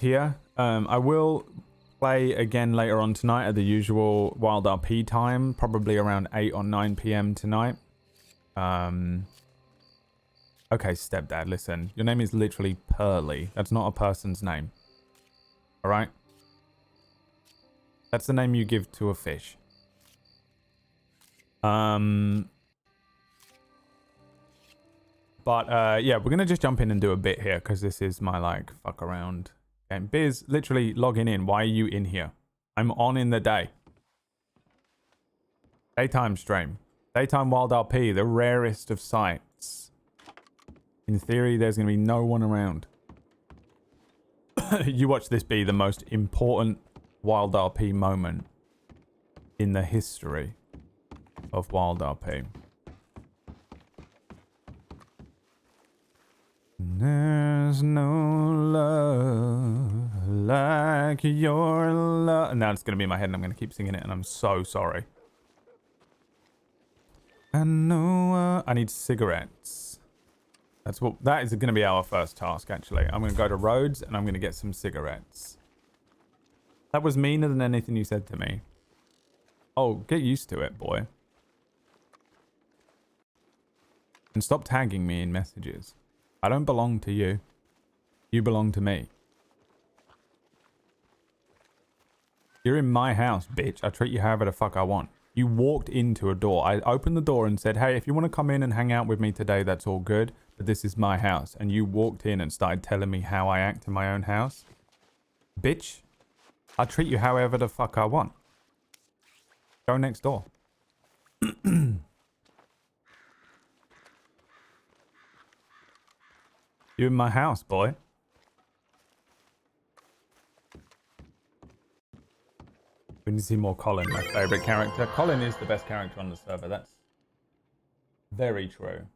here. I will play again later on tonight at the usual WildRP time, probably around 8 or 9 p.m. tonight. Okay, stepdad, listen. Your name is literally Pearly. That's not a person's name. All right? That's the name you give to a fish. But yeah, we're gonna just jump in and do a bit here because this is my like fuck around game. Biz, literally logging in. Why are you in here? I'm on in the day. Daytime stream. Daytime WildRP, the rarest of sights. In theory, there's gonna be no one around. You watch this be the most important WildRP moment in the history of WildRP. There's no love like your love. Now it's going to be in my head and I'm going to keep singing it and I'm so sorry. I know I need cigarettes. That is going to be our first task actually. I'm going to go to Rhodes and I'm going to get some cigarettes. That was meaner than anything you said to me. Oh, get used to it, boy. And stop tagging me in messages. I don't belong to you. You belong to me. You're in my house, bitch. I treat you however the fuck I want. You walked into a door. I opened the door and said, hey, if you want to come in and hang out with me today, that's all good. But this is my house. And you walked in and started telling me how I act in my own house. Bitch, I treat you however the fuck I want. Go next door. You in my house, boy. We need to see more Colin, my favorite character. Colin is the best character on the server. That's very true.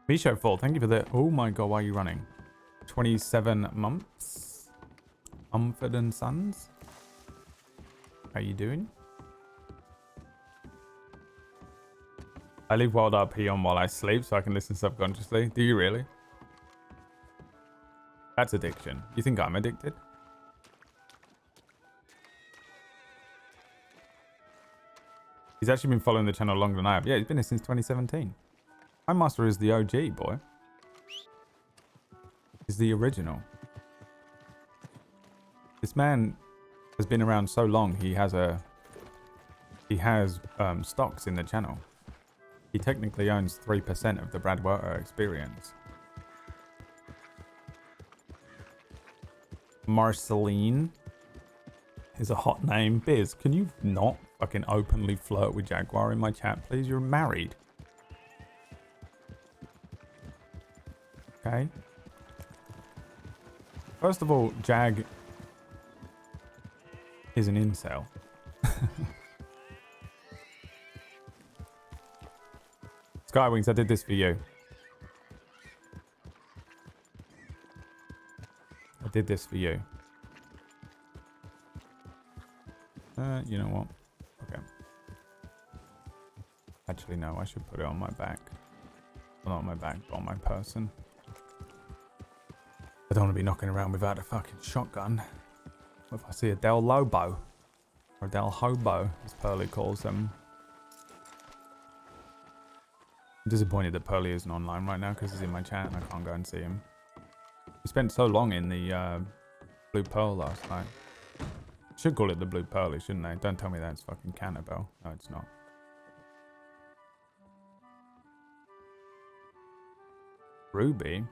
Misho Fall, thank you for the... Oh my god, why are you running? 27 months. Mumford and Sons. How you doing? I leave WildRP on while I sleep so I can listen subconsciously. Do you really? That's addiction. You think I'm addicted? He's actually been following the channel longer than I have. Yeah, he's been here since 2017. My master is the OG, boy. He's the original. This man has been around so long, he has stocks in the channel. He technically owns 3% of the Brad Werter experience. Marceline is a hot name. Biz, can you not fucking openly flirt with Jaguar in my chat, please? You're married. Okay. First of all, Jag is an incel. Skywings, I did this for you. I did this for you. You know what? Okay. Actually, no, I should put it on my back. Well, not on my back, but on my person. I don't want to be knocking around without a fucking shotgun. What if I see a Del Lobo? Or a Del Hobo, as Pearly calls them. I'm disappointed that Pearly isn't online right now because he's in my chat and I can't go and see him. We spent so long in the Blue Pearl last night. Should call it the Blue Pearly, shouldn't they? Don't tell me that's fucking Cannibal. No, it's not. Ruby?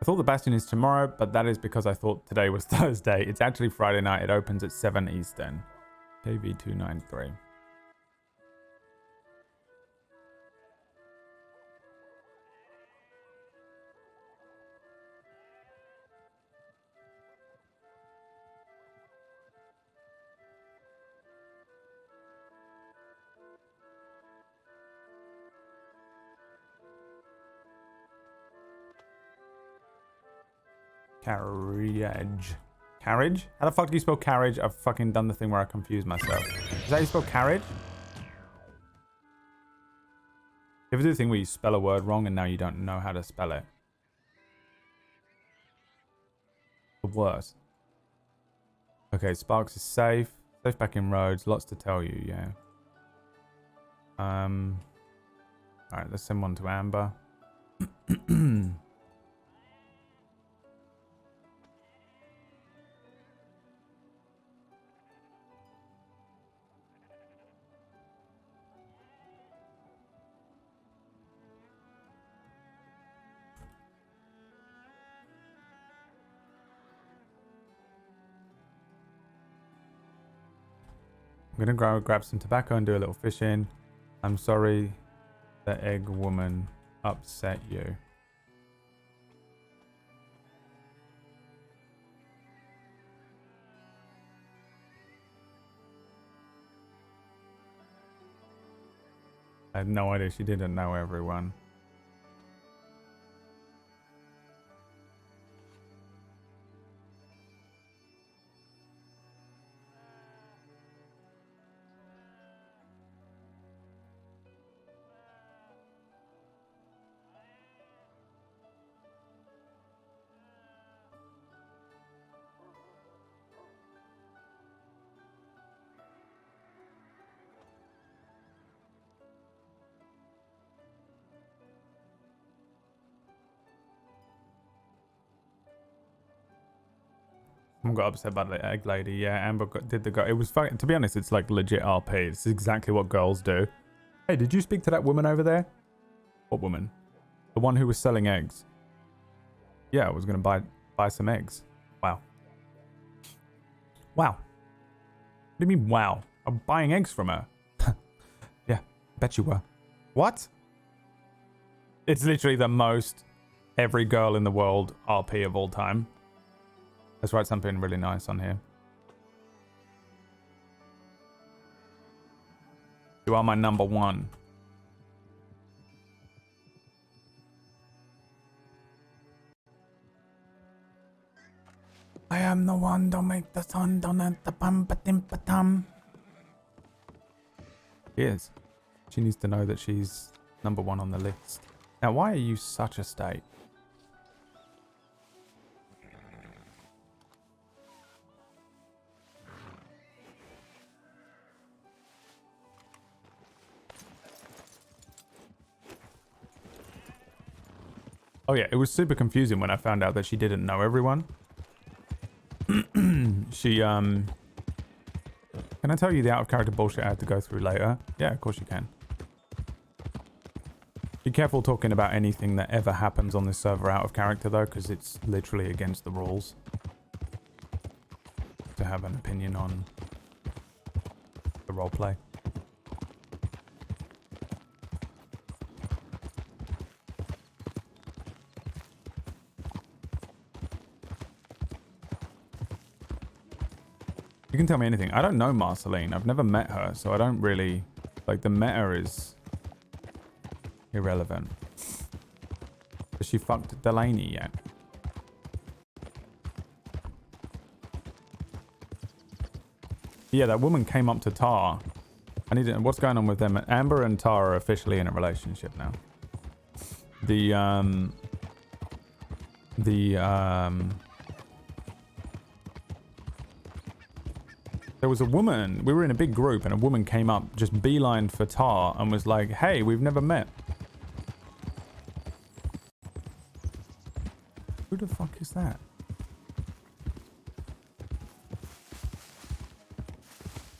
I thought the Bastion is tomorrow, but that is because I thought today was Thursday. It's actually Friday night. It opens at 7 Eastern. KV293. Carriage. Carriage? How the fuck do you spell carriage? I've fucking done the thing where I confuse myself. Is that how you spell carriage? You ever do the thing where you spell a word wrong and now you don't know how to spell it? The worst. Okay, Sparks is safe. Safe back in roads. Lots to tell you, yeah. Alright, let's send one to Amber. I'm gonna grab some tobacco and do a little fishing. I'm sorry the egg woman upset you. I had no idea she didn't know everyone. Someone got upset about the egg lady. Yeah, Amber did the go. It was fun. To be honest, it's like legit RP. It's exactly what girls do. Hey, did you speak to that woman over there? What woman? The one who was selling eggs. Yeah, I was gonna buy some eggs. Wow. Wow. What do you mean, wow? I'm buying eggs from her. Yeah, bet you were. What? It's literally the most every girl in the world RP of all time. Let's write something really nice on here. You are my number one. I am the one, don't make the sun, don't let the pum-pa-tim-pa-tum. She is. She needs to know that she's number one on the list. Now, why are you such a state? Oh yeah, it was super confusing when I found out that she didn't know everyone. She, Can I tell you the out-of-character bullshit I had to go through later? Yeah, of course you can. Be careful talking about anything that ever happens on this server out of character, though, because it's literally against the rules to have an opinion on the roleplay. You can tell me anything. I don't know Marceline. I've never met her, so I don't really... Like, the meta is irrelevant. Has she fucked Delaney yet? Yeah, that woman came up to Tar. I need to... What's going on with them? Amber and Tar are officially in a relationship now. There was a woman, we were in a big group, and a woman came up, just beelined for Tar, and was like, hey, we've never met. Who the fuck is that?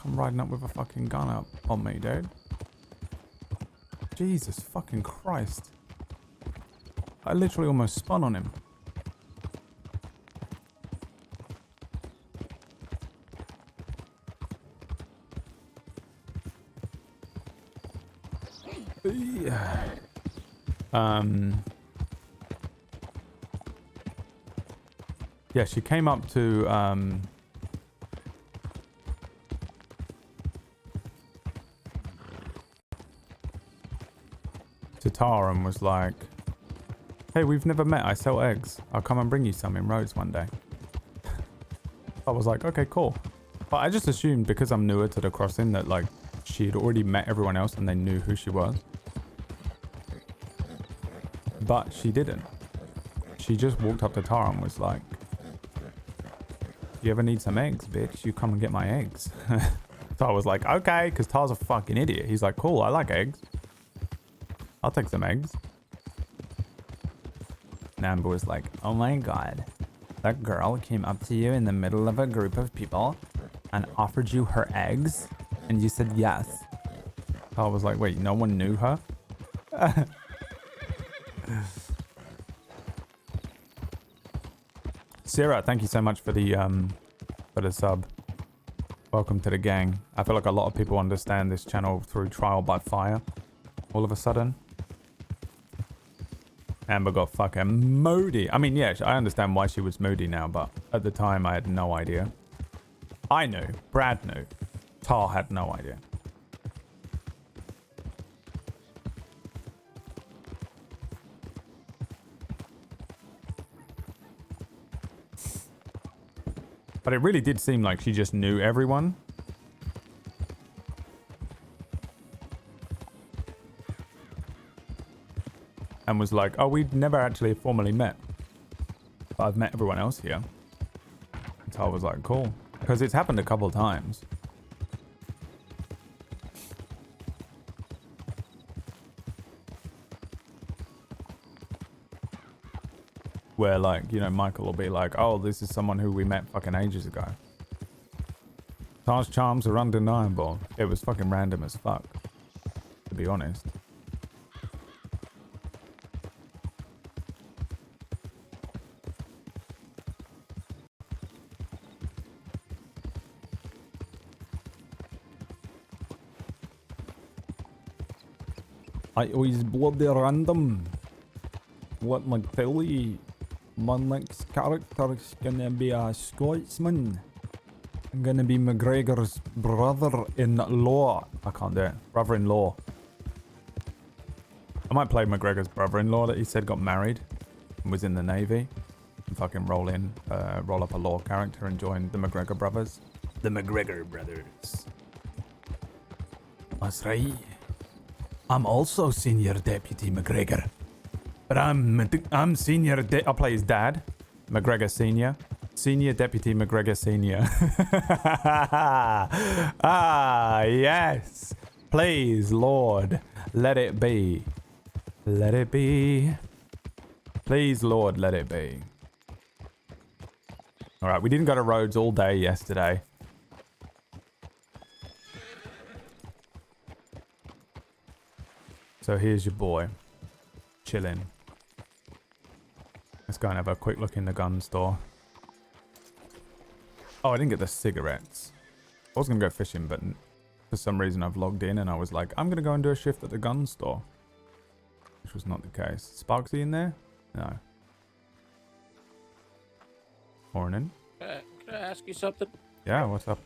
Come riding up with a fucking gun up on me, dude. Jesus fucking Christ. I literally almost spun on him. Yeah, she came up to Tar and was like, hey, we've never met. I sell eggs. I'll come and bring you some in Rhodes one day. I was like, okay, cool. But I just assumed because I'm newer to the crossing that like she had already met everyone else and they knew who she was. But she didn't. She just walked up to Tar and was like, you ever need some eggs, bitch? You come and get my eggs. Tar was like, okay, because Tar's a fucking idiot. He's like, cool, I like eggs. I'll take some eggs. And Amber was like, oh my god. That girl came up to you in the middle of a group of people and offered you her eggs? And you said yes. Tar was like, wait, no one knew her? Sarah, thank you so much for the sub. Welcome to the gang. I feel like a lot of people understand this channel through Trial by Fire. All of a sudden. Amber got fucking moody. I mean, yeah, I understand why she was moody now, but at the time I had no idea. I knew. Brad knew. Tar had no idea. But it really did seem like she just knew everyone. And was like, oh, we'd never actually formally met. But I've met everyone else here. So I was like, cool. Because it's happened a couple of times. Where, like, you know, Michael will be like, oh, this is someone who we met fucking ages ago. Tar's charms are undeniable. It was fucking random as fuck, to be honest. I always bloody random. What McFilly? My next character is gonna be a Scotsman. I'm gonna be McGregor's brother-in-law. I can't do it. Brother-in-law. I might play McGregor's brother-in-law that he said got married and was in the Navy. And fucking roll up a law character and join the McGregor brothers. The McGregor brothers. That's right. I'm also Senior Deputy McGregor. But I'm Senior I'll play his dad. McGregor Senior. Senior Deputy McGregor Senior. Ah, yes. Please, Lord, let it be. Let it be. Please, Lord, let it be. Alright, we didn't go to Rhodes all day yesterday. So here's your boy. Chilling. Let's go and have a quick look in the gun store. Oh, I didn't get the cigarettes. I was going to go fishing, but for some reason I've logged in and I was like, I'm going to go and do a shift at the gun store. Which was not the case. Sparksy in there? No. Morning. Can I ask you something? Yeah, what's up?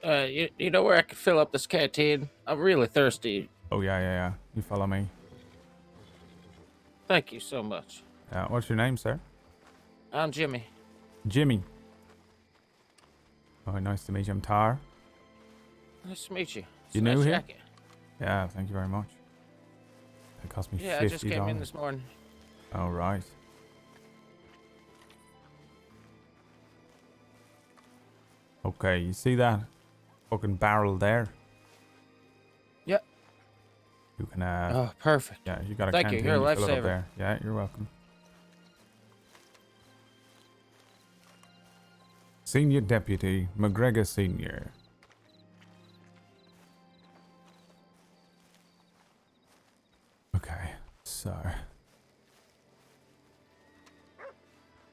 You know where I can fill up this canteen? I'm really thirsty. Oh, yeah. You follow me. Thank you so much. What's your name, sir? I'm Jimmy. Jimmy. Oh, nice to meet you. I'm Tar. Nice to meet you. You Nice new here? jacket. Yeah, thank you very much. It cost me $50. Yeah, I just came in this morning. Oh, right. Okay, you see that fucking barrel there? Yep. You can, Oh, perfect. yeah, you got a Thank you. canteen. You're a fill it up lifesaver. there. Yeah, you're welcome. Senior Deputy McGregor Senior. Okay, so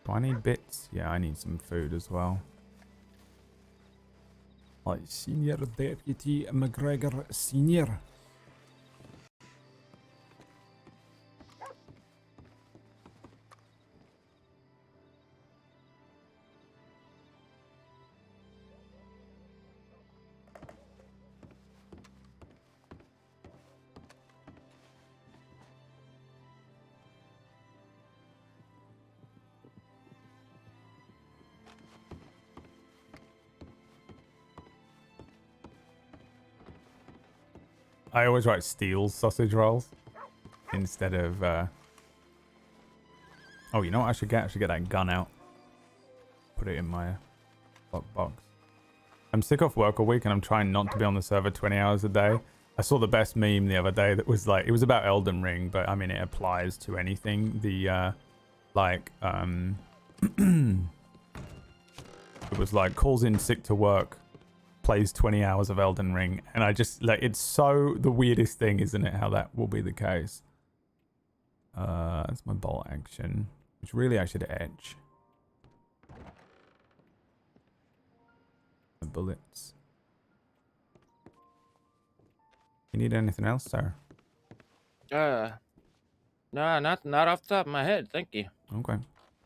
do I need bits? Yeah, I need some food as well. Like Senior Deputy McGregor Senior. I always write Steele's sausage rolls instead of Oh, you know what I should get? I should get that gun out. Put it in my box. I'm sick off work all week and I'm trying not to be on the server 20 hours a day. I saw the best meme the other day that was like, it was about Elden Ring, but I mean, it applies to anything. The, it was like, calls in sick to work, plays 20 hours of Elden Ring. And I just, like, it's so the weirdest thing, isn't it? How that will be the case. That's my bolt action, which really I should etch. The bullets. You need anything else, sir? No, not off the top of my head. Thank you. Okay. I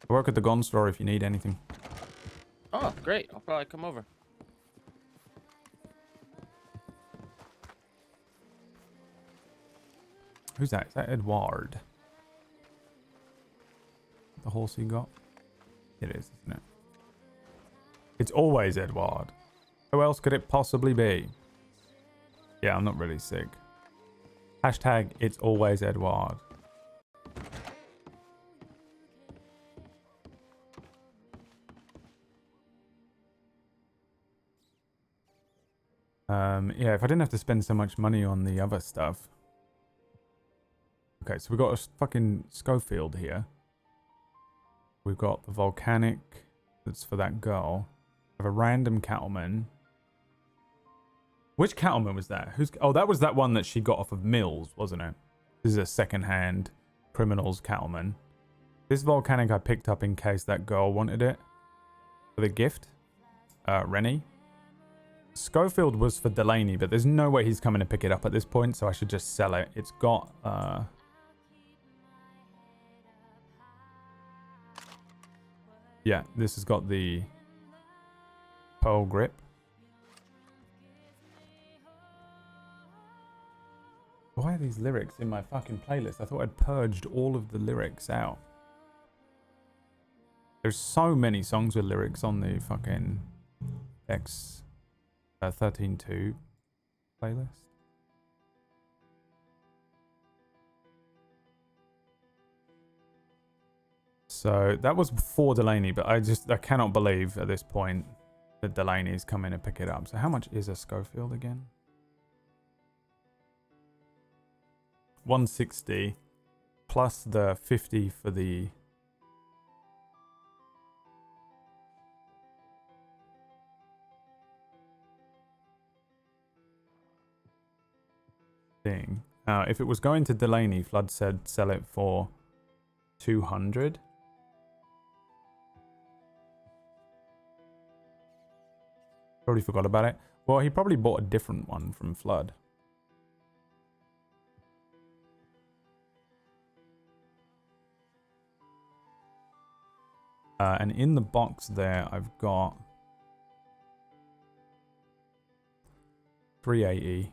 work at the gun store if you need anything. Oh, great. I'll probably come over. Who's that? Is that Edward? The horse he got? It is, isn't it? It's always Edward. Who else could it possibly be? Yeah, I'm not really sick. Hashtag it's always Edward. Yeah, if I didn't have to spend so much money on the other stuff. Okay, so we've got a fucking Schofield here. We've got the volcanic that's for that girl. We have a random cattleman. Which cattleman was that? Oh, that was that one that she got off of Mills, wasn't it? This is a second-hand criminal's cattleman. This volcanic I picked up in case that girl wanted it. For the gift. Rennie. Schofield was for Delaney, but there's no way he's coming to pick it up at this point, so I should just sell it. It's got... yeah, this has got the pearl grip. Why are these lyrics in my fucking playlist? I thought I'd purged all of the lyrics out. There's so many songs with lyrics on the fucking X 13.2 playlist. So that was before Delaney, but I cannot believe at this point that Delaney's coming to pick it up. So how much is a Schofield again? 160 plus the 50 for the thing. If it was going to Delaney, Flood said sell it for 200. Already forgot about it. Well, he probably bought a different one from Flood. And in the box there, I've got 380.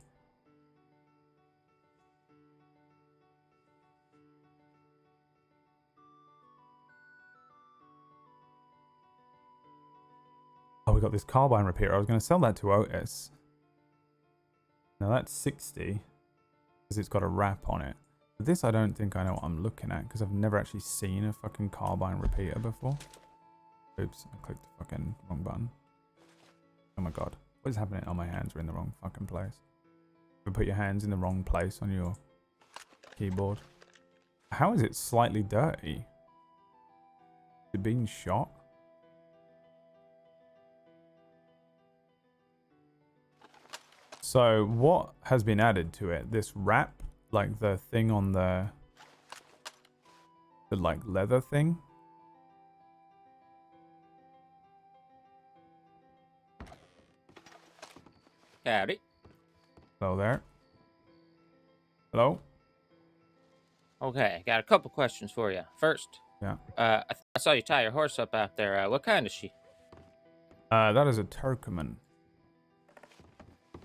Oh, we got this carbine repeater. I was going to sell that to Otis. Now that's 60 because it's got a wrap on it. But this I don't think I know what I'm looking at because I've never actually seen a fucking carbine repeater before. Oops, I clicked the fucking wrong button. Oh my god. What is happening? Oh, my hands are in the wrong fucking place. You put your hands in the wrong place on your keyboard. How is it slightly dirty? Is it being shot? So what has been added to it? This wrap, like the thing on the like leather thing. Howdy. Hello there. Hello? Okay, got a couple questions for you. First, Yeah. I saw you tie your horse up out there. What kind is she? That is a Turkmen.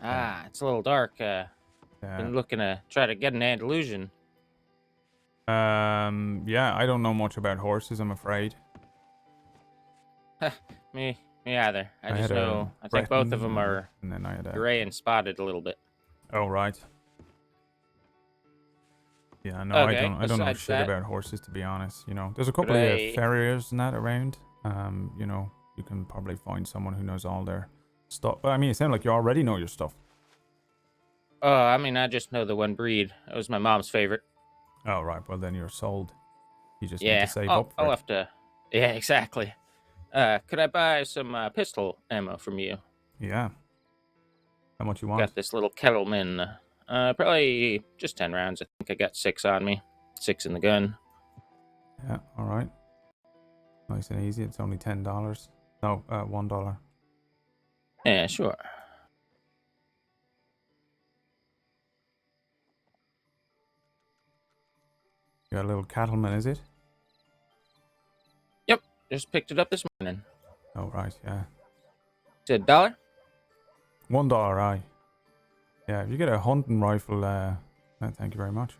Ah, it's a little dark. Been looking to try to get an Andalusian. Yeah, I don't know much about horses, I'm afraid. Me either. I just know. I think both of them are and then I had gray and spotted a little bit. Oh, right. Yeah, no, Okay, I don't know besides shit that, about horses, to be honest. You know, there's a could couple of I... farriers and that around. You know, you can probably find someone who knows all their stuff. But I mean, it sounds like you already know your stuff. I mean, I just know the one breed. It was my mom's favorite. Oh, right. Well, then you're sold. You just need to Yeah, save up for I'll it. have to... Yeah, exactly. Could I buy some pistol ammo from you? Yeah. How much you want? Got this little Kettleman. Probably just 10 rounds. I think I got 6 on me. 6 in the gun. Yeah. All right. Nice and easy. It's only $10. No, $1. Yeah, sure. You got a little cattleman, is it? Yep, just picked it up this morning. Oh, right. Yeah. Is it $1? $1, aye. Yeah. If you get a hunting rifle, thank you very much.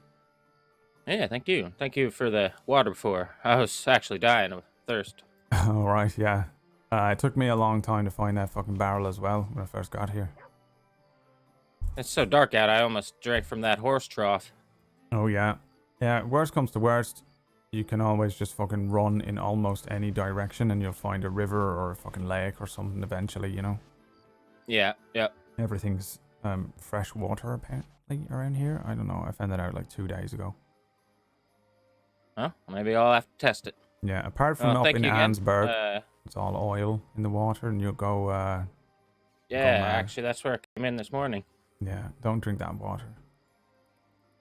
Yeah, thank you. Thank you for the water before. I was actually dying of thirst. All right. Yeah. It took me a long time to find that fucking barrel as well when I first got here. It's so dark out, I almost drank from that horse trough. Oh, yeah. Yeah. Worst comes to worst, you can always just fucking run in almost any direction and you'll find a river or a fucking lake or something eventually, you know? Yeah, yep. Everything's fresh water apparently around here. I don't know. I found that out like 2 days ago. Well, maybe I'll have to test it. Yeah, apart from up Thank in you again. Ansberg, it's all oil in the water and you'll go Yeah, mad. actually, that's where I came in this morning. Yeah, don't drink that water.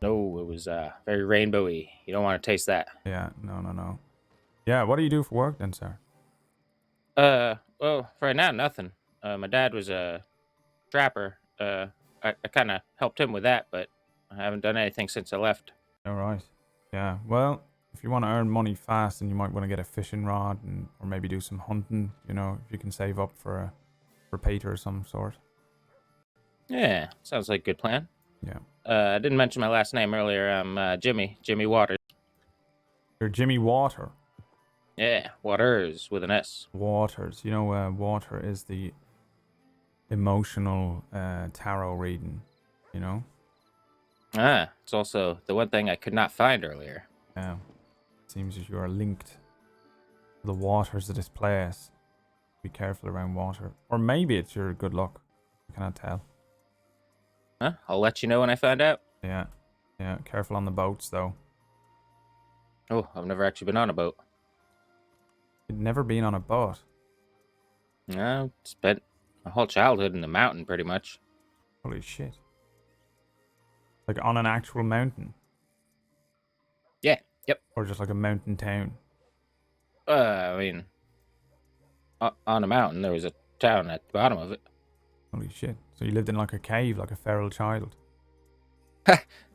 No, it was very rainbowy. You don't want to taste that. Yeah, no. Yeah, what do you do for work then, sir? Well, for right now, nothing. My dad was a trapper. I kind of helped him with that, but I haven't done anything since I left. All right. Yeah, well, if you want to earn money fast, then you might want to get a fishing rod or maybe do some hunting, you know, if you can save up for a repeater of some sort. Yeah, sounds like a good plan. Yeah. I didn't mention my last name earlier. I'm Jimmy Waters. You're Jimmy Water. Yeah, Waters with an S. Waters. You know, water is the emotional tarot reading, you know? Ah, it's also the one thing I could not find earlier. Yeah. It seems that you are linked to the waters of this place. Be careful around water. Or maybe it's your good luck. I cannot tell. Huh? I'll let you know when I find out. Yeah. Yeah. Careful on the boats, though. Oh, I've never actually been on a boat. You'd never been on a boat. I spent my whole childhood in the mountain, pretty much. Holy shit. Like on an actual mountain? Yeah, yep. Or just like a mountain town? I mean, on a mountain, there was a town at the bottom of it. Holy shit. So you lived in like a cave, like a feral child?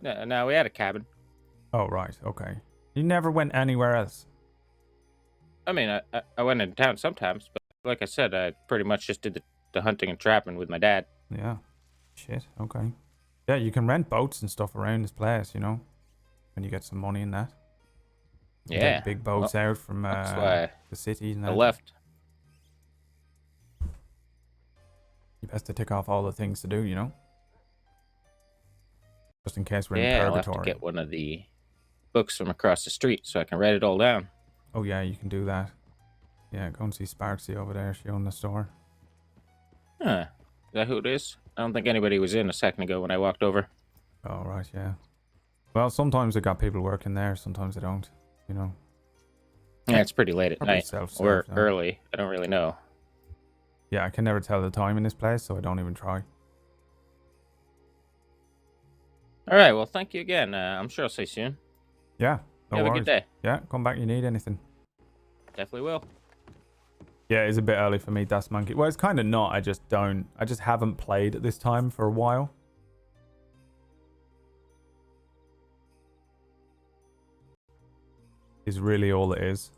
No, we had a cabin. Oh, right. Okay. You never went anywhere else? I mean, I went into town sometimes, but like I said, I pretty much just did the hunting and trapping with my dad. Yeah. Shit. Okay. Yeah, you can rent boats and stuff around this place, you know, when you get some money in that. You Yeah. Take big boats out from That's why the cities and I that. left. You best to tick off all the things to do, you know? Just in case we're in Yeah, I'll have to purgatory. get one of the books from across the street so I can write it all down. Oh, yeah, you can do that. Yeah, go and see Sparksy over there. She owned the store. Huh. Is that who it is? I don't think anybody was in a second ago when I walked over. Oh, right, yeah. Well, sometimes they got people working there, sometimes they don't, you know. Yeah, it's pretty late at Probably night. self-serve, Or no? early. I don't really know. Yeah, I can never tell the time in this place, so I don't even try. All right, well, thank you again. I'm sure I'll see you soon. Yeah, no Have a worries. good day. Yeah, come back if you need anything. Definitely will. Yeah, it's a bit early for me, Das Monkey. Well, it's kind of not. I just haven't played at this time for a while. Is really all it is.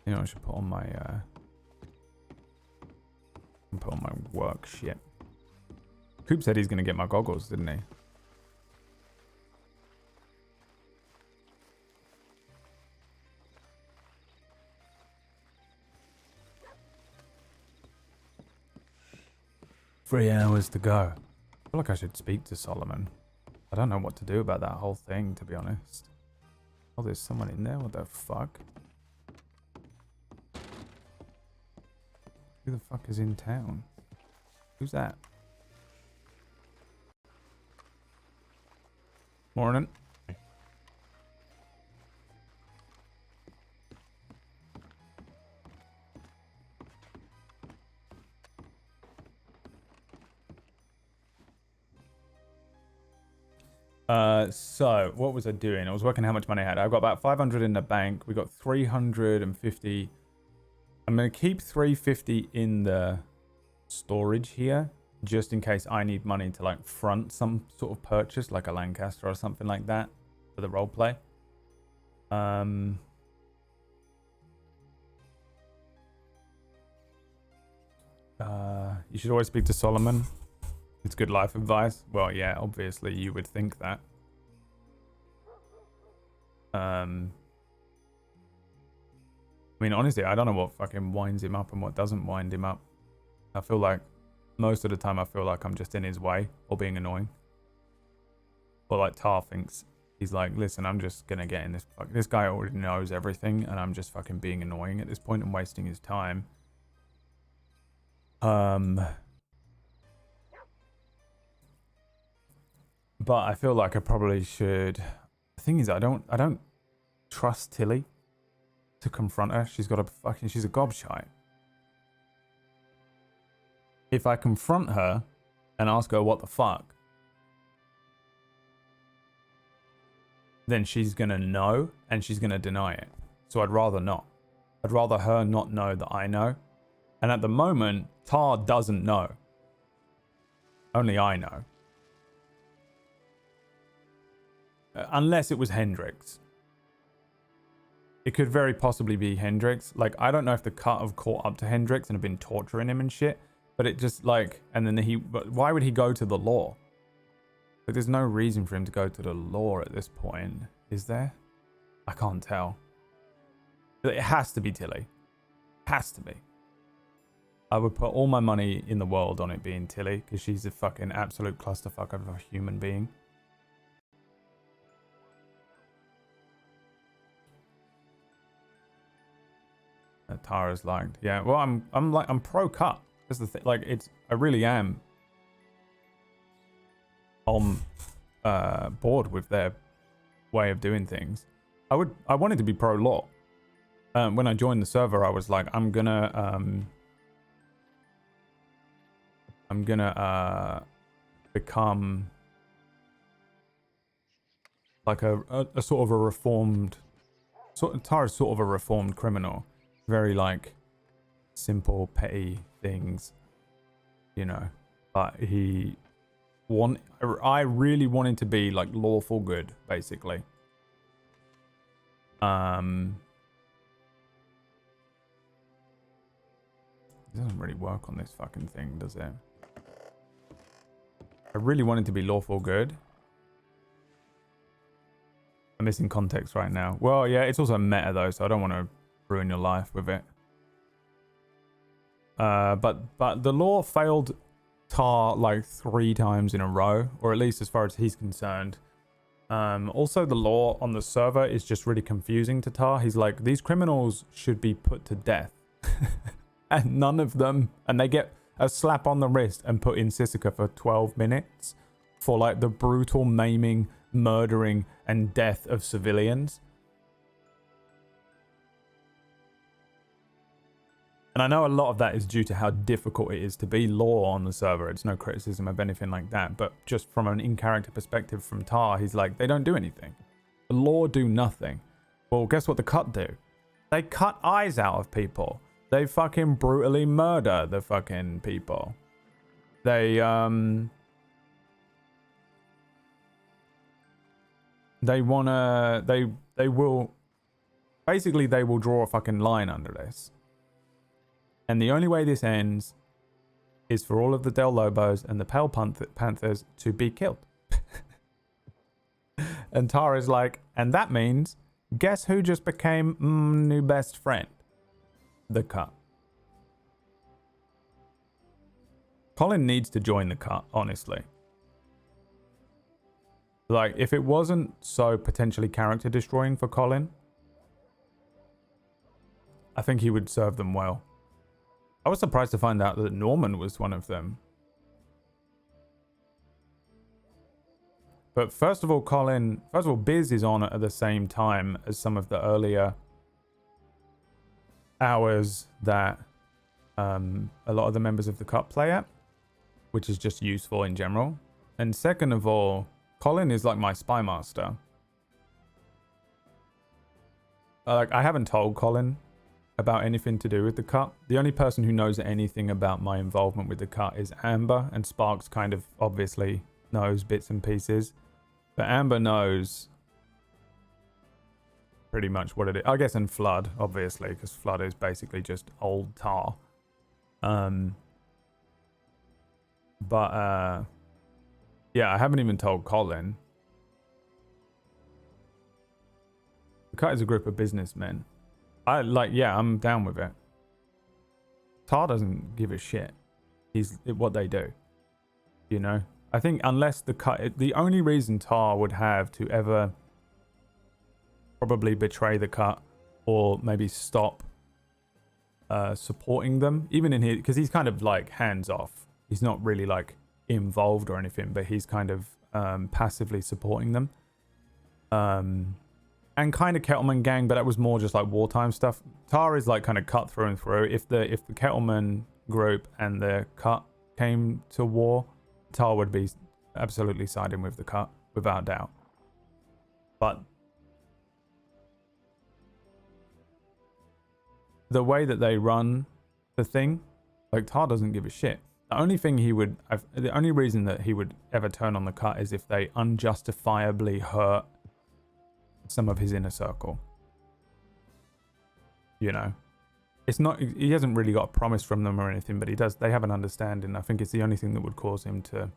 You know, I should put on my work shit. Coop said he's gonna get my goggles, didn't he? Three hours to go. I feel like I should speak to Solomon. I don't know what to do about that whole thing, to be honest. Oh, there's someone in there. What the fuck? Who the fuck is in town? Who's that? Morning. So what was I doing? I was working how much money I had. I've got about 500 in the bank. We got 350. I'm going to keep 350 in the storage here, just in case I need money to like front some sort of purchase, like a Lancaster or something like that for the roleplay. You should always speak to Solomon. It's good life advice. Well, yeah, obviously you would think that. I mean, honestly, I don't know what fucking winds him up and what doesn't wind him up. I feel like most of the time I feel like I'm just in his way or being annoying. Or like Tar thinks he's like, listen, I'm just gonna get in this. This guy already knows everything, and I'm just fucking being annoying at this point and wasting his time. But I feel like I probably should. The thing is, I don't trust Tilly to confront her. She's a gobshite. If I confront her and ask her what the fuck, then she's gonna know and she's gonna deny it. So I'd rather not. I'd rather her not know that I know. And at the moment, Tar doesn't know. Only I know. Unless it was Hendrix. It could very possibly be Hendrix. Like, I don't know if the cut have caught up to Hendrix and have been torturing him and shit. But it just like, and then but why would he go to the law? Like, there's no reason for him to go to the law at this point, is there? I can't tell. It has to be Tilly. Has to be. I would put all my money in the world on it being Tilly, because she's a fucking absolute clusterfuck of a human being. Tara's liked. Yeah, well, I'm pro cut. That's the thing. Like, I really am on board with their way of doing things. I wanted to be pro law. When I joined the server, I was like, I'm gonna become like a sort of a reformed. Tara's sort of a reformed criminal. Very like simple, petty things, you know. But I really wanted to be like lawful good, basically. It doesn't really work on this fucking thing, does it? I really wanted to be lawful good. I'm missing context right now. Well, yeah, it's also meta though, so I don't want to ruin your life with it. But the law failed Tar like 3 times in a row, or at least as far as he's concerned. Also, the law on the server is just really confusing to Tar. He's like, these criminals should be put to death. And none of them, and they get a slap on the wrist and put in Sisika for 12 minutes for like the brutal maiming, murdering, and death of civilians. And I know a lot of that is due to how difficult it is to be law on the server. It's no criticism of anything like that. But just from an in-character perspective from Tar, he's like, they don't do anything. The law do nothing. Well, guess what the cut do? They cut eyes out of people. They fucking brutally murder the fucking people. They wanna... They will... Basically, they will draw a fucking line under this. And the only way this ends is for all of the Del Lobos and the Pale Panthers to be killed. And Tara's like, and that means, guess who just became new best friend? The cut. Colin needs to join the cut, honestly. Like, if it wasn't so potentially character destroying for Colin, I think he would serve them well. I was surprised to find out that Norman was one of them. But first of all, Biz is on at the same time as some of the earlier hours that a lot of the members of the Cup play at, which is just useful in general. And second of all, Colin is like my spy master. Like, I haven't told Colin about anything to do with the Cut. The only person who knows anything about my involvement with the Cut is Amber, and Sparks kind of obviously knows bits and pieces. But Amber knows pretty much what it is. I guess, and Flood, obviously, because Flood is basically just old tar. Yeah, I haven't even told Colin. The Cut is a group of businessmen. I'm down with it. Tar doesn't give a shit. What they do, you know? I think unless the only reason Tar would have to ever probably betray the Cut or maybe stop supporting them, even in here, because he's kind of like hands off. He's not really like involved or anything, but he's kind of passively supporting them. And kind of Kettleman gang, but that was more just like wartime stuff. Tar is like kind of cut through and through. If the Kettleman group and the Cut came to war, Tar would be absolutely siding with the Cut, without doubt. But the way that they run the thing, like, Tar doesn't give a shit. The only reason that he would ever turn on the Cut is if they unjustifiably hurt some of his inner circle. You know, it's not, he hasn't really got a promise from them or anything, but they have an understanding. I think it's the only thing that would cause him to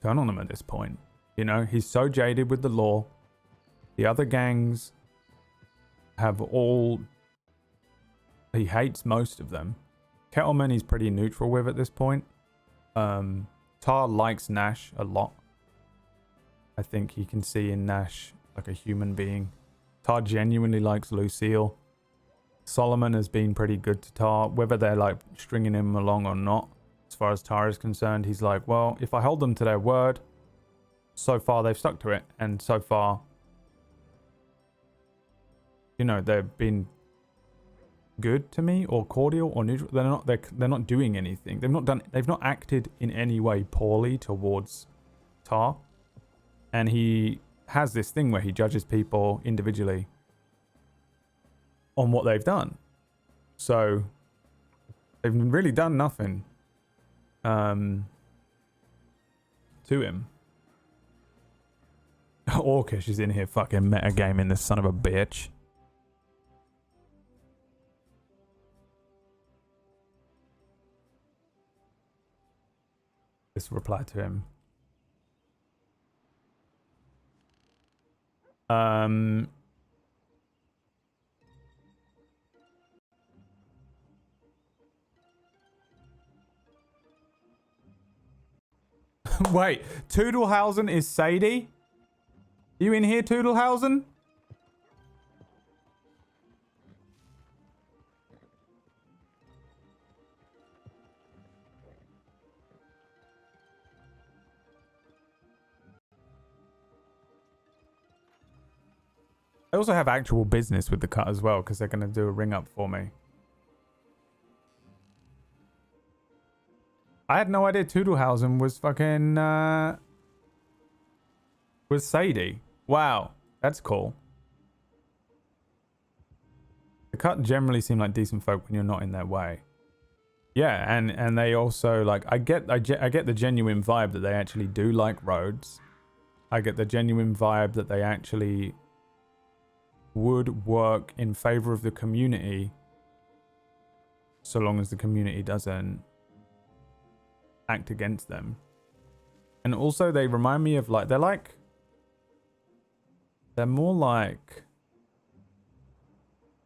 turn on them at this point. You know, he's so jaded with the law. The other gangs he hates most of them. Kettleman he's pretty neutral with at this point. Tar likes Nash a lot. I think he can see in Nash like a human being. Tar genuinely likes Lucille. Solomon has been pretty good to Tar, whether they're like stringing him along or not. As far as Tar is concerned, he's like, well, if I hold them to their word, so far they've stuck to it, and so far, you know, they've been good to me, or cordial, or neutral. They're not doing anything. They've not acted in any way poorly towards Tar. And he has this thing where he judges people individually on what they've done. So they've really done nothing to him. Orcish is in here fucking metagaming, this son of a bitch. This reply to him. Wait, Toodlehausen is Sadie? You in here, Toodlehausen? I also have actual business with the Cut as well, because they're going to do a ring up for me. I had no idea Toodlehausen was fucking, was Sadie. Wow, that's cool. The Cut generally seem like decent folk when you're not in their way. Yeah, and they also, like, I get the genuine vibe that they actually do like roads. I get the genuine vibe that they actually would work in favor of the community, so long as the community doesn't act against them. And also they remind me of, like, they're more like,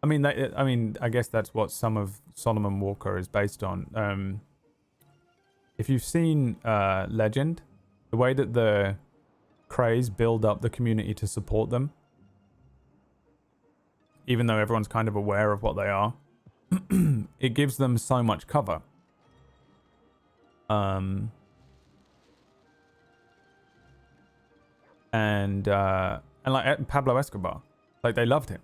I guess that's what some of Solomon Walker is based on. If you've seen Legend, The way that the Krays build up the community to support them, even though everyone's kind of aware of what they are, it gives them so much cover. And like Pablo Escobar, like they loved him.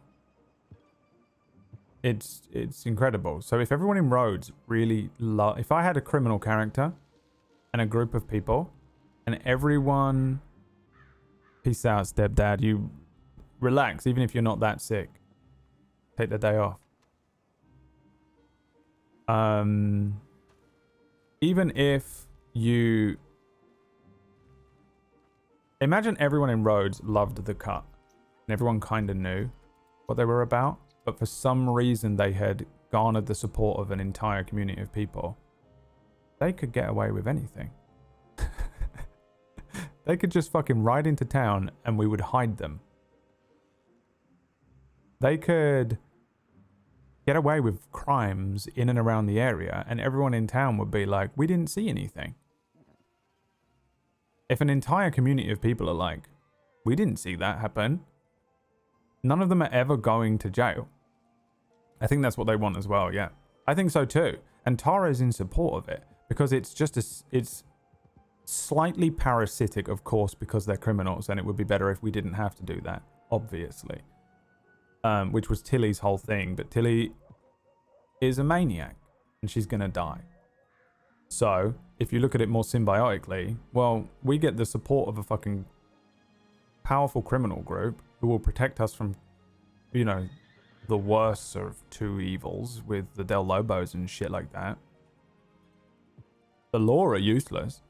It's incredible. So if everyone in Rhodes really if I had a criminal character and a group of people, and everyone, peace out, stepdad, you relax, even if you're not that sick. Take the day off. Even if you imagine everyone in Rhodes loved the cut, and everyone kind of knew what they were about, but for some reason they had garnered the support of an entire community of people. They could get away with anything. They could just fucking ride into town and we would hide them. They could get away with crimes in and around the area and everyone in town would be like, we didn't see anything. If an entire community of people are like, we didn't see that happen, none of them are ever going to jail. I think that's what they want as well, yeah. I think so too. And Tara is in support of it because it's just it's slightly parasitic, of course, because they're criminals, and it would be better if we didn't have to do that, obviously. Which was Tilly's whole thing, but Tilly is a maniac, and she's gonna die. So, if you look at it more symbiotically, well, we get the support of a fucking powerful criminal group who will protect us from, you know, the worst of two evils with the Del Lobos and shit like that. The law are useless.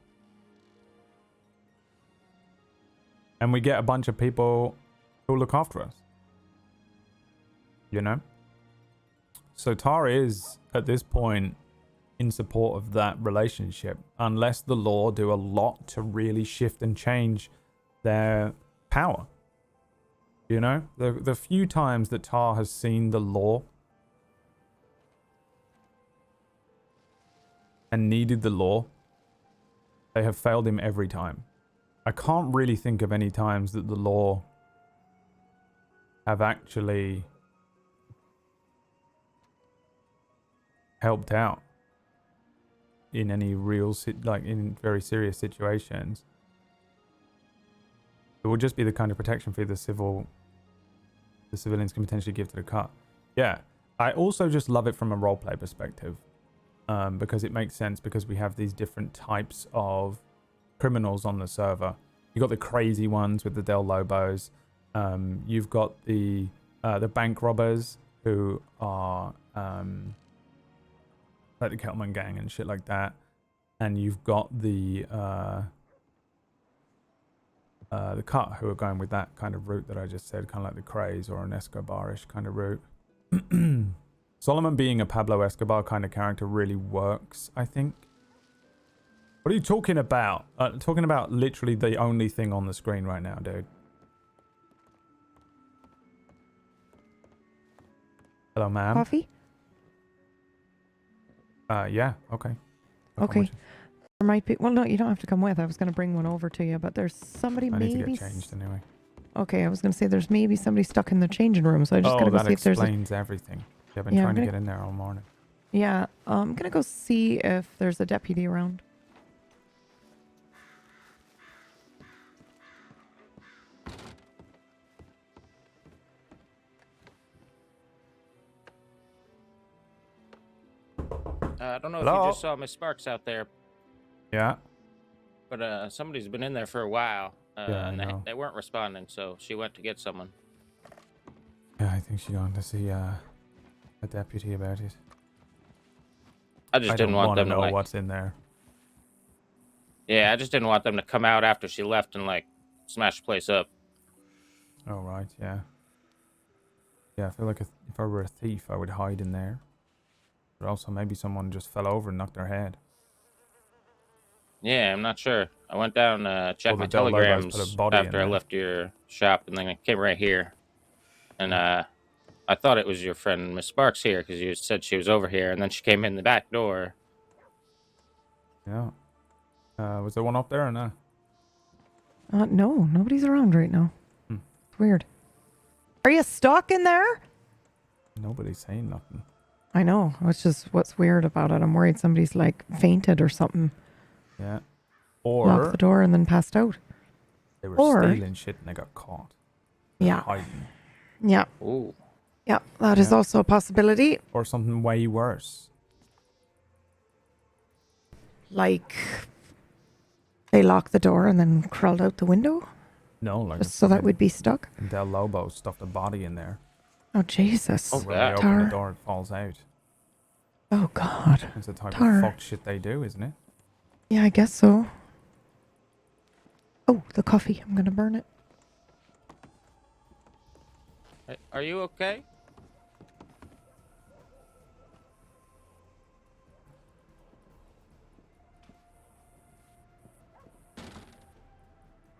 And we get a bunch of people who look after us. You know? So Tara is, at this point, in support of that relationship. Unless the law do a lot to really shift and change their power. You know? The few times that Tar has seen the law and needed the law, they have failed him every time. I can't really think of any times that the law have actually helped out in any real, like in very serious situations. It will just be the kind of protection fee the civilians can potentially give to the cut. Yeah, I also just love it from a roleplay perspective, because it makes sense because we have these different types of criminals on the server. You got the crazy ones with the Del Lobos. You've got the bank robbers who are like the Kettleman gang and shit like that. And you've got the cut who are going with that kind of route that I just said, kind of like the Craze or an Escobar-ish kind of route. Solomon being a Pablo Escobar kind of character really works, I think. What are you talking about? Talking about literally the only thing on the screen right now, dude. Hello, ma'am. Coffee? Yeah, okay. Okay. There might be... Well, no, you don't have to come with. I was going to bring one over to you, but there's somebody I maybe... need to get changed anyway. Okay, I was going to say there's maybe somebody stuck in the changing room, so I just got to go see if there's... Oh, that explains everything. Yeah, I've been trying to get in there all morning. Yeah, I'm going to go see if there's a deputy around. I don't know if you just saw Miss Sparks out there. Yeah. But somebody's been in there for a while, Yeah, and they weren't responding, so she went to get someone. Yeah, I think she's going to see a deputy about it. I just didn't want them to know what's in there. Yeah, I just didn't want them to come out after she left and like smash the place up. Oh right, yeah. Yeah, I feel like if I were a thief, I would hide in there. But also maybe someone just fell over and knocked their head. Yeah, I'm not sure. I went down checked my telegrams after I left your shop, and then I came right here. And I thought it was your friend Miss Sparks here because you said she was over here, and then she came in the back door. Yeah. Was there one up there or no? No, nobody's around right now. It's weird. Are you stuck in there? Nobody's saying nothing. I know. It's just what's weird about it. I'm worried somebody's like fainted or something. Yeah. Or locked the door and then passed out. they were or stealing shit and they got caught. They're yeah. hiding. Yeah. Ooh. Yeah, that is also a possibility. Or something way worse. Like they locked the door and then crawled out the window? No, like Just so that we'd be stuck? And Del Lobo stuffed a body in there. Oh, Jesus. Oh, When they open Tar. the door, it falls out. Oh, God. It's the type Tar. of fuck shit they do, isn't it? Yeah, I guess so. Oh, the coffee. I'm going to burn it. Hey, are you okay?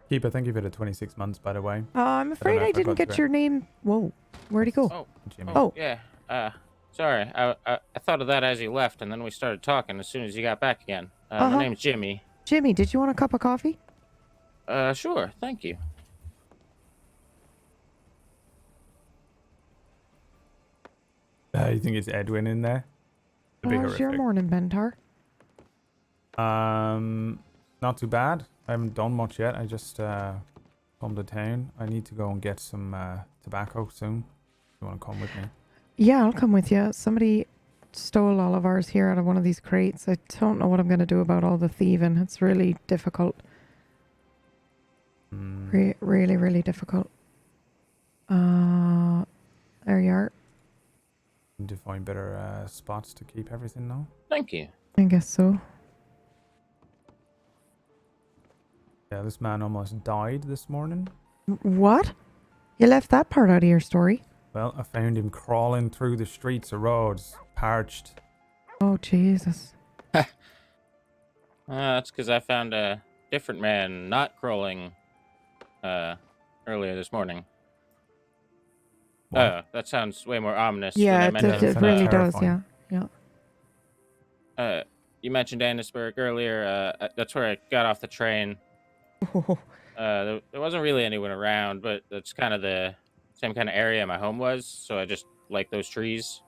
Keeper, thank you for the 26 months, by the way. I'm afraid I didn't get your name. Whoa. Where'd he go? Oh, Jimmy. Oh. Yeah. Sorry. I thought of that as you left, and then we started talking as soon as you got back again. My name's Jimmy. Jimmy, did you want a cup of coffee? Sure. Thank you. You think it's Edwin in there? How's your morning, Bentar? Not too bad. I haven't done much yet. I just come to town. I need to go and get some tobacco soon. You want to come with me? Yeah, I'll come with you. Somebody stole all of ours here out of one of these crates. I don't know what I'm going to do about all the thieving. It's really difficult. Really, really difficult. There you are. Need to find better spots to keep everything now. Thank you. I guess so. Yeah, this man almost died this morning. What? You left that part out of your story? Well, I found him crawling through the streets of Rhodes, parched. Oh, Jesus. That's because I found a different man not crawling earlier this morning. What? That sounds way more ominous. Yeah, than I it mentioned. really does, terrifying. yeah. You mentioned Annisburg earlier. That's where I got off the train. There wasn't really anyone around, but that's kind of the same kind of area my home was. So I just like those trees,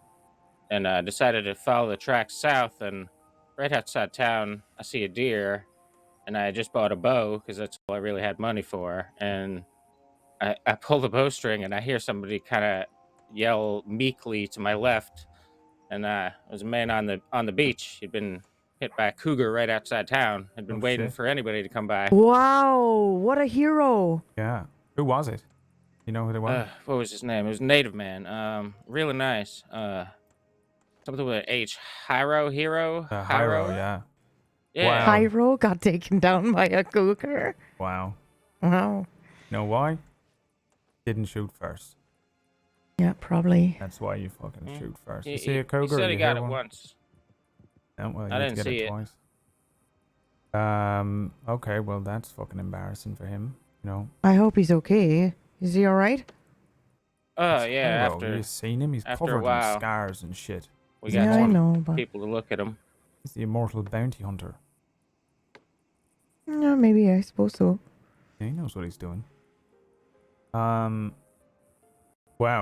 and decided to follow the tracks south. And right outside town, I see a deer, and I just bought a bow because that's all I really had money for. And I pull the bowstring, and I hear somebody kind of yell meekly to my left, and it was a man on the beach. He'd been hit by a cougar right outside town. Had been waiting for anybody to come by. Wow, what a hero. Yeah. Who was it? You know who they were? What was his name? It was a native man. Really nice. Something with an H. Hiro? Hiro, yeah. Yeah. Wow. Hyro got taken down by a cougar. Wow. Wow. You know why? Didn't shoot first. Yeah, probably. That's why you fucking shoot first. He, You see a cougar? he said he you got hear it one? once. No, well, you I need to didn't get see it it. twice. Okay, well, that's fucking embarrassing for him. You know. I hope he's okay. Is he alright? Oh, It's yeah, Hiro. after You've seen him? He's after a covered in while. scars and shit. we He's got Yeah, I some know, but people to look at him. He's the immortal bounty hunter. yeah, maybe I suppose so. Yeah, he knows what he's doing. Wow,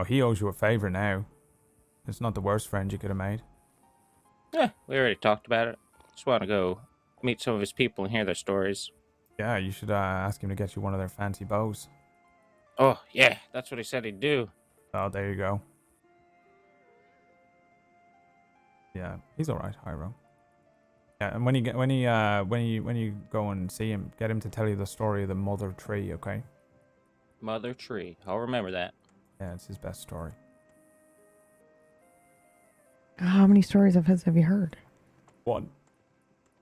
he owes you a favor now. It's not the worst friend you could have made. Yeah, we already talked about it. Just want to go meet some of his people and hear their stories. Yeah, you should ask him to get you one of their fancy bows. Oh, yeah, that's what he said he'd do. Oh, there you go. Yeah, he's all right, Hiro. Yeah, and when you go and see him, get him to tell you the story of the mother tree, okay? Mother Tree. I'll remember that. Yeah, it's his best story. How many stories of his have you heard? One,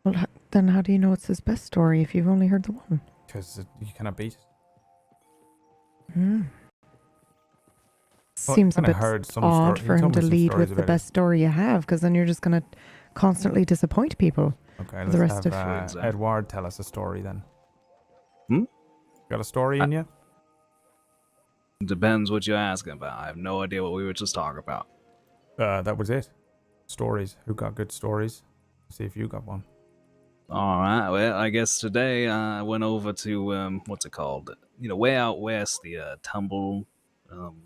Well, then how do you know it's his best story if you've only heard the one? because you cannot beat it. Seems a kinda bit heard some odd he for him told to me some lead stories with the about it. best story you have, because then you're just going to constantly disappoint people. Okay, The let's rest have of- Edward tell us a story then. Hmm? Got a story in you? Depends what you're asking about. I have no idea what we were just talking about. That was it. Stories. Who got good stories? See if you got one. All right. Well, I guess today I went over to what's it called? Way out west, the Tumble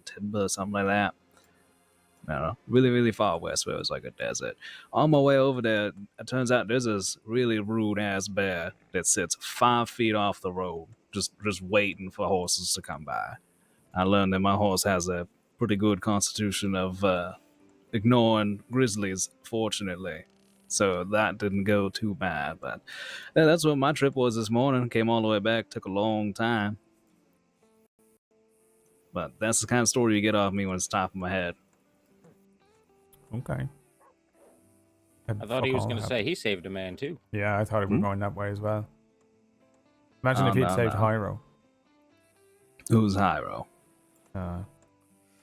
Timber, something like that. I don't know, really, really far west where it was like a desert. On my way over there, it turns out there's this really rude ass bear that sits 5 feet off the road, just waiting for horses to come by. I learned that my horse has a pretty good constitution of ignoring grizzlies, fortunately. So that didn't go too bad. But yeah, that's what my trip was this morning. Came all the way back, took a long time. But that's the kind of story you get off me when it's top of my head. Okay. I thought he was going to say he saved a man too. Yeah, I thought it was going that way as well. Imagine if he'd saved Hyro. Who's Hyro?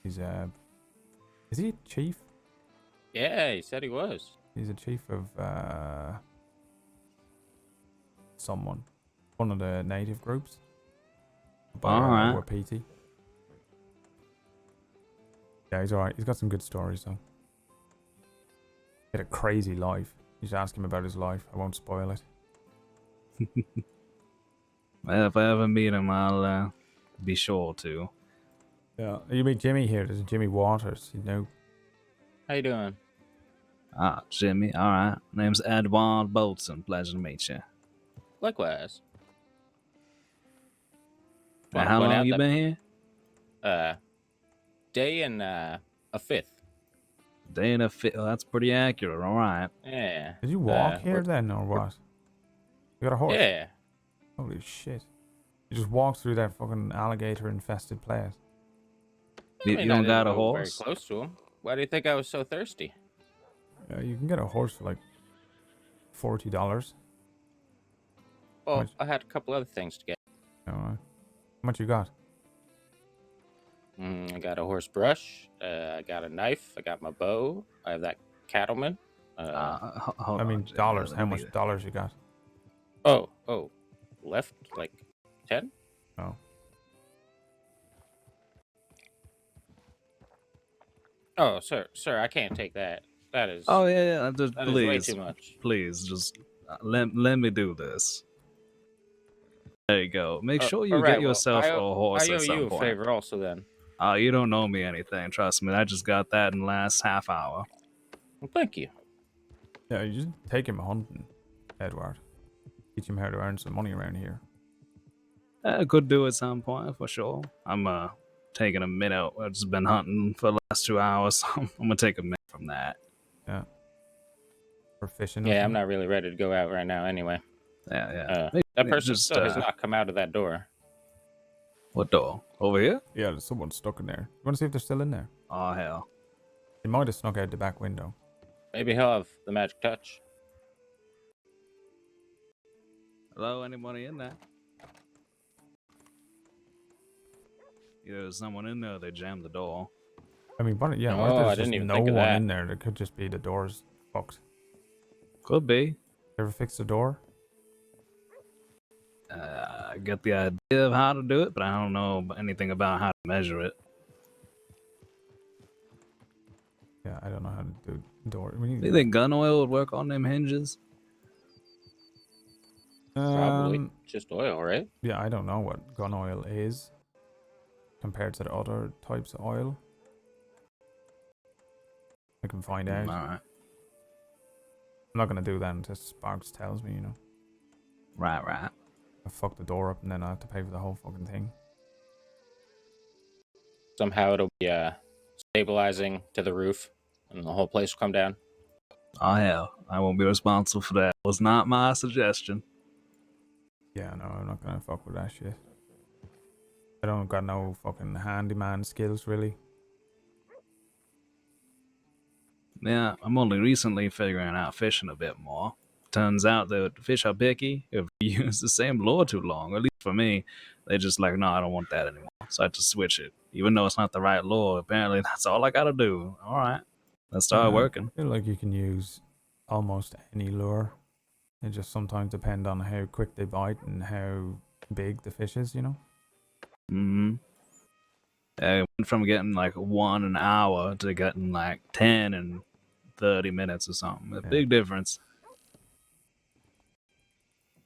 He's is he a chief? Yeah, he said he was. He's a chief of someone, one of the native groups. All right. Wapiti. Yeah, he's alright. He's got some good stories though. He had a crazy life. You should ask him about his life. I won't spoil it. Well, if I ever meet him, I'll be sure to. Yeah, you meet Jimmy here. There's Jimmy Waters. You know. How you doing? Ah, Jimmy. All right. Name's Edward Bolton. Pleasure to meet you. Likewise. How long you been here? Day and a fifth. Day and a fifth. Oh, that's pretty accurate. All right. Yeah. Did you walk here then, or what? You got a horse? Yeah. Holy shit! You just walked through that fucking alligator-infested place. You don't got a horse? Very close to him. Why do you think I was so thirsty? You can get a horse for like $40. Well, I had a couple other things to get. How much you got? I got a horse brush. I got a knife. I got my bow. I have that cattleman. I mean, dollars. How much dollars you got? Oh, left like 10. Oh. Oh, sir, I can't take that. That is. Oh yeah. Just that please, is way too much. Please, just let me do this. There you go. Make sure you get yourself a horse at some point. I owe you a favor also then. You don't know me anything. Trust me. I just got that in the last half hour. Well, thank you. Yeah, you just take him hunting, Edward. Teach him how to earn some money around here. I could do at some point for sure. I'm taking a minute. I've just been hunting for the last 2 hours. So I'm gonna take a minute from that. Yeah. For fishing. Yeah, I'm not really ready to go out right now anyway. Yeah. That person still has not come out of that door. What door? Over here? Yeah, there's someone stuck in there. You want to see if they're still in there? Oh hell. He might have snuck out the back window. Maybe he'll have the magic touch. Hello, anybody in there? Either there's someone in there or they jammed the door. I mean, what? Yeah, what if there's just no one in there? There could just be the doors fucked. Could be. You ever fix the door? I get the idea of how to do it, but I don't know anything about how to measure it. Yeah, I don't know how to do door. Do you think gun oil would work on them hinges? Probably just oil, right? Yeah, I don't know what gun oil is compared to the other types of oil. I can find out. Alright. I'm not gonna do that until Sparks tells me, you know. Right. I fuck the door up and then I have to pay for the whole fucking thing. Somehow it'll be stabilizing to the roof and the whole place will come down. Oh hell, I won't be responsible for that. It was not my suggestion. Yeah, no, I'm not gonna fuck with that shit. I don't got no fucking handyman skills, really. Yeah, I'm only recently figuring out fishing a bit more. Turns out that fish are picky if you use the same lure too long. At least for me, they just like, no, I don't want that anymore. So I had to switch it. Even though it's not the right lure, apparently that's all I gotta do. All right, let's start working. I feel like you can use almost any lure. It just sometimes depends on how quick they bite and how big the fish is, you know? I went from getting like 1 an hour to getting like 10 in 30 minutes or something. A big difference.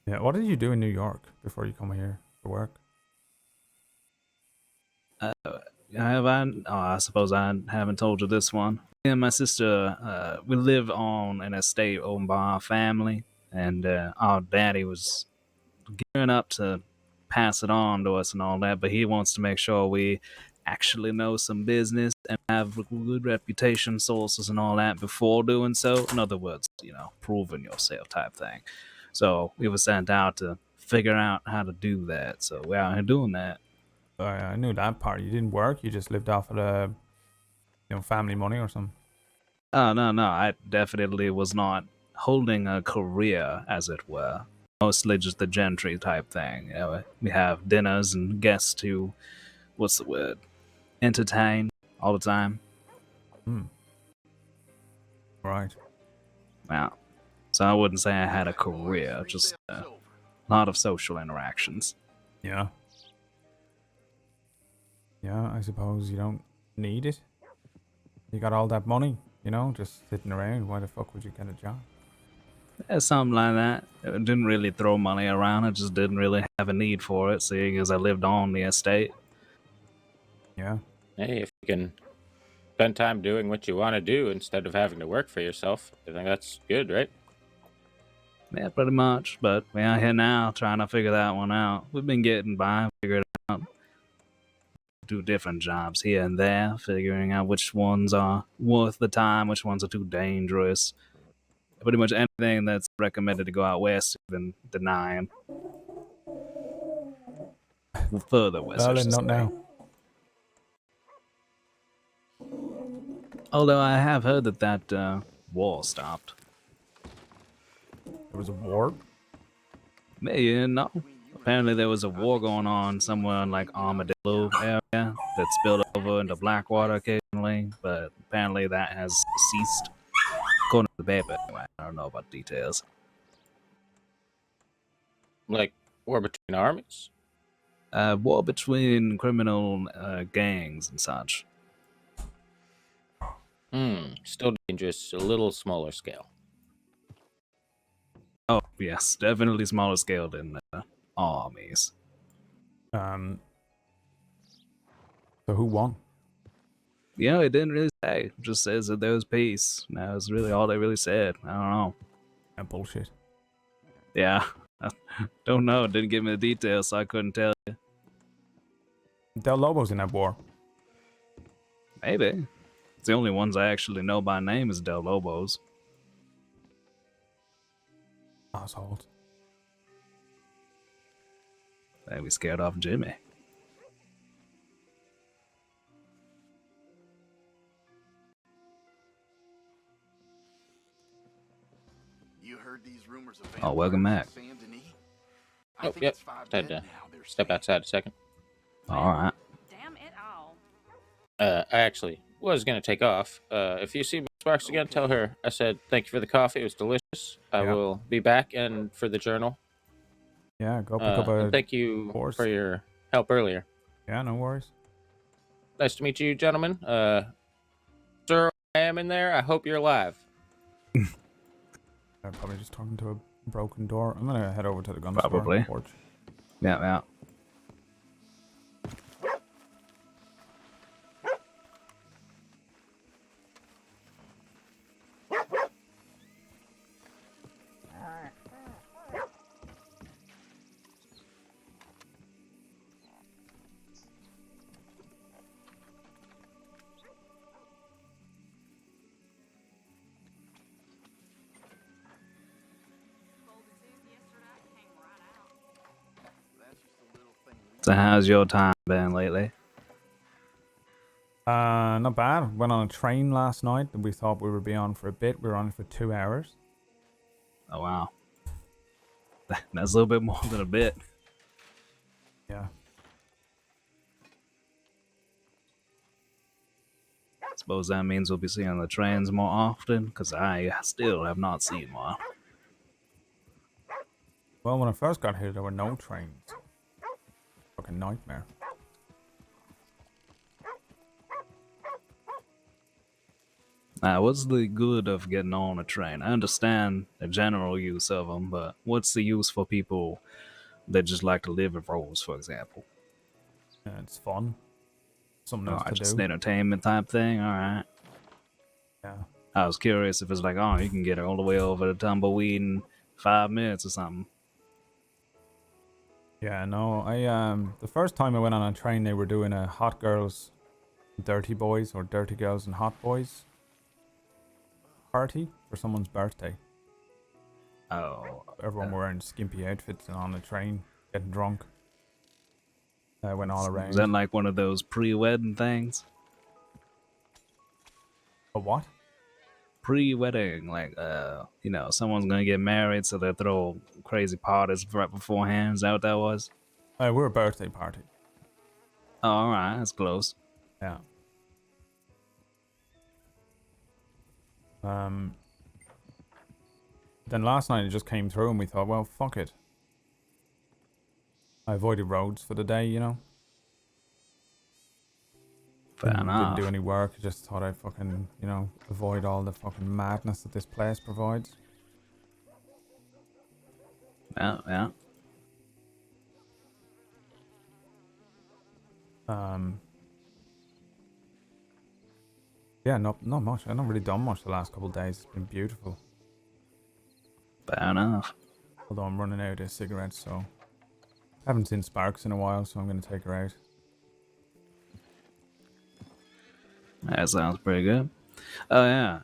Yeah, what did you do in New York before you come here to work? I suppose I haven't told you this one. Me and my sister, we live on an estate owned by our family, and our daddy was gearing up to pass it on to us and all that, but he wants to make sure we actually know some business and have good reputation sources and all that before doing so. In other words, proving yourself type thing. So we were sent out to figure out how to do that. So we're out here doing that. I knew that part. You didn't work. You just lived off of the, family money or something. Oh, no. I definitely was not holding a career, as it were. Mostly just the gentry type thing. We have dinners and guests to, what's the word, entertain all the time. Right. Yeah. So I wouldn't say I had a career, just a lot of social interactions. Yeah. Yeah, I suppose you don't need it. You got all that money, just sitting around. Why the fuck would you get a job? Yeah, something like that. It didn't really throw money around. I just didn't really have a need for it, seeing as I lived on the estate. Yeah. Hey, if you can spend time doing what you want to do instead of having to work for yourself, I think that's good, right? Yeah, pretty much. But we're out here now trying to figure that one out. We've been getting by, figuring it out. Do different jobs here and there, figuring out which ones are worth the time, which ones are too dangerous. Pretty much anything that's recommended to go out west, been denying. Further west, I Well, should then not say. now. Although I have heard that war stopped. There was a war? Yeah, no. Apparently there was a war going on somewhere in like Armadillo area that spilled over into Blackwater occasionally, but apparently that has ceased. According to the paper, anyway. I don't know about details. Like war between armies? War between criminal gangs and such. Still dangerous, a little smaller scale. Oh, yes, definitely smaller scale than armies. So who won? It didn't really say. It just says that there was peace. That was really all they really said. I don't know. Yeah, bullshit. Yeah, I don't know. It didn't give me the details, so I couldn't tell you. Del Lobo's in that war. Maybe. It's the only ones I actually know by name is Del Lobos. Assholes. Maybe scared off Jimmy. You heard these rumors of Oh, welcome back. Oh, yep. Had to step outside a second. Alright. Damn it all. I actually was going to take off. If you see Miss Sparks again, tell her I said thank you for the coffee. It was delicious. I will be back and for the journal. Yeah, go pick up a and thank you horse. for your help earlier. Yeah, no worries. Nice to meet you, gentlemen. Sir, I am in there. I hope you're alive. I'm probably just talking to a broken door. I'm gonna head over to the gun Probably. store porch. Yeah. So how's your time been lately? Not bad. Went on a train last night that we thought we would be on for a bit. We were on it for 2 hours. Oh, wow. That's a little bit more than a bit. Yeah. Suppose that means we'll be seeing the trains more often, because I still have not seen one. Well, when I first got here, there were no trains. Fucking nightmare. Now, what's the good of getting on a train? I understand the general use of them, but what's the use for people that just like to live in rows, for example? Yeah, it's fun. Something All else right, to just do. an entertainment type thing. All right. Yeah. I was curious if it's like, oh, you can get all the way over to Tumbleweed in 5 minutes or something. Yeah, no, the first time I went on a train, they were doing a hot girls, dirty boys, or dirty girls and hot boys party for someone's birthday. Oh, Everyone were wearing skimpy outfits and on the train, getting drunk. I went all was around. that like one of those pre-wedding things? A what? Pre-wedding, like someone's gonna get married, so they throw crazy parties right beforehand. Is that what that was? We're a birthday party. Oh, all right, that's close. Yeah. Then last night it just came through and we thought, well, fuck it. I avoided roads for the day, you know. Didn't do any work. Just thought I'd fucking, avoid all the fucking madness that this place provides. Yeah. Yeah, not much. I've not really done much the last couple of days. It's been beautiful. Fair enough. Although I'm running out of cigarettes, so I haven't seen Sparks in a while, so I'm gonna take her out. That sounds pretty good. Oh yeah,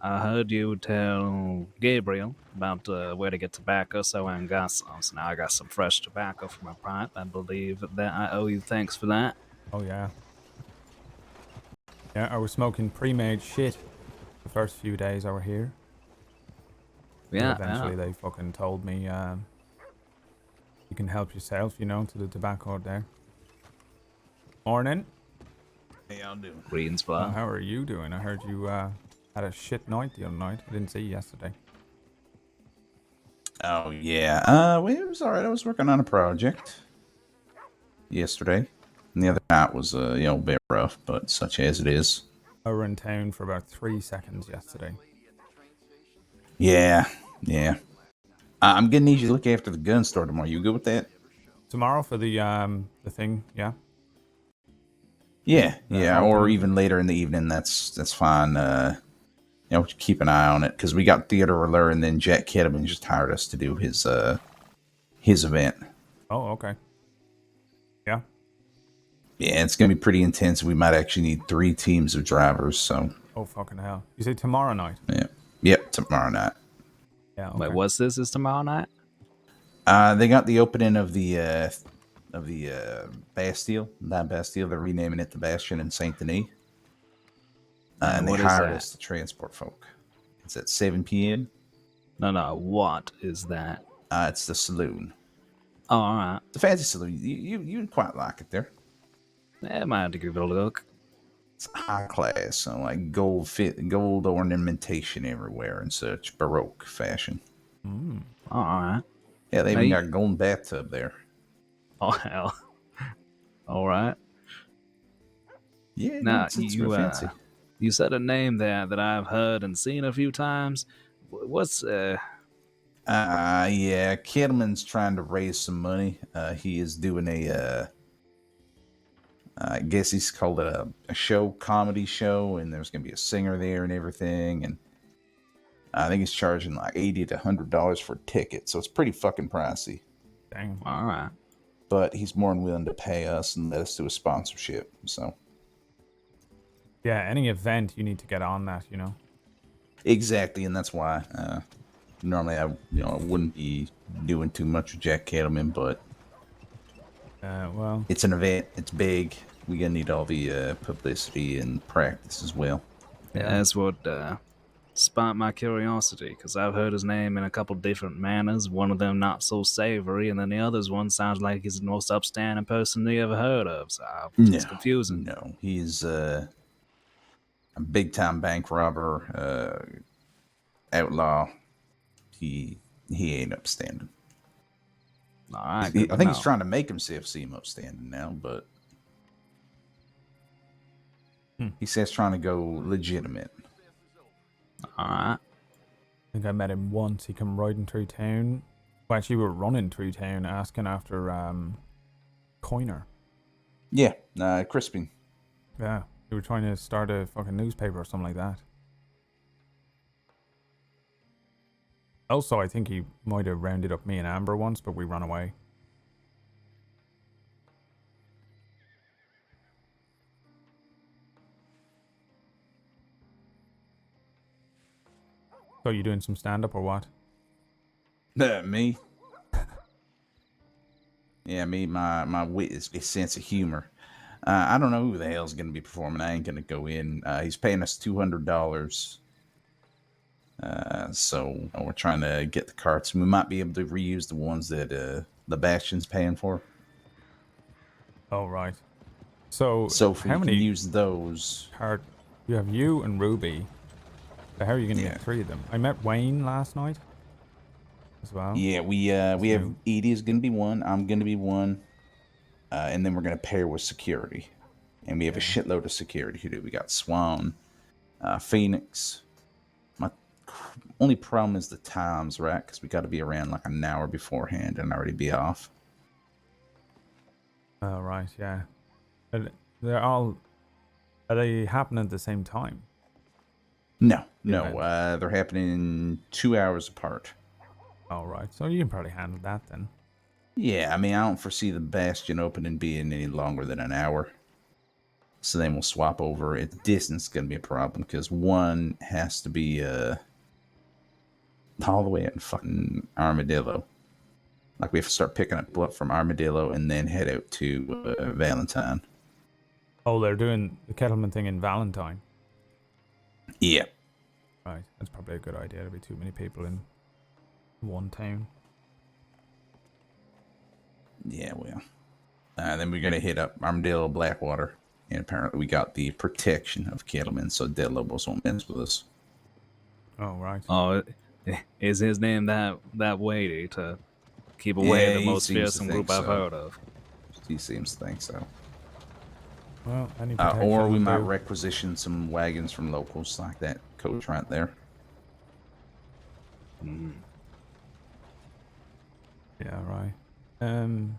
I heard you tell Gabriel about where to get tobacco, so I got some. So now I got some fresh tobacco for my pipe. I believe that I owe you thanks for that. Oh yeah. Yeah, I was smoking pre-made shit the first few days I were here. Yeah. But eventually they fucking told me you can help yourself, to the tobacco there. Morning. Hey, y'all doing? Greens, Oh, blah. how are you doing? I heard you had a shit night the other night. I didn't see you yesterday. Oh yeah. Well, it was all right. I was working on a project yesterday, and the other night was a bit rough, but such as it is. I were in town for about 3 seconds yesterday. Yeah. I'm gonna need you to look after the gun store tomorrow. You good with that? Tomorrow for the thing, yeah. Yeah, or opening. even later in the evening. That's fine. Keep an eye on it because we got Theodore Allure, and then Jack Ketterman just hired us to do his event. Oh, okay. Yeah. Yeah, it's gonna be pretty intense. We might actually need 3 teams of drivers. So. Oh fucking hell! You say tomorrow night? Yeah. Yep. Tomorrow night. Yeah. Okay. Wait, what's this? Is tomorrow night? They got the opening of the Bastille, not Bastille. They're renaming it the Bastion in Saint Denis. And they hired us to transport folk. It's at 7 p.m. No. What is that? It's the saloon. Oh, all right. It's a fancy saloon. You'd quite like it there. I might have to give it a look. It's high class, so like gold ornamentation everywhere in such Baroque fashion. All right. Yeah, they even got a golden bathtub there. Oh hell. All right. Yeah, Now it's real fancy. You said a name there that I've heard and seen a few times. What's yeah, Kittleman's trying to raise some money. He is doing I guess he's called it a comedy show, and there's gonna be a singer there and everything, and I think he's charging like $80 to $100 for a ticket, so it's pretty fucking pricey. Dang. All right. But he's more than willing to pay us and let us do a sponsorship. So. Yeah, any event you need to get on that, Exactly, and that's why normally I wouldn't be doing too much with Jack Cattleman, but well, it's an event, it's big. We're gonna need all the publicity and practice as well. Yeah, that's what sparked my curiosity, because I've heard his name in a couple different manners. One of them not so savory, and then the other's one sounds like he's the most upstanding person you ever heard of. So it's confusing. No, he's a big-time bank robber, outlaw. He ain't upstanding. All right, I think he's trying to make himself seem upstanding now, but He says trying to go legitimate. Alright. I think I met him once. He come riding through town. Well, actually, we were running through town asking after Coiner. Yeah, Crispin. Yeah, we were trying to start a fucking newspaper or something like that. Also, I think he might have rounded up me and Amber once, but we ran away. So you doing some stand-up or what? Me? Yeah, me, my wit is a sense of humor. I don't know who the hell's going to be performing. I ain't going to go in. He's paying us $200. So we're trying to get the carts. We might be able to reuse the ones that the Bastion's paying for. Oh, right. So if how we many can use those? You have you and Ruby. So how are you going to get 3 of them? I met Wayne last night as well. Yeah, we have Edie is going to be one. I'm going to be one. And then we're going to pair with security. And we have a shitload of security to do. We got Swan, Phoenix. My only problem is the times, right? Because we got to be around like an hour beforehand and already be off. Oh, right, yeah. Are they happening at the same time? No. They're happening 2 hours apart. Oh, right. So you can probably handle that then. Yeah, I mean, I don't foresee the Bastion opening being any longer than an hour. So then we'll swap over. At distance is going to be a problem because one has to be all the way in fucking Armadillo. Like we have to start picking up blood from Armadillo and then head out to Valentine. Oh, they're doing the Kettleman thing in Valentine. Yeah. Right, that's probably a good idea. There'll be too many people in one town. Yeah, well. Then we're going to hit up Armadillo, Blackwater. And apparently we got the protection of Kettleman, so Dead Lobos won't mess with us. Oh, right. Oh, is his name that weighty to keep away the most fearsome group I've heard of? He seems to think so. Well, any protection or we will might do. requisition some wagons from locals like that coach right there. Yeah, right. I'm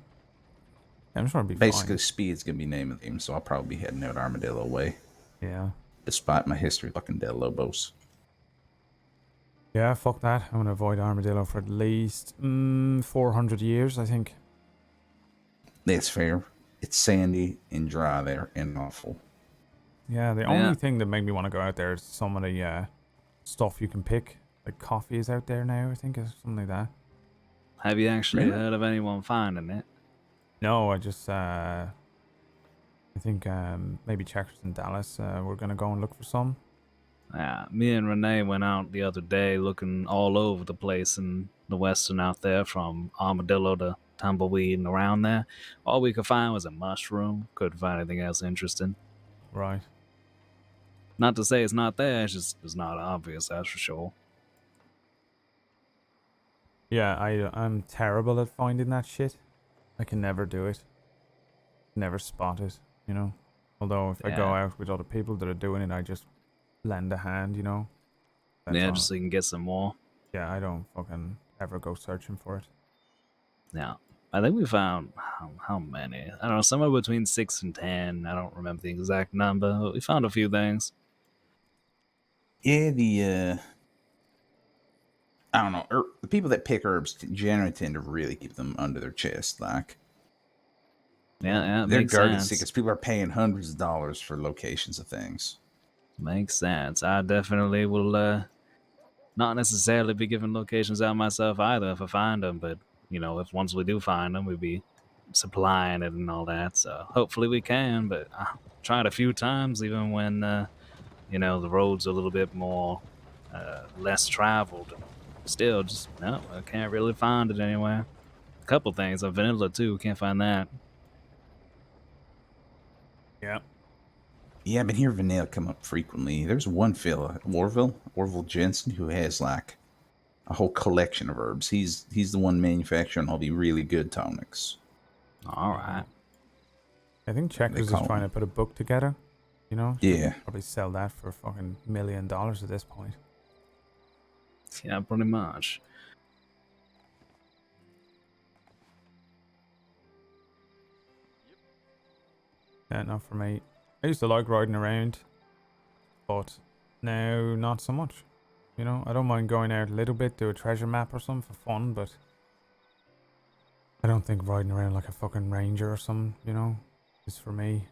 sure it'll be Basically, fine. Speed's gonna be name of the game, so I'll probably be heading out Armadillo way. Yeah. Despite my history fucking Dead Lobos. Yeah, fuck that. I'm gonna avoid Armadillo for at least 400 years, I think. That's fair. It's sandy and dry there and awful. Yeah, the only thing that made me want to go out there is some of the stuff you can pick. Like coffee is out there now, I think, or something like that. Have you actually heard of anyone finding it? No, I just I think maybe Checkers in Dallas. We're gonna go and look for some. Yeah, me and Renee went out the other day looking all over the place in the western out there, from Armadillo to Tumbleweed and around there. All we could find was a mushroom. Couldn't find anything else interesting. Right. Not to say it's not there, it's not obvious, that's for sure. Yeah, I'm terrible at finding that shit. I can never do it. Never spot it, you know. Although if I go out with other people that are doing it, I just lend a hand, you know. That's all. Just so you can get some more. Yeah, I don't fucking ever go searching for it. Yeah, I think we found how many? I don't know, somewhere between 6 and 10. I don't remember the exact number, but we found a few things. Yeah, I don't know. The people that pick herbs generally tend to really keep them under their chest. Like, yeah, they're makes guarded sense. because people are paying hundreds of dollars for locations of things. Makes sense. I definitely will not necessarily be giving locations out myself either if I find them, but you know, if once we do find them, we'll be supplying it and all that. So hopefully we can. But I tried a few times, even when you know, the roads are a little bit more less traveled. Still, just no, I can't really find it anywhere. A couple things, vanilla too. Can't find that. Yeah. Yeah, I've been hearing vanilla come up frequently. There's one fella, Orville Jensen, who has like a whole collection of herbs. He's the one manufacturing all the really good tonics. All right. I think Checkers is trying to put a book together You know? Yeah. Probably sell that for fucking $1 million at this point. Yeah, pretty much. Yeah, not for me. I used to like riding around, but now not so much. You know, I don't mind going out a little bit, do a treasure map or something for fun, but I don't think riding around like a fucking ranger or something, you know, is for me.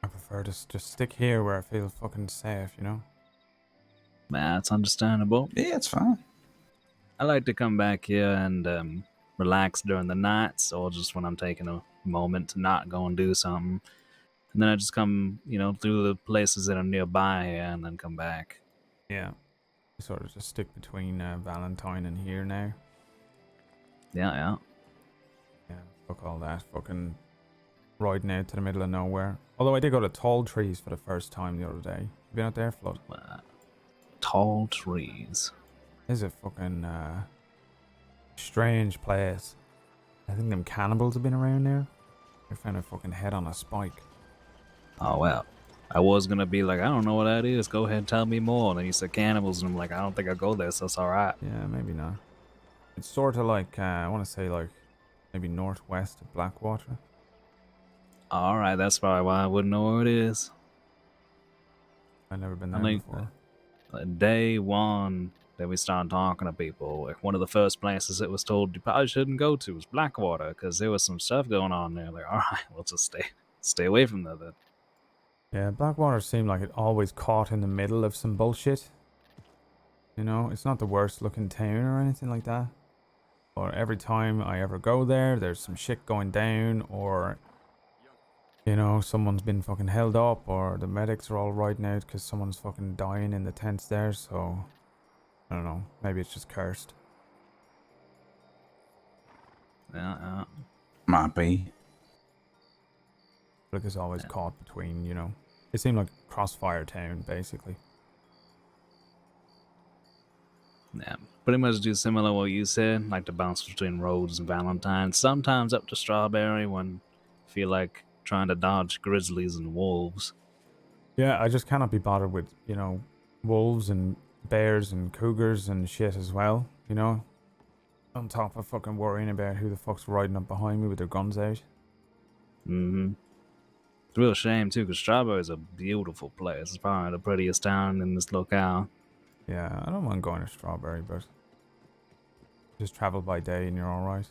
I prefer to just stick here where I feel fucking safe, you know? That's understandable. Yeah, it's fine. I like to come back here and relax during the nights, or just when I'm taking a moment to not go and do something. And then I just come, through the places that are nearby here and then come back. Yeah. Sort of just stick between Valentine and here now. Yeah. Yeah, fuck all that. Fucking riding out to the middle of nowhere. Although I did go to Tall Trees for the first time the other day. You been out there, Flood? Tall trees. It's a fucking strange place. I think them cannibals have been around there. They found a fucking head on a spike. Oh, well. I was going to be like, I don't know what that is. Go ahead and tell me more. And then you said cannibals, and I'm like, I don't think I'll go there, so it's alright. Yeah, maybe not. It's sort of like, I want to say like, maybe northwest of Blackwater. Alright, that's probably why I wouldn't know where it is. I've never been there before. Day one that we started talking to people, like one of the first places it was told you probably shouldn't go to was Blackwater, because there was some stuff going on there. Like, alright, we'll just stay away from that then. Yeah, Blackwater seemed like it always caught in the middle of some bullshit. You know, it's not the worst looking town or anything like that. But every time I ever go there, there's some shit going down, or, you know, someone's been fucking held up, or the medics are all riding out because someone's fucking dying in the tents there, so, I don't know, maybe it's just cursed. Yeah. Might be. Like it's always caught between, you know, it seemed like Crossfire Town, basically. Yeah, pretty much do similar what you said, like to bounce between Rhodes and Valentine. Sometimes up to Strawberry when I feel like trying to dodge grizzlies and wolves. Yeah, I just cannot be bothered with, you know, wolves and bears and cougars and shit as well, you know? On top of fucking worrying about who the fuck's riding up behind me with their guns out. Mm-hmm. It's a real shame, too, because Strawberry is a beautiful place. It's probably the prettiest town in this locale. Yeah, I don't mind going to Strawberry, but just travel by day and you're alright.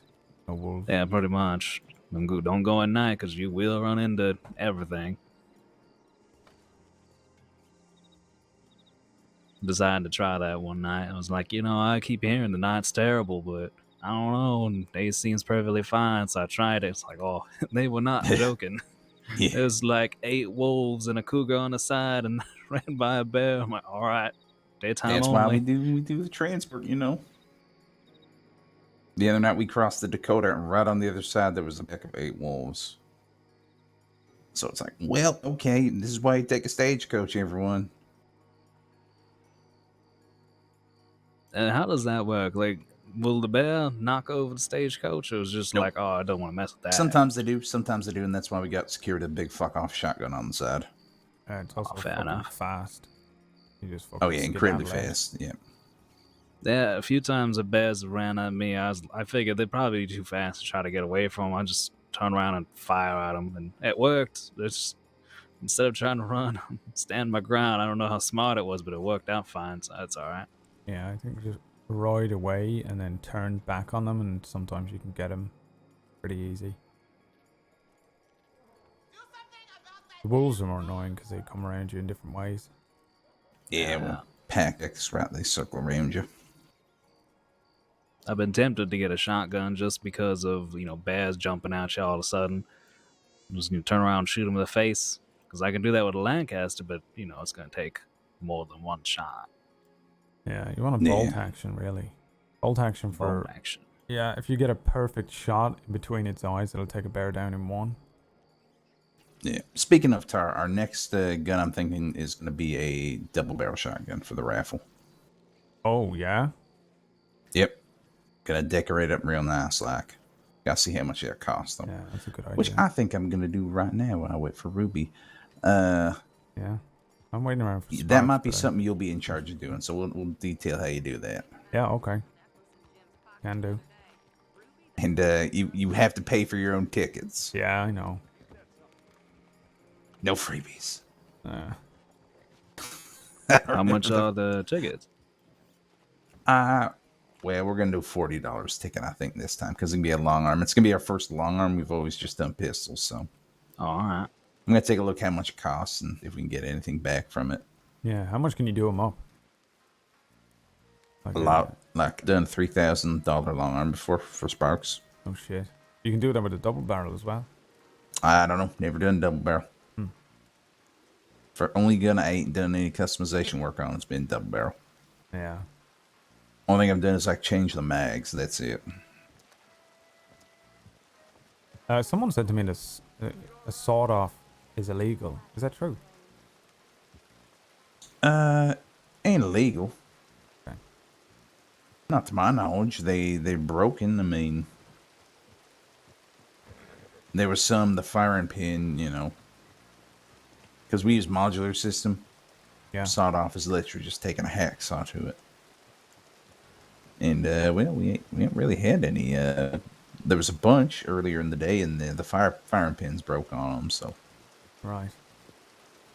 No wolves. Yeah, pretty much. Don't go at night, because you will run into everything. Decided to try that one night. I was like, I keep hearing the night's terrible, but I don't know, and day seems perfectly fine, so I tried it. It's like, oh, they were not joking. Yeah. There's like 8 wolves and a cougar on the side, and ran by a bear. I'm like, all right, daytime That's only. why we do the transport, you know. The other night we crossed the Dakota, and right on the other side there was a pack of 8 wolves. So it's like, well, okay, this is why you take a stagecoach, everyone. And how does that work? Like, will the bear knock over the stagecoach, or is it just Nope. like, oh, I don't want to mess with that? Sometimes they do, and that's why we got secured a big fuck off shotgun on the side. It's also fair fucking enough. fast. You just fucking Oh yeah, incredibly skedaddle out. fast. Yeah. Yeah, a few times the bears ran at me. I figured they'd probably be too fast to try to get away from them. I just turn around and fire at them, and it worked. Instead of trying to run, stand my ground. I don't know how smart it was, but it worked out fine, so that's all right. Yeah, I think just ride away and then turn back on them, and sometimes you can get them pretty easy. The wolves are more annoying because they come around you in different ways. Yeah, well, pack X route, they circle around you. I've been tempted to get a shotgun just because of, bears jumping at you all of a sudden. I'm just going to turn around and shoot them in the face, because I can do that with a Lancaster, but, it's going to take more than one shot. Yeah, you want a bolt action, really. Bolt action for... Bolt action. Yeah, if you get a perfect shot in between its eyes, it'll take a bear down in one. Yeah. Speaking of Tar, our next gun I'm thinking is going to be a double barrel shotgun for the raffle. Oh, yeah? Yep. Gonna decorate up real nice, like. Gotta see how much that costs, though. Yeah, that's a good idea. Which I think I'm gonna do right now when I wait for Ruby. Yeah, I'm waiting around for Sparks, that might be something you'll be in charge of doing. So we'll detail how you do that. Yeah, okay. Can do. And you have to pay for your own tickets. Yeah, I know. No freebies. How much are the tickets? Well, we're gonna do $40 ticket, I think, this time because it's gonna be a long arm. It's gonna be our first long arm. We've always just done pistols, so. Oh, all right. I'm gonna take a look how much it costs and if we can get anything back from it. Yeah, how much can you do them up? A lot. Like done $3,000 long arm before for Sparks. Oh shit! You can do that with a double barrel as well. I don't know. Never done double barrel. For only gun I ain't done any customization work on. It's been double barrel. Yeah. Only thing I've done is like change the mags. That's it. Someone said to me this a sawed off is illegal. Is that true? Ain't illegal. Okay. Not to my knowledge. They're broken. I mean, there was the firing pin, because we use modular system. Yeah. Sawed off is literally just taking a hacksaw to it. And well, we ain't really had any. There was a bunch earlier in the day, and the firing pins broke on them. So, Right.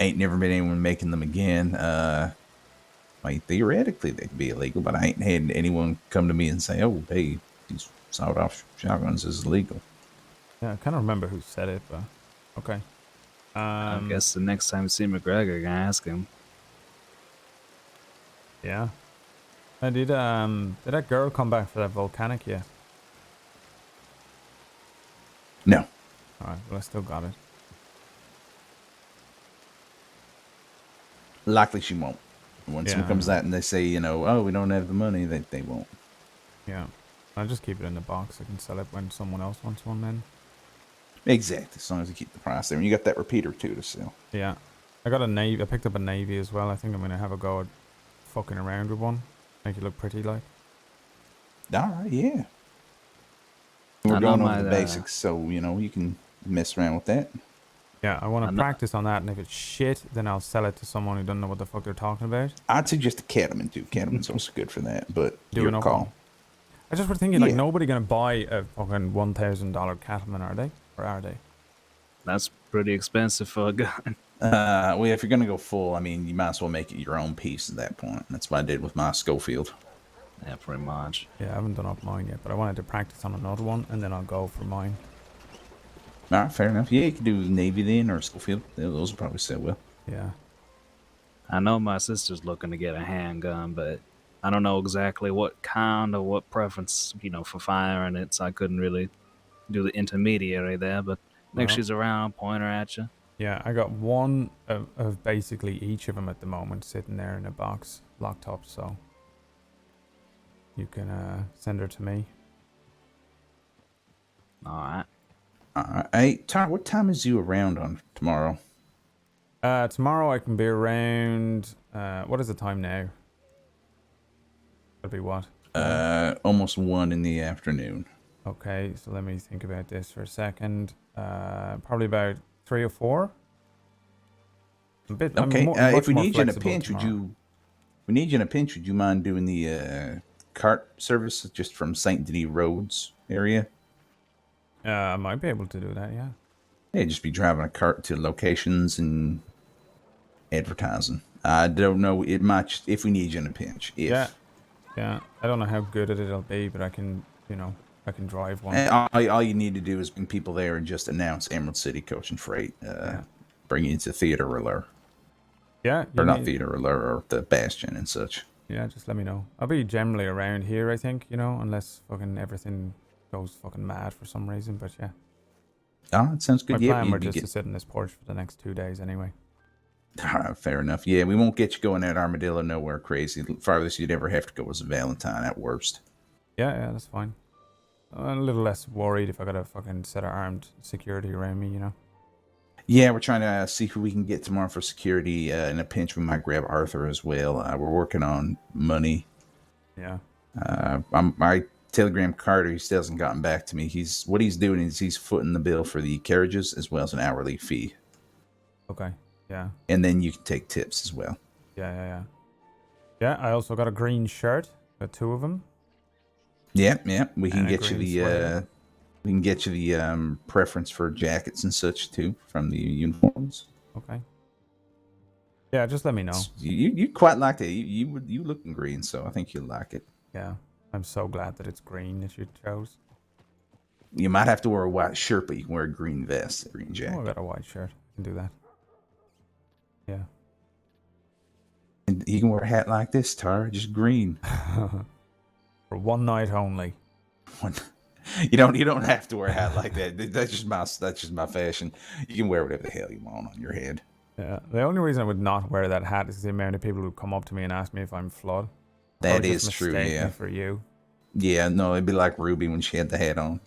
ain't never been anyone making them again. Theoretically they could be illegal, but I ain't had anyone come to me and say, "Oh, hey, these sawed off shotguns is illegal." Yeah, I can't remember who said it, but okay. I guess the next time you see McGregor, you're gonna ask him. Yeah. Did that girl come back for that volcanic yet? No. All right. Well, I still got it. Likely she won't. When someone comes out and they say, oh, we don't have the money, they won't. Yeah. I'll just keep it in the box. I can sell it when someone else wants one then. Exactly. As long as you keep the price there. And you got that repeater too to sell. Yeah. I got a navy. I picked up a navy as well. I think I'm going to have a go at fucking around with one. Make it look pretty like. All right, yeah. We're going over the basics, so, you can mess around with that. Yeah, I want to practice on that, and if it's shit, then I'll sell it to someone who doesn't know what the fuck they're talking about. I'd suggest a Cattleman, too. Cattleman's also good for that, but your call. I just was thinking, like, nobody going to buy a fucking $1,000 Cattleman, are they? Or are they? That's pretty expensive for a gun. Well, if you're going to go full, I mean, you might as well make it your own piece at that point. That's what I did with my Schofield. Yeah, pretty much. Yeah, I haven't done up mine yet, but I wanted to practice on another one, and then I'll go for mine. All right, fair enough. Yeah, you can do Navy then, or Schofield. Those will probably sell well. Yeah. I know my sister's looking to get a handgun, but I don't know exactly what kind or what preference, for firing it, so I couldn't really do the intermediary there, but next she's around, point her at you. Yeah, I got one of basically each of them at the moment sitting there in a box, locked up, so you can send her to me. All right. Hey, Tar, what time is you around on tomorrow? Tomorrow I can be around, what is the time now? It'll be what? Almost 1 in the afternoon. Okay, so let me think about this for a second. Probably about 3 or 4. Okay. If we need you in a pinch, would you mind doing the cart service just from St. Denis Roads area? I might be able to do that, yeah. Yeah, just be driving a cart to locations and advertising. I don't know. It might, if we need you in a pinch. Yeah. I don't know how good it'll be, but I can, I can drive one. All you need to do is bring people there and just announce Emerald City Coach and Freight. Bring you into Theater Rouleur. Yeah. Or not Theater Rouleur, or the Bastion and such. Yeah, just let me know. I'll be generally around here, I think, unless fucking everything goes fucking mad for some reason, but yeah. Oh, it sounds good. My plan were just to sit in this porch for the next 2 days anyway. All right, fair enough. Yeah, we won't get you going at Armadillo nowhere crazy. Farthest you'd ever have to go was Valentine at worst. Yeah, that's fine. I'm a little less worried if I got a fucking set of armed security around me, Yeah, we're trying to see who we can get tomorrow for security. In a pinch, we might grab Arthur as well. We're working on money. Yeah. I Telegram Carter, he still hasn't gotten back to me. What he's doing is he's footing the bill for the carriages as well as an hourly fee. Okay. Yeah. And then you can take tips as well. Yeah. Yeah, I also got a green shirt. Got 2 of them. Yeah. We can And a get you green the sweater. preference for jackets and such too from the uniforms. Okay. Yeah, just let me know. You quite like it. You looking green, so I think you'll like it. Yeah. I'm so glad that it's green that you chose. You might have to wear a white shirt, but you can wear a green vest, a green Oh, jacket. I got a white shirt. I can do that. Yeah. And you can wear a hat like this, Tar, just green. For one night only. You don't have to wear a hat like that. That's just my fashion. You can wear whatever the hell you want on your head. Yeah. The only reason I would not wear that hat is the amount of people who come up to me and ask me if I'm Flood. That Or just is true, mistake yeah. me for you. Yeah, no, it'd be like Ruby when she had the hat on.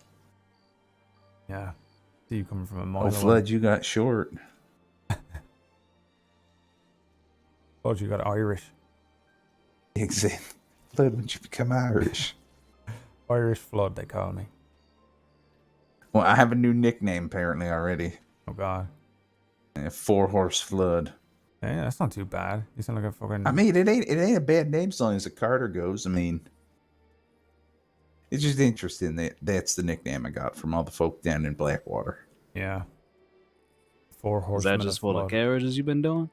Yeah. See you coming from a mile Oh, away. Flood, you got short. Flood, you got Irish. Exactly. Flood, when you become Irish? Irish Flood, they call me. Well, I have a new nickname apparently already. Oh, God. 4-horse Flood. Yeah, that's not too bad. You sound like a fucking... I mean, it ain't a bad name as long as the Carter goes. I mean, it's just interesting that that's the nickname I got from all the folk down in Blackwater. Yeah. 4 Is horsemen that just of for the Flood. carriages you've been doing?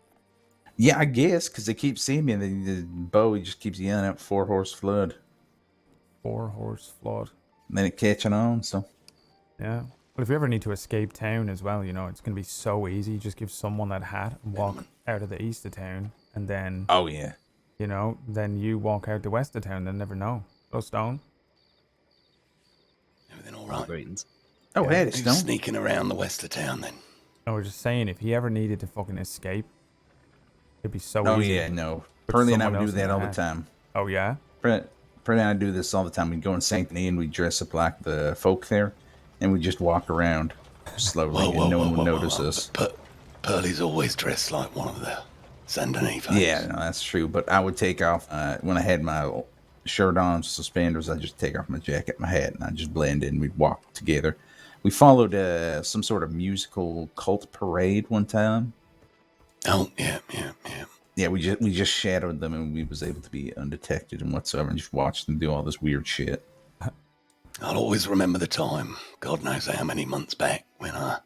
Yeah, I guess, because they keep seeing me, and the Bo just keeps yelling out 4-horse Flood. 4 horse Flood. And then it catching on, so. Yeah. But if you ever need to escape town as well, you know, it's going to be so easy. You just give someone that hat and walk out of the east of town, and then, Oh, yeah. you know, then you walk out the west of town. They'll never know. Go Stone. Everything all right? Greetings. Oh, Yeah. hey, Who's Stone. sneaking around the west of town then? I was just saying, if he ever needed to fucking escape, it'd be so Oh, easy. yeah, no. Put Pearlie and I someone would do else in that the all the hat. time. Oh, yeah? Pearlie and I do this all the time. We'd go in St. Denis and we'd dress up like the folk there, and we'd just walk around slowly, and no one would notice us. Pearlie's always dressed like one of the Saint Denis folks. Yeah, no, that's true. But I would take off, when I had my shirt on, suspenders, I'd just take off my jacket, my hat, and I'd just blend in. We'd walk together. We followed some sort of musical cult parade one time. Oh, yeah. Yeah, we just shadowed them, and we was able to be undetected and whatsoever, and just watched them do all this weird shit. I'll always remember the time, God knows how many months back, when I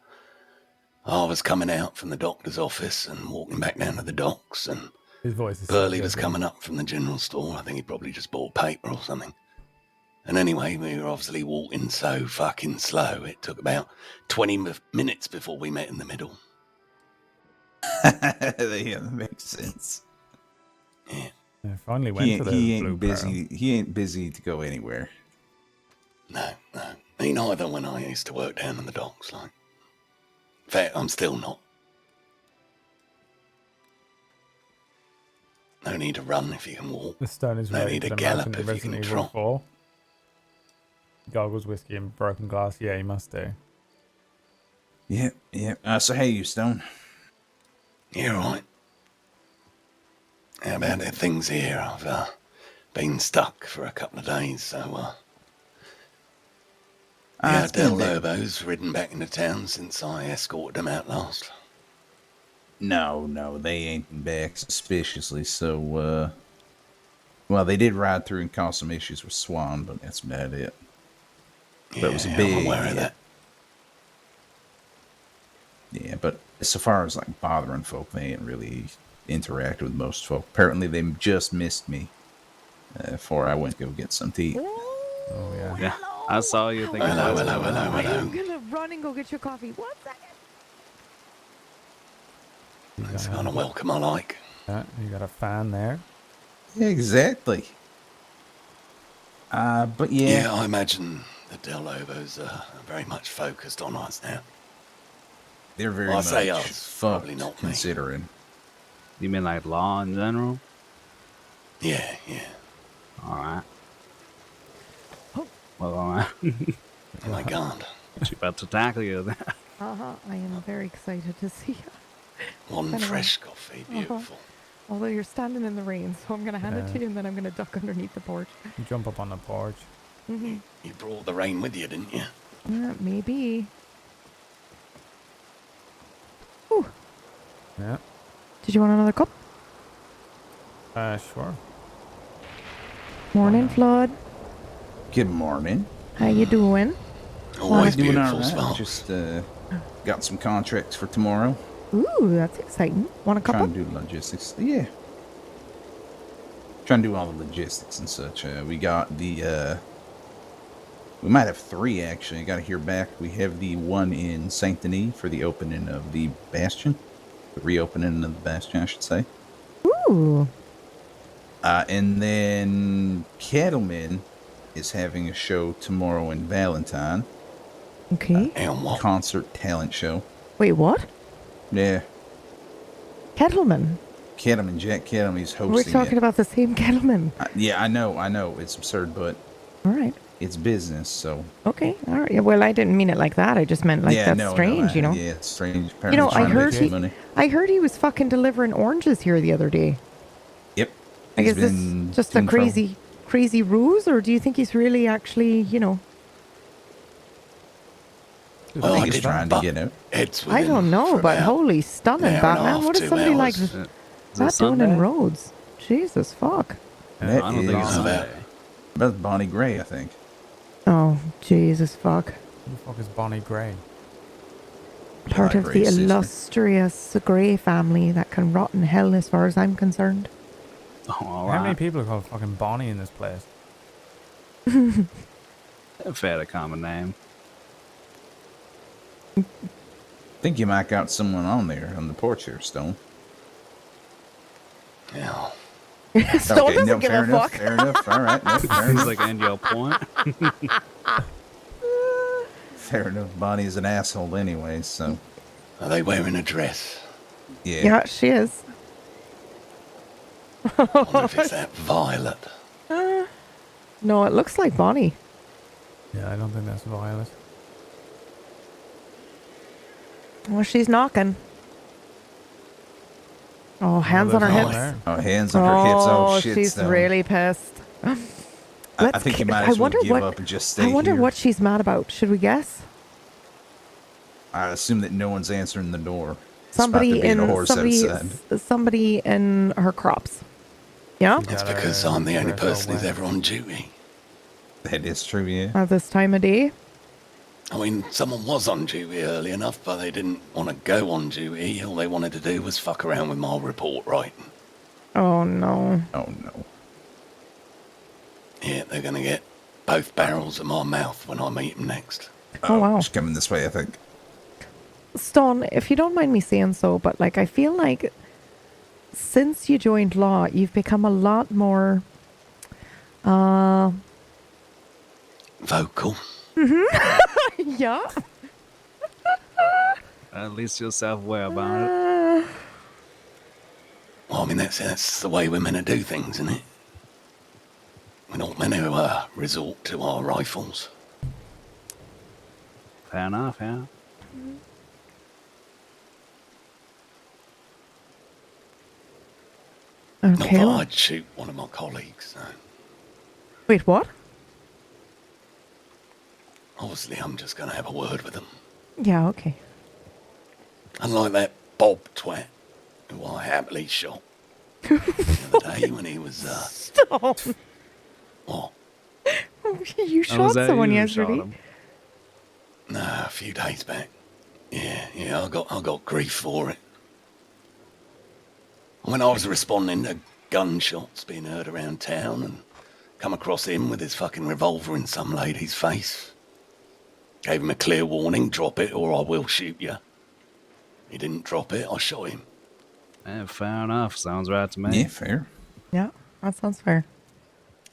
was coming out from the doctor's office and walking back down to the docks, and His voice is so Pearlie good, was though. coming up from the general store. I think he probably just bought paper or something. And anyway, we were obviously walking so fucking slow, it took about 20 minutes before we met in the middle. Yeah, that makes sense. Yeah. I finally went to the He Blue ain't busy. He ain't busy to go anywhere. No. Me neither when I used to work down in the docks, like. In fact, I'm still not. No need to run if you can walk. The Stone is No ready need to to imagine gallop if you Resident can Evil trot. 4. Goggles, whiskey, and broken glass. Yeah, he must do. Yeah. So hey, you Stone. Yeah, right. How about the things here? I've been stuck for a couple of days, so yeah, It's been a Del bit. Lobo's ridden back into town since I escorted them out last. No, they ain't been back suspiciously. So, well, they did ride through and cause some issues with Swan, but that's about it. Yeah, But it was a I'm big aware of hit. that. Yeah, but so far as like bothering folk, they ain't really interacted with most folk. Apparently, they just missed me before I went to go get some tea. Oh, yeah. Yeah, I saw you thinking Hello. I'm gonna run and go get your coffee. 1 second. That's the kind of welcome I like. Yeah, you got a fan there. Exactly. But Yeah, I imagine the Del Lobos are very much focused on us now. they're very Well, I much say us, probably fucked, not me. considering. You mean like law in general? Yeah. All right. Oh. Well, all right. Oh my God. She about to tackle you then. I am very excited to see you. One Anyway. fresh coffee, beautiful. Although you're standing in the rain, so I'm gonna hand it to you, and then I'm gonna duck underneath the porch. You jump up on the porch. Mm-hmm. You brought the rain with you, didn't you? Maybe. Ooh. Yeah. Did you want another cup? Sure. Morning, Flood. Good morning. How you doing? Always Doing all beautiful, right. Sparks. Just got some contracts for tomorrow. Ooh, that's exciting. Want a cup? Trying to do logistics. Yeah. Trying to do all the logistics and such. We got the we might have 3 actually. I got to hear back. We have the one in Saint Denis for the opening of the Bastion, the reopening of the Bastion, I should say. Ooh. And then Cattleman is having a show tomorrow in Valentine. Okay. And what? Concert talent show. Wait, what? Yeah. Kettleman. Cattleman, Jack Cattleman, he's hosting We're talking it. about the same Kettleman. Yeah, I know. It's absurd, but All right. it's business, so. Okay. All right. Yeah, well, I didn't mean it like that. I just meant like that's strange, you know. Yeah, it's strange. You know, Apparently I heard he was fucking delivering oranges here the other day. Yep. Like, is this just a crazy ruse, or do you think he's really actually, you know? Well, I think he's trying to get out. I don't know, but holy stunning, Batman. What is somebody like that doing in Rhodes? Jesus, fuck. That I don't think it's is Sunday. that's Bonnie Gray, I think. Oh, Jesus, fuck. Who the fuck is Bonnie Gray? Part of the Gray's sister. illustrious Grey family that can rot in hell as far as I'm concerned. Oh, all How many right. people are called fucking Bonnie in this place? Fairly common name. I think you might got someone on there on the porch here, Stone. Yeah. Stone doesn't give fair a enough, fuck. fair enough. All right, no, fair Seems enough. like end your point. Fair enough. Bonnie is an asshole anyway, so Are they wearing a dress? yeah. Yeah, she is. I wonder if it's that violet. No, it looks like Bonnie. Yeah, I don't think that's Violet. Well, she's knocking. Oh, hands on her there's hips. no one Oh, hands on her hips. Oh, shit, she's Stone. really pissed. I think you might as well give up and just stay I wonder here. what she's mad about. Should we guess? I assume that no one's answering the door. Somebody despite there being a in horse outside. somebody in her crops. Yeah, It's because I'm the only person who's ever on duty. That is true, yeah. at this time of day. I mean, someone was on duty early enough, but they didn't want to go on duty. All they wanted to do was fuck around with my report writing. Oh no. Oh no. Yeah, they're going to get both barrels of my mouth when I meet them next. Oh wow. She's coming this way, I think. Stone, if you don't mind me saying so, but like I feel like since you joined law, you've become a lot more Vocal. yeah. At least you're self-aware about it. Well, I mean, that's the way we're meant to do things, isn't it? We're not meant to resort to our rifles. Fair enough, yeah. Not Okay. that I'd shoot one of my colleagues, no. Wait, what? Obviously, I'm just going to have a word with them. Yeah, okay. Unlike that Bob twat, who I happily shot the other day when he was, Stone. what? You Oh, shot was that someone you who yesterday. shot him? No, a few days back. Yeah, I got grief for it. When I was responding to gunshots being heard around town and come across him with his fucking revolver in some lady's face. Gave him a clear warning, drop it or I will shoot you. He didn't drop it, I shot him. Yeah, fair enough. Sounds right to me. Yeah, fair. Yeah, that sounds fair.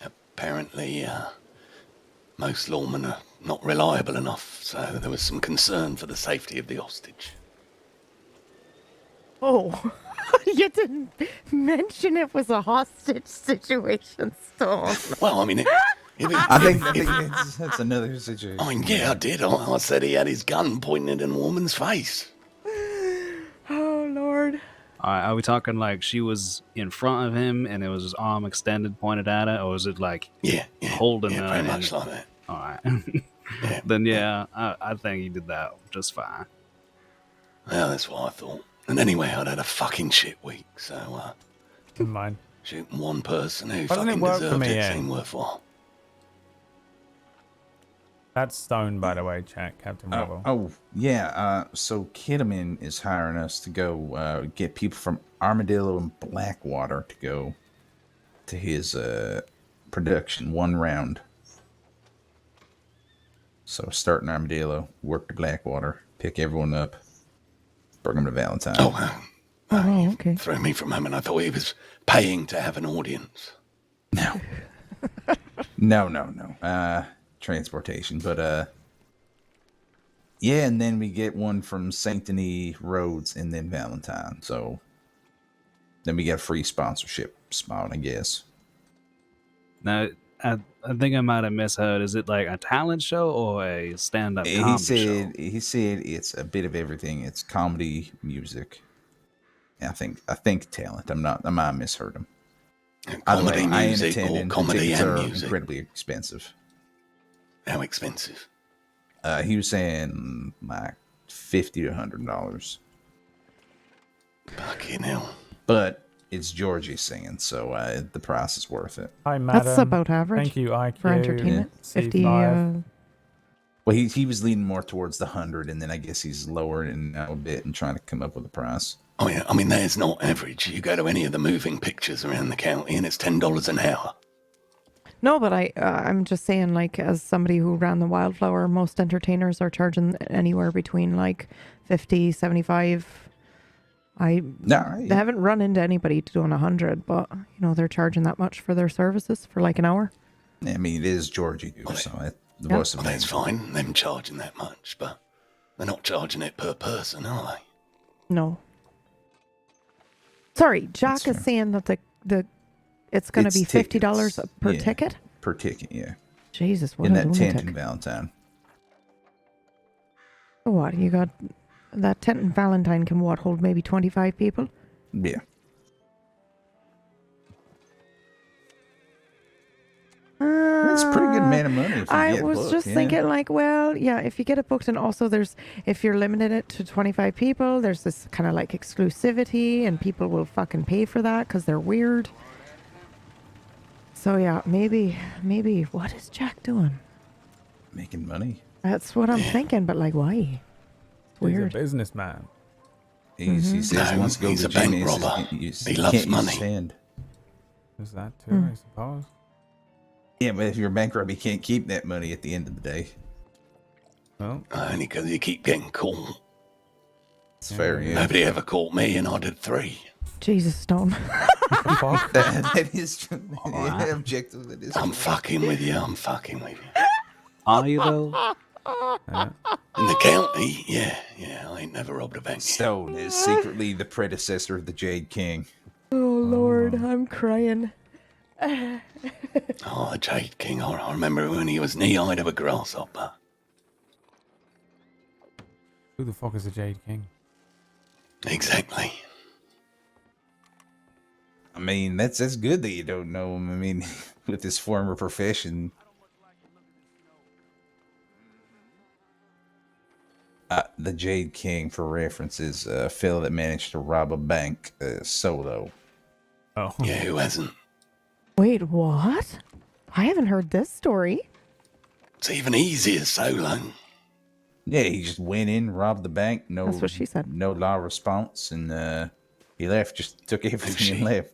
Apparently, most lawmen are not reliable enough, so there was some concern for the safety of the hostage. Oh, you didn't mention it was a hostage situation, Stone. Well, I mean, I think that's another situation. I mean, yeah, I did. I said he had his gun pointed in a woman's face. Oh, Lord. Are we talking like she was in front of him and it was his arm extended, pointed at her, or was it like Yeah, holding her? pretty much like that. All right. Yeah. Then I think he did that just fine. Well, that's what I thought. And anyway, I'd had a fucking shit week, so Never mind. shooting one person who Why doesn't it fucking work for deserved me, it eh? seemed worthwhile. That's Stone, by the way, chat, Captain Marvel. Oh, yeah. So Kidman is hiring us to go get people from Armadillo and Blackwater to go to his production 1 round. So start in Armadillo, work to Blackwater, pick everyone up, bring them to Valentine. Oh, okay. Threw me for a moment. I thought he was paying to have an audience. No. No. Transportation, but yeah, and then we get one from Saint Denis, Rhodes, and then Valentine. So then we get a free sponsorship spot, I guess. Now, I think I might have misheard. Is it like a talent show or a stand-up comedy show? He said it's a bit of everything. It's comedy, music. I think talent. I might have misheard him. Comedy, music, I am or attending. comedy Tickets and are music. incredibly expensive. How expensive? He was saying like $50 to $100. Fucking hell. But it's Georgie singing, so the price is worth it. Hi, madam. That's about average. Thank you, IQ. For entertainment. Yeah. 50. C5. Well, he was leaning more towards the 100, and then I guess he's lowering it now a bit and trying to come up with a price. Oh, yeah. I mean, there's not average. You go to any of the moving pictures around the county and it's $10 an hour. No, but I'm just saying, like, as somebody who ran the Wildflower, most entertainers are charging anywhere between like 50, 75. They haven't run into anybody doing 100, but they're charging that much for their services for like an hour. I mean, it is Georgie, dude, That's fine, them charging that much, but they're not charging it per person, are they? No. Sorry, Jack is saying that the it's going to be $50 per ticket? Per ticket, yeah. Jesus, what in a that lunatic. tent in Valentine. What, you got that tent in Valentine can hold maybe 25 people? Yeah. That's a pretty good amount of money. If you I get was booked, just thinking, like, well, yeah, if you get it booked, and also if you're limiting it to 25 people, there's this kind of like exclusivity, and people will fucking pay for that because they're weird. So yeah, maybe, what is Jack doing? Making money. That's what I'm thinking, but like, why? It's weird. He's a businessman. He says he wants to go he's to a the gym. bank robber. He loves money. Is that too, I suppose? Yeah, but if you're a bank robber, you can't keep that money at the end of the day. Well, only because you keep getting caught. It's fair, yeah. Nobody ever caught me, and I did 3. Jesus, Stone. that is true. Yeah, objective. That is. I'm fucking with you. Are you though? In the county, yeah. I ain't never robbed a bank. Stone is secretly the predecessor of the Jade King. Oh Lord, I'm crying. Oh, the Jade King. I remember when he was knee-high to a grasshopper. Who the fuck is the Jade King? Exactly. I mean, that's good that you don't know him. I mean, with his former profession. The Jade King, for reference, is a fellow that managed to rob a bank solo. Oh. Yeah, who hasn't? Wait, what? I haven't heard this story. It's even easier solo. Yeah, he just went in, robbed the bank. No, That's what she said. No law response, and he left. Just took everything and left.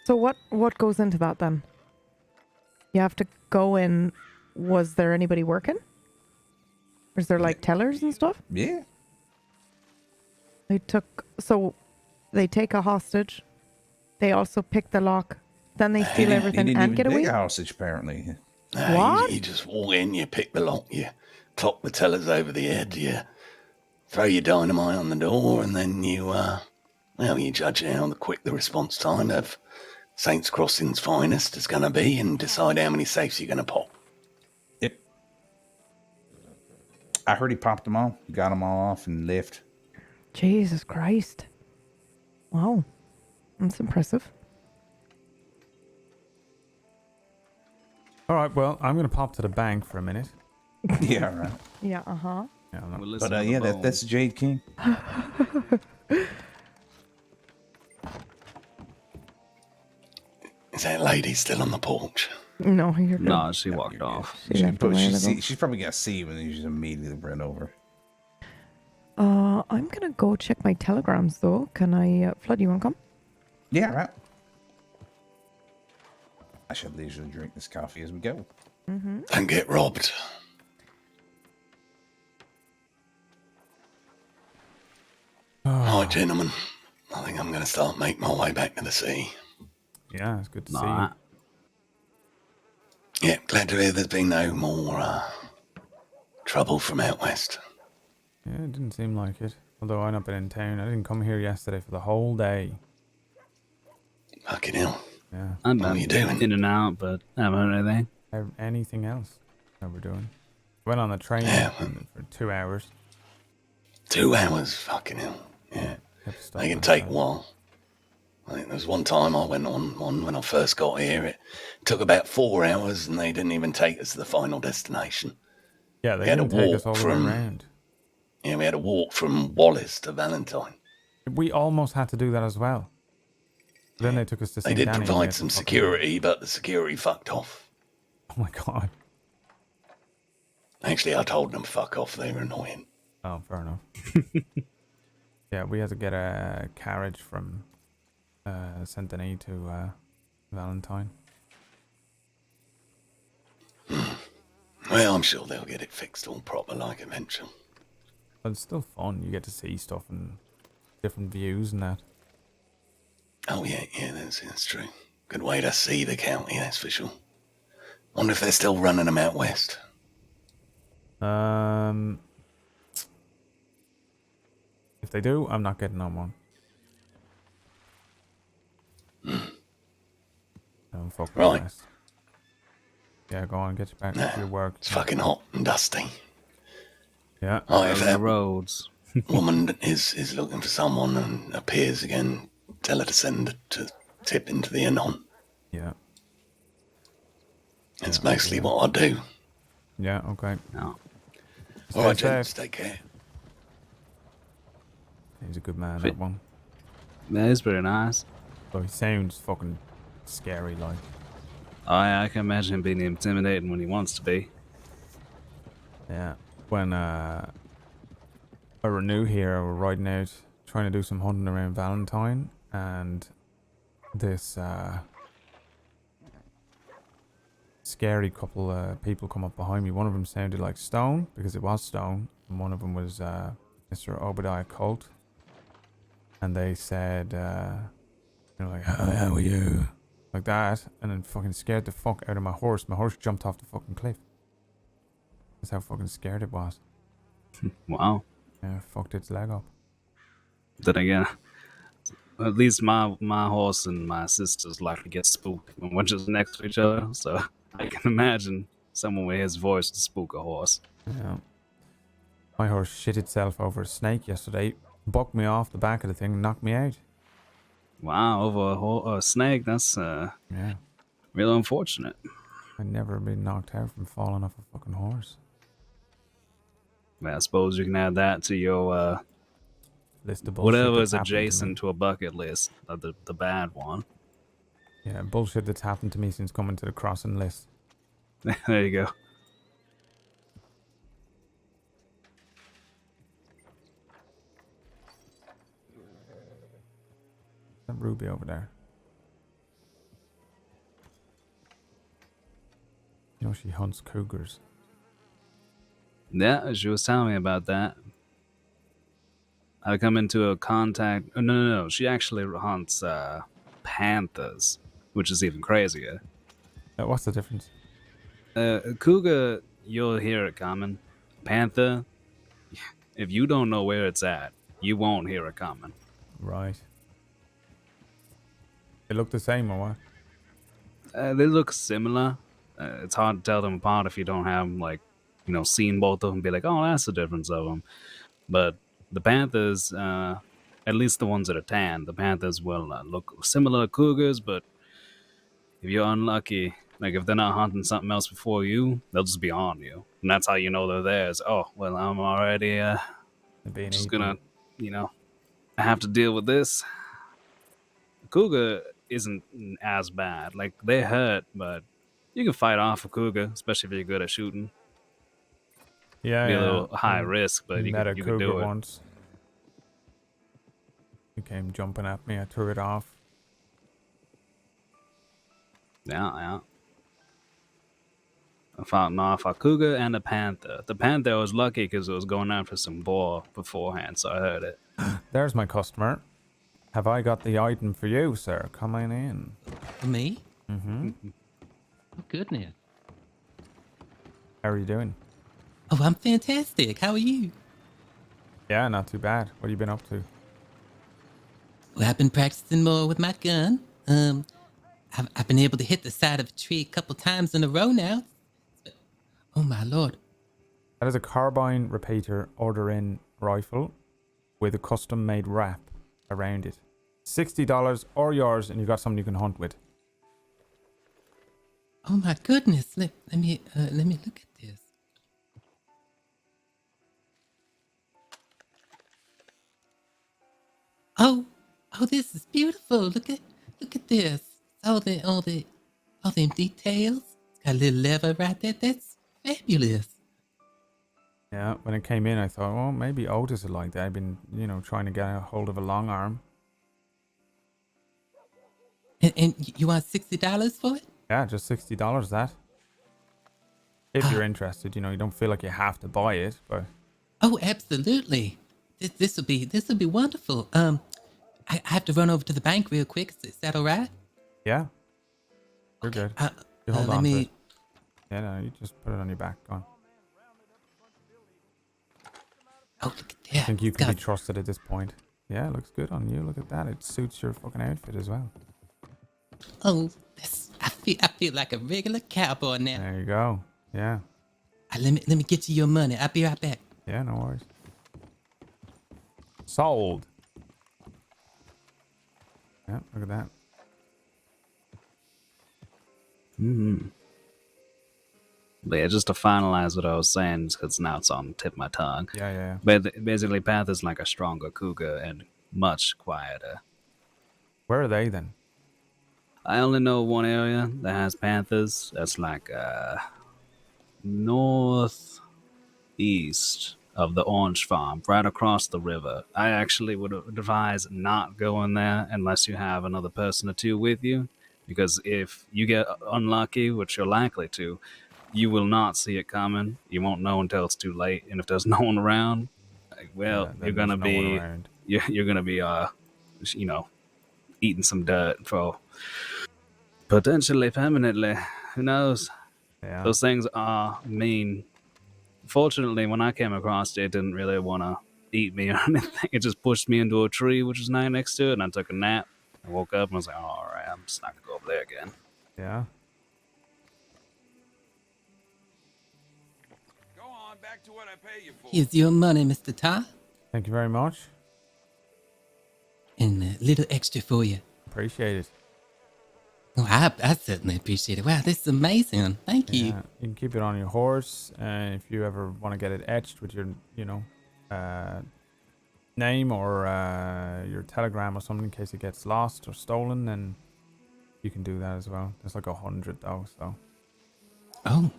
So what goes into that then? You have to go in. Was there anybody working? Was there like tellers and stuff? Yeah. They take a hostage. They also pick the lock. Then they steal everything he didn't and even get away. take a hostage, apparently. What? You just walk in, you pick the lock, you clock the tellers over the head, you throw your dynamite on the door, and then you judge how quick the response time of Saints Crossing's finest is going to be and decide how many safes you're going to pop. Yep. I heard he popped them all. Got them all off and left. Jesus Christ. Wow. That's impressive. All right, well, I'm going to pop to the bank for a minute. Yeah, right. Yeah, uh-huh. Yeah, I'm not... But yeah, that's Jade King. Is that lady still on the porch? No, you're good. No, she walked off. She's probably got to see you, and then she's immediately run over. I'm gonna go check my telegrams though. Can I, Flood, you wanna come? Yeah, right. I should leisurely drink this coffee as we go. Mm-hmm. And get robbed. All right, gentlemen. I think I'm going to start making my way back to the sea. Yeah, it's good to see you. Yeah, glad to hear there's been no more trouble from out west. Yeah, it didn't seem like it. Although I've not been in town. I didn't come here yesterday for the whole day. Fucking hell. Yeah. I'm What are you doing? in and out, but I haven't heard anything. Anything else that we're doing? Went on the train for 2 hours. 2 hours? Fucking hell. Yeah. They can take a while. I think there was one time I went on one when I first got here. It took about 4 hours and they didn't even take us to the final destination. Yeah, they didn't take us all the way around. Yeah, we had to walk from Wallace to Valentine. We almost had to do that as well. Then they took us to St. They did Danny provide some security, but the security fucked off. Oh my god. Actually, I told them fuck off. They were annoying. Oh, fair enough. Yeah, we had to get a carriage from St. Denis to Valentine. Well, I'm sure they'll get it fixed all proper like eventually. But it's still fun. You get to see stuff and different views and that. Oh, yeah, that's true. Good way to see the county, that's for sure. Wonder if they're still running them out west. If they do, I'm not getting on one. Don't fuck with Right. this. Yeah, go on, get you back to your work. It's fucking hot and dusty. Yeah. Oh, if that roads. woman is looking for someone and appears again, tell her to send it to tip into the Anon. Yeah. It's mostly what I do. Yeah, okay. No. All right, gents, take care. He's a good man, that one. That is pretty nice. But he sounds fucking scary, like. Oh, yeah, I can imagine him being intimidating when he wants to be. Yeah. When I were new here, I were riding out, trying to do some hunting around Valentine, and this scary couple people come up behind me. One of them sounded like Stone, because it was Stone, and one of them was Mr. Obadiah Colt. And they said, like, how are you? Like that, and then fucking scared the fuck out of my horse. My horse jumped off the fucking cliff. That's how fucking scared it was. Wow. Yeah, fucked its leg up. Then again, at least my horse and my sisters like to get spooked when we're just next to each other, so I can imagine someone with his voice to spook a horse. Yeah. My horse shit itself over a snake yesterday, bucked me off the back of the thing and knocked me out. Wow, over a snake, that's yeah, real unfortunate. I'd never been knocked out from falling off a fucking horse. I suppose you can add that to your list of bullshit whatever is that's adjacent to a bucket list, the bad one. Yeah, bullshit that's happened to me since coming to the crossing list. There you go. That Ruby over there. You know she hunts cougars. Yeah, she was telling me about that. I come into a contact. Oh, no. She actually hunts panthers, which is even crazier. What's the difference? Cougar, you'll hear it coming. Panther, if you don't know where it's at, you won't hear it coming. Right. They look the same or what? They look similar. It's hard to tell them apart if you don't have like seen both of them, and be like, oh, that's the difference of them. But the panthers, at least the ones that are tan, the panthers will look similar to cougars, but if you're unlucky, like if they're not hunting something else before you, they'll just be on you, and that's how you know they're theirs. Oh, well, I'm already just gonna, I have to deal with this. Cougar isn't as bad. Like they hurt, but you can fight off a cougar, especially if you're good at shooting. Yeah, Be a yeah. little high risk, but Met a you could cougar do it. once. He came jumping at me. I threw it off. Yeah. I fought off a cougar and a panther. The panther was lucky because it was going after some boar beforehand, so I heard it. There's my customer. Have I got the item for you, sir? Come on in. For me? Mm-hmm. Oh, goodness. How are you doing? Oh, I'm fantastic. How are you? Yeah, not too bad. What have you been up to? Well, I've been practicing more with my gun. I've been able to hit the side of a tree a couple times in a row now. Oh, my lord. That is a carbine repeater order-in rifle with a custom-made wrap around it. $60 or yours, and you've got something you can hunt with. Oh, my goodness. Let me look at this. Oh, this is beautiful. Look at this. All the details. It's got a little lever right there. That's fabulous. Yeah, when it came in, I thought, well, maybe Otis would like that. I've been, trying to get a hold of a long arm. And you want $60 for it? Yeah, just $60, that. If you're interested, you don't feel like you have to buy it, but... Oh, absolutely. This will be wonderful. I have to run over to the bank real quick. Is that all right? Yeah. You're Okay. good. You hold let on to me. it. Yeah, no, you just put it on your back. Go on. Oh, look at that. I think you can be trusted at this point. Yeah, it looks good on you. Look at that. It suits your fucking outfit as well. Oh, I feel like a regular cowboy now. There you go. Yeah. Let me get you your money. I'll be right back. Yeah, no worries. Sold. Yeah, look at that. But yeah, just to finalize what I was saying, because now it's on the tip of my tongue. Yeah. But basically, panther's like a stronger cougar and much quieter. Where are they then? I only know one area that has panthers. That's like northeast of the orange farm, right across the river. I actually would advise not going there unless you have another person or two with you, because if you get unlucky, which you're likely to, you will not see it coming. You won't know until it's too late, and if there's no one around, you're gonna be you're gonna be eating some dirt for potentially permanently. Who knows? Yeah. Those things are mean. Fortunately, when I came across it, didn't really want to eat me or anything. It just pushed me into a tree, which was right next to it, and I took a nap. I woke up and was like, oh, all right, I'm just not going to go over there again. Yeah. Go on, back to what I pay you for. Here's your money, Mr. Tar. Thank you very much. And a little extra for you. Appreciate it. Oh, I certainly appreciate it. Wow, this is amazing. Thank you. Yeah, you can keep it on your horse, and if you ever want to get it etched with your, name or your telegram or something in case it gets lost or stolen, then you can do that as well. There's like 100 though, so. Oh.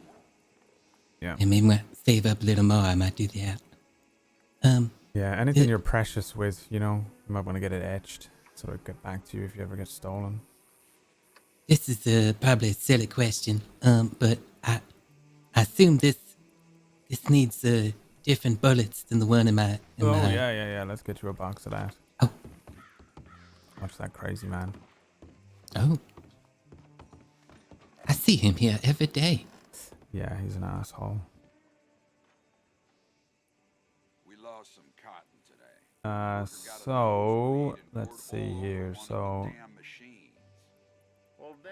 Yeah. And maybe save up a little more. I might do that. Yeah, anything you're precious with, you might want to get it etched so it'll get back to you if you ever get stolen. This is probably a silly question, but I assume this needs different bullets than the one in my. Yeah. Let's get you a box of that. Oh. Watch that crazy man. Oh. I see him here every day. Yeah, he's an asshole. We lost some cotton today. So let's see here. So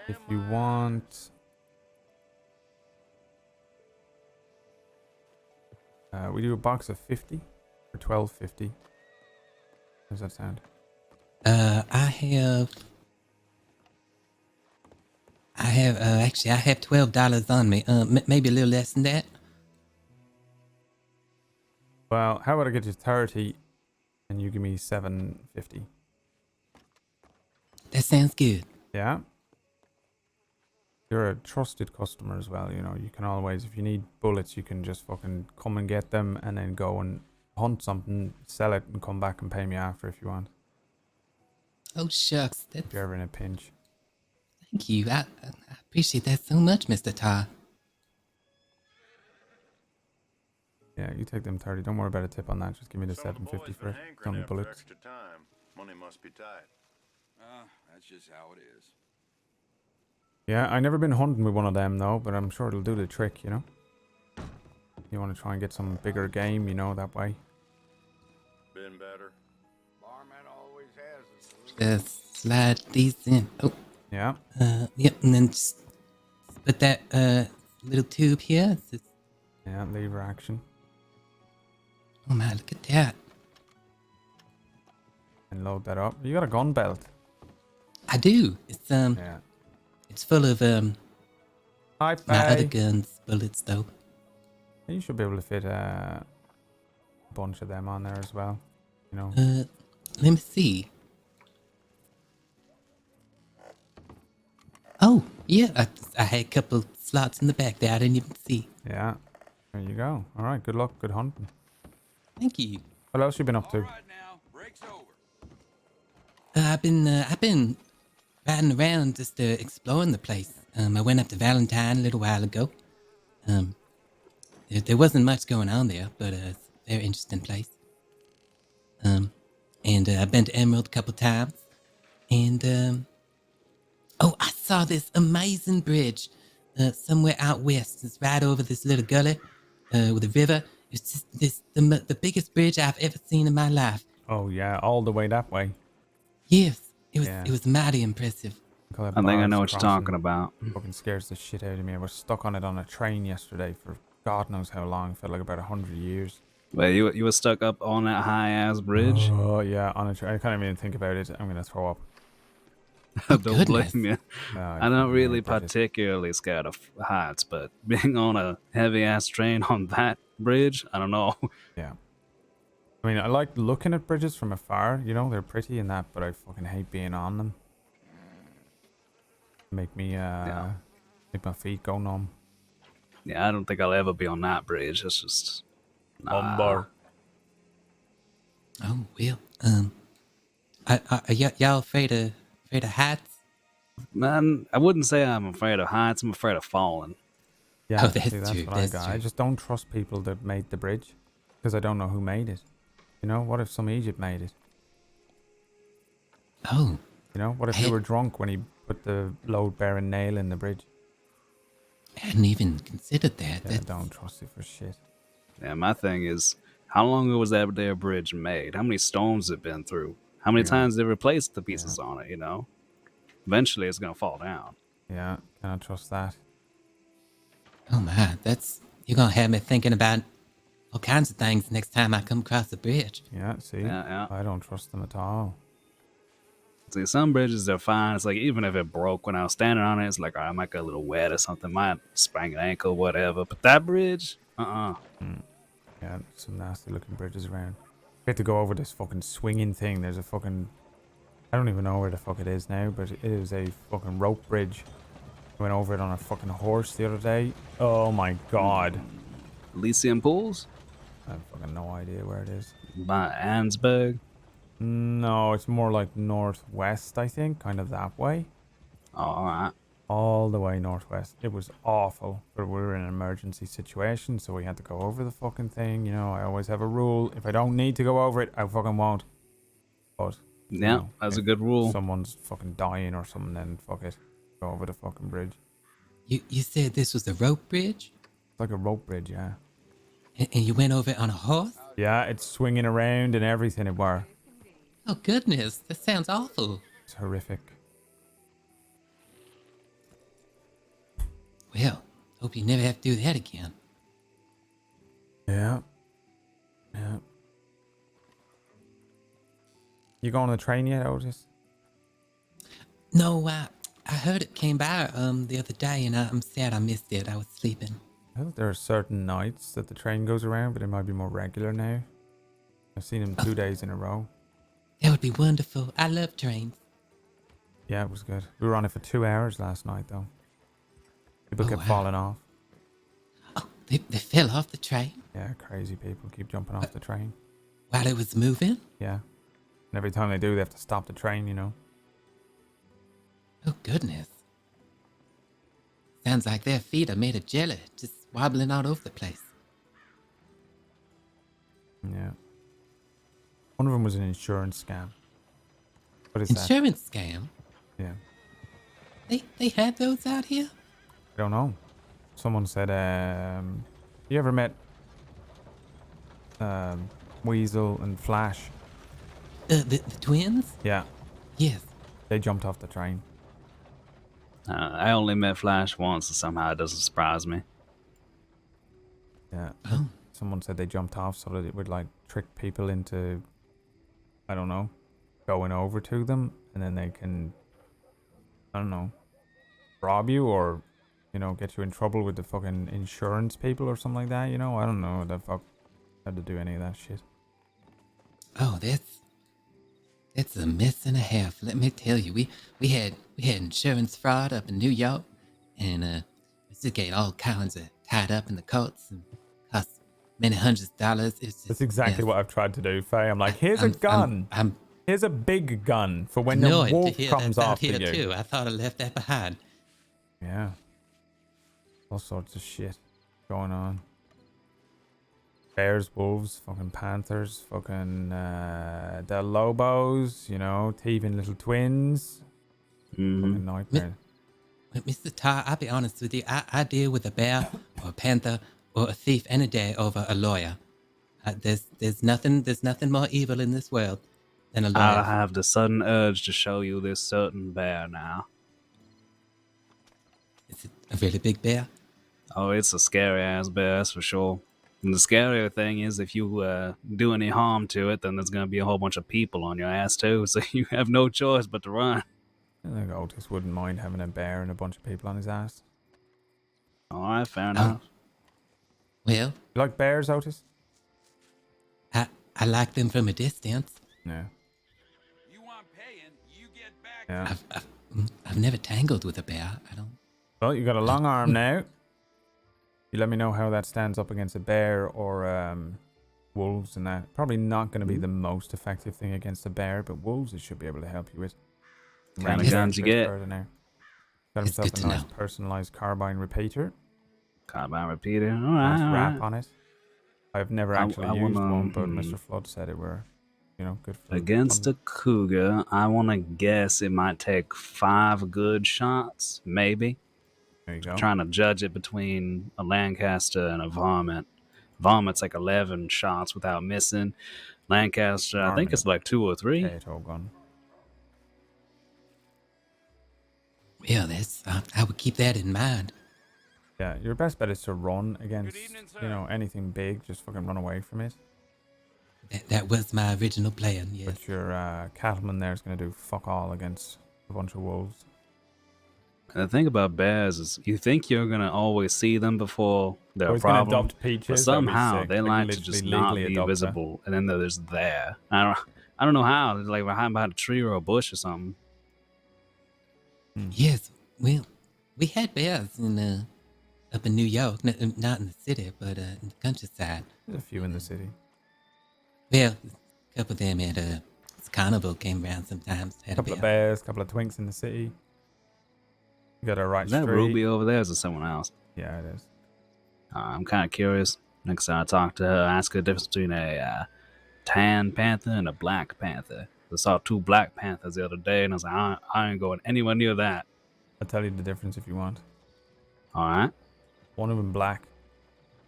if you want We do a box of 50 for 12.50. How does that sound? Actually, I have $12 on me. Maybe a little less than that. Well, how about I get you 30 and you give me 7.50? That sounds good. Yeah? You're a trusted customer as well, you know. You can always, if you need bullets, you can just fucking come and get them and then go and hunt something, sell it, and come back and pay me after if you want. Oh, shucks. If you're ever in a pinch. Thank you. I appreciate that so much, Mr. Tar. Yeah, you take them 30. Don't worry about a tip on that. Just give me the 7.50 for it. Only bullets. Money must be tight. That's just how it is. Yeah, I never been hunting with one of them though, but I'm sure it'll do the trick, you know. You want to try and get some bigger game, you know, that way. Been better. Barman always has a Slide these in. Oh. Yeah. Yep, and then just put that little tube here. Yeah, lever action. Oh my, look at that. And load that up. You got a gun belt. I do. It's Yeah. It's full of Hi, my other guns bullets though. You should be able to fit a bunch of them on there as well. You know. Let me see. Oh, yeah, I had a couple slots in the back there I didn't even see. Yeah. There you go. All right. Good luck. Good hunting. Thank you. What else you been up to? All right now, break's over. I've been riding around just exploring the place. I went up to Valentine a little while ago. There wasn't much going on there, but it's a very interesting place. And I've been to Emerald a couple times. And oh, I saw this amazing bridge somewhere out west. It's right over this little gully with a river. It's just the biggest bridge I've ever seen in my life. Oh yeah, all the way that way. Yes, it was mighty impressive. I think I know what you're talking about. Fucking scares the shit out of me. I was stuck on it on a train yesterday for God knows how long. Felt like about 100 years. Wait, you were stuck up on that high ass bridge? Oh yeah, on a train. I can't even think about it. I'm gonna throw up. Don't blame you. No, I'm not really particularly scared of heights, but being on a heavy ass train on that bridge, I don't know. Yeah. I mean, I like looking at bridges from afar. You know, they're pretty and that, but I fucking hate being on them. Make me make my feet go numb. Yeah, I don't think I'll ever be on that bridge. It's just Umber. Oh well. Are y'all afraid of heights? Man, I wouldn't say I'm afraid of heights. I'm afraid of falling. Yeah, oh, that's see, true. What That's I got. true. I just don't trust people that made the bridge because I don't know who made it. You know, what if some Egypt made it? Oh. You know, what if they were drunk when he put the load-bearing nail in the bridge? I hadn't even considered that. Yeah, don't trust it for shit. Yeah, my thing is, how long was that there bridge made? How many storms it been through? How many times they replaced the pieces on it, you know? Eventually it's gonna fall down. Yeah, cannot trust that. Oh my, you're gonna have me thinking about all kinds of things next time I come across the bridge. Yeah, see? Yeah. I don't trust them at all. See, some bridges are fine. It's like, even if it broke when I was standing on it, it's like, I might get a little wet or something. Might sprain an ankle, whatever. But that bridge? Yeah, some nasty looking bridges around. We had to go over this fucking swinging thing. There's a fucking... I don't even know where the fuck it is now, but it is a fucking rope bridge. I went over it on a fucking horse the other day. Oh my god. Elysium Pools? I have fucking no idea where it is. By Ansburg? No, it's more like northwest, I think. Kind of that way. Oh, alright. All the way northwest. It was awful, but we were in an emergency situation, so we had to go over the fucking thing. You know, I always have a rule. If I don't need to go over it, I fucking won't. But yeah, that's a good rule. Someone's fucking dying or something, then fuck it. Go over the fucking bridge. You said this was the rope bridge? It's like a rope bridge, yeah. And you went over it on a horse? Yeah, it's swinging around and everything it were. Oh goodness, that sounds awful. It's horrific. Well, hope you never have to do that again. Yeah. You going on the train yet, Otis? No, I heard it came by the other day, and I'm sad I missed it. I was sleeping. I think there are certain nights that the train goes around, but it might be more regular now. I've seen him 2 days in a row. That would be wonderful. I love trains. Yeah, it was good. We were on it for 2 hours last night, though. People kept falling off. Oh, they fell off the train? Yeah, crazy people keep jumping off the train. While it was moving? Yeah. And every time they do, they have to stop the train, you know. Oh, goodness. Sounds like their feet are made of jelly, just wobbling all over the place. Yeah. One of them was an insurance scam. What is that? Insurance scam? Yeah. They had those out here? I don't know. Someone said, you ever met Weasel and Flash? The twins? Yeah. Yes. They jumped off the train. I only met Flash once, and somehow it doesn't surprise me. Yeah. Oh. Someone said they jumped off so that it would like trick people into, I don't know, going over to them, and then they can, I don't know, rob you or, you know, get you in trouble with the fucking insurance people or something like that, you know? I don't know the fuck how to do any of that shit. Oh, that's a mess and a half. Let me tell you, we had insurance fraud up in New York, and we just get all kinds of tied up in the courts and cost many hundreds of dollars. It's just, that's exactly what I've tried to do, Faye. I'm like, here's a gun. Here's a big gun for when the wolf comes after you. Too. I thought I left that behind. Yeah. All sorts of shit going on. Bears, wolves, fucking panthers, fucking the Lobos, you know, thieving little twins. Fucking nightmare. Mr. Tar, I'll be honest with you. I deal with a bear or a panther or a thief any day over a lawyer. There's nothing more evil in this world than a lawyer. I have the sudden urge to show you this certain bear now. Is it a really big bear? Oh, it's a scary ass bear, that's for sure. And the scarier thing is, if you do any harm to it, then there's going to be a whole bunch of people on your ass too, so you have no choice but to run. I think Otis wouldn't mind having a bear and a bunch of people on his ass. Alright, fair enough. Well, you like bears, Otis? I like them from a distance. Yeah. You want paying, you get back. Yeah. I've never tangled with a bear. I don't. Well, you got a long arm now. You let me know how that stands up against a bear or wolves and that. Probably not going to be the most effective thing against a bear, but wolves it should be able to help you with. What kind of guns you get? Got himself a nice personalized carbine repeater. Carbine repeater? Nice Alright. wrap on it. I've never actually used one, but Mr. Flood said it were, you know, good for against a cougar, I want to guess it might take 5 good shots, maybe. There you go. Trying to judge it between a Lancaster and a Varmint. Varmint's like 11 shots without missing. Lancaster, I think it's like 2 or 3. Potato gun. Yeah, I would keep that in mind. Yeah, your best bet is to run against, you know, anything big. Just fucking run away from it. That was my original plan, yes. But your cattleman there is going to do fuck all against a bunch of wolves. And the thing about bears is you think you're going to always see them before they're a problem. Adopt peaches, but somehow they like to just not be visible. And then they're just there. I don't know how. They're like behind a tree or a bush or something. Yes, well, we had bears up in New York, not in the city, but in the countryside. There's a few in the city. Well, a couple of them had this carnival came around sometimes. A couple of bears, a couple of twinks in the city. You got a right street. Is that Ruby over there or is it someone else? Yeah, it is. I'm kind of curious. Next time I talk to her, ask her the difference between a tan panther and a black panther. I saw 2 black panthers the other day, and I was like, I ain't going anywhere near that. I'll tell you the difference if you want. All right. One of them black,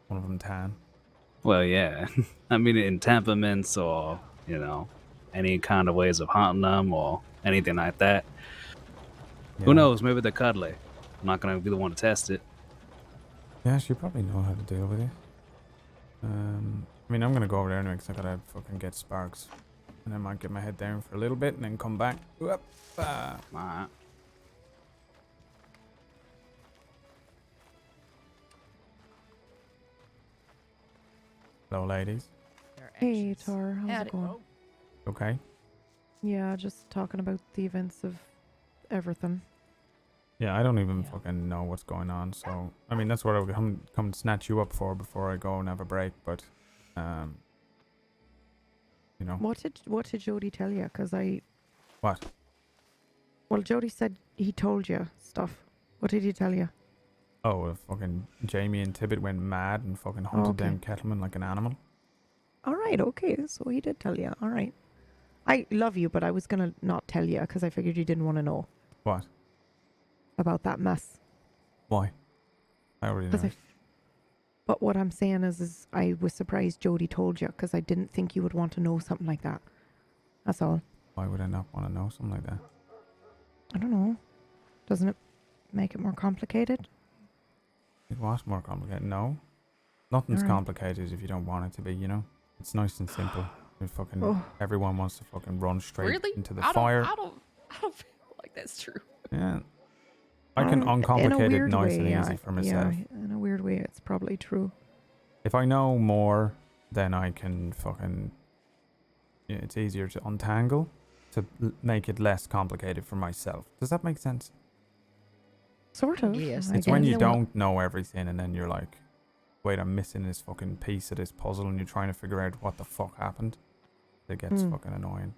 one of them tan. Well, yeah. I mean, in temperaments or, you know, any kind of ways of hunting them or anything like that. Yeah. Who knows? Maybe they're cuddly. I'm not going to be the one to test it. Yeah, she probably know how to deal with it. I mean, I'm going to go over there anyway because I got to fucking get Sparks And I might get my head down for a little bit and then come back. Whoop, Alright. Hello, ladies. Hey, Tar, how's it going? Okay. Yeah, just talking about the events of everything. Yeah, I don't even fucking know what's going on. So, I mean, that's what I would come snatch you up for before I go and have a break. But, you know. What did Jody tell you? Because What? Well, Jody said he told you stuff. What did he tell you? Oh, fucking Jamie and Tibbet went mad and fucking hunted down Kettleman like an animal. All right, okay. So he did tell you. All right. I love you, but I was going to not tell you because I figured you didn't want to know. What? About that mess. Why? I already know. But what I'm saying is I was surprised Jody told you because I didn't think you would want to know something like that. That's all. Why would I not want to know something like that? I don't know. Doesn't it make it more complicated? It was more complicated. No. Nothing's complicated if you don't want it to be, you know? It's nice and simple. Everyone wants to fucking run straight into the fire. I don't feel like that's true. Yeah. I can uncomplicate it nice and easy for myself. Yeah, in a weird way, it's probably true. If I know more, then I can fucking... Yeah, it's easier to untangle to make it less complicated for myself. Does that make sense? Sort of. Yes. It's when you don't know everything and then you're like, wait, I'm missing this fucking piece of this puzzle and you're trying to figure out what the fuck happened. It gets fucking annoying.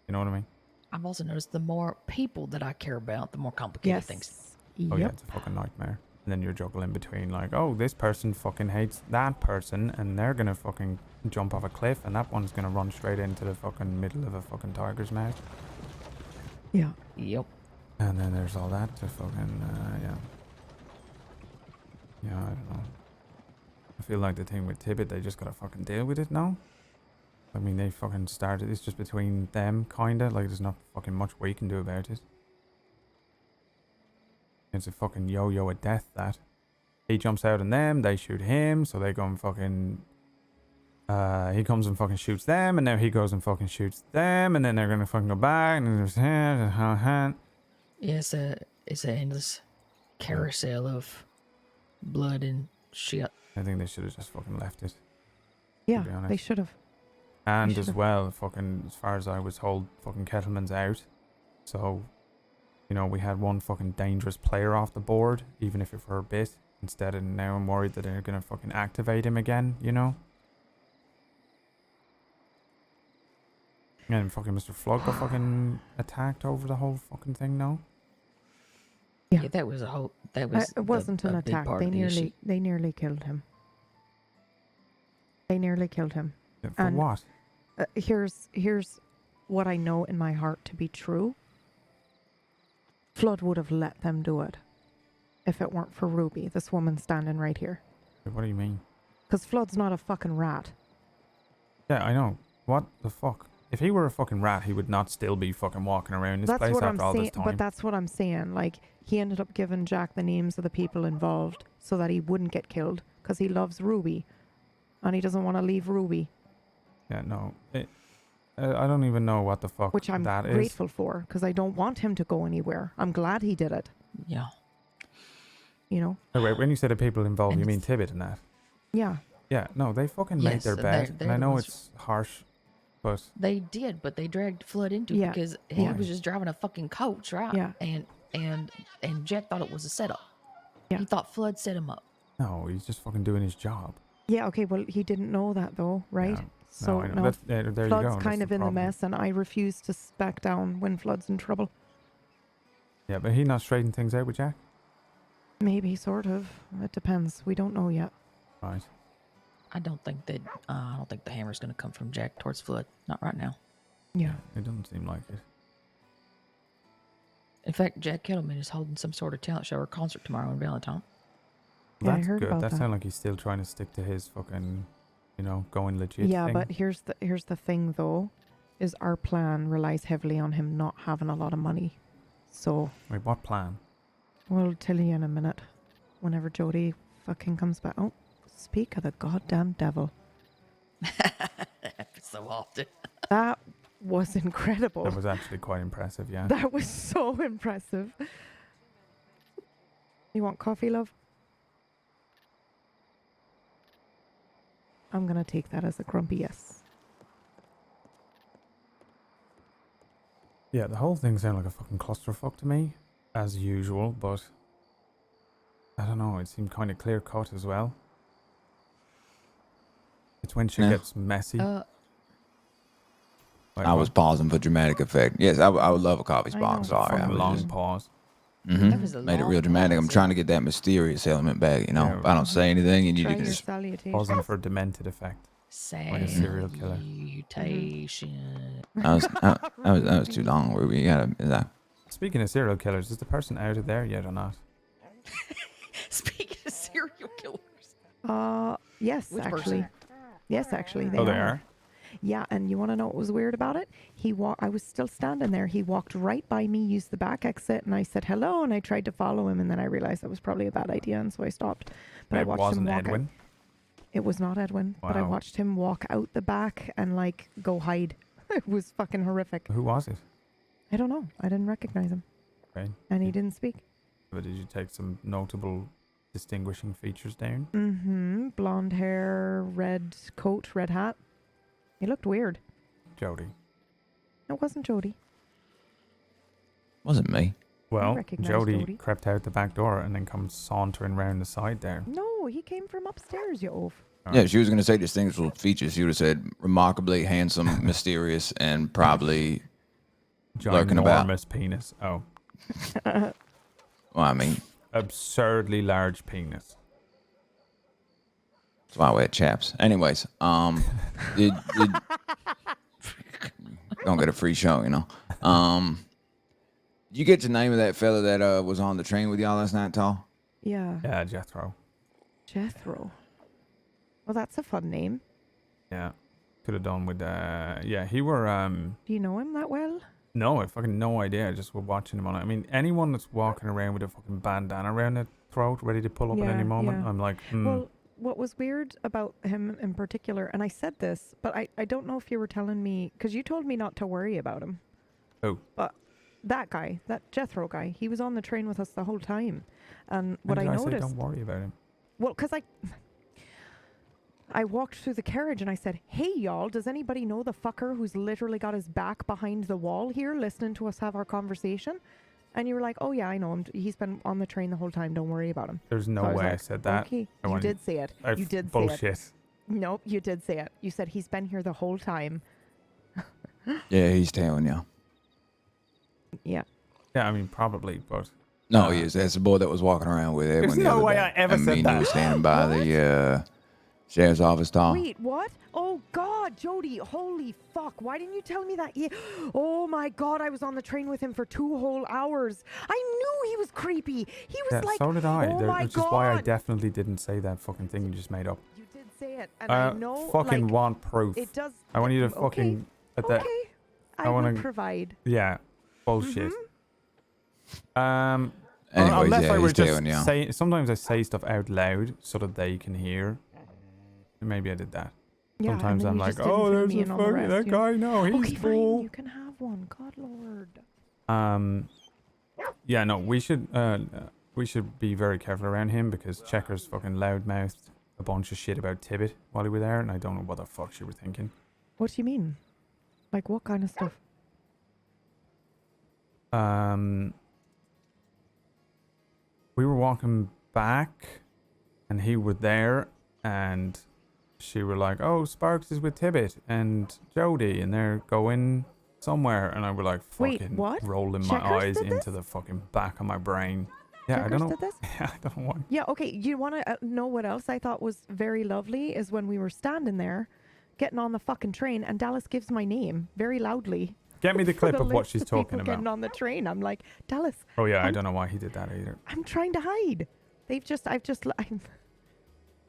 You know what I mean? I've also noticed the more people that I care about, the more complicated things. Yep. Oh yeah, it's a fucking nightmare. And then you're juggling between like, oh, this person fucking hates that person and they're gonna fucking jump off a cliff and that one's gonna run straight into the fucking middle of a fucking tiger's mouth. Yeah. Yep. And then there's all that to fucking, yeah. Yeah, I don't know. I feel like the thing with Tibbet, they just gotta fucking deal with it now. I mean, they fucking started, it's just between them, kinda. Like, there's not fucking much we can do about it. It's a fucking yo-yo of death, that. He jumps out on them, they shoot him, so they go and fucking... he comes and fucking shoots them, and now he goes and fucking shoots them, and then they're gonna fucking go back, and there's hand. Yeah, it's a endless carousel of blood and shit. I think they should have just fucking left it. Yeah, they should have. And as well, fucking, as far as I was told, fucking Kettleman's out. So, you know, we had one fucking dangerous player off the board, even if it for a bit. Instead of now I'm worried that they're gonna fucking activate him again, you know? And fucking Mr. Flood got fucking attacked over the whole fucking thing now. Yeah, that was a whole. That was. It wasn't an attack. They nearly killed him. They nearly killed him. Yeah, for what? Here's what I know in my heart to be true. Flood would have let them do it if it weren't for Ruby, this woman standing right here. What do you mean? Because Flood's not a fucking rat. Yeah, I know. What the fuck? If he were a fucking rat, he would not still be fucking walking around this place after all this time. But that's what I'm saying. Like, he ended up giving Jack the names of the people involved so that he wouldn't get killed because he loves Ruby. And he doesn't want to leave Ruby. Yeah, no. I don't even know what the fuck Which I'm that grateful for because I don't want him to go anywhere. I'm glad he did it. Yeah. You know? Oh, wait, when you say the people involved, And you mean Tibbet and that? Yeah. Yeah, no, they fucking made their bed. And I know it's harsh, but... They did, but they dragged Flood into it because he was just driving a fucking coach, right? Yeah. And Jack thought it was a setup. Yeah. He thought Flood set him up. No, he's just fucking doing his job. Yeah, okay, well, he didn't know that though, right? Yeah. So, no, there you go. Flood's kind of in the problem. mess, and I refuse to back down when Flood's in trouble. Yeah, but he not straightening things out with Jack? Maybe, sort of. It depends. We don't know yet. Right. I don't think the hammer's going to come from Jack towards Flood. Not right now. Yeah. It doesn't seem like it. In fact, Jack Kettleman is holding some sort of talent show or concert tomorrow in Valentine. Yeah, That's I heard good. about That that. sounds like he's still trying to stick to his fucking, you know, going legit Yeah, thing. but here's the thing though, is our plan relies heavily on him not having a lot of money. So Wait, what plan? we'll tell you in a minute. Whenever Jody fucking comes back. Oh, speak of the goddamn devil. Happens so often. That was incredible. That was actually quite impressive, yeah. That was so impressive. You want coffee, love? I'm gonna take that as a grumpy yes. Yeah, the whole thing sounded like a fucking clusterfuck to me, as usual, but I don't know, it seemed kind of clear cut as well. It's when shit gets messy. I was pausing for dramatic effect. Yes, I would love a coffee spot. I'm sorry. I was long just, pause. That was a made it long real dramatic. pause, I'm trying to get that mysterious element back. You know, Yeah. if I don't say anything, and you Try your just salutation. Pausing for demented effect. Like a serial killer. Salutation. that was too long. Where we gotta. Speaking of serial killers, is the person out of there yet or not? Speaking of serial killers. Yes, Which actually. person? Yes, actually, they Oh, they are. are? Yeah, and you want to know what was weird about it? I was still standing there. He walked right by me, used the back exit, and I said hello, and I tried to follow him, and then I realized that was probably a bad idea, and so I stopped. But I It watched wasn't him walk Edwin? out. It was not Edwin, but I Wow. watched him walk out the back and like go hide. It was fucking horrific. Who was it? I don't know. I didn't recognize him, Okay. and he didn't speak. But did you take some notable distinguishing features down? Mm-hmm. Blonde hair, red coat, red hat. He looked weird. Jody. It wasn't Jody. Wasn't me. Well, recognize Jody Jody. crept out the back door and then comes sauntering round the side there. No, he came from upstairs, you oaf. Yeah, she was gonna say distinguishable features. She would have said remarkably handsome, mysterious, and probably lurking about. Ginormous penis. Oh. Well, I mean, Absurdly large penis. that's why I wear chaps. Anyways, did don't get a free show, you know. Did you get the name of that fella that was on the train with y'all last night, Tall? Yeah. Yeah, Jethro. Jethro. Well, that's a fun name. Yeah. Could have done with yeah, he were Do you know him that well? no, I fucking no idea. I just were watching him on it. I mean, anyone that's walking around with a fucking bandana around their throat, ready to pull up at any moment, yeah. I'm like, Well, what was weird about him in particular, and I said this, but I don't know if you were telling me, because you told me not to worry about him. Oh. But that guy, that Jethro guy, he was on the train with us the whole time. And what when I did noticed... say don't worry about him. Well, because I walked through the carriage and I said, hey, y'all, does anybody know the fucker who's literally got his back behind the wall here listening to us have our conversation? And you were like, oh, yeah, I know him. He's been on the train the whole time. Don't worry about him. There's no So way I like, said that. Okay, I you went- did say it. You did say it. Bullshit. Nope, you did say it. You said he's been here the whole time. Yeah, he's telling you. Yeah. Yeah, I mean, probably, but... No, he is. That's the boy that was walking around with Edwin. There's the no other way day. I ever said He that. was standing by the sheriff's office, Tall. Wait, what? Oh, God, Jody, holy fuck. Why didn't you tell me that? Oh, my God, I was on the train with him for 2 whole hours. I knew he was creepy. He was Yeah, like, so did I. oh, my Which God. is why I definitely didn't say that fucking thing you just made up. You did say it, and I know, fucking like, want proof. it does... I want you to fucking... Okay, that, okay. I I wanna- will provide. Yeah, bullshit. Anyways, unless yeah, I were he's just telling you. saying... Sometimes I say stuff out loud so that they can hear. Maybe I did that. Yeah, and Sometimes then I'm you like, just didn't oh, fill there's me a in on the fucking... rest, That you know? guy, no, he's Okay, fine, cool. you can have one. God, Lord. Yeah, no, we should be very careful around him because Checkers fucking loudmouthed a bunch of shit about Tibbet while he was there, and I don't know what the fuck she were thinking. What do you mean? Like, what kind of stuff? We were walking back, and he was there, and she were like, "Oh, Sparks is with Tibbet and Jody, and they're going somewhere," and I were like, Wait, fucking what? rolling my Checkers eyes did into this? the fucking back of my brain. Yeah, I don't know. Checkers did this? Yeah, I don't know why. Yeah, okay. You want to know what else I thought was very lovely is when we were standing there, getting on the fucking train, and Dallas gives my name very loudly. Get me the for clip the of what list she's of people talking getting about. on the train. I'm like, Dallas. Oh yeah, I don't know why he did that either. I'm trying to hide. Well, Well,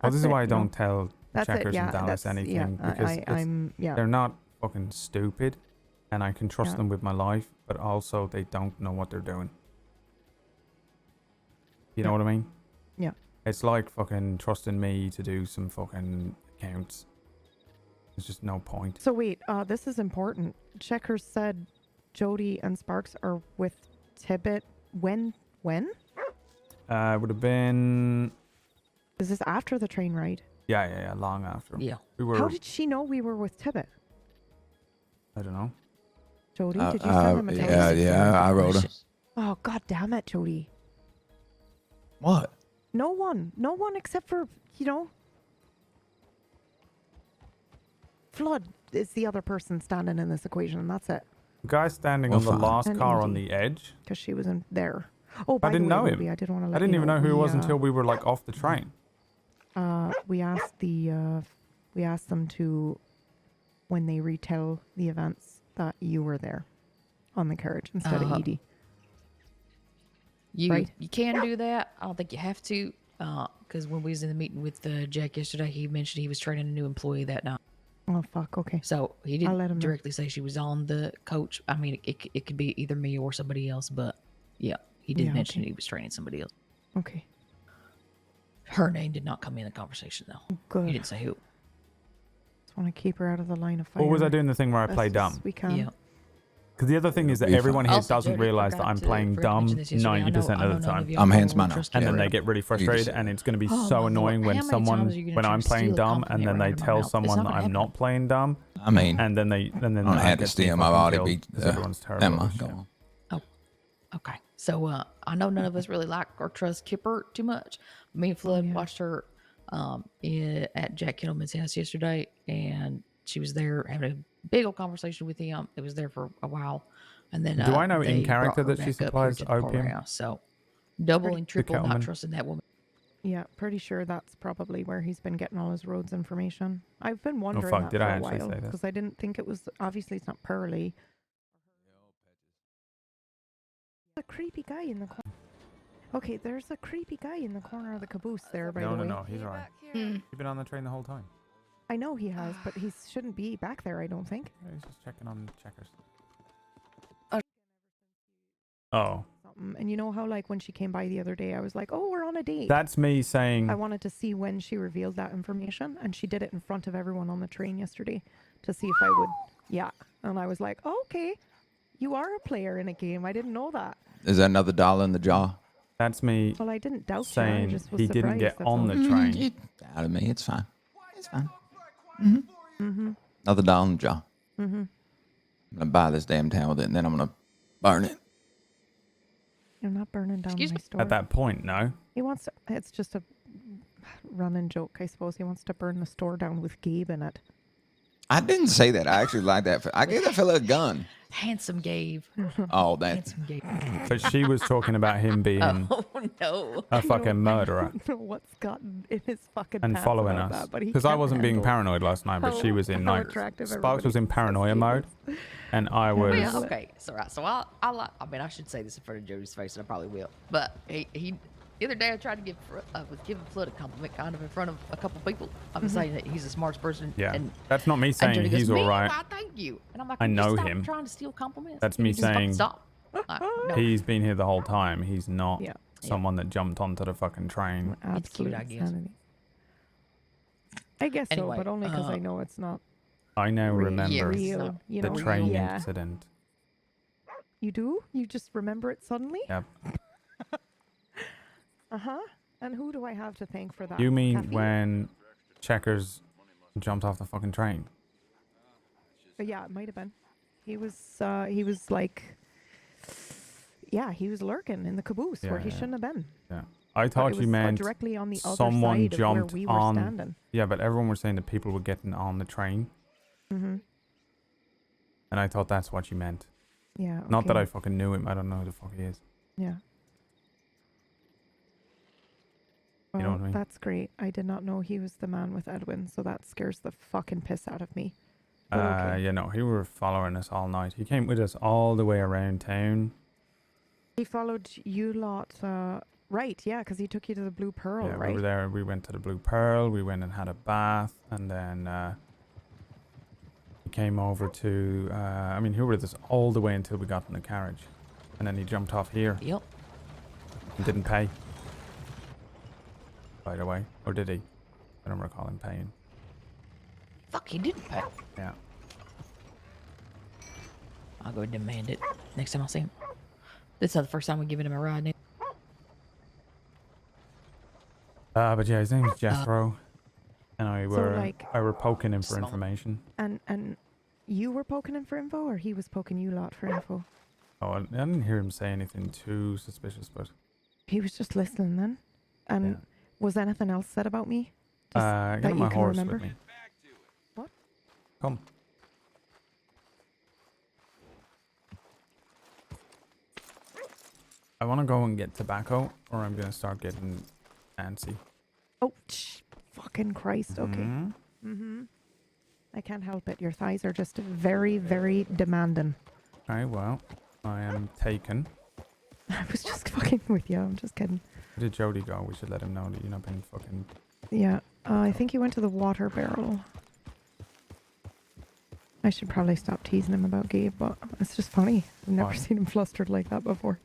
That's this is it, why I you know. don't tell That's it, Checkers yeah, and Dallas that's- anything yeah, because they're not fucking stupid, and I can trust Yeah. them with my life, but also they don't know what they're doing. You know Yeah. what I mean? Yeah. It's like fucking trusting me to do some fucking accounts. There's just no point. So wait, this is important. Checkers said Jody and Sparks are with Tibbet. When? It would have been... Is this after the train ride? Yeah, long after. Yeah. We were... How did she know we were with Tibbet? I don't know. Jody, did you send him a text? Yeah, I wrote her. Oh, god damn it, Jody. What? No one except for, Flood is the other person standing in this equation, and that's it. The guy standing Well, on the fine. last And car Edie. on the edge. Because she was in there. Oh, by I didn't the way, know him. Ruby, I did want to let I didn't you even know who he was we, until we were like off the train. we asked them to, when they retell the events, that you were there on the carriage instead of Edie. You Right. you can do that. I don't think you have to, because when we was in the meeting with Jack yesterday, he mentioned he was training a new employee that night. Oh fuck. Okay. So he I'll let didn't him know. directly say she was on the coach. I mean, it could be either me or somebody else, but yeah, he did Yeah, mention okay. he was training somebody else. Okay. Her name did not come in the conversation though. Good. He didn't say who. Just want to keep her out of the line of fire. Or was I doing the thing where I best play as dumb? We can. Yeah. Because the other thing is that Be fine. everyone here Also, doesn't Jody realize that forgot I'm to- playing forgot to dumb mention this yesterday. I 90% know of the none time. you I'm all hands-man now. trust And then Jody. they get really frustrated, just- and it's going to be Oh, so my annoying Lord. when How many someone, times are you gonna when try I'm to playing steal a dumb, and compliment then right they out of my tell mouth? It's someone not that gonna I'm happen. not playing dumb, I mean, and then they, I had to gets me steal. I've fucking already killed, beat. 'cause everyone's terrible. Never at mind. this Go shit. on. Okay. So I know none of us really like or trust Kipper too much. Me and Flood yeah. watched her at Jack Kittleman's house yesterday, and she was there having a big old conversation with him. It was there for a while, and then Do I know in they character brought her that she back up here supplies to the opium? courthouse. So double and triple not Kettleman? trusting that woman. Yeah, pretty sure that's probably where he's been getting all his roads information. I've been wondering fuck, that did for I a actually while say this? because I didn't think it was. Obviously, it's not Pearly. A creepy guy in the corner. Okay, there's a creepy guy in the corner of the caboose there. By the way, No, he's alright. He's been on the train the whole time. I know he has, but he shouldn't be back there. I don't think. Yeah, he's just checking on checkers. Oh, And you know how, like, when she came by the other day, I was like, "Oh, we're on a date." that's me saying. I wanted to see when she revealed that information, and she did it in front of everyone on the train yesterday to see if I would. Yeah, and I was like, oh, "Okay, you are a player in a game. I didn't know that." Is that another dollar in the jar? That's me Well, I didn't doubt you. I saying just was he surprised. didn't get that's on all. the train. Out of me. It's fine. It's fine. Mhm. Another dollar in the jar. Mhm. I'm gonna buy this damn town with it, and then I'm gonna burn it. You're not burning down Excuse my me? store. At that point, no. He wants to. It's just a running joke, I suppose. He wants to burn the store down with Gabe in it. I didn't say that. I actually like that. I gave that fella a gun. Handsome Gabe. Oh, that. Handsome Gabe. But she was talking about him being Oh no. a fucking murderer I don't know what's gotten in his fucking and pants following about us. that, but he Because I can't wasn't being handle paranoid last night, but she was in how like attractive Sparks was in everybody paranoia thinks mode, he is. and I was. Well, okay, so right, so I mean, I should say this in front of Jody's face, and I probably will. But he the other day I tried to give was giving Flood a compliment, kind of in front of a couple people. I was saying that he's the smartest person. Yeah, and that's not me saying Jody goes, he's "Me? all right. Why, thank you." And I'm like, I "Will you know stop him. Trying to steal compliments. That's Will me you just fucking saying stop. No. He's been here the whole time. He's not Yeah. someone that jumped onto the fucking train. It's cute, Absolute I guess. insanity. I guess Anyway, so, but only because I know it's not I now real. remember real, you the know? train Yeah. incident. You do? You just remember it suddenly? Yep. Uh-huh. And who do I have to thank for that? You mean Caffeine? when Checkers jumped off the fucking train? Yeah, it might have been. He was like, yeah, he was lurking in the caboose where he Yeah. shouldn't have been. Yeah. But I it thought you was, meant directly on the other someone side of where jumped we were on. standing. Yeah, but everyone was saying that people were getting on the train, Mm-hmm. and I thought that's what you meant. Yeah. Not that okay. I fucking knew him. I don't know who the fuck he is. Yeah. Well, You know what I mean? that's great. I did not know he was the man with Edwin, so that scares the fucking piss out of me. But okay. You know, he were following us all night. He came with us all the way around town. He followed you lot, right? Yeah, because he took you to the Blue Pearl, Yeah, right? we were there. We went to the Blue Pearl. We went and had a bath, and then he came over to. I mean, he was with us all the way until we got in the carriage, and then he jumped off here Yep. and didn't pay. By the way, or did he? I don't recall him paying. Fuck, he didn't pay. Yeah. I'll go demand it next time I see him. This is not the first time we're giving him a ride. But yeah, his name's Jethro. And I were poking him for Small. information. And you were poking him for info, or he was poking you lot for info? Oh, I didn't hear him say anything too suspicious, but... He was just listening then? And was anything else said about me? Just get that on you my can horse remember? with me. What? Come. I want to go and get tobacco, or I'm going to start getting antsy. Oh, fucking Christ. Okay. Mm-hmm. I can't help it. Your thighs are just very, very demanding. Alright, well, I am taken. I was just fucking with you. I'm just kidding. Where did Jody go? We should let him know that you've not been fucking... Yeah. I think he went to the water barrel. I should probably stop teasing him about Gabe, but it's just funny. I've never seen him flustered like that before.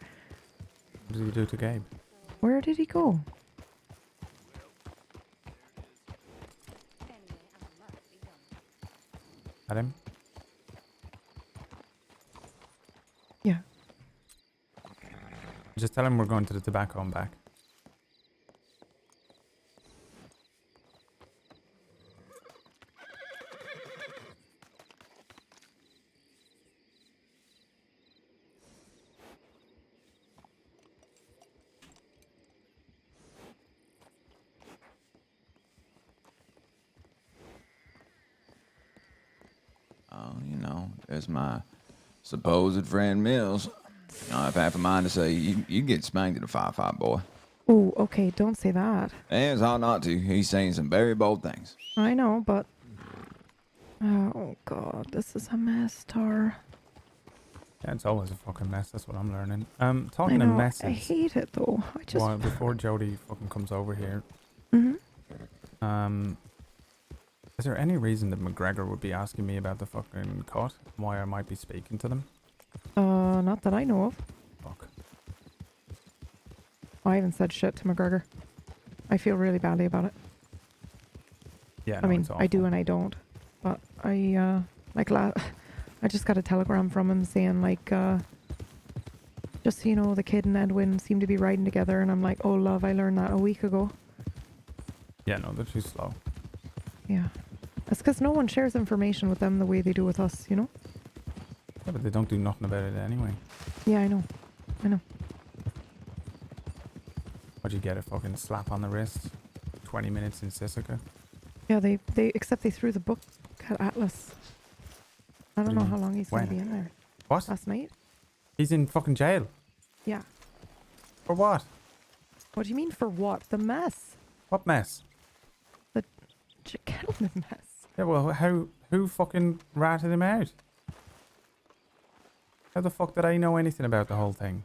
What did he do to Gabe? Where did he go? At him? Yeah. Just tell him we're going to the tobacco and back. Oh, you know, there's my supposed friend Mills. You know, I've half a mind to say you get spanked in a firefight, boy. Oh, okay, don't say that. And it's hard not to. He's saying some very bold things. I know, but... Oh, God, this is a mess, Tar. Yeah, it's always a fucking mess. That's what I'm learning. I Talking know, of messes... I hate it, though. I just... Well, before Jody fucking comes over here... Is there any reason that McGregor would be asking me about the fucking cut? Why I might be speaking to them? Not that I know of. Fuck. I haven't said shit to McGregor. I feel really badly about it. Yeah, I no, mean, it's I do awful. and I don't. But I just got a telegram from him saying, like, just so you know, the kid and Edwin seem to be riding together. And I'm like, oh, love, I learned that a week ago. Yeah, no, they're too slow. Yeah. It's because no one shares information with them the way they do with us, you know? Yeah, but they don't do nothing about it anyway. Yeah, I know. I know. What'd you get, a fucking slap on the wrist? 20 minutes in Sisika? Yeah, except they threw the book at Atlas. I don't know how long he's going to be in there. What? Last night? He's in fucking jail? Yeah. For what? What do you mean for what? The mess. What mess? The Kettleman mess. Yeah, well, who fucking ratted him out? How the fuck did I know anything about the whole thing?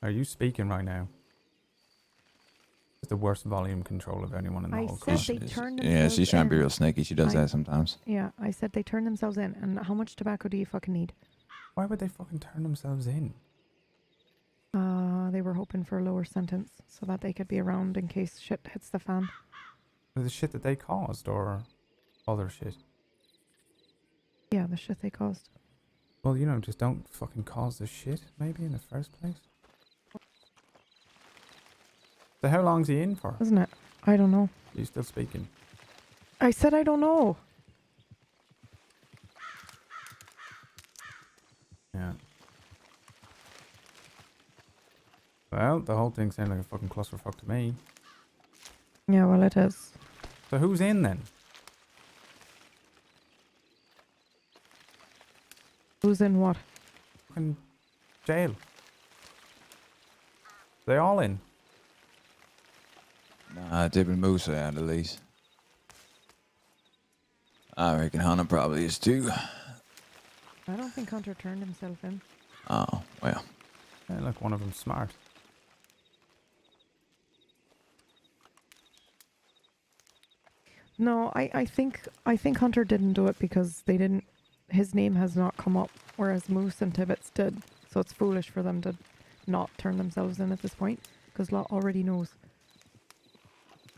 Are you speaking right now? It's the worst volume control of anyone in the whole said country. they turned Yeah, themselves she's trying to be in. real snaky. She does that sometimes. Yeah, I said they turned themselves in. And how much tobacco do you fucking need? Why would they fucking turn themselves in? They were hoping for a lower sentence so that they could be around in case shit hits the fan. The shit that they caused or other shit? Yeah, the shit they caused. Well, you know, just don't fucking cause the shit, maybe, in the first place. So how long's he in for? Isn't it? I don't know. Are you still speaking? I said I don't know. Yeah. Well, the whole thing sounded like a fucking clusterfuck to me. Yeah, well, it is. So who's in then? Who's in what? Fucking jail. They all in? Nah, tipping Moose out at least. I reckon Hunter probably is too. I don't think Hunter turned himself in. Oh, well. Yeah, look, one of them's smart. No, I think Hunter didn't do it because they didn't. His name has not come up, whereas Moose and Tibbets did. So it's foolish for them to not turn themselves in at this point because Lot already knows.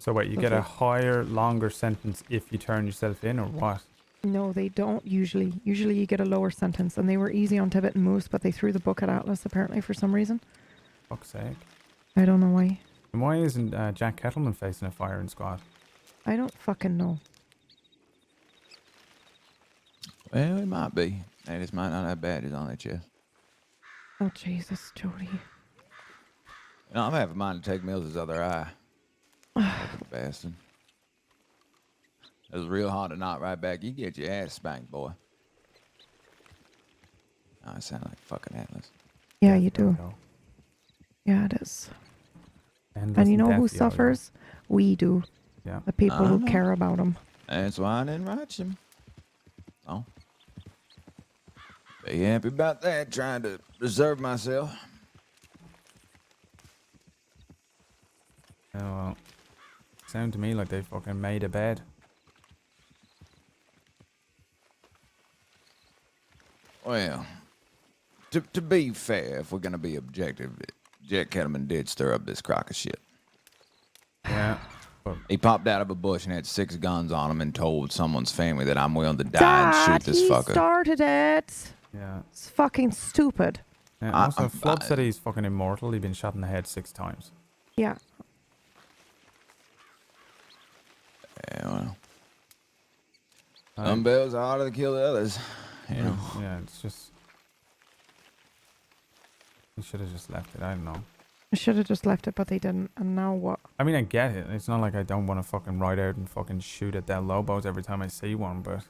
So wait, you get a higher, longer sentence if you turn yourself in, or what? No, they don't usually. Usually you get a lower sentence, and they were easy on Tibbet and Moose, but they threw the book at Atlas apparently for some reason. Fuck's sake. I don't know why. And why isn't Jack Kettleman facing a firing squad? I don't fucking know. Well, it might be. They just might not have badges on their chest. Oh, Jesus, Jody. You know, I'm having mine to take Mills' other eye. Fucking bastard. It was real hard to knock right back. You get your ass spanked, boy. Oh, I sound like fucking Atlas. Yeah, you do. Yeah, it is. And you know who suffers? We do. Yeah. The people who care about them. That's why I didn't write him. Oh. Be happy about that, trying to preserve myself. Oh, well. Sound to me like they fucking made a bed. Well, to be fair, if we're going to be objective, Jack Kettleman did stir up this crock of shit. Yeah. He popped out of a bush and had 6 guns on him and told someone's family that I'm willing to die and shoot this fucker. He started it. Yeah. It's fucking stupid. Yeah, also, Flood said he's fucking immortal. He's been shot in the head 6 times. Yeah. Yeah, well. Some bells are harder to kill the others. You know. Yeah, it's just... He should have just left it. I don't know. I should have just left it, but they didn't. And now what? I mean, I get it. It's not like I don't want to fucking ride out and fucking shoot at Del Lobos every time I see one, but...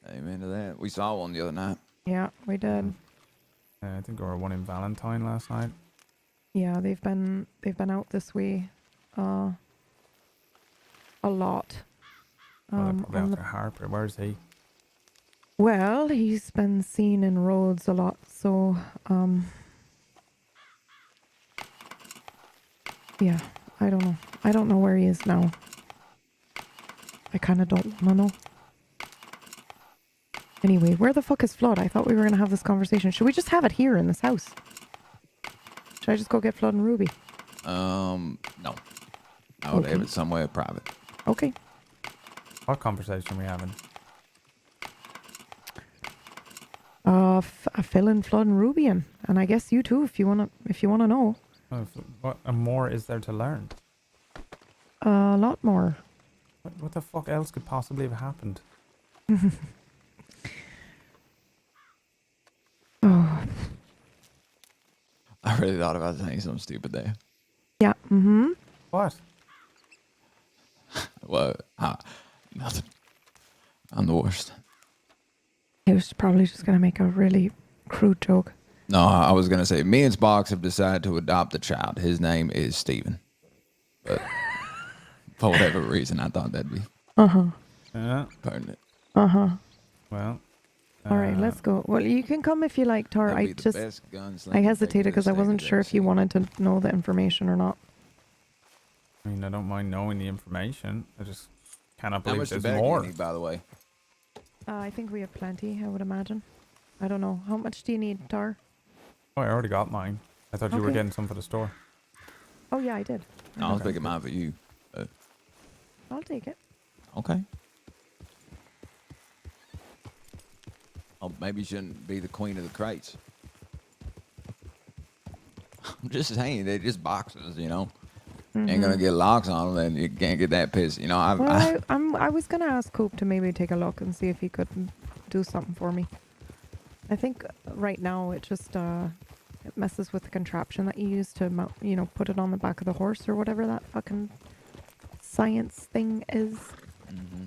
Amen to that. We saw one the other night. Yeah, we did. I think there were one in Valentine last night. Yeah, they've been out this way a lot. After Harper, where's he? Well, he's been seen in roads a lot, so yeah, I don't know. I don't know where he is now. I kind of don't want to know. Anyway, where the fuck is Flood? I thought we were going to have this conversation. Should we just have it here in this house? Should I just go get Flood and Ruby? No. I would have it somewhere private. Okay. What conversation are we having? Phil and Flood and Ruby and I guess you too if you wanna know. What more is there to learn? A lot more. What the fuck else could possibly have happened? Oh. I really thought about saying something stupid there. Yeah. Mm-hmm. What? What? Nothing. I'm the worst. He was probably just gonna make a really crude joke. No, I was gonna say me and Sparks have decided to adopt a child. His name is Steven. But for whatever reason, I thought that'd be pertinent. Well. All right, let's go. Well, you can come if you like, Tar. I hesitated because I wasn't sure if you wanted to know the information or not. I mean, I don't mind knowing the information. I just cannot believe there's bag more. you need, by the way? I think we have plenty, I would imagine. I don't know. How much do you need, Tar? Oh, I already got mine. I thought you were getting some for the store. Oh, yeah, I did. No, I was picking mine for you. I'll take it. Okay. Oh, maybe you shouldn't be the queen of the crates. I'm just saying, they're just boxes, you know. Mm-hmm. Ain't gonna get locks on them, and you can't get that pissed, you know. I was gonna ask Coop to maybe take a look and see if he could do something for me. I think right now it just it messes with the contraption that you use to mount, you know, put it on the back of the horse or whatever that fucking science thing is. Mm-hmm.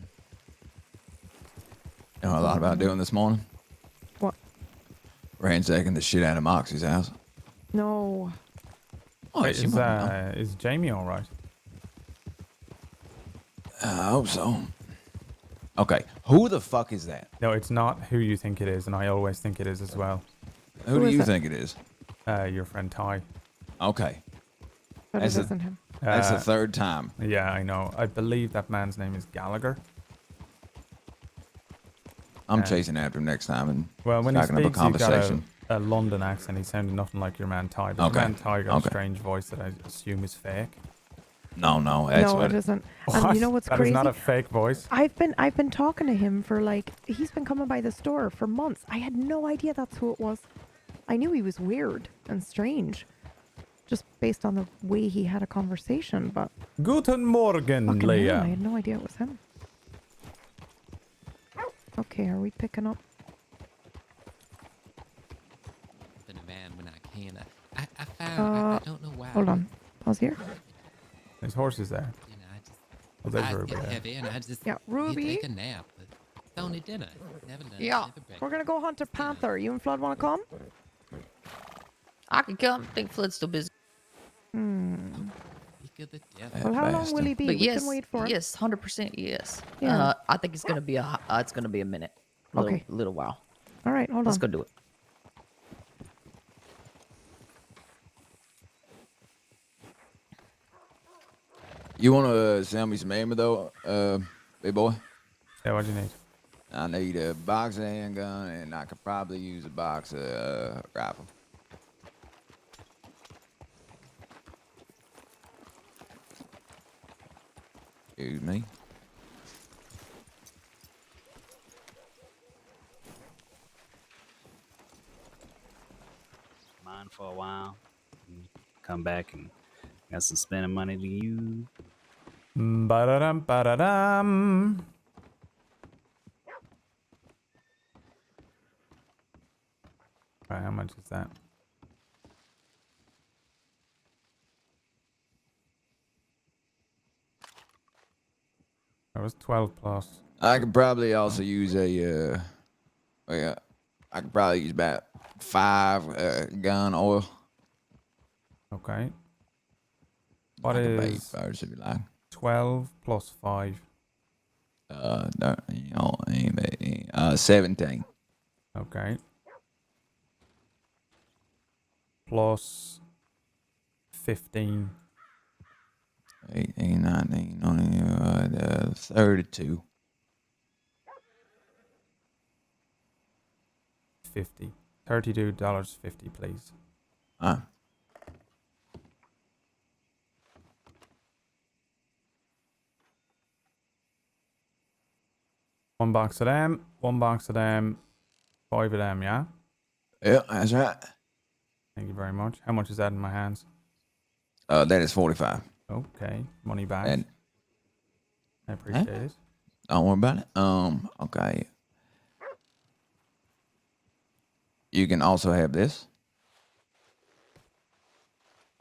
You know a lot about doing this morning? What? Ransacking the shit out of Moxie's house. No. Oh, wait, is Jamie all right? I hope so. Okay, who the fuck is that? No, it's not who you think it is, and I always think it is as well. Who do you think it is? Your friend Ty. Okay. But it isn't him. That's the third time. Yeah, I know. I believe that man's name is Gallagher. I'm chasing after him next time and when he talking up a conversation. He got a London accent. He sounded nothing like your man Ty. But your man Ty got a strange voice that I assume is fake. No, that's No, what it isn't. And you know what's crazy? That is not a fake voice. I've been talking to him for like, he's been coming by the store for months. I had no idea that's who it was. I knew he was weird and strange, just based on the way he had a conversation, but... Guten Morgen, fucking Leah. hell, I had no idea it was him. Okay, are we picking up? In a van when I can. I found, I don't know why. Hold on. Pause here. There's horses there. You know, I just, Oh, there's I Ruby get there. heavy and I just Yeah, Ruby. need to take a nap. But it's only dinner. Never lunch, Yeah. never breakfast. We're gonna go hunt a panther. You and Flood wanna come? I can come. I think Flood's still busy. Speak of the devil. Well, how long will he be? But We yes, can wait for him. yes, 100% yes. Yeah. I think it's gonna be a minute. Okay. Little while. All right, hold Let's on. go do it. You want to sell me some ammo though, big boy? Yeah, what do you need? I need a box of handgun, and I could probably use a box of rifle. Excuse me. Mine for a while. Come back and got some spending money to use. Ba-da-dum, ba-da-dum. Alright, how much is that? That was 12 plus. I could probably also use a, I could probably use about 5 gun oil. Okay. What I could pay is first if you like. 12 plus 5? No, 17. Okay. Plus 15. 18, 19, 20, 32. 50. $32.50, please. One box of them, 1 box of them, 5 of them, yeah? Yeah, that's right. Thank you very much. How much is that in my hands? That is 45. Okay, money back. And I appreciate it. don't worry about it. Okay. You can also have this.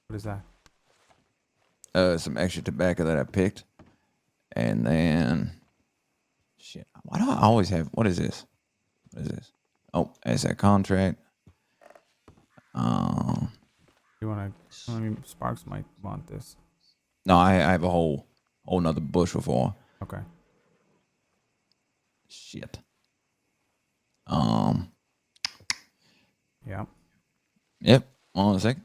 What is that? Some extra tobacco that I picked. And then shit. Why do I always have what is this? What is this? Oh, it's a contract. You wanna Sparks might want this. No, I have a whole nother bushel for. Okay. Shit. Yeah. Yep. 1 second.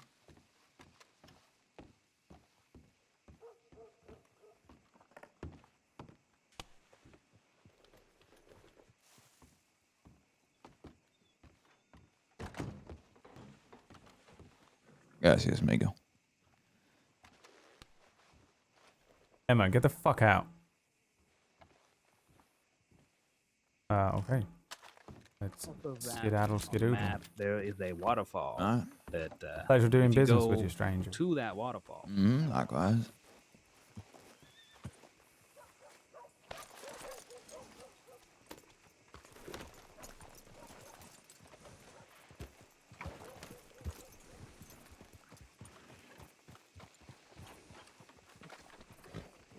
Gracias, amigo. Emma, get the fuck out. Okay. Let's skedaddle. Map, there is a waterfall that. Pleasure doing if you business go with you, stranger. To that waterfall. Likewise.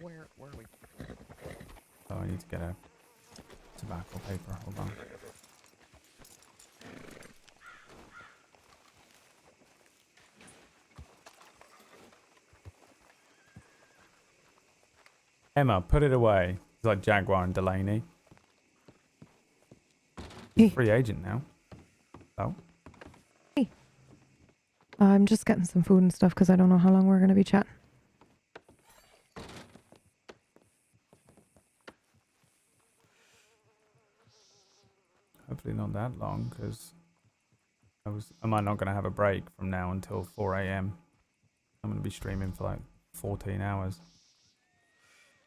Where are we? Oh, I need to get a tobacco paper. Hold on. Emma, put it away. It's like Jaguar and Delaney. Hey. Free agent now. Oh. Hey. I'm just getting some food and stuff because I don't know how long we're going to be chatting. Hopefully not that long, because am I not going to have a break from now until 4 a.m. I'm going to be streaming for like 14 hours.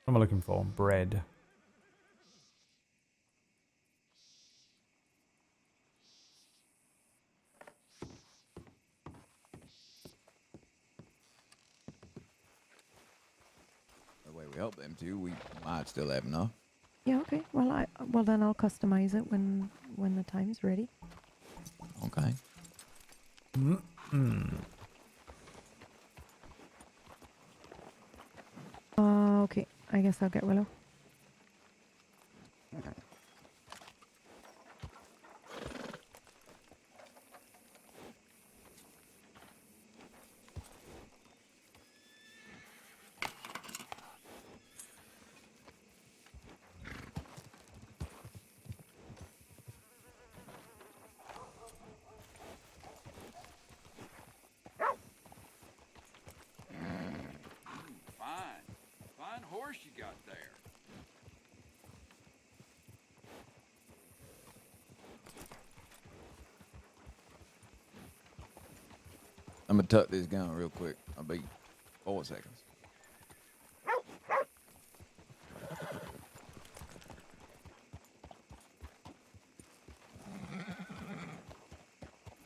What am I looking for? Bread. The way we help them too, we might still have enough. Yeah, okay. Well then I'll customize it when the time's ready. Okay. Okay. I guess I'll get Willow. Fine horse you got there. I'm gonna tuck this gun real quick. I'll be 4 seconds.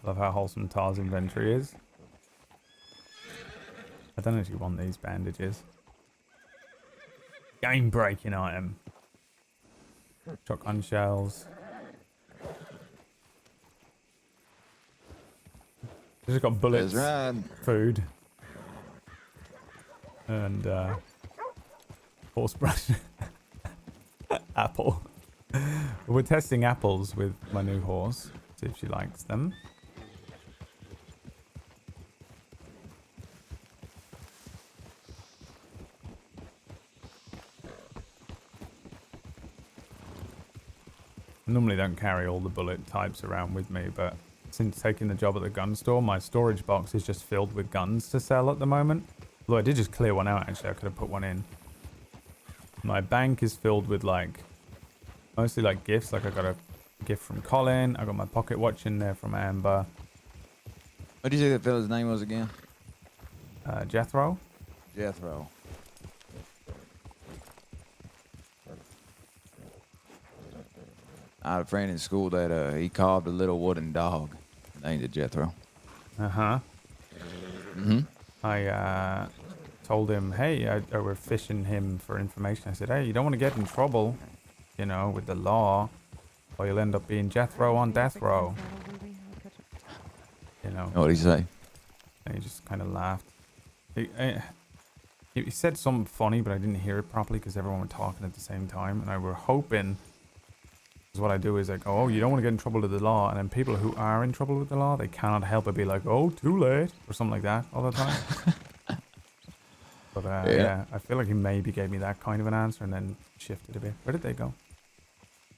Love how wholesome Tar's inventory is. I don't actually want these bandages. Game breaking item. Shotgun shells. Just got bullets, That's right. food, and horse brush. Apple. We're testing apples with my new horse. See if she likes them. I normally don't carry all the bullet types around with me, but since taking the job at the gun store, my storage box is just filled with guns to sell at the moment. Although I did just clear one out, actually. I could have put one in. My bank is filled with, like, mostly, like, gifts. Like, I got a gift from Colin. I got my pocket watch in there from Amber. What did you say that fella's name was again? Jethro. Jethro. I had a friend in school that he carved a little wooden dog named it Jethro. Uh-huh. Mm-hmm. I told him, hey, I were fishing him for information. I said, hey, you don't want to get in trouble, you know, with the law, or you'll end up being Jethro on death row. You know. What did he say? And he just kind of laughed. He said something funny, but I didn't hear it properly because everyone was talking at the same time. And I were hoping, because what I do is I go, oh, you don't want to get in trouble with the law. And then people who are in trouble with the law, they cannot help but be like, oh, too late, or something like that all the time. But yeah, I feel like he maybe gave me that kind of an answer and then shifted a bit. Where did they go?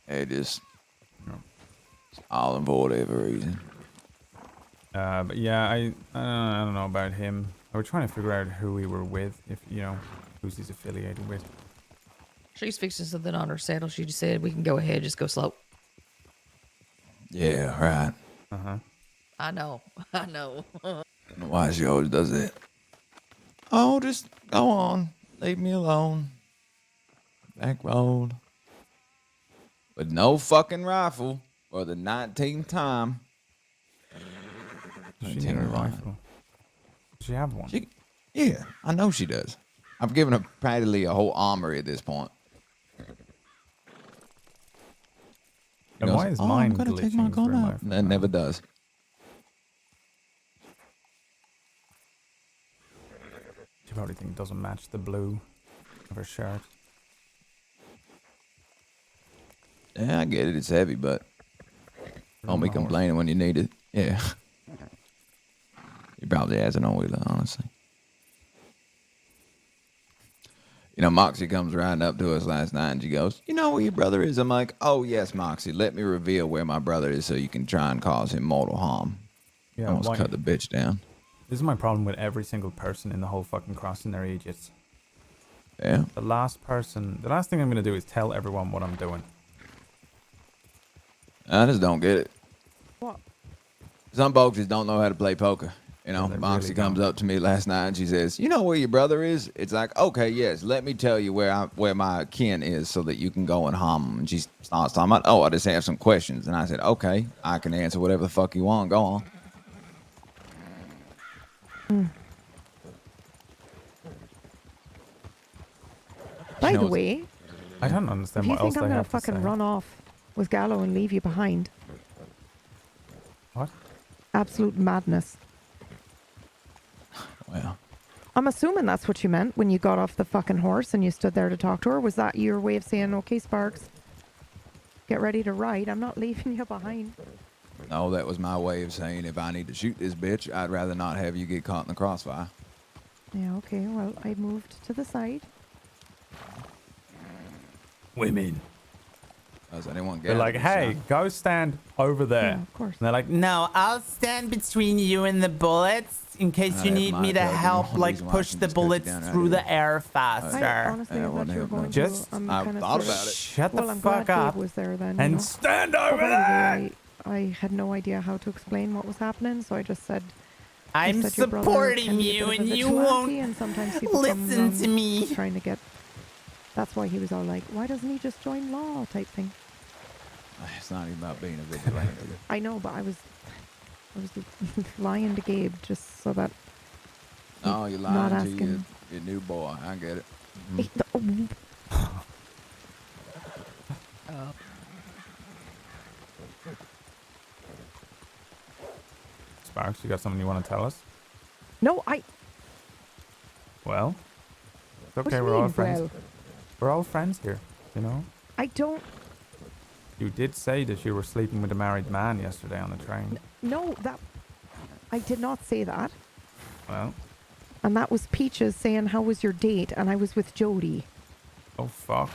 It just all in for whatever reason. But yeah, I don't know about him. I was trying to figure out who we were with, if you know, who's he's affiliated with. She's fixing something on her saddle. She just said we can go ahead, just go slow. Yeah, right. Uh-huh. I know. I know. I don't know why she always does it. Oh, just go on. Leave me alone. Back road. With no fucking rifle for the 19th time. She need a rifle. Does she have one? Yeah, I know she does. I've given her practically a whole armory at this point. And why is mine I'm gonna glitching take my gun through out. That never does. She probably think it doesn't match the blue of her shirt. Yeah, I get it. It's heavy, but don't be complaining when you need it. Yeah. He probably has an oiler, honestly. You know, Moxie comes riding up to us last night and she goes, you know where your brother is? I'm like, oh, yes, Moxie. Let me reveal where my brother is so you can try and cause him mortal harm. Yeah, almost cut the bitch down. This is my problem with every single person in the whole fucking crossing. They're idiots. Yeah. The last thing I'm going to do is tell everyone what I'm doing. I just don't get it. What? Some folks just don't know how to play poker. You know, they Moxie really comes don't. up to me last night and she says, "You know where your brother is?" It's like, "Okay, yes. Let me tell you where my kin is, so that you can go and harm him." And she starts talking about, "Oh, I just have some questions." And I said, "Okay, I can answer whatever the fuck you want. Go on." By You the know, way, I don't understand if you what else think they I'm gonna have to say. fucking run off with Gallo and leave you behind, What? absolute madness. well, I'm assuming that's what you meant when you got off the fucking horse and you stood there to talk to her. Was that your way of saying, okay, Sparks, get ready to ride? I'm not leaving you behind. no, that was my way of saying if I need to shoot this bitch, I'd rather not have you get caught in the crossfire. Yeah, okay. Well, I moved to the side. Women. Does anyone get They're like, hey, go stand over there. Yeah, of course. And they're like, No, I'll stand between you and the bullets in case I you have need my me to joke, and help, one like reason why I push can the just cut you bullets down right through the here. air I faster. honestly, Yeah, I I thought wouldn't you were have going known. to. Just- I'm I kind of thought sort of- about it. shut the Well, I'm fuck glad up Gabe was there then. and you know. stand Oh, over by the there. way, I had no idea how to explain what was happening, so I just said, I'm said your brother supporting can be a you, bit of a and you vigilante, won't and sometimes people come listen along to me. trying to get. That's why he was all like, "Why doesn't he just join law?" type thing. It's not even about being a vigilante. I know, but I was lying to Gabe just so that. No, you're Not lying to asking. your new boy. I get it. Sparks, you got something you want to tell us? No, Well, it's What okay. do you We're all mean, friends. well? We're all friends here, you know? I don't. You did say that you were sleeping with a married man yesterday on the train. No, that. I did not say that. Well, And that was Peaches saying, "How was your date?" And I was with Jody. oh fuck.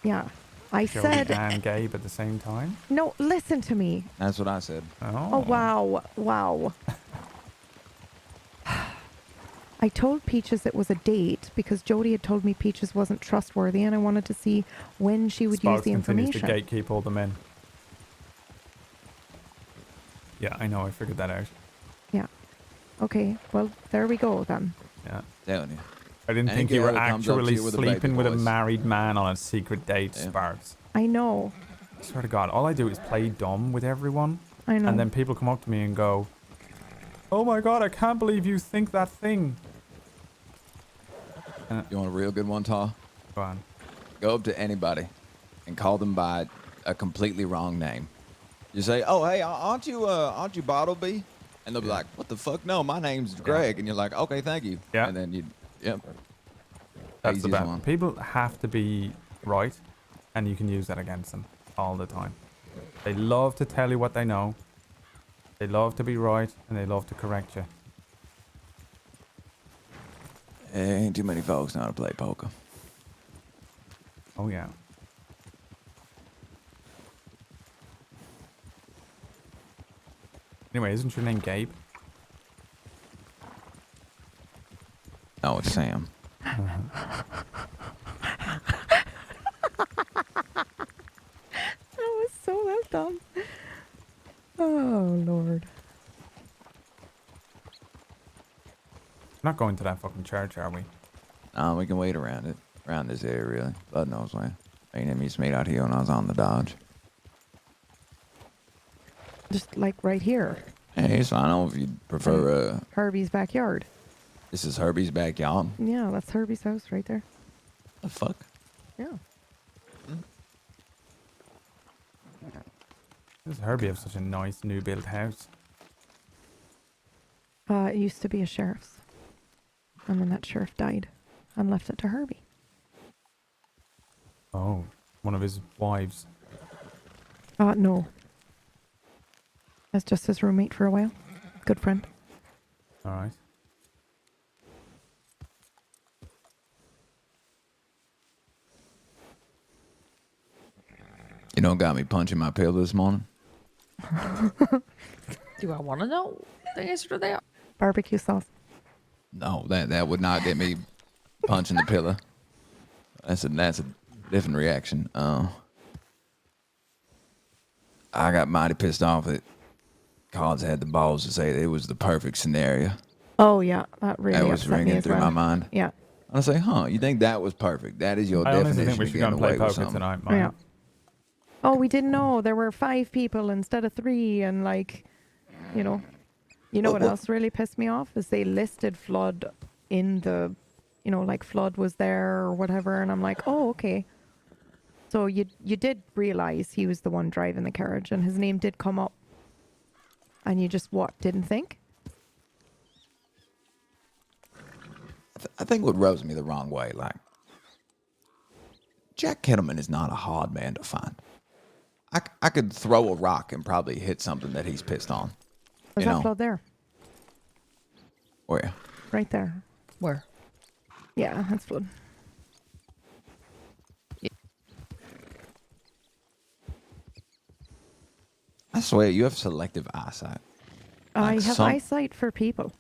Yeah. I Jody said, and Gabe at the same time? no, listen to me. That's what I said. Oh, wow. Wow. I told Peaches it was a date because Jody had told me Peaches wasn't trustworthy and I wanted to see when she would Sparks use the continues information. to gatekeep all the men. Yeah, I know. I figured that out. Yeah. Okay. Well, there we go then. Yeah. Telling you. I didn't Any think you girl were that comes up to actually you with a baby sleeping with a voice. married man on a secret date, Yeah. Sparks. I know. I swear to God, all I do is play dumb with everyone. I know. And then people come up to me and go, "Oh my God, I can't believe you think that thing." You want a real good one, Tar? Go on. Go up to anybody and call them by a completely wrong name. You say, "Oh, hey, aren't you Bartleby?" And they'll be like, "What the fuck? No, my name's Greg." And you're like, "Okay, thank you." Yeah. And then yep. That's the Easiest best. one. People have to be right, and you can use that against them all the time. They love to tell you what they know. They love to be right, and they love to correct you. Ain't too many folks know how to play poker. Oh yeah. Anyway, isn't your name Gabe? No, it's Sam. That was so well done. Oh, Lord. Not going to that fucking church, are we? No, we can wait around it. Around this area, really. Blood knows where. Me and him used to meet out here when I was on the Dodge. Just like right here. Hey, so I don't know if you'd prefer, Herbie's backyard. this is Herbie's backyard. Yeah, that's Herbie's house right there. The fuck? Yeah. Does Herbie have such a nice new built house? It used to be a sheriff's. And then that sheriff died and left it to Herbie. Oh, one of his wives. No. As just his roommate for a while. Good friend. All right. You know, got me punching my pillow this morning. Do I want to know the answer to that? Barbecue sauce. No, that would not get me punching the pillow. That's a different reaction. I got mighty pissed off that Cards had the balls to say that it was the perfect scenario. Oh yeah, that really That was upset me ringing as through well. my mind. Yeah. I was like, huh, you think that was perfect? That is your I honestly think definition we of should go getting and play away with poker something. tonight, Maya. Yeah. Oh, we didn't know there were 5 people instead of 3, and like, you know what else really pissed me off is they listed Flood in the, like Flood was there or whatever, and I'm like, oh, okay. So you did realize he was the one driving the carriage, and his name did come up, and you just didn't think? I think what rubs me the wrong way, like, Jack Kettleman is not a hard man to find. I could throw a rock and probably hit something that he's pissed on. Is that Flood there? Where? Right there. Where? Yeah, that's Flood. I swear, you have selective eyesight. I Like have eyesight for people.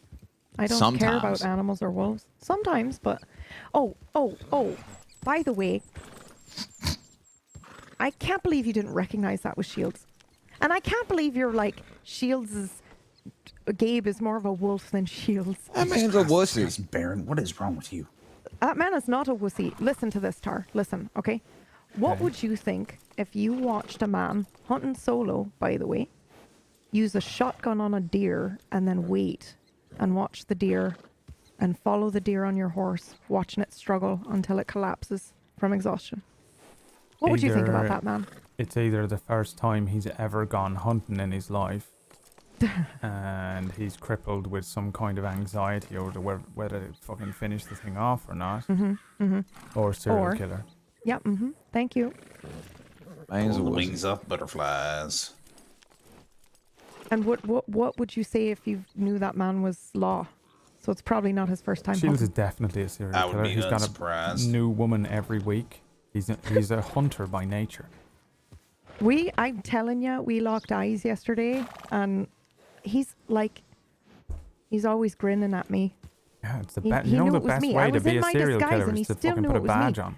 I don't care about Sometimes. animals or wolves. Sometimes, but... Oh. By the way, I can't believe you didn't recognize that was Shields. And I can't believe you're like, Gabe is more of a wolf than Shields. That man's a wussy. Baron, what is wrong with you? That man is not a wussy. Listen to this, Tar. Listen, okay? What would you think if you watched a man hunting solo, by the way, use a shotgun on a deer and then wait and watch the deer and follow the deer on your horse, watching it struggle until it collapses from exhaustion? What would you think about that, man? It's either the first time he's ever gone hunting in his life and he's crippled with some kind of anxiety over whether to fucking finish the thing off or not, or serial killer. Yeah, thank you. Man's a Pull the wussy. wings off butterflies. And what would you say if you knew that man was Law? So it's probably not his first time Shields hunting. is definitely a serial I would killer. be He's got a unsurprised. new woman every week. He's a hunter by nature. I'm telling you, we locked eyes yesterday, and he's always grinning at me. Yeah, it's the He- best. he You know knew the it was best me. way I to was be in a my serial disguise, killer and he is to still fucking knew put it a was me. badge on.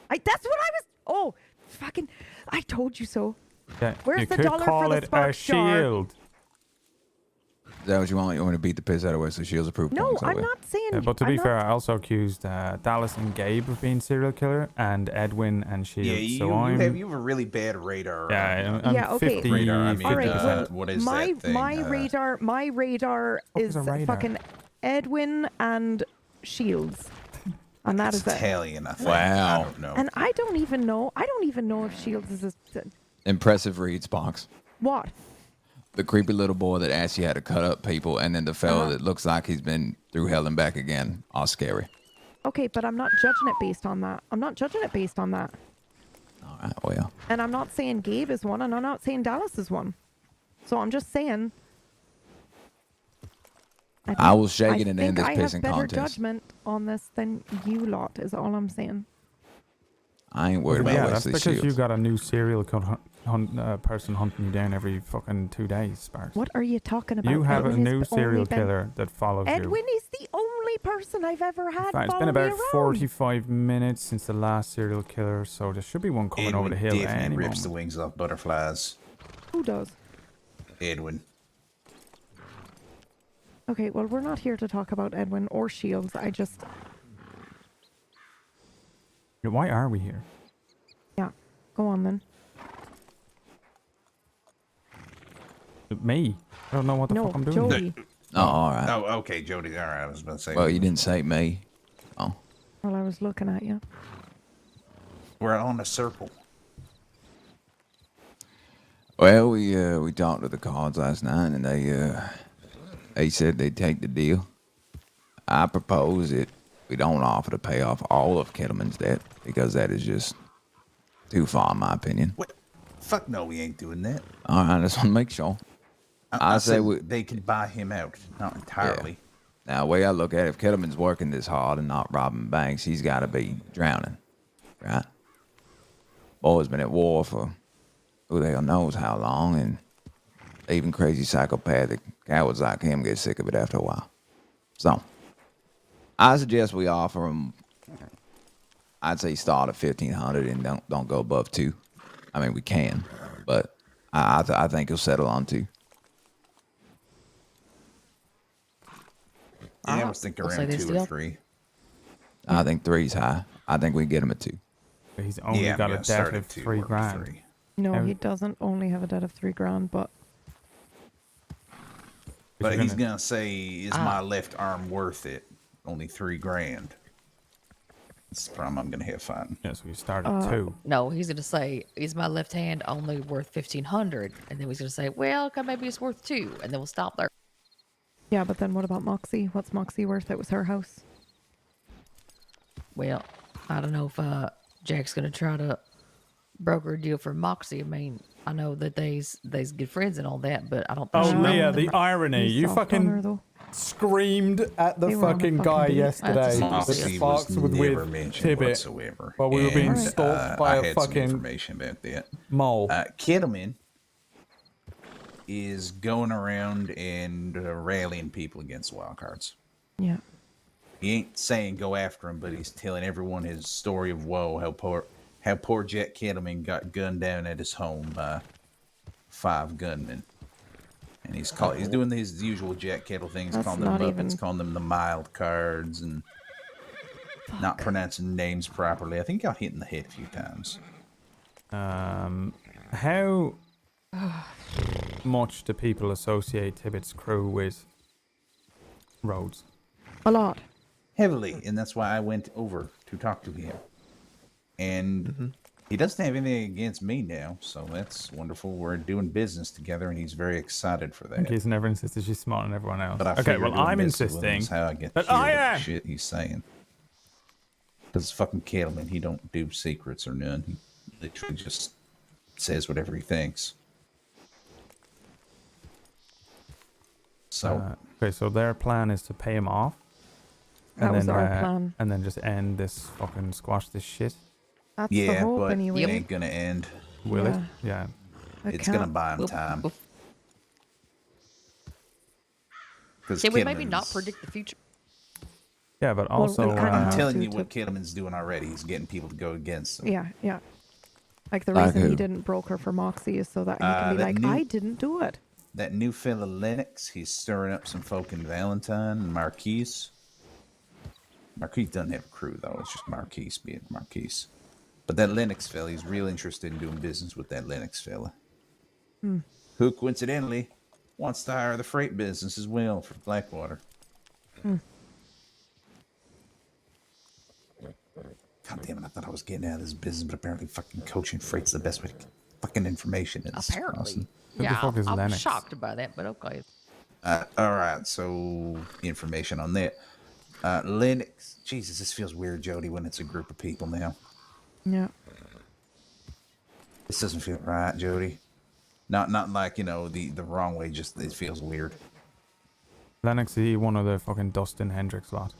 That's what I was. Oh, fucking! I told you so. Yeah, Where's you the could dollar call for the it a spark jar? shield. Is that what you want? You want to beat the piss out of us so Shields approve No, points that I'm way? not saying. Yeah, but to I'm be not- fair, I also accused Dallas and Gabe of being serial killer, and Edwin and Shields. Yeah, you, so you I'm. have a really bad radar. Yeah, I'm Yeah, okay. 50, Radar, I mean, All right, 50%. well, what is my that thing? my radar What is was a radar? fucking Edwin and Shields, and that It's is it. Italian, I think. Wow. I don't know. And I don't even know if Shields is Impressive reads, Box. what. The creepy little boy that asks you how to cut up people, and then the fella that looks like he's been through hell and back again, are scary. Okay, but I'm not judging it based on that. All right, well. And I'm not saying Gabe is one, and I'm not saying Dallas is one. So I'm just saying. I will shake it and think end this I have pissing better contest. judgment on this than you lot, is all I'm saying. I ain't worried about Yeah, that's Wesley because Shields. you got a new serial person hunting you down every fucking 2 days, Sparks. What are you talking about? You have Edwin a is new the serial only ben- killer that follows you. Edwin is the only person I've ever had In fact, it's follow been about me around. 45 minutes since the last serial killer, so there should be one coming over the hill definitely any rips moment. the wings off butterflies. Who does? Edwin. Okay, well, we're not here to talk about Edwin or Shields. Why are we here? Yeah, go on then. Me? I don't know what the No, fuck I'm doing. Joey. Oh, all right. Oh, okay, Jody. All right, I was about to say. Well, you didn't say me. Oh. Well, I was looking at you. We're on a circle. Well, we talked to the cards last night, and they said they'd take the deal. I propose that we don't offer to pay off all of Kettleman's debt, because that is just too far, in my opinion. What? Fuck no, we ain't doing that. All right, I just want to make sure. I say said they could buy him out, not entirely. Now, the way I look at it, if Kettleman's working this hard and not robbing banks, he's got to be drowning, right? Boy's been at war for who the hell knows how long, and even crazy psychopathic cowards like him get sick of it after a while. So, I suggest we offer him, I'd say start at 1,500 and don't go above 2. I mean, we can, but I think he'll settle on 2. Yeah, I was thinking around 2 or 3. I think 3's high. I think we can get him at 2. He's only got a debt of 3 grand. No, he doesn't only have a debt of 3 grand, but he's gonna say, "Is my left arm worth it?" Only 3 grand. That's the problem I'm gonna have fun. Yeah, so we start at 2. No, he's gonna say, "Is my left hand only worth 1,500?" And then he's gonna say, "Well, okay, maybe it's worth 2," and then we'll stop there. yeah, but then what about Moxie? What's Moxie worth? It was her house. Well, I don't know if Jack's gonna try to broker a deal for Moxie. I mean, I know that they's good friends and all that, but I don't think. Oh, Leah, the irony! You fucking screamed at the fucking guy yesterday that Sparks was with Tibbet while we were being stalked by a fucking information about that. mole. Kettleman is going around and rallying people against wild cards. Yeah. He ain't saying go after him, but he's telling everyone his story of woe, how poor Jack Kettleman got gunned down at his home by 5 gunmen. And he's doing his usual Jack Kettle things, calling them Muppets, calling them the mild cards, and not pronouncing names properly. I think he got hit in the head a few times. How much do people associate Tibbet's crew with Rhodes? A lot. Heavily, and that's why I went over to talk to him. And he doesn't have anything against me now, so that's wonderful. We're doing business together, and he's very excited for that. He's never insisted she's smarter than everyone else. But okay, well, I'm insisting how I get that I am. Shit he's saying. Because fucking Kettleman, he don't do secrets or none. He literally just says whatever he thinks. So okay, so their plan is to pay him off. That was our plan. And then just end this fucking squash this shit. That's the hope, but anyway. it ain't gonna end. Will it? Yeah. It's gonna buy him time. Can we maybe not predict the future? Yeah, but also I'm telling you what Kettleman's doing already. He's getting people to go against him. Yeah, yeah. Like the reason he didn't broker for Moxie is so that he can be like, I didn't do it. That new fella Lennox, he's stirring up some folk in Valentine and Marquise. Marquise doesn't have a crew though. It's just Marquise being Marquise. But that Lennox fella, he's real interested in doing business with that Lennox fella. Who coincidentally wants to hire the freight business as well for Blackwater. God damn it, I thought I was getting out of this business, but apparently fucking coaching freight's the best way to get fucking information. Apparently. Yeah, I'm shocked by that, but okay. Alright, so information on that. Lennox. Jesus, this feels weird, Jody, when it's a group of people now. Yeah. This doesn't feel right, Jody. Not like, the wrong way, just it feels weird. Lennox, is he one of the fucking Dustin Hendricks lot?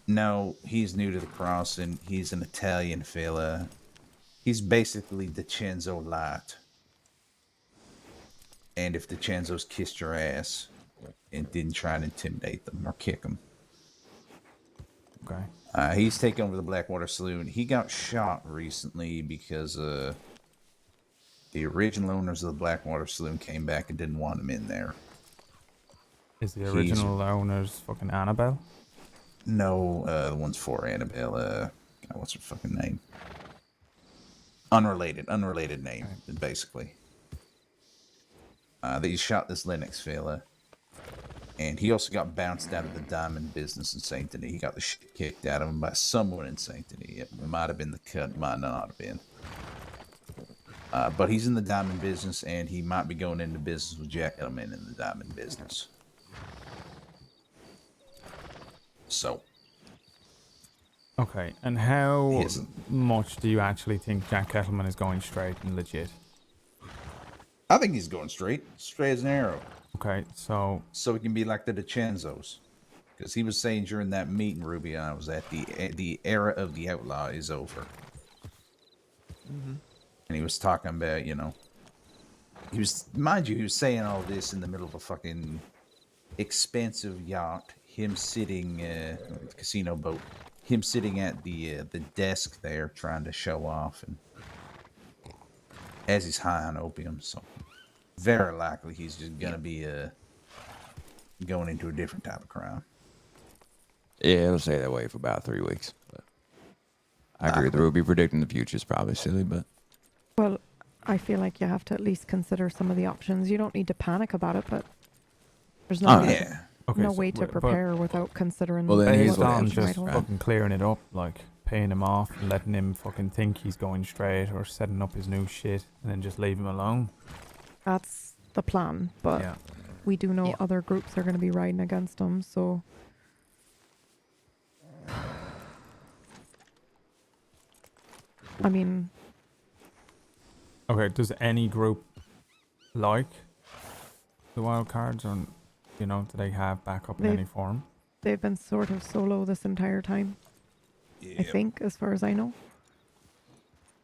No, he's new to the crossing. He's an Italian fella. He's basically DiCenzo light. And if DiCenzo's kissed your ass and didn't try and intimidate them or kick them. Okay. He's taken over the Blackwater Saloon. He got shot recently because the original owners of the Blackwater Saloon came back and didn't want him in there. Is the original owners fucking Annabelle? No, the one's for Annabelle. God, what's her fucking name? Unrelated name, basically. They shot this Lennox fella. And he also got bounced out of the diamond business in St. Denis. He got the shit kicked out of him by someone in St. Denis. It might have been the cut, might not have been. But he's in the diamond business, and he might be going into business with Jack Kettleman in the diamond business. So. Okay, and how much do you actually think Jack Kettleman is going straight and legit? I think he's going straight as an arrow. Okay, so he can be like the DiCenzos, because he was saying during that meeting, Ruby and I was at, the era of the outlaw is over. And he was talking about, he was saying all this in the middle of a fucking expensive yacht. Him sitting casino boat. Him sitting at the desk there trying to show off, and as he's high on opium, so. Very likely he's just gonna be going into a different type of crime. Yeah, it'll stay that way for about 3 weeks. But I agree with Ruby. Predicting the future is probably silly, but Well, I feel like you have to at least consider some of the options. You don't need to panic about it, but there's no way, Okay, no so way to prepare without considering. Well, then here's based what on happens, just right? fucking clearing it up, like paying him off and letting him fucking think he's going straight or setting up his new shit and then just leave him alone. That's the plan, but Yeah. we do know other groups are going to be riding against him, so. I mean. Okay, does any group like the wild cards, or you know, do they have backup in any form? They've been sort of solo this entire time. I think, as far as I know.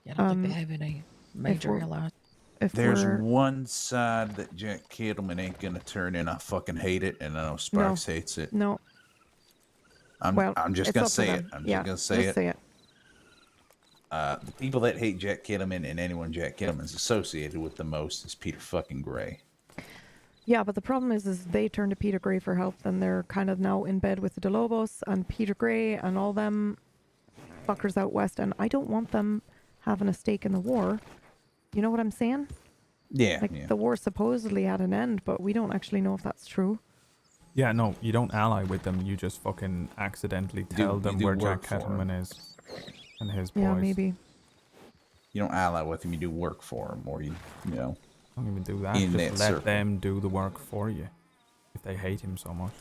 Yeah, I don't think they have any major allies. There's one side that Jack Kittleman ain't gonna turn in. I fucking hate it, and I know Sparks hates it. No. I'm just gonna say it. I'm just gonna say it. The people that hate Jack Kittleman and anyone Jack Kittleman's associated with the most is Peter fucking Gray. Yeah, but the problem is they turn to Peter Gray for help, and they're kind of now in bed with the DeLobos and Peter Gray and all them fuckers out west, and I don't want them having a stake in the war. You know what I'm saying? Yeah. Like, the war supposedly had an end, but we don't actually know if that's true. Yeah, no, you don't ally with them. You just fucking accidentally tell them where Jack Kettleman is and his boys. Yeah, maybe. You don't ally with him. You do work for him, or you know. Don't even do that. In just that let circle. them do the work for you. If they hate him so much,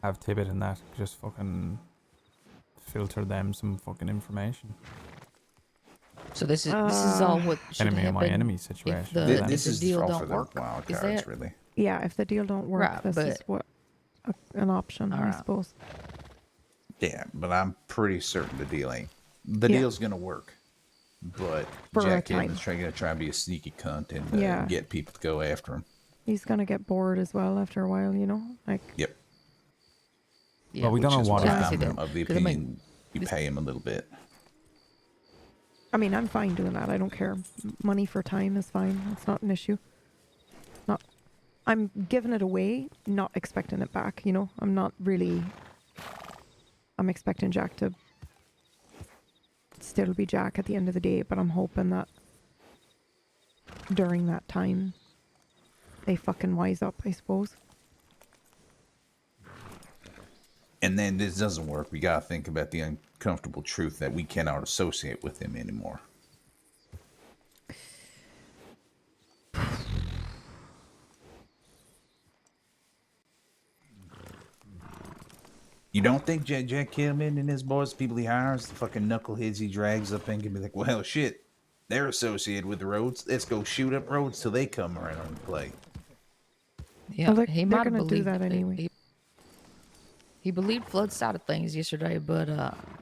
have Tibbet and that just fucking filter them some fucking information. So this is all what should enemy of my happen enemy if situation. This if the is deal all don't for the work. wild Is cards, that really. Yeah, if the deal don't work, Right, this is what an option, I suppose. Yeah, but I'm pretty certain the deal ain't. The deal's gonna work, but For a Jack time. Kittleman's gonna try and be a sneaky cunt and get people to go after him. He's gonna get bored as well after a while, you know? Like. Yep. Well, we don't know what I'm of the opinion you pay him a little bit. I mean, I'm fine doing that. I don't care. Money for time is fine. It's not an issue. I'm giving it away, not expecting it back, you know? I'm not really... I'm expecting Jack to still be Jack at the end of the day, but I'm hoping that during that time, they fucking wise up, I suppose. And then this doesn't work. We gotta think about the uncomfortable truth that we cannot associate with him anymore. You don't think Jack Kittleman and his boys, people he hires, the fucking knuckleheads he drags up and can be like, well, shit, they're associated with the roads. Let's go shoot up roads till they come around and play. Yeah, Well, he they're might have gonna do believed that anyway. He believed Flood's side of things yesterday, but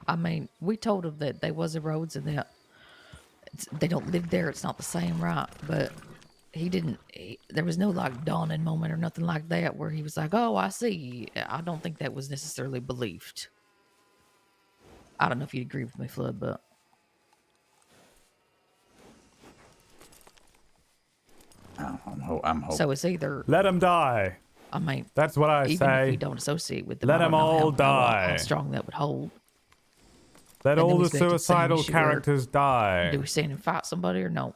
I mean, we told him that they was the roads and that they don't live there. It's not the same, right? But he didn't. There was no like dawning moment or nothing like that where he was like, "Oh, I see." I don't think that was necessarily believed. I don't know if you'd agree with me, Flood, but I'm hoping. so it's either let him die. I mean, that's what I even say. if we don't associate with them, Let I don't them know all how die. strong that would hold. Let And then all we the back to the same suicidal issue where characters die. Do we stand and fight somebody or no?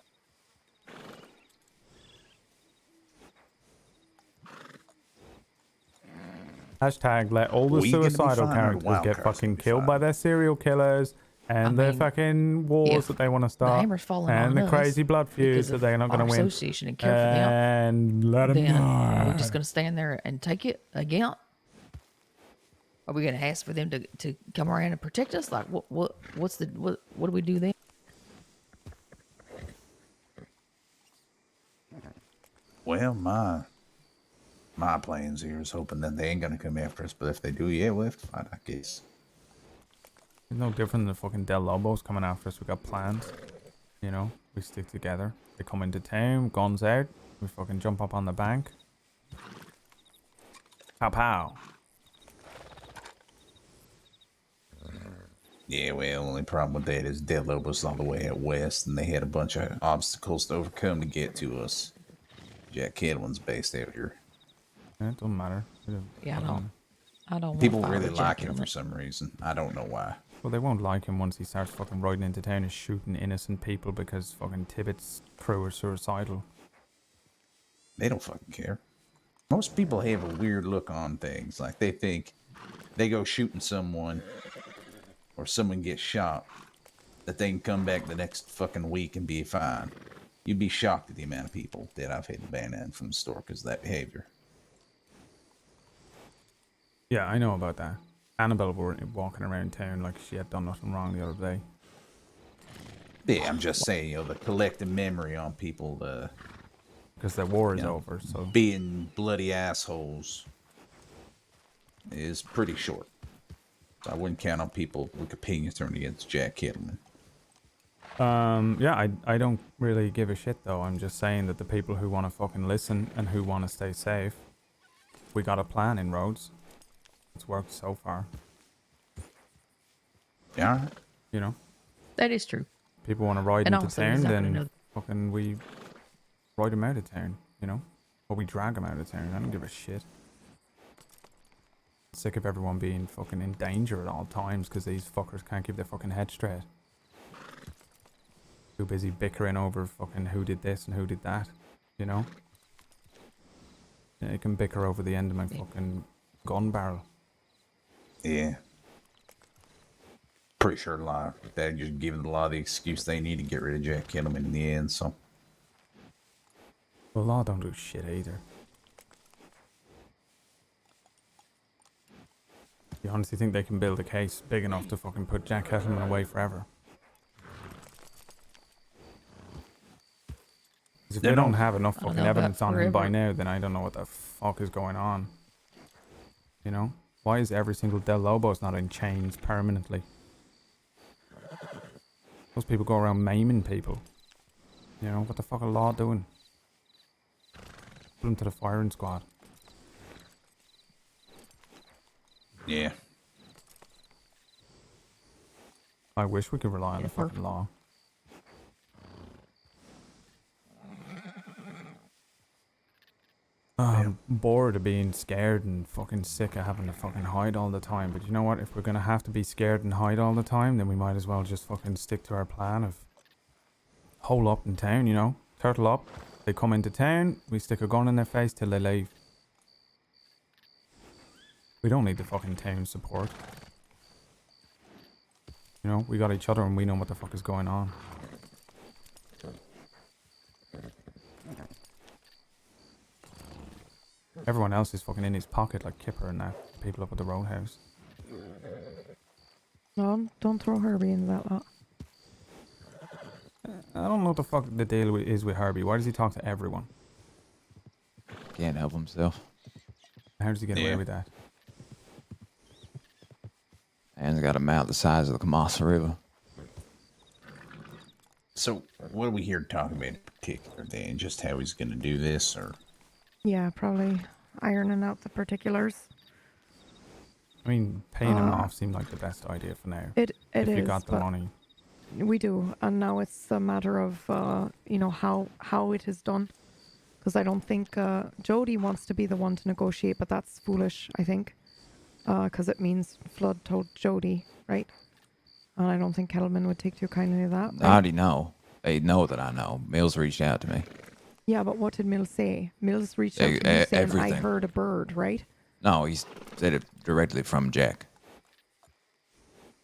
Hashtag let all the suicidal characters get fucking killed by their serial killers and their fucking wars that they want to start hammer's falling and on the us crazy blood feuds because that of they're not going our to win. association and care for them. And let them Then die. are we just going to stand there and take it again? Are we going to ask for them to come around and protect us? Like what do we do then? Well, my plans here is hoping that they ain't gonna come after us, but if they do, yeah, we'll have to fight, I guess. It's no different than the fucking Del Lobos coming after us. We got plans. You know, we stick together. They come into town, guns out. We fucking jump up on the bank. Pow pow. Yeah, well, only problem with that is Dead Lobos all the way out west, and they had a bunch of obstacles to overcome to get to us. Jack Kittleman's based out here. Yeah, it doesn't matter. Yeah, I don't. I don't People want really like him Jack for some reason. I don't know why. Well, they won't like him once he starts fucking riding into town and shooting innocent people because fucking Tibbet's crew are suicidal. They don't fucking care. Most people have a weird look on things. Like, they think they go shooting someone or someone gets shot, that they can come back the next fucking week and be fine. You'd be shocked at the amount of people that I've had to ban in from the store because of that behavior. Yeah, I know about that. Annabelle were walking around town like she had done nothing wrong the other day. Yeah, I'm just saying, the collective memory on people, because the war is over, so being bloody assholes is pretty short. So I wouldn't count on people with opinions turned against Jack Kittleman. Yeah, I don't really give a shit though. I'm just saying that the people who want to fucking listen and who want to stay safe, we got a plan in Rhodes. It's worked so far. Yeah. You know? That is true. People want to ride And into also, town, there's not then another- fucking we ride them out of town, you know? Or we drag them out of town. I don't give a shit. Sick of everyone being fucking in danger at all times because these fuckers can't keep their fucking head straight. Too busy bickering over fucking who did this and who did that, you know? Yeah, you can bicker over the end of my fucking gun barrel. Yeah. Pretty sure a lot they're just giving a lot of the excuse they need to get rid of Jack Kittleman in the end, so. Well, law don't do shit either. You honestly think they can build a case big enough to fucking put Jack Kettleman away forever? If they don't have enough fucking evidence on him by now, then I don't know what the fuck is going on. You know? Why is every single Del Lobos not in chains permanently? Those people go around maiming people. You know, what the fuck are law doing? Put them to the firing squad. Yeah. I wish we could rely on the fucking law. I'm bored of being scared and fucking sick of having to fucking hide all the time. But you know what? If we're gonna have to be scared and hide all the time, then we might as well just fucking stick to our plan of hole up in town, you know? Turtle up. They come into town, we stick a gun in their face till they leave. We don't need the fucking town support. You know, we got each other and we know what the fuck is going on. Everyone else is fucking in his pocket like Kipper and that. People up at the roadhouse. No, don't throw Herbie into that lot. I don't know what the fuck the deal is with Herbie. Why does he talk to everyone? Can't help himself. How does he get away with that? And he's got a mouth the size of the Kamasa River. So, what are we here to talk about in particular then? Just how he's going to do this, or? Yeah, probably ironing out the particulars. I mean, paying him off seemed like the best idea for now. If you got the money. We do, and now it's a matter of, you know, how it is done. Because I don't think Jody wants to be the one to negotiate, but that's foolish, I think. Because it means Flood told Jody, right? And I don't think Kettleman would take too kindly to that. Right? I already know. They know that I know. Mills reached out to me. Yeah, but what did Mills say? Mills reached out to me saying, everything. I heard a bird, right? No, he said it directly from Jack.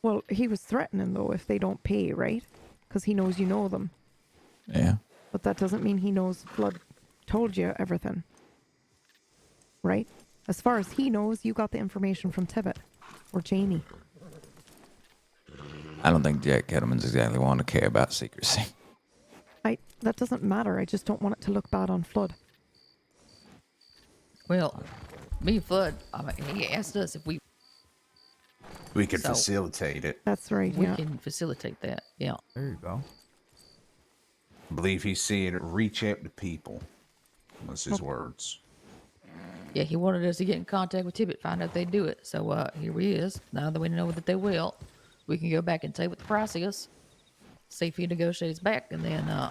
Well, he was threatening, though, if they don't pay, right? Because he knows you know them. Yeah. But that doesn't mean he knows Flood told you everything. Right? As far as he knows, you got the information from Tibbet. Or Jamie. I don't think Jack Kettleman's exactly one to care about secrecy. That doesn't matter. I just don't want it to look bad on Flood. Well, me and Flood, I mean, he asked us if we could facilitate it. That's right, we can facilitate that, yeah. There you go. I believe he said reach out to people. Was his words. Yeah, he wanted us to get in contact with Tibbet, find out they'd do it. So here he is. Now that we know that they will, we can go back and say what the price is, see if he negotiates back, and then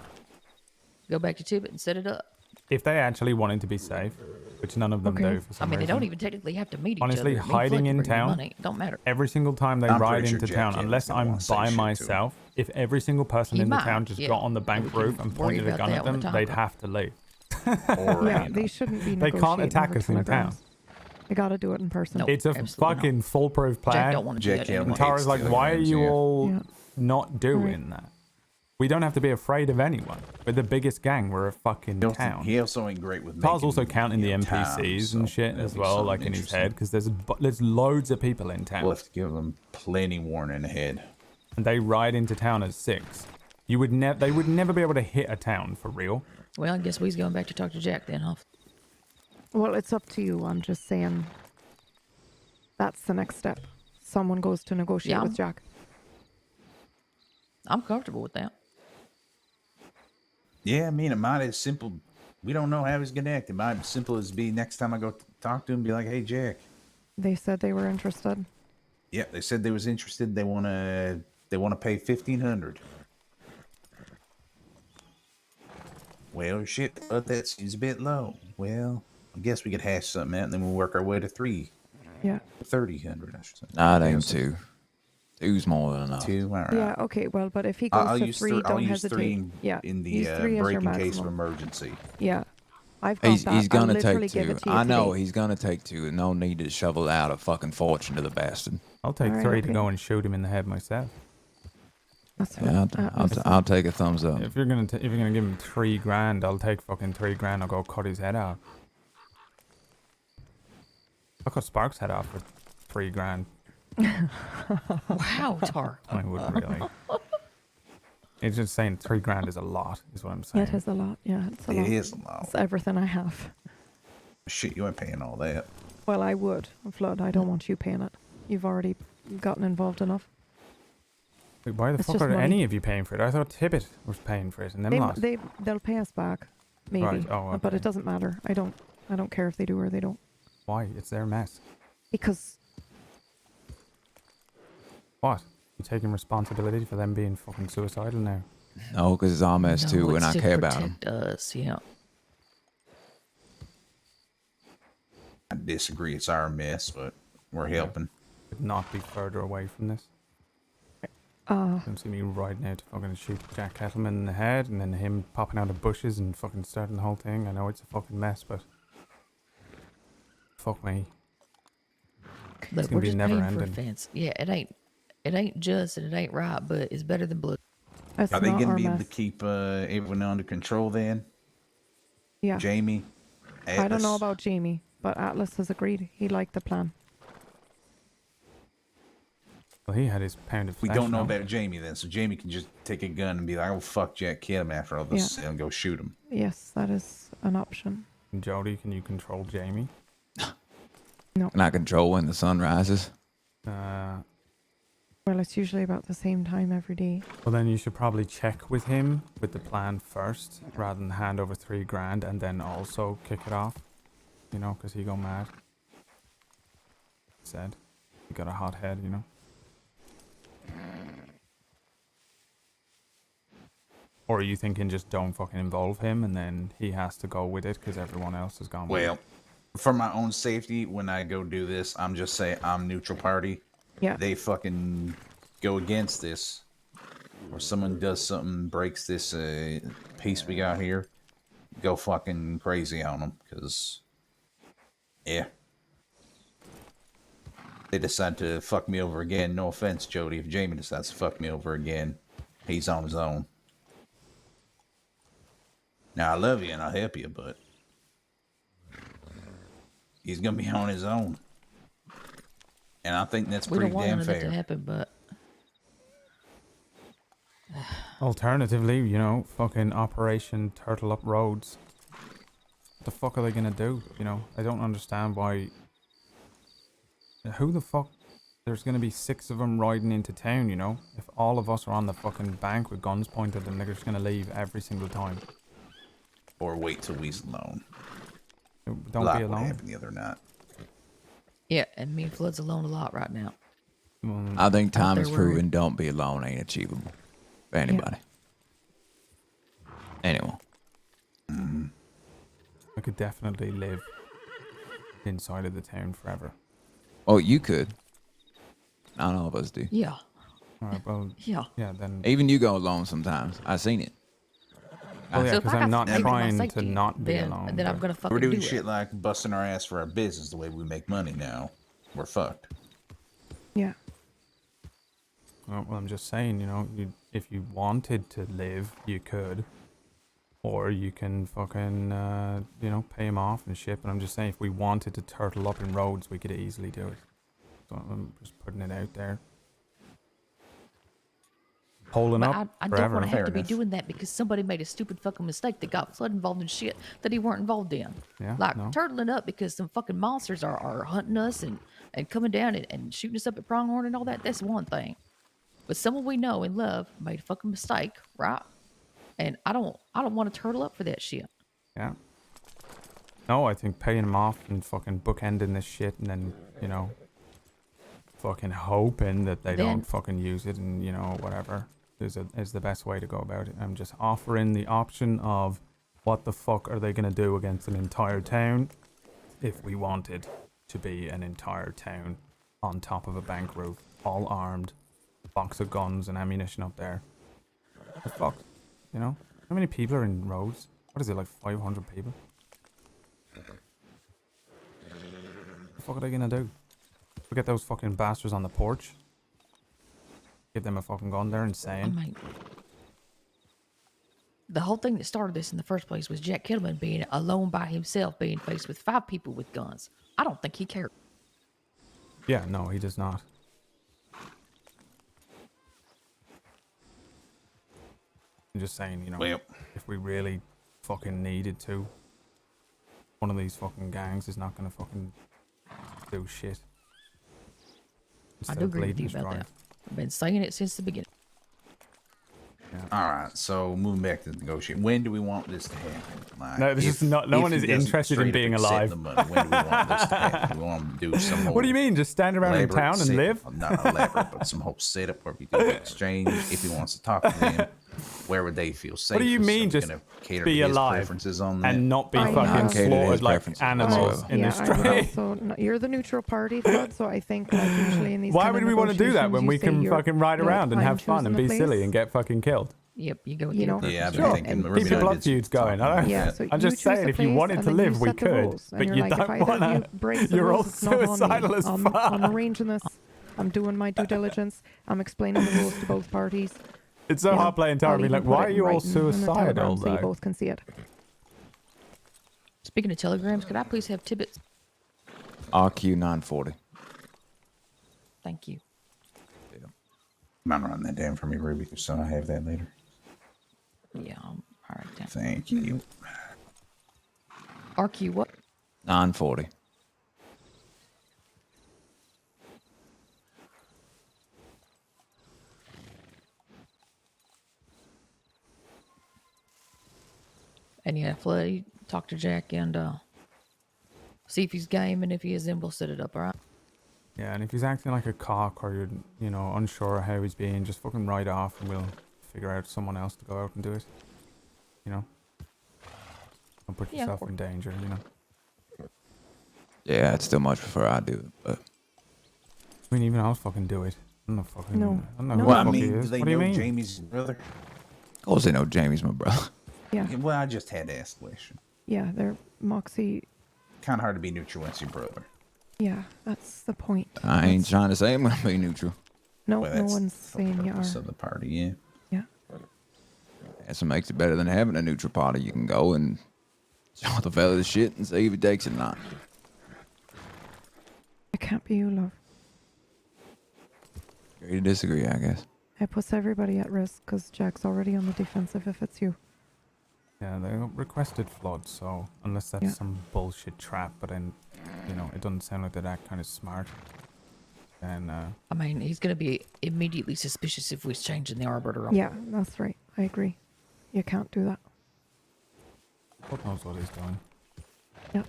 go back to Tibbet and set it up. If they actually wanted to be safe, which none of them Okay. do for some I mean, they reason. don't even technically have to meet each Honestly, other. hiding in town, Money. It don't matter. every single time they I'm ride pretty sure into Jack town, Cannon's unless gonna I'm wanna say by shit to 'em. myself, if every single person He in the might, town just yeah. got on the And bank we can roof and worry pointed a about gun that at when we them, talk they'd about- have to leave. Or, Yeah, you know, they shouldn't be They can't negotiating attack over us in town. telegrams. They gotta do it in person. No. It's a absolutely fucking not. foolproof Jack plan. don't want to do Jack that Cannon anymore. And Tara's like, why are telegrams, you yeah. all Yeah. not doing that? We don't have to be afraid of anyone. We're the biggest gang. We're a fucking town. He also ain't great with Tar's making, also counting the you know, NPCs times, and so shit that'll as be well, something like in his interesting. head, because there's loads of people in town. We'll have to give them plenty warning ahead. And they ride into town as 6. They would never be able to hit a town for real. Well, I guess we's going back to talk to Jack then, huh? Well, it's up to you. I'm just saying that's the next step. Someone goes to negotiate Yeah. with Jack. I'm comfortable with that. Yeah, I mean, it might as simple. We don't know how he's gonna act. It might be simple as be next time I go talk to him, be like, "Hey, Jack." They said they were interested. Yeah, they said they was interested. They wanna pay 1,500. Well, shit, but that seems a bit low. Well, I guess we could hash something out, and then we'll work our way to 3,300. I should say. Nah, it ain't 2. 2's more than enough. 2, all right. Yeah, okay, well, but if he goes I'll to use 3, I'll don't use hesitate. 3 Yeah, in the use 3 as your break in case of maximum. emergency. Yeah, I've got that. He's gonna I'll literally take give 2. it to you I know today. he's gonna take 2. No need to shovel out a fucking fortune to the bastard. I'll take Alright, 3 to okay. go and shoot him in the head myself. That's Yeah, what, I'll take a thumbs up. If you're gonna give him 3 grand, I'll take fucking 3 grand. I'll go cut his head off. I'll cut Sparks' head off for 3 grand. Wow, Tar. I wouldn't really. It's just saying 3 grand is a lot, is what I'm yeah, saying. it is a lot. Yeah, it's a lot. It is a lot. It's everything I have. Shit, you ain't paying all that. Well, I would. Flood, I don't want you paying it. You've already gotten involved enough. Wait, why the It's fuck just are money. any of you paying for it? I thought Tibbet was paying for it and them lost. They'll pay us back, maybe. Right, oh, But okay. it doesn't matter. I don't care if they do or they don't. Why? It's their mess. Because What? You taking responsibility for them being fucking suicidal now? No, because it's our mess too, No, and it's I to care about him. protect us, yeah. I disagree. It's our mess, but we're helping. Could not be further away from this. Don't see me riding out to fucking shoot Jack Kettleman in the head and then him popping out of bushes and fucking starting the whole thing. I know it's a fucking mess, but fuck me. Look, gonna we're be just never paying for a ending. fence. Yeah, it ain't just and it ain't right, but it's better than blood. it's Are they not going our to be able mess. to keep everyone under control then? Yeah. Jamie? I don't know Atlas? about Jamie, but Atlas has agreed. He liked the plan. Well, he had his pound of We flesh. don't know no? about Jamie then, so Jamie can just take a gun and be like, "Oh fuck, Jack, kill him after all this, and go shoot him." Yes, that is an option. And Jody, can you control Jamie? Can I control when the sun rises? Well, Well, it's usually about the same time every day. then you should probably check with him with the plan first, rather than hand over 3 grand and then also kick it off. You know, because he go mad. Said. He got a hot head, you know. Or are you thinking just don't fucking involve him and then he has to go with it because everyone else has gone with it? Well, for my own safety, when I go do this, I'm just saying I'm neutral party. Yeah. They fucking go against this, or someone does something, breaks this piece we got here, go fucking crazy on them, because, yeah. They decide to fuck me over again. No offense, Jody. If Jamie decides to fuck me over again, he's on his own. Now, I love you and I'll help you, but he's going to be on his own. And I think that's We pretty don't want damn none of that fair. to happen, but Alternatively, you know, fucking Operation Turtle Up Roads. What the fuck are they gonna do? You know, I don't understand why. Who the fuck? There's gonna be 6 of them riding into town, you know? If all of us are on the fucking bank with guns pointed, then they're just gonna leave every single time. Or wait till we's alone. Don't Like be what alone. happened the other night. yeah, and me and Flood's alone a lot right now. I think time there has where- proven don't be alone ain't achievable for anybody. Anyone. I could definitely live inside of the town forever. Oh, you could. Not all of us do. Yeah. All right, well, Yeah. then. Even you go alone sometimes. I've seen it. Well, yeah, So if because I I'm got not to pay for my trying to safety, not be then, alone. then I'm but- gonna fucking We're doing do shit it. like busting our ass for our business the way we make money now. We're fucked. Yeah. Well, I'm just saying, you know, if you wanted to live, you could. Or you can fucking, you know, pay him off and shit. But I'm just saying, if we wanted to turtle up in roads, we could easily do it. So I'm just putting it out there. Holding But up I don't forever. want to have Fair to be enough. doing that because somebody made a stupid fucking mistake that got flood involved in shit that he weren't involved in. Yeah, Like no. turtling up because some fucking monsters are hunting us and coming down and shooting us up at Pronghorn and all that. That's one thing. But someone we know and love made a fucking mistake, right? And I don't want to turtle up for that shit. Yeah. No, I think paying him off and fucking bookending this shit and then, you know, fucking hoping that they don't fucking use it and, you know, whatever is the best way to go about it. I'm just offering the option of what the fuck are they going to do against an entire town if we wanted to be an entire town on top of a bank roof, all armed, box of guns and ammunition up there. The fuck, you know? How many people are in roads? What is it, like 500 people? What the fuck are they gonna do? We get those fucking bastards on the porch? Give them a fucking gun, they're I insane. mean, the whole thing that started this in the first place was Jack Kettleman being alone by himself, being faced with 5 people with guns. I don't think he cared. Yeah, no, he does not. I'm just saying, you know, Well, if we really fucking needed to, one of these fucking gangs is not gonna fucking do shit. I Instead do of agree with bleeding you about us dry. that. I've been saying it since the beginning. all right. So moving back to the negotiation. When do we want this to happen? Like, No, there's just no one is interested in being alive. The money, when do we want this to happen? Do we want to do some What do you mean? Just stand around in elaborate town and set- live? Not elaborate, but some whole setup where we do the exchange. If he wants to talk to them, where would they feel safe? What do you mean, just be alive preferences on that? and not be I fucking have- Cater to his slaughtered like preferences animals whatsoever. in the I would street? also, you're the neutral party, Flood, so I think like usually in these Why kind would of we want to do that negotiations, when you we say can you're- fucking ride you're around and I'm have fun and choosing be the silly place. and get fucking killed? Yep, you go with You your know, preferences. Yeah, I've Sure. been thinking. And remember People I love did some feuds going. talking about Yeah, that. so I'm you just choose saying, the if you place wanted and to then you live, we set the could. rules. And But you're you like, if don't either of want you to. breaks the You're all rules, it's not on me. suicidal as I'm fuck. arranging this. I'm doing my due diligence. I'm explaining the rules to both parties. It's so You know, hard playing Tar. I'll Being even like, put why it are in you all writing in the suicidal? telegram so you Like, both can see it. Speaking of telegrams, could I please have Tibbet's? RQ 940. Thank you. Mind writing that down for me, Ruby, so I have that later. Yeah, all right. Down. Thank you. RQ what? 940. And yeah, Flay, talk to Jack and see if he's game, and if he is, then we'll set it up, all right? yeah, and if he's acting like a cock or you're, you know, unsure of how he's being, just fucking ride off and we'll figure out someone else to go out and do it. You know? Don't put Yeah, yourself or- in danger, you know? Yeah, I'd still much prefer I do it, but I mean, even I'll fucking do it. I don't know fucking. No. I don't know No. who Well, I the fuck he mean, is. do they What do you know mean? Jamie's brother? of course they know Jamie's my brother. Yeah, Well, I just had to ask the question. yeah, they're Moxie. Kind of hard to be neutral when it's your brother. Yeah, that's the point. I ain't trying to say I'm gonna be neutral. No, Well, no that's one's the saying you are. purpose of the party, yeah. Yeah. That's what makes it better than having a neutral party. You can go and show the fella the shit and see if he takes it or not. It can't be you, love. Agree to disagree, I guess. It puts everybody at risk because Jack's already on the defensive if it's you. Yeah, they requested flood, so unless that's Yeah. some bullshit trap, but then, you know, it doesn't sound like they're that kind of smart. And I mean, he's going to be immediately suspicious if we're changing the arbiter. Up. Yeah, that's right. I agree. You can't do that. God knows what he's doing. Yep.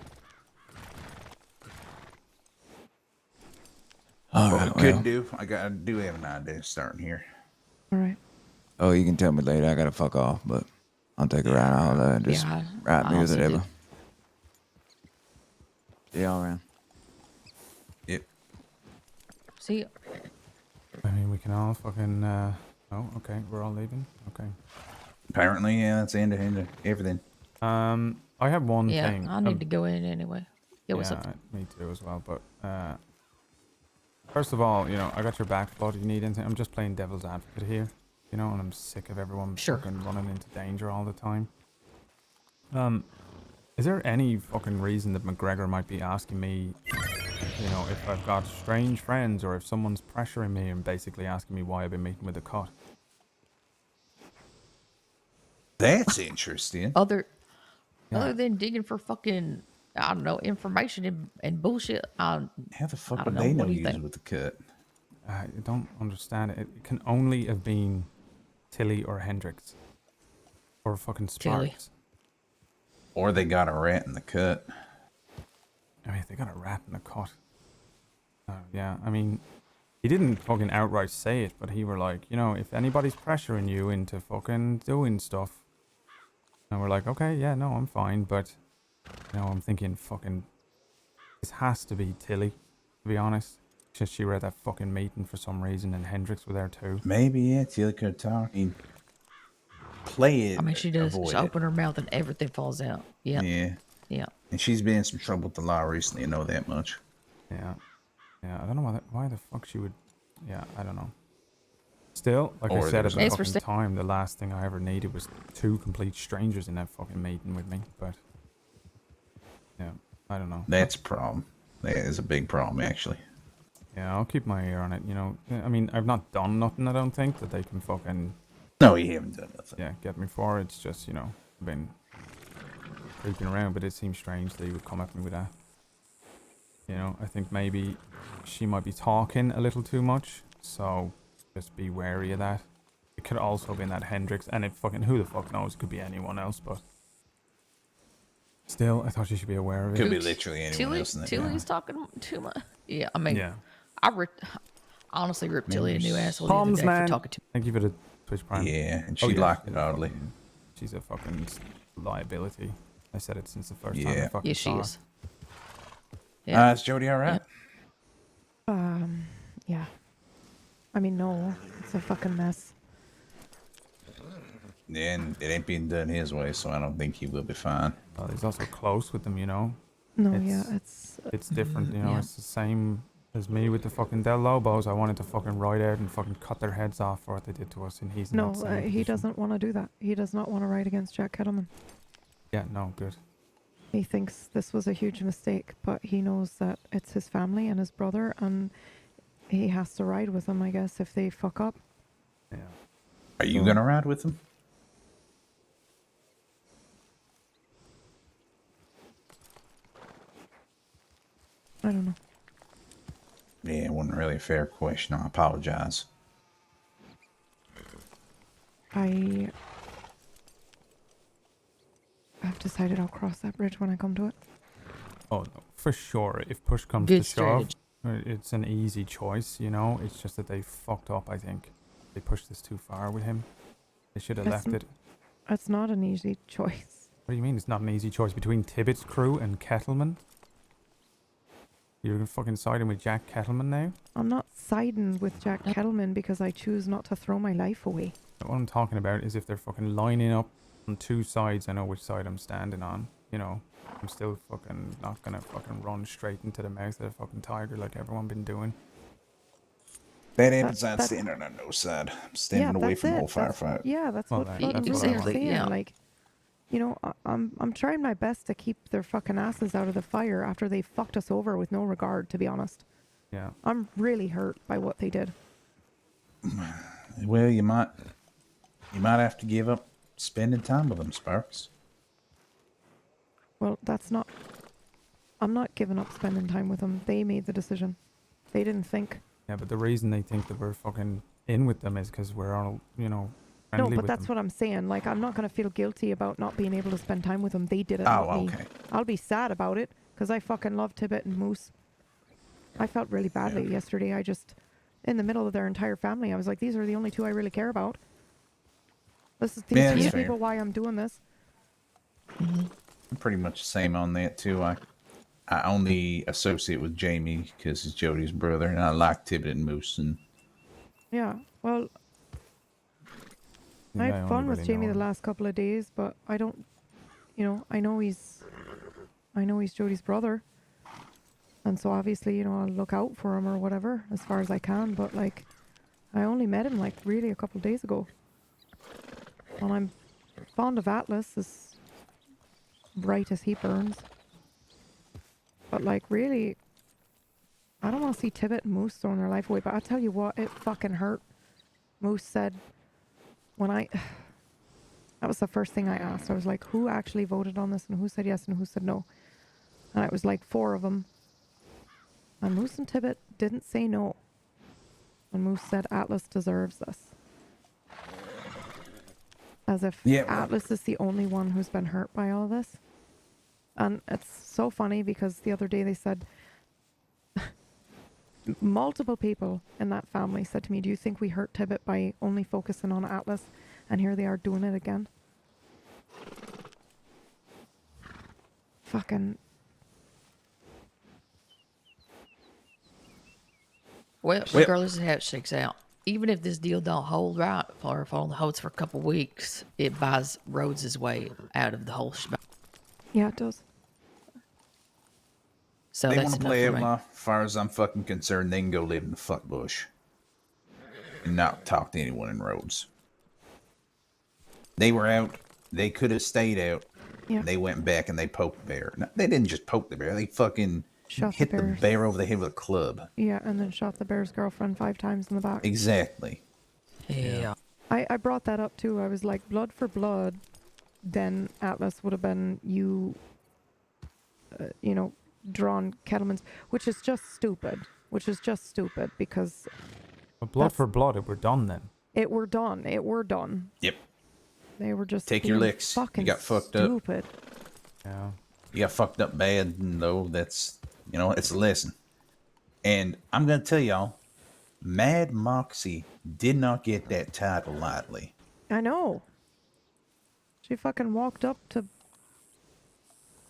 All What right. we could Well, do, I do have an idea starting here. All right. oh, you can tell me later. I gotta fuck off, but I'll take a ride. I'll just Yeah, write me I or also whatever. do. See y'all around. See ya. I mean, we can all fucking. Oh, okay. We're all leaving. Okay. Apparently, yeah. That's the end of everything. I have one Yeah, thing. I need to go in anyway. Yeah, what's up? Me too as well. But first of all, you know, I got your back, Flood. You need anything? I'm just playing devil's advocate here, you know, and I'm sick of everyone fucking running into danger all the time. Is there any fucking reason that McGregor might be asking me, you know, if I've got strange friends or if someone's pressuring me and basically asking me why I've been meeting with the cut? That's interesting. Other than digging for fucking, I don't know, information and bullshit. How the fuck would they know you was with the cut? I don't understand it. It can only have been Tilly or Hendrix. Or fucking Sparks. Tilly. Or they got a rat in the cut. I mean, they got a rat in the cut. Yeah, I mean, he didn't fucking outright say it, but he were like, you know, if anybody's pressuring you into fucking doing stuff. And we're like, okay, yeah, no, I'm fine, but, you know, I'm thinking fucking, this has to be Tilly, to be honest. Since she were at that fucking meeting for some reason and Hendrix were there too. Maybe, yeah, Tilly could talk. Play it. I mean, she does. She open her mouth and everything falls out. Yeah. Yeah. Yeah. And she's been in some trouble with the law recently, I know that much. Yeah. Yeah, I don't know why the fuck she would... Yeah, I don't know. Still, like I said at the fucking time, the last thing I ever needed was 2 complete strangers in that fucking meeting with me, but... Yeah, I don't know. That's a problem. That is a big problem, actually. Yeah, I'll keep my ear on it, you know. I mean, I've not done nothing, I don't think, that they can fucking... No, you haven't done nothing. Yeah, get me for. It's just, you know, I've been creeping around, but it seems strange that he would come at me with that. You know, I think maybe she might be talking a little too much, so just be wary of that. It could also have been that Hendrix, and it fucking, who the fuck knows, it could be anyone else, but still, I thought she should be aware of it. Could be literally anyone else in that. Tilly's talking too much. Yeah, I mean, yeah. I honestly ripped Tilly a new asshole the other day for talking to me. Thank you for the Twitch Prime. Yeah, and she liked it oddly. She's a fucking liability. I said it since the first time I fucking saw her. Is. Yeah. Is Jody alright? Yeah. I mean, no. It's a fucking mess. Yeah, and it ain't being done his way, so I don't think he will be fine. Well, he's also close with them, you know? No, It's different, you know? It's the same as me with the fucking Del Lobos. I wanted to fucking ride out and fucking cut their heads off for what they did to us, and he's no, not he doesn't want to do that. He does not want to ride against Jack Kettleman. Yeah, no, good. He thinks this was a huge mistake, but he knows that it's his family and his brother, and he has to ride with them, I guess, if they fuck up. Yeah. Are you gonna ride with them? I don't know. Yeah, it wasn't really a fair question. I apologize. I've decided I'll cross that bridge when I come to it. Oh, no, for sure. If push comes to shove, it's an easy choice, you know? It's just that they fucked up, I think. They pushed this too far with him. They should have left it. It's not an easy choice. What do you mean it's not an easy choice? Between Tibbet's crew and Kettleman? You're fucking siding with Jack Kettleman now? I'm not siding with Jack Kettleman because I choose not to throw my life away. What I'm talking about is if they're fucking lining up on 2 sides, I know which side I'm standing on. You know, I'm still fucking not gonna fucking run straight into the mouth of the fucking tiger like everyone been doing. Bad happens on standing on no side. I'm standing away from the whole firefight. Yeah, that's what I'm saying. Yeah. Like, you know, I'm trying my best to keep their fucking asses out of the fire after they fucked us over with no regard, to be honest. Yeah. I'm really hurt by what they did. Well, you might have to give up spending time with them, Sparks. Well, I'm not giving up spending time with them. They made the decision. They didn't think. Yeah, but the reason they think that we're fucking in with them is because we're all, you know, friendly No, but with that's them. what I'm saying. Like, I'm not going to feel guilty about not being able to spend time with them. They did it, Oh, not me. okay. I'll be sad about it because I fucking love Tibbet and Moose. I felt really badly yesterday. I just, in the middle of their entire family, I was like, these are the only 2 I really care about. These are the people why I'm doing this. I'm pretty much the same on that too. I only associate with Jamie because he's Jody's brother, and I like Tibbet and Moose. And Yeah, well, I had fun with Jamie the last couple of days, but I don't, I know he's Jody's brother, and so obviously, I'll look out for him or whatever as far as I can. But like, I only met him like really a couple of days ago, and I'm fond of Atlas, as bright as he burns. But like, really, I don't want to see Tibbet and Moose throwing their life away. But I tell you what, it fucking hurt. Moose said when that was the first thing I asked. I was like, who actually voted on this, and who said yes and who said no? And it was like 4 of them. And Moose and Tibbet didn't say no. And Moose said Atlas deserves this. As if Atlas is the only one who's been hurt by all this. And it's so funny because the other day they said, multiple people in that family said to me, do you think we hurt Tibbet by only focusing on Atlas? And here they are doing it again. Fucking. Well, regardless of how it shakes out, even if this deal don't hold right, or if it only holds for a couple weeks, it buys Rhodes' way out of the whole shebang. Yeah, it does. So they that's want to play it, as far as I'm fucking concerned, they can go live in the fuck bush and not talk to anyone in Rhodes. They were out. They could have stayed out. Yeah. They went back and they poked the bear. No, they didn't just poke the bear. They fucking hit the bear over the head with a club. Yeah, and then shot the bear's girlfriend 5 times in the back. Exactly. Yeah. I brought that up too. I was like, blood for blood, then Atlas would have been drawn Kettleman's, which is just stupid. Because... But blood for blood, it were done then. It were done. Yep. They were just take your licks. You got fucked stupid. Yeah. You got fucked up bad, though. That's, it's a lesson. And I'm going to tell y'all, Mad Moxie did not get that title lightly. I know. She fucking walked up to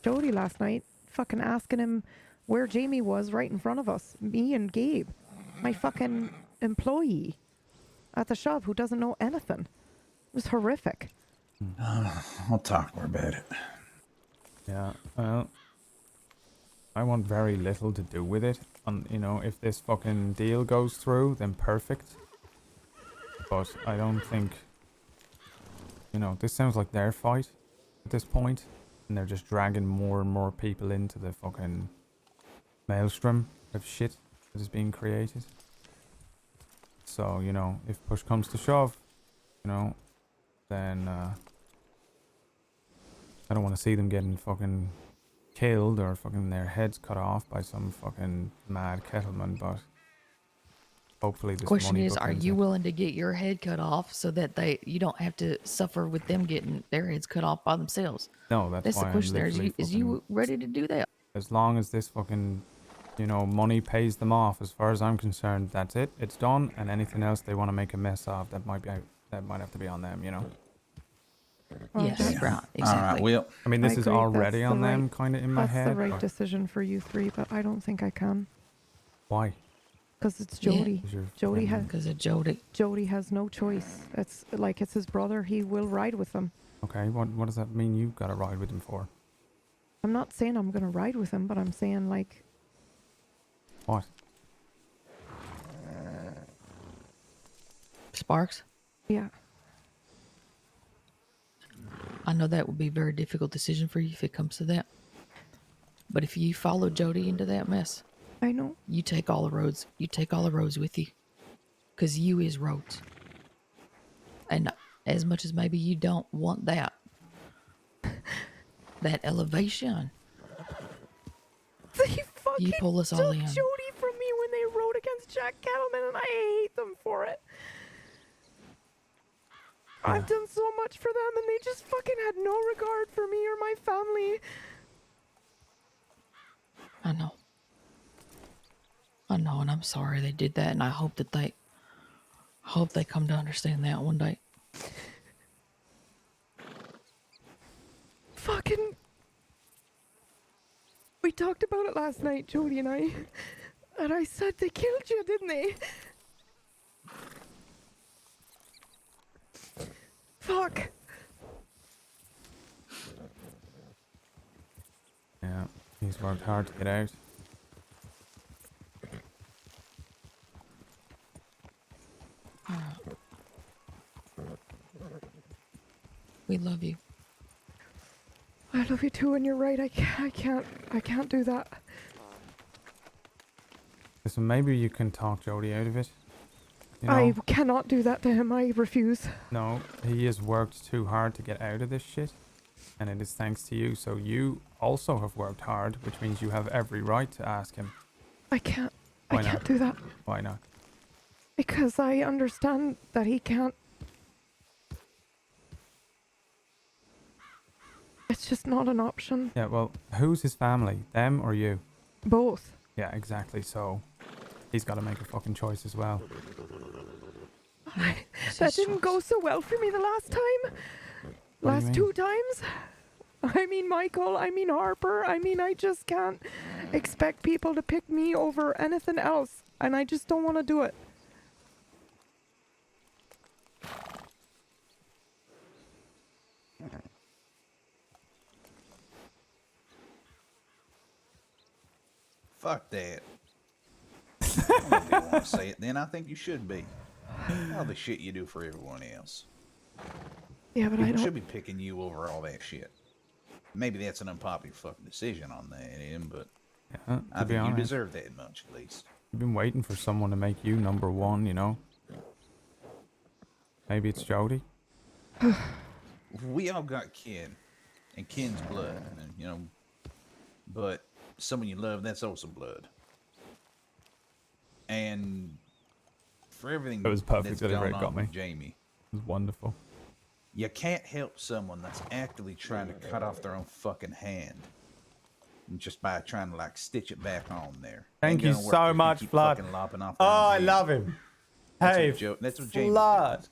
Jody last night, fucking asking him where Jamie was right in front of us. Me and Gabe, my fucking employee at the shop who doesn't know anything. It was horrific. I'll talk more about it. Yeah, well, I want very little to do with it. And, if this fucking deal goes through, then perfect. But I don't think, this sounds like their fight at this point. And they're just dragging more and more people into the fucking maelstrom of shit that is being created. So, if push comes to shove, then I don't want to see them getting fucking killed or fucking their heads cut off by some fucking mad kettleman, but hopefully this question money is, are you willing to get your head cut off so that you don't have to suffer with them getting their heads cut off by themselves? No, that's why the question there. Is you ready to do that? As long as this fucking, money pays them off, as far as I'm concerned, that's it. It's done, and anything else they want to make a mess of, that might have to be on them, Well, yes, right, exactly. All right, well, I mean, this is already on them, kind of in my head. That's the right decision for you 3, but I don't think I can. Why? Because it's Jody. Yeah. Jody has. Because of Jody. Jody has no choice. It's his brother. He will ride with him. Okay, what does that mean? You've got to ride with him for? I'm not saying I'm gonna ride with him, but I'm saying like. What? Sparks? Yeah. I know that would be a very difficult decision for you if it comes to that. But if you follow Jody into that mess, I know. You take all the roads. You take all the roads with you. Because you is Rhodes. And as much as maybe you don't want that elevation, They fucking you pull us all took in. Jody from me when they rode against Jack Cattleman, and I hate them for it. I've done so much for them, and they just fucking had no regard for me or my family. I know, and I'm sorry they did that, and I hope that they come to understand that one day. Fucking We talked about it last night, Jody and I. And I said they killed you, didn't they? Fuck. Yeah, he's worked hard to get out. We love you. I love you too, and you're right. I can't do that. Listen, maybe you can talk Jody out of it. You know? I cannot do that to him. I refuse. No, he has worked too hard to get out of this shit. And it is thanks to you. So you also have worked hard, which means you have every right to ask him. I can't. Why I can't not? do that. Why not? Because I understand that he can't. It's just not an option. Yeah, well, who's his family? Them or you? Both. Yeah, exactly. So he's got to make a fucking choice as well. That didn't go so well for me the last time. Last 2 times. I mean Michael, I mean Harper, I mean I just can't expect people to pick me over anything else. And I just don't want to do it. Fuck that. I don't know if you want to say it, then I think you should be. All the shit you do for everyone else. Yeah, but People I don't. should be picking you over all that shit. Maybe that's an unpopular fucking decision on that end, but Yeah, I to be think you honest, deserve that much at least. you've been waiting for someone to make you number one, you know? Maybe it's Jody? We all got kin, and kin's blood, and, you know, but someone you love, that's also blood. And for everything It was perfect that's that it gone got on me. with Jamie, It was wonderful. you can't help someone that's actively trying to cut off their own fucking hand. Just by trying to like stitch it back on there. Thank Ain't you gonna work so if you much, keep Flood. fucking lopping off Oh, their own I hand. love him. That's Hey, what that's what Jamie's Flood. doing.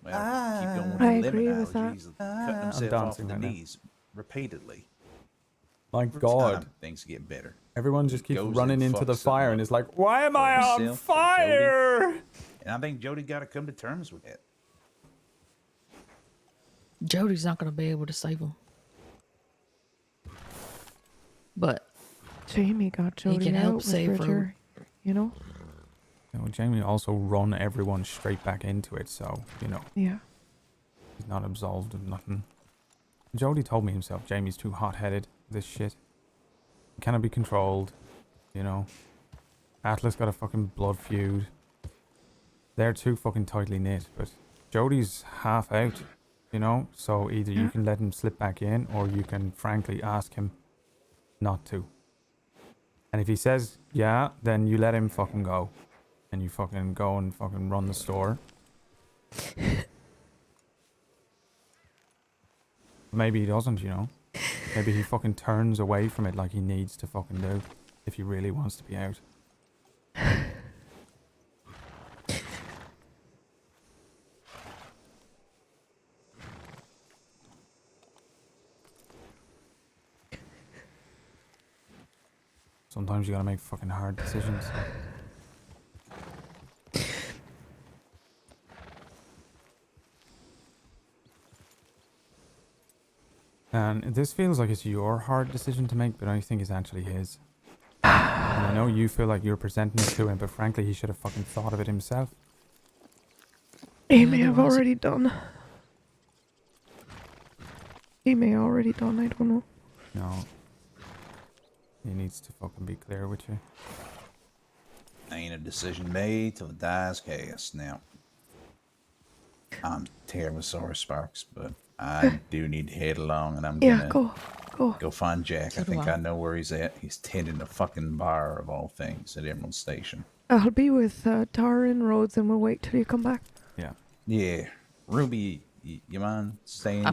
Well, keep going with I the lemon agree with allergy. that. He's cutting himself off dancing the right now. knees repeatedly. My Over God. time, things get better. Everyone just keeps Goes running and into the fucks something fire up and is like, why am I for on himself, for fire? Jody. And I think Jody got to come to terms with that. Jody's not going to be able to save him. But Jamie got Jody can out help with save her. Bridger, you know? You know, Jamie also run everyone straight back into it, so, you know, Yeah. he's not absolved of nothing. Jody told me himself, Jamie's too hot-headed, this shit. He cannot be controlled, you know. Atlas got a fucking blood feud. They're too fucking tightly knit, but Jody's half out, you know? So either you can let him slip back in, or you can frankly ask him not to. And if he says, yeah, then you let him fucking go. And you fucking go and fucking run the store. Maybe he doesn't, you know? Maybe he fucking turns away from it like he needs to fucking do. If he really wants to be out. Sometimes you gotta make fucking hard decisions. And this feels like it's your hard decision to make, but I think it's actually his. And I know you feel like you're presenting it to him, but frankly, he should have fucking thought of it himself. He may have already done. He may already done, I don't know. No. He needs to fucking be clear with you. Ain't a decision made till the die is cast. Now, I'm terribly sorry, Sparks, but I do need to head along, and I'm Yeah, gonna go. find Jack. So I do think I. I know where he's at. He's tending a fucking bar of all things at Emerald Station. I'll be with Tar and Rhodes, and we'll wait till you come back. Yeah. Yeah, Ruby, you mind staying? I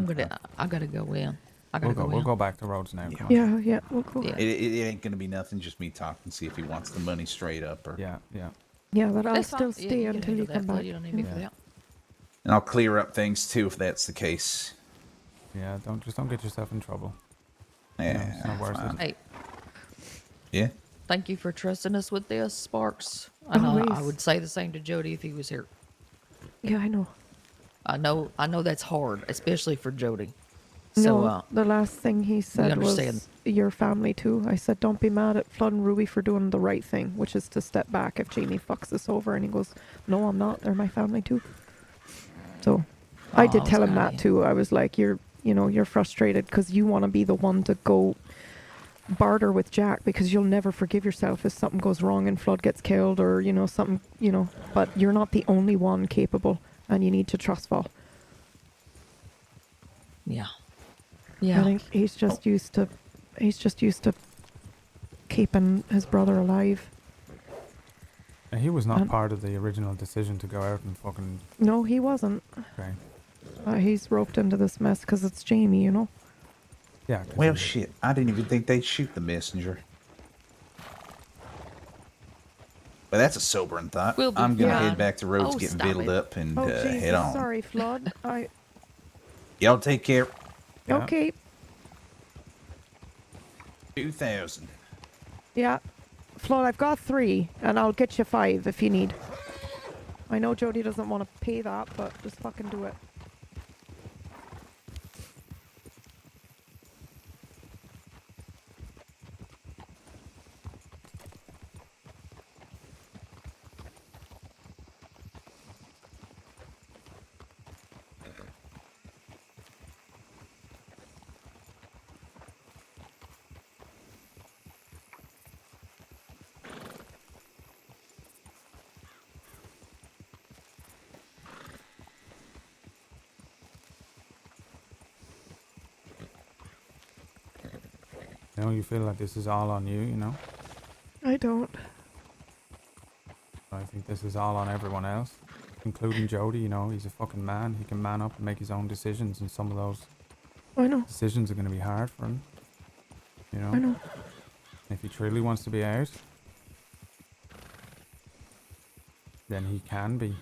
gotta go in. We'll go back to Rhodes now. Come on. Yeah, we'll go. Yeah. It ain't gonna be nothing. Just me talking, see if he wants the money straight up, or Yeah. Yeah, but I'll That's still fine. Yeah, stay you can until you handle come that, Floyd. back. You don't need me for that. and I'll clear up things too if that's the case. Yeah, don't get yourself in trouble. Yeah, it's not worth fine. it. Hey, Yeah. Thank you for trusting us with this, Sparks. And I Always. would say the same to Jody if he was here. Yeah, I know. I know that's hard, especially for Jody. So, No, the last thing he said was your family too. I said, don't be mad at Flood and Ruby for doing the right thing, which is to step back if Jamie fucks us over. And he goes, no, I'm not. They're my family too. So I did tell him that too. I was like, you're frustrated because you want to be the one to go barter with Jack because you'll never forgive yourself if something goes wrong and Flood gets killed or, something, but you're not the only one capable and you need to trust Fall. Yeah. Yeah. I think he's just used to keeping his brother alive. And he was not part of the original decision to go out and fucking... No, he wasn't. Okay. He's roped into this mess because it's Jamie, Yeah. Well, shit. I didn't even think they'd shoot the messenger. But that's a sobering thought. I'm going to head back to Rhodes, getting victualed up, and head on. Sorry, Flood. Y'all take care. Yeah. Okay. 2,000. Yeah. Flood, I've got 3, and I'll get you 5 if you need. I know Jody doesn't want to pay that, but just fucking do it. You feel like this is all on you, I don't. I think this is all on everyone else, including Jody. He's a fucking man. He can man up and make his own decisions, and some of those decisions are going to be hard for him. I know. If he truly wants to be out, then he can be.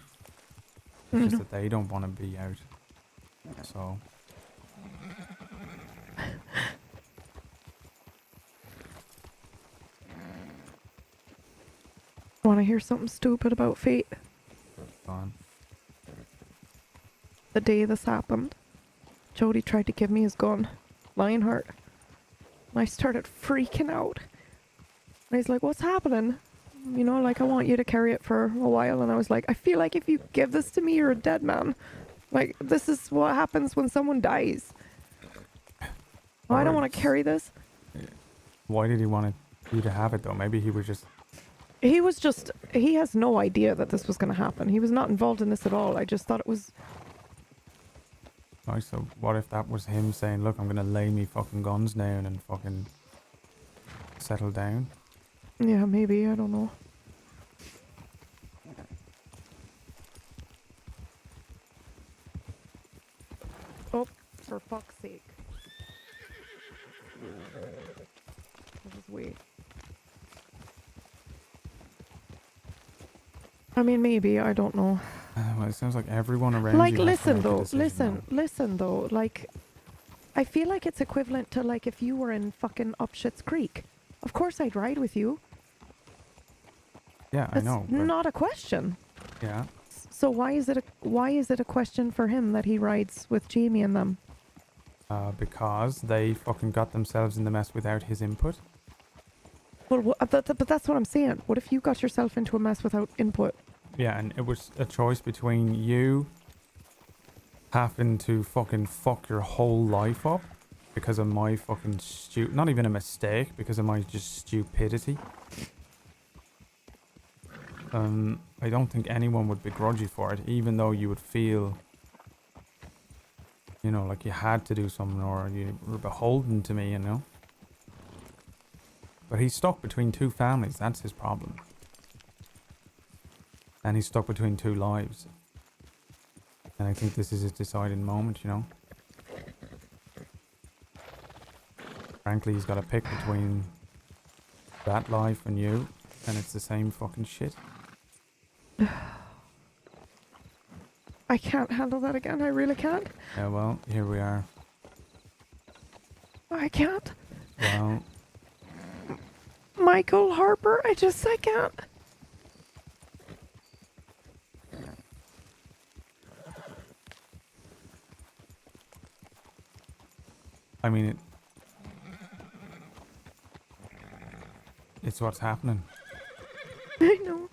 It's just that they don't want to be out. So... Want to hear something stupid about fate? Go on. The day this happened, Jody tried to give me his gun, Lionheart. And I started freaking out. And he's like, what's happening? I want you to carry it for a while. And I was like, I feel like if you give this to me, you're a dead man. Like, this is what happens when someone dies. Oh, I don't want to carry this. Why did he want you to have it, though? Maybe he was just... He has no idea that this was going to happen. He was not involved in this at all. I just thought it was... Right, so what if that was him saying, look, I'm going to lay me fucking guns down and fucking settle down? Yeah, maybe. I don't know. Oh, for fuck's sake. This is weird. I mean, maybe, I don't know. Well, it sounds like everyone around like, you listen though, like, I feel like it's equivalent to, like, if you were in fucking Up Shit's Creek. Of course I'd ride with you. Yeah, I know. It's not a question. Yeah. So why is it a question for him that he rides with Jamie and them? Because they fucking got themselves in the mess without his input. Well, but that's what I'm saying. What if you got yourself into a mess without input? Yeah, and it was a choice between you having to fucking fuck your whole life up because of my fucking not even a mistake, because of my just stupidity. I don't think anyone would begrudge you for it, even though you would feel, like you had to do something or you were beholden to me, But he's stuck between 2 families, that's his problem. And he's stuck between 2 lives. And I think this is his deciding moment, Frankly, he's got to pick between that life and you, and it's the same fucking shit. I can't handle that again. I really can't. Yeah, well, here we are. I can't. Well, Michael Harper, I can't. I mean, it's what's happening. I know.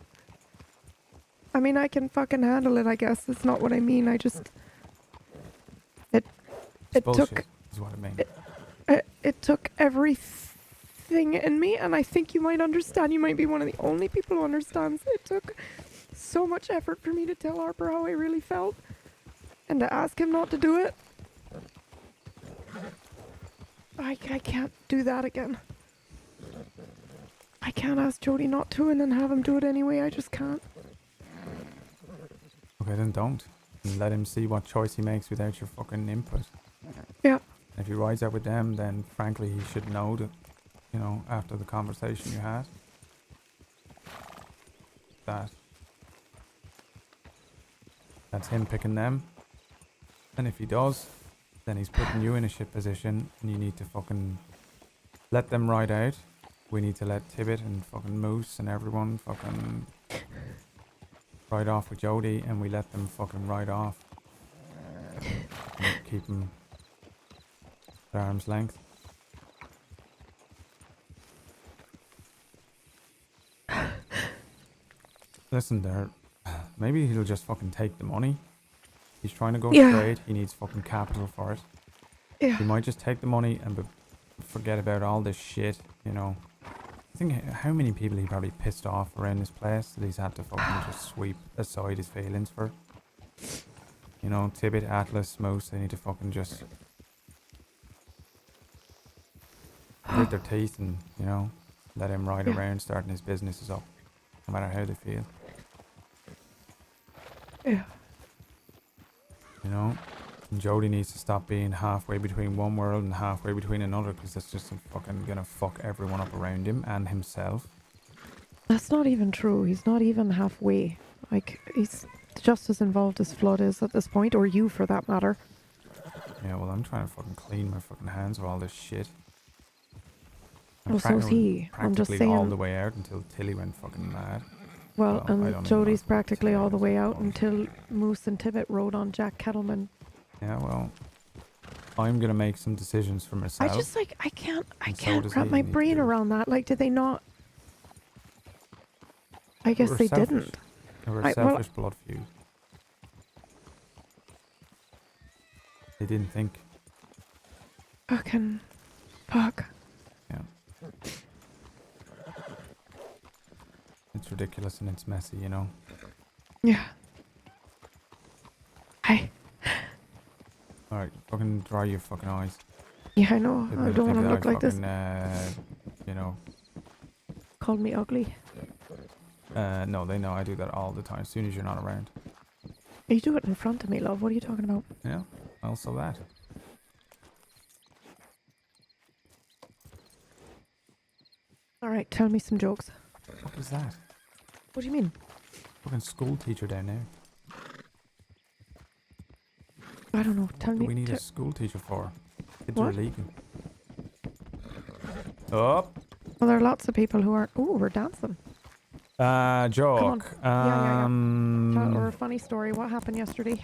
I mean, I can fucking handle it, I guess. It's not what I mean. I just... It bullshit, took... is what I mean. It took everything in me, and I think you might understand. You might be one of the only people who understands. It took so much effort for me to tell Harper how I really felt, and to ask him not to do it. I can't do that again. I can't ask Jody not to and then have him do it anyway. I just can't. Okay, then don't. And let him see what choice he makes without your fucking input. Yeah. If he rides out with them, then frankly he should know that, you know, after the conversation you had, that's him picking them. And if he does, then he's putting you in a shit position, and you need to fucking let them ride out. We need to let Tibbet and fucking Moose and everyone fucking ride off with Jody, and we let them fucking ride off. And keep them at arm's length. Listen there, maybe he'll just fucking take the money. He's trying to go straight, he needs fucking capital for it. Yeah. He might just take the money and forget about all this shit, you know. I think how many people he probably pissed off around this place that he's had to fucking just sweep aside his feelings for. You know, Tibbet, Atlas, Moose, they need to fucking just grit their teeth and, you know, let him ride around starting his businesses up, no matter how they feel. Yeah. You know? And Jody needs to stop being halfway between one world and halfway between another, because that's just fucking gonna fuck everyone up around him and himself. That's not even true. He's not even halfway. Like, he's just as involved as Flood is at this point, or you for that matter. Yeah, well, I'm trying to fucking clean my fucking hands of all this shit. Well, so's he. I'm just saying. All the way out until Tilly went fucking mad. Well, and Jody's practically all the way out until Moose and Tibbet rode on Jack Kettleman. Yeah, well, I'm gonna make some decisions for myself. I just I can't wrap my brain around that. Like, did they not? I guess they didn't. They were a selfish blood feud. They didn't think. Fucking fuck. Yeah. It's ridiculous and it's messy, you know. Yeah. Alright, fucking dry your fucking eyes. Yeah, I know. I don't want to look like this. You know. Called me ugly. No, they know I do that all the time, as soon as you're not around. You do it in front of me, love. What are you talking about? Yeah, also that. Alright, tell me some jokes. What is that? What do you mean? Fucking school teacher down there. I don't know. Tell me. What do we need a school teacher for? Kids What? are illegal. Oh. Well, there are lots of people who aren't. Ooh, we're dancing. Joke. Yeah. Or a funny story. What happened yesterday?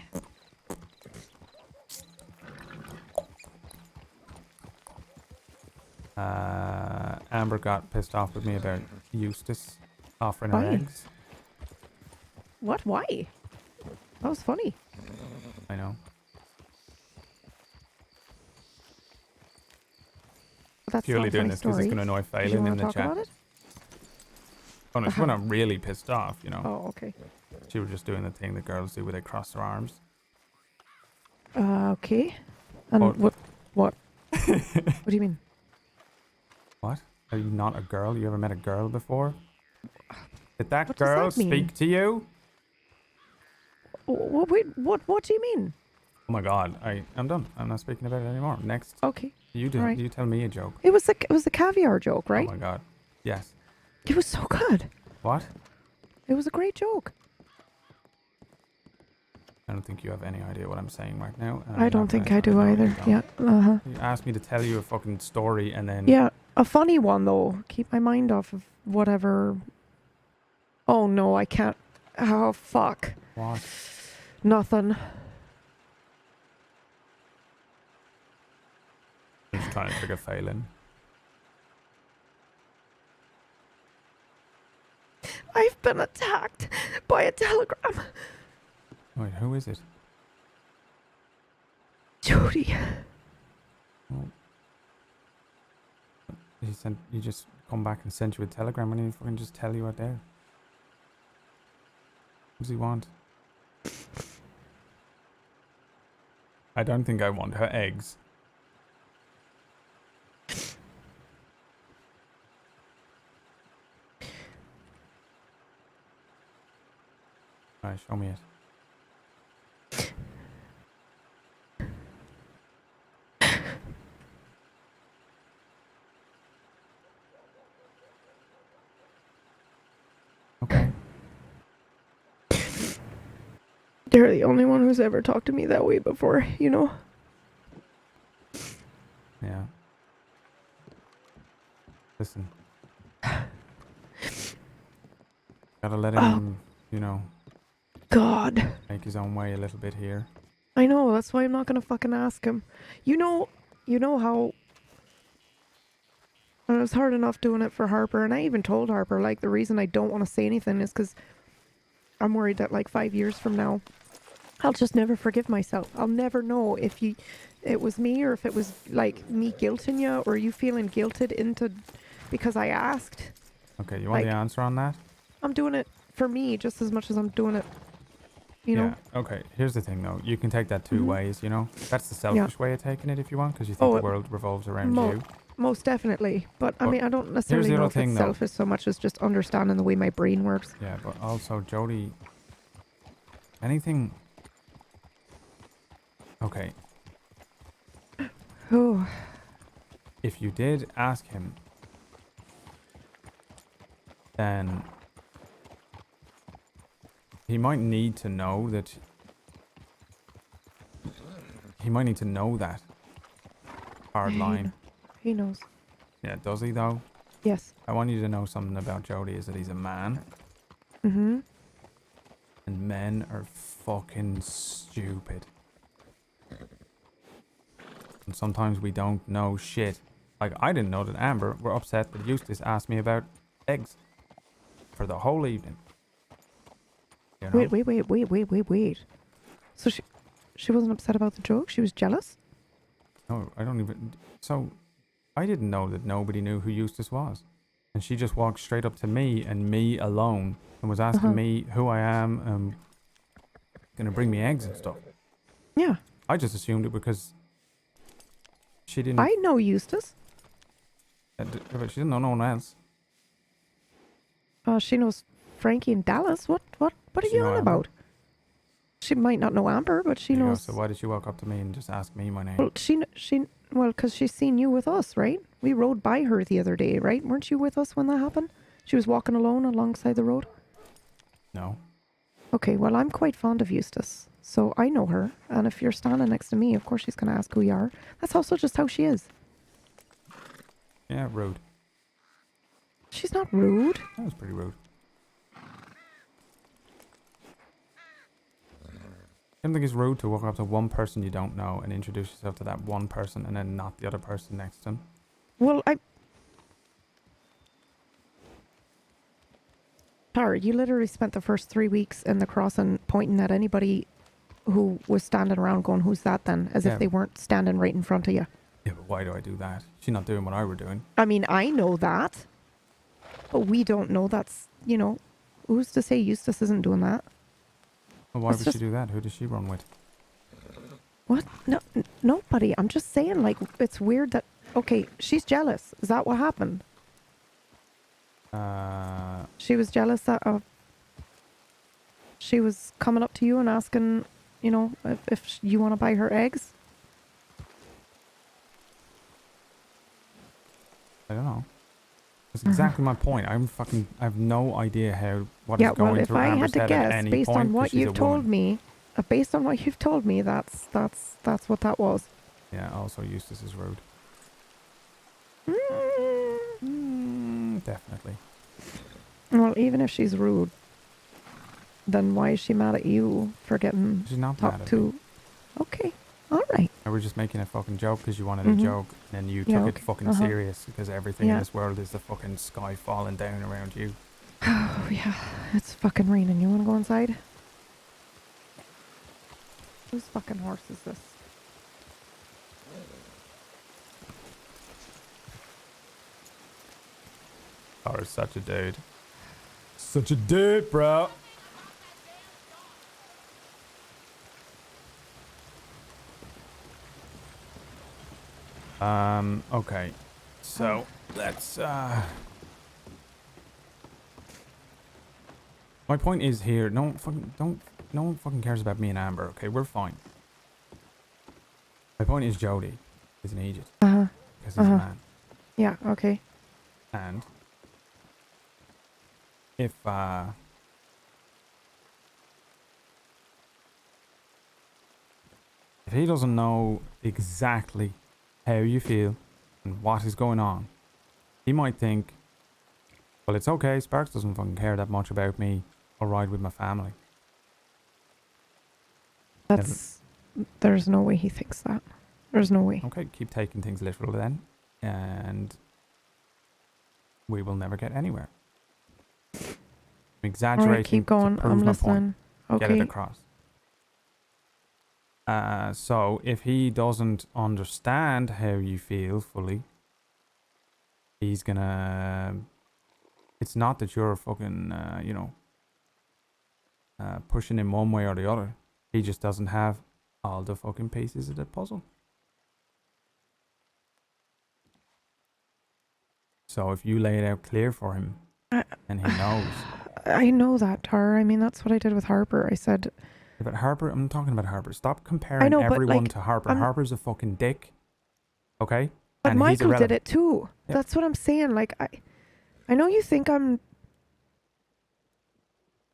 Amber got pissed off with me about Eustace offering her Why? eggs. What? Why? That was funny. I know. That's Purely not a doing funny this because it's story. going to annoy Do you Phelan wanna in the talk chat. about it? Oh no, she wasn't really pissed off, you know. Oh, okay. She was just doing the thing that girls do where they cross their arms. Okay. And what? What do you mean? What? Are you not a girl? You ever met a girl before? Did that What does girl that mean? speak to you? Wait, what do you mean? Oh my god, I'm done. I'm not speaking about it anymore. Next. Okay. You do. Right. You tell me a joke. It was a caviar joke, right? Oh my god. Yes. It was so good. What? It was a great joke. I don't think you have any idea what I'm saying right now. I don't think I do either. Yeah. You asked me to tell you a fucking story and then... Yeah. A funny one, though. Keep my mind off of whatever. Oh, no, I can't. Oh, fuck. What? Nothing. I'm just trying to trigger failing. I've been attacked by a telegram. Wait, who is it? Jody. Oh. He just come back and sent you a telegram and he fucking just tell you out there. What does he want? I don't think I want her eggs. Alright, show me it. Okay. You're the only one who's ever talked to me that way before, you know? Yeah. Listen. Gotta let him, you know, God. make his own way a little bit here. I know, that's why I'm not gonna fucking ask him. You know how it was hard enough doing it for Harper, and I even told Harper, like, the reason I don't want to say anything is because I'm worried that, like, 5 years from now, I'll just never forgive myself. I'll never know if it was me or if it was, like, me guilting you or you feeling guilted into because I asked. Okay, you want the answer on that? I'm doing it for me just as much as I'm doing it, you know? Okay, here's the thing, though. You can take that two ways, you know? That's the selfish way of taking it if you want, because you think the world revolves around you. Most definitely. But, I mean, I don't necessarily know if it's selfish so much as just understanding the way my brain works. Yeah, but also, Jody, anything... Okay. Oh. If you did ask him, then he might need to know that... He might need to know that. Hard line. He knows. Yeah, does he, though? Yes. I want you to know something about Jody, is that he's a man. Mm-hmm. And men are fucking stupid. And sometimes we don't know shit. Like, I didn't know that Amber were upset that Eustace asked me about eggs. For the whole evening. You know? Wait. So she wasn't upset about the joke? She was jealous? No, I don't even... So, I didn't know that nobody knew who Eustace was. And she just walked straight up to me and me alone and was asking me who I am, gonna bring me eggs and stuff. Yeah. I just assumed it because she didn't... I know Eustace. But she didn't know no one else. She knows Frankie and Dallas. What are you on about? She might not know Amber, but she knows. So why did she walk up to me and just ask me my name? Well, because she's seen you with us, right? We rode by her the other day, right? Weren't you with us when that happened? She was walking alone alongside the road. No. Okay, well, I'm quite fond of Eustace, so I know her. And if you're standing next to me, of course she's going to ask who you are. That's also just how she is. Yeah, rude. She's not rude. That was pretty rude. I don't think it's rude to walk up to one person you don't know and introduce yourself to that one person and then not the other person next to them. Well, Tara, you literally spent the first 3 weeks in the crossing pointing at anybody who was standing around going, who's that then? As if they weren't standing right in front of you. Yeah, but why do I do that? She's not doing what I were doing. I mean, I know that. But we don't know that's, you know, who's to say Eustace isn't doing that? Well, why would she do that? Who does she run with? What? No, nobody. I'm just saying, like, it's weird that... Okay, she's jealous. Is that what happened? She was jealous that she was coming up to you and asking, you know, if you want to buy her eggs? I don't know. That's exactly my point. I have no idea what is going through Amber's head at any point. Based on what you've told me, that's what that was. Yeah. Also, Eustace is rude. Well, even if she's rude, then why is she mad at you for getting She's not mad talked at to? me. Okay, all right. I was just making a fucking joke because you wanted a joke, and then you took it fucking serious because everything in this world is the fucking sky falling down around you. Oh, yeah. It's fucking raining. You want to go inside? Whose fucking horse is this? Tar is such a dude. Such a dude, bro. Okay. So, let's, my point is here, no one fucking cares about me and Amber, okay? We're fine. My point is Jody is an idiot. Because he's a man. Yeah, okay. And if he doesn't know exactly how you feel and what is going on, he might think, well, it's okay, Sparks doesn't fucking care that much about me. I'll ride with my family. There's no way he thinks that. There's no way. Okay, keep taking things literal then, and we will never get anywhere. I'm exaggerating. All right, keep going. To prove I'm my listening. point. Okay. Get it across. So if he doesn't understand how you feel fully, he's gonna. It's not that you're fucking, pushing him one way or the other. He just doesn't have all the fucking pieces of the puzzle. So if you lay it out clear for him, and he knows. I know that, Tar. I mean, that's what I did with Harper. I said... But Harper, I'm talking about Harper. Stop comparing everyone to Harper. Harper's a fucking dick. Okay? But and Michael did it too. Yeah. That's what I'm saying. Like, I know you think I'm...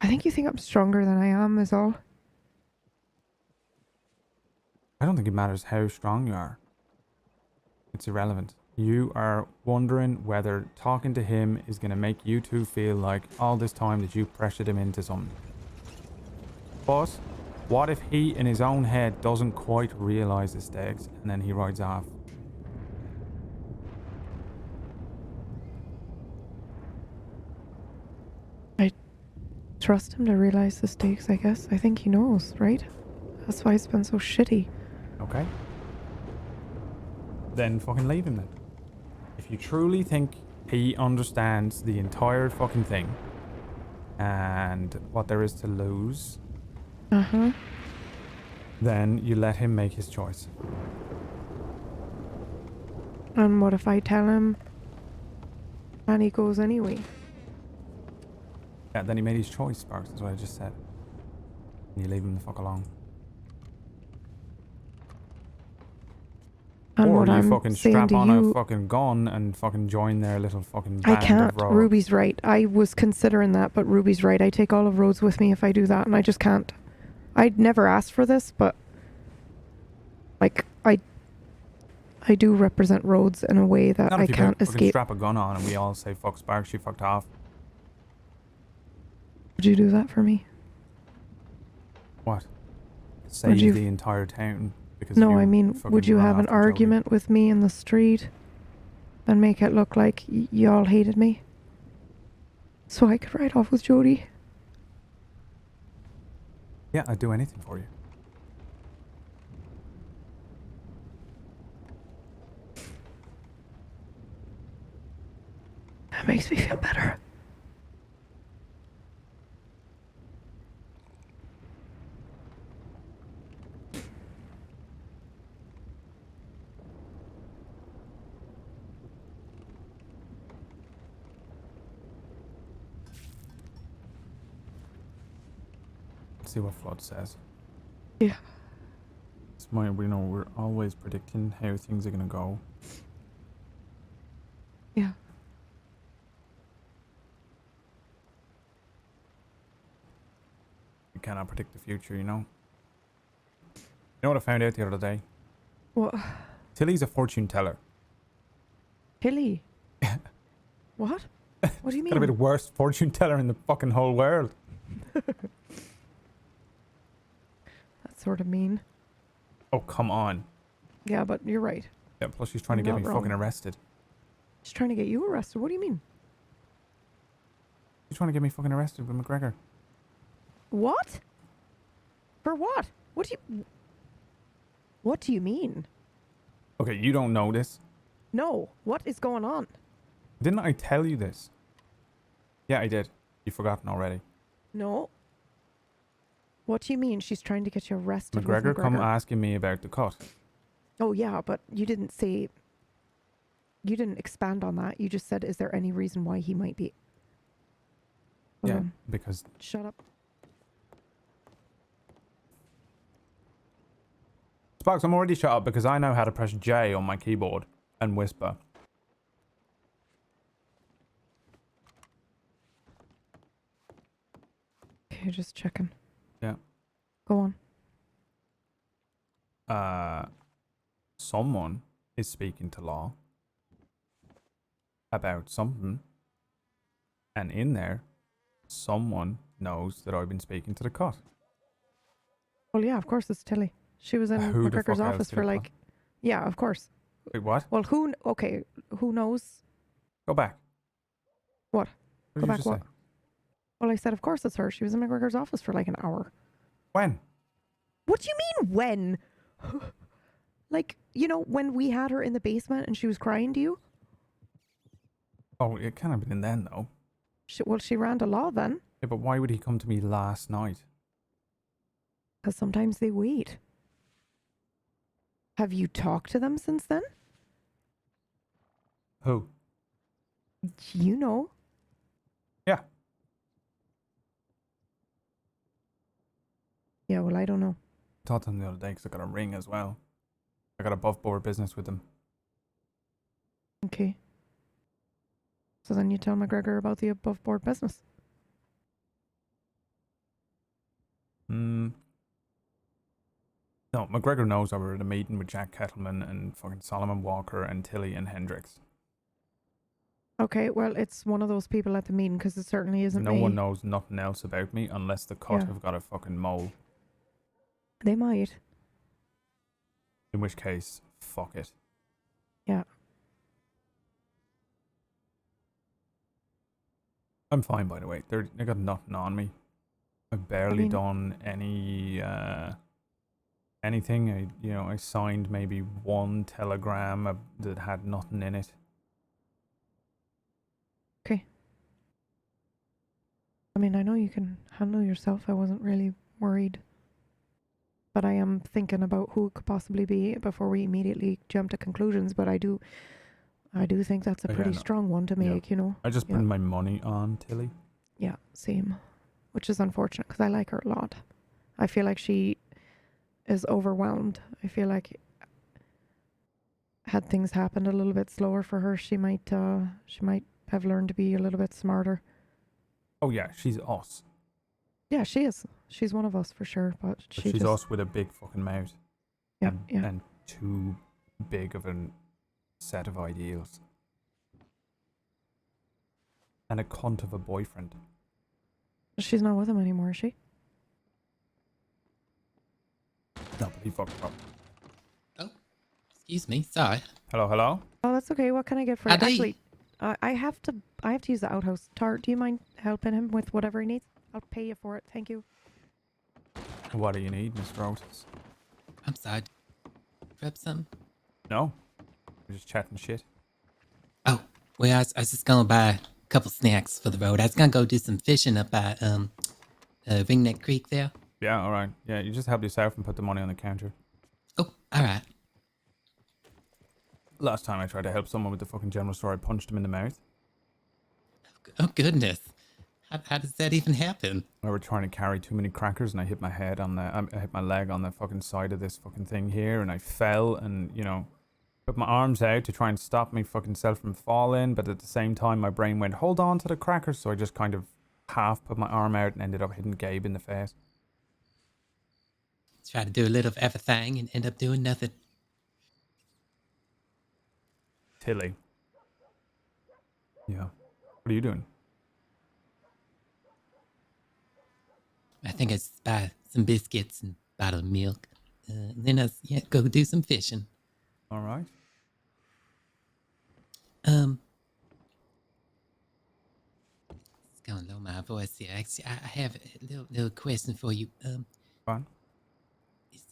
I think you think I'm stronger than I am, is all. I don't think it matters how strong you are. It's irrelevant. You are wondering whether talking to him is going to make you two feel like all this time that you pressured him into something. But what if he in his own head doesn't quite realize the stakes and then he rides off? I trust him to realize the stakes, I guess. I think he knows, right? That's why it's been so shitty. Okay. Then fucking leave him then. If you truly think he understands the entire fucking thing and what there is to lose, then you let him make his choice. And what if I tell him and he goes anyway? Yeah, then he made his choice, Sparks. That's what I just said. And you leave him the fuck alone. And or what you I'm fucking strap on a fucking gun and fucking join their little fucking band I can't. of rogues. Ruby's right. I was considering that, but Ruby's right. I take all of Rhodes with me if I do that, and I just can't. I'd never asked for this, but like I do represent Rhodes in a way that I can't escape. Strap a gun on and we all say fuck Sparks, she fucked off. Would you do that for me? What? Save the entire town. No, I mean, would you have an argument with me in the street and make it look like y'all hated me? So I could ride off with Jody? Yeah, I'd do anything for you. That makes me feel better. See what Flood says. Yeah. It's my, we're always predicting how things are gonna go. Yeah. You cannot predict the future, you know? You know what I found out the other day? What? Tilly's a fortune teller. Tilly? What? What do you mean? Gotta be the worst fortune teller in the fucking whole world. That's sort of mean. Oh, come on. Yeah, but you're right. Yeah, plus she's trying to get me fucking arrested. She's trying to get you arrested. What do you mean? She's trying to get me fucking arrested with McGregor. What? For what? What do you mean? Okay, you don't know this. No. What is going on? Didn't I tell you this? Yeah, I did. You've forgotten already. No. What do you mean she's trying to get you arrested? McGregor, with McGregor? come asking me about the cut. Oh, yeah, but you didn't say... You didn't expand on that. You just said, is there any reason why he might be... Yeah, because... Shut up. Sparks, I'm already shut up because I know how to press J on my keyboard and whisper. Okay, just checking. Yeah. Go on. Someone is speaking to Law about something, and in there, someone knows that I've been speaking to the cut. Well, yeah, of course it's Tilly. She was in Who the McGregor's fuck else office did for it like... Yeah, of course. Wait, what? Well, okay, who knows? Go back. What? What Go did you back just what? say? Well, I said, of course it's her. She was in McGregor's office for like an hour. When? What do you mean, when? Like, you know, when we had her in the basement and she was crying to you? Oh, it can't have been then, though. She ran to Law then. Yeah, but why would he come to me last night? Because sometimes they wait. Have you talked to them since then? Who? You know. Yeah. Yeah, well, I don't know. I talked to them the other day because I got a ring as well. I got above board business with them. Okay. So then you tell McGregor about the above board business. No, McGregor knows I were at a meeting with Jack Kettleman and fucking Solomon Walker and Tilly and Hendricks. Okay, well, it's one of those people at the meeting because it certainly isn't No me. one knows nothing else about me unless the cut Yeah. have got a fucking mole. They might. In which case, fuck it. Yeah. I'm fine, by the way. They got nothing on me. I've barely done any anything. I signed maybe one telegram that had nothing in it. Okay. I mean, I know you can handle yourself. I wasn't really worried. But I am thinking about who it could possibly be before we immediately jump to conclusions. But I do think that's a pretty strong one to make, you know. I just put my money on Tilly. Yeah, same. Which is unfortunate because I like her a lot. I feel like she is overwhelmed. I feel like had things happened a little bit slower for her, she might have learned to be a little bit smarter. Oh yeah, she's us. Yeah, she is. She's one of us for sure, but she's us with a big fucking mouth. Yeah, and too big of a set of ideals. And a cunt of a boyfriend. She's not with him anymore, is she? No, but he fucked up. Oh, excuse me. Sorry. Hello? Oh, that's okay. What can I get for you? Actually, I have to use the outhouse. Tar, do you mind helping him with whatever he needs? I'll pay you for it. Thank you. What do you need, Mr. Otis? I'm sorry. Grab some? No. We're just chatting shit. Oh, well, I was just gonna buy a couple snacks for the road. I was gonna go do some fishing up at Ringneck Creek there. Yeah, alright. Yeah, you just help yourself and put the money on the counter. Oh, alright. Last time I tried to help someone with the fucking general store, I punched him in the mouth. Oh, goodness. How does that even happen? I were trying to carry too many crackers and I hit my head on I hit my leg on the fucking side of this fucking thing here and I fell and, put my arms out to try and stop me fucking self from falling, but at the same time my brain went, hold on to the crackers, so I just kind of half put my arm out and ended up hitting Gabe in the face. Try to do a little of everything and end up doing nothing. Tilly. Yeah. What are you doing? I think I just buy some biscuits and a bottle of milk. And then I go do some fishing. All right. It's kind of low my voice here. Actually, I have a little question for you. Fine.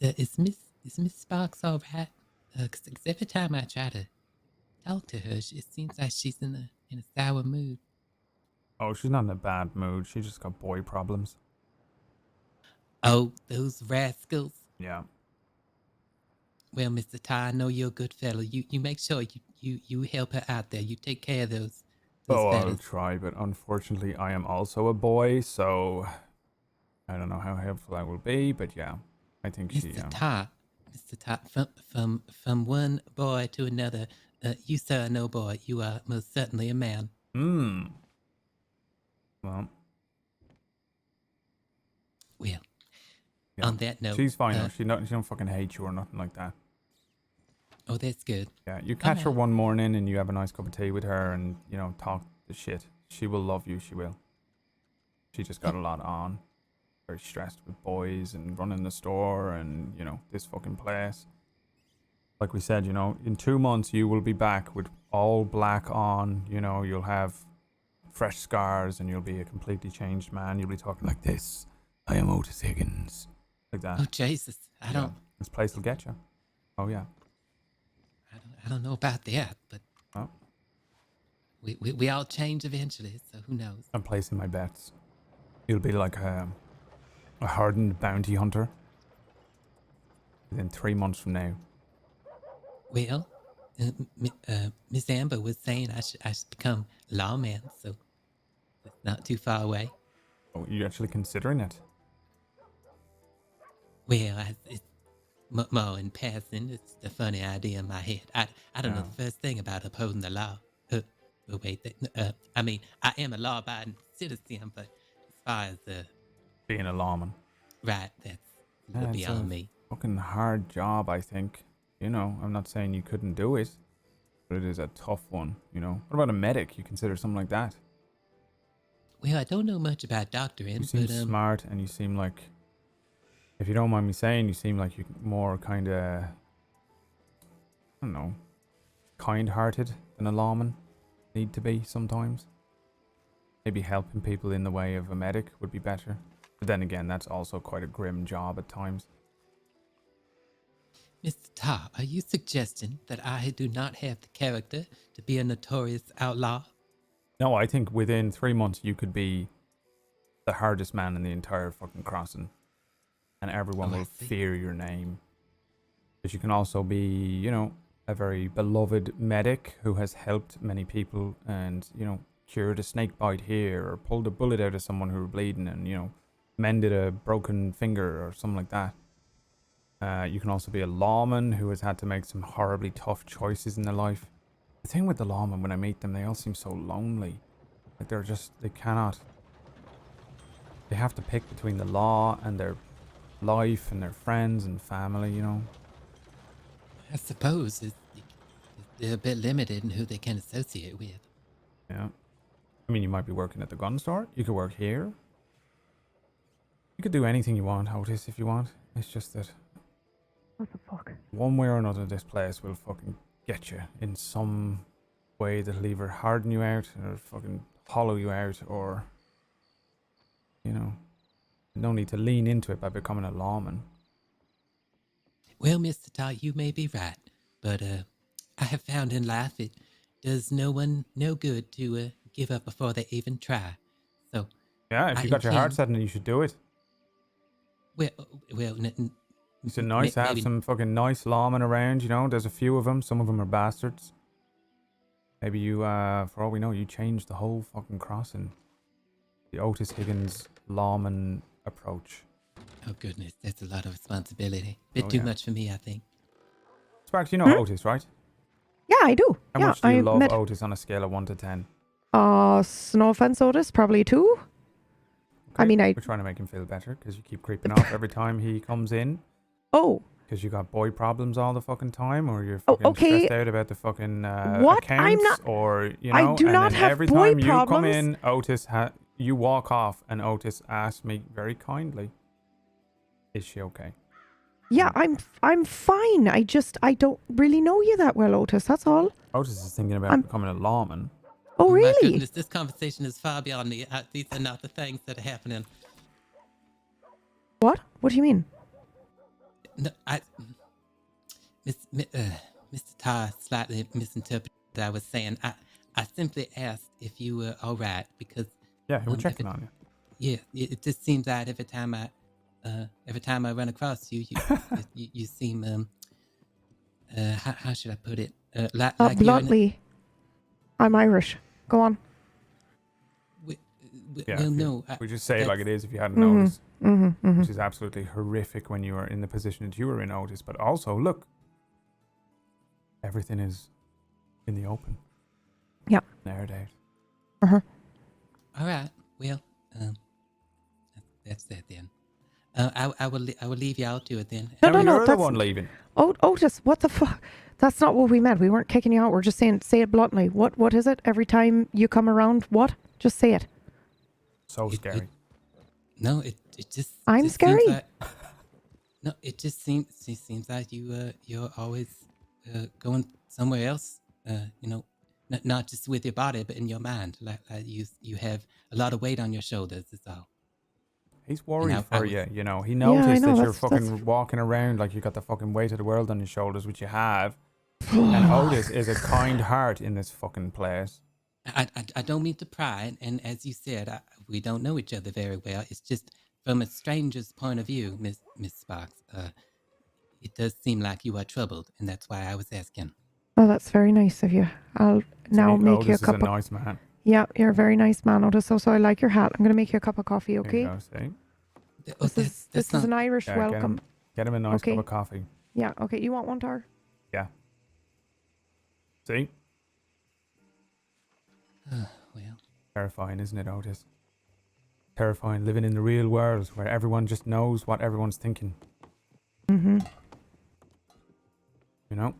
Is Miss Sparks all right? Cause every time I try to talk to her, it seems like she's in a sour mood. Oh, she's not in a bad mood. She just got boy problems. Oh, those rascals. Yeah. Well, Mr. Tar, I know you're a good fellow. You make sure you help her out there. You take care of those Oh, I'll fellas. try, but unfortunately I am also a boy, so I don't know how helpful I will be, but yeah. I think Mr. Tar, from one boy to another, you sir, no boy, you are most certainly a man. Well, yeah. Yeah. On that note, She's fine. She don't fucking hate you or nothing like that. Oh, that's good. Yeah, you catch her one morning and you have a nice cup of tea with her and, you know, talk the shit. She will love you, she will. She just got a lot on. Very stressed with boys and running the store and, you know, this fucking place. Like we said, you know, in 2 months you will be back with all black on, you know, you'll have fresh scars and you'll be a completely changed man. You'll be talking like this. I am Otis Higgins. Like that. Oh, Jesus. I don't... This place will get you. Oh, yeah. I don't know about that, but we all change eventually, so who knows? I'm placing my bets. You'll be like a hardened bounty hunter within 3 months from now. Well, Miss Amber was saying I should become lawman, so it's not too far away. Oh, you're actually considering it? Well, it's more in passing. It's a funny idea in my head. I don't know the first thing about upholding the law. But wait, I mean, I am a law-abiding citizen, but as far as being a lawman, right, that's beyond me. Fucking hard job, I think. You know, I'm not saying you couldn't do it, but it is a tough one. You know, what about a medic? You consider something like that? Well, I don't know much about doctoring. You seem but, smart, and you seem like, if you don't mind me saying, you seem like you're more kind of, I don't know, kind-hearted than a lawman need to be sometimes. Maybe helping people in the way of a medic would be better. But then again, that's also quite a grim job at times. Mr. Tar, are you suggesting that I do not have the character to be a notorious outlaw? No, I think within 3 months you could be the hardest man in the entire fucking crossing. And everyone will fear your name. But you can also be, you know, a very beloved medic who has helped many people and, you know, cured a snake bite here or pulled a bullet out of someone who were bleeding and, you know, mended a broken finger or something like that. You can also be a lawman who has had to make some horribly tough choices in their life. The thing with the lawmen, when I meet them, they all seem so lonely. Like they cannot. They have to pick between the law and their life and their friends and family, you know. I suppose they're a bit limited in who they can associate with. Yeah. I mean, you might be working at the gun store. You could work here. You could do anything you want, Otis, if you want. It's just that... What the fuck? One way or another, this place will fucking get you in some way that'll either harden you out or fucking hollow you out or, you know, no need to lean into it by becoming a lawman. Well, Mr. Tar, you may be right, but I have found in life it does no one no good to give up before they even try. So yeah, if you got your heart set on it, you should do it. Well, it's nice to have some fucking nice lawmen around, you know. There's a few of them. Some of them are bastards. Maybe you, for all we know, you changed the whole fucking crossing. The Otis Higgins lawman approach. Oh goodness, that's a lot of responsibility. Bit too much for me, I think. Sparks, you know Otis, right? Yeah, I do. How much do you love Otis on a scale of 1 to 10? No offense, Otis, probably 2. Okay. I mean, we're trying to make him feel better because you keep creeping off every time he comes in. Oh, Because you got boy problems all the fucking time, or you're fucking stressed out about the fucking What? accounts, I'm not. or I do and not then have every boy time you come problems. in, Otis, you walk off, and Otis asks me very kindly, "Is she okay?" Yeah, I'm fine. I don't really know you that well, Otis. That's all. Otis is thinking about becoming a lawman. Oh, really? My goodness, this conversation is far beyond me. These are not the things that are happening. What? What do you mean? No, Mr. Tar slightly misinterpreted what I was saying. I simply asked if you were all right because we're checking on you. Yeah, it just seems that every time I run across you, you seem how should I put it? Like Bluntly, I'm Irish. Go on. No. We just say it like it is if you hadn't Mm-hmm. noticed. Mm-hmm, mm-hmm. Which is absolutely horrific when you are in the position that you were in, Otis. But also, look, everything is in the open. Yeah. Nowadays. Uh-huh. All right. Well, that's that then. I will leave y'all to it then. No, you're the one leaving. Oh, Otis, what the fuck? That's not what we meant. We weren't kicking you out. We're just saying, say it bluntly. What is it? Every time you come around, what? Just say it. So scary. No, it just. I'm just scary. No, it just seems like you're always going somewhere else. Not just with your body, but in your mind. Like you have a lot of weight on your shoulders. Is all. He's worried for you. You know, he noticed that you're fucking walking around like you got the fucking weight of the world on your shoulders, which you have. And Otis is a kind heart in this fucking place. I don't mean to pry, and as you said, we don't know each other very well. It's just from a stranger's point of view, Miss Sparks. It does seem like you are troubled, and that's why I was asking. Oh, that's very nice of you. I'll now make Otis you a cup is a nice man. Yeah, you're a very nice man, Otis. So I like your hat. I'm going to make you a cup of coffee, okay? There you This go, is an Irish welcome. Get him a nice cup of coffee. Yeah, okay. You want one, Tar? Yeah. See? Well. Terrifying, isn't it, Otis? Terrifying, living in the real world where everyone just knows what everyone's thinking. Mm-hmm. You know?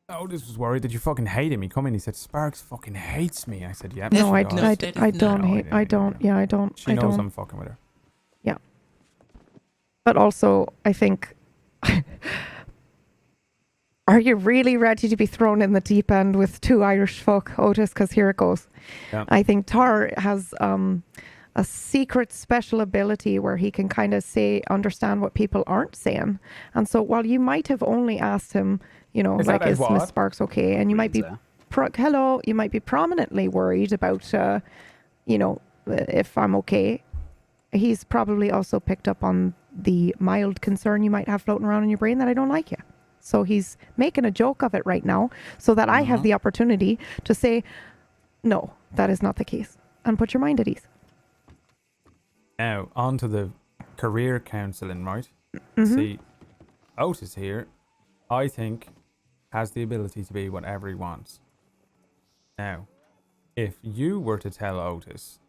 Otis was worried that you fucking hate him. He come in, he said, "Sparks fucking hates me." I said, "Yeah." No, I don't hate. I don't. Yeah, I don't. She knows I'm fucking with her. Yeah. But also, I think, are you really ready to be thrown in the deep end with two Irish folk, Otis? Because here it goes. Yeah. I think Tar has a secret special ability where he can kind of understand what people aren't saying. And so while you might have only asked him, you know, like, is Miss Sparks okay? And you might be, you might be prominently worried about, you know, if I'm okay. He's probably also picked up on the mild concern you might have floating around in your brain that I don't like you. So he's making a joke of it right now so that I have the opportunity to say, no, that is not the case. And put your mind at ease. Now, on to the career counselling, right? Mm-hmm. See, Otis here, I think, has the ability to be whatever he wants. Now, if you were to tell Otis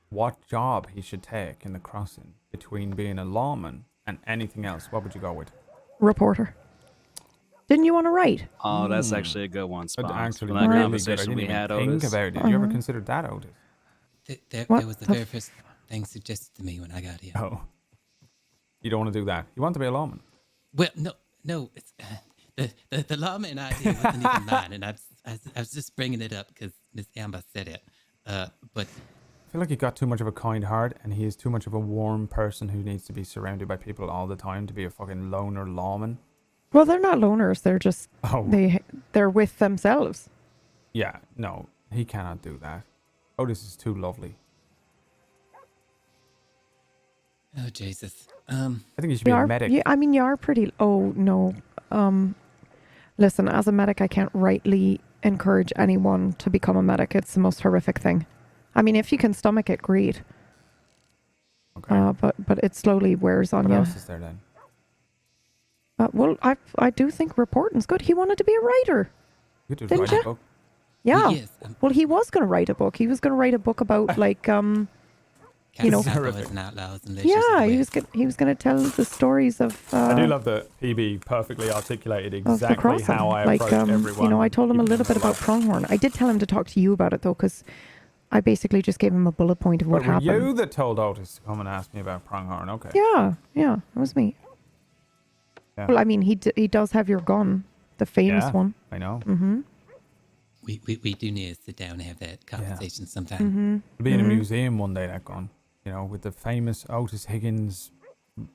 what job he should take in the crossing between being a lawman and anything else, what would you go with? Reporter. Didn't you want to write? Oh, that's actually a good one, Sparks. Actually, That really conversation good. I we had, didn't even think Otis. about it. Did you ever consider that, Otis? That was the very first thing suggested to me when I got here. Oh. You don't want to do that. You want to be a lawman. Well, no. It's, the lawman idea wasn't even mine, and I was just bringing it up because Miss Amber said it. But I feel like he got too much of a kind heart, and he is too much of a warm person who needs to be surrounded by people all the time to be a fucking loner lawman. Well, they're not loners. They're just they're with themselves. Yeah, no, he cannot do that. Otis is too lovely. Oh Jesus. I think you should be a medic. Yeah, I mean, you are pretty. Oh no. Listen, as a medic, I can't rightly encourage anyone to become a medic. It's the most horrific thing. I mean, if you can stomach it, great. Okay. But it slowly wears on you. What else is there then? Well, I do think reporting's good. He wanted to be a writer. You could just write a book. Yeah. Yes, well, he was going to write a book. He was going to write a book about like Can you know, cowboys and outlaws and yeah, he was gonna tell the stories of. I do love that PB perfectly articulated exactly how I approach everyone. You know, I told him a little bit about Pronghorn. I did tell him to talk to you about it though, because I basically just gave him a bullet point of what happened. You that told Otis to come and ask me about Pronghorn, okay? Yeah, it was me. Yeah. Well, I mean, he does have your gun, the famous one. I know. Mm-hmm. We do need to sit down and have that conversation sometime. Mm-hmm. It'll be in a museum one day, that gun. You know, with the famous Otis Higgins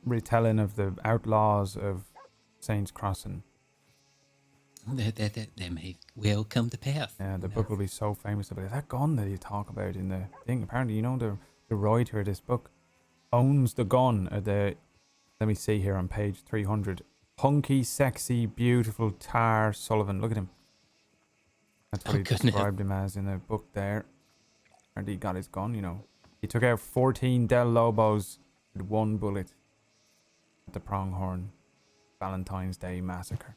retelling of the outlaws of Saints Crossing. That may well come to pass. Yeah, the book will be so famous about it. That gun that you talk about in the thing. Apparently, you know, the writer of this book owns the gun. Let me see here on page 300. Hunky, sexy, beautiful Tar Sullivan. Look at him. That's what he described him as in the book there. And he got his gun, you know. He took out 14 Del Lobos with one bullet at the Pronghorn Valentine's Day massacre.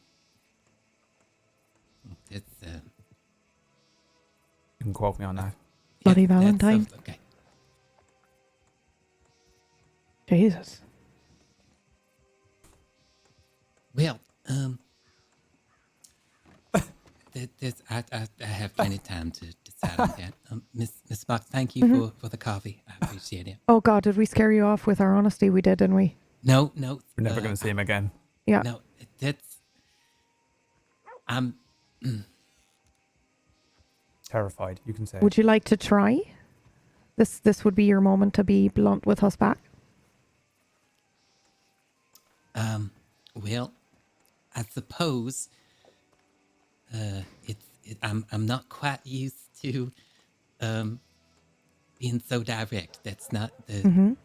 It's You can quote me on that. Bloody Valentine. Okay. Jesus. Well, I have plenty of time to decide on that. Miss Fox, thank you for the coffee. I appreciate it. Oh God, did we scare you off with our honesty? We did, didn't we? No. We're never going to see him again. Yeah. No, I'm terrified. You can say. Would you like to try? This would be your moment to be blunt with us back. Well, I suppose I'm not quite used to being so direct. That's not the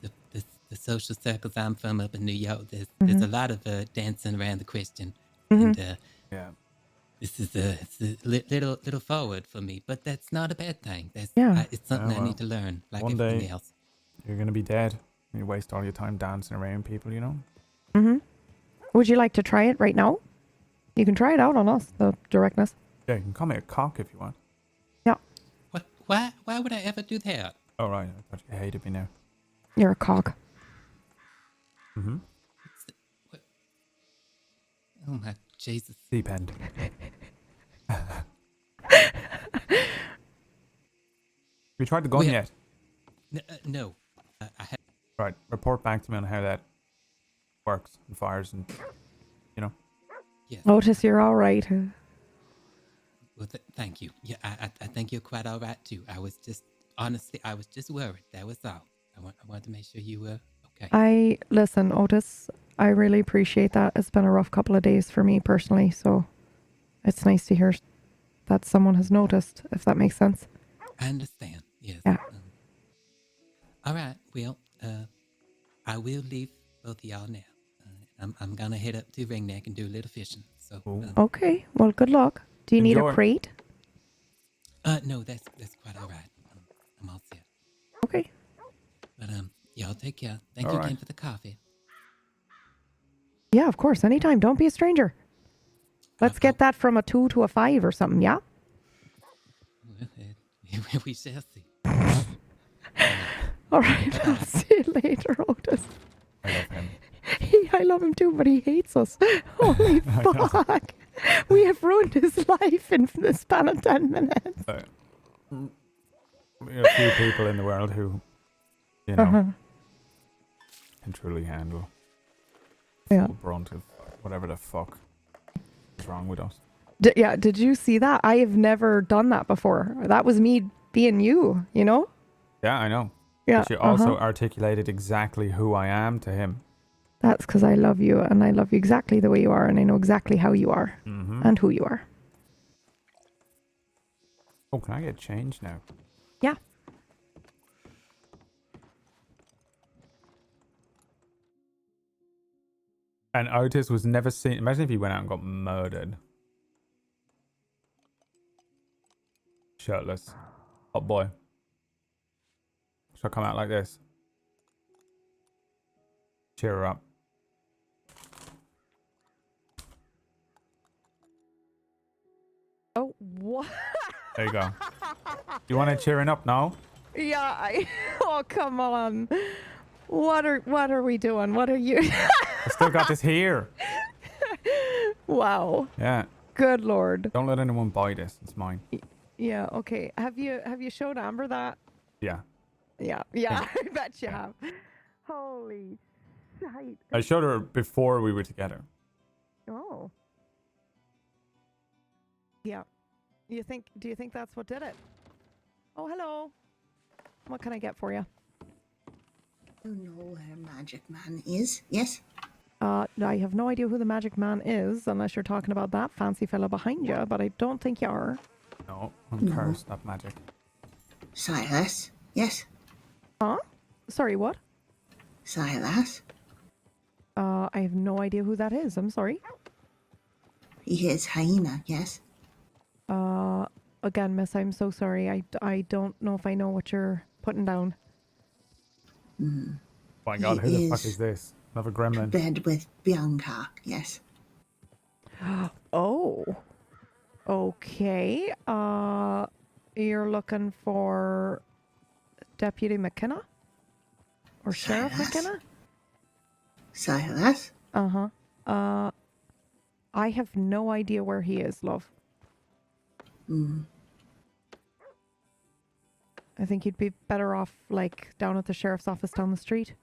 social circles I'm from up in New York. There's a lot of dancing around the question, and this is it's a little forward for me, but that's not a bad thing. It's something I need to learn, like one everything day else. You're gonna be dead. You waste all your time dancing around people, you know. Mm-hmm. Would you like to try it right now? You can try it out on us, the directness. Yeah, you can call me a cock if you want. Yeah. What? Why would I ever do that? Oh, right. I thought you hated me now. You're a cock. Mm-hmm. Oh, my Jesus. Deep end. Have you tried the gun yet? No. I have. Right. Report back to me on how that works and fires and, you know. Yes. Otis, you're all right. Well, thank you. Yeah, I think you're quite all right, too. Honestly, I was just worried. That was all. I wanted to make sure you were okay. Listen, Otis, I really appreciate that. It's been a rough couple of days for me personally, so it's nice to hear that someone has noticed, if that makes sense. I understand, yes. Yeah. All right, well, I will leave both of y'all now. I'm going to head up to Ringneck and do a little fishing. So. Okay, well, good luck. Do you need a crate? No, that's quite all right. I'm all set. Okay. But y'all take care. Thank you again for the coffee. Yeah, of course. Anytime. Don't be a stranger. Let's get that from a 2 to a 5 or something, yeah? We shall see. All right. I'll see you later, Otis. I love him. I love him too, but he hates us. Holy fuck. We have ruined his life in the span of 10 minutes. There are a few people in the world who, you know, can truly handle the full brunt of whatever the fuck is wrong with us. Did you see that? I have never done that before. That was me being you, you know? Yeah, I know. Yeah. But you also articulated exactly who I am to him. That's because I love you, and I love you exactly the way you are, and I know exactly how you are and who you are. Oh, can I get change now? Yeah. And Otis was never seen. Imagine if he went out and got murdered. Shirtless. Hot boy. Should I come out like this? Cheer her up. Oh, what? There you go. You want to cheering up now? Yeah, oh, come on. What are we doing? What are you? I still got this here. Wow. Yeah. Good Lord. Don't let anyone buy this. It's mine. Yeah, okay. Have you showed Amber that? Yeah. Yeah, I bet you have. Holy shite. I showed her before we were together. Oh. Yeah. Do you think that's what did it? Oh, hello. What can I get for you? You know where Magic Man is, yes? I have no idea who the Magic Man is, unless you're talking about that fancy fella behind you, but I don't think you are. No, I'm cursed, not magic. Silas, yes? Huh? Sorry, what? Silas? I have no idea who that is. I'm sorry. He is Hyena, yes? Again, miss, I'm so sorry. I don't know if I know what you're putting down. Hmm. My God, who the fuck is this? Another gremlin. Bed with Bianca, yes? Oh. Okay. You're looking for Deputy McKenna? Or Sheriff McKenna? Silas? Uh-huh. I have no idea where he is, love. Hmm. I think you'd be better off, like, down at the sheriff's office down the street.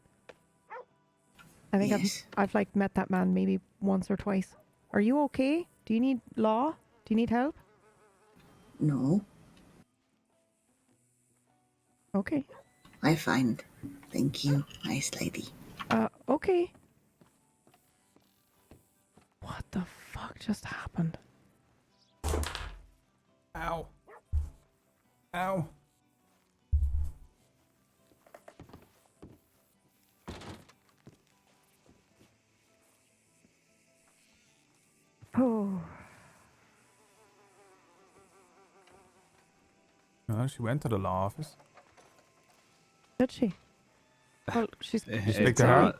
I think I've like met that man maybe once or twice. Are you okay? Do you need law? Do you need help? No. Okay. I find. Thank you, nice lady. Okay. What the fuck just happened? Ow. Ow. Oh. No, she went to the law office. Did she? Well, she's. You speak to her?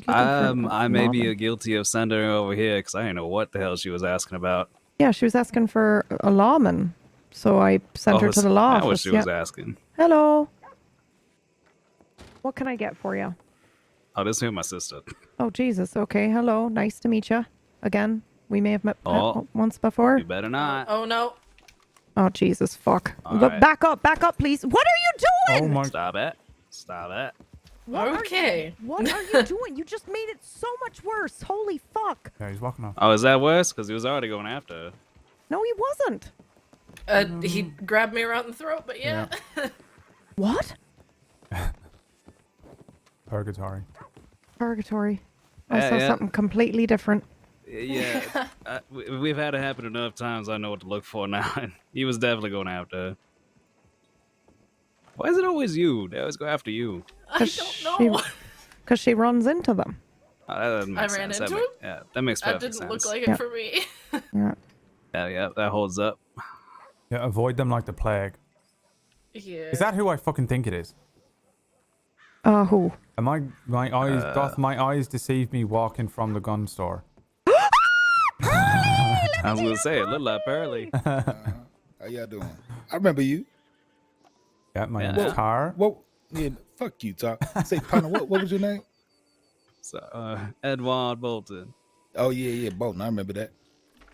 I may be guilty of sending her over here because I didn't know what the hell she was asking about. Yeah, she was asking for a lawman, so I sent her to the law office. That's what she was asking. Hello. What can I get for you? Oh, this is my sister. Oh, Jesus. Okay. Hello. Nice to meet you. Again, we may have met once before. You better not. Oh, no. Oh, Jesus. Fuck. All right. Back up, please. What are you doing? Oh, my. Stop it. Stop it. Okay. What are you doing? You just made it so much worse. Holy fuck. Yeah, he's walking off. Oh, is that worse? Because he was already going after her. No, he wasn't. He grabbed me around the throat, but yeah. What? Purgatory. Purgatory. I saw something completely different. Yeah. We've had it happen enough times. I know what to look for now. And he was definitely going after her. Why is it always you? They always go after you. I don't know. Because she runs into them. Oh, that doesn't make I sense. ran into him? Yeah, that makes perfect sense. That didn't look like it for me. Yeah. That holds up. Yeah, avoid them like the plague. Yeah. Is that who I fucking think it is? Who? Am I my eyes doth my eyes deceive me walking from the gun store? I was gonna say a little up early. How y'all doing? I remember you. Yeah, my name's Tar. What? Yeah, fuck you, Tar. Say, partner, what was your name? So, Edward Bolton. Oh yeah, Bolton. I remember that.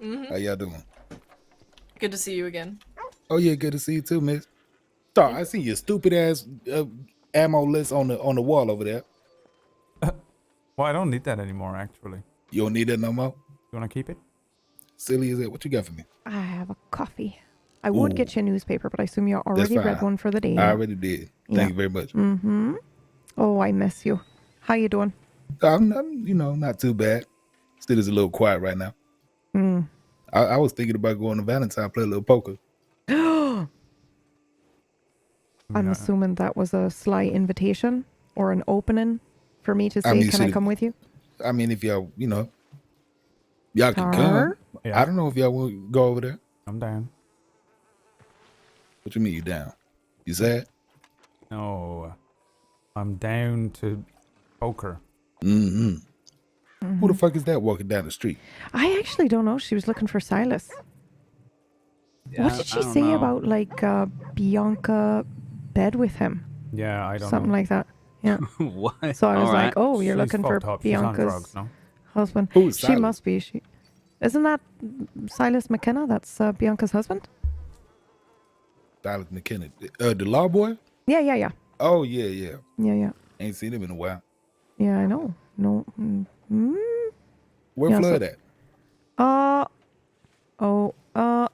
Mm-hmm. How y'all doing? Good to see you again. Oh yeah, good to see you too, miss. Tar, I see your stupid ass ammo list on the wall over there. Well, I don't need that anymore, actually. You don't need that no more? You want to keep it? Silly as it. What you got for me? I have a coffee. I would get you a newspaper, but I assume you already read one for the day. I already did. Thank you very much. Mm-hmm. Oh, I miss you. How you doing? I'm not too bad. Still is a little quiet right now. I was thinking about going to Valentine, play a little poker. I'm assuming that was a sly invitation or an opening for me to say, can I come with you? I mean, if y'all can Tar? come. Yeah. I don't know if y'all want to go over there. I'm down. What you mean you down? You sad? No. I'm down to poker. Mm-hmm. Who the fuck is that walking down the street? I actually don't know. She was looking for Silas. Yeah, what did she say about like Bianca bed with him. Yeah, I don't Something know. like that. Yeah. What? So I was All like, right. oh, you're She's looking for fucked up. She's on Bianca's drugs, no? husband. Who's She Silas? must be. Isn't that Silas McKenna? That's Bianca's husband? Silas McKenna. The law boy? Yeah. Oh, yeah. Yeah. Ain't seen him in a while. Yeah, I know. No. Where Yeah, Flood at?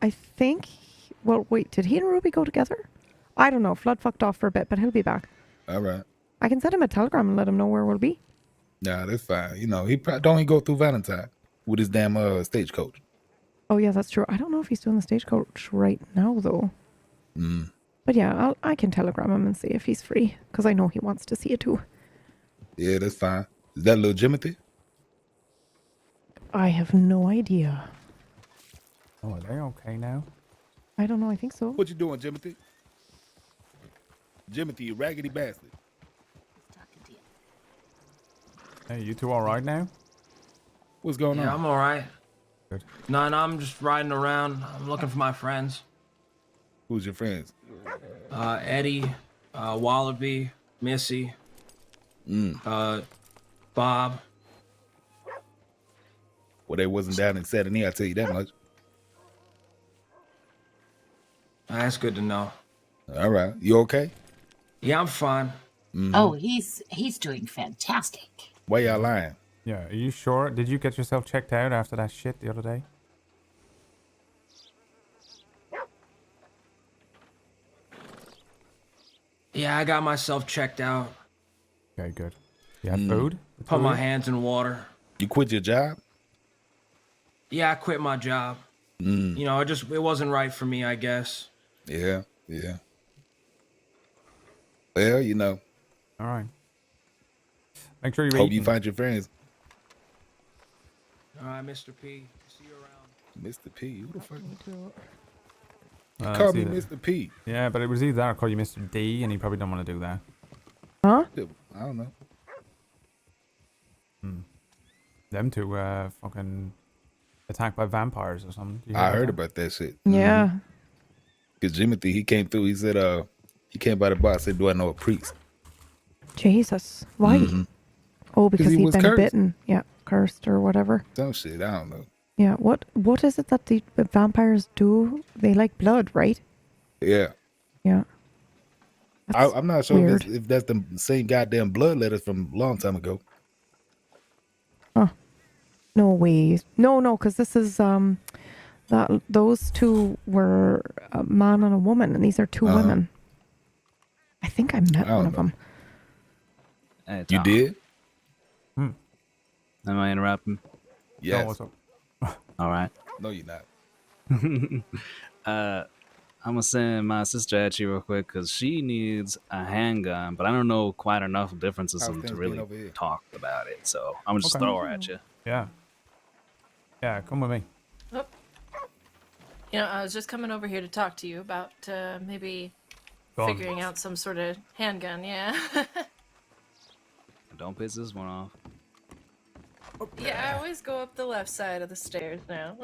I think. Well, wait. Did he and Ruby go together? I don't know. Flood fucked off for a bit, but he'll be back. All right. I can send him a telegram and let him know where we'll be. Nah, that's fine. You know, he probably don't he go through Valentine with his damn stagecoach. Oh yeah, that's true. I don't know if he's doing the stagecoach right now though. But yeah, I can telegram him and see if he's free because I know he wants to see it too. Yeah, that's fine. Is that little Jimothy? I have no idea. Oh, are they okay now? I don't know. I think so. What you doing, Jimothy? Jimothy, you raggedy bastard. Hey, you two all right now? What's going on? Yeah, I'm all right. Good. No, I'm just riding around. I'm looking for my friends. Who's your friends? Eddie, Wallaby, Missy, Bob. Well, they wasn't down in Saturday, I'll tell you that much. That's good to know. All right. You okay? Yeah, I'm fine. Oh, he's doing fantastic. Why y'all lying? Yeah, are you sure? Did you get yourself checked out after that shit the other day? Yeah, I got myself checked out. Okay, good. You had food? Put my hands in water. You quit your job? Yeah, I quit my job. You know, it wasn't right for me, I guess. Yeah. Well, you know. All right. Make sure you Hope you find your friends. All right, Mr. P. See you around. Mr. P. Who the fuck? You call me Mr. P. Yeah, but it was either that or call you Mr. D, and he probably don't want to do that. Huh? I don't know. Them two fucking attacked by vampires or something. I heard about that shit. Yeah. Because Jimothy, he came through. He said, he came by the bar. Said, "Do I know a priest?" Jesus. Why? Oh, because he he'd was been cursed. bitten. Yeah, cursed or whatever. Some shit. I don't know. Yeah. What is it that the vampires do? They like blood, right? Yeah. Yeah. I'm not sure weird. if that's the same goddamn blood letters from a long time ago. No way. No, because this is those two were a man and a woman, and these are two women. I think I met one of them. Hey, You Tom, did? Am I interrupting? Yes. Oh, what's up? All right. No, you're not. I'm gonna send my sister at you real quick because she needs a handgun, but I don't know quite enough differences How's to things really been over here? talk about it. So I'm gonna just Okay. throw her at you. Yeah. Yeah, come with me. Oh. You know, I was just coming over here to talk to you about maybe Go on. figuring out some sort of handgun, yeah. Don't piss this one off. Yeah, I always go up the left side of the stairs now.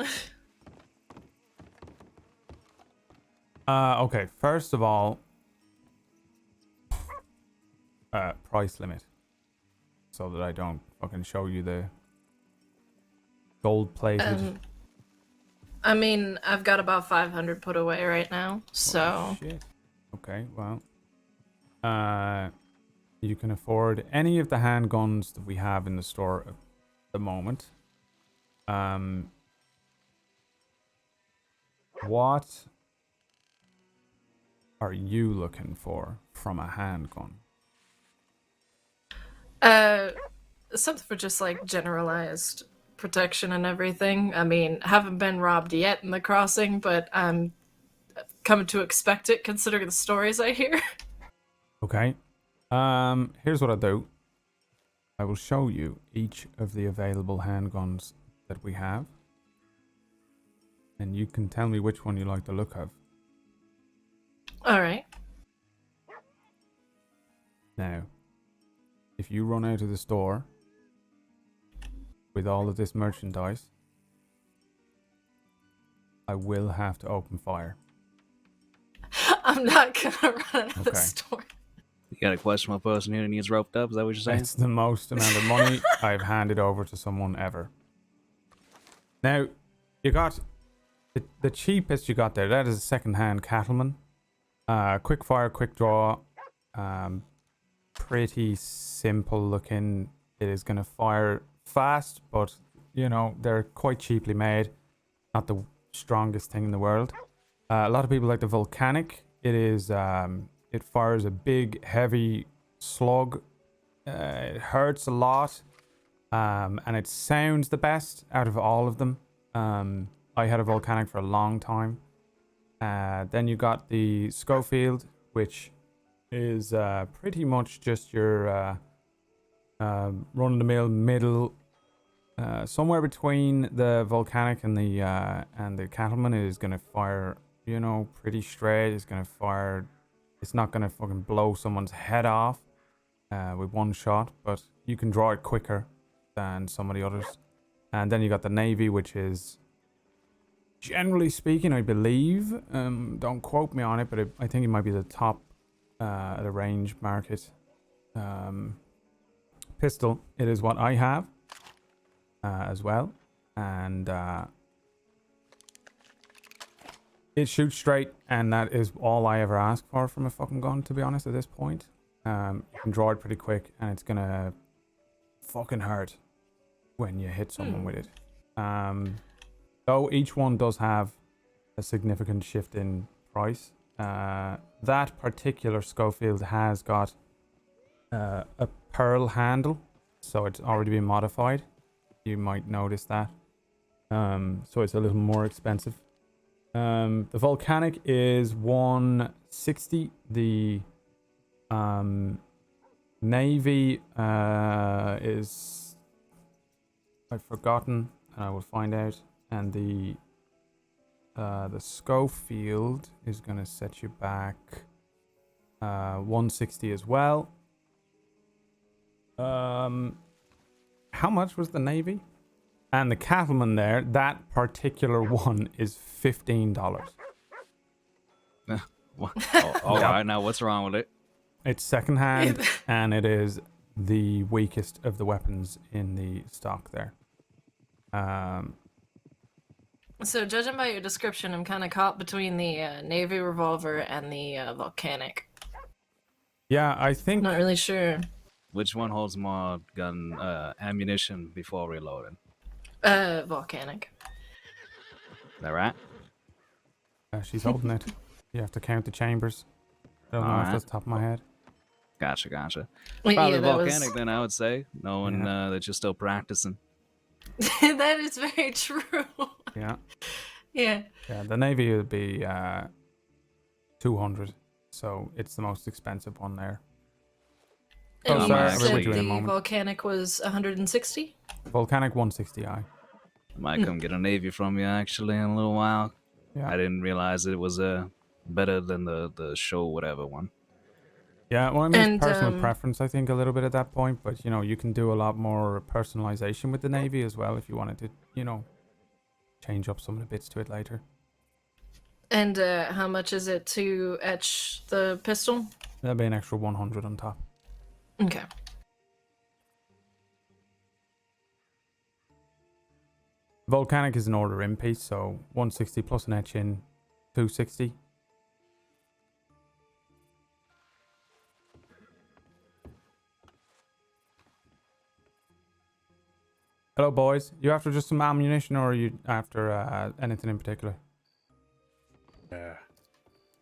Okay, first of all, price limit. So that I don't fucking show you the gold plated. I mean, I've got about 500 put away right now, so... Shit. Okay, well. You can afford any of the handguns that we have in the store at the moment. What are you looking for from a handgun? Something for just, like, generalized protection and everything. I mean, haven't been robbed yet in the crossing, but I'm coming to expect it considering the stories I hear. Okay. Here's what I'll do. I will show you each of the available handguns that we have. And you can tell me which one you like the look of. Alright. Now, if you run out of the store with all of this merchandise, I will have to open fire. I'm I'm not gonna run out of the Okay. store. You got a questionable person here that needs roped up? Is that what you're saying? It's the most amount of money I've handed over to someone ever. Now, you got the cheapest you got there. That is a second-hand cattleman. Quick fire, quick draw. Pretty simple looking. It is going to fire fast, but you know they're quite cheaply made. Not the strongest thing in the world. A lot of people like the volcanic. It is. It fires a big, heavy slug. It hurts a lot, and it sounds the best out of all of them. I had a volcanic for a long time. Then you got the Schofield, which is pretty much just your run-of-the-mill middle, somewhere between the volcanic and the cattleman. It is gonna fire, you know, pretty straight. It's gonna fire. It's not gonna fucking blow someone's head off with one shot, but you can draw it quicker than some of the others. And then you got the Navy, which is, generally speaking, I believe, don't quote me on it, but I think it might be the top at a range market pistol. It is what I have as well, and it shoots straight, and that is all I ever ask for from a fucking gun, to be honest. At this point, you can draw it pretty quick, and it's gonna fucking hurt when you hit someone with it. Though each one does have a significant shift in price. That particular Schofield has got a pearl handle, so it's already been modified. You might notice that. So it's a little more expensive. The volcanic is 160. The Navy is, I've forgotten, and I will find out. And the Schofield is gonna set you back 160 as well. How much was the Navy? And the cattleman there, that particular one is $15. All right, now what's wrong with it? It's secondhand, and it is the weakest of the weapons in the stock there. So, judging by your description, I'm kind of caught between the Navy revolver and the volcanic. Yeah, I think. Not really sure. Which one holds more gun ammunition before reloading? Volcanic. Is that right? She's holding it. You have to count the chambers. I don't know if that's the top of my head. Gotcha. Wait, Probably yeah, volcanic then, I would say, knowing that you're still practicing. That is very true. Yeah. Yeah. Yeah, the Navy would be 200, so it's the most expensive one there. And you sorry, said in a the moment. volcanic was 160? Volcanic 160i. Might come get a Navy from you actually in a little while. Yeah. I didn't realize it was better than the show whatever one. Yeah, well, I mean, it's personal preference, I think, a little bit at that point, but, you know, you can do a lot more personalization with the Navy as well if you wanted to, you know, change up some of the bits to it later. And how much is it to etch the pistol? That'd be an extra 100 on top. Okay. Volcanic is an order in piece, so 160 plus an etch in, 260. Hello, boys. You after just some ammunition, or are you after anything in particular?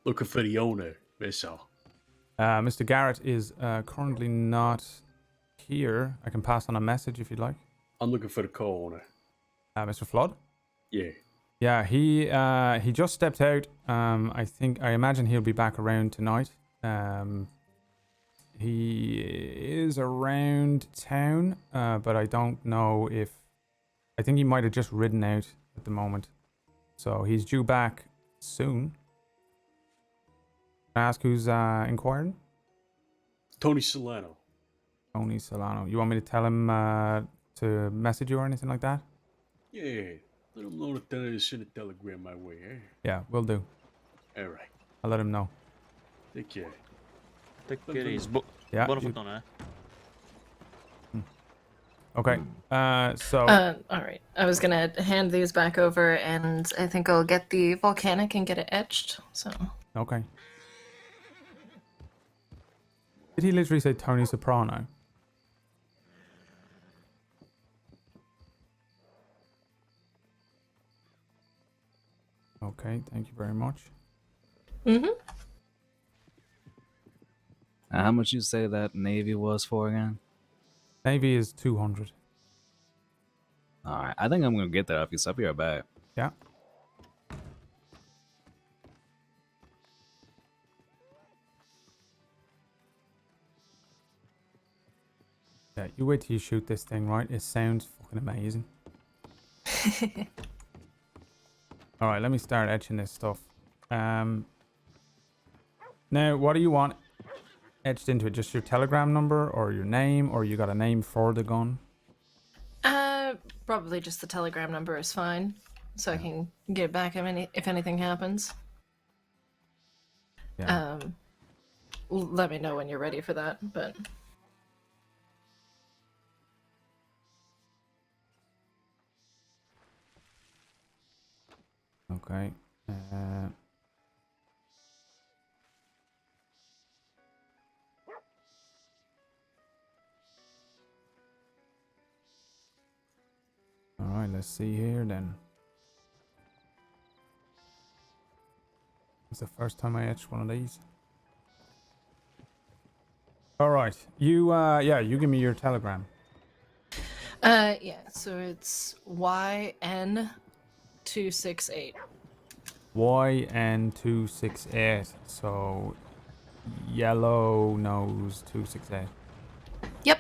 Looking for the owner, that's all. Mr. Garrett is currently not here. I can pass on a message if you'd like. I'm looking for the co-owner. Mr. Flood? Yeah. Yeah, he just stepped out. I imagine he'll be back around tonight. He is around town, but I don't know if... I think he might have just ridden out at the moment. So he's due back soon. Can I ask who's inquiring? Tony Solano. Tony Solano. You want me to tell him to message you or anything like that? Yeah. Let him know that to send a telegram my way, eh? Yeah, will do. All right. I'll let him know. Take care. Take it easy. Yeah. Buona fortuna. Okay. So. All right. I was gonna hand these back over, and I think I'll get the volcanic and get it etched. So. Okay. Did he literally say Tony Soprano? Okay, thank you very much. Mm-hmm. How much you say that Navy was for again? Navy is 200. All right, I think I'm gonna get that off you. So I'll be right back. Yeah. Yeah, you wait till you shoot this thing, right? It sounds fucking amazing. All right, let me start etching this stuff. Now, what do you want etched into it? Just your telegram number or your name, or you got a name for the gun? Probably just the telegram number is fine, so I can get back if anything happens. Yeah. Let me know when you're ready for that, but. Okay. All right, let's see here then. It's the first time I etched one of these. All right, you you give me your telegram. Yeah, so it's YN268. YN268. So yellow nose 268. Yep.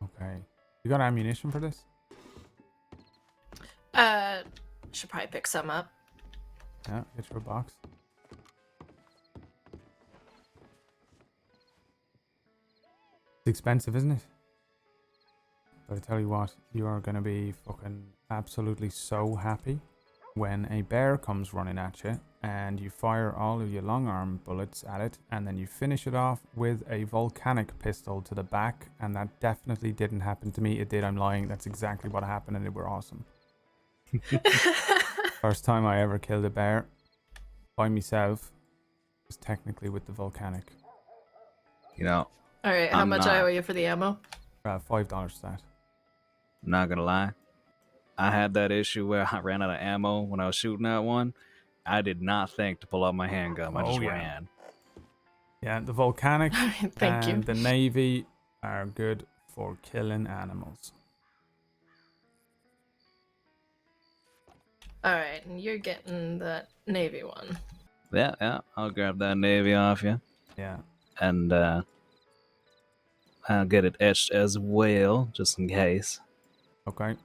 Okay. You got ammunition for this? Should probably pick some up. Yeah, get your box. It's expensive, isn't it? But I tell you what, you are going to be fucking absolutely so happy when a bear comes running at you and you fire all of your long arm bullets at it and then you finish it off with a volcanic pistol to the back, and that definitely didn't happen to me. It did, I'm lying. That's exactly what happened and it were awesome. First time I ever killed a bear by myself was technically with the volcanic. You know. Alright, how much I owe you for the ammo? $5 that. I'm not gonna lie. I had that issue where I ran out of ammo when I was shooting at one. I did not think to pull out my handgun. I just ran. Yeah, the volcanic Thank and you. the navy are good for killing animals. Alright, and you're getting that navy one. Yeah, I'll grab that Navy off you. Yeah. And I'll get it etched as well, just in case. Okay.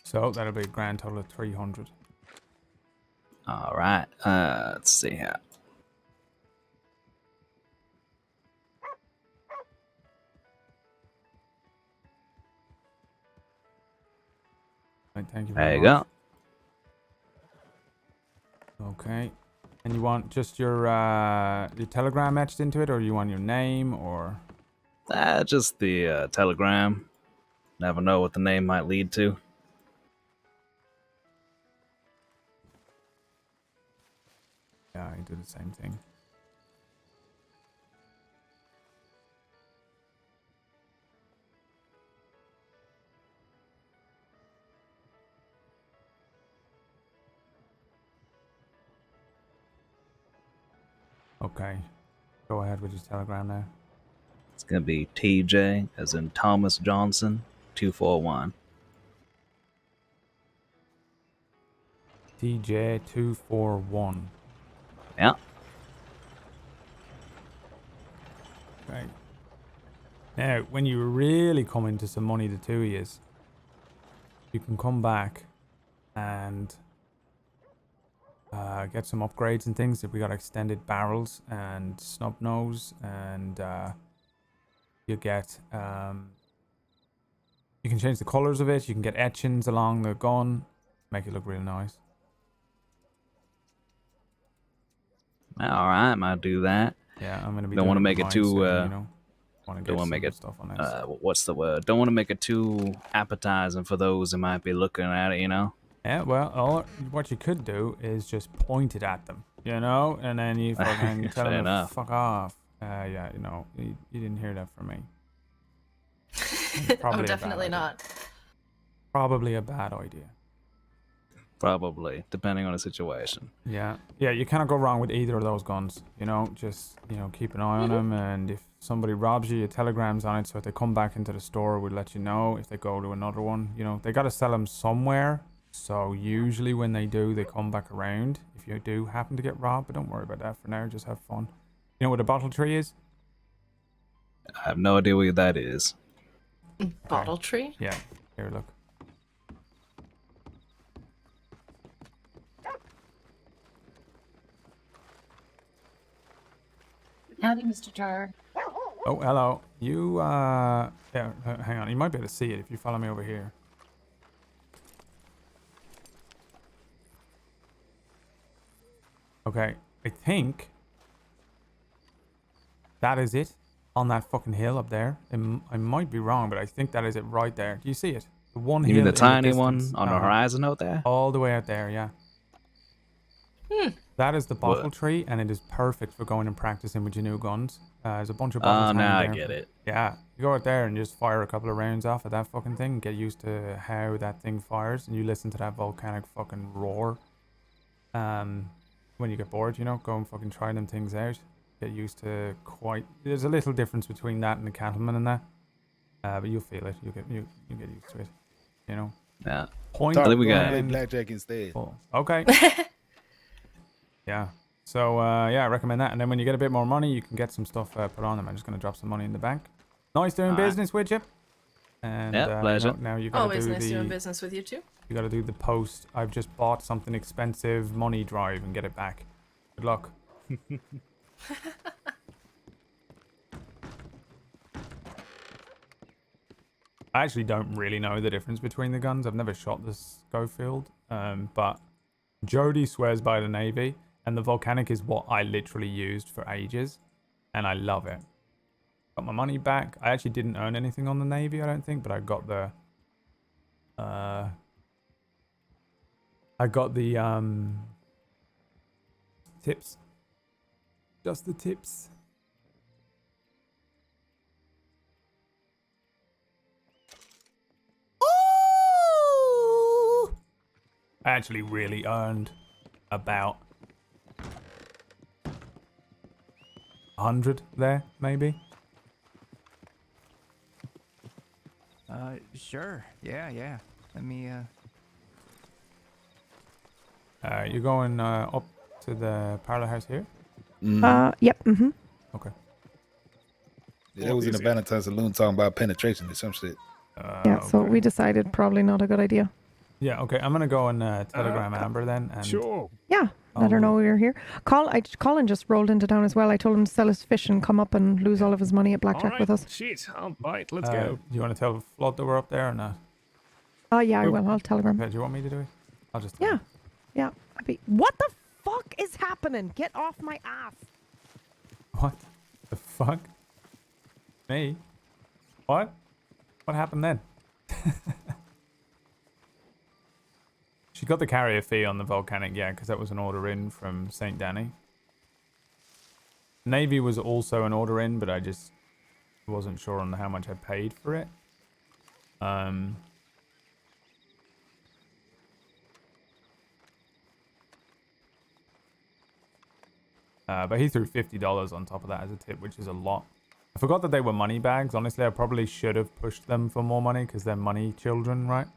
So that'll be a grand total of 300. All right. Let's see here. Right, thank you There very you much. go. Okay. And you want just your telegram etched into it, or you want your name, or? Just the telegram. Never know what the name might lead to. Yeah, I do the same thing. Okay. Go ahead with your telegram now. It's gonna be TJ, as in Thomas Johnson, 241. TJ241. Yeah. Right. Now, when you really come into some money, the two of yous, you can come back and get some upgrades and things. If we got extended barrels and snub nose, and you get you can change the colors of it. You can get etchings along the gun, make it look really nice. All right, might do that. Yeah, I'm gonna be. Don't want to make it too. Soon, don't want to make it. Stuff on this. What's the word? Don't want to make it too appetizing for those who might be looking at it. Yeah, well, what you could do is just point it at them, and then you fucking tell them to fuck off. Yeah, you didn't hear that from me. Oh, definitely not. Probably a bad idea. Probably, depending on the situation. Yeah, you cannot go wrong with either of those guns. Just keep an eye on them, and if somebody robs you, your telegram's on it, so if they come back into the store, we'll let you know. If they go to another one, they got to sell them somewhere. So usually when they do, they come back around. If you do happen to get robbed, but don't worry about that for now. Just have fun. You know what a bottle tree is? I have no idea what that is. Bottle tree? Yeah. Here, look. Howdy, Mr. Tar. Oh, hello. You, yeah, hang on. You might be able to see it if you follow me over here. Okay, I think that is it on that fucking hill up there. I might be wrong, but I think that is it right there. Do you see it? The one hill. You mean the tiny the one on the horizon out there? All the way out there, yeah. That is the bottle tree, and it is perfect for going and practicing with your new guns. There's a bunch of bottles. Oh, now I get it. Yeah, you go out there and just fire a couple of rounds off of that fucking thing, get used to how that thing fires, and you listen to that volcanic fucking roar. When you get bored, go and fucking try them things out. Get used to there's a little difference between that and the cattleman and that. But you'll feel it. You get used to it. Yeah. Point. I think we got blackjack instead. Oh, okay. Yeah. So I recommend that. And then when you get a bit more money, you can get some stuff put on them. I'm just gonna drop some money in the bank. Nice doing business with you. And pleasure. now you gotta Always do nice doing business with you too. You gotta do the post. I've just bought something expensive money drive and get it back. Good luck. I actually don't really know the difference between the guns. I've never shot the Schofield, but Jody swears by the Navy, and the Volcanic is what I literally used for ages, and I love it. Got my money back. I actually didn't earn anything on the Navy, I don't think, but I got the tips. Just the tips. Ooh! I actually really earned about 100 there, maybe. Sure. Yeah. Let me, You're going up to the parlor house here? Yep. Mm-hmm. Okay. Yeah, that was in the Valentine Saloon talking about penetration or some shit. Yeah, so we decided probably not a good idea. Yeah, okay. I'm gonna go and telegram Amber then. And Sure. Yeah, let her know we were here. Colin just rolled into town as well. I told him to sell his fish and come up and lose all of his money at blackjack with us. Shit, I'll bite. Let's go. You want to tell Flood that we're up there or not? Oh, yeah, I will. I'll telegram. Okay, do you want me to do it? I'll just. Yeah. What the fuck is happening? Get off my ass. What the fuck? Me? What? What happened then? She got the carrier fee on the Volcanic, yeah, because that was an order in from St. Danny. Navy was also an order in, but I just wasn't sure on how much I paid for it. But he threw $50 on top of that as a tip, which is a lot. I forgot that they were money bags. Honestly, I probably should have pushed them for more money because they're money children, right?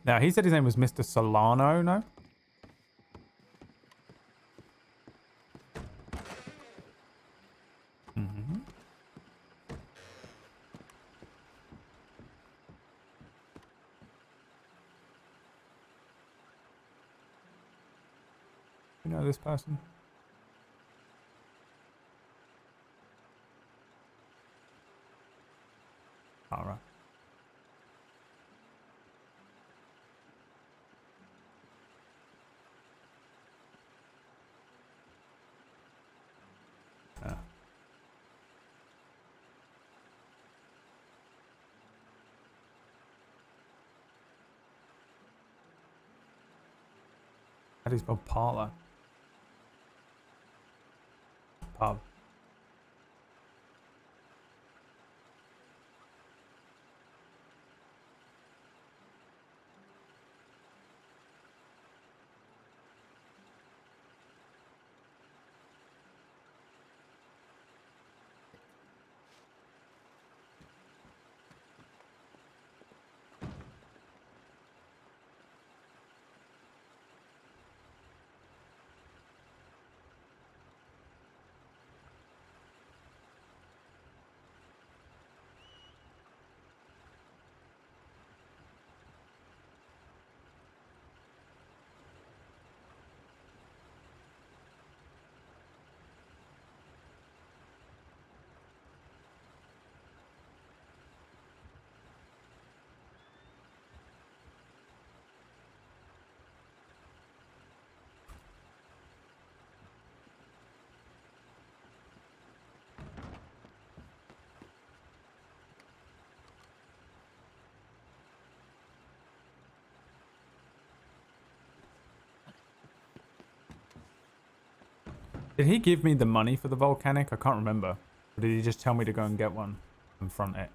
Now, he said his name was Mr. Solano, no? Mm-hmm. You know this person? All right. Yeah. How do you spell parlor? Pub. Did he give me the money for the volcanic? I can't remember. Or did he just tell me to go and get one and front it?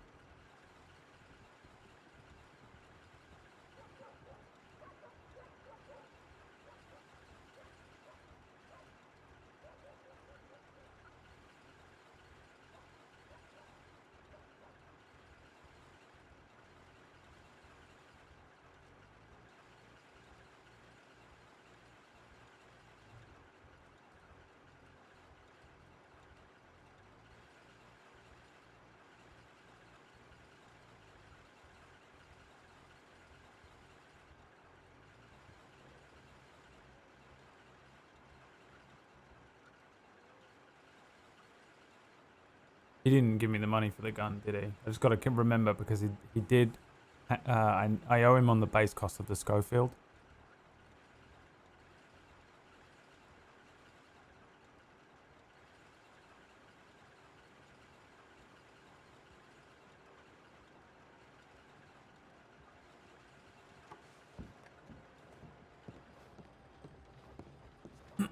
He didn't give me the money for the gun, did he? I just got to remember because he did. I owe him on the base cost of the Schofield.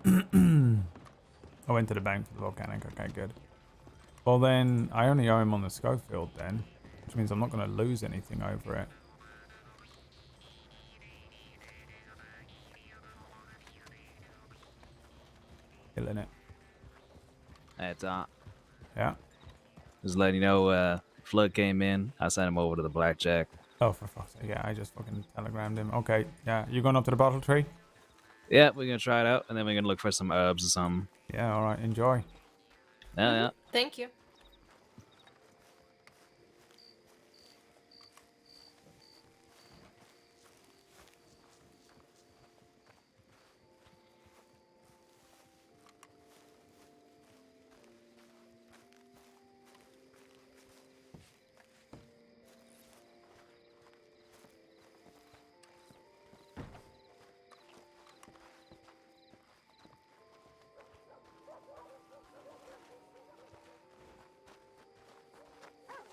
I went to the bank for the volcanic. Okay, good. Well then, I only owe him on the Schofield then, which means I'm not going to lose anything over it. Killing it. Hey, Tom. Yeah? Just letting you know, Flood came in. I sent him over to the Blackjack. Oh, for fuck's sake. Yeah, I just fucking telegrammed him. Okay, yeah. You going up to the bottle tree? Yeah, we're going to try it out, and then we're going to look for some herbs or something. Yeah, alright. Enjoy. Yeah. Thank you.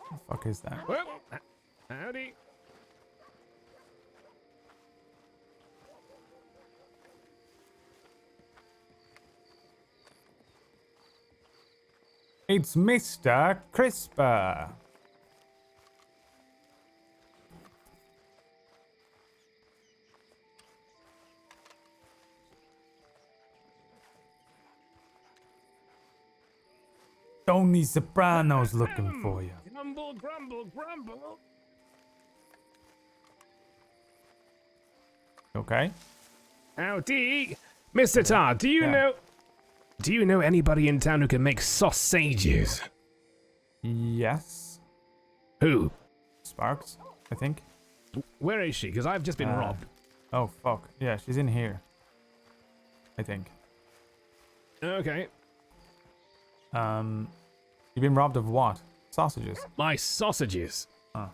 What the fuck is that? Well, howdy. It's Mr. Crisper. Tony Soprano's looking for you. Grumble, grumble, grumble. Okay. Howdy. Mr. Tar, do you know anybody in town who can make sausages? Yes. Who? Sparks, I think. Where is she? Because I've just been robbed. Oh, fuck. Yeah, she's in here. I think. Okay. You've been robbed of what? Sausages? My sausages. Oh.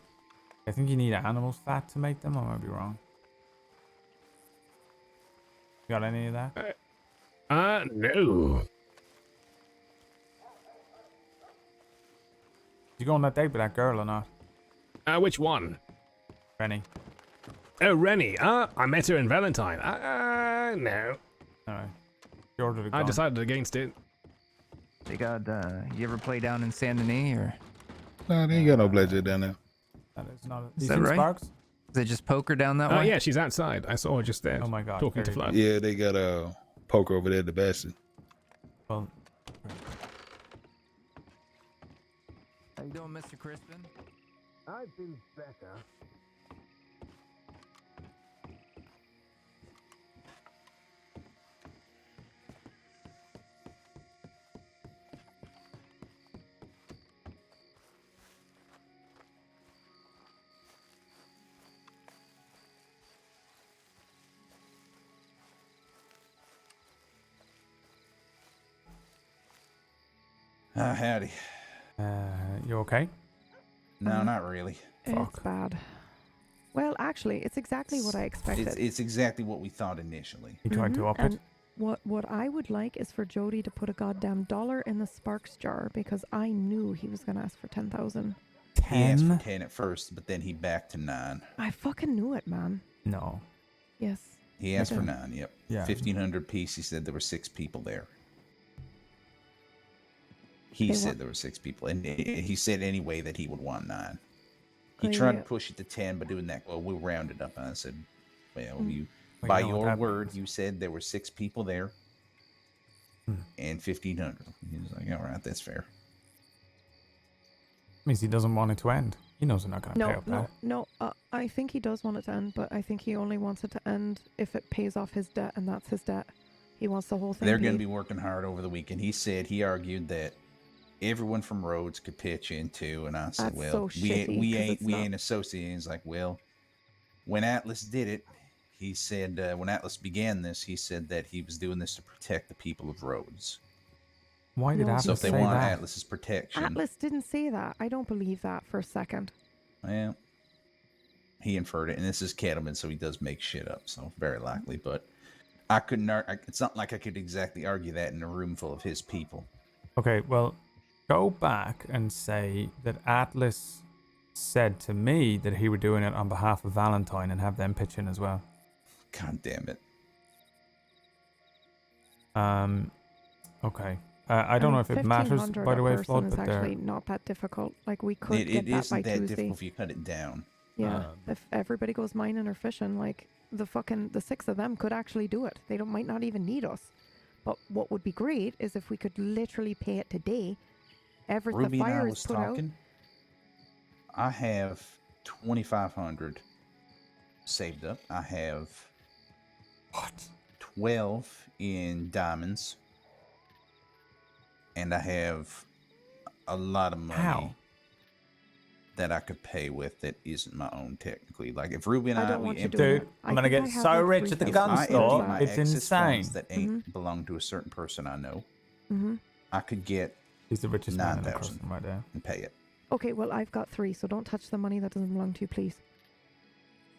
I think you need animal fat to make them. I might be wrong. You got any of that? No. Did you go on that date with that girl or not? Which one? Rennie. Oh, Rennie. I met her in Valentine. No. Alright. You ordered it. I decided against it. They got, you ever play down in Saint Denis or? No, they ain't got no blackjack down there. That is not. Is that right? Sparks? Is it just poker down that way? Yeah, she's outside. I saw her just there. Oh my god. Talking to Flood. Yeah, they got a poker over there at the Bastion. Well. How you doing, Mr. Crispin? I've been better. Howdy. You okay? No, not really. It's bad. Well, actually, it's exactly what I expected. It's exactly what we thought initially. You tried to up it? What I would like is for Jody to put a goddamn $1 in the Sparks jar because I knew he was going to ask for 10,000. He asked for 10 at first, but then he backed to 9. I fucking knew it, man. No. Yes. He asked for 9, yep. Yeah. 1,500 piece. He said there were 6 people there. He said there were 6 people, and he said anyway that he would want 9. He tried to push it to 10, but doing that, well, we'll round it up. And I said, well, by your word, you said there were 6 people there and 1,500. He was like, all right, that's fair. Means he doesn't want it to end. He knows they're not going to pay up that. No. I think he does want it to end, but I think he only wants it to end if it pays off his debt, and that's his debt. He wants the whole thing. They're going to be working hard over the weekend. He argued that everyone from Rhodes could pitch in too, and I said, that's well, so we ain't associated. He's like, well, when Atlas did it, he said when Atlas began this, he said that he was doing this to protect the people of Rhodes. Why did Atlas say that? So if they want Atlas's protection, Atlas didn't say that. I don't believe that for a second. Well, he inferred it, and this is Kettleman, so he does make shit up, so very likely. But I couldn't. It's not like I could exactly argue that in a room full of his people. Okay, well, go back and say that Atlas said to me that he were doing it on behalf of Valentine and have them pitch in as well. God damn it. Okay. I don't know if it matters, by the way, Flood, but it's but actually not that difficult. Like, we could get that by Tuesday. It isn't that difficult if you cut it down. Yeah, if everybody goes mining or fishing, like, the 6 of them could actually do it. They might not even need us. But what would be great is if we could literally pay it today. Ruby the fire and I is was put talking. Out. I have 2,500 saved up. I have 12 in diamonds, and I have a lot of money that I could pay with that isn't my own technically. Like if Ruby and we empty, dude, I'm gonna get so rich at the gun store. It's insane. That ain't belong to a certain person I know. Mm-hmm. I could get. He's the richest man in the 9,000 person right there. And pay it. Okay, well, I've got 3, so don't touch the money that doesn't belong to you, please.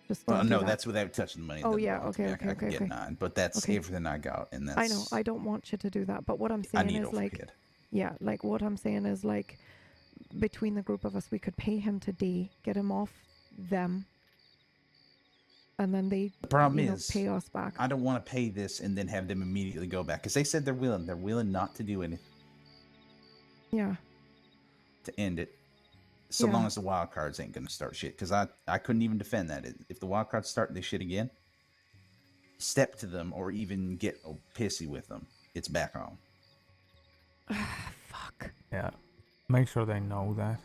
Just well, no, that. that's without touching the money. Oh yeah, okay. I could get 9, but that's everything I got, and that's. I know. I don't want you to do that, but what I'm saying is like, yeah, like what I'm saying is like, between the group of us, we could pay him today, get him off them, and then they pay us back. I don't want to pay this and then have them immediately go back because they said they're willing. They're willing not to do anything. Yeah. To end it, so long as the wild cards ain't gonna start shit. Because I couldn't even defend that. If the wild cards start this shit again, step to them or even get pissy with them. It's back on. Fuck. Yeah. Make sure they know that.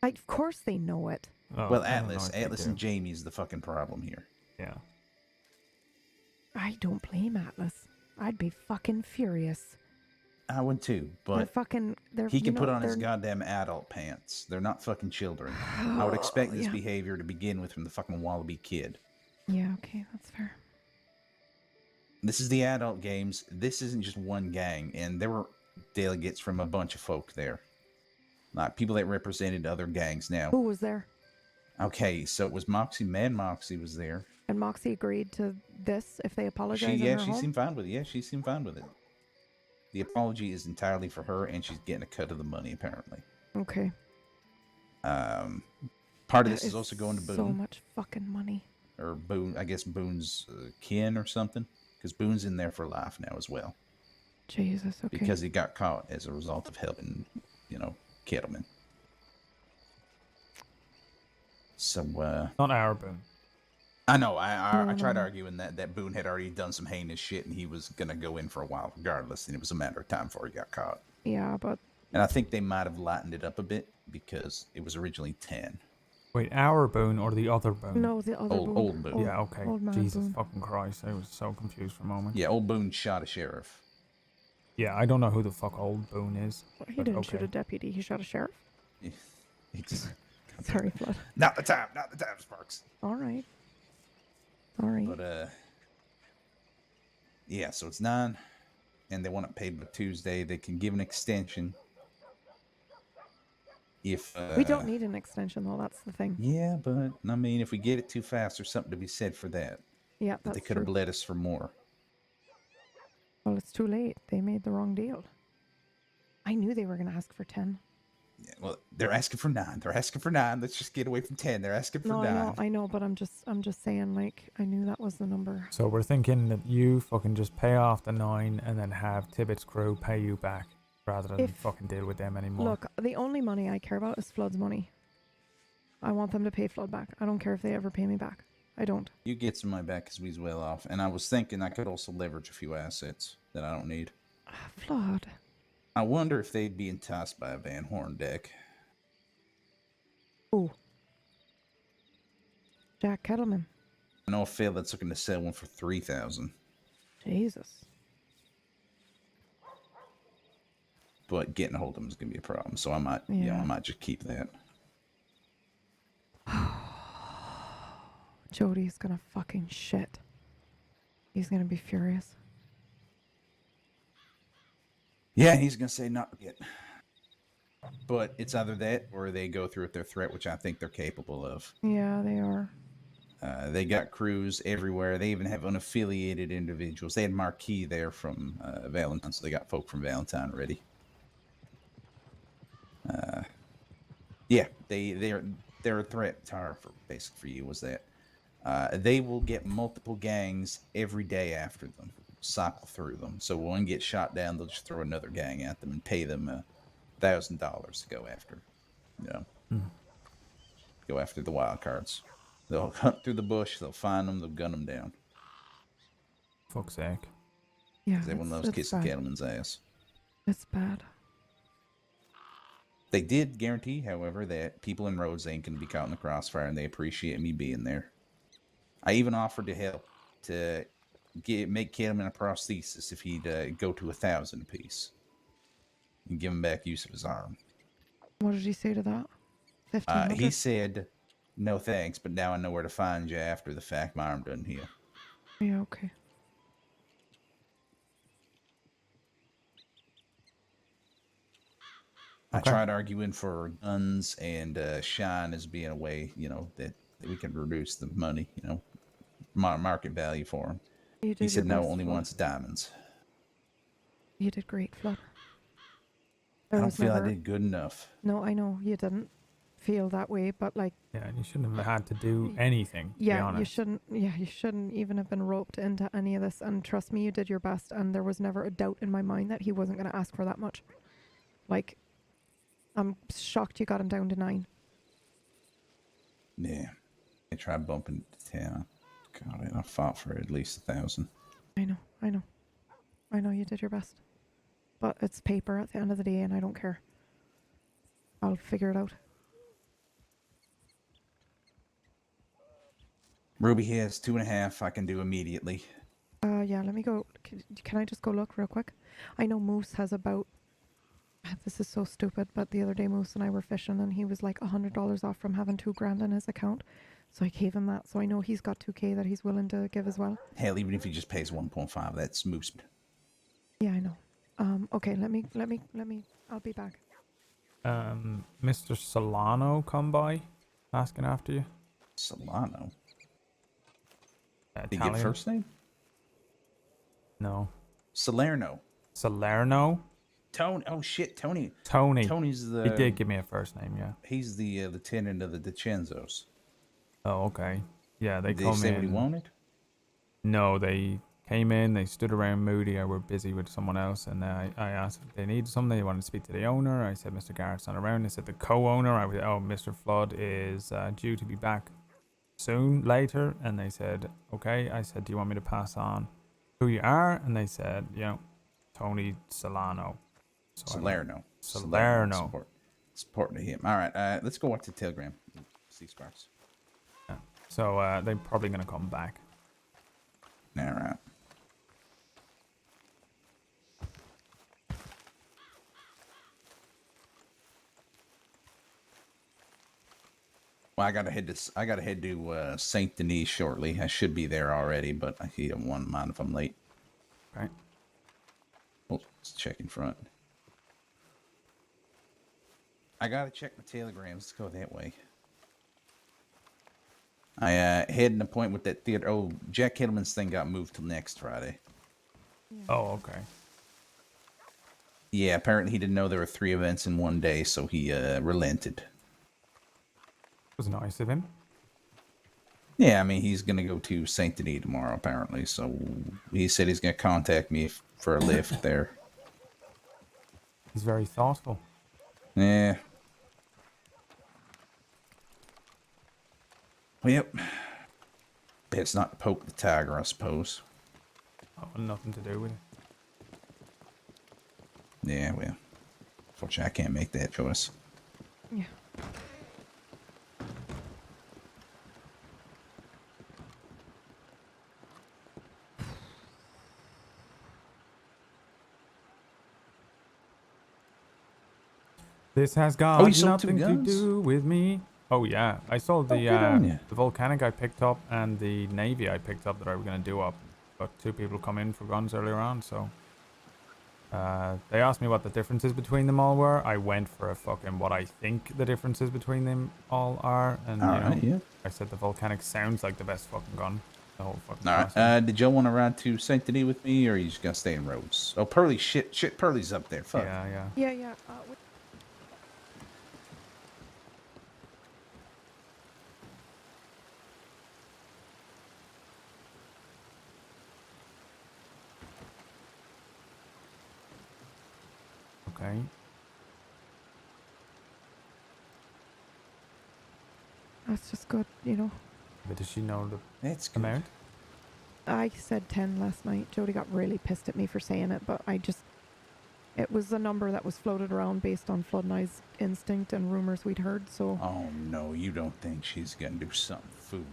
Of course they know it. Oh, well, Atlas and Jamie is the fucking problem here. Yeah. I don't blame Atlas. I'd be fucking furious. I would too, but they're he can put on his they're- goddamn adult pants. They're not fucking children. I would expect this Yeah. behavior to begin with from the fucking Wallaby kid. Yeah, okay, that's fair. This is the adult games. This isn't just one gang, and there were delegates from a bunch of folk there. Like people that represented other gangs now. Who was there? Okay, so it was Moxie. Mad Moxie was there. And Moxie agreed to this if they apologize in her She home? seemed fine with it. Yeah, she seemed fine with it. The apology is entirely for her, and she's getting a cut of the money, apparently. Okay. Part of this is also going to Boone. So much fucking money. Or Boone, I guess Boone's kin or something. Because Boone's in there for life now as well. Jesus, okay. Because he got caught as a result of helping, Kettleman. So, Not our Boone. I know. I tried arguing that Boone had already done some heinous shit and he was going to go in for a while regardless. And it was a matter of time before he got caught. Yeah, but... And I think they might have lightened it up a bit because it was originally 10. Wait, our Boone or the other Boone? No, the other Boone. Old Boone. Yeah, okay. Old man Jesus Boone. fucking Christ. I was so confused for a moment. Yeah, old Boone shot a sheriff. Yeah, I don't know who the fuck old Boone is. He didn't shoot a deputy. He shot a sheriff. Yeah. Sorry, Flood. Not the time, Sparks. All right. Sorry. But, yeah, so it's 9, and they want it paid by Tuesday. They can give an extension. If we don't need an extension, though. That's the thing. Yeah, but, I mean, if we get it too fast, there's something to be said for that. Yeah, that's They could have bled us for more. Well, it's too late. They made the wrong deal. I knew they were going to ask for 10. Yeah, well, they're asking for 9. They're asking for 9. Let's just get away from 10. They're asking for 9. I know, but I'm just saying, like, I knew that was the number. So we're thinking that you fucking just pay off the 9 and then have Tibbet's crew pay you back rather than fucking deal with them anymore. Look, the only money I care about is Flood's money. I want them to pay Flood back. I don't care if they ever pay me back. I don't. You get some money back because we's well off. And I was thinking I could also leverage a few assets that I don't need. Flood. I wonder if they'd be enticed by a Van Horn deck. Ooh. Jack Kettleman. I know a fella that's looking to sell one for 3,000. Jesus. But getting a hold of them is gonna be a problem. So I might, I might just keep that. Jody's gonna fucking shit. He's gonna be furious. Yeah, he's gonna say not yet. But it's either that or they go through with their threat, which I think they're capable of. Yeah, they are. They got crews everywhere. They even have unaffiliated individuals. They had Marquis there from Valentine, so they got folk from Valentine already. Yeah, they're a threat. Tar for basically for you was that they will get multiple gangs every day after them, cycle through them. So when one gets shot down, they'll just throw another gang at them and pay them $1,000 to go after. Go after the wild cards. They'll hunt through the bush. They'll find them. They'll gun them down. Fuck's sake. Yeah, everyone loves kissing Kettleman's ass. It's bad. They did guarantee, however, that people in Rhodes ain't going to be caught in the crossfire, and they appreciate me being there. I even offered to help to make Kettleman a prosthesis if he'd go to 1,000 apiece and give him back use of his arm. What did he say to that? 1,500? He said, "No thanks, but now I know where to find you after the fact. My arm doesn't heal." Yeah, okay. I tried arguing for guns and shine as being a way, that we can reduce the money, market value for them. He said no, only wants diamonds. You did great, Flood. I don't feel I did good enough. No, I know you didn't feel that way, but like... Yeah, you shouldn't have had to do anything, to be honest. You shouldn't even have been roped into any of this, and trust me, you did your best, and there was never a doubt in my mind that he wasn't going to ask for that much. Like... I'm shocked you got him down to 9. Yeah. I tried bumping to 10. God, I fought for at least 1,000. I know you did your best. But it's paper at the end of the day, and I don't care. I'll figure it out. Ruby has 2.5 I can do immediately. Yeah, let me go. Can I just go look real quick? I know Moose has about... This is so stupid, but the other day Moose and I were fishing and he was like $100 off from having $2,000 in his account. So I gave him that. So I know he's got 2K that he's willing to give as well. Hell, even if he just pays 1.5, that's Moose. Yeah, I know. Okay, let me, I'll be back. Mr. Solano come by, asking after you. Solano? Did you Italian? get first name? No. Salerno. Salerno? Tony. Oh shit, Tony. Tony. Tony's the... He did give me a first name, yeah. He's the lieutenant of the DiCenzos. Oh, okay. Yeah, they Did come they say in. what he wanted? No, they came in, they stood around moody. I were busy with someone else, and I asked if they needed something. They wanted to speak to the owner. I said, Mr. Garrett's not around. They said the co-owner. Mr. Flood is due to be back soon, later. And they said, okay. I said, do you want me to pass on who you are? And they said, Tony Solano. So Salerno. Salerno. Supporting to him. All right, let's go watch the telegram. See Sparks. Yeah. So they're probably going to come back. All right. Well, I gotta head to Saint Denis shortly. I should be there already, but I don't want mind if I'm late. Right. Oh, let's check in front. I gotta check my telegrams. Let's go that way. I had an appointment with that theater. Oh, Jack Kettleman's thing got moved till next Friday. Oh, okay. Yeah, apparently he didn't know there were 3 events in one day, so he relented. It was nice of him. Yeah, I mean, he's going to go to Saint Denis tomorrow, apparently. So he said he's going to contact me for a lift there. He's very thoughtful. Yeah. Yep. It's not to poke the tiger, I suppose. Oh, nothing to do with it. Yeah, well. Unfortunately, I can't make that choice. Yeah. This has got nothing to do with me. Oh yeah, I sold the volcanic I picked up and the navy I picked up that I was going to do up. But 2 people come in for guns earlier on, so they asked me what the differences between them all were. I went for a fucking what I think the differences between them all are, and I said the volcanic sounds like the best fucking gun. The whole fucking. All right. Did y'all want to ride to Saint Denis with me, or are you just gonna stay in Rhodes? Oh, Pearly, shit, Pearly's up there. Fuck. Yeah. Okay. That's just good, you know. But does she know the amount? I said 10 last night. Jody got really pissed at me for saying it, but it was a number that was floated around based on Flood and I's instinct and rumors we'd heard, so. Oh no, you don't think she's gonna do something foolish?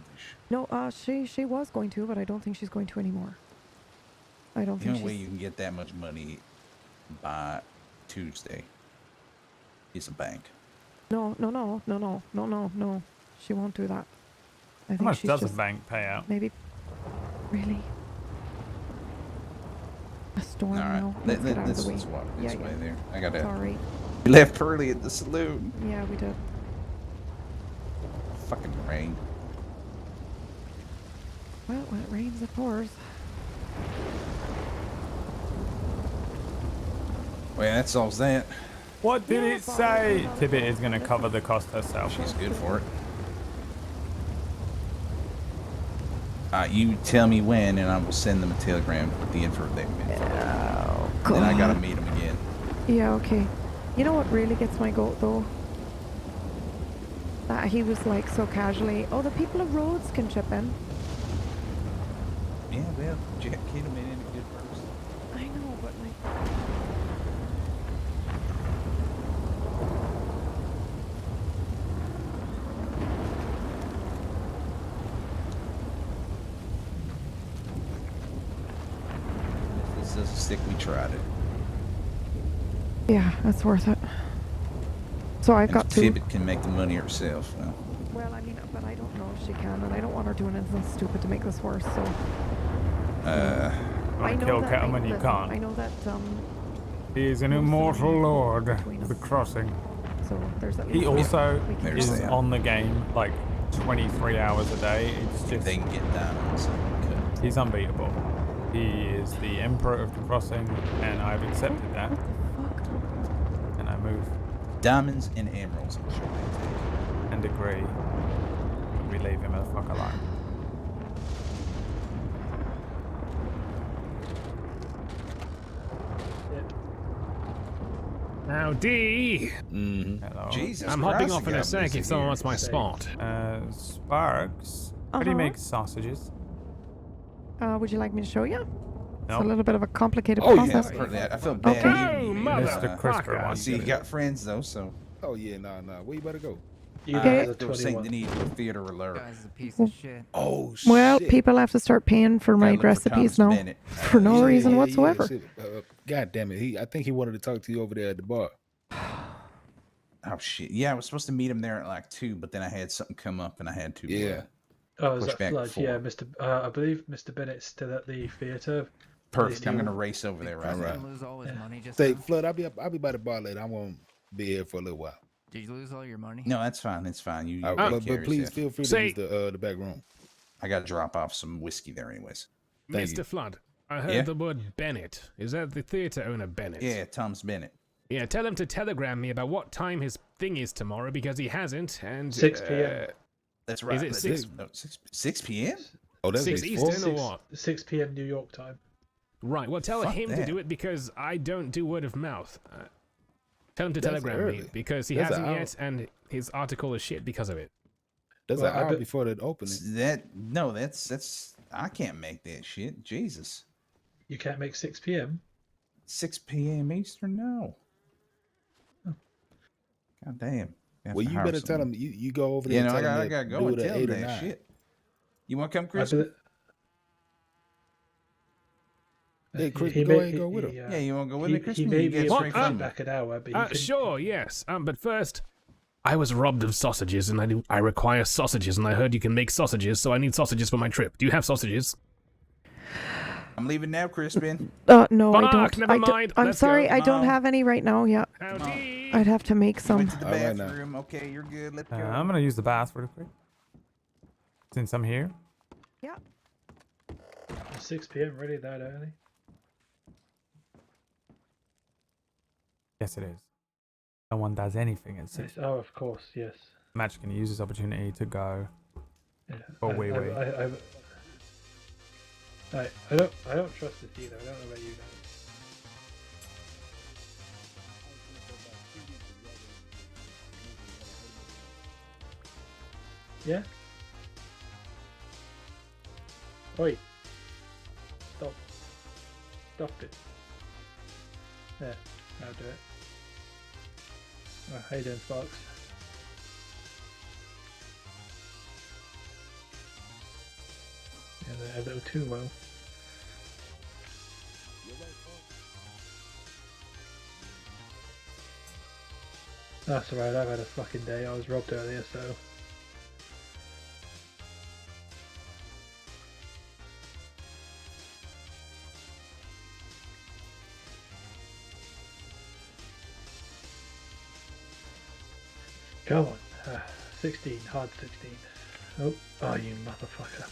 No, she was going to, but I don't think she's going to anymore. I don't think The only way you can get that much money by Tuesday is a bank. No. She won't do that. I How much does a bank pay out? Maybe. Really? A storm now. Let's get out of the way. Let's walk this way there. I gotta. Sorry. We left early at the saloon. Yeah, we did. Fucking rain. Well, when it rains, it pours. Well, that solves that. What did it say? Tibbet is going to cover the cost herself. She's good for it. You tell me when, and I will send them a telegram with the info they've been. Oh, God. Then I gotta meet them again. Yeah, okay. You know what really gets my goat, though? That he was like so casually, oh, the people of Rhodes can chip in. Yeah, well, Jack Kettleman ain't a good person. I know, but like... stick, we tried it. Yeah, that's worth it. So I've got to. Tibbet can make the money herself. Well, I mean, but I don't know if she can, and I don't want her doing anything stupid to make this worse. So. I know kill Cattleman, you can't. I know that. He is an immortal lord of the crossing. So there's at least. He also is that. on the game like 23 hours a day. It's just they can get diamonds. He's unbeatable. He is the emperor of the crossing, and I've accepted that. And I move. Diamonds and emeralds, I'm sure they take. And agree. We leave him the fuck alone. Howdy. Hello. Jesus I'm Christ, hopping off in you a got sec busy if someone here. wants my spot. Sparks. How do you make sausages? Would you like me to show you? It's Nope. a little bit of a complicated Oh process. yeah, I've heard that. I feel bad. Okay. You Mr. Crisper one. See, you got friends though, so. Oh yeah, nah. Where you better go? You Okay. guys are Go Saint 21. Denis to a theater alert. Guy's a piece of shit. Oh Well, shit. people have to start paying for my Gotta look for recipes Thomas now Bennett. for no Yeah, reason yeah, whatsoever. shit. God damn it. I think he wanted to talk to you over there at the bar. Oh shit! Yeah, I was supposed to meet him there at like 2, but then I had something come up and I had to. Yeah. Oh, is push that back Flood? before. Yeah, Mr. I believe Mr. Bennett's still at the theatre. Perfect. I'm Deal. gonna race over there right Alright. now. Lose all his money just Say, now? Flood, I'll be by the bar later. I won't be here for a little while. Did you lose all your money? No, that's fine. It's fine. You All right, take care but of please yourself. feel free to Say- use the back room. I gotta drop off some whiskey there, anyways. Thank Mr. you. Flood, I heard Yeah? the word Bennett. Is that the theatre owner Bennett? Yeah, Tom's Bennett. Yeah, tell him to telegram me about what time his thing is tomorrow because he hasn't, and... 6 p.m. That's right. Is it That's 6? No, 6 p.m. Oh, that's 6 before. Eastern or what? 6 p.m. New York time. Right, well tell Fuck him to that. do it because I don't do word of mouth. Tell him to That's telegram me early. because he That's hasn't an hour. yet, and his article is shit because of it. That's Well, an I hour bet- before the opening. That's I can't make that shit. Jesus. You can't make 6 p.m. 6 p.m. Eastern? No. Oh. God damn. Well, you better tell him you go over there. You and know, tell I him gotta to go do and it at tell him 8 or that 9. shit. You want to come, I Chris? believe- Hey, Chris, He go may- ahead and go with him. Yeah, you want to go with he, me, Chris? he You may get be able straight to from come him. back an hour, but he can, Sure, yes. But first, I was robbed of sausages, and I require sausages, and I heard you can make sausages, so I need sausages for my trip. Do you have sausages? I'm leaving now, Crispin. No, I Fuck, don't. never mind. I'm Let's sorry, go. I don't Mom. have any right now. Yeah, Howdy. I'd have to make some. Went to the All right, now. bathroom. Okay, you're good. Let's go. I'm gonna use the bath real quick. Since I'm here. Yeah. 6 p.m. Really that early? Yes, it is. No one does anything at 6. Oh, of course, yes. Match can use this opportunity to go. Yeah. Oh, wait. I don't trust this either. I don't know about you guys. Yeah? Oi. Stop. Stop it. There. I'll do it. Oh, how you doing, Sparks? Yeah, a little too well. That's alright, I've had a fucking day. I was robbed earlier, so... Come on. 16, hard 16. Oh, you motherfucker.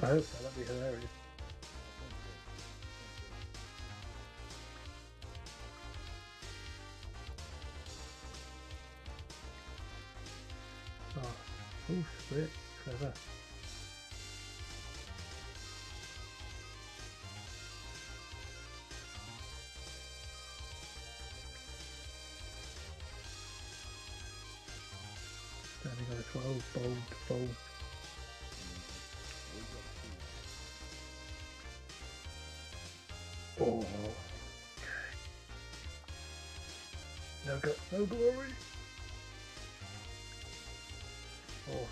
I hope so, that'd be hilarious. Oh, split. Clever. Standing on a 12, bold. Oh. I've got no glory. Okay.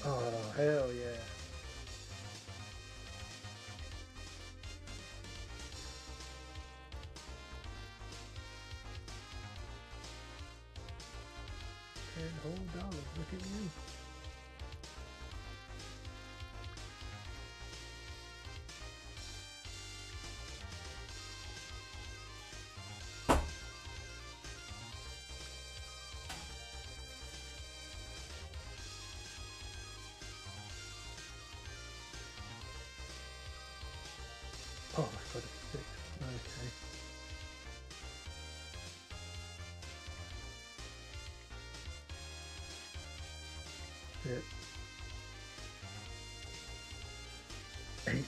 Oh, hell yeah. $10 whole, look at you. Oh, I've got a 6. Okay. Hit. 8.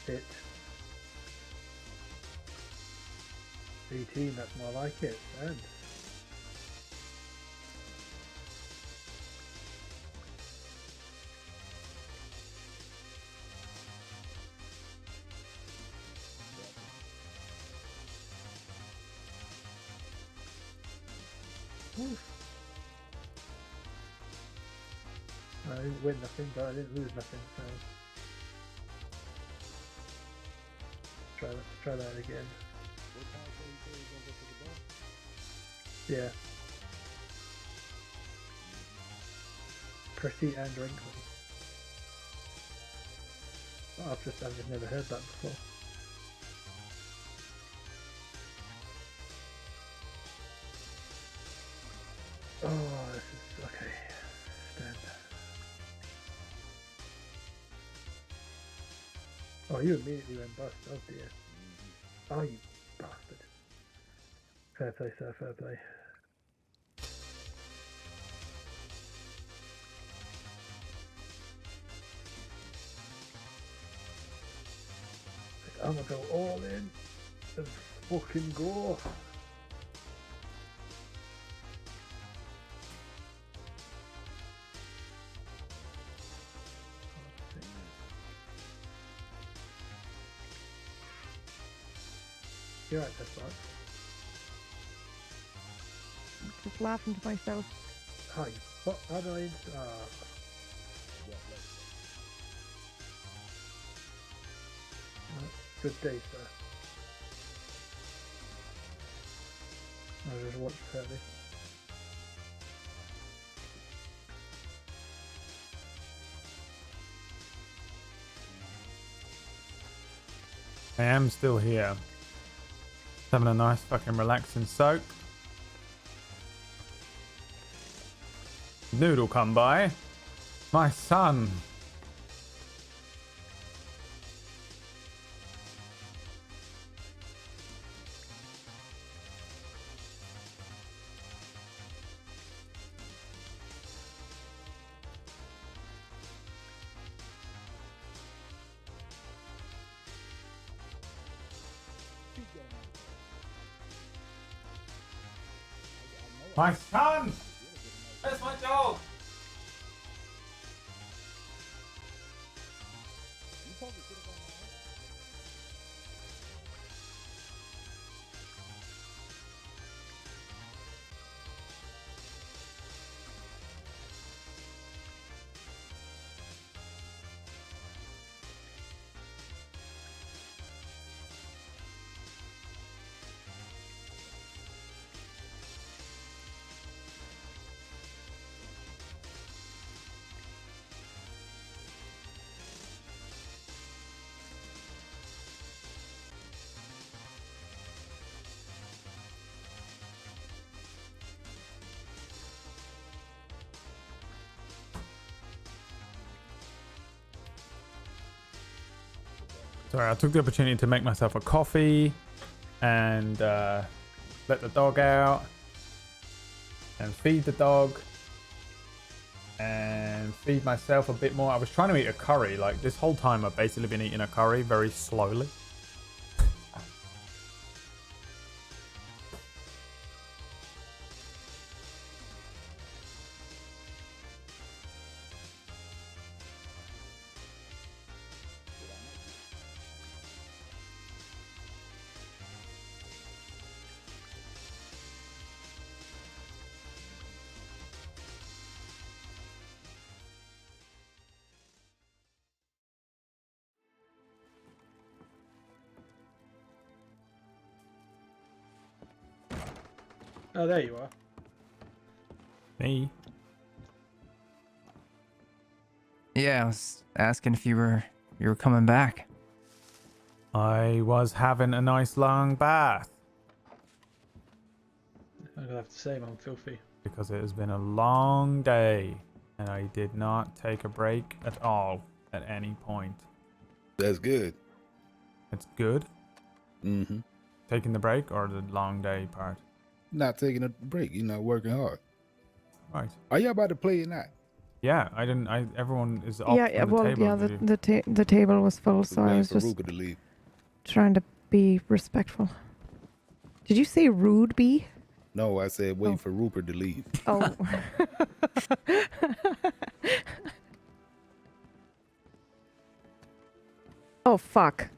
Hit. 18, that's more like it. And I didn't win nothing, but I didn't lose nothing, so try that again. Yeah. Pretty and wrinkly. Oh, I've just never heard that before. Oh, this is okay. Stand. Oh, you immediately went bust. Oh dear. Oh, you bastard. Fair play, sir. Fair play. I'm gonna go all in and fucking go. You're right, that's right. Just laughing to myself. Hi. What? How do I? Good day, sir. I just watched Curly. I am still here. Having a nice fucking relaxing soak. Noodle come by. My son. My son! Where's my dog? Sorry, I took the opportunity to make myself a coffee and let the dog out and feed the dog and feed myself a bit more. I was trying to eat a curry. Like this whole time I've basically been eating a curry very slowly. Oh, there you are. Me? Yeah, I was asking if you were coming back. I was having a nice long bath. I'm gonna have to say, I'm filthy. Because it has been a long day, and I did not take a break at all at any point. That's good. It's good? Mm-hmm. Taking the break or the long day part? Not taking a break, working hard. Right. Are you about to play or not? Yeah, everyone is off Yeah, from the well, table. yeah, the table was full, so I was just Ruka to leave. trying to be respectful. Did you say rude bee? No, I said waiting for Rupert to leave. Oh. Oh, fuck.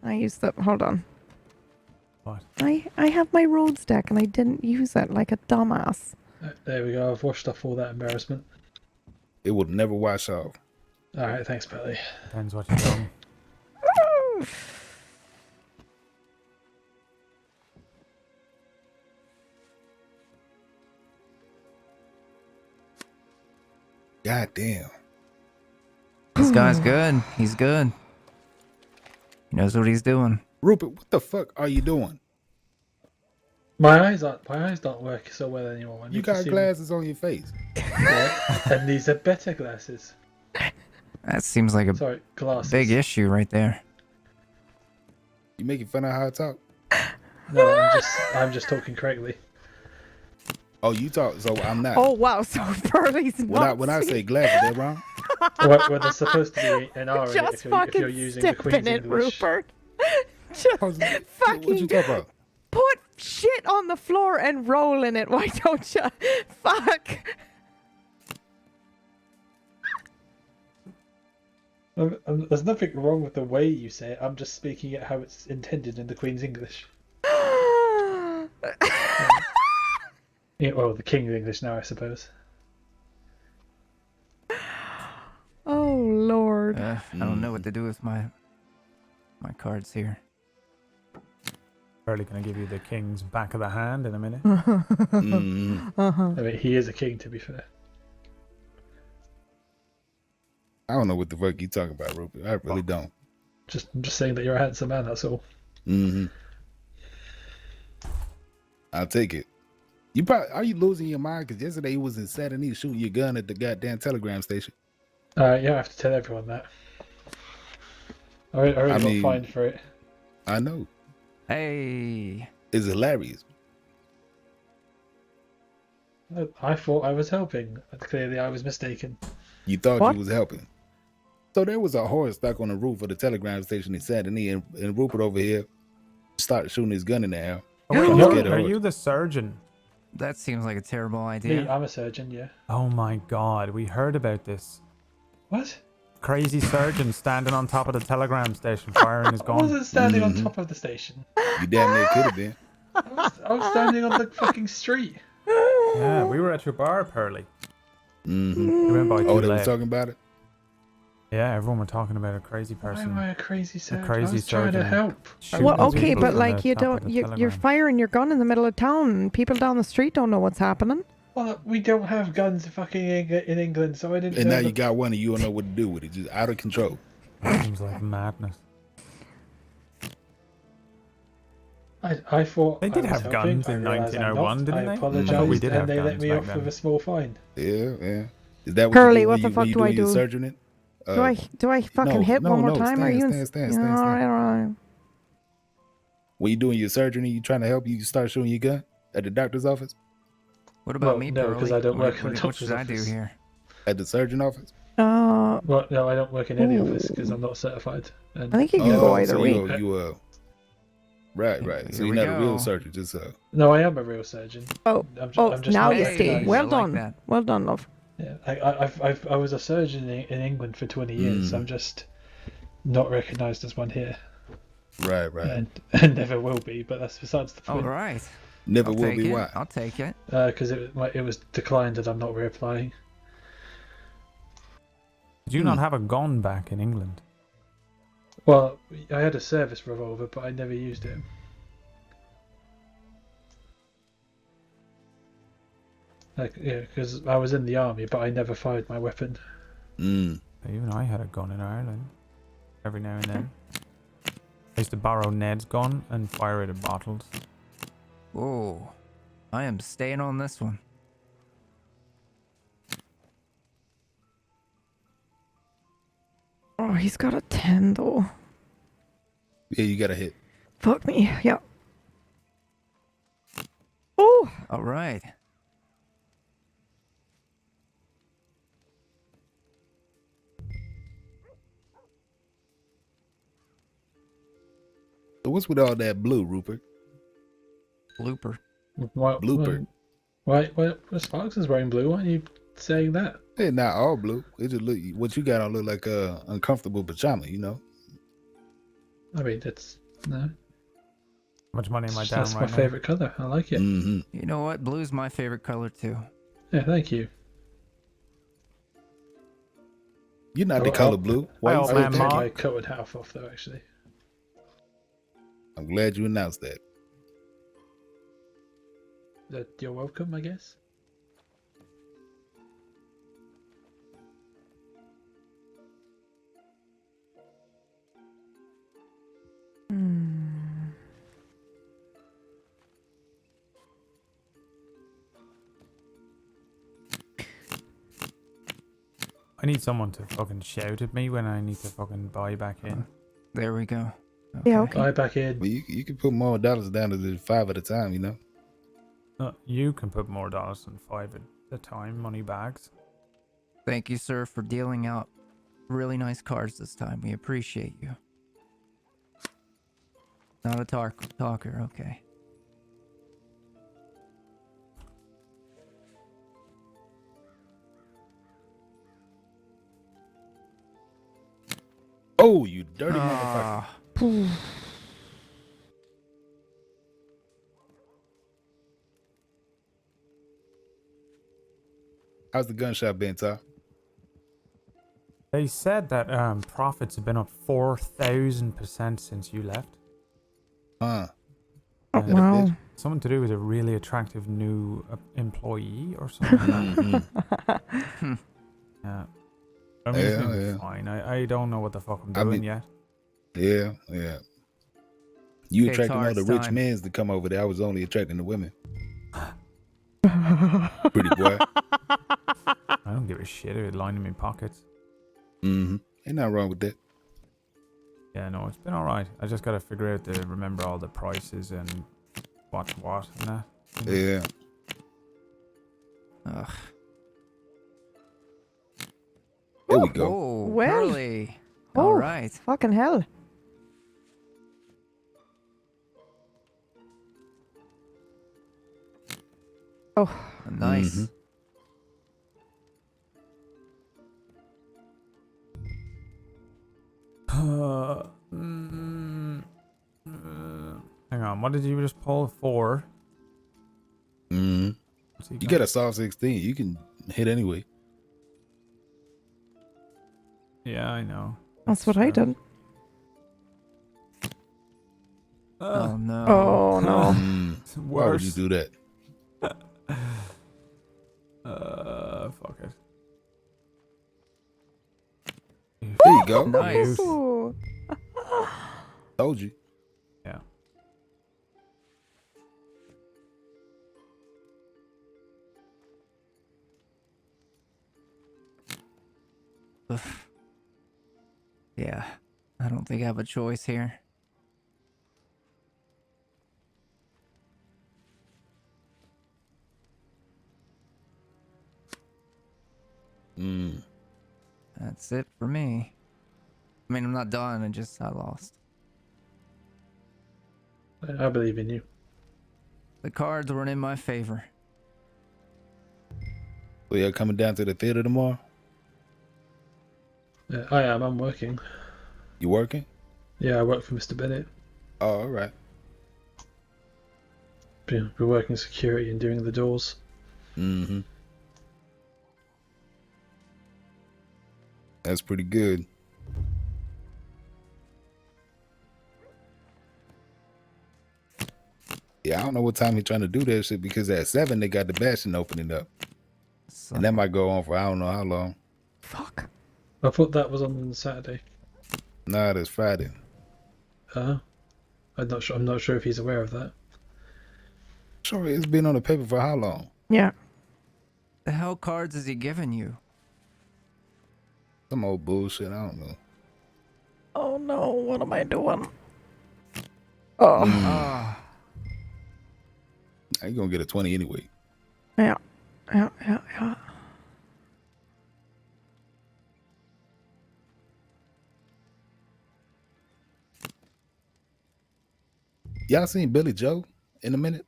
I used the... Hold on. What? I have my Rhodes deck and I didn't use it like a dumbass. There we go. I've washed off all that embarrassment. It will never wash off. All right, thanks, Pelly. Depends what you're doing. God damn. This guy's good. He's good. He knows what he's doing. Rupert, what the fuck are you doing? My eyes don't work so well anymore. You got glasses on your face. Yeah, and these are better glasses. That seems like a glasses. big issue right there. You making fun of how I talk? No, I'm just talking correctly. Oh, you talk, so I'm not. Oh, wow, so Pearly's not when I say glasses, they're wrong? Well, they're supposed to be an R in it Just if you're using the Queen's it, English. Rupert. Just fucking What you talking about? put shit on the floor and roll in it. Why don't you? Fuck. There's nothing wrong with the way you say it. I'm just speaking it how it's intended in the Queen's English. Yeah, well, the King's English now, I suppose. Oh, Lord. I don't know what to do with my cards here. Probably going to give you the king's back of the hand in a minute. I mean, he is a king, to be fair. I don't know what the fuck you talking about, Rupert. I really don't. I'm just saying that you're a handsome man, that's all. Mm-hmm. I'll take it. Are you losing your mind? Because yesterday you was in Saturday shooting your gun at the goddamn telegram station. You don't have to tell everyone that. I already got fined for it. I know. Hey. It's hilarious. I thought I was helping. Clearly, I was mistaken. You thought you was helping. So there was a horse stuck on the roof of the telegram station in Saturday, and Rupert over here started shooting his gun in the air. Oh, wait, are you the surgeon? That seems like a terrible idea. Me, I'm a surgeon, yeah. Oh my god, we heard about this. What? Crazy surgeon standing on top of the telegram station firing his gun. I wasn't standing on top of the station. You damn near could have been. I was standing on the fucking street. Yeah, we were at your bar, Pearly. Mm-hmm. We went by Oh, too they late. were talking about it? Yeah, everyone were talking about a crazy Why person. am I a crazy surgeon? A crazy I was trying to surgeon help. Well, okay, people but from like the you top of don't, the you're telegram. firing your gun in the middle of town. And people down the street don't know what's happening. Well, we don't have guns in England, so I didn't. And know now you got one and you don't know what to do with it. Just out of control. Seems like madness. I thought They did I was have helping. guns in I realised I'm 1901, not. didn't they? I I apologized, thought we did have and they let guns me back off then. with a small fine. Yeah. Is that what Pearly, you do what when the you, fuck when you do I doing your do? surgery? Do I fucking hit one more time? Are you? Stand. All right. When you doing your surgery, you trying to help you start shooting your gun at the doctor's office? What about me, no, Pearly? because I don't work in the What doctor's should I do office. here? At the surgeon office? Well, no, I don't work in any office because I'm not certified. And I think you can go either way. Right. So you're not a real surgeon, just No, I am a real surgeon. Oh, I'm just now not you stay. recognised. Well done. Well done, love. Yeah, I was a surgeon in England for 20 years. I'm just not recognised as one here. Right. And never will be. But that's besides the point. All right. Never will be. Why? I'll take it. Because it was declined and I'm not reapplying. Did you not have a gun back in England? Well, I had a service revolver, but I never used it. Like, yeah, because I was in the army, but I never fired my weapon. Even I had a gun in Ireland. Every now and then. I used to borrow Ned's gun and fire it at bottles. Whoa. I am staying on this one. Oh, he's got a 10 though. Yeah, you got a hit. Fuck me. Yeah. Oh. All right. So what's with all that blue, Rupert? Blooper. Blooper. Why Sparks is wearing blue? Why are you saying that? Hey, not all blue. It just look what you got on look like a uncomfortable pajama, you know. I mean, it's no. How much money am I down That's right my now? favorite color. I like it. Mm-hmm. You know what? Blue's my favorite color too. Yeah, thank you. You're not the color blue. Why I old would man take Mark? my coat half off though. Actually, I'm glad you announced that. you're welcome, I guess. I need someone to fucking shout at me when I need to fucking buy back in. There we go. Yeah, okay. Buy back in. But you can put more dollars down to the 5 at a time, you know. You can put more dollars than 5 at a time, money bags. Thank you, sir, for dealing out really nice cards this time. We appreciate you. Not a talker, okay. Oh, you dirty motherfucker. How's the gunshot been, Tar? They said that profits have been up 4,000% since you left. Oh, wow. Something to do with a really attractive new employee or something. Yeah. I mean, it's fine. I don't know what the fuck I'm doing yet. Yeah, yeah. You Okay, attracting Tar, all the it's rich time. men to come over there. I was only attracting the women. Pretty boy. I don't give a shit if it lined in my pockets. Mm-hmm. Ain't nothing wrong with that. Yeah, no, it's been alright. I just gotta figure out to remember all the prices and what's what and that. Yeah. Ugh. There we go. Oh, Well. Pearly. Oh, All right. Fucking hell. Oh. Nice. Mm-hmm. Hang on, what did you just pull? 4? Mm-hmm. You got a soft 16. You can hit anyway. Yeah, I know. That's what I did. Oh no. Oh no. Why would you do that? Fuck it. There you go. Nice. Ooh. Told you. Yeah. Ugh. Yeah. I don't think I have a choice here. That's it for me. I mean, I'm not done. I lost. I believe in you. The cards weren't in my favor. So you're coming down to the theater tomorrow? I am. I'm working. You working? Yeah, I work for Mr. Bennett. Oh, all right. Be working security and doing the doors. Mm-hmm. That's pretty good. Yeah, I don't know what time he's trying to do that shit because at 7 they got the Bastion opening up. And that might go on for I don't know how long. Fuck. I thought that was on Saturday. Nah, that's Friday. I'm not sure. I'm not sure if he's aware of that. Sure, it's been on the paper for how long? Yeah. The hell cards is he giving you? Some old bullshit. I don't know. Oh no, what am I doing? Oh. Now you're gonna get a 20 anyway. Yeah. Y'all seen Billy Joe in a minute?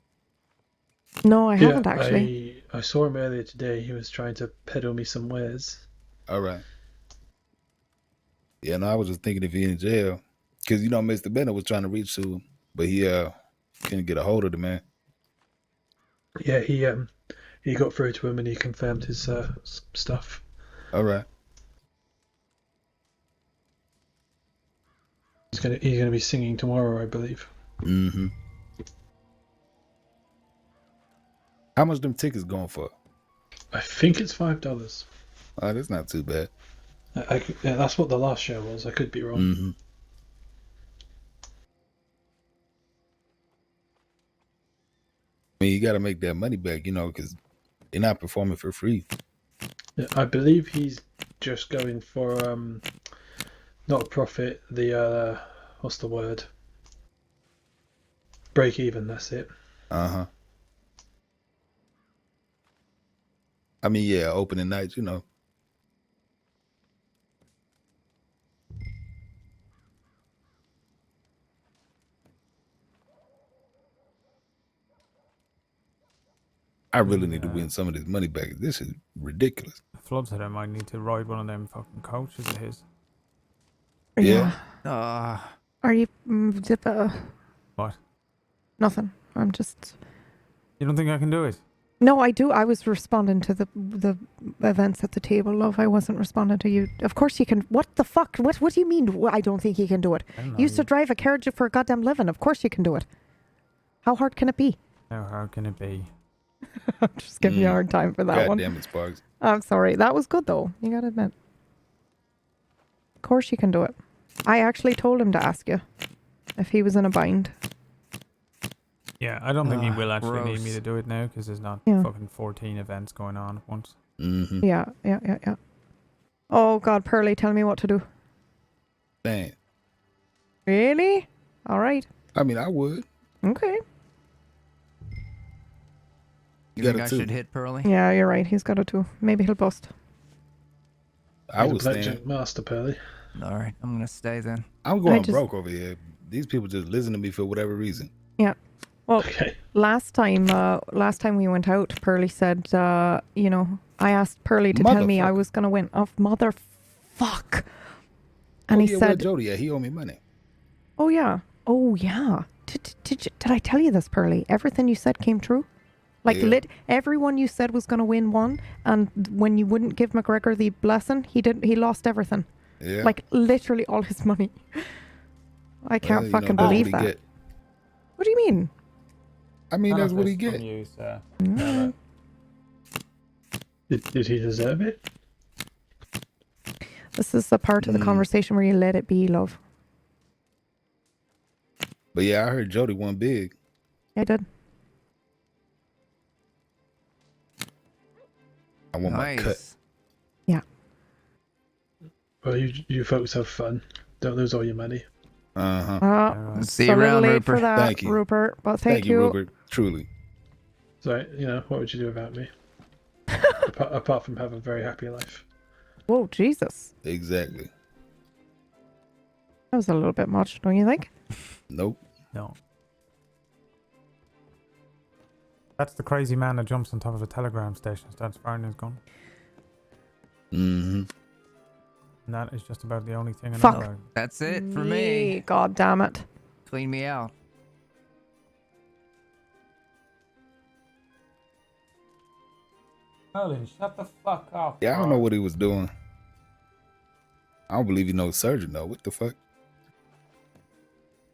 No, I haven't actually. I saw him earlier today. He was trying to peddle me some wares. All right. Yeah, no, I was just thinking if he in jail, because Mr. Bennett was trying to reach to him, but he couldn't get a hold of the man. Yeah, he got through to him and he confirmed his stuff. All right. He's gonna be singing tomorrow, I believe. Mm-hmm. How much them tickets going for? I think it's $5. Oh, that's not too bad. Yeah, that's what the last show was. I could be wrong. Mm-hmm. I mean, you got to make that money back, because they're not performing for free. Yeah, I believe he's just going for not a profit. The what's the word? Break even. That's it. Uh-huh. I mean, yeah, opening nights, I really need to win some of this money back. This is ridiculous. Flood said I might need to ride one of them fucking coaches of his. Yeah. Are you What? Nothing. I'm just. You don't think I can do it? No, I do. I was responding to the events at the table, love. I wasn't responding to you. Of course you can. What the fuck? What do you mean? I don't think you can do it. You used to drive a carriage for a goddamn living. Of course you can do it. How hard can it be? How hard can it be? I'm just giving you a hard time for that one. God damn it, Sparks. I'm sorry. That was good though. You gotta admit. Of course you can do it. I actually told him to ask you if he was in a bind. Yeah, I don't think he will actually need me gross. to do it now because there's not Yeah. fucking 14 events going on at once. Mm-hmm. Yeah. Oh God, Pearly, tell me what to do. Dang. Really? All right. I mean, I would. Okay. You think I should hit Pearly? Yeah, you're right. He's got it too. Maybe he'll bust. I He's a would blackjack stand. master, Pearly. All right, I'm gonna stay then. I'm going broke over here. These people just listen to me for whatever reason. Yeah. Well, Okay. last time we went out, Pearly said, I asked Pearly to tell me I was gonna win. Oh, motherfuck! And he Where said, Jody at? He owe me money. "Oh yeah. Did I tell you this, Pearly? Everything you said came true. Like Yeah. everyone you said was gonna win won, and when you wouldn't give McGregor the blessing, he lost everything. Yeah. Like literally all his money. I can't fucking believe that. What do you mean? I mean, that's what he get. Did he deserve it? This is the part of the conversation where you let it be, love. But yeah, I heard Jody won big. I did. I want my cut. Yeah. Well, you folks have fun. Don't lose all your money. Uh-huh. See you around, late Rupert. for that, Thank you. Rupert. But thank you. Rupert. Truly. So, what would you do without me? apart from have a very happy life. Whoa, Jesus. Exactly. That was a little bit much, don't you think? Nope. No. That's the crazy man that jumps on top of a telegram station, starts firing his gun. Mm-hmm. And that is just about the only thing I know Fuck. about. That's it for me. God damn it. Clean me out. Merlin, shut the fuck up. Yeah, I don't know what he was doing. I don't believe he knows surgeon though. What the fuck?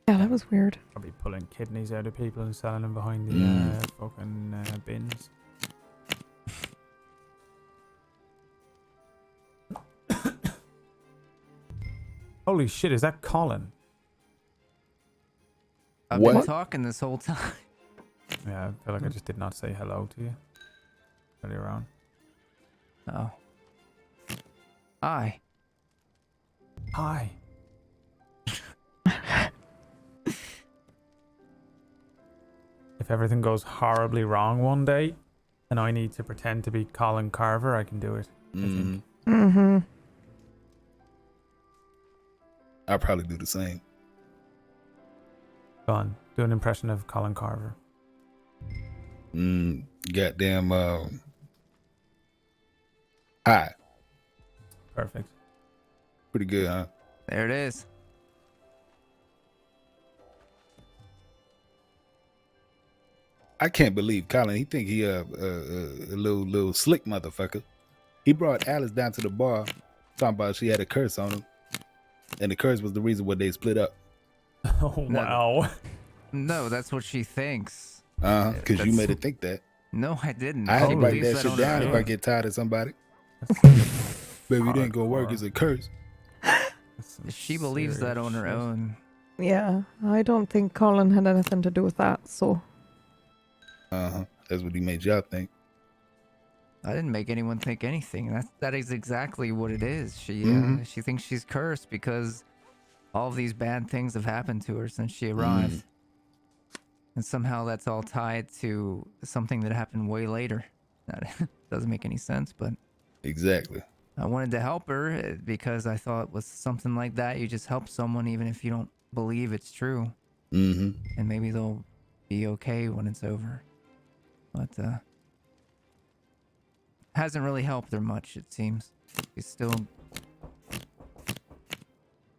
Yeah, that was weird. Probably pulling kidneys out of people and selling them behind the fucking bins. Holy shit, is that Colin? I've been talking this whole time. Yeah, I feel like I just did not say hello to you earlier on. Oh. Hi. Hi. If everything goes horribly wrong one day and I need to pretend to be Colin Carver, I can do it. I think. Mm-hmm. I'll probably do the same. Go on, do an impression of Colin Carver. Goddamn. Hi. Perfect. Pretty good, huh? There it is. I can't believe Colin. He think he a little slick motherfucker. He brought Alice down to the bar, talking about she had a curse on him, and the curse was the reason why they split up. Oh wow. No, that's what she thinks. Because you made her think that. No, I didn't. I had to She write believes that shit on her down if own. I get tired of somebody. Baby, it ain't gonna work. It's a curse. She believes that on her own. Yeah, I don't think Colin had anything to do with that, so. That's what he made y'all think. I didn't make anyone think anything. That is exactly what it is. She she thinks she's cursed because all of these bad things have happened to her since she arrived. And somehow that's all tied to something that happened way later. That doesn't make any sense, but exactly. I wanted to help her because I thought with something like that, you just help someone even if you don't believe it's true. And maybe they'll be okay when it's over. But hasn't really helped her much, it seems. She's still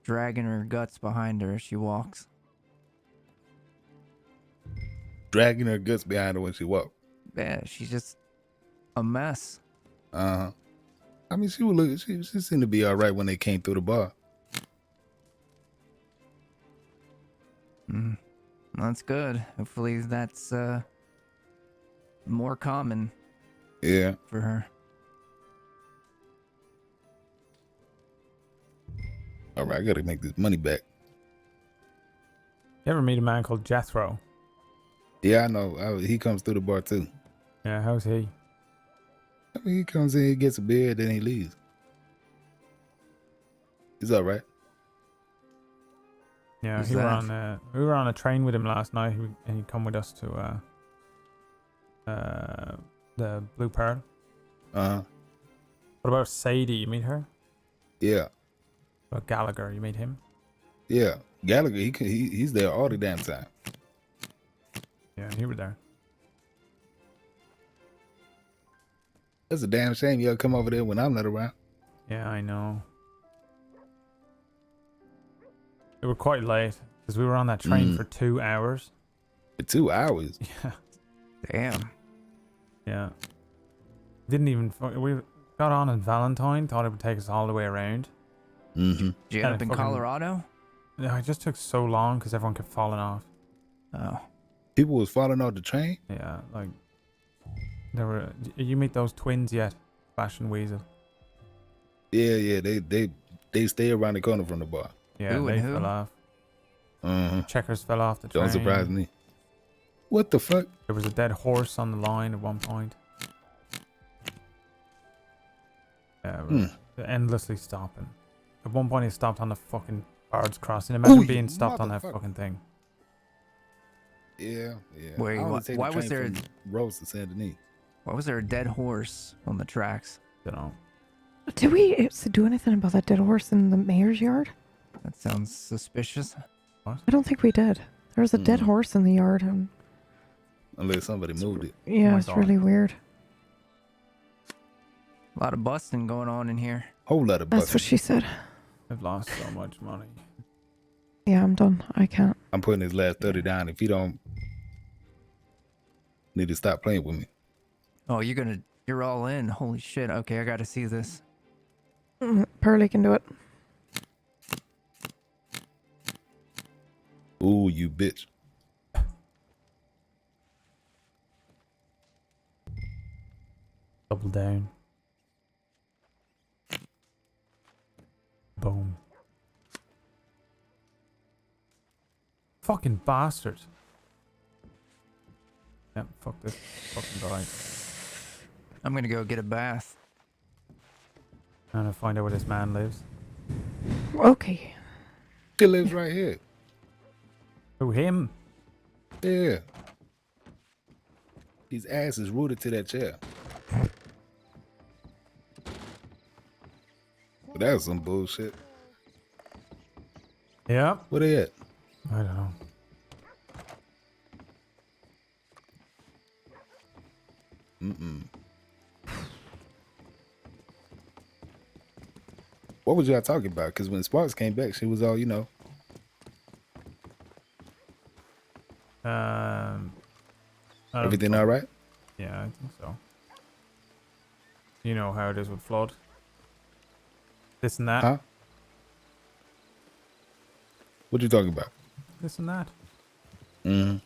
dragging her guts behind her as she walks. Dragging her guts behind her when she walked. Yeah, she's just a mess. I mean, she would look. She seemed to be all right when they came through the bar. That's good. Hopefully that's more common. Yeah. For her. All right, I gotta make this money back. You ever meet a man called Jethro? Yeah, I know. He comes through the bar too. Yeah, how's he? I mean, he comes in, he gets a beer, then he leaves. He's all right. Yeah, Who's we were that? on a train with him last night, and he come with us to the Blue Pearl. What about Sadie? You meet her? Yeah. What about Gallagher? You meet him? Yeah. Gallagher, he's there all the damn time. Yeah, he was there. That's a damn shame y'all come over there when I'm not around. Yeah, I know. We were quite late because we were on that train for 2 hours. For 2 hours? Yeah. Damn. Yeah. Didn't even. We got on Valentine. Thought it would take us all the way around. Mm-hmm. Did you end up in Colorado? Yeah, it just took so long because everyone kept falling off. Oh. People was falling off the train? Yeah, like there were. You meet those twins yet? Flash and Weasel. Yeah. They stay around the corner from the bar. Yeah, they fell off. Checkers fell off the train. Don't surprise me. What the fuck? There was a dead horse on the line at one point. Yeah, they're endlessly stopping. At one point, he stopped on the fucking Bard's Crossing. Imagine being stopped on that fucking thing. Yeah. Wait, I only take the why was train there from Rose to Saint Denis? Why was there a dead horse on the tracks? Don't know. Did we do anything about that dead horse in the mayor's yard? That sounds suspicious. What? I don't think we did. There was a dead horse in the yard. And Unless somebody moved it. yeah, it's really weird. A lot of busting going on in here. Whole lot of That's busting. what she said. I've lost so much money. Yeah, I'm done. I can't. I'm putting his last 30 down. If he don't need to stop playing with me. Oh, you're all in. Holy shit. Okay, I gotta see this. Pearly can do it. Ooh, you bitch. Double down. Boom. Fucking bastard. Yep, fuck this fucking guy. I'm gonna go get a bath. I'm gonna find out where this man lives. Okay. He lives right here. Who, him? Yeah. His ass is rooted to that chair. But that was some bullshit. Yeah. Where they at? I don't know. What was y'all talking about? Because when Sparks came back, she was all, you know. Everything all right? Yeah, I think so. You know how it is with Flood. This and that. Huh? What you talking about? This and that. Mm-hmm.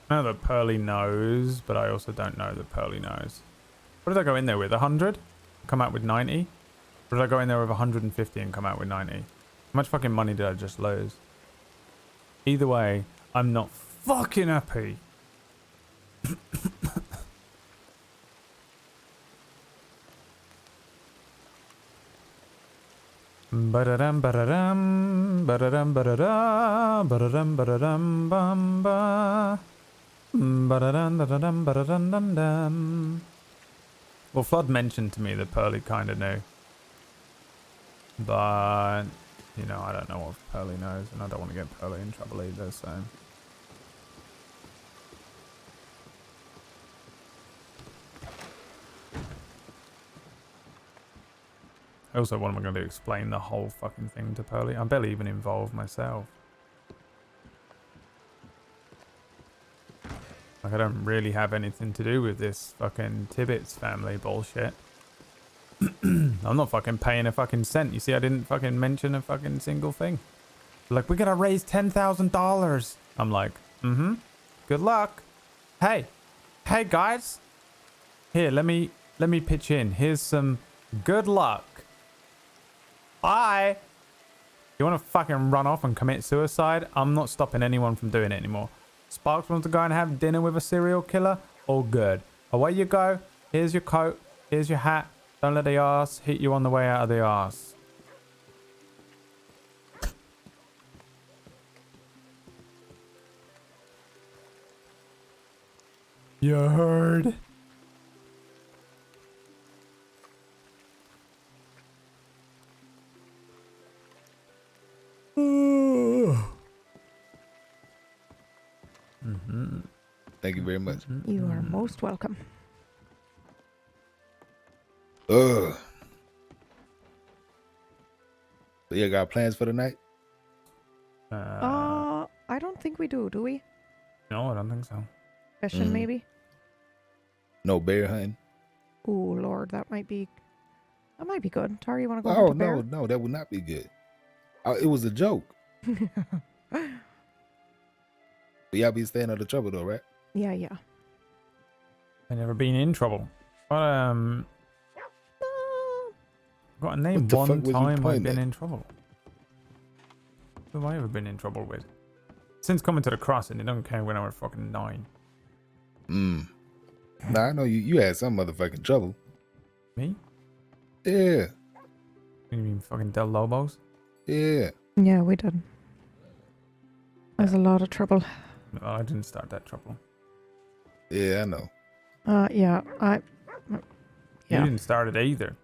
I know that Pearly knows, but I also don't know that Pearly knows. What did I go in there with? 100? Come out with 90? Or did I go in there with 150 and come out with 90? How much fucking money did I just lose? Either way, I'm not fucking happy. Ba-da-dum, ba-da-dum, ba-da-dum, ba-da-da, ba-da-dum, ba-da-dum, bum-ba. Ba-da-dum, da-da-dum, ba-da-dum-dum-dum. Well, Flood mentioned to me that Pearly kind of knew. But, you know, I don't know what Pearly knows, and I don't want to get Pearly in trouble either, so... Also, what am I going to do? Explain the whole fucking thing to Pearly? I'm barely even involved myself. Like, I don't really have anything to do with this fucking Tibbetts family bullshit. I'm not fucking paying a fucking cent. You see, I didn't fucking mention a fucking single thing. Like, we gotta raise $10,000. I'm like, good luck. Hey, guys. Here, let me pitch in. Here's some good luck. Bye. You want to fucking run off and commit suicide? I'm not stopping anyone from doing it anymore. Sparks wants to go and have dinner with a serial killer? All good. Away you go. Here's your coat. Here's your hat. Don't let the arse hit you on the way out of the arse. You heard? Thank you very much. You are most welcome. So you got plans for the night? I don't think we do we? No, I don't think so. Fishing, maybe? No bear hunting? Oh, Lord, that might be good. Tar, you want to go Oh, hunt a bear? no, that would not be good. It was a joke. But y'all be staying out of trouble though, right? Yeah. I've never been in trouble. But, got a name one time I've been in trouble. Who have I ever been in trouble with? Since coming to the crossing, it don't care when I was fucking 9. Nah, I know you had some motherfucking trouble. Me? Yeah. You mean fucking Del Lobos? Yeah. Yeah, we did. There's a lot of trouble. No, I didn't start that trouble. Yeah, I know. Yeah. You didn't start it either.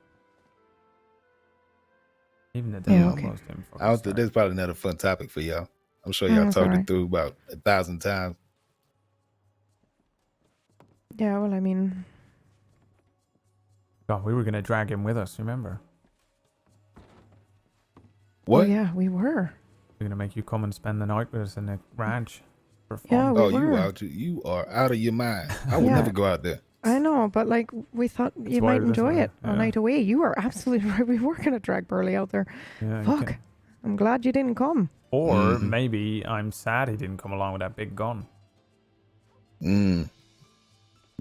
Even the Del Lobos didn't fucking start. That's probably not a fun topic for y'all. I'm sure y'all talked it through about 1,000 times. Yeah, well, I mean... God, we were going to drag him with us, remember? What? Oh, yeah, we were. We're going to make you come and spend the night with us in the ranch for fun. Yeah, we were. You are out of your mind. I would never go out there. I know, but like we thought you might enjoy it a night away. You are absolutely right. We were going to drag Burley out there. Yeah, fuck. I'm glad you didn't come. Or maybe I'm sad he didn't come along with that big gun. I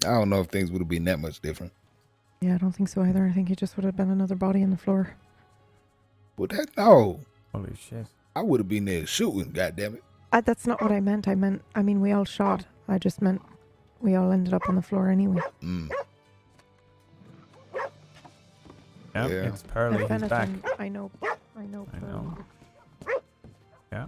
don't know if things would have been that much different. Yeah, I don't think so either. I think he just would have been another body on the floor. Well, no. Holy shit. I would have been there shooting, goddammit. That's not what I meant. I mean, we all shot. I just meant we all ended up on the floor anyway. Yep, Yeah. it's Pearly. If He's back. anything, I know. Yeah.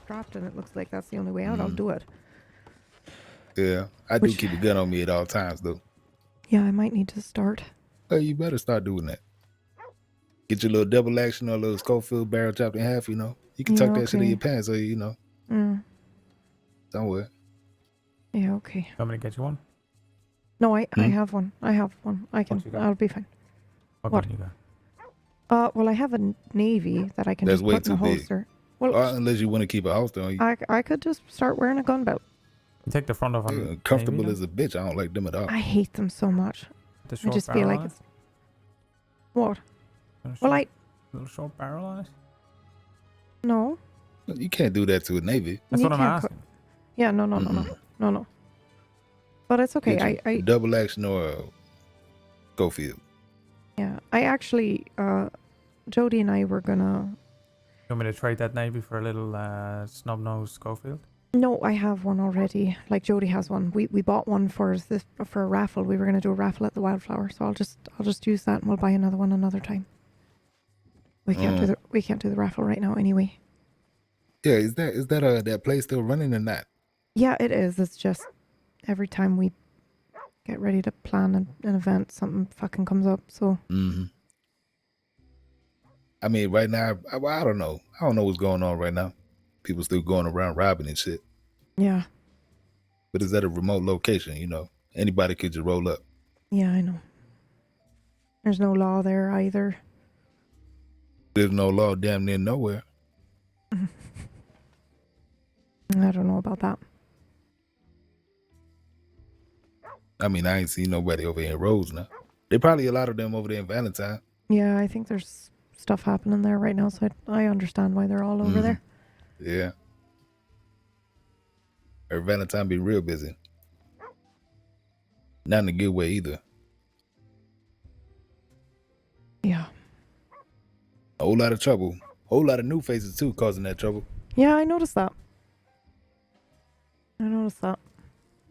Dropped and it looks like that's the only way out. I'll do it. Yeah, I do keep a gun on me at all times, though. Yeah, I might need to start. Hey, you better start doing that. Get your little double action or a little Schofield barrel chopped in half, you know. You can tuck that shit in your pants, so you know. Somewhere. Yeah, okay. You want me to get you one? No, I have one. I have one. I can. I'll be fine. What gun you got? Well, I have a navy that I can That's just way put in a too big. holster. Well, unless you want to keep a holster on you. I could just start wearing a gun belt. You take the front off on Yeah, comfortable as a bitch. I don't like them at all. I hate them so much. The I short just feel barrel like on it's what? it? Well, I Little short barrel on it? no. You can't do that to a navy. That's You what I'm can't asking. Yeah, no. But it's okay. Get you I double action or a Schofield. yeah. I actually Jody and I were gonna. You want me to trade that navy for a little snub-nosed Schofield? No, I have one already. Like Jody has one. We bought one for a raffle. We were gonna do a raffle at the Wildflower, so I'll just use that and we'll buy another one another time. We can't do the raffle right now anyway. Yeah, is that place still running or not? Yeah, it is. It's just every time we get ready to plan an event, something fucking comes up. So. I mean, right now, I don't know. I don't know what's going on right now. People still going around robbing and shit. Yeah. But is that a remote location? You know, anybody could just roll up. Yeah, I know. There's no law there either. There's no law damn near nowhere. I don't know about that. I mean, I ain't seen nobody over here in Rhodes now. There probably a lot of them over there in Valentine. Yeah, I think there's stuff happening there right now, so I understand why they're all over there. Yeah. Or Valentine be real busy. Not in a good way either. Yeah. A whole lot of trouble. Whole lot of new faces too causing that trouble. Yeah, I noticed that.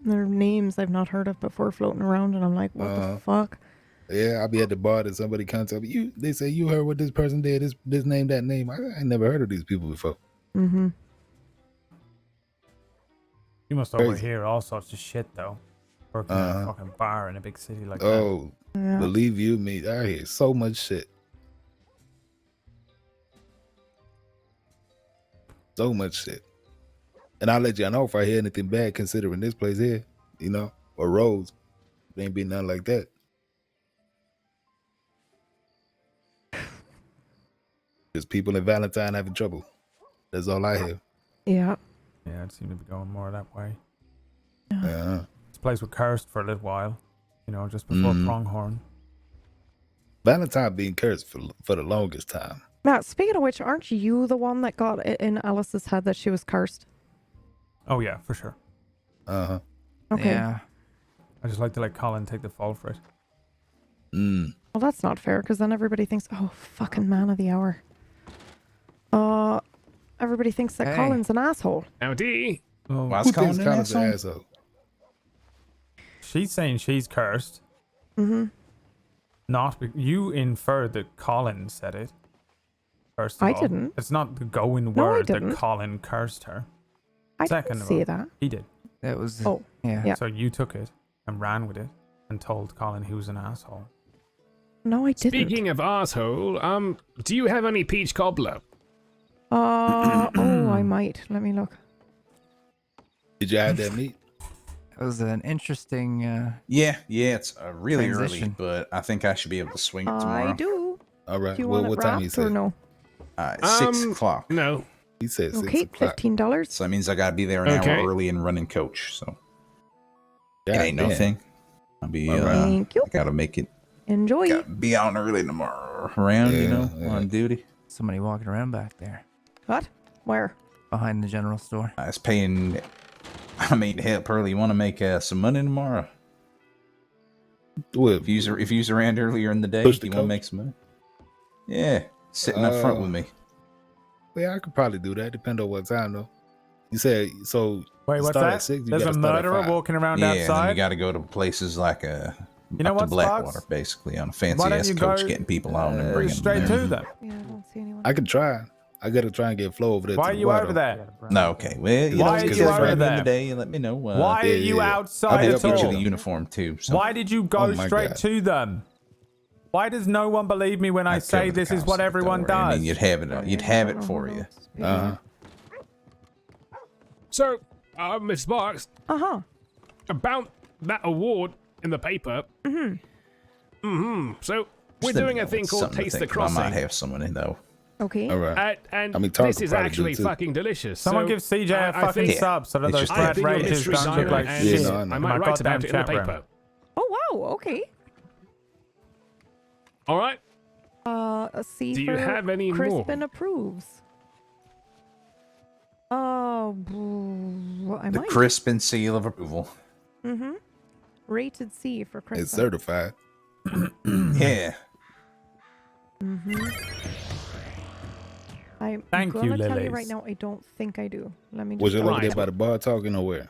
There are names I've not heard of before floating around, and I'm like, what the fuck? Yeah, I'll be at the bar and somebody comes up. They say, you heard what this person did, this name, that name. I never heard of these people before. Mm-hmm. You must overhear all sorts of shit, though. Working in a fucking bar in a big city like that. Oh, believe you me, I hear so much shit. So much shit. And I'll let you know if I hear anything bad considering this place here, you know, or Rhodes. There ain't be nothing like that. There's people in Valentine having trouble. That's all I hear. Yeah. Yeah, it seemed to be going more that way. Yeah. This place was cursed for a little while, you know, just before Pronghorn. Valentine being cursed for the longest time. Matt, speaking of which, aren't you the one that got it in Alice's head that she was cursed? Oh, yeah, for sure. Uh-huh. Okay. Yeah. I just like to let Colin take the fall for it. Well, that's not fair, because then everybody thinks, oh, fucking man of the hour. Everybody thinks that Colin's an asshole. Howdy. Oh, Who thinks Colin's an asshole? She's saying she's cursed. Mm-hmm. You inferred that Colin said it. First of I all. didn't. It's not the going No, I word that didn't. Colin cursed her. I Second didn't of say all, that. he did. That was. Oh, yeah. So you took it and ran with it and told Colin he was an asshole. No, I didn't. Speaking of asshole, do you have any peach cobbler? Oh, I might. Let me look. Did you have that meat? It was an interesting. Yeah, it's really early, transition. but I think I should be able to swing it tomorrow. I do. All right. Do you Well, want what it time you wrapped say? or no? 6 o'clock. No. He said 6 Okay, o'clock. $15. So that means I gotta be there an hour early and running coach. So it ain't damn. nothing. I'll be. Thank you. I gotta make it. Enjoy. Gotta be on early tomorrow. Around, on duty. Somebody walking around back there. What? Where? Behind the general store. I was paying. I mean, hell, Pearly, you want to make some money tomorrow? What? If you's around earlier in the day, Push you the want to coach? make some money? Yeah, sitting up front with me. Yeah, I could probably do that. Depend on what time though. You said so. Wait, you what's start that? At 6, you There's gotta a start at murderer 5. walking around Yeah, and then outside. you got to go to places like know up what, to Blackwater, Sparks? basically on a fancy Why don't ass you coach, go, getting people on and bringing straight them to there. them? Yeah, I don't see anyone. I could try. I gotta try and get Flo over there. Why to are the you bar, over though. there? No, okay. Well, you Why know, are just you right over in there? the day and let me know. Why are you outside I'll at help get you all? the uniform too. So. Why did you go Oh my straight God. to them? Why does no one believe me when I say cover the this is what counselor, everyone don't worry. I does? mean, you'd have it for you. So, Miss Sparks. Uh-huh. About that award in the paper. So, we're Just let me doing know a thing it's called something to Taste the think about. Crossing. I might have someone in though. Okay. All right. And I mean, Tar this could is probably do actually it, too. fucking delicious. Someone So, give CJ a I fucking think- sub so that It's those just I flat think your rages mystery don't diner look like and shit. I know. I in might my write goddamn about it in the chat room. paper. Oh, wow. Okay. All right. A C Do you for have any Crispin more? approves. Oh, I The might. Crispin seal of approval. Mm-hmm. Rated C for Crispin. It's certified. Yeah. Mm-hmm. I'm Thank gonna you, tell you Lilies. right now, I don't think I do. Let me just Was you over Right. there by the bar talking or where?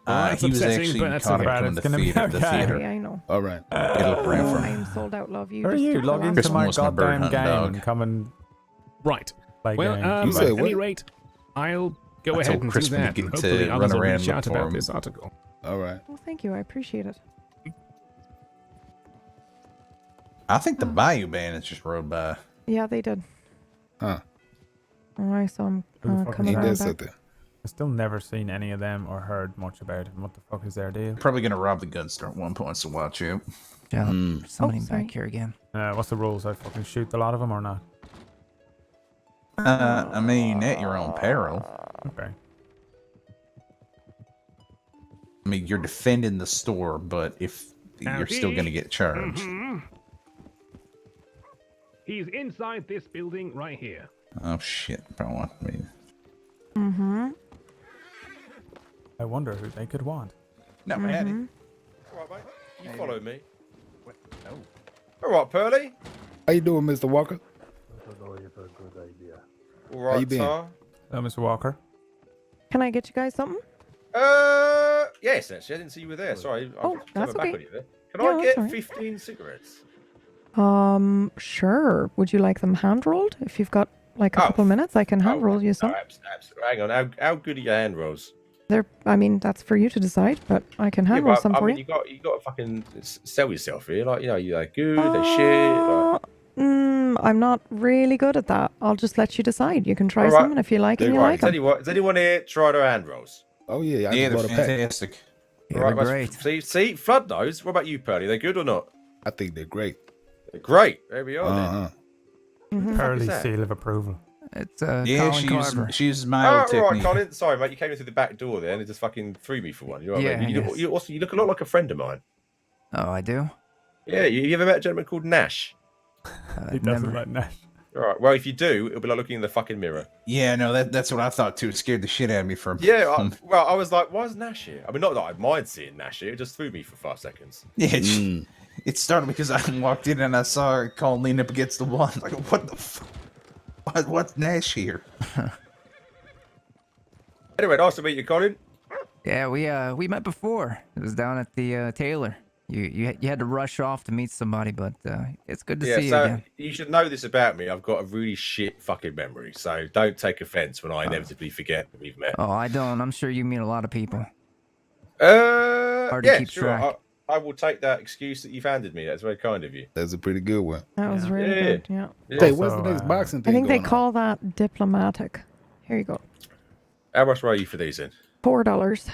that's He was upsetting, actually but that's caught okay. up from It's the gonna be theater. The okay. theater. Okay, I know. All right. It'll ran I from. am sold out. Love you. Who are Just you? took the Log last into Crispin my was my bird goddamn hunting game dog. and come and Right. play Well, games. You said at what? any rate, I'll go I ahead told and Crispin do to that. get And to hopefully run others will around reach and out look for about him. this article. All right. Well, thank you. I appreciate it. I think the Bayou Bandits just rode by. Yeah, they did. Huh. Oh, I saw them Who the fuck coming is Ain't around that back. something? I've still never seen any of them or heard much about it. What the fuck is their deal? Probably gonna rob the gun store at one point, so watch out. Yeah, somebody sorry. back here again. What's the rules? I fucking shoot a lot of them or not? I mean, at your own peril. Okay. I mean, you're defending the store, but if you're still gonna get charged. He's inside this building right here. Oh shit! Probably want me. Mm-hmm. I wonder who they could want. No, man. All right, mate. You follow me. No. All right, Pearly. How you doing, Mr. Walker? All How right, you been? Tar. Hello, Mr. Walker. Can I get you guys something? Yes, actually, I didn't see you were there. Sorry, Oh, I'm that's back okay. on you there. Can Yeah, I that's get all right. 15 cigarettes? Sure. Would you like them hand rolled? If you've got like a couple minutes, I can hand roll you some. Absolutely. Hang on. How good are your hand rolls? I mean, that's for you to decide, but I can hand roll but, some I for mean, you. you got to fucking sell yourself here. Like, you're like good, they're shit. Like. I'm not really good at that. I'll just let you decide. You can try All right. some, and if you like them, you Right, like tell them. you what, has anyone here tried our hand rolls? Oh yeah, I Yeah, just bought they're a pack. fantastic. Yeah, Right, they're let's- great. See, Flood knows. What about you, Pearly? They good or not? I think they're great. They're great. There we are. Uh-huh. Mhm. Pearly that? seal of approval. It's Yeah, Colin she uses my Oh, old right, technique. Colin. Sorry, mate. You came in through the back door there and it just fucking threw me for one. You know what I mean? Yeah, You look a lot like a friend of mine. Oh, I do? Yeah, you ever met a gentleman called Nash? He doesn't like Nash. All right. Well, if you do, it'll be like looking in the fucking mirror. Yeah, no, that's what I thought too. It scared the shit out of me from. Yeah. I was like, why is Nash here? I mean, not that I'd mind seeing Nash here. It just threw me for 5 seconds. Yeah, it started because I walked in and I saw Colin lean up against the wall. I was like, what the fuck? What's Nash here? Anyway, nice to meet you, Colin. Yeah, we met before. It was down at the Taylor. You had to rush off to meet somebody, but it's good to see you so again. you should know this about me. I've got a really shit fucking memory, so don't take offense when I inevitably forget that we've met. Oh, I don't. I'm sure you meet a lot of people. Hard to Yeah, keep sure. track. I will take that excuse that you've handed me. That's very kind of you. That's a pretty good one. That was really Yeah. good. Yeah. Hey, when's the next boxing I thing think they going on? call that diplomatic. Here you go. How much were you for these then? $4.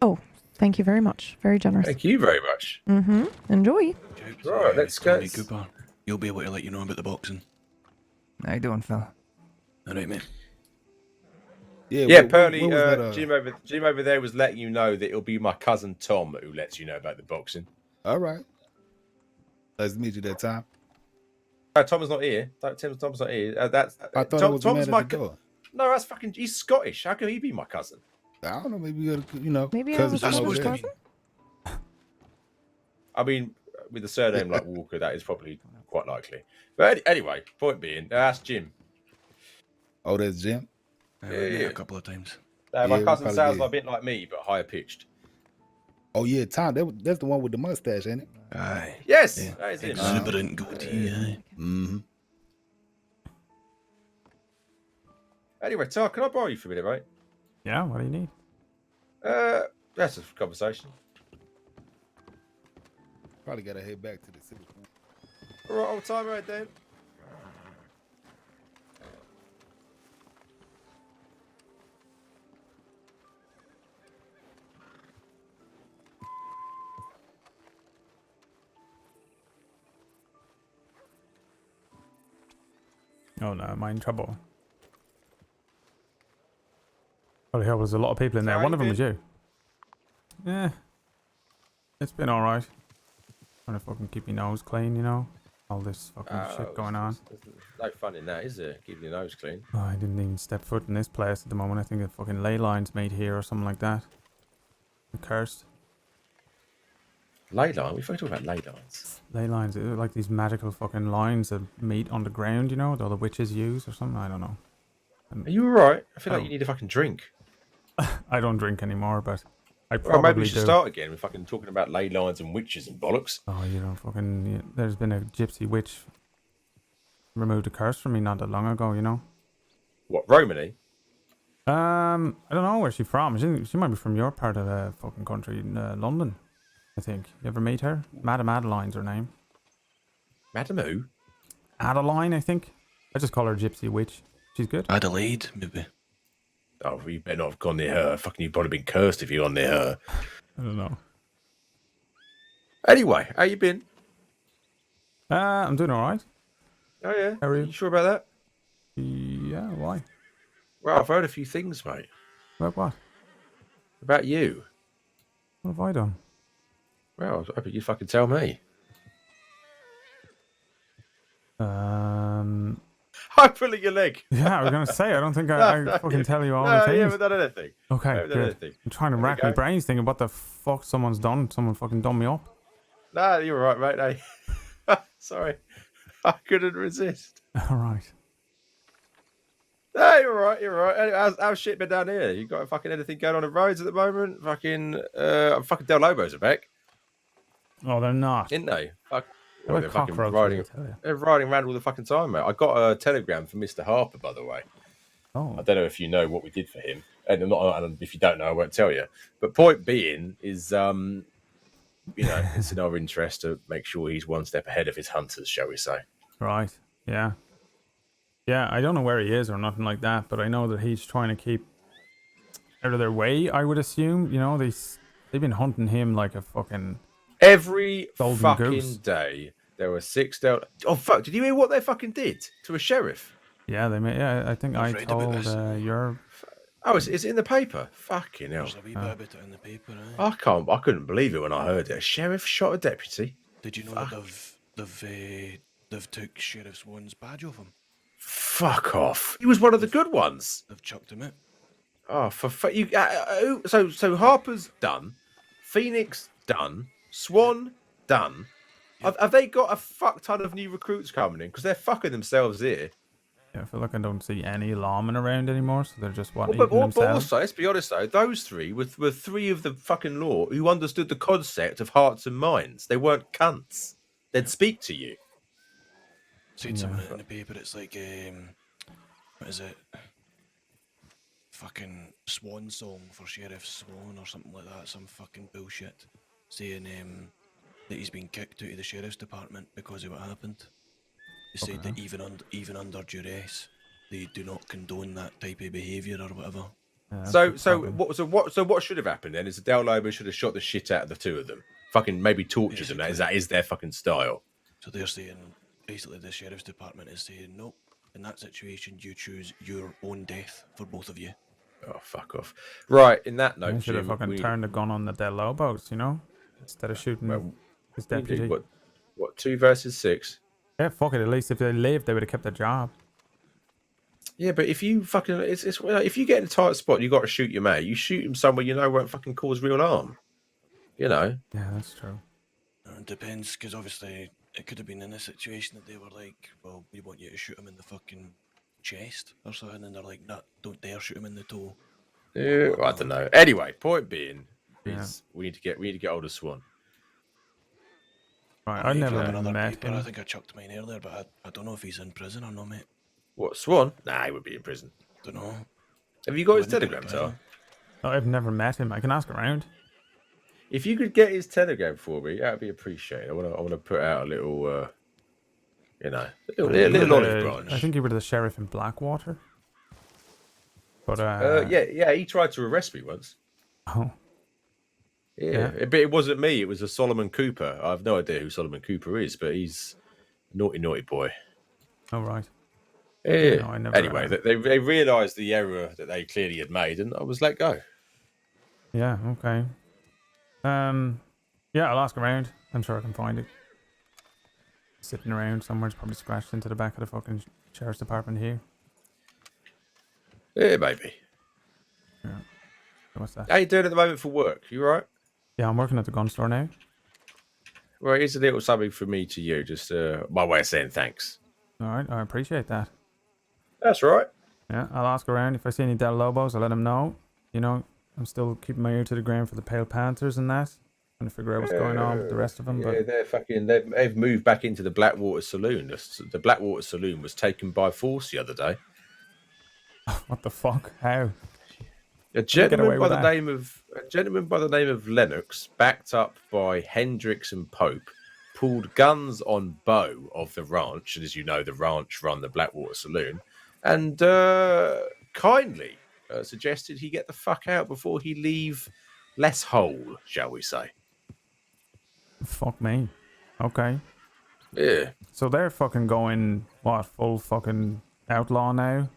Oh, thank you very much. Very generous. Thank you very much. Mm-hmm. Enjoy. Right, let's go. You'll be able to let you know about the boxing. How you doing, fella? All right, mate. Yeah, Pearly, what was that, Jim over there was letting you know that it'll be my cousin Tom who lets you know about the boxing. All right. Nice to meet you that time. No, Tom's not here. Tom's not here. I thought it was Tom's the my man at the door. No, that's fucking. He's Scottish. How can he be my cousin? I don't know. Maybe you got to, Maybe I cousins was from over his there. cousin. I mean, with a surname like Walker, that is probably quite likely. But anyway, point being, that's Jim. Oh, that's Jim. Met a couple of times. My Yeah, we cousin probably sounds did. a bit like me, but higher pitched. Oh yeah, Tom. That's the one with the mustache, ain't it? Aye. Yes, Yeah. that is him. Exuberant goatee, aye. Mm-hmm. Anyway, Tar, can I borrow you for a minute, mate? Yeah, what do you need? That's a conversation. Probably got to head back to the city. All right, old timer, right then. Oh no, am I in trouble? Holy hell, there's a lot of people in there. How One you of them was been? you. Yeah. It's been alright. Trying to fucking keep your nose clean, you know? All this fucking shit going on. There's no fun in that, is there? Keeping your nose clean. Oh, I didn't even step foot in this place at the moment. I think a fucking ley line's made here or something like that. I'm cursed. Ley line? We fucking talking about ley lines. Ley lines, they're like these magical fucking lines that meet on the ground, you know? That all the witches use or something? I don't know. Are you alright? I feel like Oh. you need a fucking drink. I don't drink anymore, but I Well, probably maybe we should do. start again with fucking talking about ley lines and witches and bollocks. Oh, you don't fucking... there's been a gypsy witch removed a curse from me not that long ago, you know? What, Romany? I don't know where she's from. She might be from your part of the fucking country, in London, I think. You ever meet her? Madame Adeline's her name. Madam who? Adeline, I think. I just call her Gypsy Witch. She's good. Adelaide, maybe. Oh, you better not have gone near her. Fucking, you've probably been cursed if you've gone near her. I don't know. Anyway, how you been? I'm doing alright. Oh, yeah? How are you? You sure about that? Yeah, why? Well, I've heard a few things, mate. About what? About you. What have I done? Well, I was hoping you'd fucking tell me. I'm pulling your leg. Yeah, I was going to say, I don't think I fucking tell you all the No, things. you haven't done anything. Okay, You haven't done good. anything. I'm trying to There we rack my go. brains thinking what the fuck someone's done. Someone fucking done me up. No, you're right, mate. No. Sorry. I couldn't resist. Alright. No, you're right. You're right. Anyway, how's shit been down here? You got fucking anything going on the roads at the moment? Fucking Del Lobos are back, Oh, they're not. didn't they? Fuck. They're Well, like they're fucking cockroaches, riding. I tell you. They're riding around all the fucking time, mate. I got a telegram from Mr. Harper, by the way. Oh. I don't know if you know what we did for him, and if you don't know, I won't tell you. But point being is, you know, it's in our interest to make sure he's one step ahead of his hunters, shall we say? Right. Yeah. Yeah, I don't know where he is or nothing like that, but I know that he's trying to keep out of their way, I would assume. You know, they've been hunting him like a fucking Every golden fucking goose. day, there were 6 Del. Oh fuck! Did you hear what they fucking did to a sheriff? Yeah, they may. Yeah, I think I read about told this. your. Oh, is it in the paper? Fucking hell! There's a wee bit about it in the paper, eh? I couldn't believe it when I heard it. A sheriff shot a deputy. Did you know that they've took Sheriff Swan's badge off him? Fuck off! He was one of the good ones. They've chucked him out. Oh, for you. So Harper's done. Phoenix done. Swan done. Have they got a fuck ton of new recruits coming in? Because they're fucking themselves here. Yeah, I feel like I don't see any lawmen around anymore, so they're just what But eating themselves. also, let's be honest though, those three were three of the fucking law who understood the concept of hearts and minds. They weren't cunts. They'd speak to you. Seen something in the paper. It's like what is it? Fucking Swan song for Sheriff Swan or something like that. Some fucking bullshit saying that he's been kicked out of the sheriff's department because of what happened. They said that even under duress, they do not condone that type of behaviour or whatever. So what should have happened then is the Del Lobo should have shot the shit out of the two of them. Fucking maybe tortured them. Is their fucking style? So they're saying basically the sheriff's department is saying, nope, in that situation, you choose your own death for both of you. Oh, fuck off. Right, in that I note, should have Jim, fucking we turned the gun on the Del Lobos, you know, instead of shooting his we do deputy. what 2 versus 6? Yeah, fuck it. At least if they lived, they would have kept their job. Yeah, but if you fucking it's if you get in a tight spot, you got to shoot your mate. You shoot him somewhere you know won't fucking cause real harm. You know. Yeah, that's true. It depends, because obviously it could have been in a situation that they were like, well, we want you to shoot him in the fucking chest or something, and they're like, no, don't dare shoot him in the toe. Yeah, I don't know. Anyway, point being is Yeah. we need to get hold of Swan. Right, I I know you never have another met paper. him. I think I chucked mine earlier, but I don't know if he's in prison or not, mate. What, Swan? Nah, he would be in prison. Don't know. Have you got his Wouldn't be in telegram, prison. Tar? Oh, I've never met him. I can ask around. If you could get his telegram for me, that'd be appreciated. I want to put out a little, you know, a little olive branch. I think he was the sheriff in Blackwater. But yeah, he tried to arrest me once. Oh. Yeah, but it wasn't me. It was a Solomon Cooper. I have no idea who Solomon Cooper is, but he's a naughty boy. Oh, right. Yeah. No, I never, anyway, they realised the error that they clearly had made, and I was let go. Yeah, okay. Yeah, I'll ask around. I'm sure I can find it. Sitting around somewhere, it's probably scratched into the back of the fucking sheriff's department here. Yeah, maybe. Yeah. What's that? How you doing at the moment for work? You all right? Yeah, I'm working at the gun store now. Well, here's a little something from me to you, just my way of saying thanks. All right, I appreciate that. That's right. Yeah, I'll ask around. If I see any Del Lobos, I'll let them know. You know, I'm still keeping my ear to the ground for the Pale Panthers and that. Trying to figure out what's going on with the rest of them. Yeah, But they've moved back into the Blackwater Saloon. The Blackwater Saloon was taken by force the other day. What the fuck? How? A gentleman by the name of Lennox, backed up by Hendricks and Pope, pulled guns on Bo of the ranch, and as you know, the ranch run the Blackwater Saloon, and kindly suggested he get the fuck out before he leave less whole, shall we say. Fuck me. Okay. Yeah. So they're fucking going, what, full fucking outlaw now?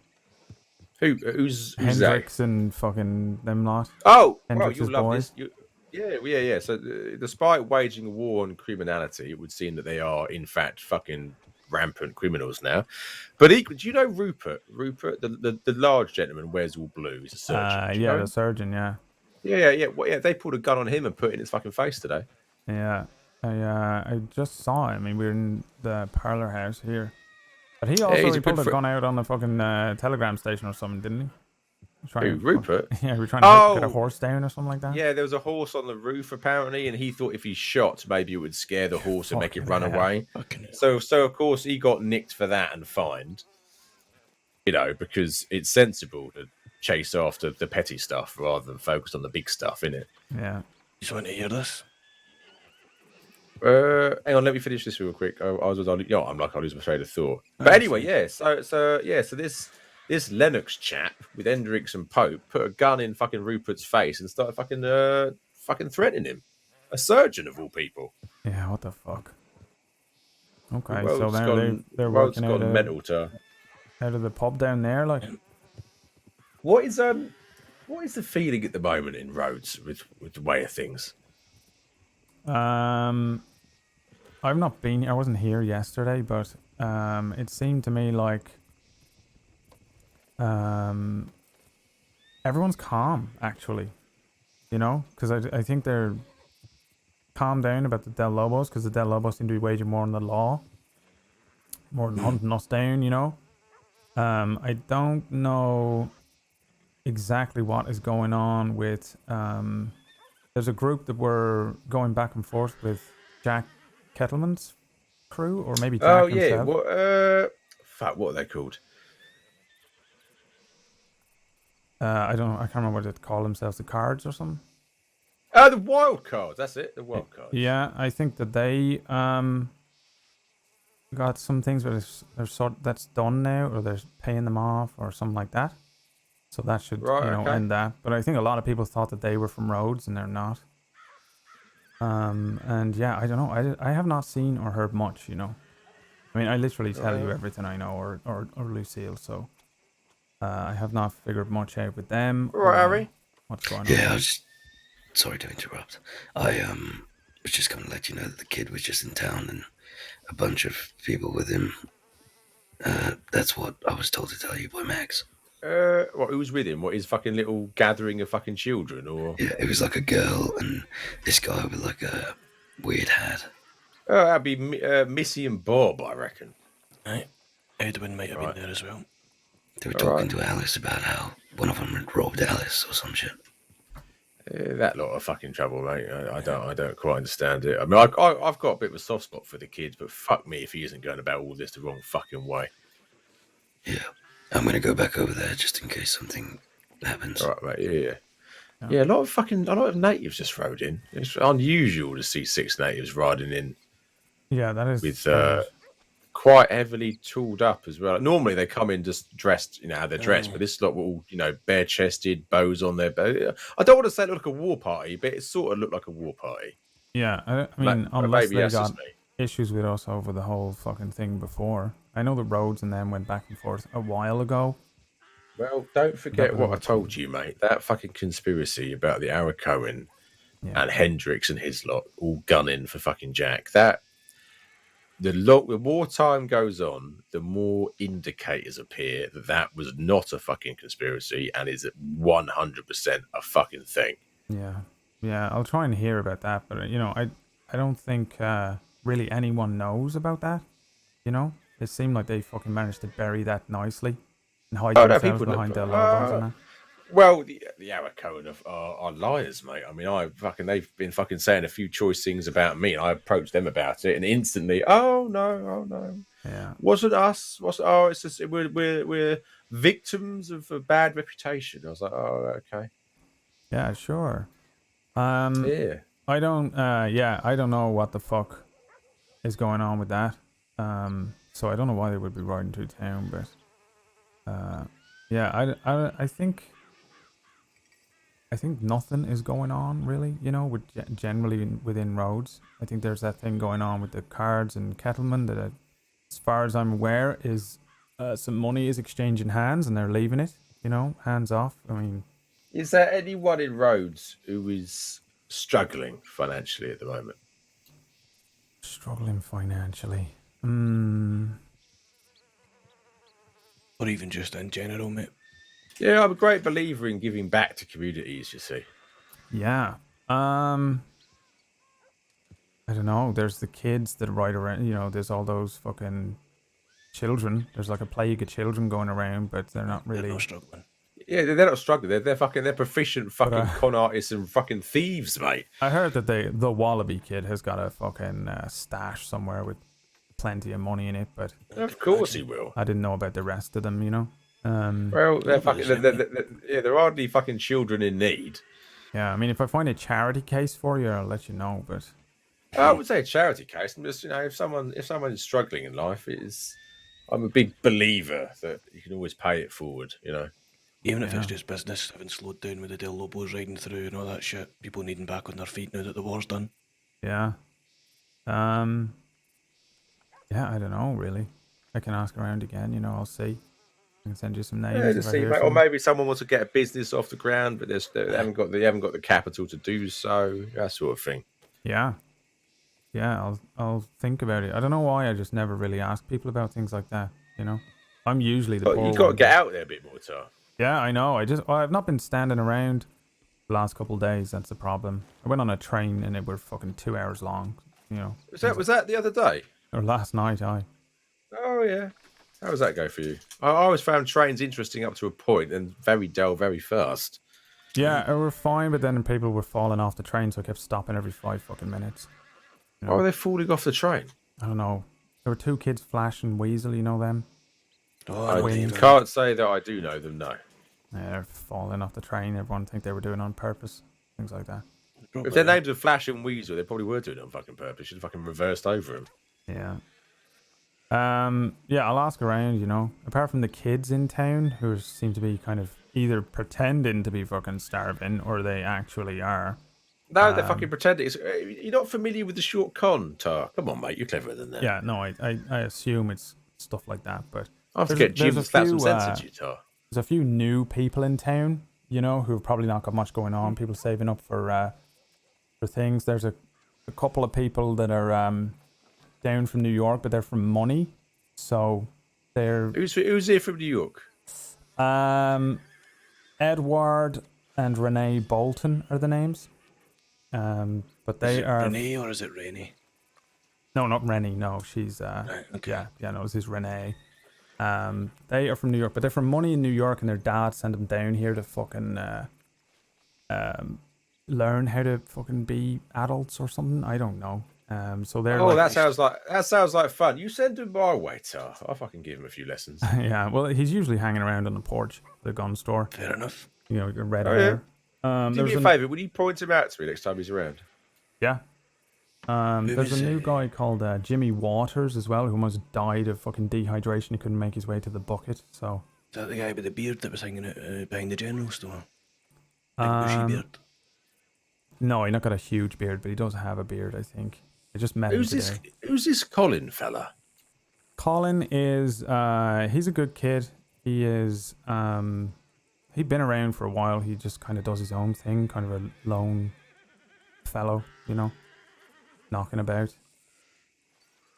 Who's Hendricks and fucking them lot? Oh, well, Hendricks' you'll love boys? this. Yeah. So, despite waging a war on criminality, it would seem that they are, in fact, fucking rampant criminals now. But do you know Rupert? Rupert, the large gentleman, wears all blue. He's a surgeon. Do you know The him? surgeon, yeah. Yeah. Well, yeah, they pulled a gun on him and put it in his fucking face today. Yeah. I just saw him. I mean, we were in the parlor house here. But he also he's a he pulled good a gun out on the fucking telegram station or something, didn't he? Who, Rupert? Yeah, we were trying to get a horse down or something like that. Yeah, there was a horse on the roof apparently, and he thought if he shot, maybe it would scare the horse and make it run away. So of course he got nicked for that and fined. You know, because it's sensible to chase after the petty stuff rather than focus on the big stuff, innit? Yeah. You just want to hear this? Hang on, let me finish this real quick. I'm like I lose my train of thought. But anyway, yeah. So this Lennox chap with Hendricks and Pope put a gun in fucking Rupert's face and started fucking threatening him. A surgeon of all people. Yeah, what the fuck? Okay, The so world's now they're world's working gone mental to out of the pub down there, like. What is the feeling at the moment in Rhodes with the way of things? I've not been. I wasn't here yesterday, but it seemed to me like everyone's calm actually. You know, because I think they're calmed down about the Del Lobos because the Del Lobos seem to be waging more on the law, more than hunting us down. You know, I don't know exactly what is going on with there's a group that were going back and forth with Jack Kettleman's crew, or maybe Jack himself. What are they called? I don't know. I can't remember what they call themselves. The Cards or something. Oh, the Wild Cards. That's it. The Wild Cards. Yeah, I think that they got some things where that's done now, or they're paying them off, or something like that. So that should end that. But I think a lot of people thought that they were from Rhodes, and they're not. And yeah, I don't know. I have not seen or heard much. You know, I mean, I literally tell you everything I know, or Lucille, so I have not figured much out with them. All right, or Harry. What's going Yeah, on? I was just sorry to interrupt. I was just going to let you know that the kid was just in town and a bunch of people with him. That's what I was told to tell you by Max. What? Who was with him? What, his fucking little gathering of fucking children, or? Yeah, it was like a girl and this guy with like a weird hat. Oh, that'd be Missy and Bob, I reckon. Right. Edwin might have been there as well. They were talking to Alice about how one of them had robbed Alice or some shit. That lot of fucking trouble, mate. I don't quite understand it. I mean, I've got a bit of a soft spot for the kids, but fuck me if he isn't going about all this the wrong fucking way. Yeah, I'm gonna go back over there just in case something happens. All right, mate. Yeah. A lot of natives just rode in. It's unusual to see 6 natives riding in. Yeah, that is with strange. quite heavily tooled up as well. Normally they come in just dressed, how they're dressed, but this lot were all, bare chested, bows on their back. I don't want to say it looked like a war party, but it sort of looked like a war party. Yeah, I mean, unless maybe they that's got just me. issues with us over the whole fucking thing before. I know the roads and them went back and forth a while ago. Well, don't forget That what I was told you, mate. That fucking conspiracy about the Arakoan and Hendrix and his lot all gunning for fucking Jack. The more time goes on, the more indicators appear that was not a fucking conspiracy and is 100% a fucking thing. Yeah, I'll try and hear about that, but I don't think really anyone knows about that. It seemed like they fucking managed to bury that nicely and hide themselves behind their logos and that. Well, the Arakoan are liars, mate. I mean, they've been fucking saying a few choice things about me, and I approached them about it, and instantly, oh no, yeah, wasn't us. It's just we're victims of a bad reputation. I was like, oh, okay, yeah, sure. Yeah. I don't know what the fuck is going on with that. So I don't know why they would be riding through town, but yeah, I think nothing is going on really, with generally within roads. I think there's that thing going on with the cards and Kettleman that, as far as I'm aware, is some money is exchanging hands and they're leaving it, hands off. I mean, is there anyone in Rhodes who is struggling financially at the moment? Struggling financially? Or even just in general, mate. Yeah, I'm a great believer in giving back to communities, you see. Yeah. I don't know. There's the kids that ride around, there's all those fucking children. There's like a plague of children going around, but they're not really... They're not struggling. Yeah, they're not struggling. They're proficient fucking con artists and fucking thieves, mate. I heard that the Wallaby kid has got a fucking stash somewhere with plenty of money in it, but... Of course he will. I didn't know about the rest of them, Well, they're hardly fucking children in need. Yeah, I mean, if I find a charity case for you, I'll let you know, but... I would say a charity case. I'm just, if someone is struggling in life, I'm a big believer that you can always pay it forward, Even if it's just business having slowed down with the Del Lobos riding through and all that shit, people needing back on their feet now that the war's done. Yeah. Yeah, I don't know, really. I can ask around again, I'll see. I can send you some names. Yeah, to see, or maybe someone wants to get a business off the ground, but they haven't got the capital to do so. That sort of thing. Yeah, I'll think about it. I don't know why I just never really ask people about things like that. I'm usually the. You got to get out there a bit more, Tar. Yeah, I know. I've not been standing around the last couple of days. That's the problem. I went on a train and it was fucking 2 hours long. Was that the other day? Or last night? Oh yeah. How does that go for you? I always found trains interesting up to a point and very dull very fast. Yeah, they were fine, but then people were falling off the train, so I kept stopping every 5 fucking minutes. Why are they falling off the train? I don't know. There were 2 kids, Flash and Weasel, you know them? I can't say that I do know them, no. Yeah, they're falling off the train. Everyone think they were doing it on purpose. Things like that. If their names are Flash and Weasel, they probably were doing it on fucking purpose. Should have fucking reversed over them. Yeah. Yeah, I'll ask around, Apart from the kids in town, who seem to be kind of either pretending to be fucking starving or they actually are. No, they're fucking pretending. You're not familiar with the short con, Tar. Come on, mate. You're cleverer than that. Yeah, no, I assume it's stuff like that, but I have to get Jim to slap some sense into you, Tar. there's a few new people in town, you know, who've probably not got much going on. People saving up for things. There's a couple of people that are down from New York, but they're from money, so they're Who's here from New York? Edward and Renee Bolton are the names. But they are Renee or is it Rennie? No, not Rennie. No, she's okay. yeah. No, this is Renee. They are from New York, but they're from money in New York, and their dad sent them down here to fucking learn how to fucking be adults or something. I don't know. So they're that sounds like fun. You send him my way, Tar. I'll fucking give him a few lessons. Yeah, well, he's usually hanging around on the porch, the gun store. Fair enough. You know, red hair. Do me a favour. Would you point him out to me next time he's around? Yeah. There's a new guy called Jimmy Waters as well, who almost died of fucking dehydration. He couldn't make his way to the bucket. So. Is that the guy with the beard that was hanging out behind the general store? Big bushy beard. No, he's not got a huge beard, but he does have a beard, I think. I just met him today. Who's this Colin fella? Colin is he's a good kid. He is he'd been around for a while. He just kind of does his own thing, kind of a lone fellow, you know, knocking about.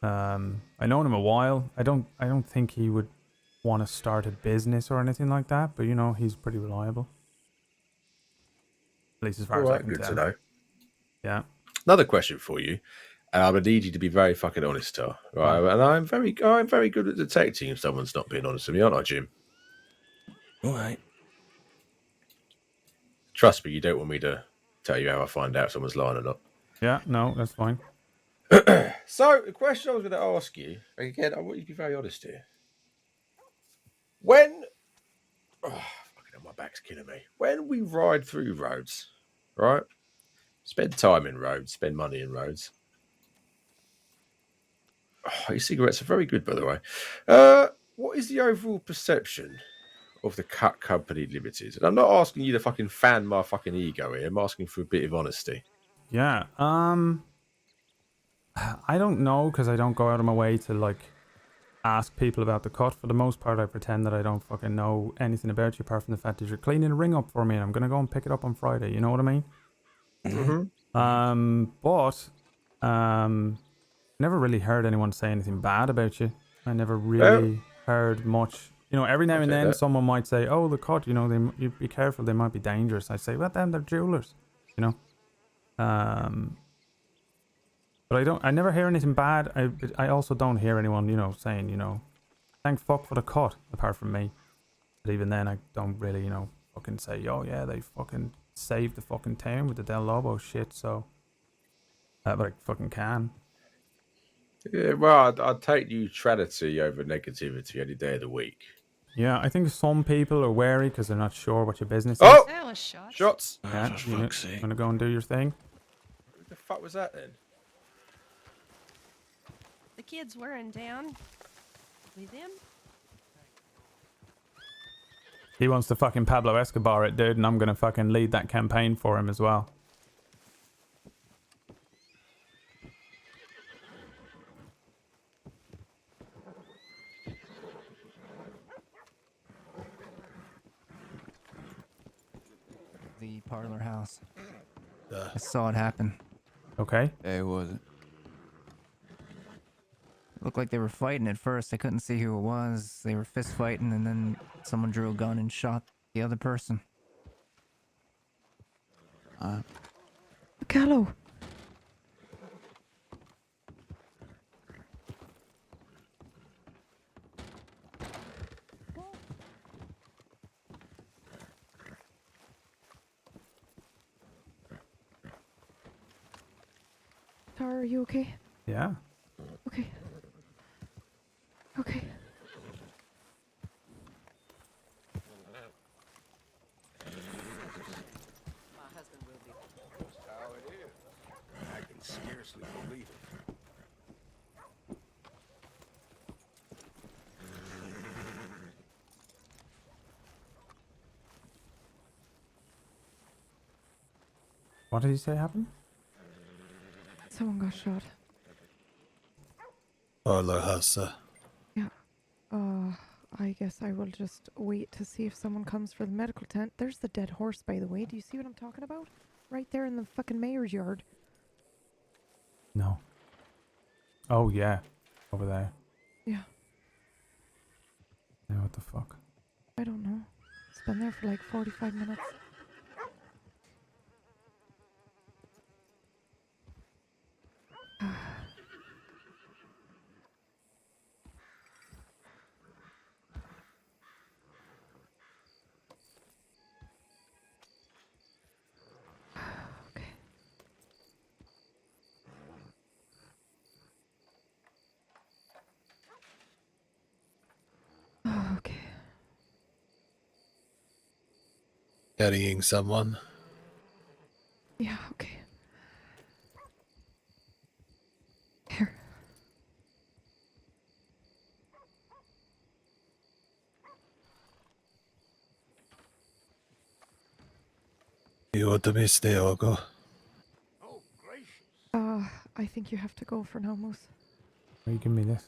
I known him a while. I don't think he would want to start a business or anything like that, but you know, he's pretty reliable. At least as far as I can good tell. to know. Yeah. Another question for you, and I would need you to be very fucking honest, Tar. Right? And I'm very good at detecting if someone's not being honest with me, aren't I, Jim? All right. Trust me, you don't want me to tell you how I find out if someone's lying or not. Yeah, no, that's fine. So, the question I was going to ask you, again, I want you to be very honest here. Fucking hell, my back's killing me. When we ride through roads, right? Spend time in roads, spend money in roads. Your cigarettes are very good, by the way. What is the overall perception of the Cut Company Limited? And I'm not asking you to fucking fan my fucking ego here. I'm asking for a bit of honesty. Yeah. I don't know, because I don't go out of my way to like ask people about the cut. For the most part, I pretend that I don't fucking know anything about you, apart from the fact that you're cleaning a ring up for me, and I'm gonna go and pick it up on Friday. You know what I mean? Mm-hmm. But never really heard anyone say anything bad about you. I never really heard much. You know, every now and then someone might say, "Oh, the cut. You know, you be careful. They might be dangerous." I say, "Well, then they're jewelers." You know. But I never hear anything bad. I also don't hear anyone, you know, saying, you know, thank fuck for the cut, apart from me. But even then, I don't really, you know, fucking say, oh yeah, they fucking saved the fucking town with the Del Lobo shit, so. But I fucking can. Yeah, well, I'd take neutrality over negativity any day of the week. Yeah, I think some people are wary because they're not sure what your business is. That was shots. Shots. Yeah, you gonna go and do your thing? Who the fuck was that then? The kids weren't down with him. He wants to fucking Pablo Escobar it, dude, and I'm gonna fucking lead that campaign for him as well. The parlor house. I saw it happen. Okay. It wasn't. Looked like they were fighting at first. I couldn't see who it was. They were fist fighting, and then someone drew a gun and shot the other person. Gallo. Tar, are you okay? Yeah. Okay. Okay. I can scarcely believe it. What did you say happened? Someone got shot. Aloha, sir. Yeah. I guess I will just wait to see if someone comes for the medical tent. There's the dead horse, by the way. Do you see what I'm talking about? Right there in the fucking mayor's yard. No. Oh, yeah. Over there. Yeah. Yeah, what the fuck? I don't know. It's been there for like 45 minutes. Okay. Carrying someone. Yeah, okay. Here. You ought to be still, go. I think you have to go for now, Moose. Will you give me this?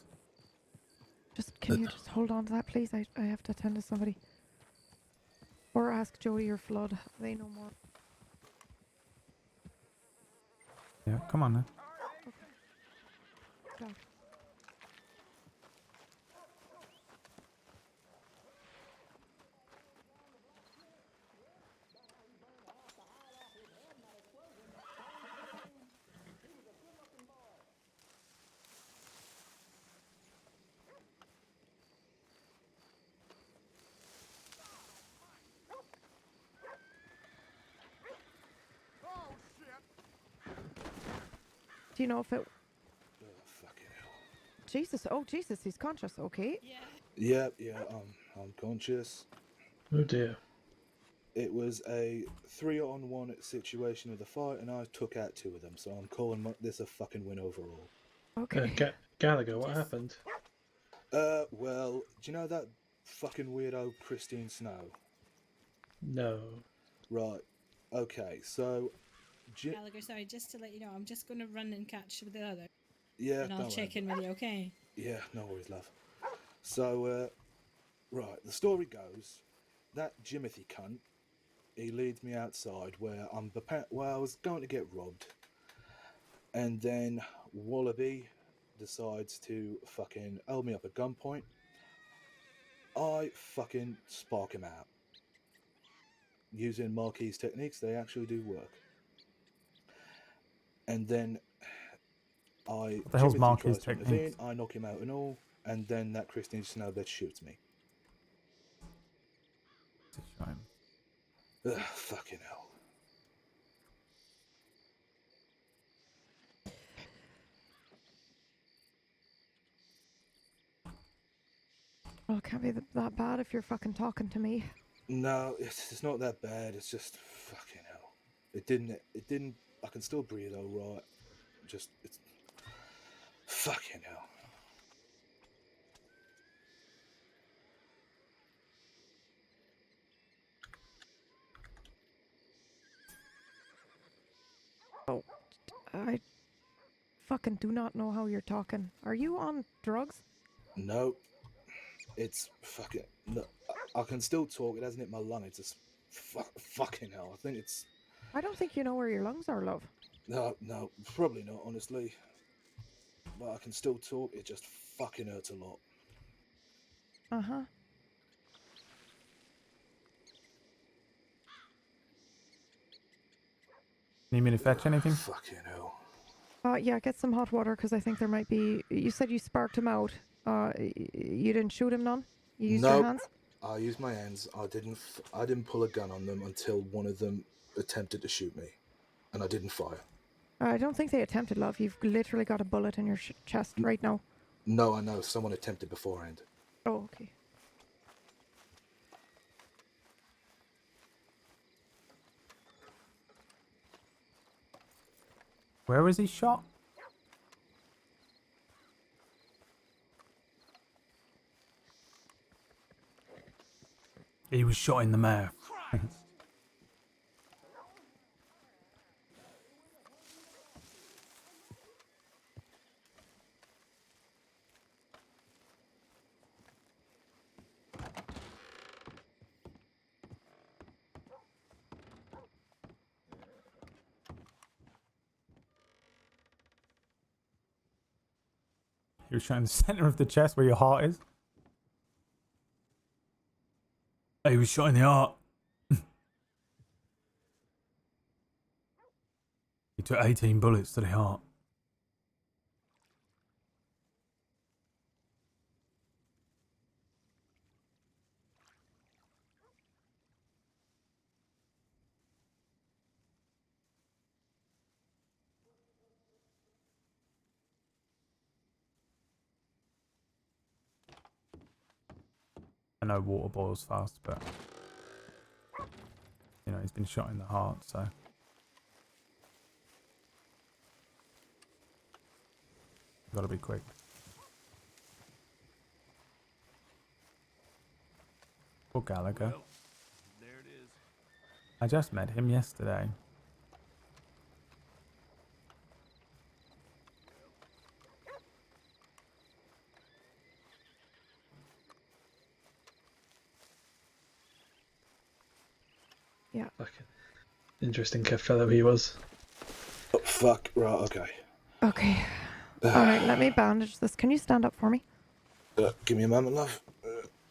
Can you just hold on to that, please? I have to attend to somebody. Or ask Jody or Flood. They know more. Yeah, come on then. Go. Do you know if it... Jesus, oh Jesus, he's conscious, okay. Yeah, I'm conscious. Oh dear. It was a 3-on-1 situation of the fight, and I took out 2 of them, so I'm calling this a fucking win overall. Okay. Gallagher, what happened? Well, do you know that fucking weirdo Christine Snow? No. Right. Okay, so... Gallagher, sorry, just to let you know, I'm just going to run and catch with the other. Yeah, and I'll check in with you, okay? Yeah, no worries, love. So, right, the story goes, that Jimothy cunt, he leads me outside where I was going to get robbed. And then Wallaby decides to fucking hold me up at gunpoint. I fucking spark him out. Using Marquis techniques, they actually do work. And then What the hell's Jimothy Marquis tries to intervene, techniques? I knock him out and all, and then that Christine Snowbed shoots me. It's a shame. Ugh, fucking hell. Well, it can't be that bad if you're fucking talking to me. No, it's not that bad. It's just fucking hell. It didn't. I can still breathe all right. It's fucking hell. Oh, I fucking do not know how you're talking. Are you on drugs? No, it's fucking. No, I can still talk. It hasn't hit my lung. It's just fucking hell. I think it's. I don't think you know where your lungs are, love. No, probably not, honestly. But I can still talk. It just fucking hurts a lot. Uh-huh. Need me to fetch anything? Fucking hell. Yeah, get some hot water, because I think there might be... You said you sparked him out. You didn't shoot him none? You used your hands? I used my hands. I didn't pull a gun on them until one of them attempted to shoot me. And I didn't fire. I don't think they attempted, love. You've literally got a bullet in your chest right now. No, I know. Someone attempted beforehand. Oh, okay. Where was he shot? He was shot in the mouth. He was shot in the center of the chest where your heart is. He was shot in the heart. He took 18 bullets to the heart. I know water boils fast, but you know, he's been shot in the heart, so gotta be quick. Poor Gallagher. Well, there it is. I just met him yesterday. Yeah. Okay. Interesting fellow he was. Oh, fuck. Right, okay. Okay. All right, let me bandage this. Can you stand up for me? Give me a moment, love.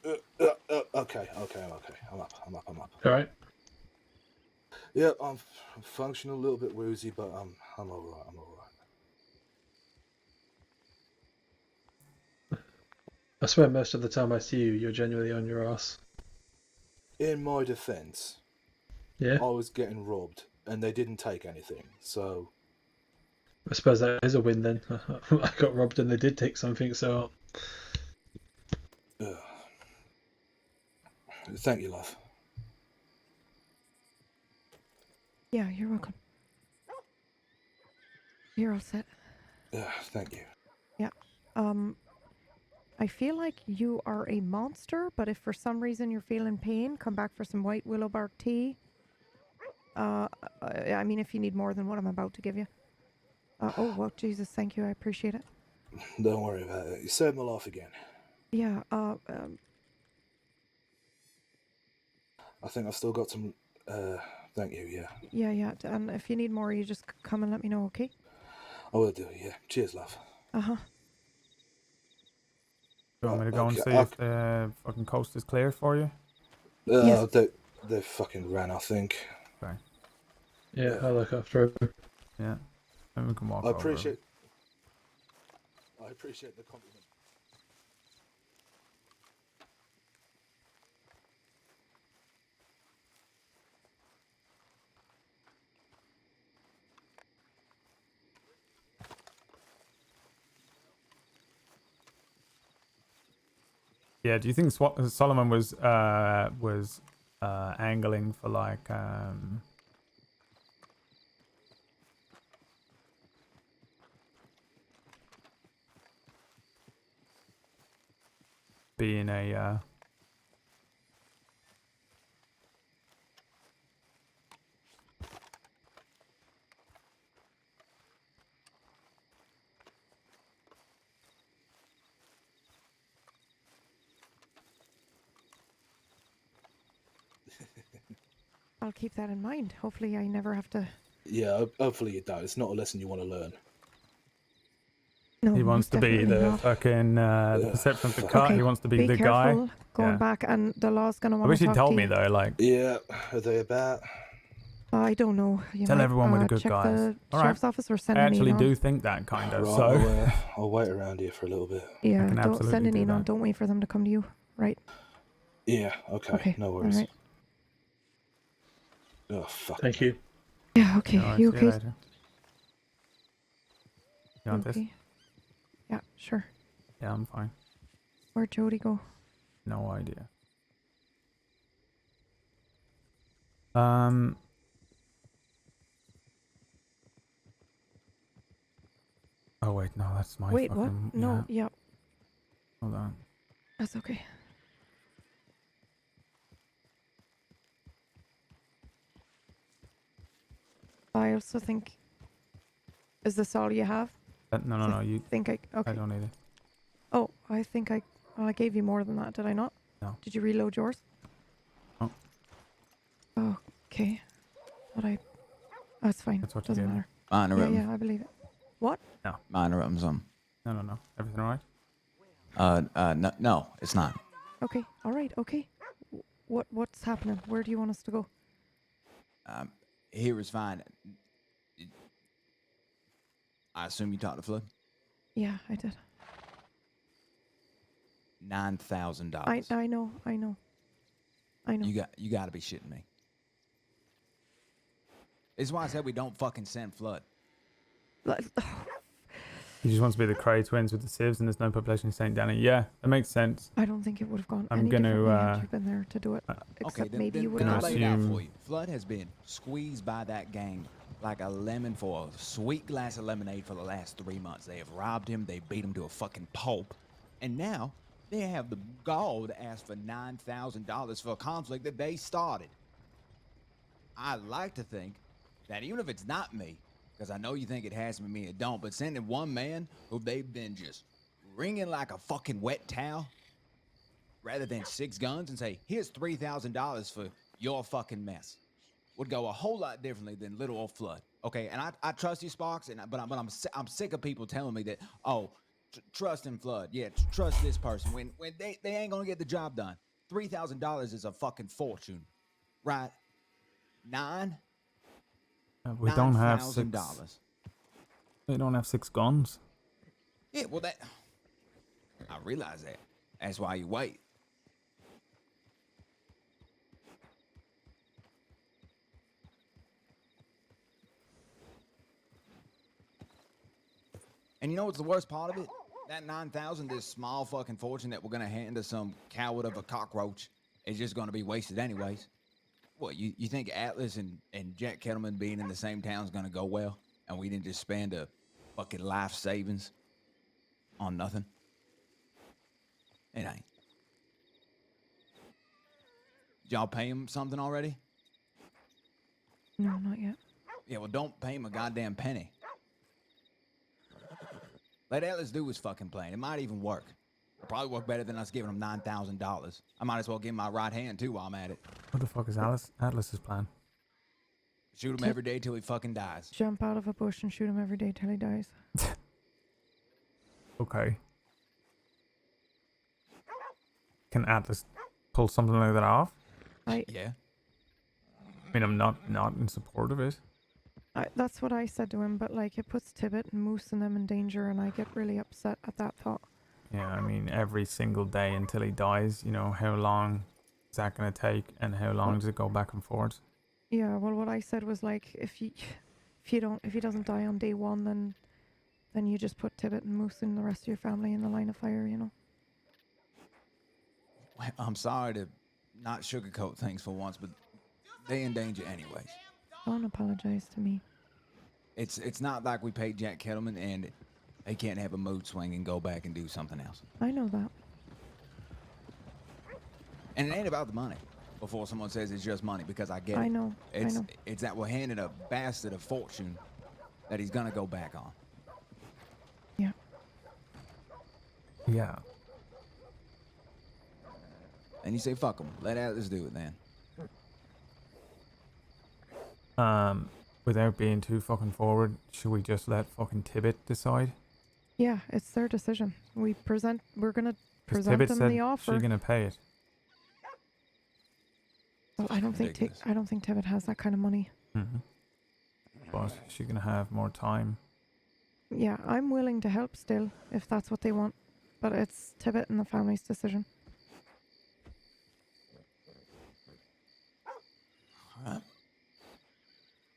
Okay. I'm up. All right. Yeah, I'm functioning a little bit woozy, but I'm all right. I swear most of the time I see you, you're genuinely on your ass. In my defense, Yeah. I was getting robbed, and they didn't take anything, so... I suppose that is a win then. I got robbed and they did take something, so... Thank you, love. Yeah, you're welcome. You're all set. Thank you. Yeah. I feel like you are a monster, but if for some reason you're feeling pain, come back for some white willow bark tea. I mean, if you need more than what I'm about to give you. Oh, well, Jesus, thank you. I appreciate it. Don't worry about it. You saved my life again. Yeah, I think I've still got some... thank you, yeah. Yeah. And if you need more, you just come and let me know, okay? I will do, yeah. Cheers, love. Uh-huh. Do you want me to go and see if the fucking coast is clear for you? Yes. They fucking ran, I think. Okay. Yeah, I'll look after him. Yeah. Then we can walk I over. appreciate the compliment. Yeah, do you think Solomon was angling for like being a I'll keep that in mind. Hopefully I never have to... Yeah, hopefully you don't. It's not a lesson you want to learn. No, he wants most to be definitely the not. fucking the perception of the cut. Okay, He wants to be the careful guy. going Yeah. back, and the law's going to I want wish to he'd talk told to me you. though. Like, Yeah, are they about? I don't know. You tell might, everyone we're the good check guys. the All right. sheriff's office or send I an actually email. do think that kind of. Right, So I'll wait around here for a little bit. Yeah, can don't send absolutely an do email. that. Don't wait for them to come to you. Right. Yeah, okay, no worries. All right. Oh, fuck. Thank you. Yeah, okay. All right, You see okay? you later. You want this? Okay. Yeah, sure. Yeah, I'm fine. Where'd Jody go? No idea. Oh wait, no, that's my Wait, fucking. what? No, yeah. Hold on. That's okay. I also think... Is this all you have? No. You think I... Okay. I don't need it. Oh, I think I... Well, I gave you more than that, did I not? No. Did you reload yours? Oh. Oh, okay. But that's fine. That's what you Doesn't gave me. matter. Minor Yeah, room. yeah, I believe it. What? No. Minor room's on. No. Everything all right? No, it's not. Okay, all right, okay. What's happening? Where do you want us to go? Here is fine. I assume you talked to Flood? Yeah, I did. $9,000. I know. You got to be shitting me. This is why I said we don't fucking send Flood. He just wants to be the Cray twins with the sieves, and there's no population in St. Danny. Yeah, that makes sense. I don't think it would have gone I'm any gonna, differently had you been there to do it. Except Okay, maybe you would then I'll have. lay it out for you. Flood has been squeezed by that gang like a lemon for a sweet glass of lemonade for the last 3 months. They have robbed him. They beat him to a fucking pulp. And now they have the gall to ask for $9,000 for a conflict that they started. I like to think that even if it's not me, because I know you think it has to be me, it don't, but sending one man who they've been just wringing like a fucking wet towel, rather than 6 guns and say, here's $3,000 for your fucking mess, would go a whole lot differently than little old Flood. Okay, and I trust you, Sparks, but I'm sick of people telling me that, trust in Flood. Yeah, trust this person when they ain't gonna get the job done. $3,000 is a fucking fortune, right? We don't have $9,000. We don't have 6 guns. Yeah, well I realize that. That's why you wait. And you know what's the worst part of it? That 9,000, this small fucking fortune that we're gonna hand to some coward of a cockroach, is just gonna be wasted anyways. What, you think Atlas and Jack Kettleman being in the same town is gonna go well? And we didn't just spend a fucking life savings on nothing? It ain't. Did y'all pay him something already? No, not yet. Yeah, well, don't pay him a goddamn penny. Let Atlas do his fucking plan. It might even work. It'll probably work better than us giving him $9,000. I might as well give him my right hand, too, while I'm at it. What the fuck is Atlas's plan? Shoot him every day till he fucking dies. Jump out of a bush and shoot him every day till he dies. Okay. Can Atlas pull something like that off? Yeah. I mean, I'm not in support of it. That's what I said to him, but like it puts Tibbet and Moose and them in danger, and I get really upset at that thought. Yeah, I mean, every single day until he dies, how long is that going to take, and how long does it go back and forth? Yeah, well, what I said was like, if he doesn't die on day 1, then you just put Tibbet and Moose and the rest of your family in the line of fire, Well, I'm sorry to not sugarcoat things for once, but they in danger anyways. Don't apologize to me. It's not like we paid Jack Kettleman and they can't have a mood swing and go back and do something else. I know that. And it ain't about the money. Before someone says it's just money, because I get it. I know. It's that we're handing a bastard a fortune that he's gonna go back on. Yeah. Yeah. And you say fuck him. Let Atlas do it then. Without being too fucking forward, should we just let fucking Tibbet decide? Yeah, it's their decision. We're gonna 'Cause present Tibbet them said the offer. she's gonna pay it. Well, I don't think Tibbet has that kind of money. But she's gonna have more time. Yeah, I'm willing to help still if that's what they want, but it's Tibbet and the family's decision. Alright.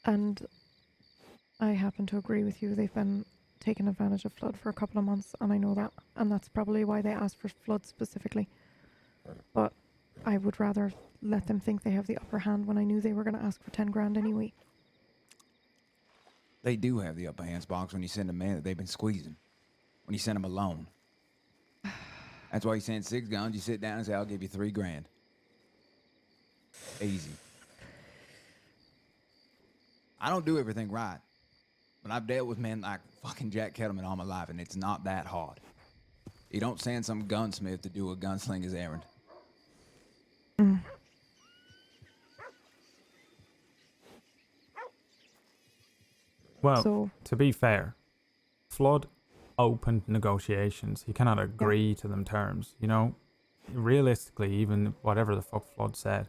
And I happen to agree with you. They've been taking advantage of Flood for a couple of months, and I know that, and that's probably why they asked for Flood specifically. But I would rather let them think they have the upper hand when I knew they were going to ask for 10 grand anyway. They do have the upper hand, Sparks, when you send a man that they've been squeezing. When you send them alone. That's why you send 6 guns. You sit down and say, I'll give you 3 grand. Easy. I don't do everything right. But I've dealt with men like fucking Jack Kettleman all my life, and it's not that hard. You don't send some gunsmith to do a gunslinger's errand. Well, to be fair, Flood open negotiations. He cannot agree to them terms. You know, realistically, even whatever the fuck Flood said,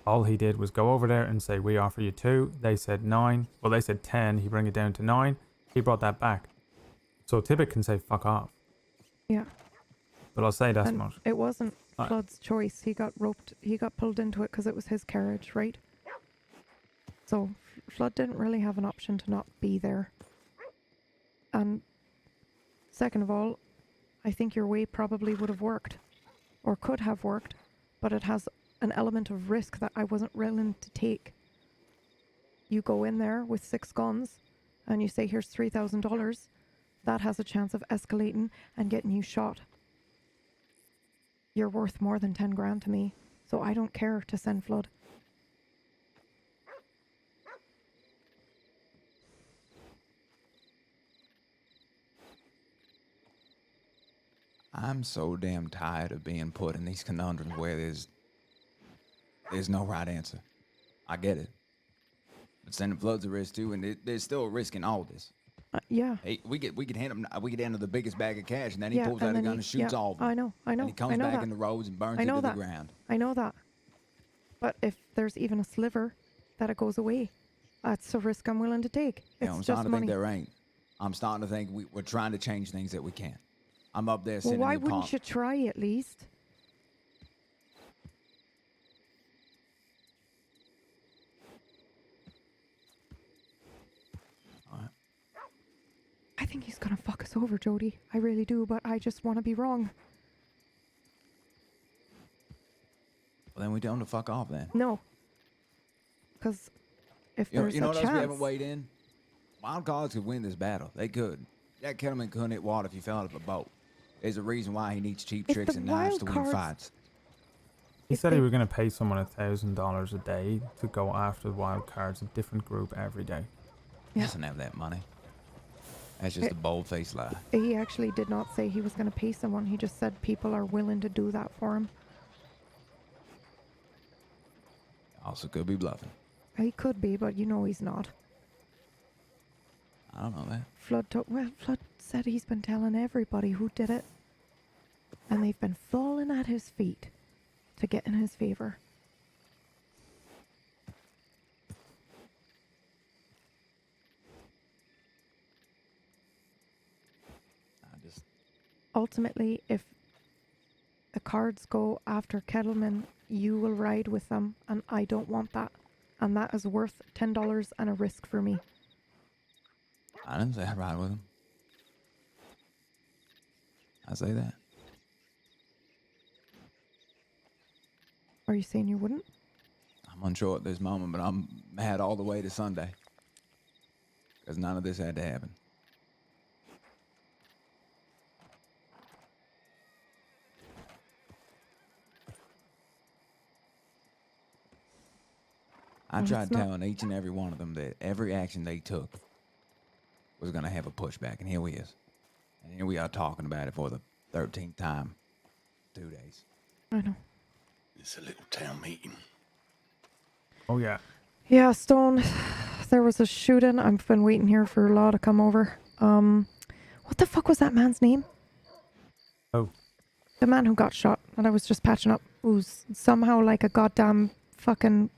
all he did was go over there and say, we offer you 2. They said 9. Well, they said 10. He bring it down to 9. He brought that back. So Tibbet can say fuck off. Yeah. But I'll say that's And much. it wasn't Flood's choice. He got roped. He got pulled into it because it was his carriage, right? So Flood didn't really have an option to not be there. And second of all, I think your way probably would have worked, or could have worked, but it has an element of risk that I wasn't willing to take. You go in there with 6 guns, and you say, here's $3,000. That has a chance of escalating and getting you shot. You're worth more than 10 grand to me, so I don't care to send Flood. I'm so damn tired of being put in these conundrums where there's no right answer. I get it. But sending Flood's a risk too, and there's still a risk in all this. Yeah. Hey, we could hand him the biggest bag of cash, and then he Yeah, pulls and out a then gun he- and shoots yeah, all of them. I know. And he comes I know back that. in the roads and burns I it know to that. the ground. I know that. But if there's even a sliver that it goes away, that's a risk I'm willing to take. Yeah, It's I'm just starting to money. think there ain't. I'm starting to think we're trying to change things that we can't. I'm up there Well, sitting why in the wouldn't park. you try at least? I think he's gonna fuck us over, Jody. I really do, but I just want to be wrong. Well, then we tell him to fuck off then. No. Because if You know, there's you know a what else chance... we haven't weighed in? Wild cards could win this battle. They could. Jack Kettleman couldn't hit water if he fell out of a boat. There's a reason why he needs cheap If tricks the and knives wild to win cards- fights. He said he was going to pay someone $1,000 a day to go after the wild cards, a different group every day. He doesn't have that money. That's just a bold-faced lie. He actually did not say he was going to pay someone. He just said people are willing to do that for him. Also could be bluffing. He could be, but you know he's not. I don't know that. Flood said he's been telling everybody who did it. And they've been falling at his feet to get in his favor. Ultimately, if the cards go after Kettleman, you will ride with them, and I don't want that. And that is worth $10 and a risk for me. I didn't say I'd ride with him. I say that. Are you saying you wouldn't? I'm unsure at this moment, but I'm mad all the way to Sunday. Because none of this had to happen. I Well, tried it's not- telling each and every one of them that every action they took was going to have a pushback, and here we is. And here we are talking about it for the 13th time. 2 days. I know. It's a little town meeting. Oh, yeah. Yeah, Stone, there was a shooting. I've been waiting here for Law to come over. What the fuck was that man's name? Oh. The man who got shot, and I was just patching up, who's somehow like a goddamn fucking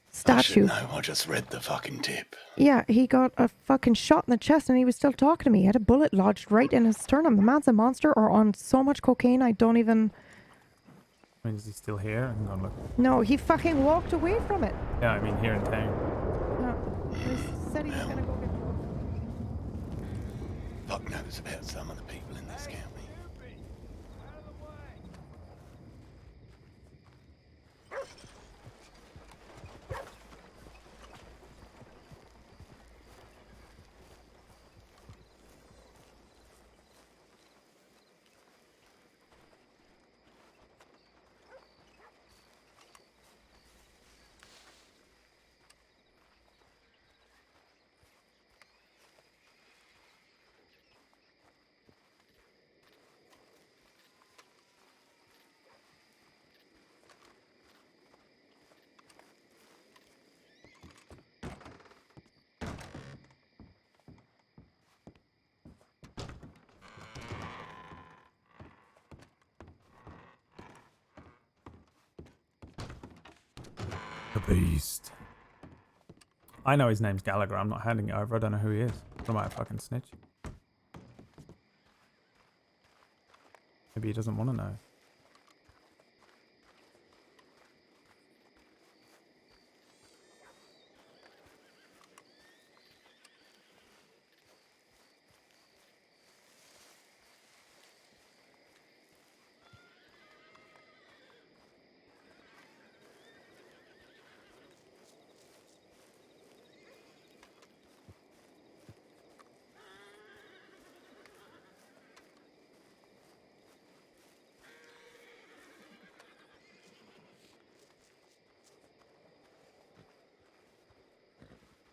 statue. I should know. I just read the fucking tip. Yeah, he got a fucking shot in the chest and he was still talking to me. He had a bullet lodged right in his sternum. The man's a monster or on so much cocaine I don't even... I mean, is he still here? I'm going to look. No, he fucking walked away from it. Yeah, I mean, here in town. No, he said he was gonna go get... Fuck knows about some of the people in this county. The beast. I know his name's Gallagher. I'm not handing it over. I don't know who he is. What am I, a fucking snitch? Maybe he doesn't want to know.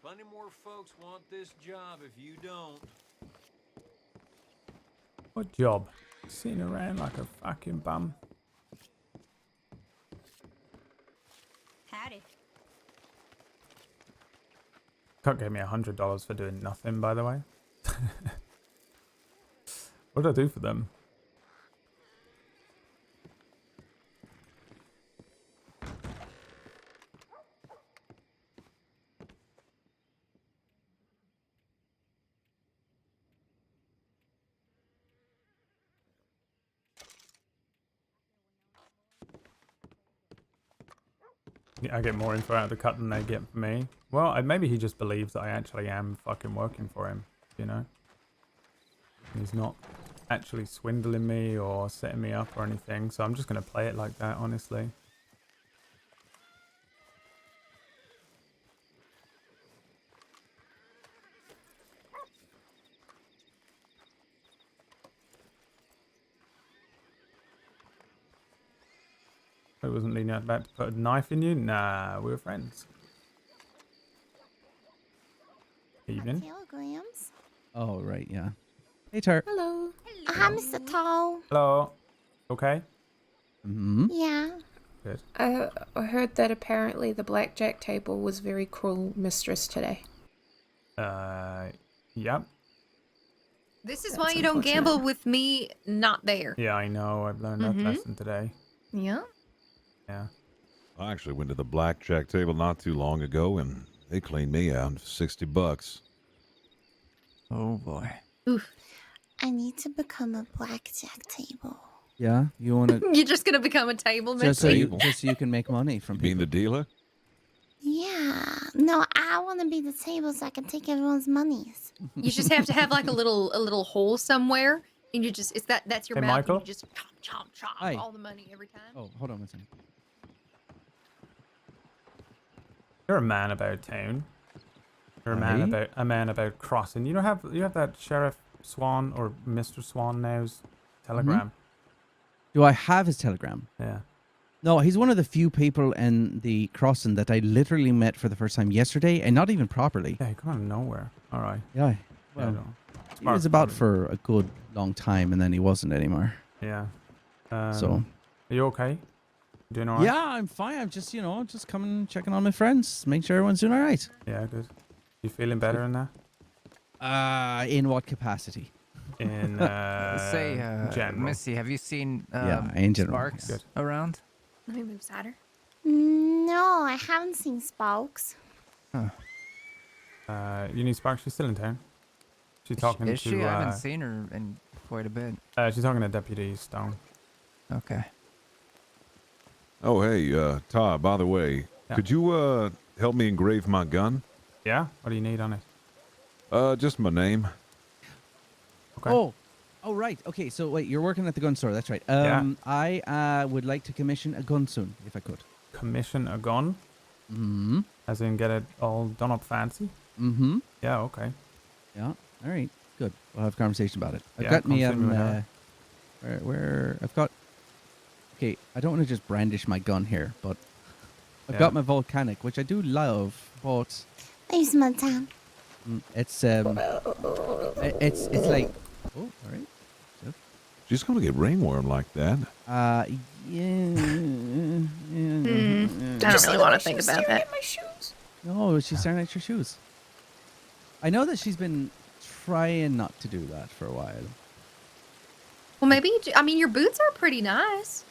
Plenty more folks want this job if you don't. What job? Sitting around like a fucking bum. Howdy. Cut gave me $100 for doing nothing, by the way. What did I do for them? Yeah, I get more info out of the cut than they get from me. Well, maybe he just believes that I actually am fucking working for him, you know? He's not actually swindling me or setting me up or anything, so I'm just going to play it like that, honestly. I wasn't leaning out about to put a knife in you? Nah, we were friends. Evening. Kilograms. Oh, right, yeah. Hey, Tar. Hello. Hi, Mr. Tall. Hello. Okay? Mm-hmm. Yeah. Good. I heard that apparently the blackjack table was very cruel mistress today. Yep. This is That's why you don't unfortunate. gamble with me not there. Yeah, I know. I've learned that lesson today. Yeah. Yeah. I actually went to the blackjack table not too long ago, and they cleaned me out $60. Oh boy. Oof. I need to become a blackjack table. Yeah, you want to You're just gonna become a table just mixer. so you can make money from Being people. the dealer? Yeah. No, I want to be the table so I can take everyone's monies. You just have to have like a little hole somewhere, and you just that's your Hey, mouth, Michael? and you just chomp Hi. all the money every time. Oh, hold on one second. You're a man about town. You're Aye. a man about crossing. You have that Sheriff Swan or Mr. Swan now's telegram. Do I have his telegram? Yeah. No, he's one of the few people in the crossing that I literally met for the first time yesterday, and not even properly. Yeah, he come out of nowhere. All right. Yeah. Yeah, Well, no. he was about for a good long time, and then he wasn't anymore. Yeah. So. Are you okay? You doing all right? Yeah, I'm fine. I'm just, just coming, checking on my friends, make sure everyone's doing all right. Yeah, good. You feeling better in that? In what capacity? In Say, general. Missy, have you seen Yeah, in general, Sparks yes. around? Let me move sadder. No, I haven't seen Sparks. You need Sparks? She's still in town. She's talking Is to. she? I haven't seen her in quite a bit. She's talking to Deputy Stone. Okay. Oh, hey, Todd, by the way, Yeah. could you help me engrave my gun? Yeah? What do you need on it? Just my name. Okay. Oh, right. Okay, so wait, you're working at the gun store. That's right. Yeah. I would like to commission a gun soon, if I could. Commission a gun? Mm-hmm. As in get it all done up fancy? Mm-hmm. Yeah, okay. Yeah. All right. Good. We'll have a conversation about it. I've Yeah, got come me see me whenever. where I've got. Okay, I don't want to just brandish my gun here, but I've Yeah. got my volcanic, which I do love, but There's my time. it's like. Oh, all right. She's gonna get ringworm like that. I don't really want to think about that. No, she's staring at your shoes. I know that she's been trying not to do that for a while. Well, maybe I mean your boots are pretty nice.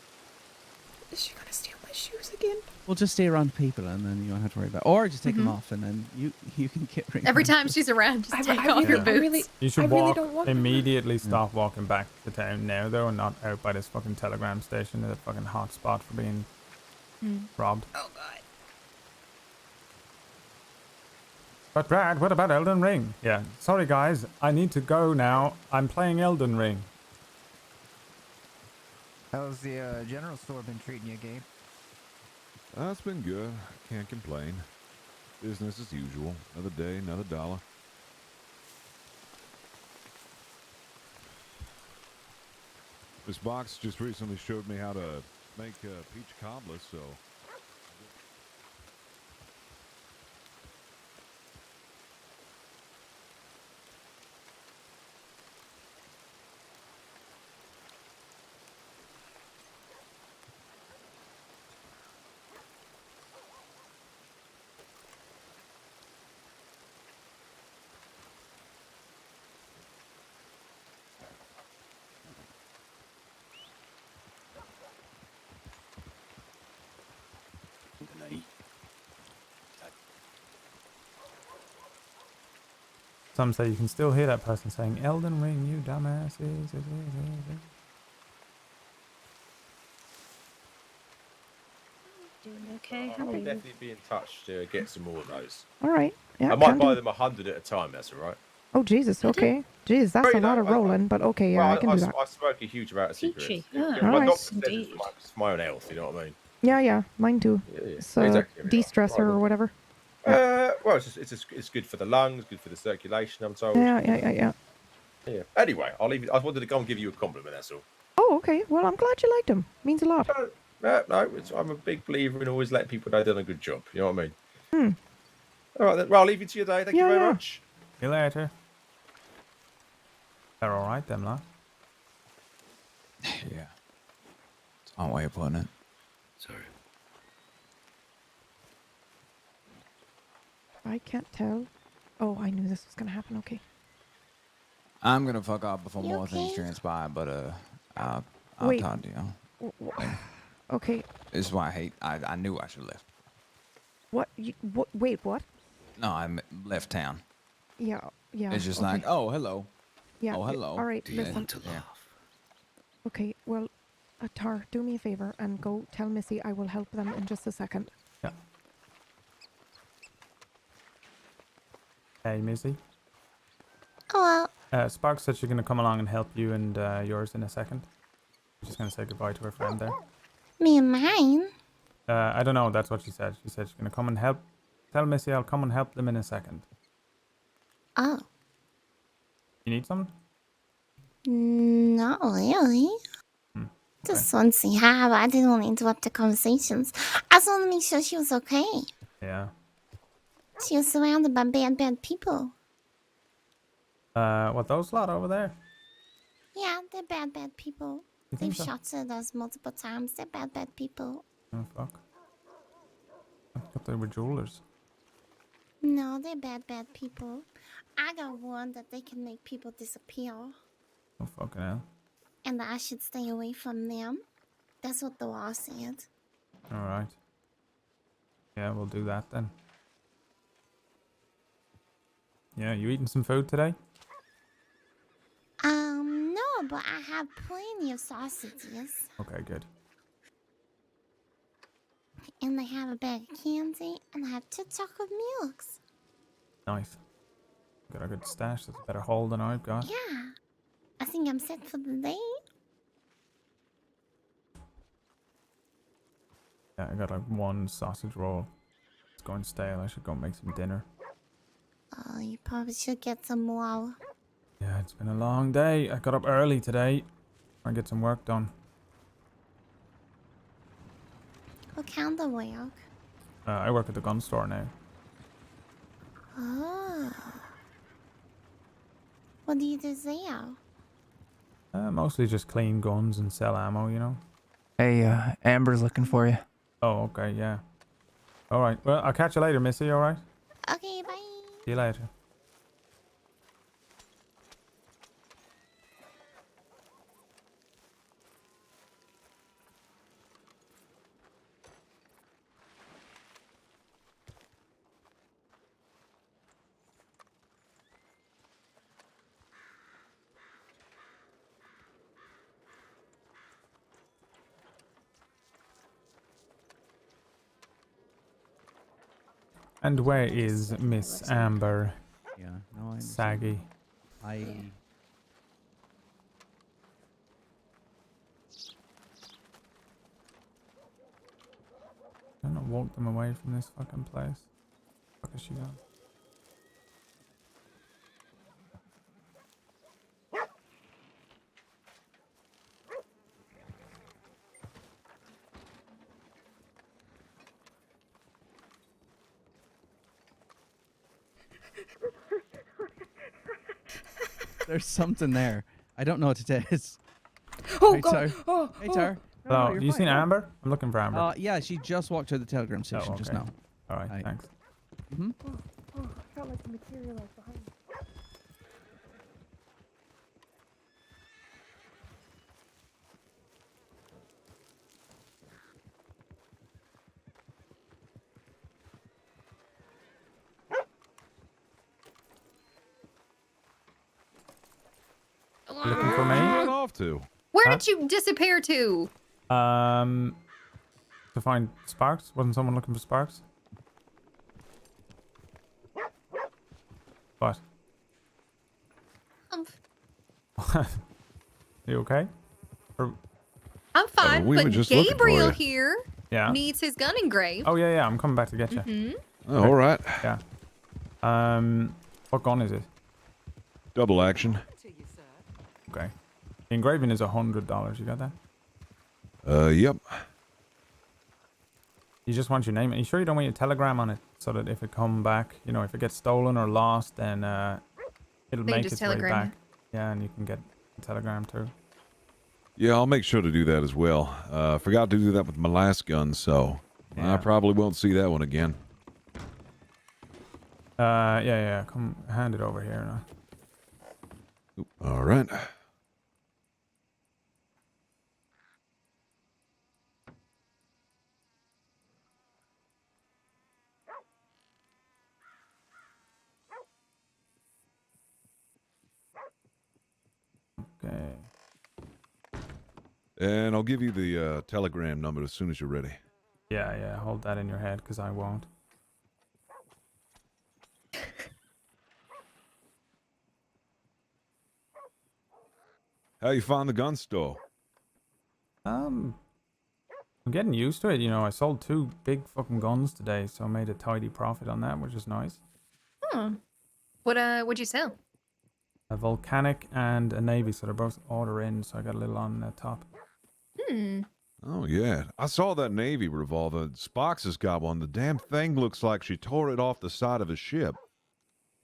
Is she gonna steal my shoes again. We'll just stay around people, and then you don't have to worry about. Or just take them Mhm. off, and then you can get rid. Every time she's around, just take off your boots. You should I really walk don't want to. immediately. Start walking back to town now, though, and not out by this fucking telegram station, the fucking hot spot for being robbed. Oh god. But Brad, what about Elden Ring? Yeah, sorry guys, I need to go now. I'm playing Elden Ring. How's the general store been treating you, Gabe? It's been good. Can't complain. Business as usual. Another day, another dollar. This box just recently showed me how to make peach cobbler, so... Some say you can still hear that person saying, Elden Ring, you dumbasses. Doing okay? How I'll are you? definitely be in touch to get some more of those. All right. Yeah, I might can buy do. them 100 at a time, that's all right. Oh, Jesus. Okay. Jeez, that's a lot of rolling, but okay, yeah, I can do that. I smoke a huge amount of cigarettes. Peachy. Yeah, Ah, my nice. doctor says it's for my own health, you know what I mean? Yeah, mine too. Yeah, yeah. It's a Exactly. de-stressor or whatever. Well, it's good for the lungs, good for the circulation, I'm told. Yeah. Yeah. Anyway, I'll leave it. I wanted to go and give you a compliment, that's all. Oh, okay. Well, I'm glad you liked him. Means a lot. No, I'm a big believer in always letting people know they've done a good job. You know what I mean? Hmm. All right, then. Well, I'll leave you to your day. Thank you very much. See you later. They're alright, them lot. Yeah. It's one way of putting it. Sorry. I can't tell. Oh, I knew this was going to happen. Okay. I'm gonna fuck off before You more things okay? transpire, but I'll Wait. talk to you. Okay. This is why I knew I should have left. What? Wait, what? No, I left town. Yeah. It's just okay. like, oh, hello. Yeah. Oh, hello. All right. Do you Listen. want to laugh? Okay. Well, Tar, do me a favor and go tell Missy I will help them in just a second. Yeah. Hey, Missy. Oh, Spark said she's going to come along and help you and yours in a second. She's going to say goodbye to her friend there. me and mine. I don't know. That's what she said. She said she's going to come and help. Tell Missy I'll come and help them in a second. Oh. You need something? Not really. Just want to see how. I didn't want to interrupt the conversations. I just want to make sure she was okay. Yeah. She was surrounded by bad people. What, those lot over there? Yeah, they're bad people. You think They've so? shot at us multiple times. They're bad people. Oh, fuck. I thought they were jewelers. No, they're bad people. I got warned that they can make people disappear. Oh, fucking hell. And that I should stay away from them. That's what the law said. Alright. Yeah, we'll do that then. Yeah, you eating some food today? No, but I have plenty of sausages. Okay, good. And I have a bag of candy, and I have 2 chocolate milks. Nice. Got a good stash. That's a better haul than I've got. Yeah. I think I'm set for the day. Yeah, I got like 1 sausage roll. It's going stale. I should go make some dinner. Oh, you probably should get some more. Yeah, it's been a long day. I got up early today. Try and get some work done. What kind of work? I work at the gun store now. Oh. What do you do there? Mostly just clean guns and sell ammo, you know. Hey, Amber's looking for you. Oh, okay, yeah. Alright, well, I'll catch you later, Missy, alright? Okay, bye. See you later. And where is Miss Amber? Yeah, no, I understand. Saggy. I I'm gonna walk them away from this fucking place. What is she doing? there's something there. I don't know what it is. Oh Hey, God! Tar. Oh, Hey, oh. Tar. Hello, you're you fine. seen Amber? I'm looking for Amber. Yeah, she just walked to the telegram station just okay. now. All right, thanks. Mm-hmm. Oh, I felt like the materialized behind me. You looking for me? Run off to. Where Huh? did you disappear to? To find Sparks? Wasn't someone looking for Sparks? What? You okay? Or... I'm fine, we were but just looking for Gabriel you. here Yeah. needs his gun engraved. Oh yeah, I'm coming back to get you. Mm-hmm. Oh, all right. Yeah. What gun is it? Double action. Okay. The engraving is $100. You got that? Yep. You just want your name. Are you sure you don't want your telegram on it, so that if it come back, you know, if it gets stolen or lost, then it'll They make just its way telegram back. Yeah, and you can get a telegram too. Yeah, I'll make sure to do that as well. Forgot to do that with my last gun, so I probably won't see that one again. Yeah. Come, hand it over here now. All right. Okay. And I'll give you the telegram number as soon as you're ready. Yeah. Hold that in your head, because I won't. How you find the gun store? I'm getting used to it. You know, I sold 2 big fucking guns today, so I made a tidy profit on that, which is nice. What'd you sell? A volcanic and a navy, so they're both order in, so I got a little on the top. Oh, yeah. I saw that Navy revolver. Spox has got one. The damn thing looks like she tore it off the side of a ship.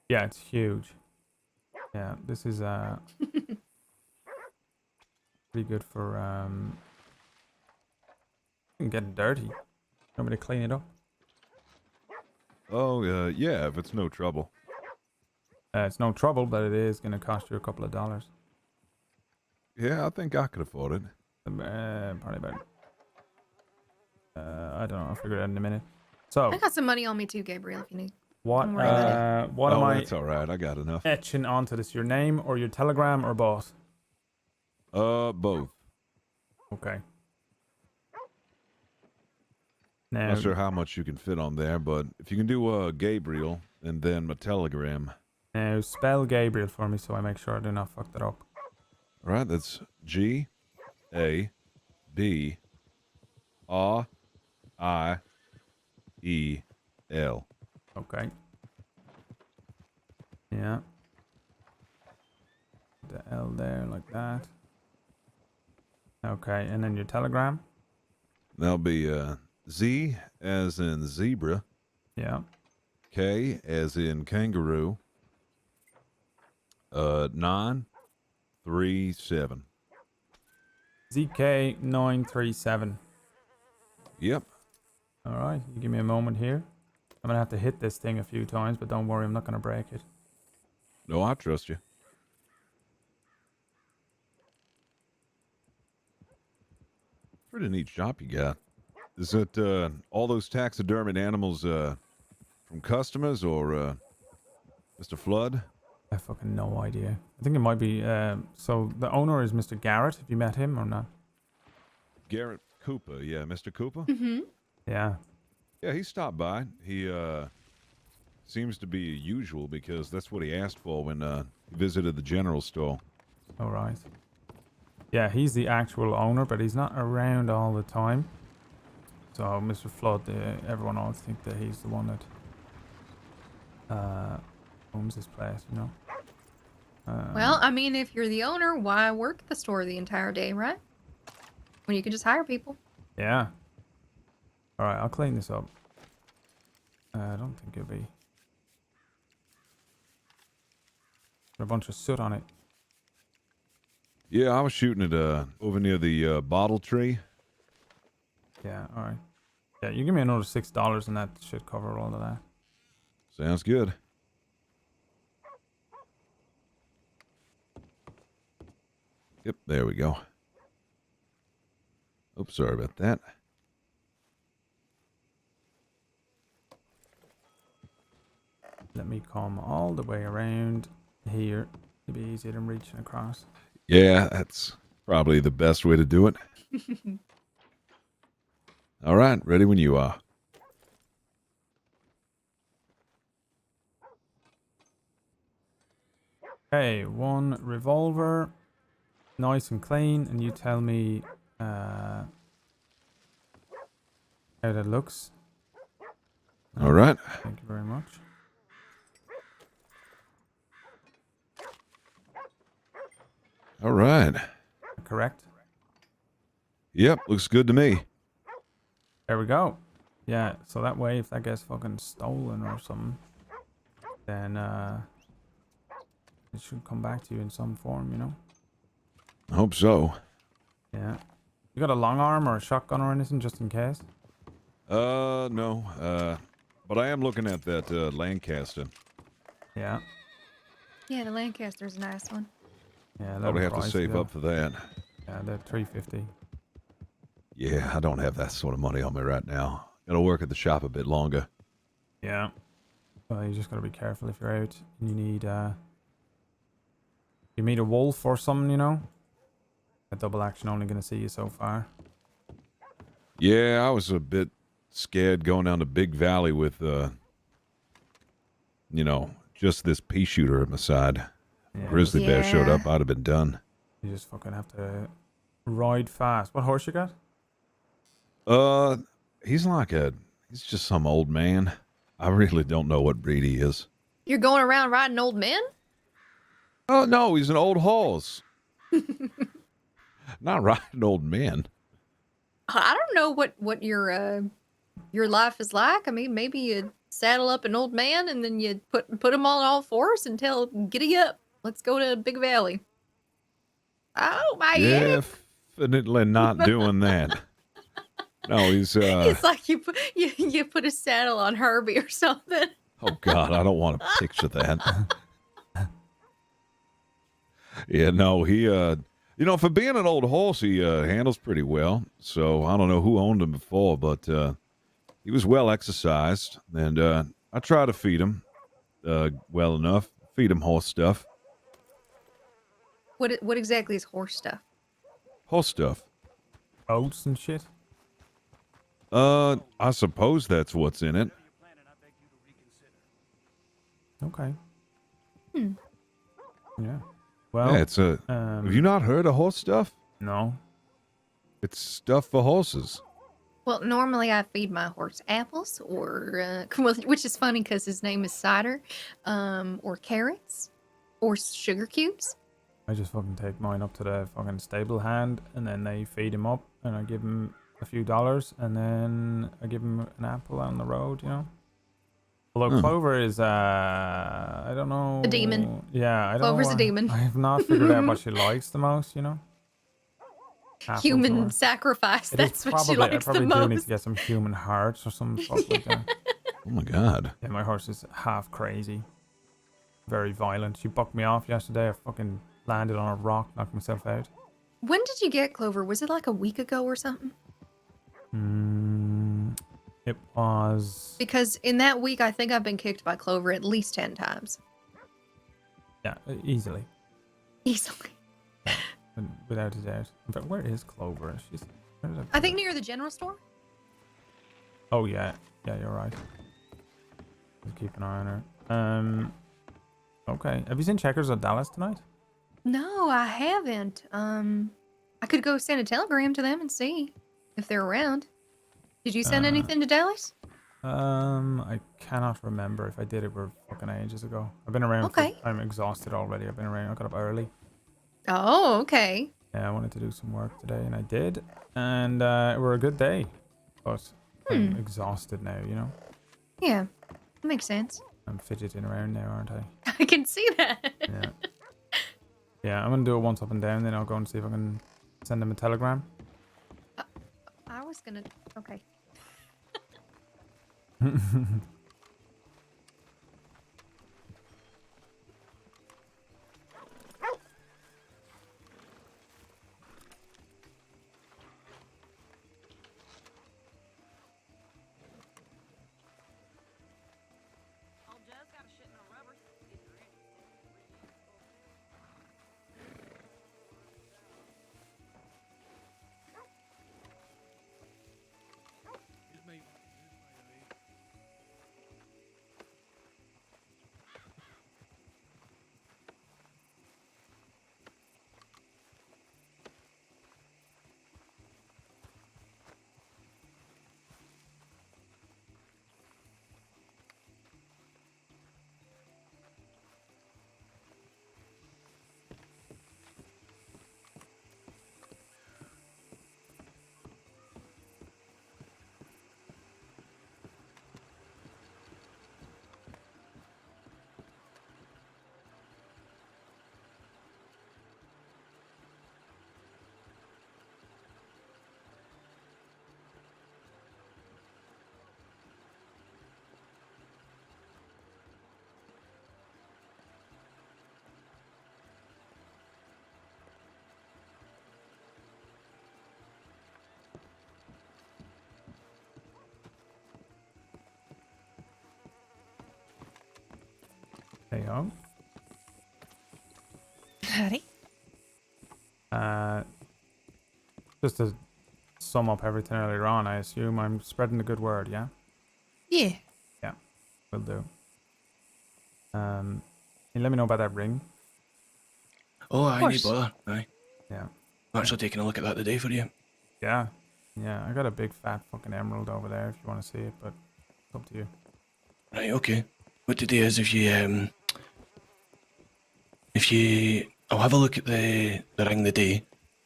Yeah, it's huge. Yeah, this is pretty good for you can get dirty. Want me to clean it up? Oh, yeah, if it's no trouble. It's no trouble, but it is gonna cost you a couple of dollars. Yeah, I think I could afford it. Probably about. I don't know. I'll figure it out in a minute. So, I got some money on me too, Gabriel, if you need. what? Don't worry about it. What am I? That's all right. I got enough. Etching onto this? Your name or your telegram or both? Both. Okay. Now, Not sure how much you can fit on there, but if you can do Gabriel and then my telegram. now spell Gabriel for me, so I make sure I do not fuck that up. All right, that's G-A-B-R-I-E-L. Okay. Yeah. The L there, like that. Okay, and then your telegram. That'll be Z as in zebra. Yeah. K as in kangaroo. 937. ZK937. Yep. All right, you give me a moment here. I'm gonna have to hit this thing a few times, but don't worry, I'm not gonna break it. No, I trust you. Pretty neat shop you got. Is it all those taxidermied animals from customers or Mr. Flood? I fucking no idea. I think it might be. So the owner is Mr. Garrett. Have you met him or not? Garrett Cooper, yeah, Mr. Cooper. Mm-hmm. Yeah. Yeah, he stopped by. He seems to be usual because that's what he asked for when he visited the general store. All right. Yeah, he's the actual owner, but he's not around all the time. So Mr. Flood, everyone always think that he's the one that owns this place, you know. Well, I mean, if you're the owner, why work at the store the entire day, right? When you can just hire people. Yeah. All right, I'll clean this up. I don't think it'll be a bunch of soot on it. Yeah, I was shooting it over near the bottle tree. Yeah, all right. Yeah, you give me another $6 and that should cover all of that. Sounds good. Yep, there we go. Oops, sorry about that. Let me come all the way around here. It'll be easier than reaching across. Yeah, that's probably the best way to do it. All right, ready when you are. Okay, one revolver. Nice and clean. And you tell me how that looks. All right. Thank you very much. All right. Correct? Yep, looks good to me. There we go. Yeah, so that way if that gets fucking stolen or something, then it should come back to you in some form, you know? I hope so. Yeah. You got a long arm or a shotgun or anything just in case? No. But I am looking at that Lancaster. Yeah. Yeah, the Lancaster's a nice one. Yeah, Probably have to save up for that. Yeah, they're $350. Yeah, I don't have that sort of money on me right now. Gotta work at the shop a bit longer. Yeah. Well, you just gotta be careful if you're out and you need, you meet a wolf or something, you know? A double action only gonna see you so far. Yeah, I was a bit scared going down to Big Valley with, just this pea shooter at my side. Yeah, Grizzly bear showed up, I'd have been done. You just fucking have to ride fast. What horse you got? He's just some old man. I really don't know what breed he is. You're going around riding old men? Oh, no, he's an old horse. Not riding old men. I don't know what your life is like. I mean, maybe you saddle up an old man and then you put him on all fours and tell him, giddy up, let's go to Big Valley. Oh my Yeah, definitely not doing that. No, he's It's like you put a saddle on Herbie or something. Oh God, I don't want to picture that. Yeah, no, he for being an old horse, he handles pretty well. So I don't know who owned him before, but he was well exercised, and I try to feed him well enough. Feed him horse stuff. What exactly is horse stuff? Horse stuff. Oats and shit? I suppose that's what's in it. Okay. Hmm. Yeah. Well, yeah, it's have you not heard of horse stuff? No. It's stuff for horses. Well, normally I feed my horse apples or, which is funny because his name is Cider, or carrots, or sugar cubes. I just fucking take mine up to the fucking stable hand, and then they feed him up, and I give him a few dollars, and then I give him an apple on the road, you know? Although Clover is, I don't know. A demon. Yeah, I don't Clover's know. a demon. I have not figured out what she likes the most, you know? Apples Human or- sacrifice. It is That's what she probably- likes I the probably do need most. to get some human hearts or some fuck like that. Oh my God. Yeah, my horse is half crazy. Very violent. She bucked me off yesterday. I fucking landed on a rock, knocked myself out. When did you get Clover? Was it like a week ago or something? It was... Because in that week, I think I've been kicked by Clover at least 10 times. Yeah, easily. Easily. Without a doubt. In fact, where is Clover? She's... I think near the general store. Oh, yeah. Yeah, you're right. Just keep an eye on her. Okay. Have you seen Checkers or Dallas tonight? No, I haven't. I could go send a telegram to them and see if they're around. Did you send anything to Dallas? I cannot remember. If I did, it were fucking ages ago. I've been around. Okay. I'm exhausted already. I've been around. I got up early. Oh, okay. Yeah, I wanted to do some work today, and I did. And it were a good day. But I'm exhausted now, you know? Yeah, makes sense. I'm fidgeting around now, aren't I? I can see that. Yeah. Yeah, I'm going to do it once up and down, then I'll go and see if I can send them a telegram. I was gonna... Okay. Hey, yo. Howdy. Just to sum up everything earlier on, I assume I'm spreading the good word, yeah? Yeah. Yeah, will do. Can you let me know about that ring? Oh, I need bother. Aye. Yeah. I'm actually taking a look at that today for you. Yeah. Yeah, I got a big fat fucking emerald over there if you want to see it, but it's up to you. Right, okay. What to do is if you, I'll have a look at the ring the day,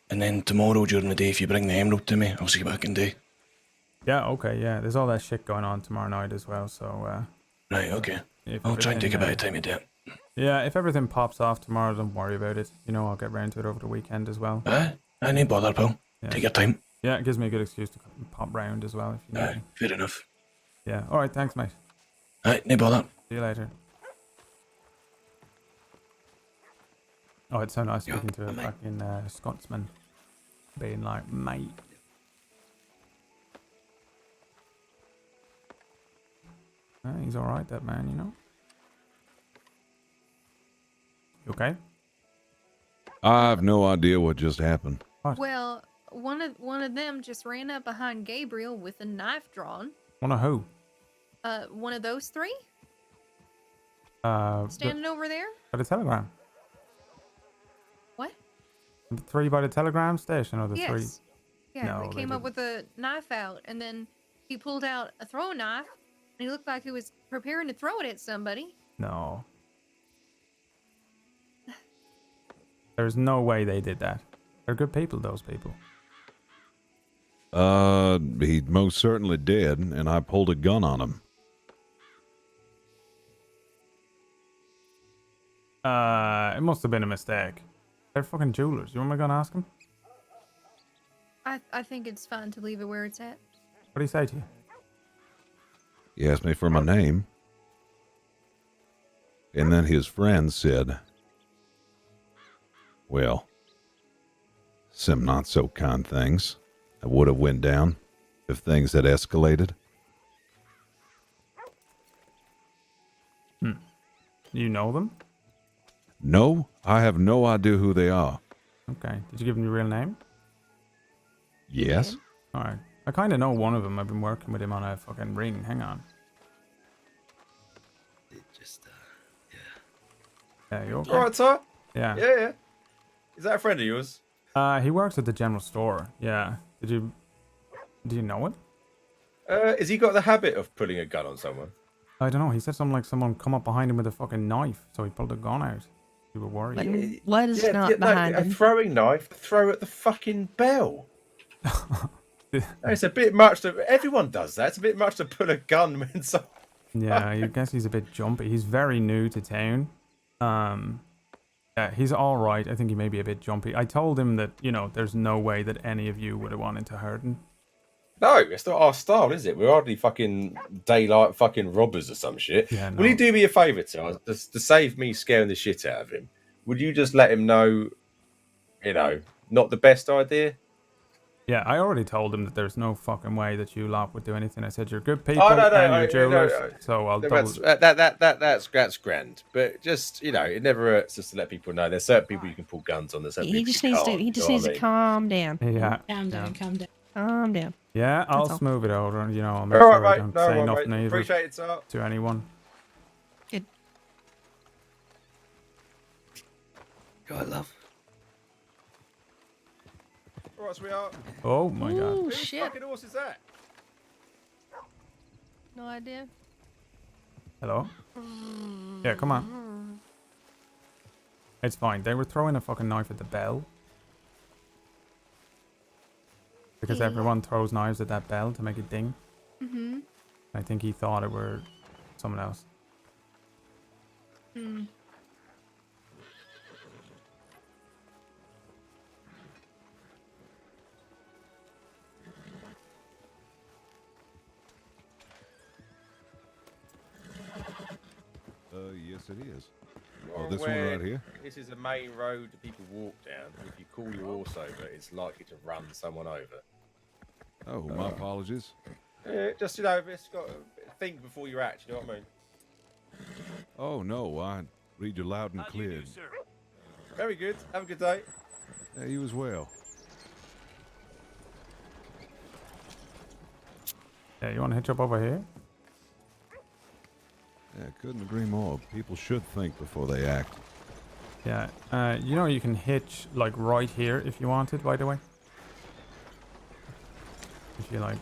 and then tomorrow during the day, if you bring the emerald to me, I'll see what I can do. Yeah, okay, yeah. There's all that shit going on tomorrow night as well, so Right, okay. if I'll try and take a bit of everything, time to do it. Yeah, if everything pops off tomorrow, don't worry about it. You know, I'll get round to it over the weekend as well. I need bother, pal. Yeah. Take your time. Yeah, it gives me a good excuse to pop round as well if you need me. Fair enough. Yeah, alright, thanks, mate. No bother. See you later. Oh, it's so nice speaking to a fucking Scotsman. Being like, mate. He's alright, that man, you know? You okay? I have no idea what just happened. Well, one of them just ran up behind Gabriel with a knife drawn. One of who? One of those three By standing over there. the telegram. What? The three by the telegram station, or the Yes. three? Yeah, No, they they came up with a knife out, and then he pulled out a throwing knife, and he looked like he was preparing to throw it at somebody. No. There's no way they did that. They're good people, those people. He most certainly did, and I pulled a gun on him. It must have been a mistake. They're fucking jewelers. You want me to go and ask them? I think it's fine to leave it where it's at. What do he say to you? He asked me for my name. And then his friend said, well, some not so kind things that would have went down if things had escalated. You know them? No, I have no idea who they are. Okay. Did you give them your real name? Yes. Alright. I kind of know one of them. I've been working with him on a fucking ring. Hang on. just, Yeah, you okay? All right, Tar. Yeah. Yeah. Is that a friend of yours? He works at the general store. Yeah. Did you know it? Has he got the habit of pulling a gun on someone? I don't know. He said something like someone come up behind him with a fucking knife, so he pulled a gun out. You were worried. What is not behind a him? throwing knife, throw at the fucking bell. It's a bit much to. Everyone does that. It's a bit much to pull a gun when someone. Yeah, I guess he's a bit jumpy. He's very new to town. Yeah, he's all right. I think he may be a bit jumpy. I told him that, there's no way that any of you would have wanted to hurt him. No, it's not our style, is it? We're hardly fucking daylight fucking robbers or some shit. Yeah, no. Will you do me a favour, Tar, to save me scaring the shit out of him? Would you just let him know, not the best idea? Yeah, I already told him that there's no fucking way that you lot would do anything. I said you're good people Oh, no, and you're jewelers, so I'll double. That's grand. But just it never hurts just to let people know. There's certain people you can pull guns on. There's certain He people just you needs to. can't, He just you know needs what I to mean? calm down. Yeah. Calm down, calm down. Calm down. Yeah, I'll That's all. smooth it over. I'll make All sure right, I mate. don't No say one, nothing mate. either Appreciate it, Tar. to anyone. Good. Go on, love. All right, sweetheart. Oh my god. Ooh, Whose shit. fucking horse is that? No idea. Hello? Yeah, come on. It's fine. They were throwing a fucking knife at the bell. Because everyone throws knives at that bell to make it ding. Mm-hmm. I think he thought it were someone else. Hmm. Yes, it is. You're Oh, this one aware right here? This is a main road that people walk down. If you call your horse over, it's likely to run someone over. Oh, my apologies. Just, it's got to think before you act, you know what I mean? Oh, no, I read you loud and clear. Very good. Have a good day. Yeah, you as well. Yeah, you want to hitch up over here? Yeah, couldn't agree more. People should think before they act. Yeah. You can hitch, like, right here if you wanted, by the way. If you, like,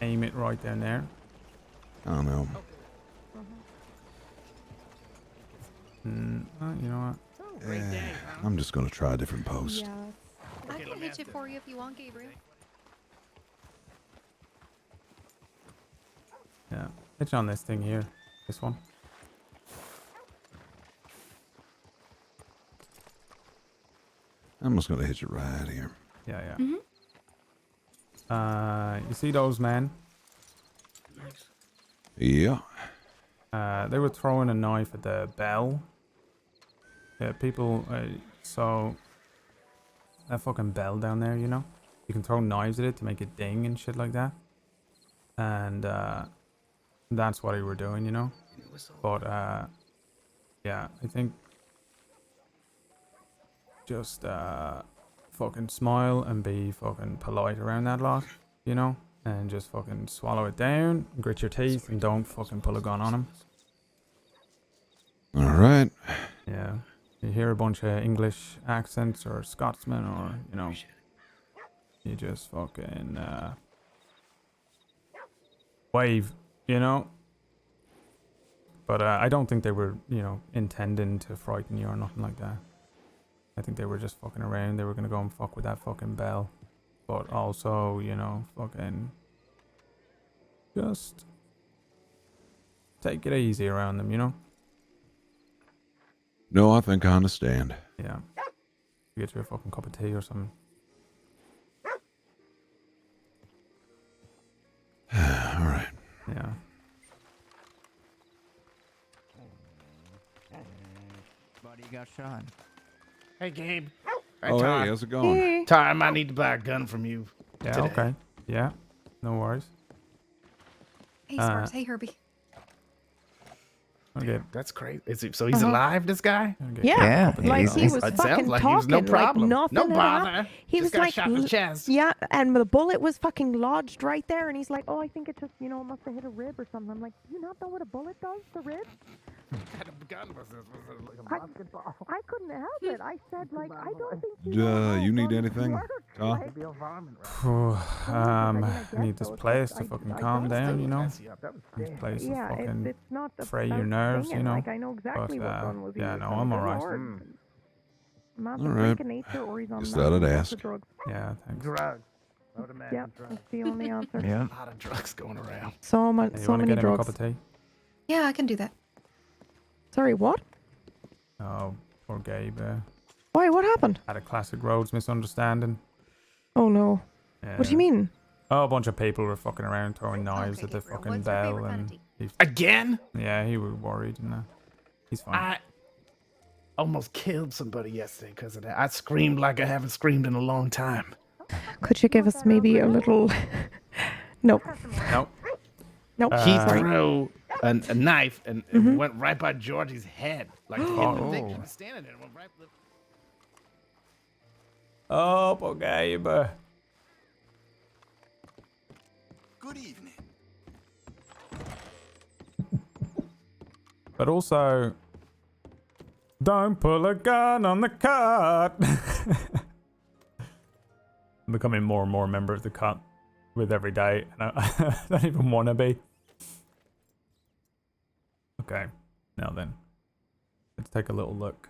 aim it right down there. I don't know. You know what? I'm just going to try a different post. Yeah. I can hitch it for you if you want, Gabriel. Yeah. Hitch on this thing here. This one. I'm just going to hitch it right here. Yeah, yeah. Mm-hmm. You see those men? Yeah. They were throwing a knife at the bell. Yeah, people saw that fucking bell down there, you can throw knives at it to make it ding and shit like that. And that's what they were doing, But yeah, I think just fucking smile and be fucking polite around that lot, and just fucking swallow it down, grit your teeth, and don't fucking pull a gun on them. All right. Yeah. You hear a bunch of English accents or Scotsmen or, you just fucking wave, But I don't think they were, intending to frighten you or nothing like that. I think they were just fucking around. They were going to go and fuck with that fucking bell. But also, fucking just take it easy around them, No, I think I understand. Yeah. Get you a fucking cup of tea or something. All right. Yeah. Buddy got shot. Hey, Gabe. Oh, Tar. hey, how's it going? Hey. Tar, I might need to buy a gun from you. Yeah, today. okay. Yeah, no worries. Hey, Sparks. Hey, Herbie. Okay. That's crazy. So he's alive, this guy? Yeah, like he was It fucking sounds like talking, he was no problem. like nothing No had bother. happened. He Just was got like, shot in the chest. yeah, and the bullet was fucking lodged right there, and he's like, oh, I think it just, must have hit a rib or something. I'm like, do you not know what a bullet does to ribs? kind of gun was this? Was it like a basketball? I couldn't help it. I said, like, I don't think You need anything, Tom? Maybe a varmint rat. Phew, I need this place to fucking calm down, you know? Mess you up. That was This dead. place is Yeah, fucking it's not fray your about nerves, singing. you know? Like, I know exactly what gun was yeah, used. no, and I'm good alright. Lord, Matt's All a right. freak of nature, or he's on Just that thought I'd lots ask. of drugs. Yeah, thanks. Drugs. I would imagine Yep, drugs. that's the only answer. Yeah. A lot of drugs going around. So much, Hey, you so want to many get him a drugs. cup of tea? Yeah, I can do that. Sorry, what? Oh, poor Gabe. Why? What happened? Had a classic roads misunderstanding. Oh no. Yeah. What do you mean? Oh, a bunch of people were fucking around throwing knives at the Gabriel, fucking what's your bell, favorite kind and of tea? Again? yeah, he was worried, and he's fine. I almost killed somebody yesterday because of that. I screamed like I haven't screamed in a long time. Could you give us maybe a little? Nope. Nope. Nope. He Sorry. threw a knife and it went right by Georgie's head. Like hit the victim. He was standing there and went right. Oh, poor Gabe. Good evening. But also, don't pull a gun on the cart. I'm becoming more and more a member of the cut with every day, and I don't even want to be. Okay, now then, let's take a little look.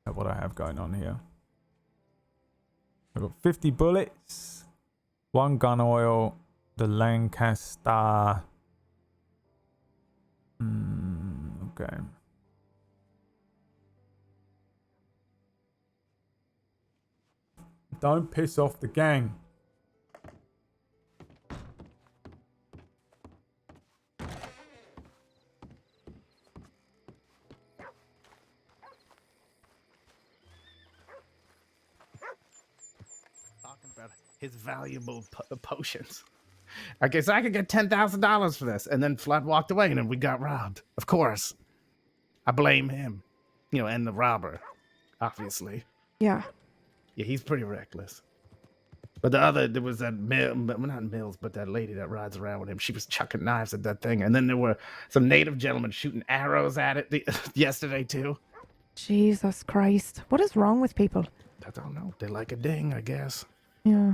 At what I have going on here. I've got 50 bullets, 1 gun oil, the Lancaster. Okay. Don't piss off the gang. Talking about his valuable potions. I guess I could get $10,000 for this. And then Flood walked away and then we got robbed. Of course. I blame him. You know, and the robber, obviously. Yeah. Yeah, he's pretty reckless. But there was that not Mills, but that lady that rides around with him. She was chucking knives at that thing. And then there were some native gentlemen shooting arrows at it yesterday, too. Jesus Christ. What is wrong with people? I don't know. They like a ding, I guess. Yeah.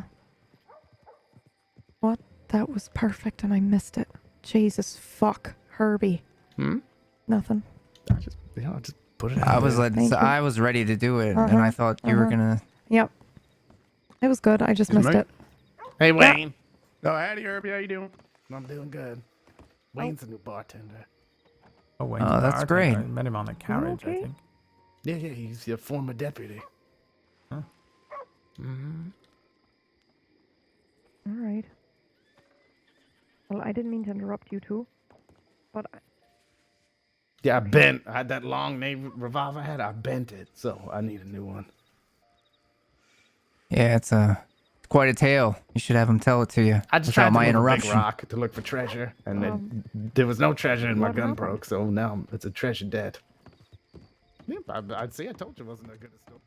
What? That was perfect and I missed it. Jesus fuck. Herbie. Nothing. I just put it out I was there. I was ready to do it, and I thought you were gonna. Yep. It was good. I just missed it. Hey, Wayne. Oh, howdy, Herbie. How you doing? I'm doing good. Wayne's a new bartender. Oh, Wayne's Oh, a that's bartender. great. I met him on the carriage, I think. Yeah, he's your former deputy. Huh? Mm-hmm. All right. Well, I didn't mean to interrupt you two, but Yeah, I had that long name revolver I had. I bent it, so I need a new one. Yeah, it's quite a tale. You should have him tell it to you. I just without tried to my move a big interruption. rock to look for treasure, and then there was no treasure, and my what gun happened? broke. So now it's a treasure dead. Yeah, I'd say I told you it wasn't that good a story.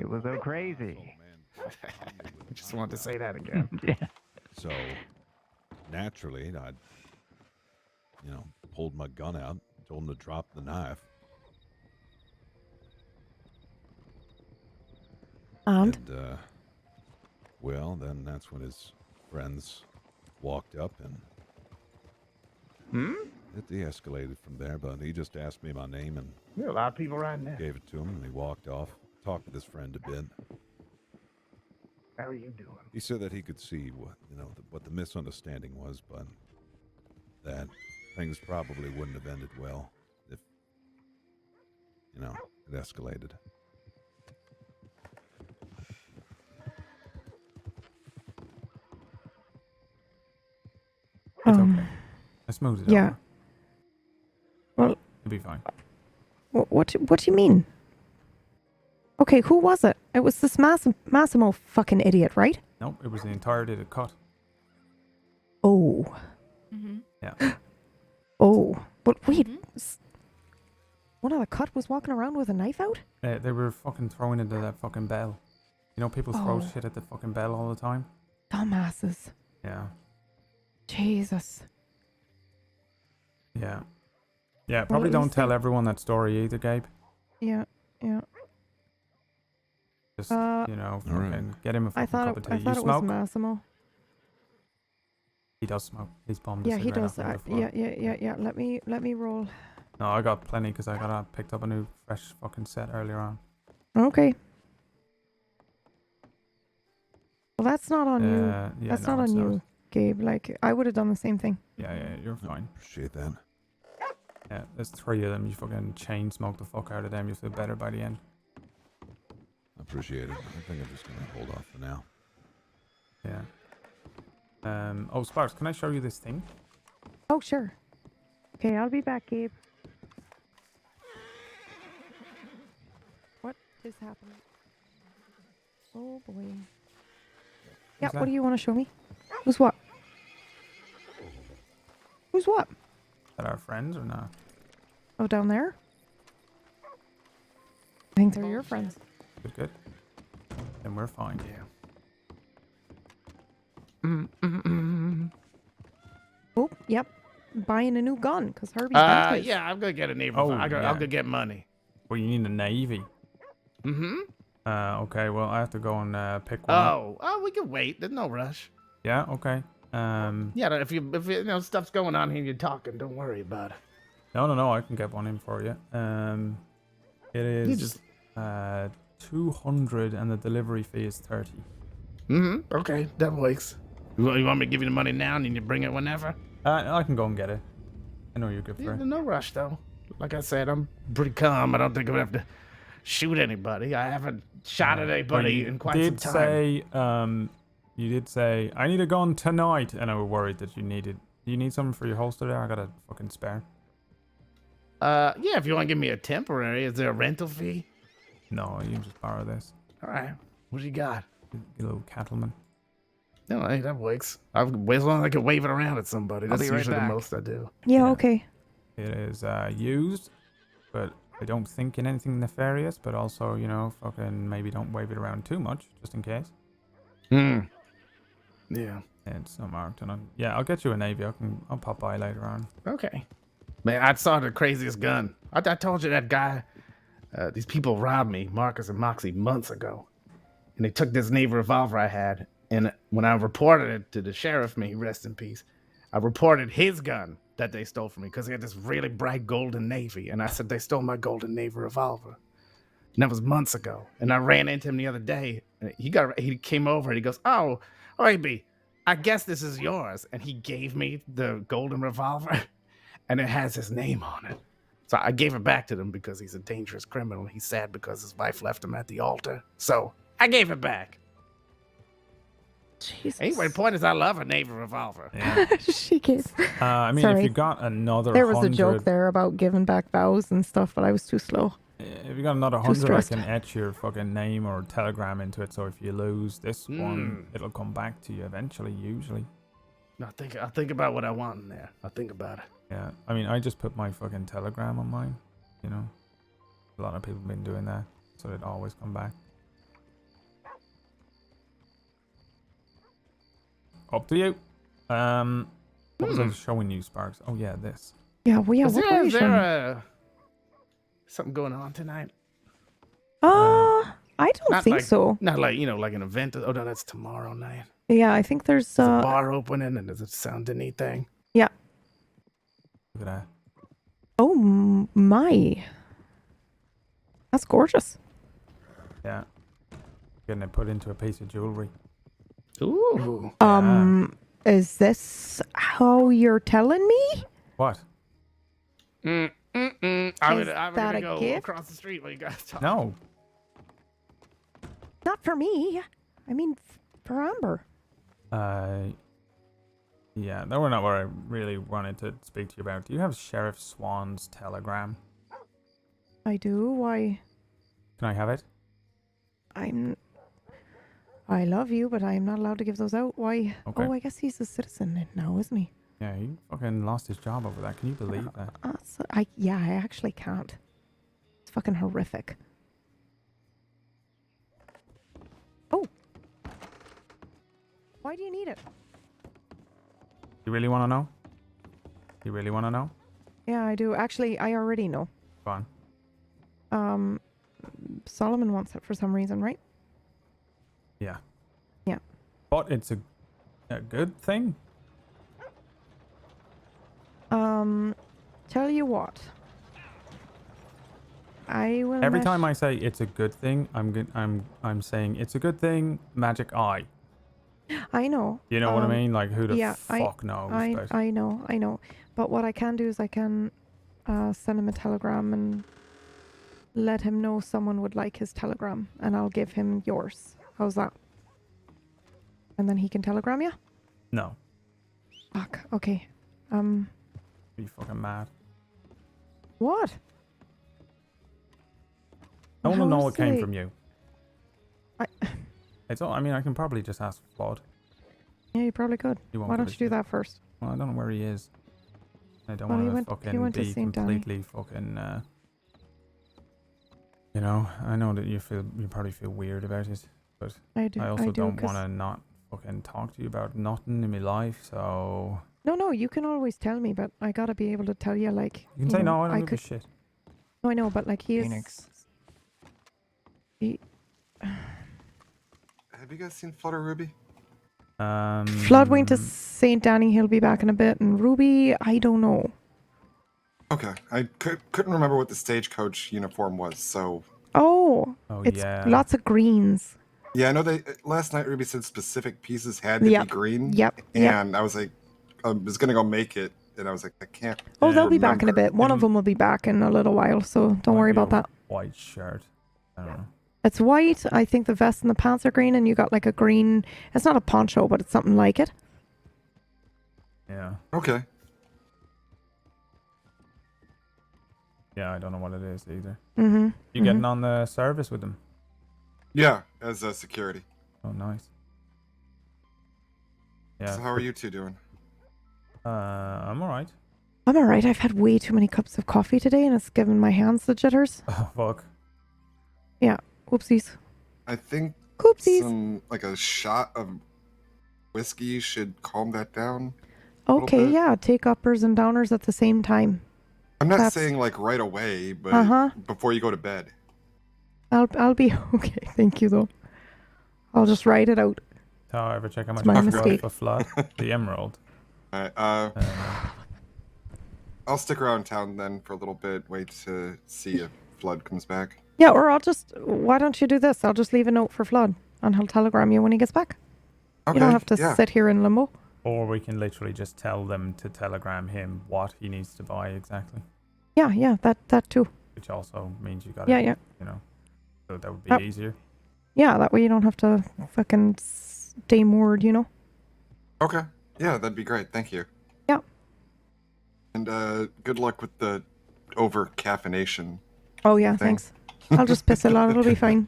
It was so crazy. I just wanted to say that again. Yeah. So, naturally, I, pulled my gun out, told him to drop the knife. And? Well, then that's when his friends walked up and it de-escalated from there, but he just asked me my name and Yeah, a lot of people riding there. gave it to him, and he walked off. Talked with his friend a bit. How are you doing? He said that he could see what the misunderstanding was, but that things probably wouldn't have ended well if it escalated. It's okay. I smoothed it yeah. over. Well, It'll be fine. what do you mean? Okay, who was it? It was this Massimo fucking idiot, right? Nope, it was the entirety of the cut. Oh. Yeah. Oh. But wait. One of the cut was walking around with a knife out? They were fucking throwing it at that fucking bell. You know, people throw Oh. shit at the fucking bell all the time. Dumbasses. Yeah. Jesus. Yeah. Yeah, Well, probably at don't least tell they- everyone that story either, Gabe. Yeah. Yeah. Just, you know, fucking get him a I fucking thought cup of tea. I thought You it was smoke? Massimo. He does smoke. He's bombed a Yeah, he cigarette does. off me before. Yeah. Let me roll. No, I got plenty because I picked up a new fresh fucking set earlier on. Okay. Well, that's not on you. Yeah, That's no, not it's on not. you, Gabe. Like, I would have done the same thing. Yeah, you're fine. Appreciate that. Yeah, there's 3 of them. You fucking chain smoke the fuck out of them. You feel better by the end. Appreciate it. I think I'm just gonna hold off for now. Yeah. Oh, Sparks, can I show you this thing? Oh, sure. Okay, I'll be back, Gabe. What is happening? Oh, boy. Yeah, that? what do you want to show me? Who's what? Who's what? That our friends or not? Oh, down there? I think they're your friends. Good. Then we're fine. Oh, yep. Buying a new gun because Herbie bent his. Yeah, I'm gonna get a neighbor. Oh, I'm yeah. gonna get money. Well, you need a navy. Mm-hmm. Okay. Well, I have to go and pick one. up. Oh, we can wait. There's no rush. Yeah. Okay. Yeah, if you know stuff's going on here, you're talking. Don't worry about it. No. I can get one in for you. It is You just 200 and the delivery fee is 30. Mm-hmm. Okay, that works. You want me to give you the money now and then you bring it whenever? I can go and get it. I know you're good for Yeah, it. no rush though. Like I said, I'm pretty calm. I don't think I'm gonna have to shoot anybody. I haven't shot at anybody in quite some time. You did say I need a gun tonight, and I was worried that you needed. Do you need something for your holster there? I got a fucking spare. Yeah, if you want to give me a temporary, is there a rental fee? No, you can just borrow this. All right. What you got? Get a little cattleman. No, hey, that works. As long as I can wave it around at somebody. I'll That's be right usually back. the most I do. Yeah, okay. It is used, but I don't think in anything nefarious. But also, you know, fucking maybe don't wave it around too much, just in case. Hmm. Yeah. It's not marked, and I'll get you a navy. I'll pop by later on. Okay. Man, I saw the craziest gun. I told you that guy, these people robbed me, Marcus and Moxie, months ago. And they took this Navy revolver I had. And when I reported it to the sheriff, may he rest in peace, I reported his gun that they stole from me because he had this really bright golden Navy. And I said, they stole my golden Navy revolver. And that was months ago. And I ran into him the other day. And he came over and he goes, oh, AB, I guess this is yours. And he gave me the golden revolver. And it has his name on it. So I gave it back to them because he's a dangerous criminal. He's sad because his wife left him at the altar. So I gave it back. Jesus. Anyway, the point is I love a Navy revolver. She gave. I mean, Sorry. if you got another There was 100, a joke there about giving back vows and stuff, but I was too slow. If you got another Too 100, I stressed. can etch your fucking name or telegram into it. So if you lose this one, it'll come back to you eventually, usually. I'll think about what I want in there. I'll think about it. Yeah, I mean, I just put my fucking telegram on mine, you know. A lot of people have been doing that, so it'd always come back. Up to you. What was I showing you, Sparks? Oh yeah, this. Yeah, well, yeah. Is What there, were you is showing me? there something going on tonight? I don't Not think like, so. Not like, like an event. Oh, no, that's tomorrow night. Yeah, I think there's There's a bar opening and there's a Saint Denis thing. Yeah. Look at that. Oh my. That's gorgeous. Yeah. Getting it put into a piece of jewelry. Ooh. Is this how you're telling me? What? I'm Is gonna that a go gift? across the street while you guys talk. No. Not for me. I mean, for Amber. Yeah, that were not what I really wanted to speak to you about. Do you have Sheriff Swan's telegram? I do. Why? Can I have it? I love you, but I'm not allowed to give those out. Why? Okay. Oh, I guess he's a citizen now, isn't he? Yeah, he fucking lost his job over that. Can you believe that? I actually can't. It's fucking horrific. Why do you need it? You really want to know? You really want to know? Yeah, I do. Actually, I already know. Go on. Solomon wants it for some reason, right? Yeah. Yeah. But it's a good thing. Tell you what. I will. Every time I say it's a good thing, I'm saying it's a good thing. Magic eye. I know. You know what I mean? Like who the fuck knows? I know. But what I can do is I can send him a telegram and let him know someone would like his telegram, and I'll give him yours. How's that? And then he can telegram you? No. Fuck. Okay. Are you fucking mad? What? I want to know How what came silly. from you. It's all. I mean, I can probably just ask Flood. Yeah, you probably could. He won't Why give don't a you do shit. that first? Well, I don't know where he is. I don't Well, he want to went- he fucking went to be St. Danny. completely fucking. You know, I know that you probably feel weird about it, but I do- I also I do, don't 'cause- want to not fucking talk to you about nothing in my life. So No, you can always tell me, but I gotta be able to tell you, like. you can say know, no. I don't give could. a shit. No, I know, but like he Phoenix. is. He, Have you guys seen Flutter Ruby? Flood went to St. Danny. He'll be back in a bit, and Ruby, I don't know. Okay, I couldn't remember what the stagecoach uniform was, so Oh, Oh, it's yeah. lots of greens. yeah, I know they last night Ruby said specific pieces had to Yep, be green. yep. And I was like, I was gonna go make it, and I was like, I can't. Oh, they'll be back in a remember. bit. One of them will be back in a little while, so don't worry about that. White shirt. I don't know. It's white. I think the vest and the pants are green, and you got like a green. It's not a poncho, but it's something like it. Yeah. Okay. Yeah, I don't know what it is either. Mhm. You getting on the service with them? Yeah, as security. Oh, nice. Yeah. So how are you two doing? I'm alright. I'm alright. I've had way too many cups of coffee today, and it's given my hands the jitters. Oh, fuck. Yeah. Whoopsies. I think Oopsies. some like a shot of whiskey should calm that down. a little Okay, bit. yeah. Take uppers and downers at the same time. I'm not That's- saying like right away, but Uh-huh. before you go to bed. I'll be okay. Thank you though. I'll just write it out. However, check how much It's my you got mistake. for Flood. The emerald. Alright, I'll stick around town then for a little bit, wait to see if Flood comes back. Yeah, or I'll just. Why don't you do this? I'll just leave a note for Flood, and he'll telegram you when he gets back. You don't Okay, have to yeah. sit here in limbo. Or we can literally just tell them to telegram him what he needs to buy exactly. Yeah, that too. Which also means you got Yeah, yeah. You know, so that would be Yep. easier. Yeah, that way you don't have to fucking stay moored, you know? Okay. Yeah, that'd be great. Thank you. Yeah. And good luck with the over caffeination. Oh, yeah, thing. thanks. I'll just piss a lot. It'll be fine.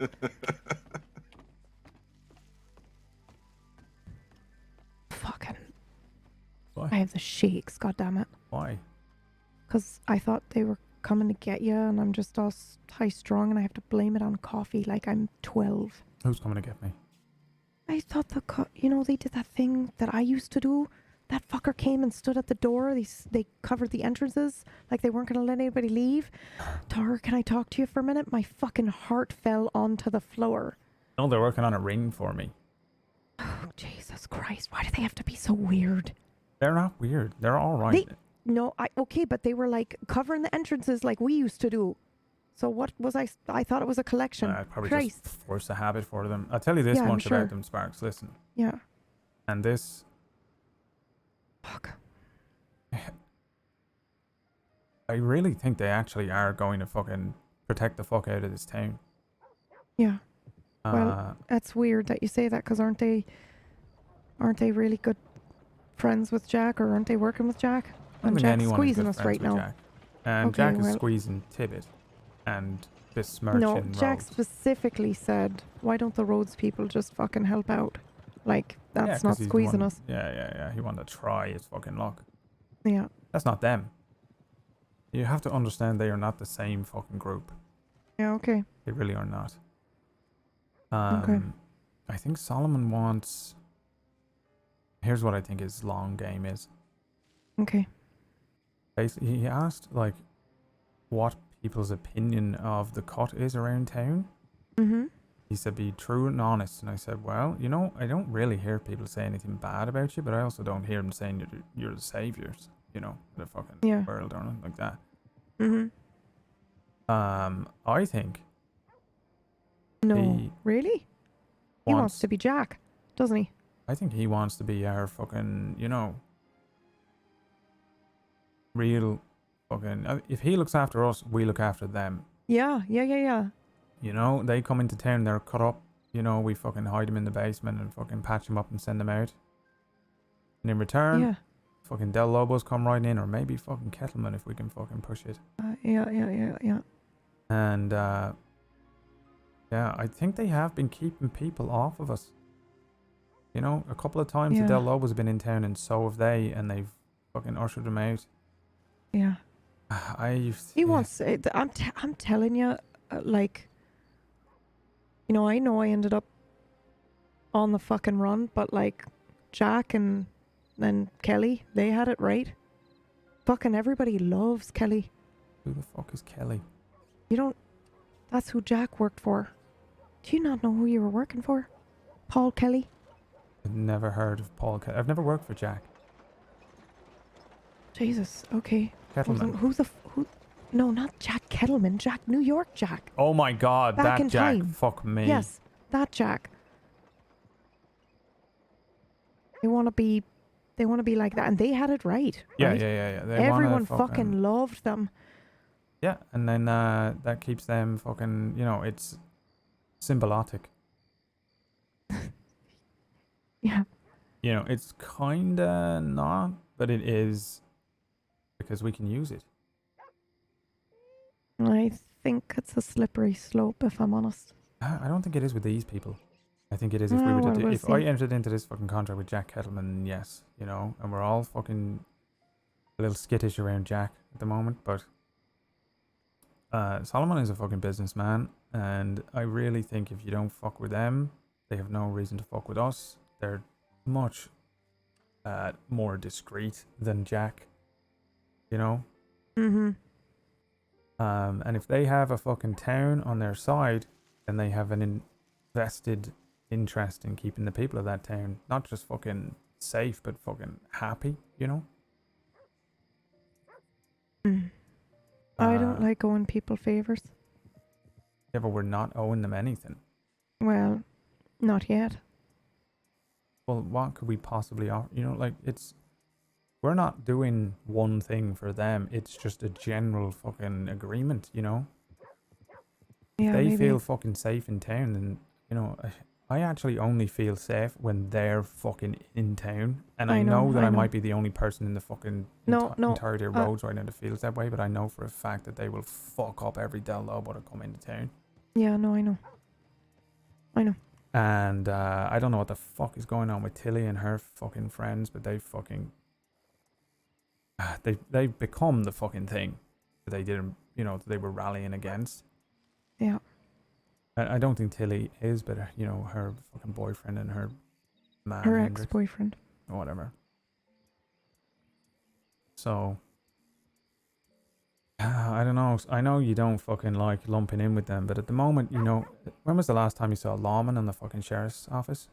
Fucking. Why? I have the shakes, goddammit. Why? Because I thought they were coming to get you, and I'm just all high strung, and I have to blame it on coffee like I'm 12. Who's coming to get me? I thought they did that thing that I used to do. That fucker came and stood at the door. They covered the entrances like they weren't going to let anybody leave. Tar, can I talk to you for a minute? My fucking heart fell onto the floor. No, they're working on a ring for me. Oh, Jesus Christ. Why do they have to be so weird? They're not weird. They're all right. Okay, but they were like covering the entrances like we used to do. So what was I thought it was a collection. I'd probably Christ. just force a habit for them. I'll tell you this Yeah, I'm much sure. about them, Sparks. Listen. Yeah. And this. Fuck. I really think they actually are going to fucking protect the fuck out of this town. Yeah. Well, that's weird that you say that, because aren't they really good friends with Jack, or aren't they working with Jack? I don't And think Jack's anyone is squeezing good us friends right with now. Jack. And Okay, Jack is well- squeezing Tibbet and besmirching No, Rhodes. Jack specifically said, why don't the Rhodes people just fucking help out? Like, Yeah, that's 'cause not he's squeezing one- us. Yeah. He wanted to try his fucking luck. Yeah. That's not them. You have to understand they are not the same fucking group. Yeah, okay. They really are not. Okay. I think Solomon wants Here's what I think his long game is. Okay. Basically, he asked, like, what people's opinion of the cut is around town. Mm-hmm. He said, be true and honest. And I said, well, you know, I don't really hear people say anything bad about you, but I also don't hear them saying you're the saviors, you know, of the fucking world or anything like that. Mm-hmm. I think. No, really? He wants to be Jack, doesn't he? I think he wants to be our fucking, you know, real fucking. If he looks after us, we look after them. Yeah. You know, they come into town, they're cut up. You know, we fucking hide them in the basement and fucking patch them up and send them out. And in return, fucking Del Lobos come right in, or maybe fucking Kettleman if we can fucking push it. Yeah. And yeah, I think they have been keeping people off of us. You know, a couple of times the Del Lobos have been in town, and so have they, and they've fucking ushered them out. Yeah. He wants. I'm telling you, like. You know I ended up on the fucking run, but like Jack and Kelly, they had it right. Fucking everybody loves Kelly. Who the fuck is Kelly? You don't. That's who Jack worked for. Do you not know who you were working for? Paul Kelly? I've never heard of Paul Kelly. I've never worked for Jack. Jesus, okay. Kettleman. Who? No, not Jack Kettleman. Jack, New York Jack. Oh my god, Back that in Jack. time. Fuck me. Yes, that Jack. They want to be like that, and they had it right. Yeah. Right? Everyone fucking loved them. Yeah, and then that keeps them fucking, you know, it's symbiotic. Yeah. You know, it's kinda not, but it is, because we can use it. I think it's a slippery slope, if I'm honest. I don't think it is with these people. I think it is if we were to if I entered into this fucking contract with Jack Kettleman, yes, you know, and we're all fucking a little skittish around Jack at the moment, but Solomon is a fucking businessman, and I really think if you don't fuck with them, they have no reason to fuck with us. They're much more discreet than Jack, you know? Mm-hmm. And if they have a fucking town on their side, then they have an invested interest in keeping the people of that town not just fucking safe, but fucking happy, you know? I don't like owing people favors. Yeah, but we're not owing them anything. Well, not yet. Well, what could we possibly offer? You know, like, we're not doing one thing for them. It's just a general fucking agreement, you know? Yeah, if they maybe. feel fucking safe in town, then, you know, I actually only feel safe when they're fucking in town. And I know that I might be the only person in the fucking entirety of roads right now that feels that way, but I know for a fact that they will fuck up every Del Lobo to come into town. Yeah, no, I know. And I don't know what the fuck is going on with Tilly and her fucking friends, but they fucking... They've become the fucking thing that they didn't, you know, that they were rallying against. Yeah. I don't think Tilly is, but, you know, her fucking boyfriend and her man. Her ex-boyfriend. Or whatever. So... I don't know. I know you don't fucking like lumping in with them, but at the moment, you know, when was the last time you saw a lawman in the fucking sheriff's office?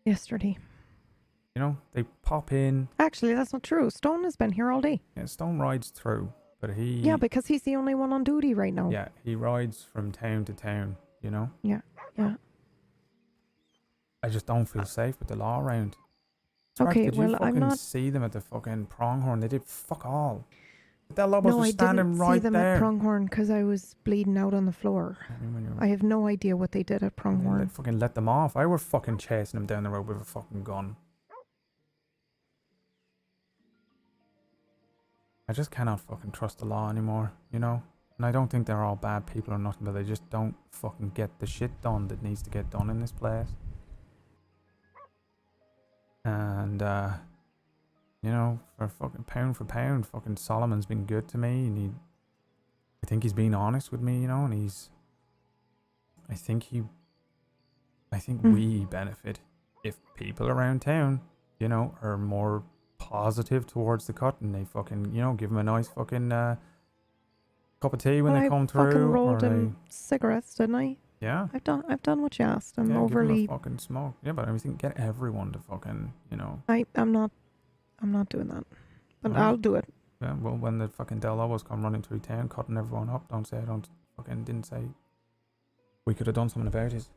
Yesterday. You know, they pop in. Actually, that's not true. Stone has been here all day. Yeah, Stone rides through, but he... Yeah, because he's the only one on duty right now. Yeah, he rides from town to town, you know? Yeah. I just don't feel safe with the law around. Okay, did well, you fucking I'm not... see them at the fucking pronghorn? They did fuck all. That Lobos No, was I standing didn't right see them there. at Pronghorn because I was bleeding out on the floor. I have no idea what they did at Pronghorn. They fucking let them off. I were fucking chasing them down the road with a fucking gun. I just cannot fucking trust the law anymore, you know? And I don't think they're all bad people or nothing, but they just don't fucking get the shit done that needs to get done in this place. And, you know, for pound, fucking Solomon's been good to me, and I think he's been honest with me, you know, and I think he I think we benefit if people around town, you know, are more positive towards the cut and they fucking, you know, give them a nice fucking cup of tea when they come I fucking through. rolled or him cigarettes, didn't I? Yeah. I've done what you asked. I'm Give 'em overly. a fucking smoke. Yeah, but I think get everyone to fucking, you know. I'm not doing that. But Alright. I'll do it. Yeah, well, when the fucking Del Lobos come running through town, cutting everyone up, don't say I don't fucking didn't say we could have done something about it.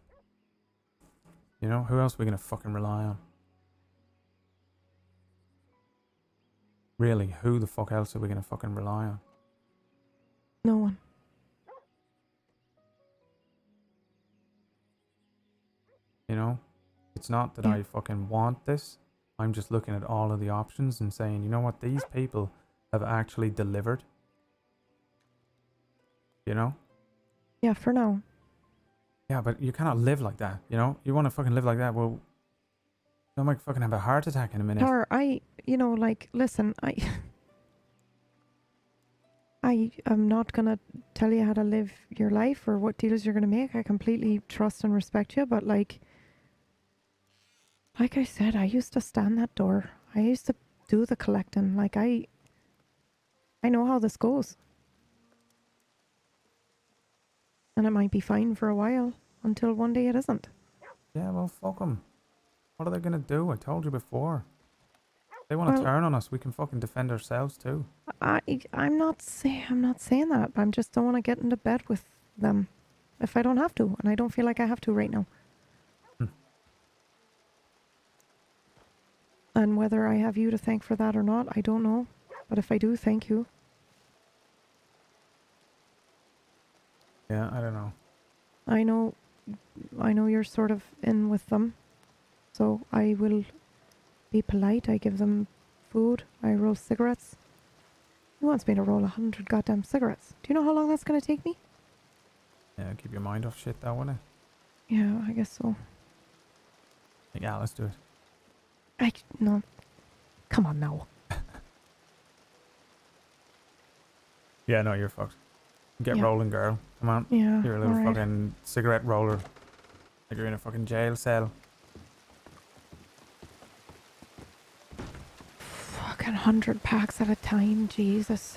You know, who else are we gonna fucking rely on? Really, who the fuck else are we gonna fucking rely on? No one. You know, it's not that I fucking want this. I'm just looking at all of the options and saying, you know what, these people have actually delivered. You know? Yeah, for now. Yeah, but you cannot live like that, you know? You want to fucking live like that, well, I might fucking have a heart attack in a minute. Tar, you know, like, listen, I am not gonna tell you how to live your life or what deals you're gonna make. I completely trust and respect you, but like I said, I used to stand that door. I used to do the collecting. Like I know how this goes. And it might be fine for a while until one day it isn't. Yeah, well, fuck them. What are they gonna do? I told you before. If they want to turn on us, we can fucking defend ourselves too. I'm not saying that. I just don't want to get into bed with them if I don't have to, and I don't feel like I have to right now. And whether I have you to thank for that or not, I don't know. But if I do, thank you. Yeah, I don't know. I know you're sort of in with them. So I will be polite. I give them food. I roll cigarettes. Who wants me to roll 100 goddamn cigarettes? Do you know how long that's going to take me? Yeah, keep your mind off shit, though, wouldn't it? Yeah, I guess so. Yeah, let's do it. No. Come on now. Yeah, no, you're fucked. Get Yeah. rolling, girl. Come on. Yeah, You're a little alright. fucking cigarette roller. Like you're in a fucking jail cell. Fucking 100 packs at a time, Jesus.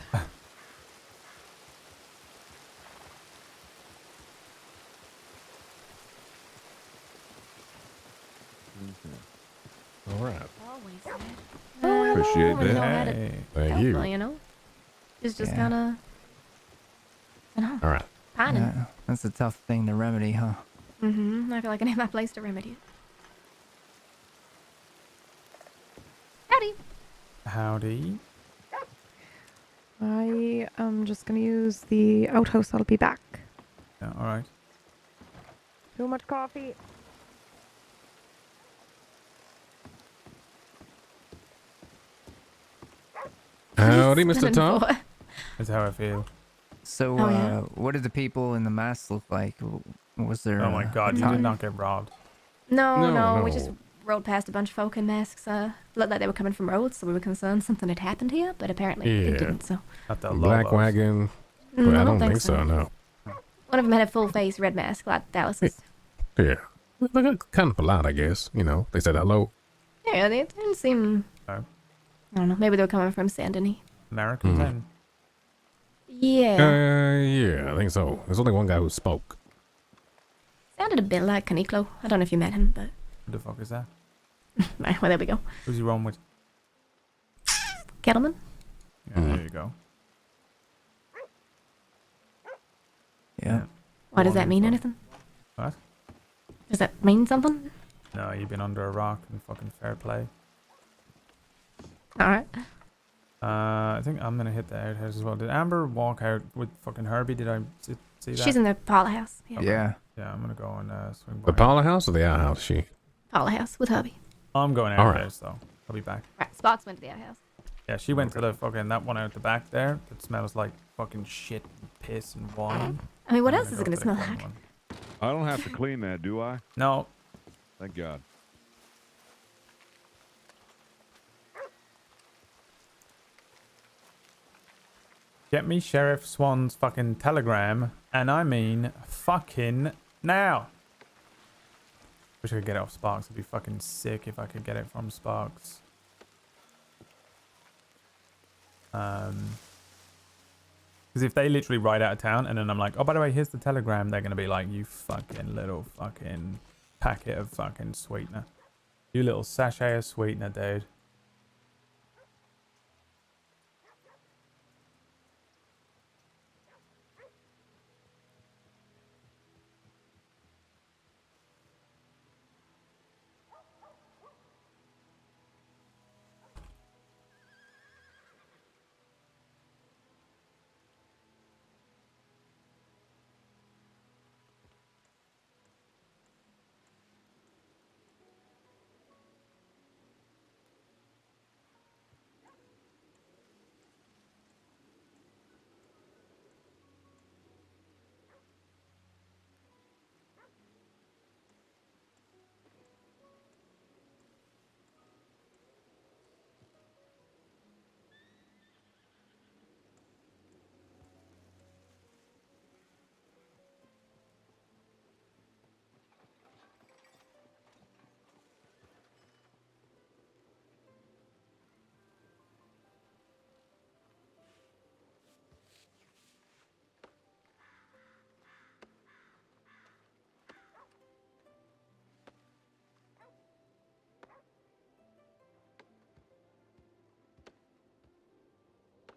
All right. Appreciate that. that. Thank you. Well, you know, it's just kind of, you know, All right. pining. Yeah, that's a tough thing to remedy, huh? Mm-hmm. I feel like I need my place to remedy it. Howdy. Howdy. I am just going to use the outhouse. I'll be back. Yeah, alright. Too much coffee. Howdy, Mr. Tom. That's how I feel. So, Oh, yeah? what did the people in the masks look like? Was there? Oh my god, you did not get robbed. No, we just rode past a bunch of folk in masks. Looked like they were coming from roads, so we were concerned something had happened here, but apparently it didn't, so. Not the Black Lobos. wagon. Mm, But I I don't don't think think so, so. no. One of them had a full face red mask, like Dallas's. Yeah. They're kind of polite, I guess. You know, they said hello. Yeah, they didn't seem. Oh. I don't know, maybe they were coming from Saint Denis. Americans Mhm. then. Yeah. Yeah, I think so. There's only one guy who spoke. Sounded a bit like Caniclo. I don't know if you met him, but. Who the fuck is that? Right, well, there we go. Who's he wrong with? Kettleman? Yeah, there you go. Yeah. Why does that mean anything? What? Does that mean something? No, you've been under a rock and fucking fair play. Alright. I think I'm gonna hit the outhouse as well. Did Amber walk out with fucking Herbie? Did I see that? She's in the parlor house. Yeah. Yeah. Yeah, I'm gonna go and swing by. The parlor house or the outhouse? She. Parlor house with hubby. I'm going All right. outhouse though. I'll be back. Right, Spots went to the outhouse. Yeah, she went to the fucking that one out the back there that smells like fucking shit, and piss, and wine. I mean, what I'm else is go it gonna for the smell clean like? one. I don't have to clean that, do I? No. Thank God. Get me Sheriff Swan's fucking telegram, and I mean fucking now. Wish I could get it off Sparks. It'd be fucking sick if I could get it from Sparks. Because if they literally ride out of town and then I'm like, oh, by the way, here's the telegram, they're going to be like, you fucking little fucking packet of fucking sweetener. You little sachet of sweetener, dude.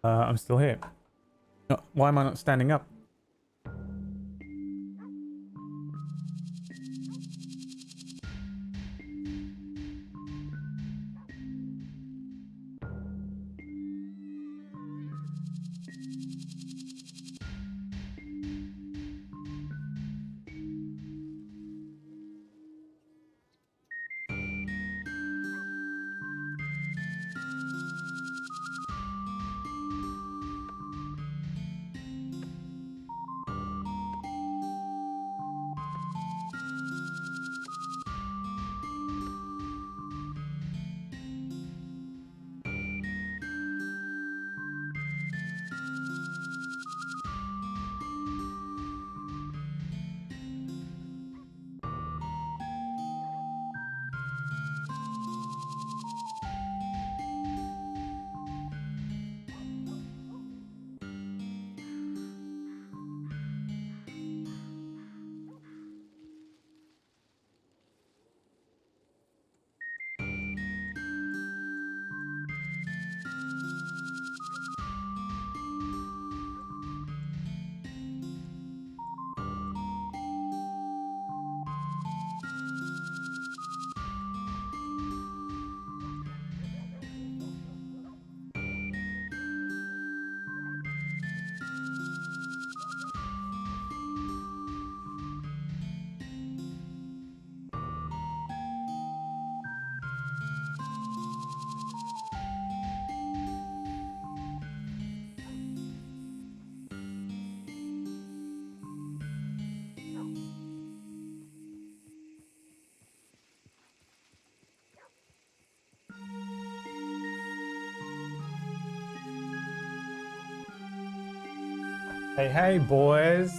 I'm still here. Why am I not standing up? Hey, hey, boys.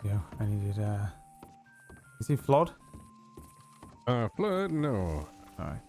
you. I needed, Is he Flood? Flood? No. Alright.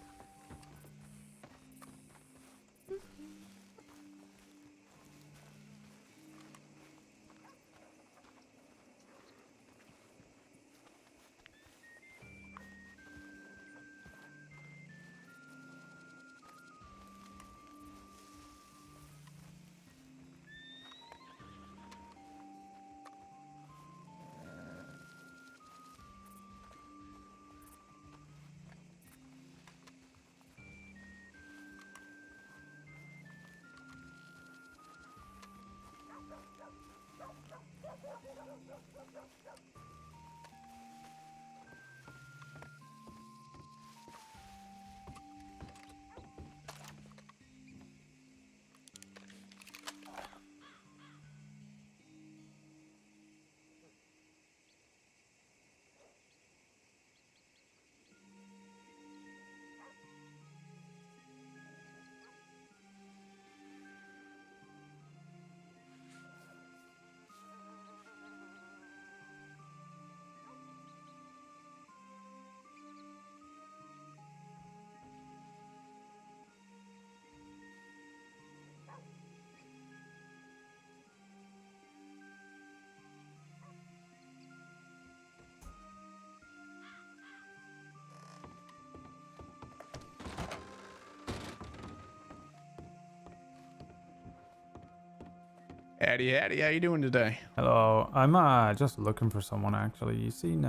Howdy, howdy. How you doing today? Hello. I'm just looking for someone actually. You seen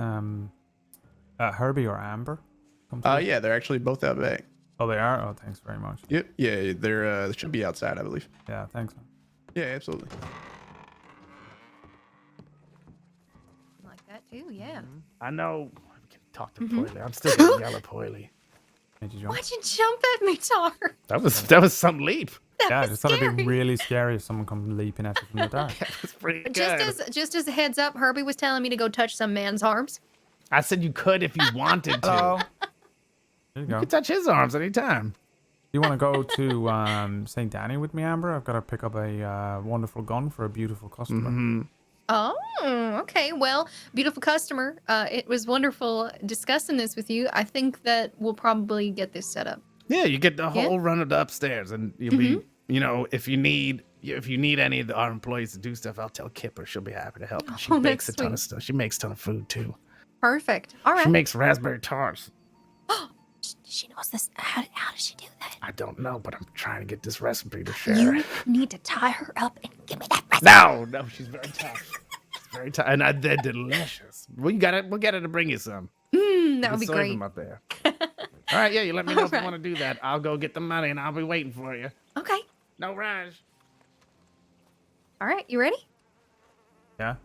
Herbie or Amber? Yeah, they're actually both out back. Oh, they are? Oh, thanks very much. Yep. Yeah, they should be outside, I believe. Yeah, thanks, man. Yeah, absolutely. Like that too, yeah. I know. We can talk to Poily. I'm still gonna yell at Poily. Why'd you jump at me, Tar? That was some leap. Yeah, I just thought it'd be really scary if someone come leaping at you from the dark. That's pretty good. Just as a heads up, Herbie was telling me to go touch some man's arms. I said you could if you wanted to. Hello. There you go. You can touch his arms anytime. You want to go to St. Danny with me, Amber? I've got to pick up a wonderful gun for a beautiful customer. Oh, okay. Well, beautiful customer. It was wonderful discussing this with you. I think that we'll probably get this set up. Yeah, you get the whole run of the upstairs, and you'll be, you know, if you need any of our employees to do stuff, I'll tell Kipper. She'll be happy to help. And she bakes a ton of stuff. She makes a ton of food too. Perfect. All right. She makes raspberry tarts. She knows this. How does she do that? I don't know, but I'm trying to get this recipe to share. You need to tie her up and give me that recipe. No, she's very tough. She's very tough, and they're delicious. We'll get her to bring you some. That would be Save great. them up there. All right, yeah, you let me know if you want to do that. I'll go get the money, and I'll be waiting for you. Okay. No rush. All right, you ready? Yeah.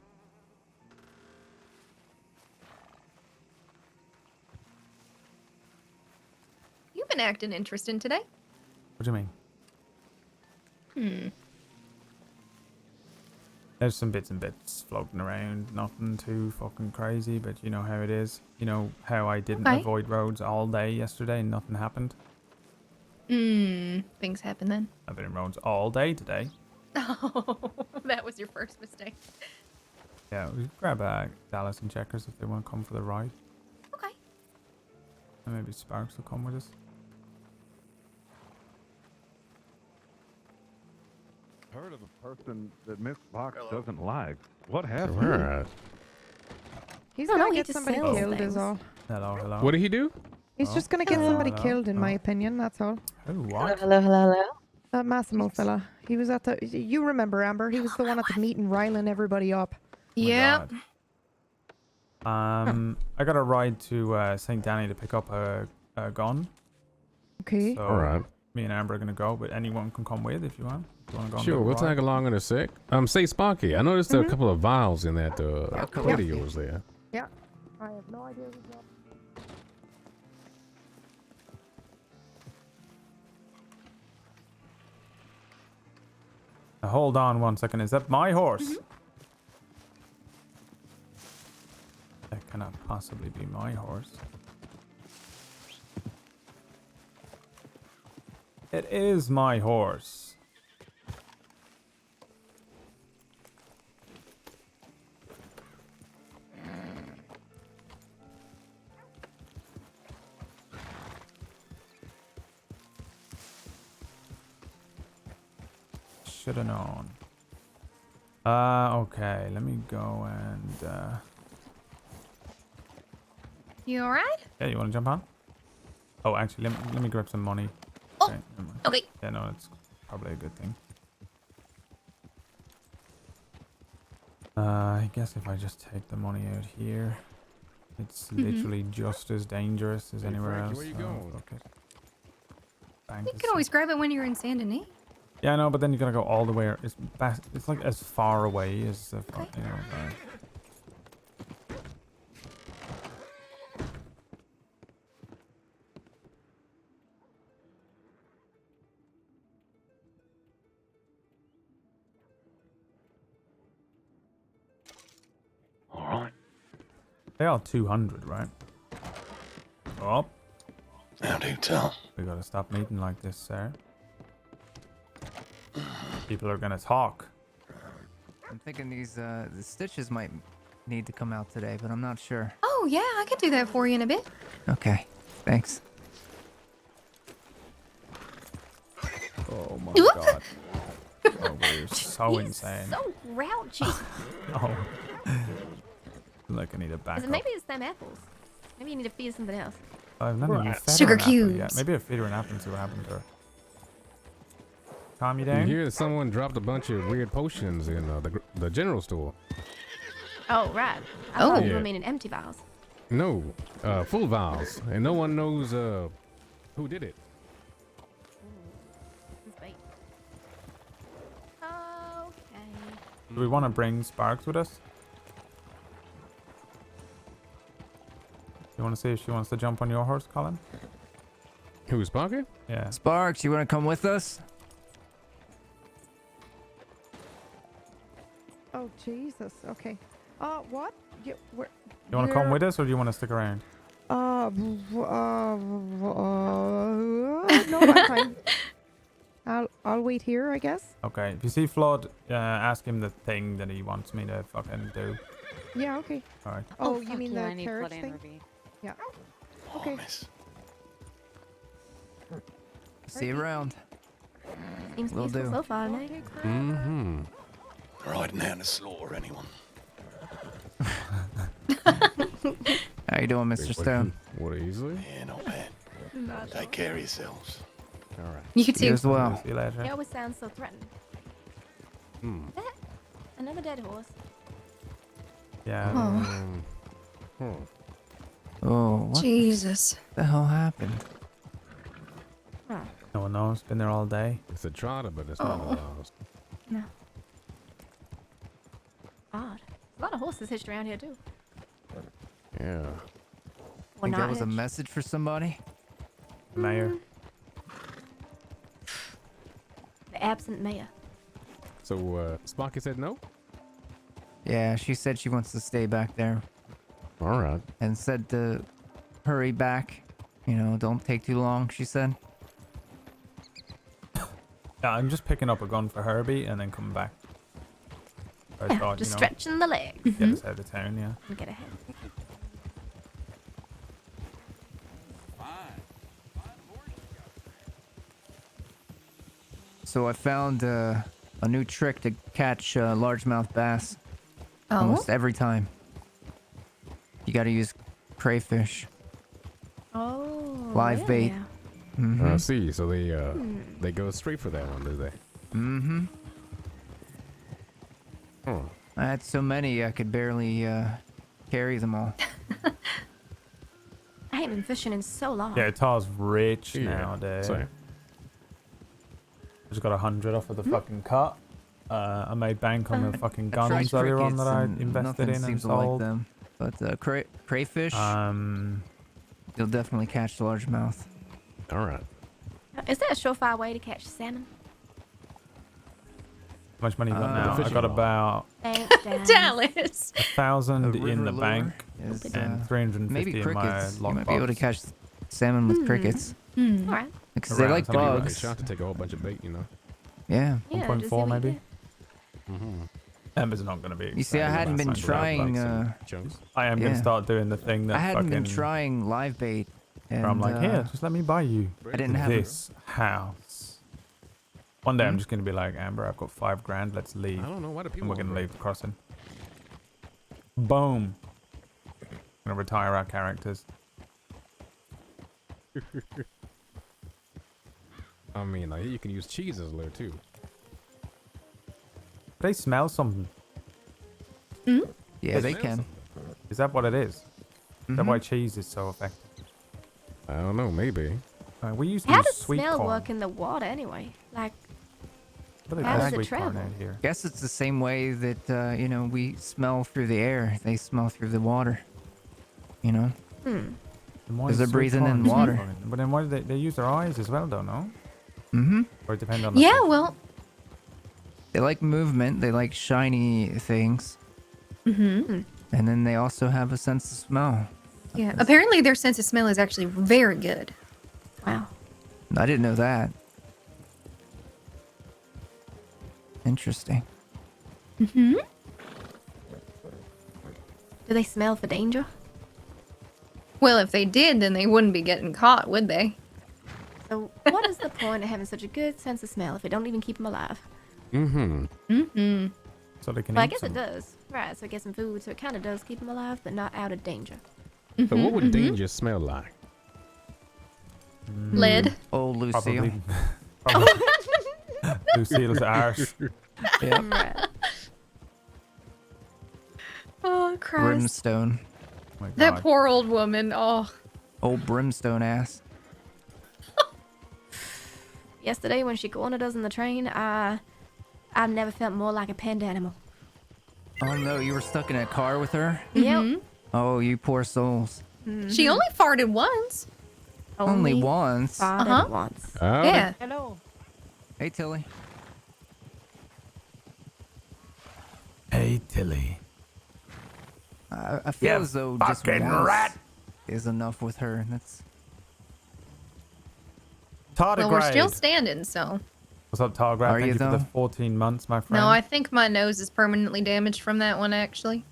You've been acting interesting today. What do you mean? Hmm. There's some bits and bits floating around. Nothing too fucking crazy, but you know how it is. You know how I didn't avoid roads all day yesterday and nothing happened? Things happen then. I've been in roads all day today. Oh, that was your first mistake. Yeah, we could grab Dallas and Checkers if they want to come for the ride. Okay. And maybe Sparks will come with us. Heard of a person that Miss Fox doesn't like. What happened? Right. He's Oh, gonna no, he get just somebody sells killed, things. is all. Hello. What did he do? He's just gonna get somebody killed, in my hello. opinion. That's all. Oh, what? Hello. That Massimo fella. He was at the. You remember, Amber? He was the one at the meeting riling everybody up. Yeah. I got a ride to St. Danny to pick up a gun. Okay. So All right. me and Amber are gonna go, but anyone can come with if you want. If you want to go. Sure, we'll tag along in a sec. Say, Sparky, I noticed a couple of vials in that videos there. Yeah. I have no idea who's up. Now, hold on 1 second. Is that my horse? That cannot possibly be my horse. It is my horse. should have known. Okay, let me go and You alright? yeah, you want to jump on? Oh, actually, let me grab some money. Oh, okay. Never mind. okay. Yeah, no, it's probably a good thing. I guess if I just take the money out here, it's literally just as dangerous as anywhere Frankie, else. where you so going? fuck it. Bank You is can always grab it when you're in Saint Denis. Yeah, I know, but then you gotta go all the way. It's back. It's like as far away as the you know. All right. They are 200, right? Oh. How do you tell? We gotta stop meeting like this, sir. People are gonna talk. I'm thinking these the stitches might need to come out today, but I'm not sure. Oh, yeah, I could do that for you in a bit. Okay, thanks. Oh my Oop. god. Oh, we're so insane. So grouchy. Oh. Like I need a backup. Maybe it's them apples. Maybe you need to feed something else. I've not even fed Sugar her an apple cubes. yet. Maybe I'll feed her an apple and see what happened to her. Calm you You down? hear that someone dropped a bunch of weird potions in the general store? Oh, right. I Oh. thought you were Yeah. meaning empty vials. No, full vials, and no one knows who did it. This is bait. Okay. Do we want to bring Sparks with us? You want to see if she wants to jump on your horse, Colin? Who's Sparky? Yeah. Sparks, you want to come with us? Oh, Jesus. Okay. What? You want to come with us, or do you want to stick around? No, I'm fine. I'll wait here, I guess. Okay. If you see Flood, ask him the thing that he wants me to fucking do. Yeah, okay. All right. Oh, you mean I the need carriage Flood thing? intervene. Yeah. Oh, Okay. miss. See you around. Seems Will peaceful do. so far, Nick. Mm-hmm. Riding out to slaughter anyone. How you doing, Mr. Stone? What easily? Yeah, not bad. Take care of yourselves. All right. You You too. as well. See you later. He always sounds so threatening. Hmm. Another dead horse. Yeah. Oh, what Jesus. the hell happened? Huh. No one knows. Been there all day. It's a trotter, but it's not a mouse. No. Odd. A lot of horses hitched around here, too. Yeah. Well, Think that not was a hitched. message for somebody? Mayor. The absent mayor. So, Sparky said no? Yeah, she said she wants to stay back there All right. and said to hurry back. You know, don't take too long, she said. Yeah, I'm just picking up a gun for Herbie and then coming back. I Yeah, thought, just you know, stretching the legs. get us out of town, yeah. And get ahead. So I found a new trick to catch largemouth bass. Oh? Almost every time. You gotta use crayfish. Oh. Live yeah. bait. Mm-hmm. I see. So they go straight for that one, do they? Mm-hmm. Huh. I had so many I could barely carry them all. I ain't been fishing in so long. Yeah, Tar's rich Yeah, nowadays. same. Just got 100 off of the fucking cut. I made bank on the fucking I tried guns earlier on crickets that I and invested nothing in and seems to sold. like them. But crayfish, you'll definitely catch the largemouth. All right. Is there a surefire way to catch salmon? How much money you got the now? I fishing got rod. about Thanks, Dallas. Dallas. 1,000 A in river the lure bank is, and 350 maybe in my crickets. You might be able to lockbox. catch salmon with crickets. All right. Because they Around like something like They bugs. shot to take a whole bunch of bait, you know. Yeah. Yeah, just see 1.4 what you maybe? get. Mm-hmm. Ember's not going to be You see, I excited hadn't about been something trying. Chunks. I am going to yeah. start doing the thing that I hadn't fucking... been trying live bait. And, where I'm like, here, just let me buy you I didn't have this house. One day I'm just going to be like, Amber, I've got $5 grand. Let's leave. I don't know why the And people. we're going to leave the crossing. Boom. Going to retire our characters. I mean, like, you can use cheese as a lure too. They smell something. Yeah, they can. Is that what it is? Is that why cheese is so effective? I don't know, maybe. We used to How use does sweet smell corn. work in the water anyway? Like, But they how got does it sweet corn travel? out here. Guess it's the same way that you know, we smell through the air. They smell through the water. You know? Then why Because is they're sweet breathing corn in sweet water. corn? But then why do they use their eyes as well, don't know? Or it depends on the Yeah, well. They like movement. They like shiny things. Mm-hmm. And then they also have a sense of smell. Yeah. Apparently, their sense of smell is actually very good. Wow. I didn't know that. Interesting. Mm-hmm. Do they smell for danger? Well, if they did, then they wouldn't be getting caught, would they? So, what is the point of having such a good sense of smell if it don't even keep them alive? Mm-hmm. Mm-hmm. So they can Well, I eat guess some. it does. Right, so it gets some food, so it kind of does keep them alive, but not out of danger. So what would danger smell like? Lead. Oh, Lucille. Probably Lucille's arse. Yeah. Right. Oh, Christ. Brimstone. Oh my That God. poor old woman. Oh. Old brimstone ass. Yesterday, when she cornered us in the train, I've never felt more like a penned animal. Oh no, you were stuck in a car with her? Yep. Oh, you poor souls. She only farted once. Only once. Farted once. Yeah. Hello. Hey, Tilly. Hey, Tilly. I feel as though just once is enough with her. That's Tardigrade. Well, we're still standing, so. What's up, Tardigrade? Are Thank you, you for the though? 14 months, my friend. No, I think my nose is permanently damaged from that one, actually.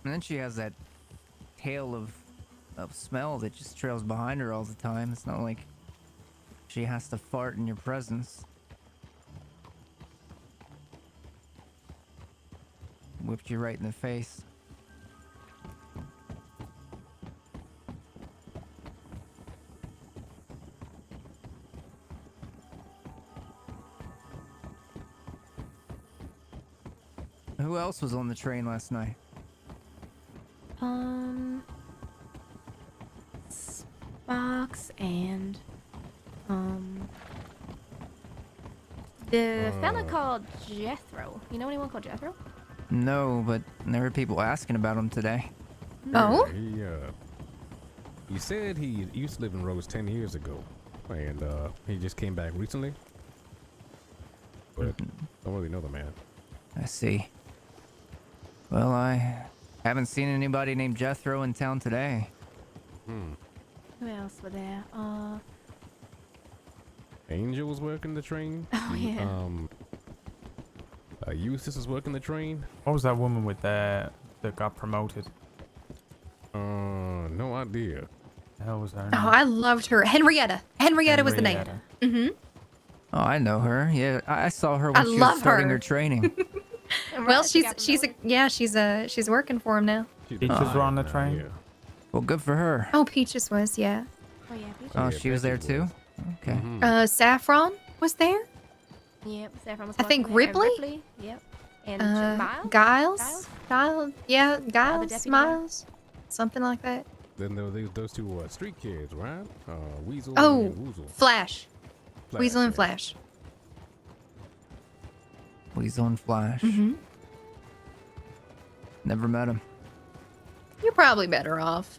And then she has that tail of smell that just trails behind her all the time. It's not like she has to fart in your presence. Whipped you right in the face. Who else was on the train last night? Sparks and the fella called Jethro. You know anyone called Jethro? No, but there were people asking about him today. Oh? He said he used to live in Rose 10 years ago, and he just came back recently. But don't really know the man. I see. Well, I haven't seen anybody named Jethro in town today. Who else were there? Angel was working the train. Oh, yeah. Eustace was working the train. What was that woman with that got promoted? No idea. The hell was her Oh, name? I loved her. Henrietta. Henrietta was the name. Henrietta. Mm-hmm. Oh, I know her. Yeah, I saw her when I she was love starting her. her training. Well, she's working for him now. Peaches were on the train. Yeah. Well, good for her. Oh, Peaches was, yeah. Oh, yeah. Peaches. Oh, she was there too? Okay. Saffron was there. Yep. Saffron was I think working there, and Ripley? Yep. And Miles? Giles? Yeah, Giles, deputy Miles, something like that. Then there were those two street kids, right? Weasel Oh, and Woozle. Flash. Flash, Weasel and yeah. Flash. Weasel and Flash. Mm-hmm. Never met him. You're probably better off.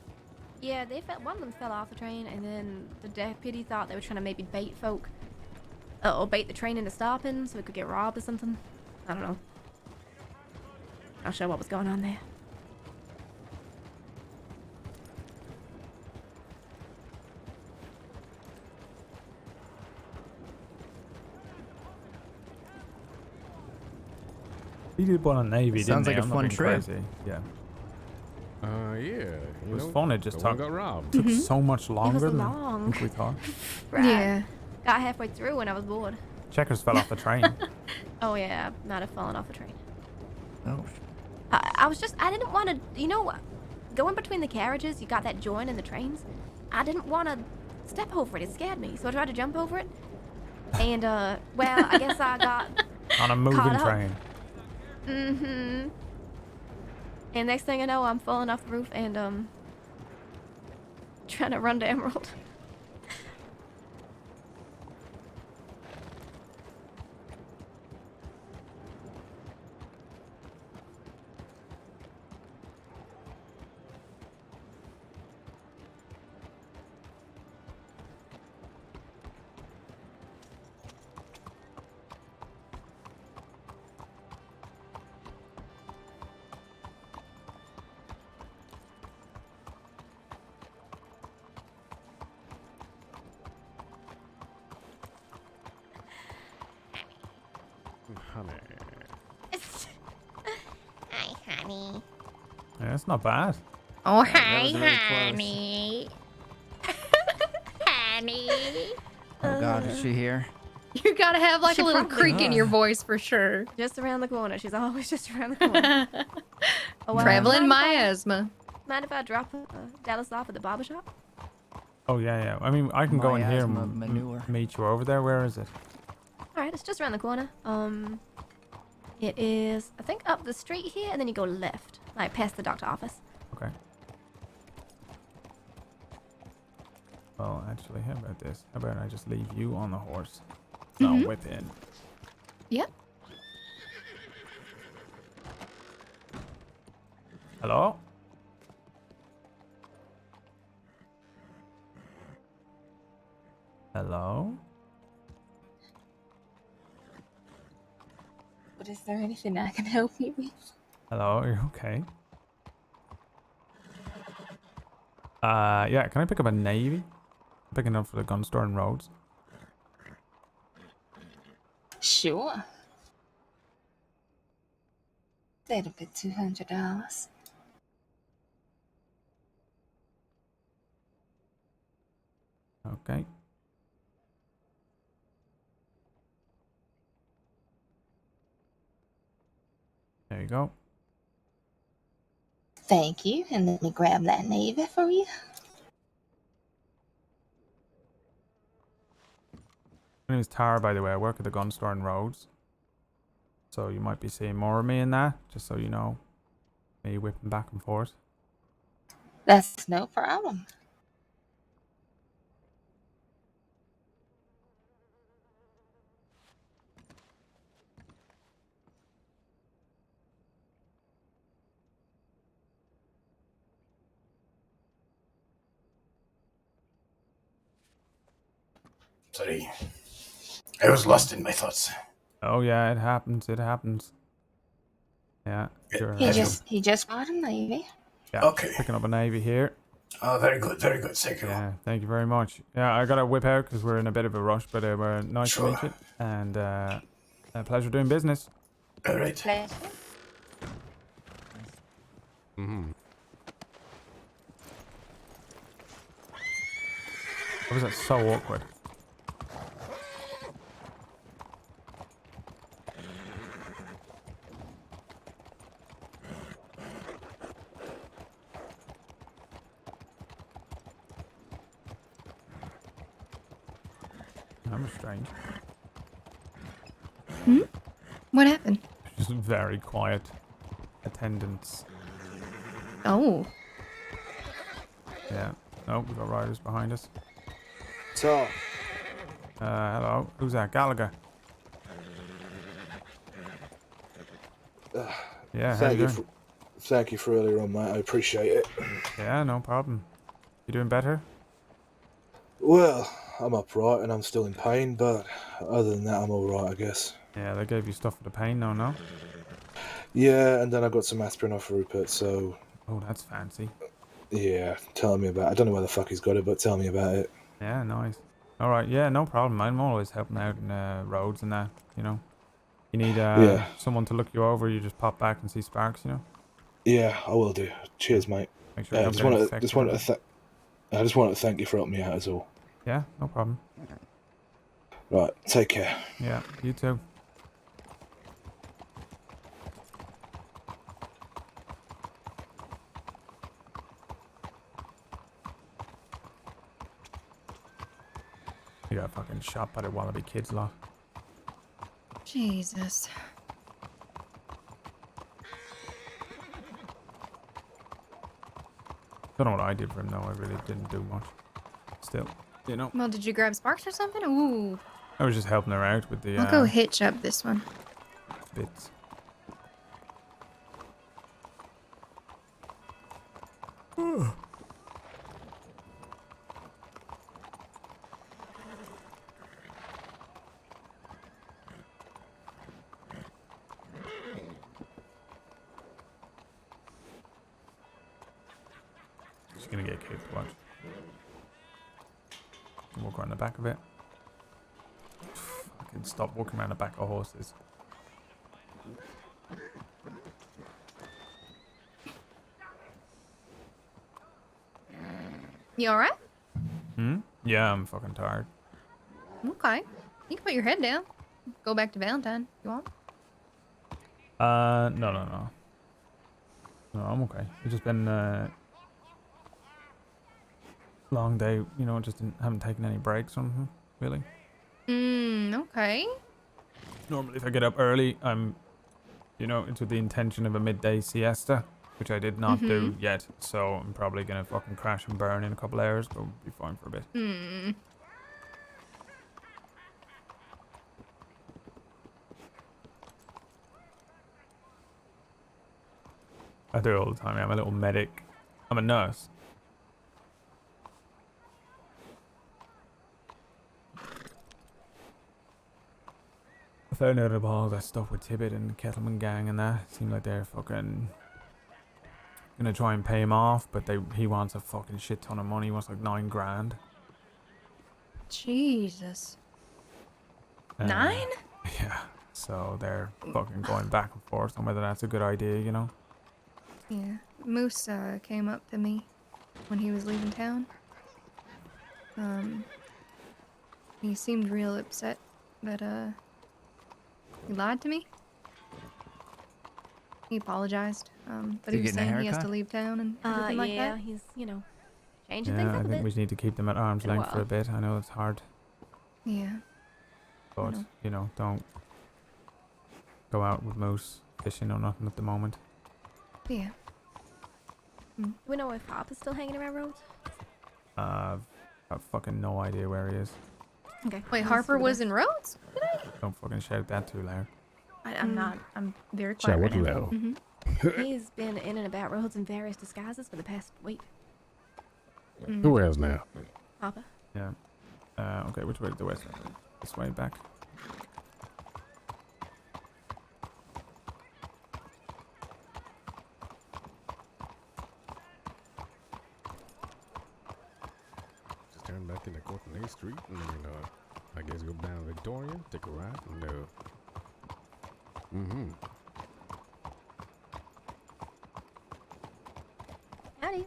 Yeah, one of them fell off the train, and then the deputy thought they were trying to maybe bait folk, or bait the train into stopping so it could get robbed or something. I don't know. Not sure what was going on there. He did one on Navy, Sounds didn't like he? a I'm not fun being trip. Crazy. Yeah. Yeah. It was fun. It just the one took got robbed. so much longer than I long. think we thought. Right. Yeah. Got halfway through and I was bored. Checkers fell off the train. Oh yeah, I might have fallen off the train. Oh. I didn't want to, going between the carriages, you got that joint in the trains. I didn't want to step over it. It scared me. So I tried to jump over it. And, well, I guess I got On a moving caught up. train. Mm-hmm. And next thing I know, I'm falling off the roof and, trying to run to Emerald. Honey. Hi, honey. Yeah, it's not bad. Oh, that hi, was really close. honey. Honey. Oh God, is she here? You gotta have like She a little probably creak in your voice for sure. Just around the corner. She's always just around the corner. Traveling mind if miasma. Mind if I drop Dallas off at the barber shop? Oh yeah. I mean, I can go in here Miasma and manure. meet you over there. Where is it? Alright, it's just around the corner. It is, I think, up the street here, and then you go left, like past the doctor office. Okay. Well, actually, how about this? How about I just leave you on the horse? So I'll whip in. Yep. Hello? Hello? But is there anything I can help you with? Hello, are you okay? Yeah, can I pick up a navy? I'm picking up for the gun store in Rhodes. Sure. That'll be $200. Okay. There you go. Thank you, and let me grab that navy for you. My name is Tar, by the way. I work at the gun store in Rhodes. So you might be seeing more of me in that, just so you know. Me whipping back and forth. That's no problem. Sorry. I was lost in my thoughts. Oh yeah, it happens. It happens. Yeah. Sure. He just got a navy. Yeah. Okay. Picking up a navy here. Oh, very good, thank you. Yeah, thank you very much. Yeah, I gotta whip out because we're in a bit of a rush, but we're nice Sure. to meet you, and a pleasure doing business. All right. Mm-hmm. Why was that so awkward? That was strange. What happened? Just very quiet attendance. Oh. Yeah. No, we've got riders behind us. So, hello. Who's that? Gallagher. Yeah, how you doing? thank you for earlier on, mate. I appreciate it. Yeah, no problem. You doing better? Well, I'm upright and I'm still in pain, but other than that, I'm all right, I guess. Yeah, they gave you stuff for the pain now, no? Yeah, and then I got some aspirin off Rupert, so... Oh, that's fancy. Yeah, tell me about it. I don't know where the fuck he's got it, but tell me about it. Yeah, nice. All right, yeah, no problem. I'm always helping out in roads and that, you know. You need someone to look you over, you just pop back and see Sparks, you know. Yeah, I will do. Cheers, mate. Make sure you don't get infected. I just wanted to thank you for helping me out, as all. Yeah, no problem. Right, take care. Yeah, you too. You got fucking shot by the wallaby kids lot. Jesus. Don't know what I did for him though. I really didn't do much. Still, you know. Well, did you grab Sparks or something? Ooh. I was just helping her out with the I'll go hitch up this one. bits. Just gonna get kicked. Watch. Walk around the back of it. I can stop walking around the back of horses. You alright? Hmm? Yeah, I'm fucking tired. Okay. You can put your head down. Go back to Valentine if you want. No. No, I'm okay. It's just been long day, you know, just haven't taken any breaks or anything, really. Okay. Normally if I get up early, I'm, you know, it's with the intention of a midday siesta, which I did not do yet, so I'm probably gonna fucking crash and burn in a couple hours, but we'll be fine for a bit. I do it all the time. I'm a little medic. I'm a nurse. I found out about all that stuff with Tibbet and the Kettleman gang and that. Seemed like they're fucking gonna try and pay him off, but he wants a fucking shit ton of money. He wants like 9 grand. Jesus. Uh, 9? Yeah. So they're fucking going back and forth on whether that's a good idea, you know? Yeah. Moose came up to me when he was leaving town. He seemed real upset that he lied to me. He apologized. But he was saying he has to leave town and everything like that. He's, you know, changing Yeah, things I up a think bit. we just need to keep them at arm's length for a Well. bit. I know it's hard, Yeah. but you know, don't go out with moose fishing or nothing at the moment. Yeah. Do we know if Pop is still hanging around roads? I've fucking no idea where he is. Okay. Wait, Harper was in Rhodes? Did I? Don't fucking shout that too loud. I'm not. I'm very Shout quiet what right now. loud? He's been in and about roads in various disguises for the past week. Who else now? Papa. Yeah. Okay, which way? The west. This way back. Just turn back into Courtney Street and then, I guess go down Victoria, take a right, and, Howdy.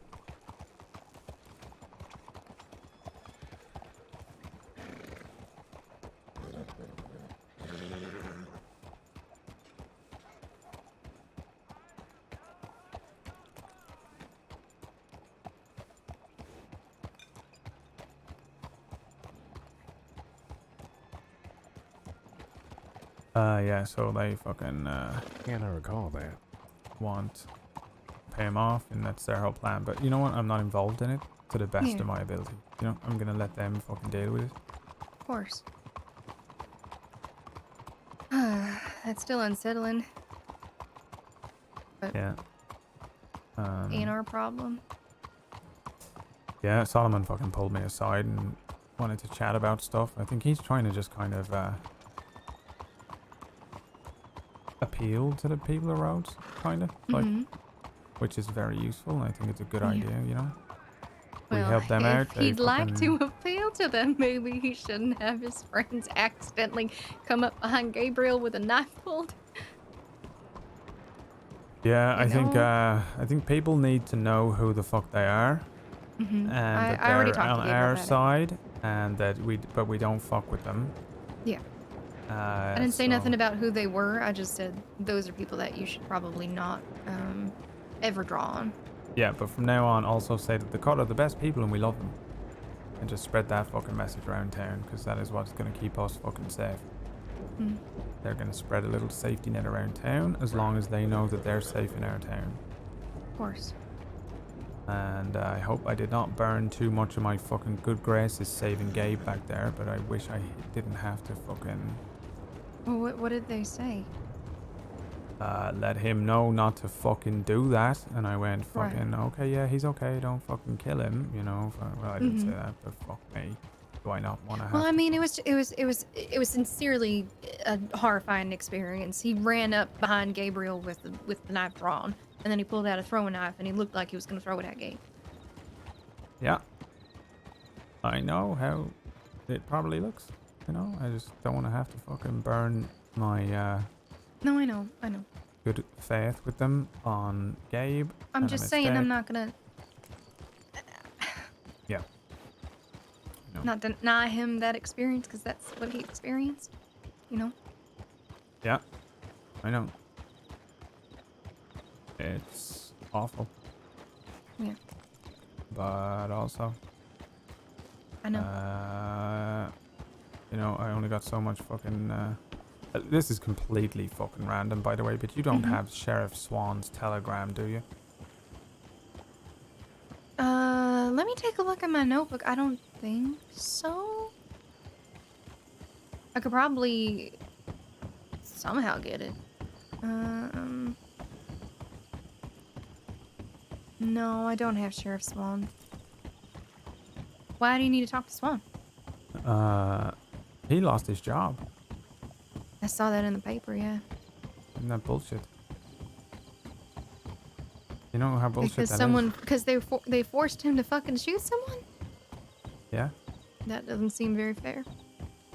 Yeah, so they fucking, can't I recall that? want to pay him off, and that's their whole plan. But you know what? I'm not involved in it to the best Yeah. of my ability. You know, I'm gonna let them fucking deal with it. Of course. That's still unsettling. But Yeah. ain't our problem. Yeah, Solomon fucking pulled me aside and wanted to chat about stuff. I think he's trying to just kind of, appeal to the people of Rhodes, kind of, like, which is very useful. I think it's a good idea, you know? We Well, help them out. if they he'd like fucking- to appeal to them, maybe he shouldn't have his friends accidentally come up behind Gabriel with a knife pulled. Yeah, I think people need to know who the fuck they are, Mm-hmm. and that I already they're talked on to Gabriel our about it. side, and that we don't fuck with them. Yeah. I didn't say nothing about who they were. I just said those are people that you should probably not ever draw on. Yeah, but from now on, also say that the Cut are the best people and we love them, and just spread that fucking message around town, because that is what's gonna keep us fucking safe. Mm. They're gonna spread a little safety net around town as long as they know that they're safe in our town. Of course. And I hope I did not burn too much of my fucking good graces saving Gabe back there, but I wish I didn't have to fucking Well, what did they say? let him know not to fucking do that. And I went Right. fucking, okay, yeah, he's okay, don't fucking kill him, you know. Well, I didn't say Mhm. that, but fuck me. Do I not want to have Well, I to mean, it was sincerely a horrifying experience. He ran up behind Gabriel with the knife drawn, and then he pulled out a throwing knife, and he looked like he was gonna throw it at Gabe. Yeah. I know how it probably looks, you know. I just don't want to have to fucking burn my No, I know. good faith with them on Gabe. I'm and a just saying, I'm mistake. not gonna Yeah. No. not deny him that experience because that's what he experienced. You know. Yeah. I know. It's awful. Yeah. But also, I know. you know, I only got so much fucking. This is completely fucking random, by the way, but you don't Mhm. have Sheriff Swan's telegram, do you? Let me take a look at my notebook. I don't think so. I could probably somehow get it. No, I don't have Sheriff Swan. Why do you need to talk to Swan? He lost his job. I saw that in the paper, yeah. Isn't that bullshit? You know how bullshit Because that someone, is? because they forced him to fucking shoot someone? Yeah. That doesn't seem very fair.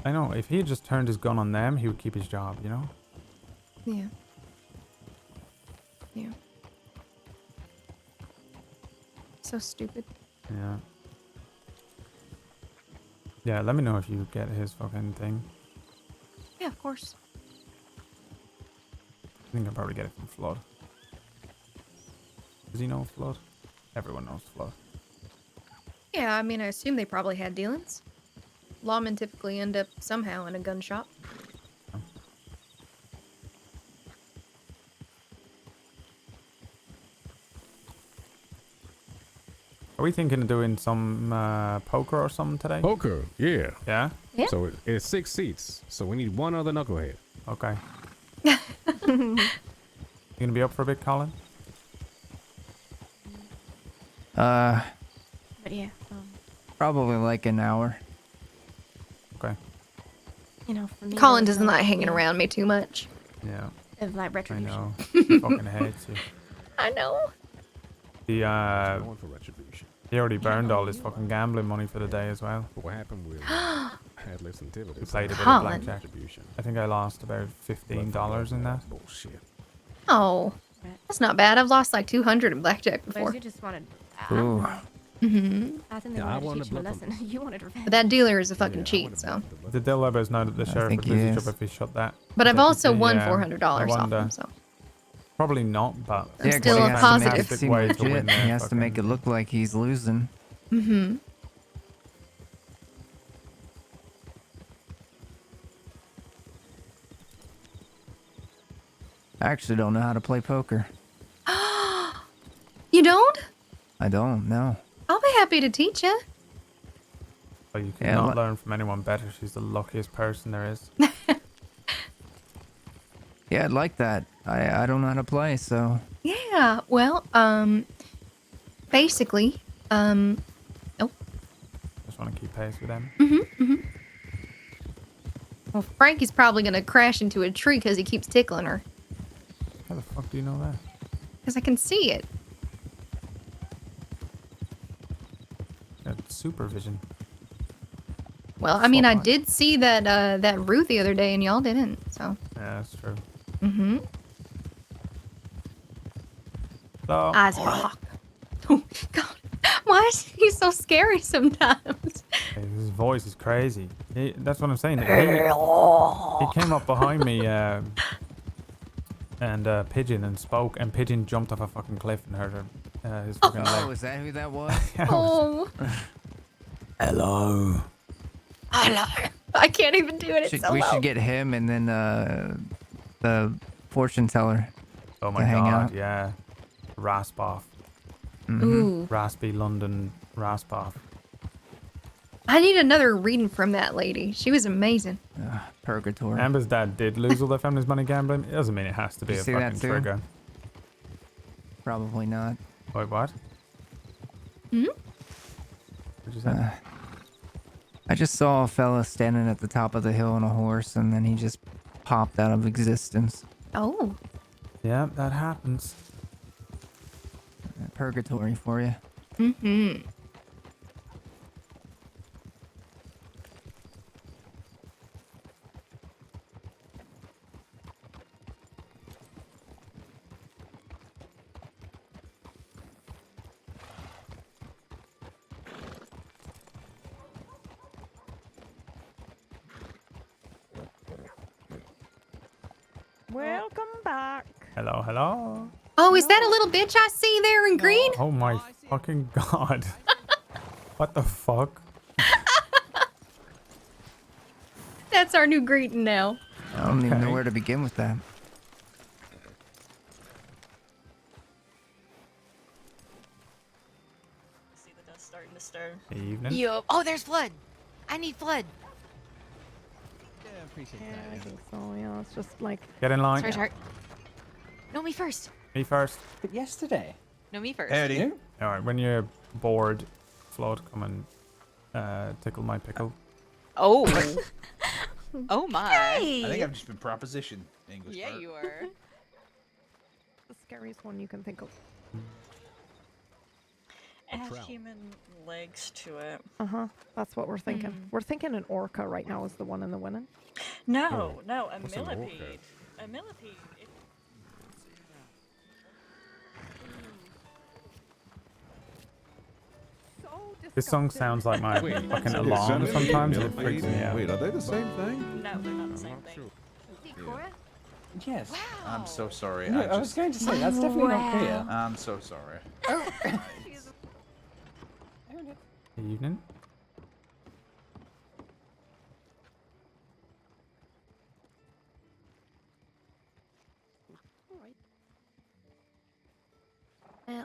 I know. If he had just turned his gun on them, he would keep his job, you know? Yeah. Yeah. So stupid. Yeah. Yeah, let me know if you get his fucking thing. Yeah, of course. I think I'll probably get it from Flood. Does he know Flood? Everyone knows Flood. Yeah, I mean, I assume they probably had dealings. Lawmen typically end up somehow in a gun shop. Are we thinking of doing some poker or something today? Poker, yeah. Yeah? Yeah. So it's 6 seats, so we need one other knucklehead. Okay. You gonna be up for a bit, Colin? Uh, But yeah, probably like an hour. Okay. you know, for me, Colin there's doesn't no like hanging idea around me too much. Yeah. of like I retribution. know. He fucking hates you. I know. He Going for retribution. he already burned all his fucking gambling money for the day as well. But what happened with Atlas and Tivoli? We played a bit of Colin. blackjack. I think I lost about $15 in that. Bullshit. Oh, that's not bad. I've lost like 200 in blackjack But before. you just wanted. Ooh. Mm-hmm. I think they Yeah, I wanted wanted to teach him a to bluff lesson. You wanted revenge. But that dealer is a fucking cheat, so. The Dillabers know that the sheriff think would lose he his is. job if he shut that. But I've also Technically, won yeah, $400 I off wonder. him, so. Probably not, but I'm Yeah, 'cause still he a has to make positive. it seem Way to win legit. there, He has to make it look like he's losing. Mm-hmm. I actually don't know how to play poker. You don't? I don't know. I'll be happy to teach you. But you Yeah, cannot let- learn from anyone better. She's the luckiest person there is. Yeah, I'd like that. I don't know how to play, so Yeah, well, basically, Just want to keep pace with them. well, Frankie's probably gonna crash into a tree because he keeps tickling her. How the fuck do you know that? Because I can see it. Got supervision. Well, I mean, I Spotlight. did see that root the other day, and y'all didn't. So. Yeah, that's true. Mm-hmm. Hello. Eyes rock. Oh, God. Why is he so scary sometimes? His voice is crazy. That's what I'm saying. He came up behind me and Pigeon and spoke, and Pigeon jumped off a fucking cliff and hurt his fucking leg. Oh, is that who that was? Oh. Hello. Hello. I can't even do it. It's so We low. should get him and then the fortune teller. Oh my to hang god, out. yeah. Rasp off. Ooh. Raspy London rasp off. I need another reading from that lady. She was amazing. Purgatory. Amber's dad did lose all their family's money gambling. It doesn't mean it has to be You a see that fucking too? trigger. Probably not. Wait, what? Hmm? What'd you say? I just saw a fella standing at the top of the hill on a horse, and then he just popped out of existence. Oh. Yeah, that happens. Purgatory for you. Mm-hmm. Welcome back. Hello, hello. Oh, is that a little bitch I see there in green? Oh my fucking god. What the fuck? That's our new greeting now. I don't even know Okay. where to begin with that. See the dust starting to stir. Evening. Yo, oh, there's blood. I need blood. Yeah, appreciate Yeah, I think so. Yeah, it's just like. Get in line. Sorry, Tart. No, me first. Me first. But yesterday. No, me first. Alright, when you're bored, Float, come and tickle my pickle. Oh. Oh my. I think I've just been propositioned. English Yeah, part. you are. The scariest one you can think of. It has human legs to it. Uh-huh. That's what we're thinking. We're thinking an orca right now is the one in the winning. No, no, a What's an orca? millipede. A millipede. This song sounds like my Wait, fucking is alarm Centipede sometimes. and It freaks me Millipede? out. Wait, are they the same thing? No, they're not the same thing. Yes. I'm so sorry. No, I was just... going to say, that's definitely not clear. I'm so sorry. Evening.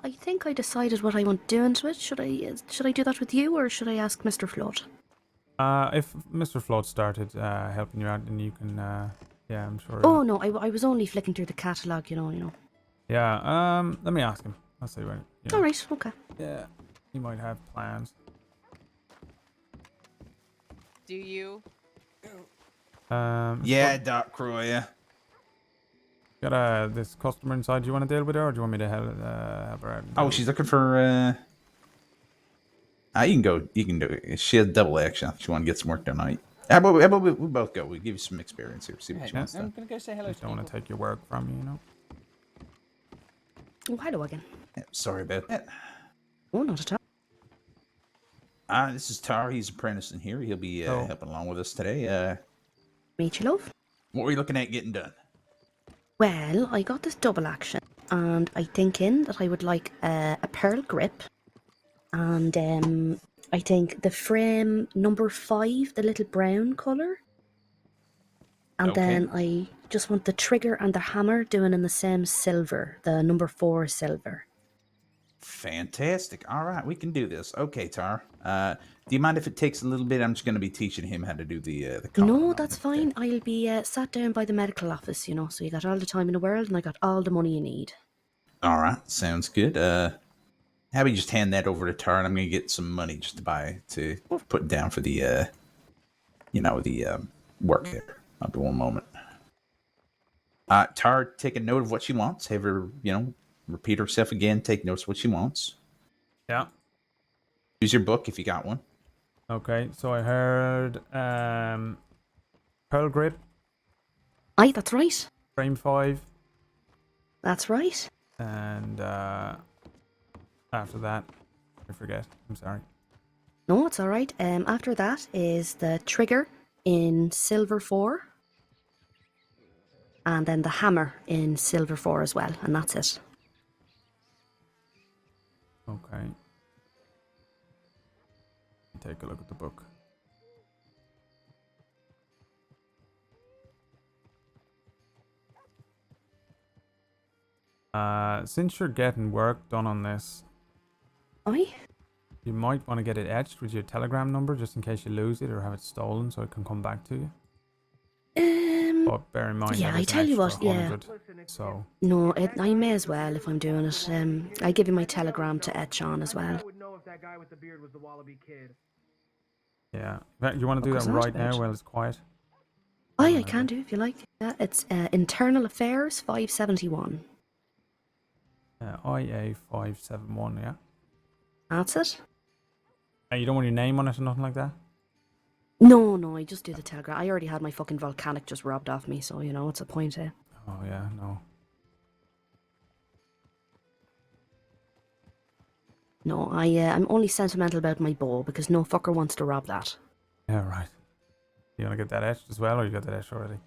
I think I decided what I want to do into it. Should I do that with you, or should I ask Mr. Flood? If Mr. Flood started helping you out, then you can, yeah, I'm sure. Oh no, I was only flicking through the catalogue, you know. Yeah, let me ask him. I'll see when. You know. All right, okay. Yeah, he might have plans. Do you? Yeah, Doc Croy, yeah. Got this customer inside. Do you want to deal with her, or do you want me to help her out? Oh, she's looking for. You can go. You can do it. She has double action. She want to get some work done. Right? How about we both go? We give you some experience here. See what she wants I'm done. gonna go say hello Just to don't want to take your work from you, you know. Oh, hello again. Yeah, sorry about that. Oh, not at all. This is Tar. He's apprentice in here. He'll be helping along with us today. Meet you, love. What were you looking at getting done? Well, I got this double action, and I thinking that I would like a pearl grip, and I think the frame number 5, the little brown colour, and Okay. then I just want the trigger and the hammer doing in the same silver, the number 4 silver. Fantastic. All right, we can do this. Okay, Tar. Do you mind if it takes a little bit? I'm just going to be teaching him how to do the color. No, that's fine. I'll be sat down by the medical office, you know, so you got all the time in the world, and I got all the money you need. All right, sounds good. How about you just hand that over to Tar, and I'm going to get some money just to put down for the, work there. I'll be one moment. Tar, take a note of what she wants. Have her, repeat herself again. Take notes of what she wants. Yeah. Use your book if you got one. Okay, so I heard pearl grip. Aye, that's right. Frame 5. That's right. And after that, I forget. I'm sorry. No, it's all right. After that is the trigger in silver 4. And then the hammer in silver 4 as well. And that's it. Okay. Take a look at the book. Since you're getting work done on this, you might want to get it etched with your telegram number just in case you lose it or have it stolen so it can come back to you. But bear in mind Yeah, that I it's tell an you extra what, yeah. 100, so No, I may as well if I'm doing it. I give you my telegram to etch on as well. yeah. You want to do What that was that right now about? while it's quiet? I can do if you like. Yeah, it's Internal Affairs 571. IA 571, yeah. That's it. You don't want your name on it or nothing like that? No, I just do the telegram. I already had my fucking volcanic just robbed off me, so you know what's the point, eh? Oh yeah, no. No, I'm only sentimental about my bow because no fucker wants to rob that. Yeah, right. You want to get that etched as well, or you got that etched already?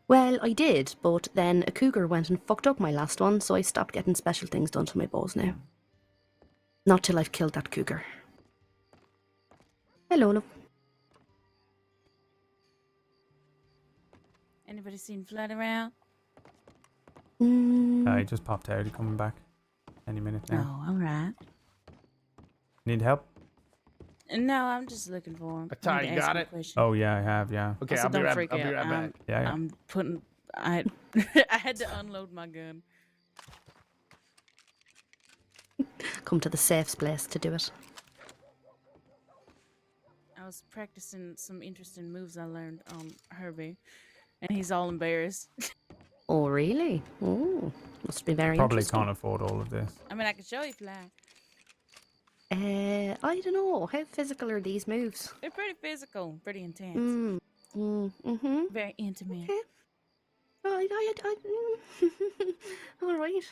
Well, I did, but then a cougar went and fucked up my last one, so I stopped getting special things done to my bows now. Not till I've killed that cougar. Hello, love. Anybody seen Flood around? He just popped out. He's coming back any minute now. Oh, all right. Need help? No, I'm just looking for him. Tar, I need to you ask got him a it? question. Oh yeah, I have. Yeah. Okay, Also, I'll be don't right freak back. out. Yeah. I'm putting. I had to unload my gun. Come to the safe place to do it. I was practicing some interesting moves I learned on Herbie, and he's all embarrassed. Oh, really? Oh, must be very Probably interesting. can't afford all of this. I mean, I can show you if you like. I don't know. How physical are these moves? They're pretty physical, pretty intense. Very intimate. All right.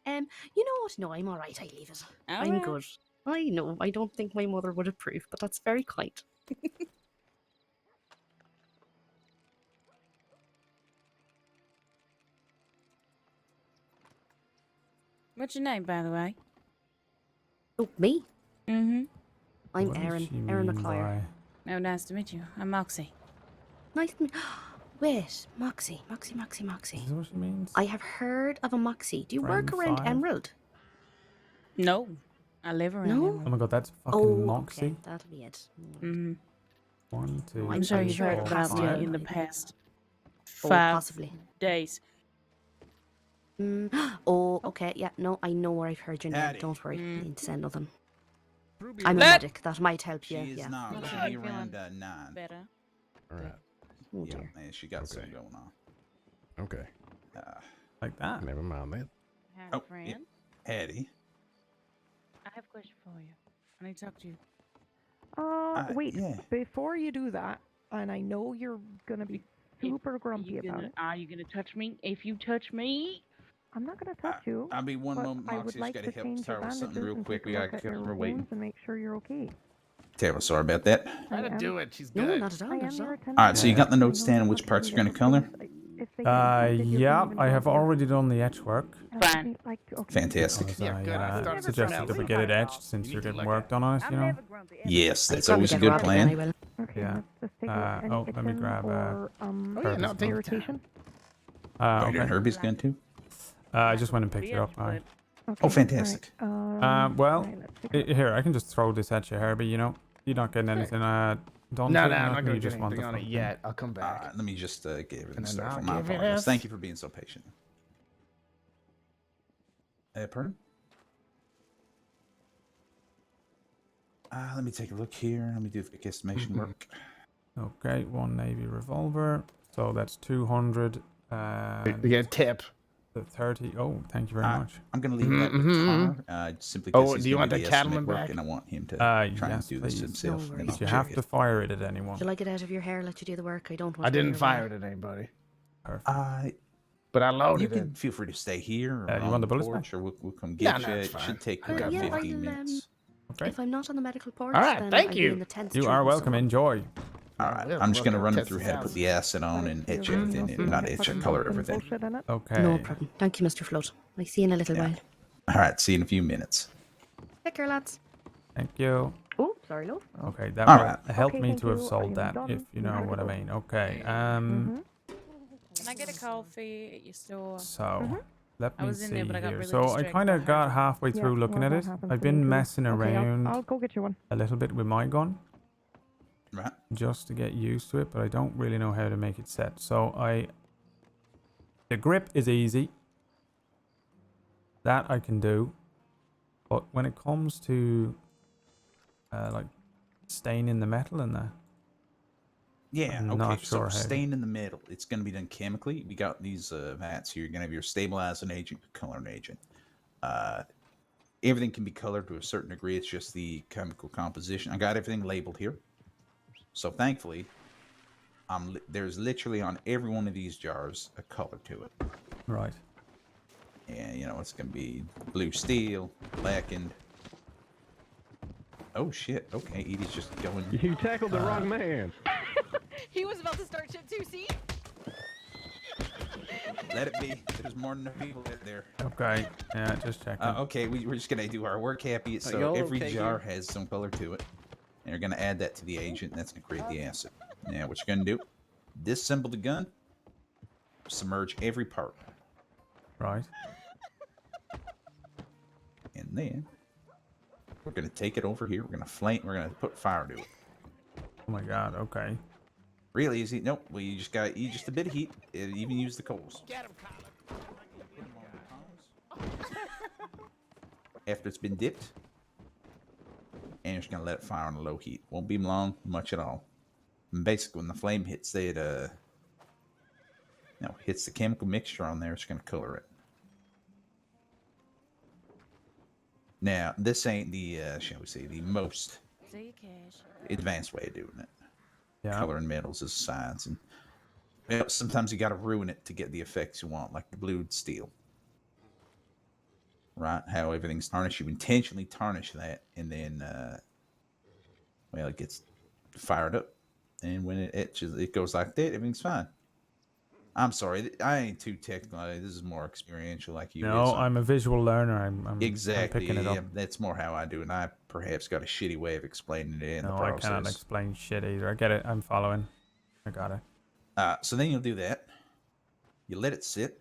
You know what? No, I'm all right. I leave it. All I'm right. good. I know. I don't think my mother would approve, but that's very kind. What's your name, by the way? Oh, me? Mm-hmm. I'm What does Erin. she Erin mean McClure. Oh, nice to meet you. I'm Moxie. Nice to meet. Wait, Moxie. Is that what she means? I have heard of a Moxie. Do you work Friend around five? Emerald? No, I live around No? Emerald. Oh my god, that's fucking Oh, Moxie. okay. That'll be it. Mm-hmm. 1, 2, I'm sure three, you've heard four, about me five. in the past Oh, 5 possibly. days. Oh, okay. Yeah, no, I know where I've heard your name. Howdy. Don't worry. You need to say nothing. Ruby I'm a Rose. medic. That might help you. She is Yeah. not Not going sure to be you're around feeling 9. Better. All right. Oh, Yeah, dear. man, she got something going on. Okay. Like that. Never mind that. Hi, Oh, friend. yeah. Hattie. I have a question for you. I need to talk to you. Wait, yeah. before you do that, and I know you're gonna be super grumpy about it. Are you gonna touch me? If you touch me, I'm not gonna touch you. I'll be one but moment, I Moxie. would Just like got to to help change your Tara with something bandages real and quick. take We a got look to at keep your her waiting. wounds and make sure you're okay. Terrible, sorry about that. Try to am. do it. She's No, good. not at all. I Not am at your all. attendant. All right, so you got the I notes know down you on want which to parts be you're going to there, color? but if they get infected, you Yeah, can even I have volunteer. already done the etch work. fine. Fantastic. Because Yeah, I good. I started suggested from that we now. get it etched since You you're need to getting look work at done on it, you know? Yes, I'll that's probably always a get good robbed again, I plan. will. Okay, Yeah. let's just take a look. Any Let me itching grab or Oh, yeah, no, take your irritation? Are you doing okay. Herbie's gun too? I just went and picked it up. Right. Oh, fantastic. Well, here, I can just throw this at you, Herbie, you know? You're not getting anything done No, to no, it, I'm nothing, not going you to just get want anything the on it fucking- yet. I'll come back. Let me just get everything And then started. I'll My give it apologies. us. Thank you for being so patient. Pardon? Let me take a look here. Let me do the estimation work. Okay, 1 Navy revolver. So that's 200. You get a tip. The 30. Oh, thank you very much. I'm going to leave that with Tar, simply because he's do you going want to the do the cattleman estimate work, back? and I want him to try and Yes, do this please. himself. No and worries. I'll You have check to it. fire it at anyone. Would you like it out of your hair? Let you do the work. I don't want. I to do didn't your fire work. it at anybody. Perfect. But I You loaded can it. feel free to stay here or you on want the the bullet porch, or we'll come No, get no, you. it's It fine. should take I you got about more. 15 minutes. Okay. If I'm not on the medical porch, All right, then thank I'd you. be in the 10th You Street are and welcome. so on. Enjoy. All right, Yeah, I'm just going to welcome run to through how to Texas put the acid on and etch you. everything in. Not etch, color everything. Okay. No problem. Thank you, Mr. Flood. I see you in a little while. All right, see you in a few minutes. Take care, lads. Thank you. Oh, sorry, love. Okay, that All will right. help Okay, me thank to have you. sold I'm that, done. if you You know have a what I good mean. Okay. Can I get a coffee at your store? So let I me was in see there, but I got here. really So I distracted kind by of got Harvey. halfway through looking at that it. happens I've to me been too. messing Okay, around I'll go get you one. a little bit with my gun. Right. Just to get used to it, but I don't really know how to make it set. So the grip is easy. That I can do. But when it comes to like staining the metal and that, Yeah, I'm okay. not So sure how. staying in the middle, it's going to be done chemically. We got these vats here. You're going to have your stabilizing agent, coloring agent. Everything can be colored to a certain degree. It's just the chemical composition. I got everything labeled here. So thankfully, there's literally on every one of these jars a color to it. Right. And, you know, it's going to be blue steel, blackened. Oh, shit. Okay, Edie's just going... You tackled the wrong man. He was about to start shit too, see? Let it be. There's more than enough people out there. Okay. Yeah, just checking. Okay, we're just going to do our work happy. So y'all every okay jar here? has some color to it. And you're going to add that to the agent, and that's going to create the acid. Now, what you're going to do, disassemble the gun, submerge every part. Right. And then we're going to take it over here. We're going to flame. We're going to put fire to it. Oh my god. Okay. Real easy. Nope. Well, you just got just a bit of heat. And even use the coals. After it's been dipped, and you're just gonna let it fire on a low heat. Won't be long, much at all. And basically, when the flame hits it, hits the chemical mixture on there, it's gonna color it. Now, this ain't the shall we say, the most advanced way of doing it. Yeah. Coloring metals is science, and sometimes you got to ruin it to get the effects you want, like the blued steel. Right? How everything's tarnished. You intentionally tarnish that, and then, it gets fired up. And when it etches, it goes like that, everything's fine. I'm sorry, I ain't too technical. This is more experiential like you No, is. I'm a visual learner. I'm exactly. picking it up. Yeah, that's more how I do it. And I perhaps got a shitty way of explaining it in the No, process. I cannot explain shit either. I get it. I'm following. I got it. So then you'll do that. You let it sit.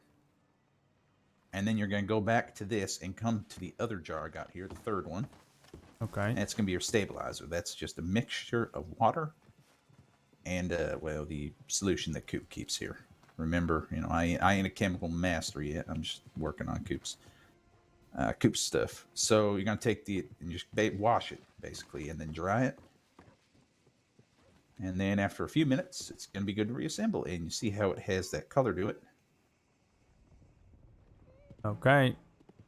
And then you're going to go back to this and come to the other jar I got here, the third one. Okay. And it's going to be your stabilizer. That's just a mixture of water and, the solution that Coop keeps here. Remember, I ain't a chemical master yet. I'm just working on Coop's stuff. So you're going to take and just wash it, basically, and then dry it. And then after a few minutes, it's going to be good to reassemble. And you see how it has that color to it. Okay.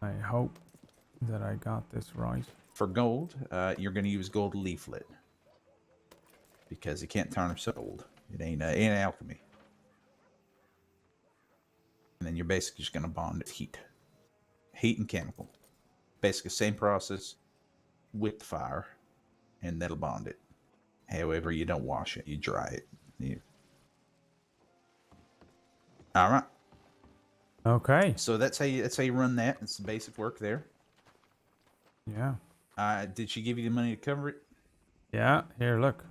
I hope that I got this right. For gold, you're going to use gold leaflet. Because you can't tarnish gold. It ain't alchemy. And then you're basically just going to bond it heat. Heat and chemical. Basically same process with the fire. And that'll bond it. However, you don't wash it. You dry it. All right. Okay. So that's how you run that. It's the basic work there. Yeah. Did she give you the money to cover it? Yeah. Here, look.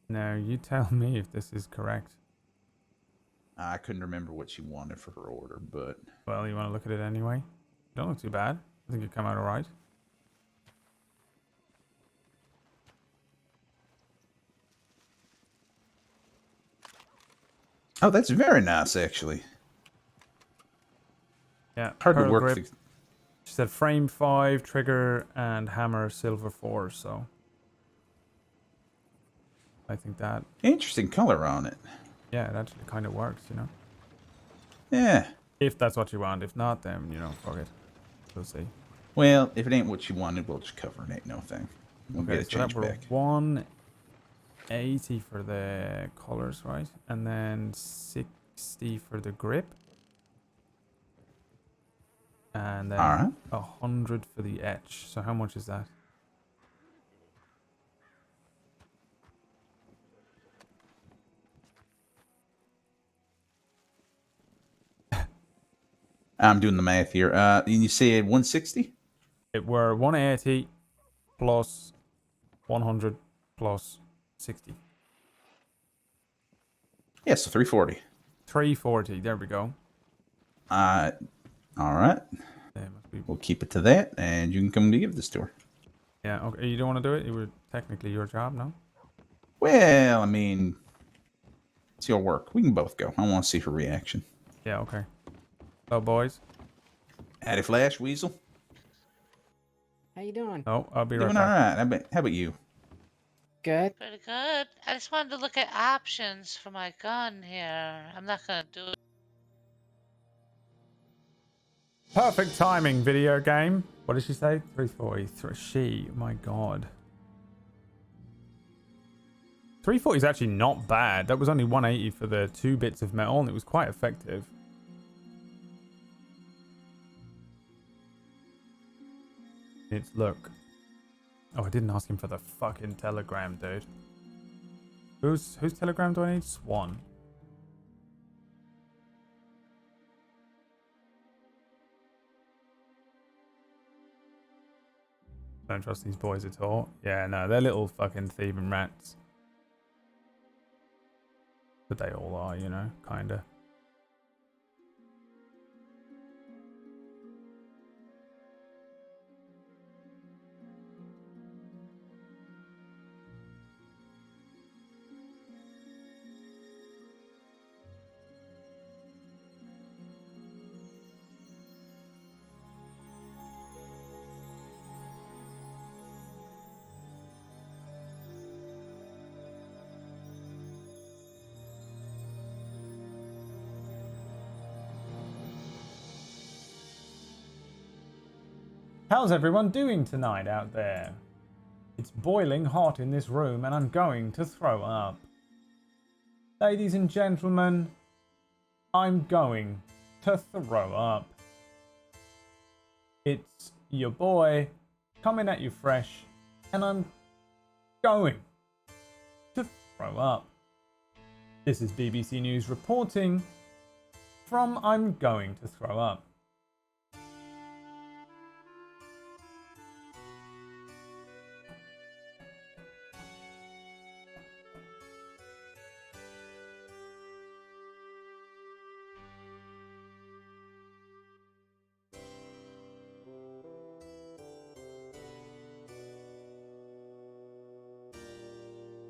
Now, you tell me if this is correct. I couldn't remember what she wanted for her order, but... Well, you want to look at it anyway? Don't look too bad. I think it come out all right. Oh, that's very nice, actually. Yeah. Hard to work. Grip. She said frame 5, trigger, and hammer silver 4, so... I think that... Interesting color on it. Yeah, it actually kind of works, Yeah. If that's what you want. If not, then, fuck it. We'll see. Well, if it ain't what you wanted, we'll just cover it. Ain't no thing. We'll get it changed that back. 180 for the colors, right? And then 60 for the grip. And then All right. 100 for the etch. So how much is that? I'm doing the math here. And you said 160? It were 180 plus 100 plus 60. Yeah, so 340. 340. There we go. All right. We'll keep it to that, and you can come to give this to her. Yeah, okay. You don't want to do it? It was technically your job, no? Well, I mean, it's your work. We can both go. I want to see her reaction. Yeah, okay. So, boys. Howdy, Flash, Weasel. How you doing? Oh, I'll be right Doing all back. right. How about you? Good. Pretty good. I just wanted to look at options for my gun here. I'm not gonna do it. Perfect timing, video game. What did she say? 340. She, my god. 340 is actually not bad. That was only 180 for the 2 bits of metal, and it was quite effective. It's look. Oh, I didn't ask him for the fucking telegram, dude. Whose telegram do I need? Swan. Don't trust these boys at all. Yeah, no, they're little fucking thieving rats. But they all are, you know, kinda. How's everyone doing tonight out there? It's boiling hot in this room and I'm going to throw up. Ladies and gentlemen, I'm going to throw up. It's your boy coming at you fresh and I'm going to throw up. This is BBC News reporting from I'm going to throw up.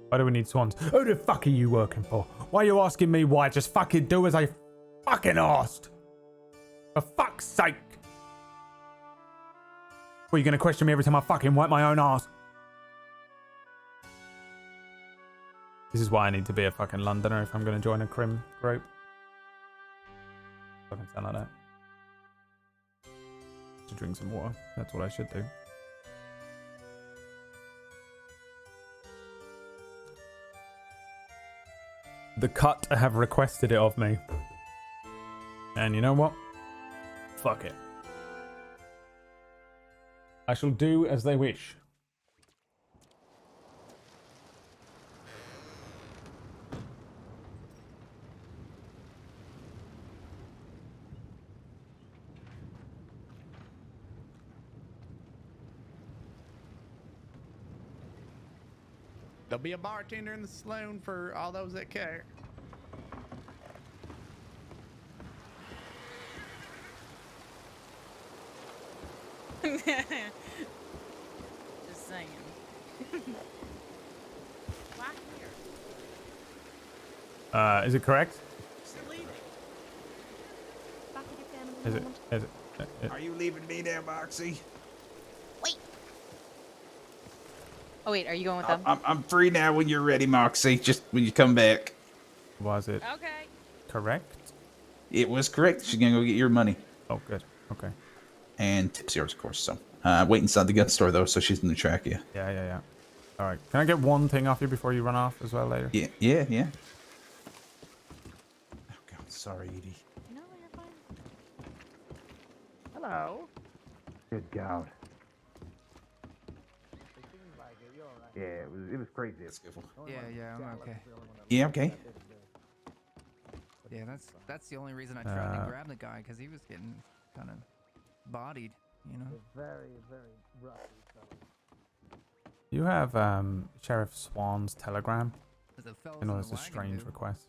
Why do we need swans? Who the fuck are you working for? Why are you asking me why? Just fucking do as I fucking asked. For fuck's sake. What, are you going to question me every time I fucking wipe my own ass? This is why I need to be a fucking Londoner if I'm going to join a crim group. Fucking sound like that. To drink some water. That's what I should do. The cut have requested it of me. And you know what? Fuck it. I shall do as they wish. There'll be a bartender in the saloon for all those that care. Just saying. Why here? Is it correct? Is it? Are you leaving me there, Moxie? Oh wait, are you going with them? I'm free now when you're ready, Moxie. Just when you come back. Was it Okay. correct? It was correct. She's gonna go get your money. Oh, good. Okay. And tips yours, of course. So, wait inside the gun store though, so she's gonna track you. Yeah. All right. Can I get one thing off you before you run off as well later? Yeah. Oh God, sorry, Edie. No, you're fine. Hello. Good God. Yeah, it was crazy. Yeah, I'm okay. Yeah, okay. Yeah, that's the only reason I tried to Uh, grab the guy, because he was getting kind of bodied, you know. Very, very rough. You have Sheriff Swan's telegram. The fellas I know in it's the a wagon strange do. request.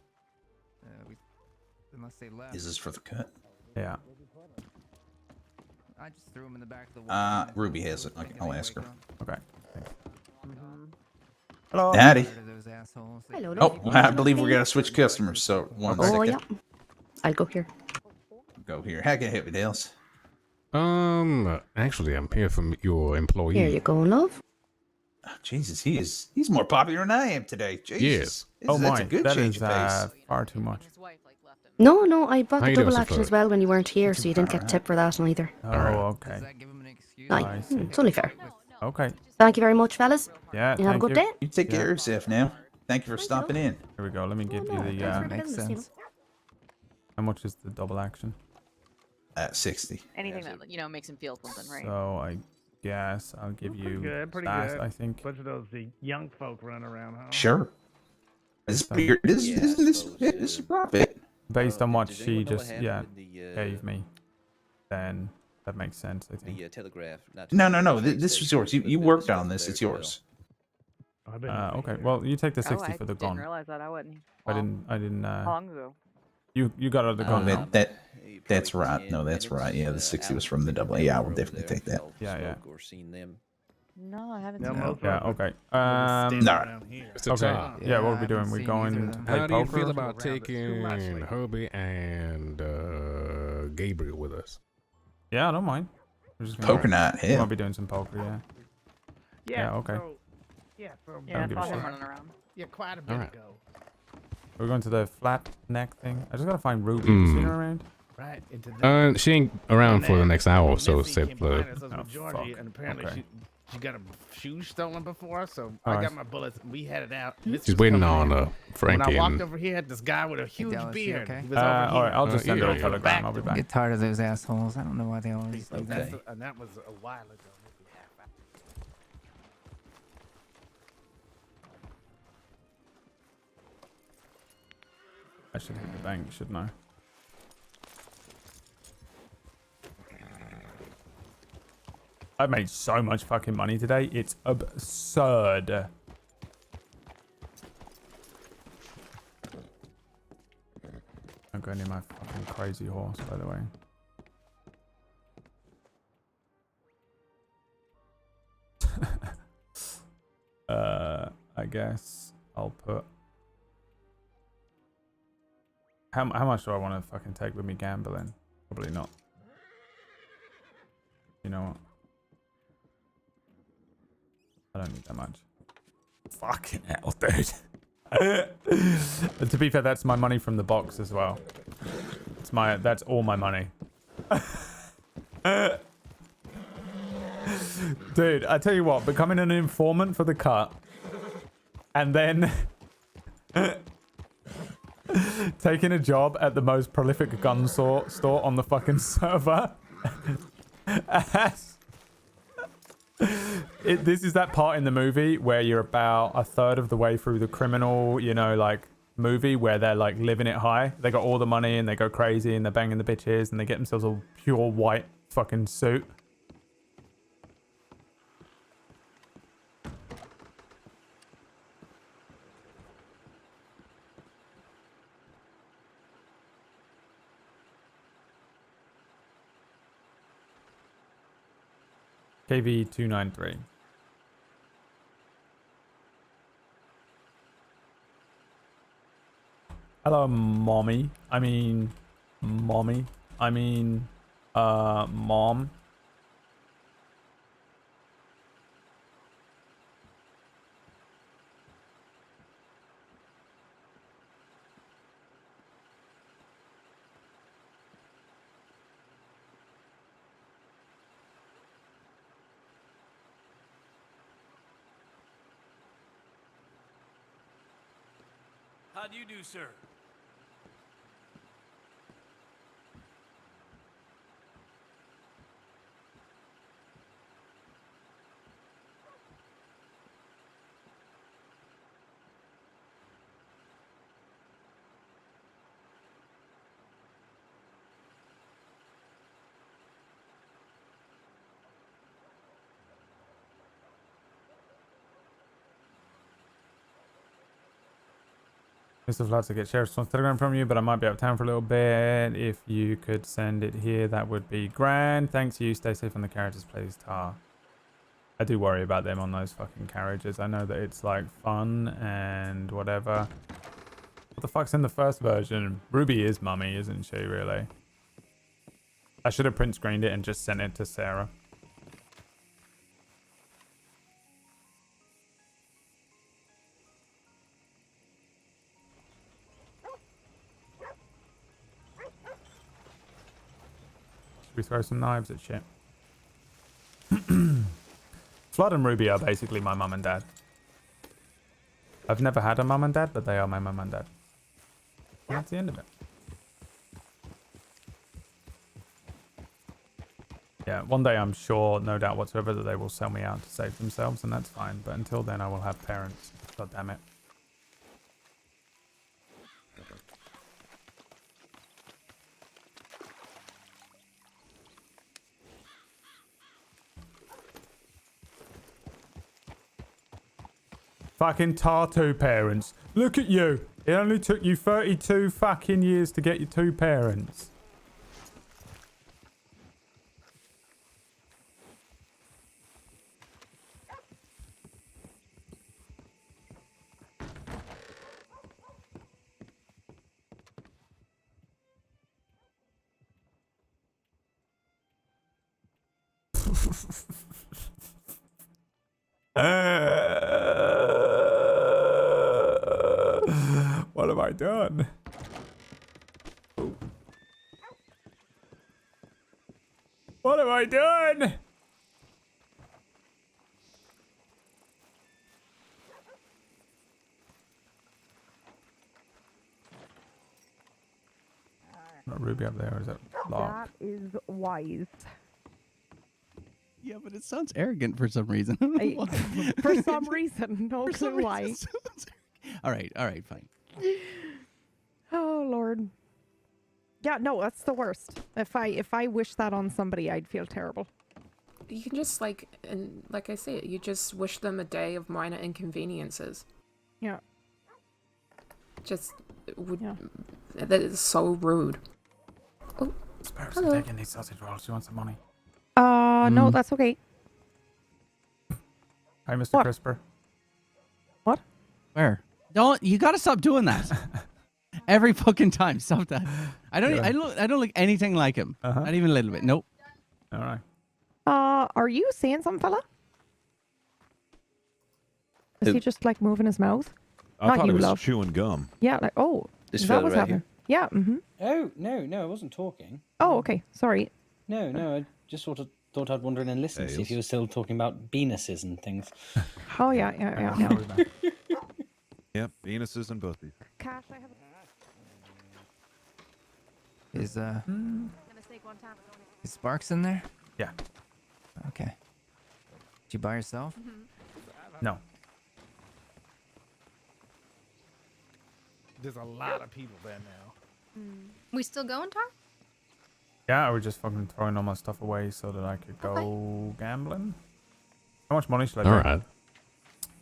Unless they left. Is this for the cut? Yeah. I just threw him in the back of the wagon. Ruby has it. I'll ask her. Okay. Hello. Howdy. Those assholes. Hello, Oh, I believe we're gonna switch customers. So one second. Oh, yeah. I'll go here. Go here. How can I help you, Dallas? Actually, I'm here from your employee. Here you go, love. Oh, Jesus, he's more popular than I am today. Jesus. Yes. Oh That's my, a good that change is of pace. far too much. No, I bought How the you doing, double Mr. action Furry? as well when you weren't here, so you didn't get tip for that either. Oh, okay. Aye, I see. it's only fair. Okay. Thank you very much, fellas. Yeah. You have a good day. You take care Yeah. of yourself now. Thank you for stopping in. Here we go. Let me give you no, the. thanks for the Makes business, you know. sense. How much is the double action? 60. Anything that makes him feel something, right? So I guess I'll give you Pretty that. good. I think. Bunch of those young folk running around, huh? Sure. This is a profit. Based on what she just gave me, then that makes sense. I think. Telegraph. No. This was yours. You worked on this. It's yours. Okay. Well, you take the 60 for the didn't gun. realize that. I wasn't. I didn't. Long ago. You got out of the gun. now. That's right. No, that's right. Yeah, the 60 was from the double. Yeah, I will definitely take that. Yeah. Or seen them. No, I haven't. No, yeah. Okay. No. Okay. Yeah. What are we doing? We're going to play How do you poker. feel about taking Herbie and Gabriel with us? Yeah, I don't mind. We're just Poker night, We yeah. might be doing some poker. Yeah. Yeah. Okay. Yeah, for I don't give a shit. running around. Yeah, quite a bit Alright. ago. We're going to the flat neck thing. I just gotta find Ruby. You see her around? Right into the. She ain't around for the next hour or so, Missy said came for. behind us, with Oh, Georgie, fuck. and apparently Okay. she got her shoes stolen before, so I Alright. got my bullets. We headed out. Missy She's was waiting coming on in. When Frankie I walked and. over here, this guy with a huge Dallas, you beard. okay? He was over here. All right. I'll just send her a yeah. telegram. I'll be back. Get tired of those assholes. I don't know why they always do And that. and that was a while ago. maybe half hour. I should hit the bank, shouldn't I? I made so much fucking money today. It's absurd. I'm going near my fucking crazy horse, by the way. I guess I'll put. How much do I want to fucking take with me gambling? Probably not. You know what? I don't need that much. Fucking hell, dude. To be fair, that's my money from the box as well. That's all my money. Dude, I tell you what, becoming an informant for the cut and then taking a job at the most prolific gun store on the fucking server. This is that part in the movie where you're about a third of the way through the criminal, movie where they're like living it high. They got all the money and they go crazy and they're banging the bitches and they get themselves a pure white fucking suit. KV293. Hello, mommy. Mommy. Mom. How do you do, sir? Mr. Floods, I get sheriff's response telegram from you, but I might be out of town for a little bit. If you could send it here, that would be grand. Thanks you. Stay safe on the carriages, please, Tar. I do worry about them on those fucking carriages. I know that it's like fun and whatever. What the fuck's in the first version? Ruby is mummy, isn't she, really? I should have print screened it and just sent it to Sarah. Should we throw some knives at shit? Flood and Ruby are basically my mum and dad. I've never had a mum and dad, but they are my mum and dad. And that's the end of it. Yeah, one day I'm sure, no doubt whatsoever, that they will sell me out to save themselves, and that's fine. But until then, I will have parents. God damn it. Fucking Tar 2 parents. Look at you. It only took you 32 fucking years to get your 2 parents. What have I done? What have I done? Not Ruby up there, is it locked? That is wise. Yeah, but it sounds arrogant for some reason. For some reason, no clue why. All right, fine. Oh Lord. Yeah, no, that's the worst. If I wish that on somebody, I'd feel terrible. You can just like I say, you just wish them a day of minor inconveniences. Yeah. Just would. Yeah. That is so rude. Oh, Sparrows are taking these sausage rolls. Do you want some money? No, that's okay. Hi, Mr. What? Crisper. What? Where? You gotta stop doing that. Every fucking time. Stop that. I don't look anything like him. Not even a little bit. Nope. All right. Are you seeing some fella? Is he just like moving his mouth? I thought he was chewing gum. Yeah, like This is that fella what's right happening? Yeah. Mm-hmm. Oh no, I wasn't talking. Oh, okay. Sorry. No, I just sort of thought I'd wander in and listen, see if you were still talking about penises and things. Oh yeah. Yep, penises and pussies. Cash, I have. Is Sparks in there? Yeah. Okay. Did you by yourself? No. There's a lot of people there now. We still going, Tar? Yeah, I was just fucking throwing all my stuff away so that I could go gambling. How much money should I take? All right.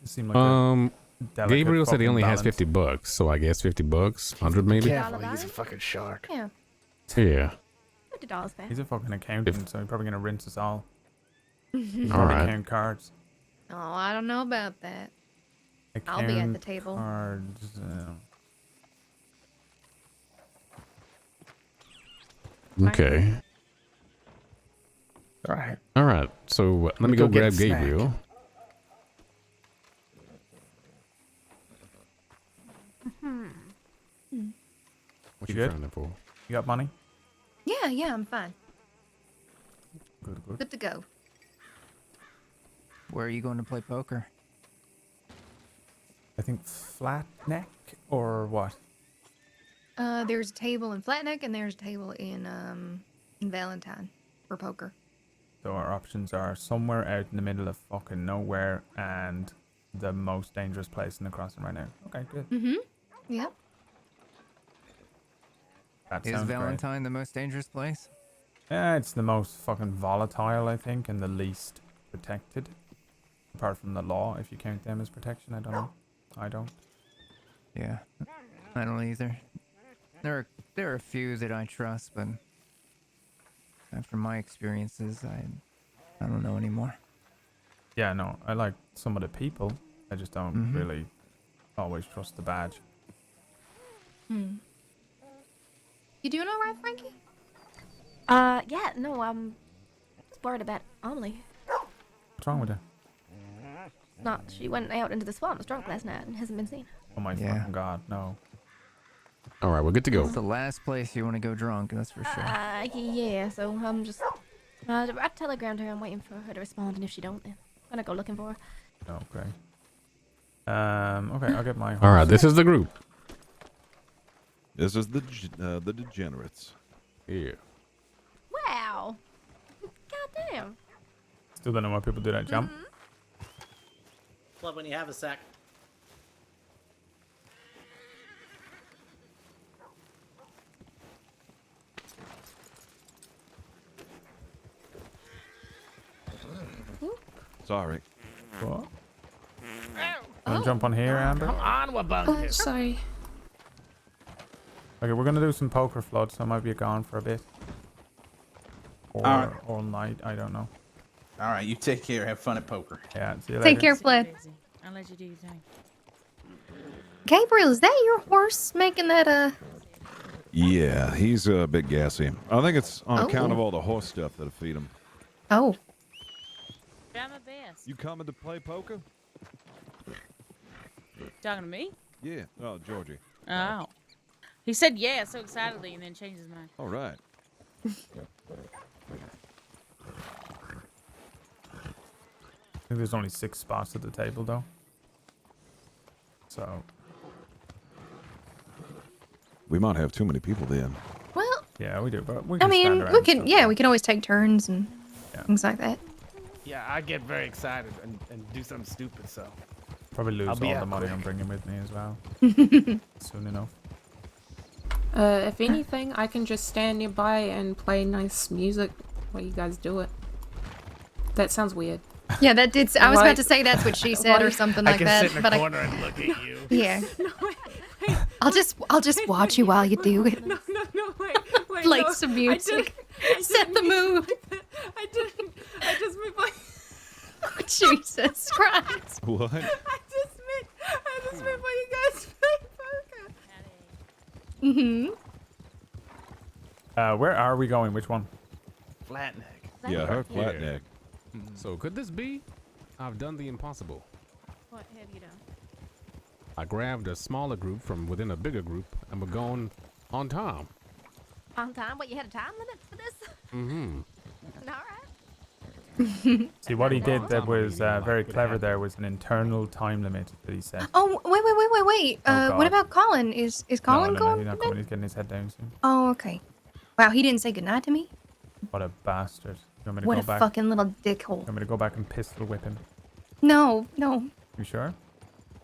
It seemed like a delicate Gabriel said he fucking only has balance. $50, so I guess $50, 100 maybe. Careful, he's a fucking shark. Yeah. Yeah. $50 fair. He's a fucking accountant, so he's probably gonna rinse us all. All Probably right. count cards. Oh, I don't know about that. I'll be at the table. Cards. Okay. All right. So let me go grab Gabriel. What you good? frowning for? You got money? Yeah, I'm fine. Good. Good to go. Where are you going to play poker? I think flat neck or what? There's a table in Flatneck and there's a table in Valentine for poker. So our options are somewhere out in the middle of fucking nowhere and the most dangerous place in the crossing right now. Okay, good. Mm-hmm. Yep. That Is sounds great. Valentine the most dangerous place? Yeah, it's the most fucking volatile, I think, and the least protected. Apart from the law, if you count them as protection, I don't know. I don't. Yeah. I don't either. There are a few that I trust, but after my experiences, I don't know anymore. Yeah, no, I like some of the people. I just don't Mhm. really always trust the badge. You doing all right, Frankie? Yeah, no, I'm just worried about Amelie. What's wrong with her? Not, she went out into the swamp, was drunk last night, and hasn't been seen. Oh my Yeah. fucking god, no. All right, we're good to go. It's the last place you want to go drunk, that's for sure. Yeah, so I'm just, I telegrammed her, I'm waiting for her to respond, and if she don't, then I'm gonna go looking for her. Okay. Okay, I'll get my. All right, this is the group. This is the degenerates. Yeah. Wow. Goddamn. Still don't know why people do that jump. Club when you have a sec. Sorry. What? Wanna jump on here, Amber? Come on, Wabungus. Sorry. Okay, we're gonna do some poker flood, so I might be gone for a bit. Or Alright. all night, I don't know. All right, you take care. Have fun at poker. Yeah, see you later. Take care, Fled. I'll let you do your thing. Gabriel, is that your horse making that, Yeah, he's a bit gassy. I think it's on account Oh. of all the horse stuff that I feed him. Oh. Try my best. You coming to play poker? Talking to me? Yeah. Oh, Georgie. Oh. He said yeah so excitedly and then changed his mind. All right. I think there's only 6 spots at the table, though. So. We might have too many people then. Well, Yeah, we do, but we I can stand mean, around we and can, stuff. yeah, we can always take turns and Yeah. things like that. Yeah, I get very excited and do something stupid, so. Probably lose I'll all be the out money quick. I'm bringing with me as well. Soon enough. If anything, I can just stand nearby and play nice music while you guys do it. That sounds weird. Yeah, that did. I was Why- about to say that's what she said or why- something I like can that. sit in a but corner and look at you. Yeah. I'll just watch you while you do it. No, wait, Play no, some I music. didn't Set the mean mood. I didn't. I just meant like. Oh, Jesus Christ. What? I just meant while you guys play poker. Where are we going? Which one? Flat neck. Yeah, her flat Yeah. neck. So could this be? I've done the impossible. What have you done? I grabbed a smaller group from within a bigger group, and we're going on time. On time? What, you had a time limit for this? Mm-hmm. Alright. See, what he did that was very clever there was an internal time limit that he set. Oh, wait. Oh, What God. about Colin? Is Colin no, going? he's not to bed? coming. He's getting his head down soon. Oh, okay. Wow, he didn't say goodnight to me? What a bastard. You want me to What go a back? fucking little You dickhole. want me to go back and pistol whip him? No. You sure?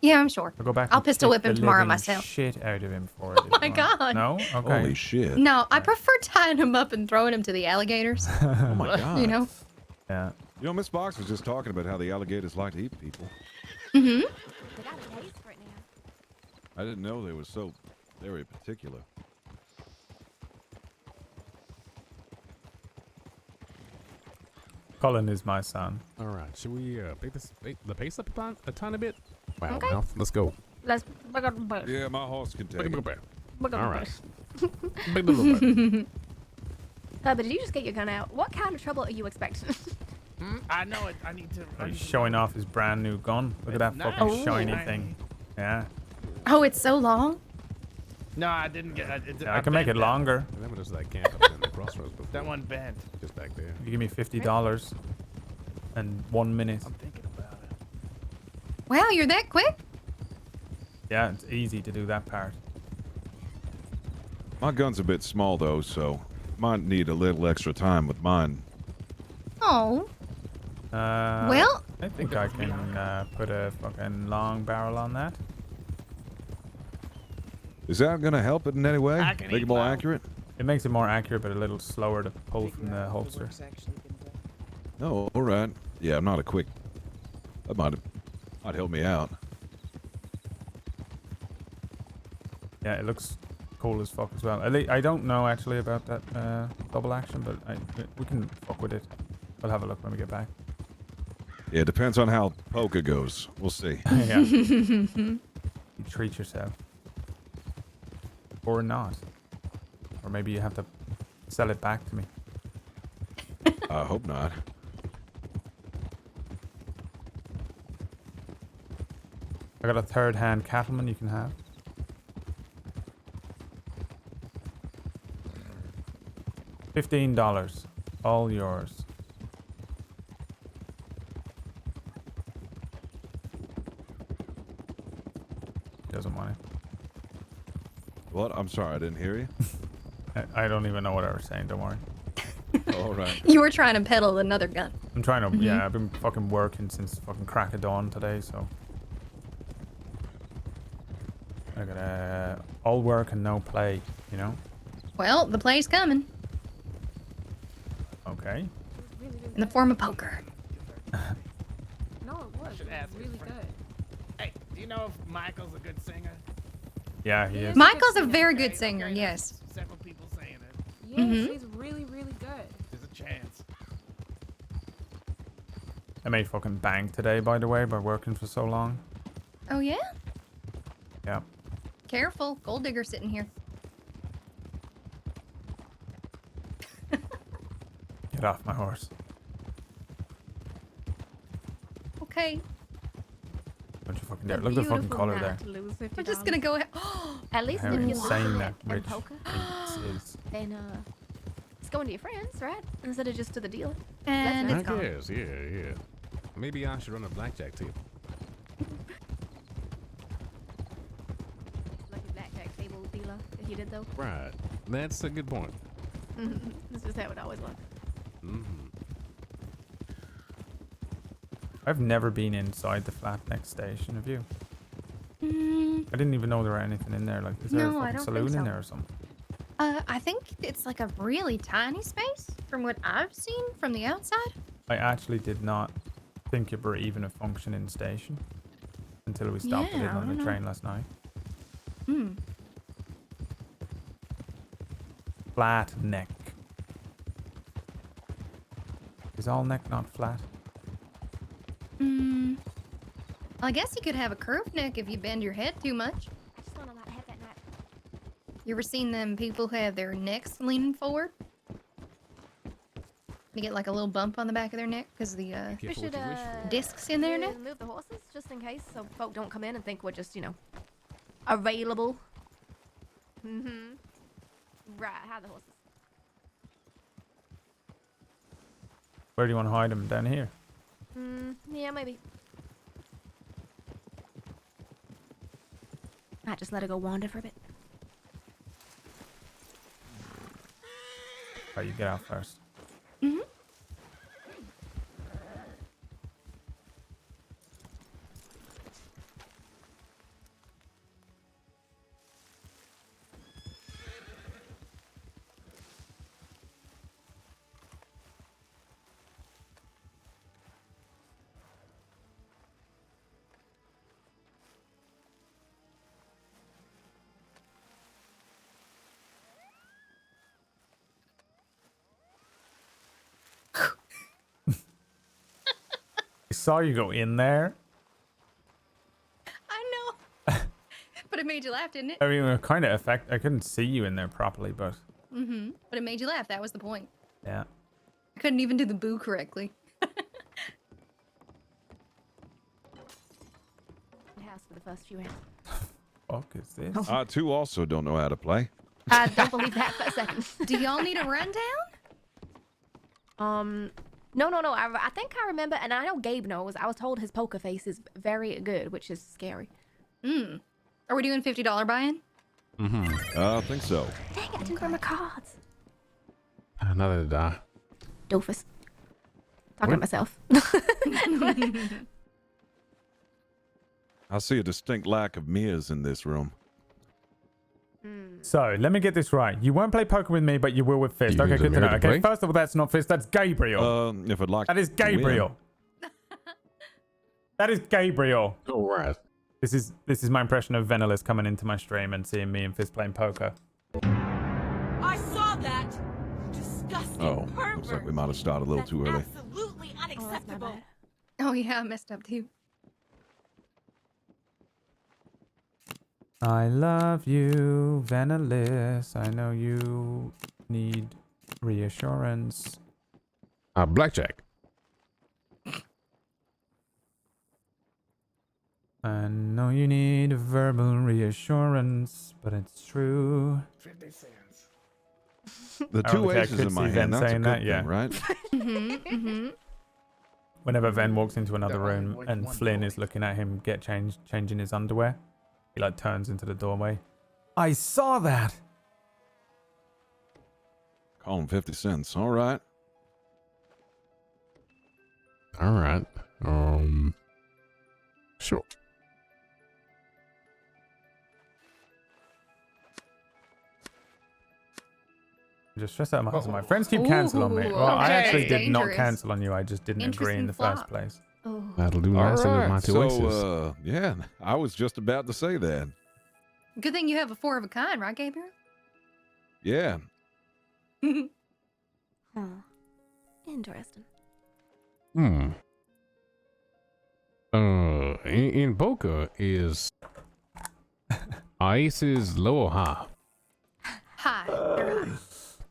Yeah, I'm sure. I'll go back. I'll and pistol kick whip him the tomorrow living myself. Shit out of him for it. Oh my God. No? Okay. Holy shit. No, I prefer tying him up and throwing him to the alligators. Oh my god. You know? Yeah. You know, Miss Box was just talking about how the alligators like to eat people. Mm-hmm. They got a taste for it now. I didn't know they were so very particular. Colin is my son. All right, should we pick the pace up a tiny bit? Wow, Okay. well, let's go. Let's Yeah, my horse can take it. All right. but did you just get your gun out? What kind of trouble are you expecting? I know it. I need to. He's showing off his brand new gun. Look at that Nice. fucking shiny Nice. thing. Yeah. Oh, it's so long? No, I didn't get. Yeah, I can make it bent longer. Remember there's that camp up in the crossroads before. That one bent. Just back there. You give me $50 and 1 minute. I'm thinking about it. Wow, you're that quick? Yeah, it's easy to do that part. My gun's a bit small though, so might need a little extra time with mine. Oh. Well- I think I can put a fucking long barrel on that. Is that gonna help it in any way? I can Make eat it more loud. accurate? It makes it more accurate, but a little slower to pull from the holster. No, all right. Yeah, I'm not a quick. That might help me out. Yeah, it looks cool as fuck as well. I don't know actually about that double action, but we can fuck with it. We'll have a look when we get back. Yeah, it depends on how poker goes. We'll see. Yeah. You treat yourself. Or not. Or maybe you have to sell it back to me. I hope not. I got a third-hand cattleman you can have. $15. All yours. Doesn't want it. What? I'm sorry, I didn't hear you. I don't even know what I was saying. Don't worry. All right. You were trying to peddle another gun. I'm trying to. Yeah, I've been fucking working since fucking crack of dawn today, so. I gotta all work and no play, you know. Well, the play's coming Okay. in the form of poker. No, it was. It was really good. Hey, do you know if Michael's a good singer? Yeah, he is. Michael's a very good singer. Yes. Several people saying it. Yes, he's really, really good. There's a chance. I made fucking bank today, by the way, by working for so long. Oh yeah. Yeah. Careful, gold digger sitting here. Get off my horse. Okay. Don't you fucking dare. Look at the fucking color there. We're just gonna go ahead. At least How if you insane love that it rich and poker, is. then it's going to your friends, right? Instead of just to the dealer. And I it's gone. guess, yeah. Maybe I should run a blackjack table. Like a blackjack table dealer, if you did though. Right. That's a good point. That's just how it always was. I've never been inside the flat next station, have you? I didn't even know there were anything in there. Like, is there No, a I fucking don't saloon think in so. there or something? I think it's like a really tiny space from what I've seen from the outside. I actually did not think it were even a functioning station until we stopped it Yeah, I on don't the know. train last night. Hmm. Flat neck. Is all neck not flat? Hmm. I guess you could have a curved neck if you bend your head too much. I just want to not have that night. You ever seen them people who have their necks leaning forward? They get like a little bump on the back of their neck because the We should discs in their neck. move the horses just in case, so folk don't come in and think we're just, available. Right, have the horses. Where do you want to hide them? Down here? Yeah, maybe. Might just let her go wander for a bit. Oh, you get out first. I saw you go in there. I know. But it made you laugh, didn't it? I mean, it kind of effect. I couldn't see you in there properly, but But it made you laugh. That was the point. yeah. I couldn't even do the boo correctly. House for the first few rounds. Fuck is this? I too also don't know how to play. I don't believe that for a second. Do y'all need a rundown? No. I think I remember, and I know Gabe knows. I was told his poker face is very good, which is scary. Are we doing $50 buy-in? I think so. Dang it, I didn't bring my cards. Neither did I. Doofus. Talking to myself. I see a distinct lack of mirrors in this room. So let me get this right. You won't play poker with me, but you will with Fist. You Okay, use a good to know. mirror to Okay, play? first of all, that's not Fist. That's Gabriel. If I'd like That is to win. Gabriel. That is Gabriel. All right. This is my impression of Venelis coming into my stream and seeing me and Fizz playing poker. I saw that. Disgusting. Oh, looks like we might have started a little too early. Absolutely unacceptable. Oh yeah, I messed up too. I love you, Venelis. I know you need reassurance. Blackjack. I know you need verbal reassurance, but it's true. 50 cents. The I two don't think I aces could in my see hand. Ven That's a saying good that, thing, yeah. right? Mm-hmm. Whenever Ven walks into another only room worth and one Flynn point. is looking at him changing his underwear, he like turns into the doorway. I saw that. Call him 50 cents. All right. All right. Sure. Just stress out my hustle. My friends keep canceling on me. Ooh, Well, I okay. actually did not Dangerous. cancel on you. I just didn't agree in Interesting the flop. first place. Oh. That'll do All nicely with my right. two aces. So, yeah, I was just about to say that. Good thing you have a 4 of a kind, right, Gabriel? Yeah. Huh. Interesting. In poker is aces low or high? High. They're high.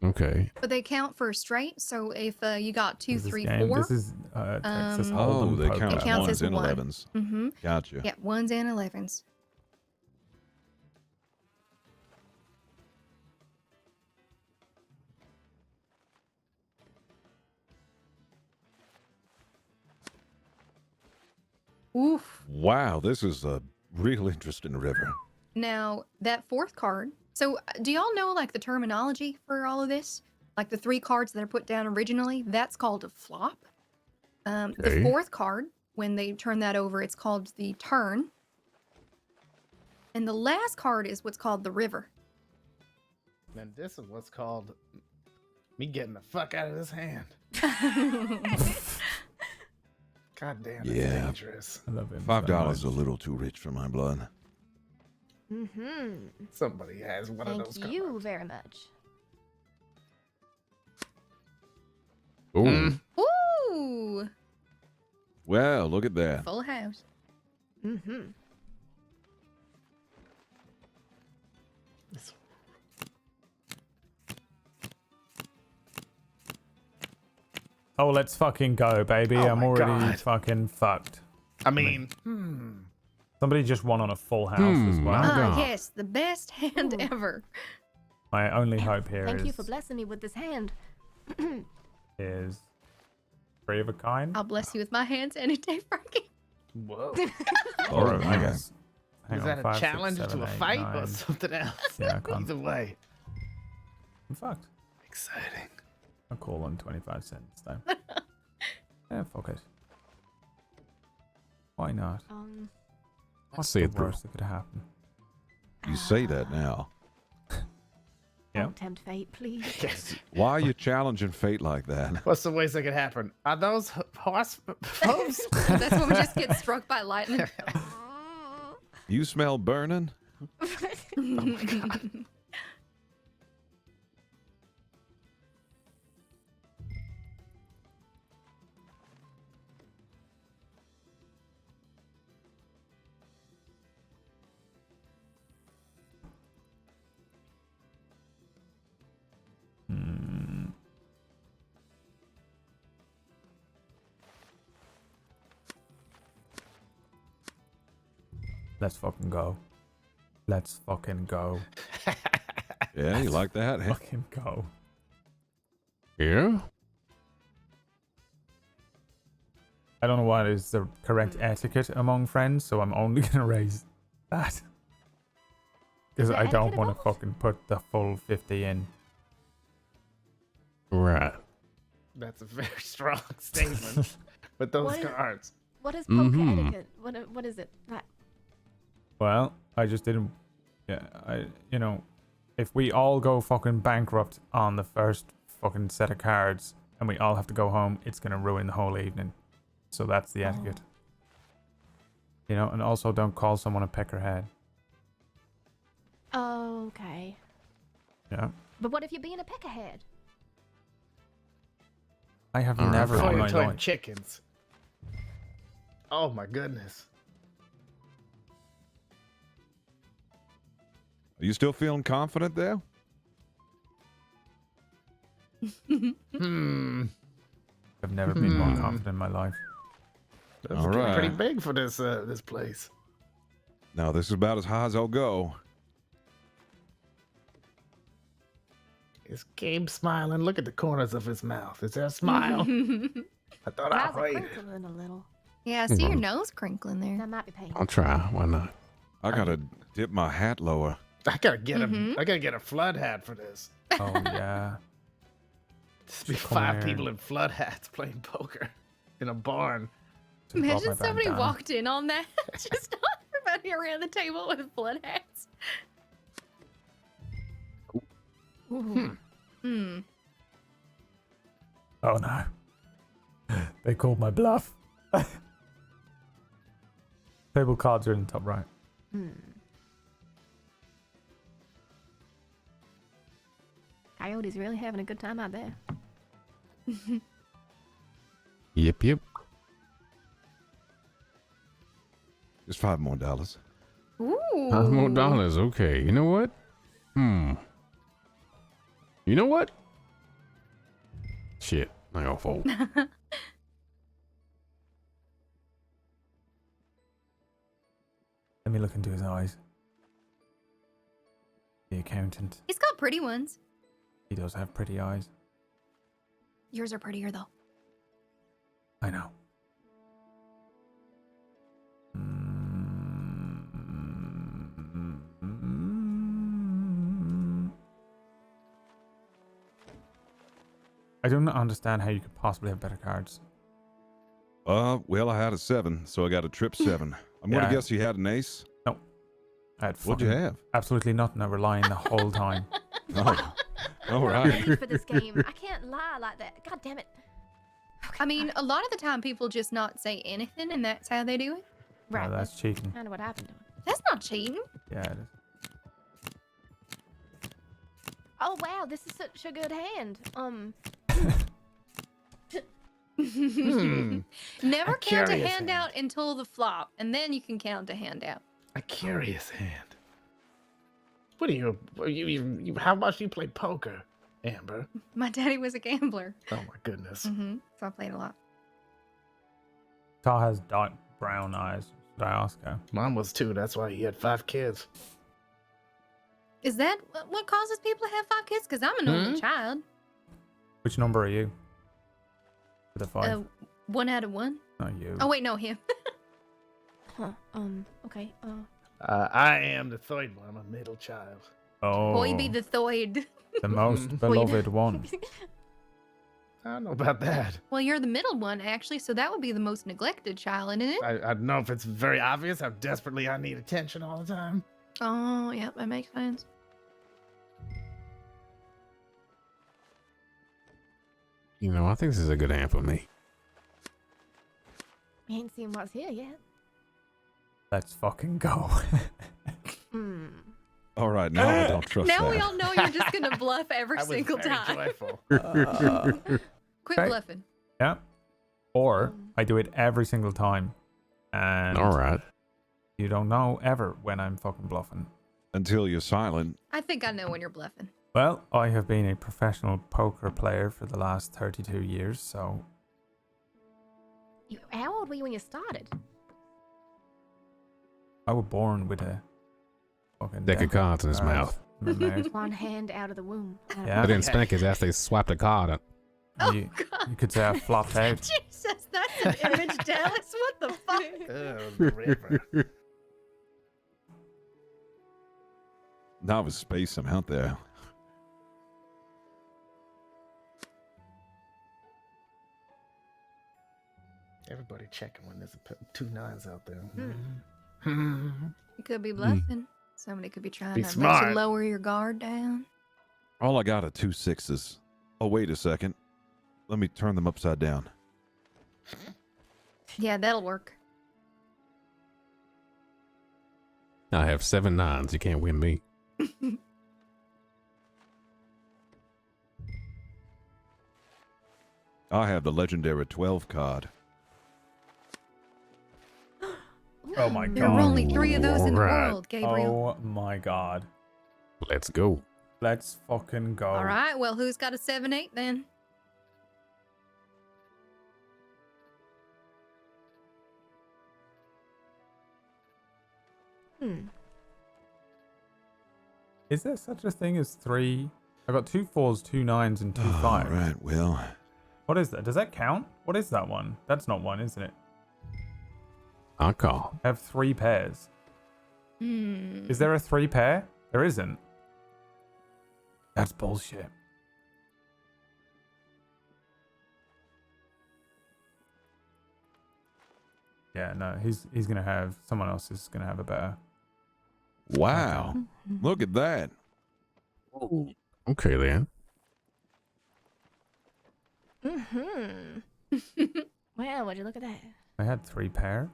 Okay. But they count for a straight, so if you got 2, This is 3, game. 4. This is Texas um, Hold'em Oh, they poker. count It counts ones as and one. 11s. Mm-hmm. Gotcha. Yeah, 1s and 11s. Oof. Wow, this is a real interesting river. Now, that 4th card. So, do y'all know like the terminology for all of this? Like the 3 cards that are put down originally, that's called a flop. The Okay. 4th card, when they turn that over, it's called the turn. And the last card is what's called the river. And this is what's called me getting the fuck out of this hand. God damn, it's Yeah. dangerous. I love him. $5 is a little too rich for my blood. Mm-hmm. Somebody has one of those Thank you very much. Ooh. Ooh! Well, look at that. Full house. Mm-hmm. Oh, let's fucking go, baby. Oh I'm my already God. fucking fucked. I mean, Somebody just won on a full house as well. Ah, yes, the best hand ever. My only hope here Thank you for blessing me with this hand. is 3 of a kind. I'll bless you with my hands any day, Frankie. Whoa. Or Oh, I my. guess. Hang Is on, that a 5, 6, challenge 7, to a 8, fight 9. or something else? Yeah, I can't. Either way. I'm fucked. Exciting. I'll call on 25 cents though. Yeah, fuck it. Why not? What's See the it through. worst that could happen? You say that now. Yeah. Don't tempt fate, please. Yes. Why are you challenging fate like that? What's the ways that could happen? Are those horse hooves? That's when we just get struck by lightning. You smell burning? Oh my God. Let's fucking go. Let's fucking go. Yeah, you like that? Huh? Fucking go. Yeah? I don't know what is the correct etiquette among friends, so I'm only gonna raise that. Because there I don't etiquette want to involved? fucking put the full 50 in. Right. That's a very strong statement with those What is- cards. What is poker Mhm. etiquette? What is it? Right. Well, I just didn't. Yeah, if we all go fucking bankrupt on the first fucking set of cards and we all have to go home, it's gonna ruin the whole evening. So that's the etiquette. You know, and also don't call someone a peckerhead. Okay. Yeah. But what if you're being a peckerhead? I have All right, never before in you my turn life. chickens. Oh my goodness. Are you still feeling confident there? I've never been more confident in my life. That's All right. pretty big for this this place. Now this is about as high as I'll go. Is Gabe smiling? Look at the corners of his mouth. Is there a smile? I thought I Eyes are waited. crinkling a little. Yeah, I see your nose crinkling there. That might be pain. I'll try. Why not? I gotta dip my hat lower. I gotta get I gotta get a flood hat for this. Oh yeah. Just be Come 5 here. people in flood hats playing poker in a barn. Imagine somebody walked in on that. Just everybody around the table with blood hats. Hmm. Oh no. They called my bluff. Table cards are in the top right. Coyote's really having a good time out there. Yep. Just $5 more. Ooh. $5 more. Okay. You know what? You know what? Shit. I gotta fold. Let me look into his eyes. The accountant. He's got pretty ones. He does have pretty eyes. Yours are prettier though. I know. I don't understand how you could possibly have better cards. Well, I had a 7, so I got a trip 7. I'm gonna Yeah. guess you had an ace. No. I had What'd you fucking have? Absolutely nothing. I was lying the whole time. Oh, all I'm right. made for this game. I can't lie like that. God damn it. I mean, a lot of the time people just not say anything and that's how they do it. Right. No, that's cheating. Kind of what happened to him. That's not cheating. Yeah, it is. Oh wow, this is such a good hand. Never A count a curious hand out until the flop, and then you can count a hand out. A curious hand. What are you how much do you play poker, Amber? My daddy was a gambler. Oh my goodness. So I played a lot. Tar has dark brown eyes. Should I ask her? Mine was 2, that's why he had 5 kids. Is that what causes people to have 5 kids? Because I'm an only child. Which number are you? For the 5. 1 out of 1. Not you. Oh wait, no, him. Huh. Okay. I am the 3rd one. I'm a middle child. Oh. Boy be the thoid. The most beloved one. I don't know about that. Well, you're the middle one, actually, so that would be the most neglected child, isn't it? I don't know if it's very obvious how desperately I need attention all the time. Oh, yeah, that makes sense. You know, I think this is a good hand for me. We ain't seen what's here yet. Let's fucking go. All right, now I don't trust Now that. we all know you're just gonna bluff every I was single very time. joyful. Quit Okay. bluffing. Yeah. Or I do it every single time. And All right. you don't know ever when I'm fucking bluffing. Until you're silent. I think I know when you're bluffing. Well, I have been a professional poker player for the last 32 years, so How old were you when you started? I was born with a fucking Deck of cards in his mouth. in my mouth. One hand out of the womb. Yeah. They didn't spank his ass. They swapped a card up. You could say I flopped out. Jesus, that's an image, Dallas. What the fuck? Oh, river. Now with space, I'm out there. Everybody checking when there's 2 9s out there. You could be bluffing. Somebody could be trying Be to make smart. you lower your guard down. All I got are 2 6s. Oh, wait a second. Let me turn them upside down. Yeah, that'll work. I have 7 9s. You can't win me. I have the legendary 12 card. Oh my There are god. only 3 of those in the Alright. world, Gabriel. Oh my god. Let's go. Let's fucking go. All right, well, who's got a 7-8 then? Is there such a thing as 3? I got 2 4s, 2 9s, and 2 5s. All right, well. What is that? Does that count? What is that one? That's not one, isn't it? I call. I have 3 pairs. Is there a 3 pair? There isn't. That's bullshit. Yeah, no, he's gonna have someone else is gonna have a better. Wow. Look at that. Okay, then. Well, would you look at that? I had 3 pair.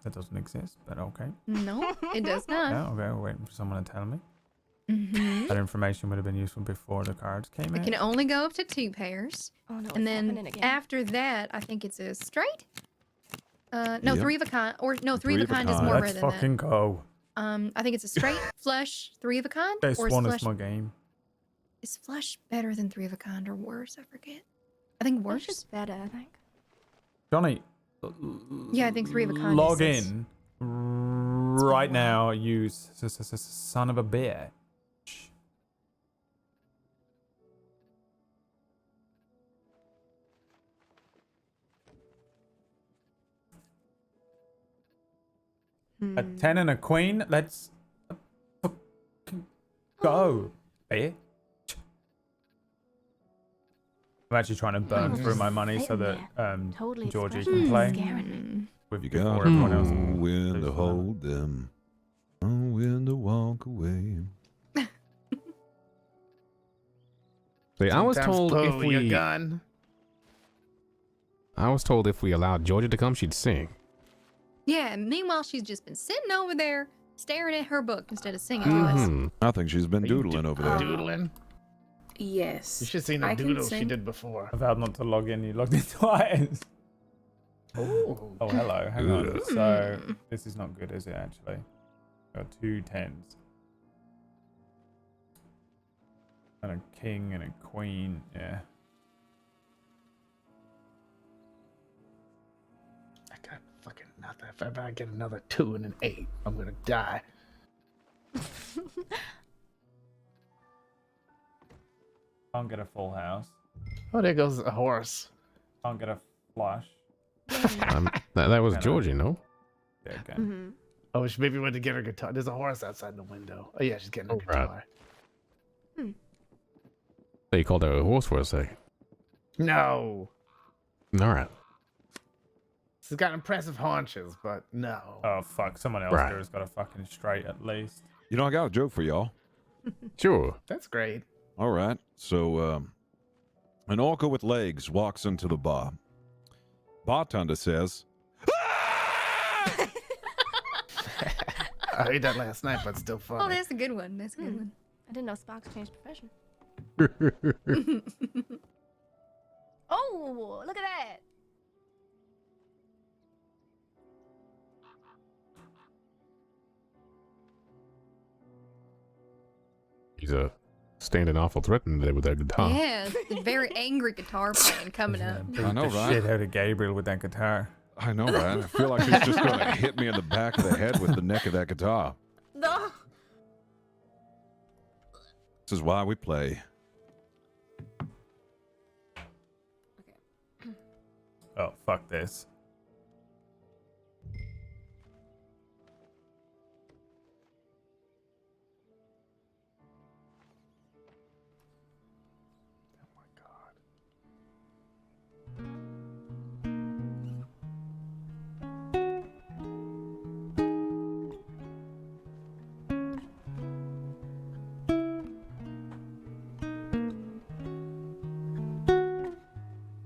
That doesn't exist, but okay. No, it does not. Yeah, okay, we're waiting for someone to tell me. Mm-hmm. That information would have been useful before the cards came I in. can only go up to 2 pairs. Oh no, And it's happening then again. after that, I think it's a straight. No, Yep. 3 of a kind. Or no, 3 of a kind is more Let's rare than fucking that. go. I think it's a straight, flush, 3 of a kind. This Or is one flush, is my game. is flush better than 3 of a kind or worse? I forget. I think worse. It's just better, I think. Johnny. Yeah, I think 3 of a kind. Log is in right now. Use son of a bitch. A 10 and a queen. Let's fucking go, bitch. I'm actually trying to burn through my money so that Totally Georgie expressionless. can play Scaring me. with You before got everyone else. when to loses hold them. Know when to walk away. See, I was Sometimes told if pull your we gun. I was told if we allowed Georgia to come, she'd sing. Yeah, meanwhile, she's just been sitting over there staring at her book instead of singing to us. Mhm. I think she's been doodling over there. Doodling? Yes. You should have seen the I can doodle she sing. did before. I vowed not to log in. You logged in twice. Oh, hello. Hang on. So this is not good, is it? Actually, got 2 10s and a king and a queen. Yeah. I got fucking nothing. If ever I get another 2 and an 8, I'm gonna die. Can't get a full house. Oh, there goes a horse. Can't get a flush. That was Yeah, no. Georgie, no? Yeah, again. Oh, she maybe went to get her guitar. There's a horse outside the window. Oh yeah, she's getting her right. guitar. They called her a horse for a second. No, All right. she's got impressive haunches, but no. Oh fuck! Someone else Right. here has got a fucking straight at least. You know, I got a joke for y'all. Sure. That's great. All right. So, an orca with legs walks into the bar. Bartender says, I heard that last night, but still funny. Oh, that's a good one. That's a good one. I didn't know Sparks changed profession. Oh, look at that. He's standing awful threatening there with that guitar. Yeah, the very angry guitar playing coming up. I know, the right? Shit out of Gabriel with that guitar. I know, right? I feel like he's just going to hit me in the back of the head with the neck of that guitar. No. This is why we play. Oh fuck this.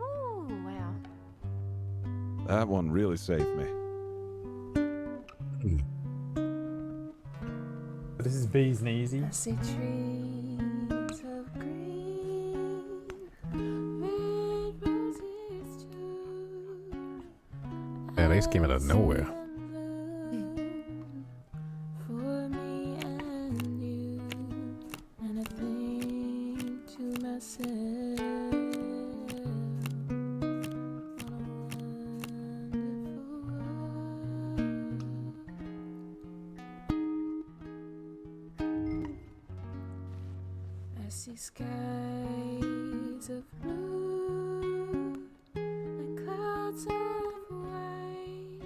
Ooh, wow. That one really saved me. But this is bees and easy. I see trees of green, red roses too. Yeah, they just came out of nowhere. For me and you, and I think to myself, what a wonderful world. I see skies of blue and clouds of white,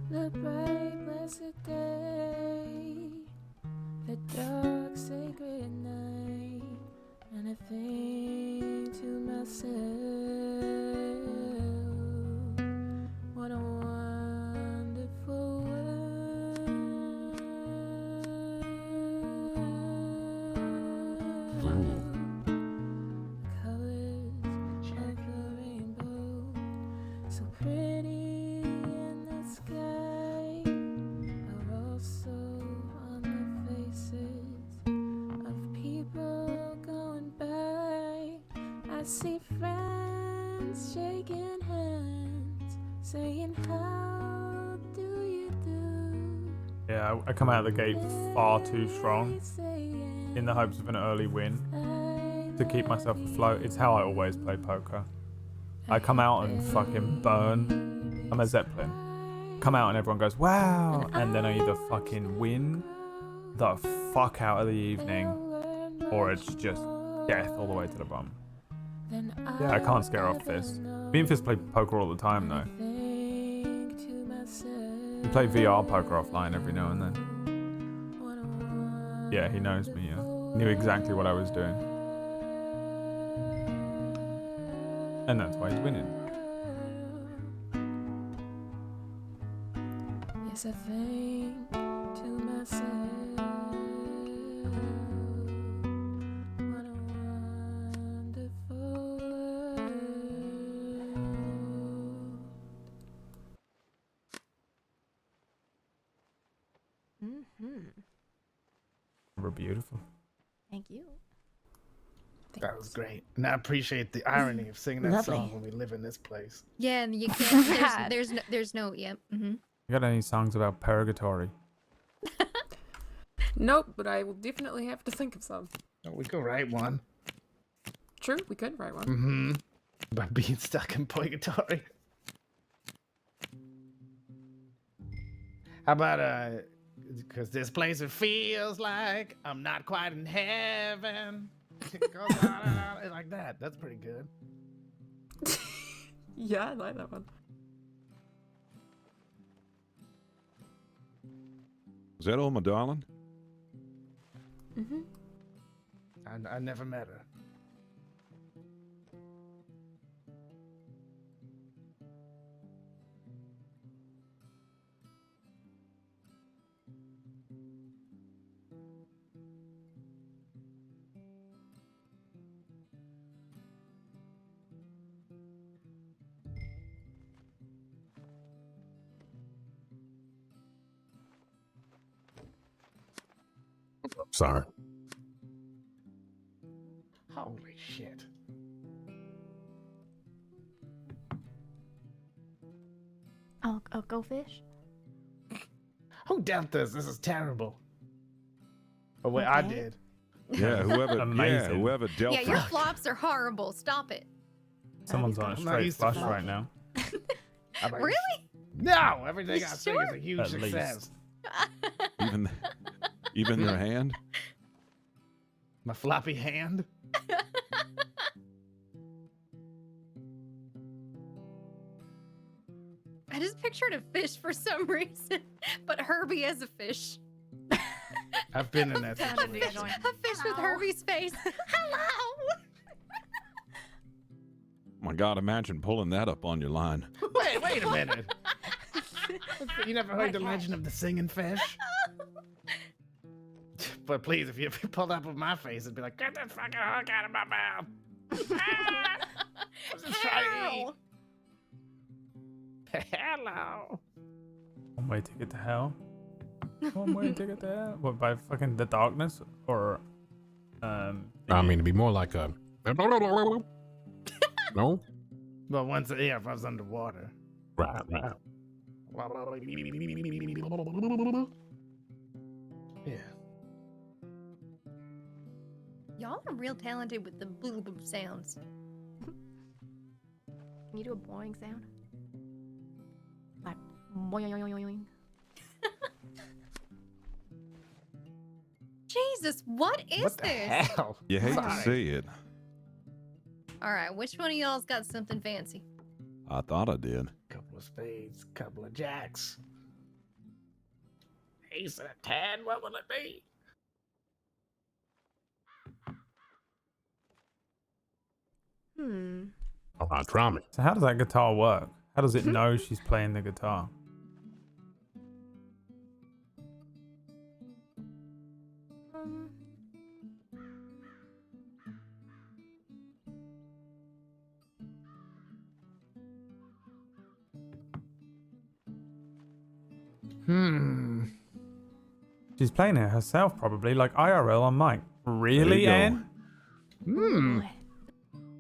the bright blessed day, the dark sacred night, and I think to myself, what a wonderful world. Colors of the rainbow, so pretty in the sky, are also on the faces of people going by. I see friends shaking hands, saying, how do you do? Yeah, I come out of the gate far too strong in the hopes of an early win to keep myself afloat. It's how I always play poker. I come out and fucking burn. I'm a Zeppelin. Come out and everyone goes, wow! And then I either fucking win the fuck out of the evening or it's just death all the way to the bottom. Yeah, I can't scare off Fist. Me and Fist play poker all the time though. We play VR poker offline every now and then. Yeah, he knows me, yeah. Knew exactly what I was doing. And that's why he's winning. Yes, I think to myself, what a wonderful world. We're beautiful. Thank you. That was great. And I appreciate the irony of singing that Lovely. song when we live in this place. Yeah, and you can't. There's no. Yep. You got any songs about purgatory? Nope, but I will definitely have to think of some. Oh, we could write one. True, we could write one. Mm-hmm. About being stuck in purgatory. How about because this place it feels like I'm not quite in heaven. It goes on and on like that. That's pretty good. Yeah, I like that one. Is that all, my darling? Mm-hmm. I never met her. Sorry. Holy shit. I'll go fish. Who dealt this? This is terrible. Oh wait, I Okay. did. Yeah, whoever dealt Yeah, your flops are horrible. Stop it. Someone's on a I'm not straight used to flush flop. right now. Really? No, everything I say Sure? is a huge At success. least. Even your hand? My floppy hand. I just pictured a fish for some reason, but Herbie as a fish. I've been in that A fish, situation. a fish with Herbie's face. Hello. My God, imagine pulling that up on your line. Wait a minute. You never heard the legend of the singing fish? But please, if you pulled up with my face, it'd be like, get that fucking hook out of my mouth. Ah! I was just trying to eat. Hello. Oh way ticket to hell. One way ticket to hell. What, by fucking the darkness or I mean, it'd be more like a. No. But once, yeah, if I was underwater. Right. Yeah. Y'all are real talented with the boop boop sounds. Can you do a boing sound? Like boing. Jesus, what is this? Hell. You hate to Sorry. see it. All right, which one of y'all's got something fancy? I thought I did. Couple of spades, couple of jacks. Ace and a 10, what will it be? All right, try me. So how does that guitar work? How does it know she's playing the guitar? She's playing it herself, probably, like IRL on mic. Really, go. Anne?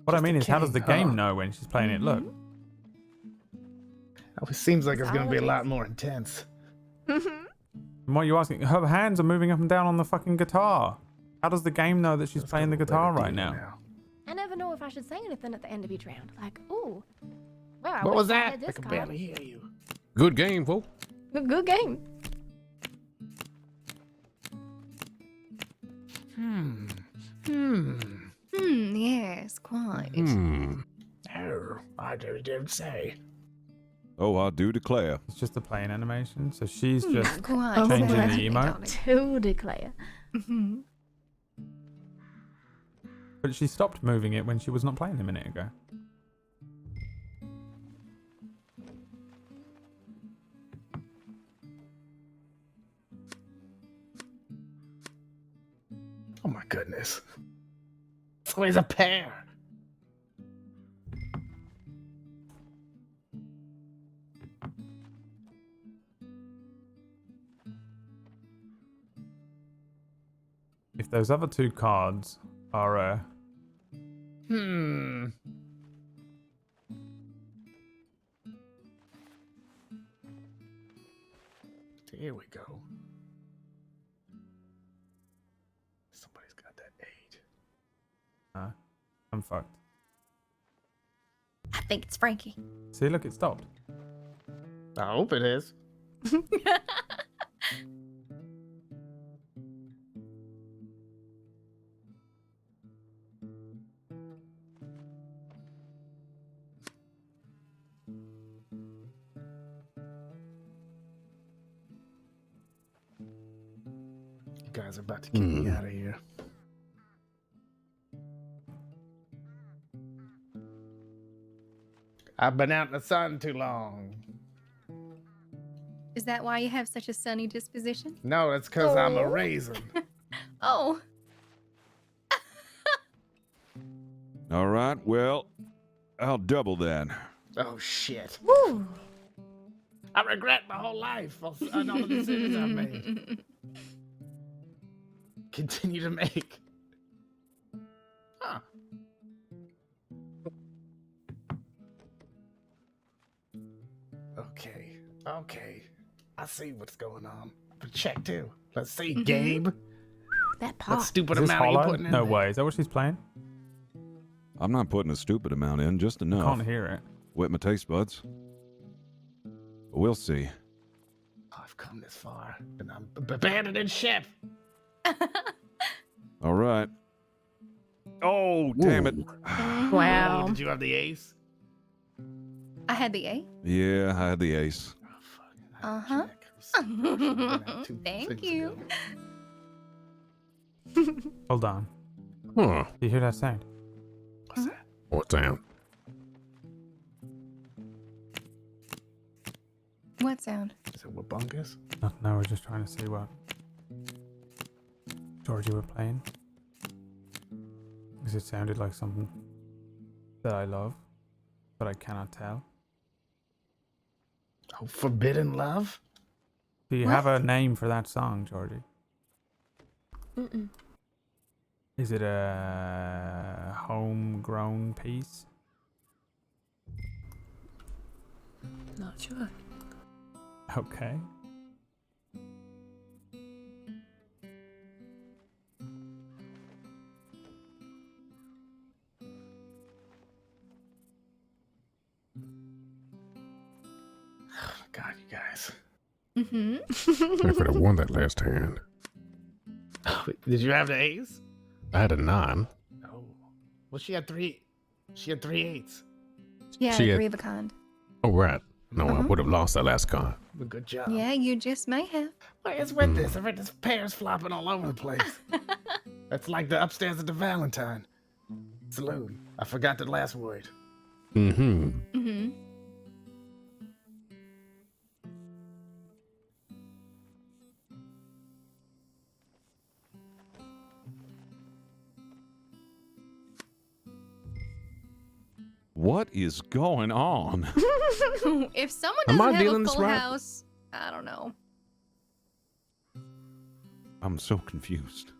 What I mean is, how does the game huh? know when she's playing it? Look. It seems like it's going to be a lot more intense. And what are you asking? Her hands are moving up and down on the fucking guitar. How does the game know that she's playing the guitar right now? I never know if I should say anything at the end of each round. Like, ooh, well, I What wish was I that? had I this can card. barely hear you. Good game, folks. Good game. Yes, quite. Oh, I don't say. Oh, I do declare. It's just a playing animation, so she's just Quite. changing the emote. To declare. But she stopped moving it when she was not playing a minute ago. Oh my goodness. It's always a pair. If those other two cards are Here we go. Somebody's got that 8. I'm fucked. I think it's Frankie. See, look, it stopped. I hope it is. You guys are about to kick me out of here. I've been out in the sun too long. Is that why you have such a sunny disposition? No, that's because I'm a raisin. Oh. All right, well, I'll double that. Oh, shit. Woo. I regret my whole life on all the decisions I've made. Continue to make. Huh. Okay. I see what's going on. But check too. Let's see, Gabe. That What pot. stupid Is this amount are you hollow? putting in No there? way. Is that what she's playing? I'm not putting a stupid amount in, just enough. Can't hear it. Wet my taste buds. But we'll see. I've come this far, and I'm abandoning ship. All right. Oh, damn it. Wow. Did you have the ace? I had the A. Yeah, I had the ace. Uh-huh. Thank you. Hold on. Huh. Do you hear that sound? What's that? What sound? What sound? Is it Wabungus? No, we're just trying to see what Georgie were playing. Because it sounded like something that I love, but I cannot tell. Oh, forbidden love? Do you have a name for that song, Georgie? Mm-mm. Is it a homegrown piece? Not sure. Okay. God, you guys. Mm-hmm. I could have won that last hand. Did you have the ace? I had a 9. Oh. Well, she had 3. She had 3 eights. Yeah, She had- three of a kind. Oh, right. No, I would have lost that last card. Well, good job. Yeah, you just may have. What is with this? I read this pears flopping all over the place. That's like the upstairs at the Valentine saloon. I forgot the last word. Mm-hmm. Mm-hmm. What is going on? If someone Am I doesn't have dealing a this full right? house, I don't know. I'm so confused.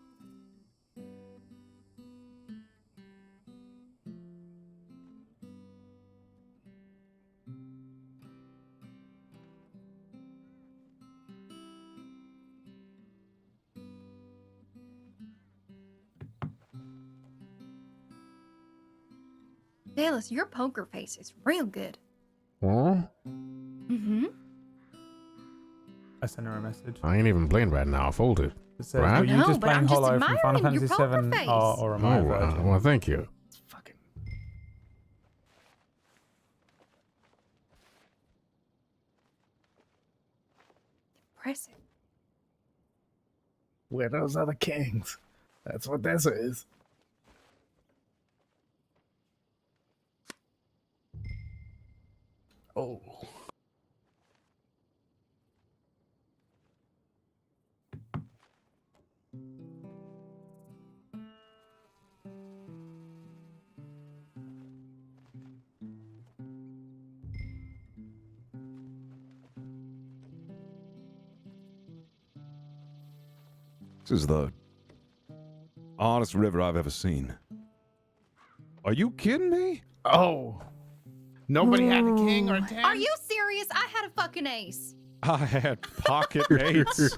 Dallas, your poker face is real good. Huh? Mm-hmm. I sent her a message. I ain't even playing right now. I folded. It says, Right? were you No, just but playing I'm just Hollow from Final admiring your Fantasy poker VII face. or am I a virgin? Well, thank you. Impressive. Where those other kings? That's what this is. Oh. This is the oddest river I've ever seen. Are you kidding me? Oh. Nobody had a king or a 10? Are you serious? I had a fucking ace. I had pocket eights.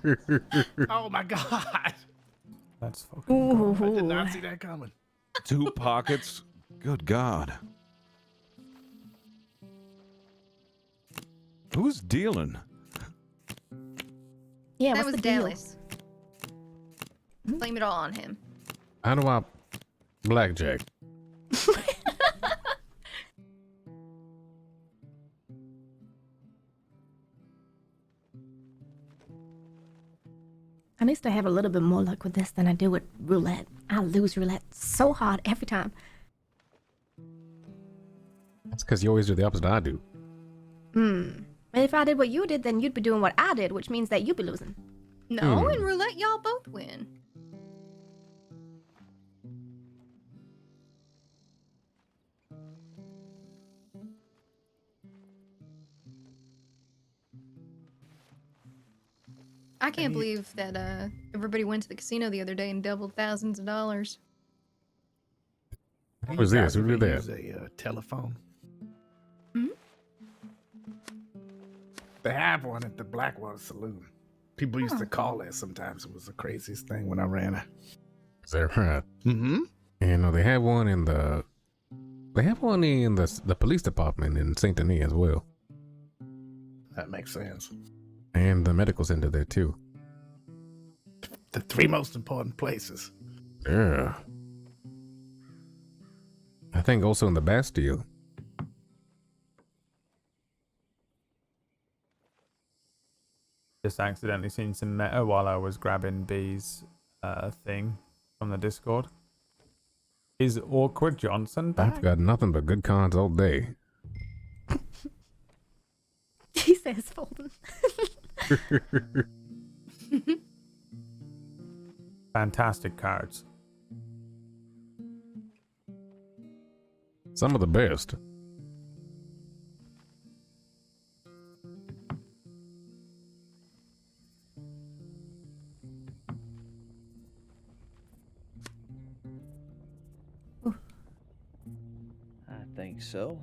Oh my god. That's fucking. I did not see that coming. 2 pockets. Good God. Who's dealing? Yeah, that what's was the deal? Dallas. Blame it all on him. How do I blackjack? I used to have a little bit more luck with this than I do with roulette. I lose roulette so hard every time. That's because you always do the opposite I do. And if I did what you did, then you'd be doing what I did, which means that you'd be losing. No, in roulette, y'all both win. I can't believe that everybody went to the casino the other day and doubled thousands of dollars. What was this? Who did that? Use a telephone. Hmm? They have one at the Blackwater Saloon. People used to call it sometimes. It was the craziest thing when I ran it. Is that right? Mm-hmm. And they have one in the. They have one in the police department in Saint Denis as well, That makes sense. and the medical center there too. The 3 most important places. Yeah. I think also in the Bastille. Just accidentally seen some meta while I was grabbing B's thing from the Discord. Is Awkward Johnson back? I've got nothing but good cards all day. He says folding. Fantastic cards. Some of the best. so.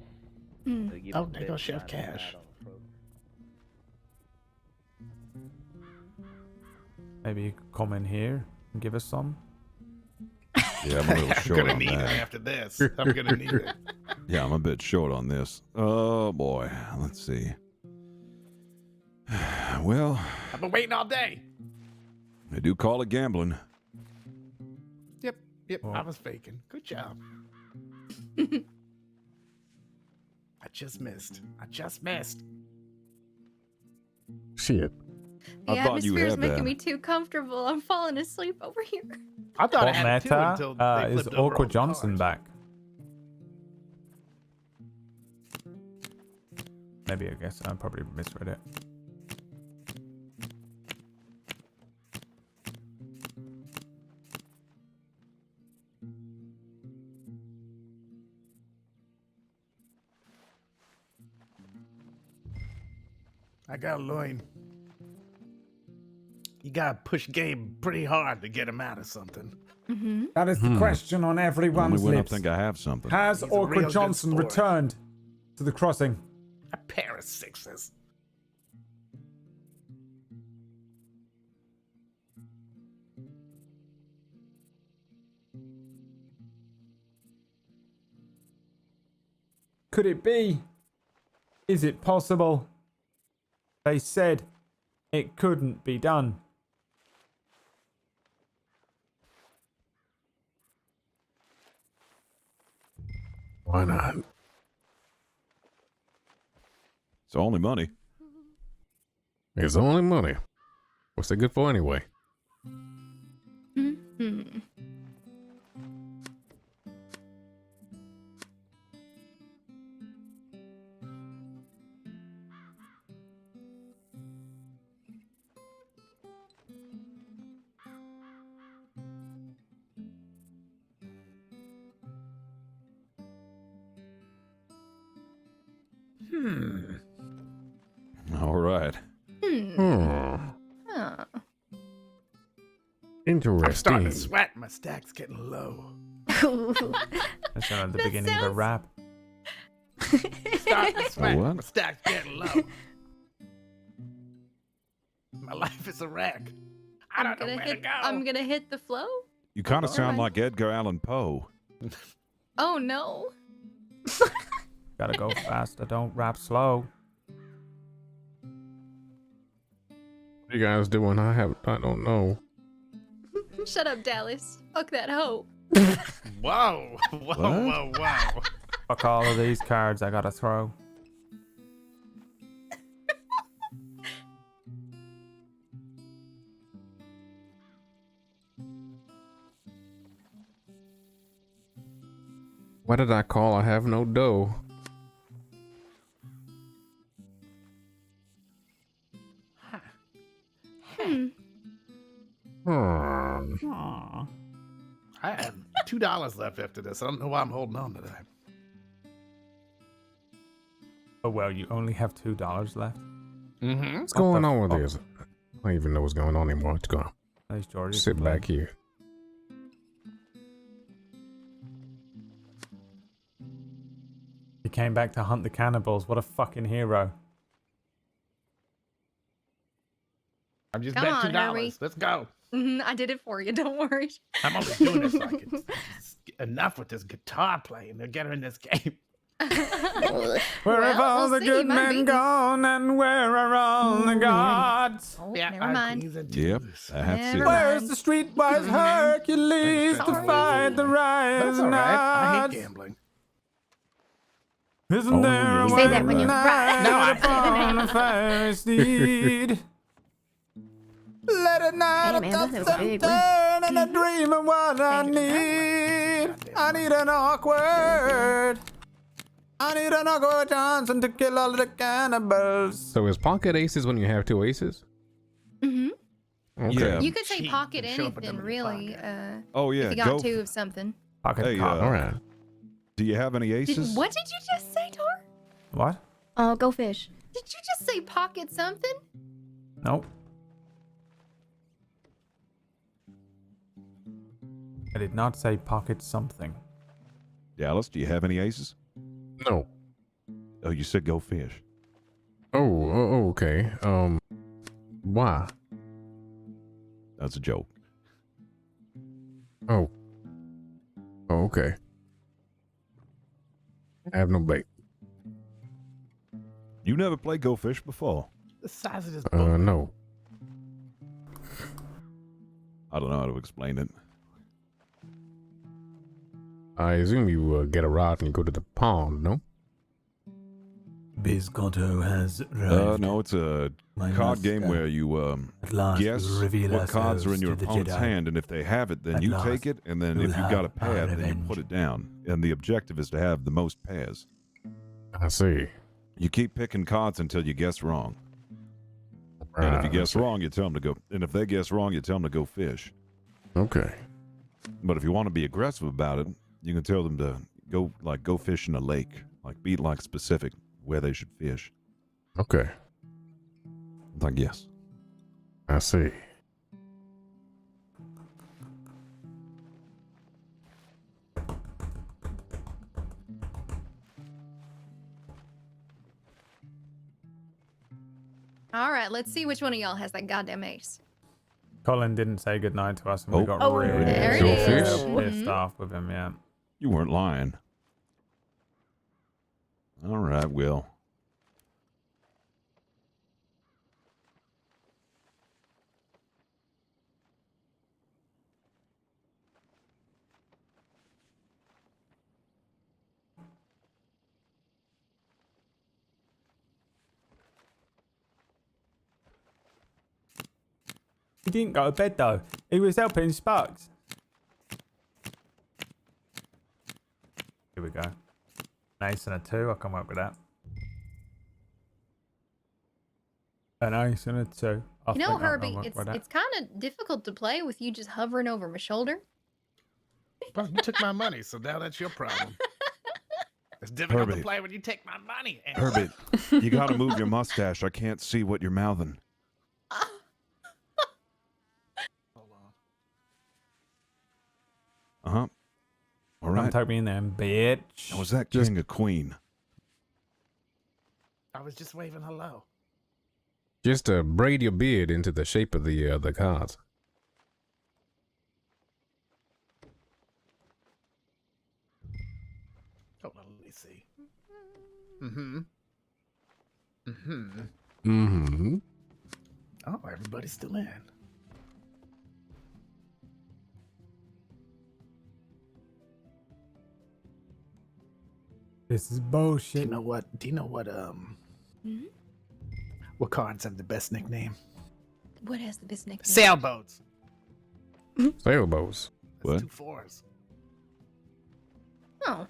Hmm. They give Oh, us a there bit goes of Chef time to decide Cash. on the program. Maybe you could come in here and give us some. Yeah, I'm a little I'm short gonna on need it that. after this. I'm gonna need it. Yeah, I'm a bit short on this. Oh boy, let's see. Well, I've been waiting all day. they do call it gambling. Yep, Oh. I was faking. Good job. I just missed. Shit. The atmosphere is making me too comfortable. I'm falling asleep over here. I thought I What had it too until meta they is flipped over all Awkward the Johnson cards. back? Maybe I guess I probably misread it. I got Loin. You gotta push Gabe pretty hard to get him out of something. Mm-hmm. That is the question on Only everyone's when lips. I think I have something. Has He's a real Awkward good Johnson sport. returned to the crossing? A pair of sixes. Could it be? Is it possible? They said it couldn't be done. Why not? It's only money. It's only money. What's it good for anyway? Mm-hmm. All right. Hmm. Huh. Interesting. I'm starting to sweat. My stack's getting low. That sounded the beginning of a rap. Starting to sweat. what? My stack's getting low. My life is a wreck. I don't know where to go. I'm gonna hit the flow. You kind of All sound right. like Edgar Allan Poe. Oh no. Gotta go faster, don't rap slow. What are you guys doing? I don't know. Shut up, Dallas. Fuck that hoe. Whoa. Whoa. Fuck all of these cards I gotta throw. What did I call? I have no dough. Hmm. Aw. I have $2 left after this. I don't know why I'm holding on to that. Oh well, you only have $2 left. Mm-hmm. What's going on with this? I don't even know what's going on anymore. Let's go. Nice, George. Sit back here. He came back to hunt the cannibals. What a fucking hero. I just Come bet on, $2. Herbie. Let's go. I did it for you. Don't worry. I'm only doing this so I can enough with this guitar playing to get her in this game. Where have all the see, good might men be. gone and where are all the gods? Oh, Yeah, never mind. Yep, I have Never to. mind. Where's the streetwise Hercules to Sorry. fight the That's all right. I Riots? hate gambling. Isn't Oh, there you a say that when you're knight right. No, I- upon a fiery steed? Let it night Hey, Amanda, that was a big one. turn and I dream of what I need. I need an awkward. I need an awkward Johnson to kill all the cannibals. So is pocket aces when you have two aces? Mm-hmm. Okay. Yeah. You could say Cheat pocket and show up with anything, them in your really. pocket. Oh yeah, if you go. got two of something. Pocket Hey, cock. All right. Do you have any aces? What did you just say, Tar? What? Oh, go fish. Did you just say pocket something? Nope. I did not say pocket something. Dallas, do you have any aces? No. Oh, you said go fish. Oh, okay. Why? That's a joke. Oh. Oh, okay. I have no bait. You never played go fish before? The size of this boat. No. I don't know how to explain it. I assume you get a rod and you go to the pond, no? Biscotto has arrived. No, it's a card game where you guess what cards are in your opponent's hand, and if they have it, then you take it, and then if you got a pair, then you put it down. And the objective is to have the most pairs. I see. You keep picking cards until you guess wrong. And if you guess wrong, you tell them to go. And if they guess wrong, you tell them to go fish. Okay. But if you want to be aggressive about it, you can tell them to go fish in a lake, be specific where they should fish. Okay. I guess. I see. All right, let's see which one of y'all has that goddamn ace. Colin didn't say goodnight to us, and we got really there it is. pissed off with him. Yeah. You weren't lying. All right, Will. He didn't go to bed though. He was helping Sparks. Here we go. An ace and a 2. I can work with that. An ace and a 2. You know, Herbie, it's kind of difficult to play with you just hovering over my shoulder. Well, you took my money, so now that's your problem. It's difficult to Herbie. play when you take my money. Herbie, you got to move your mustache. I can't see what you're mouthing. Uh-huh. All right. Don't take me in there, bitch. Now, was that king or queen? I was just waving hello. Just braid your beard into the shape of the cards. Hold on, let me see. Mm-hmm. Mm-hmm. Mm-hmm. Oh, everybody's still in. This is bullshit. Do you know what what cards have the best nickname? What has the best nickname? Sailboats. Sailboats. That's 2 4s. Oh.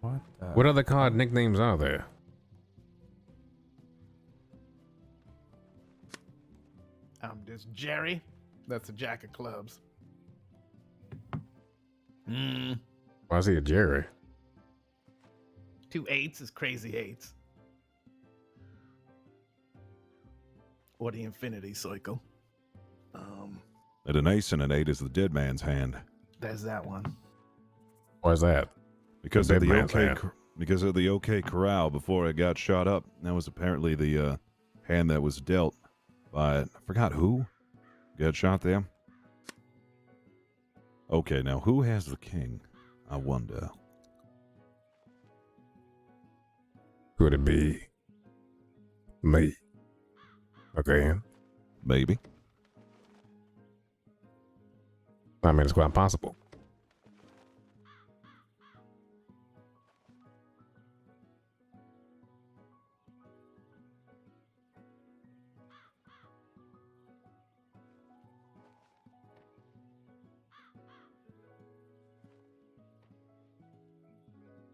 What? What other card nicknames are there? There's Jerry. That's a jack of clubs. Why is he a Jerry? 2 8s is crazy 8s. Or the infinity cycle. And an ace and an 8 is the dead man's hand. There's that one. Why is that? Because The of dead the man's OK, hand. because of the OK Corral before it got shot up. That was apparently the hand that was dealt by, I forgot who got shot there. Okay, now who has the king? I wonder. Could it be me? Okay. Maybe. I mean, it's quite possible.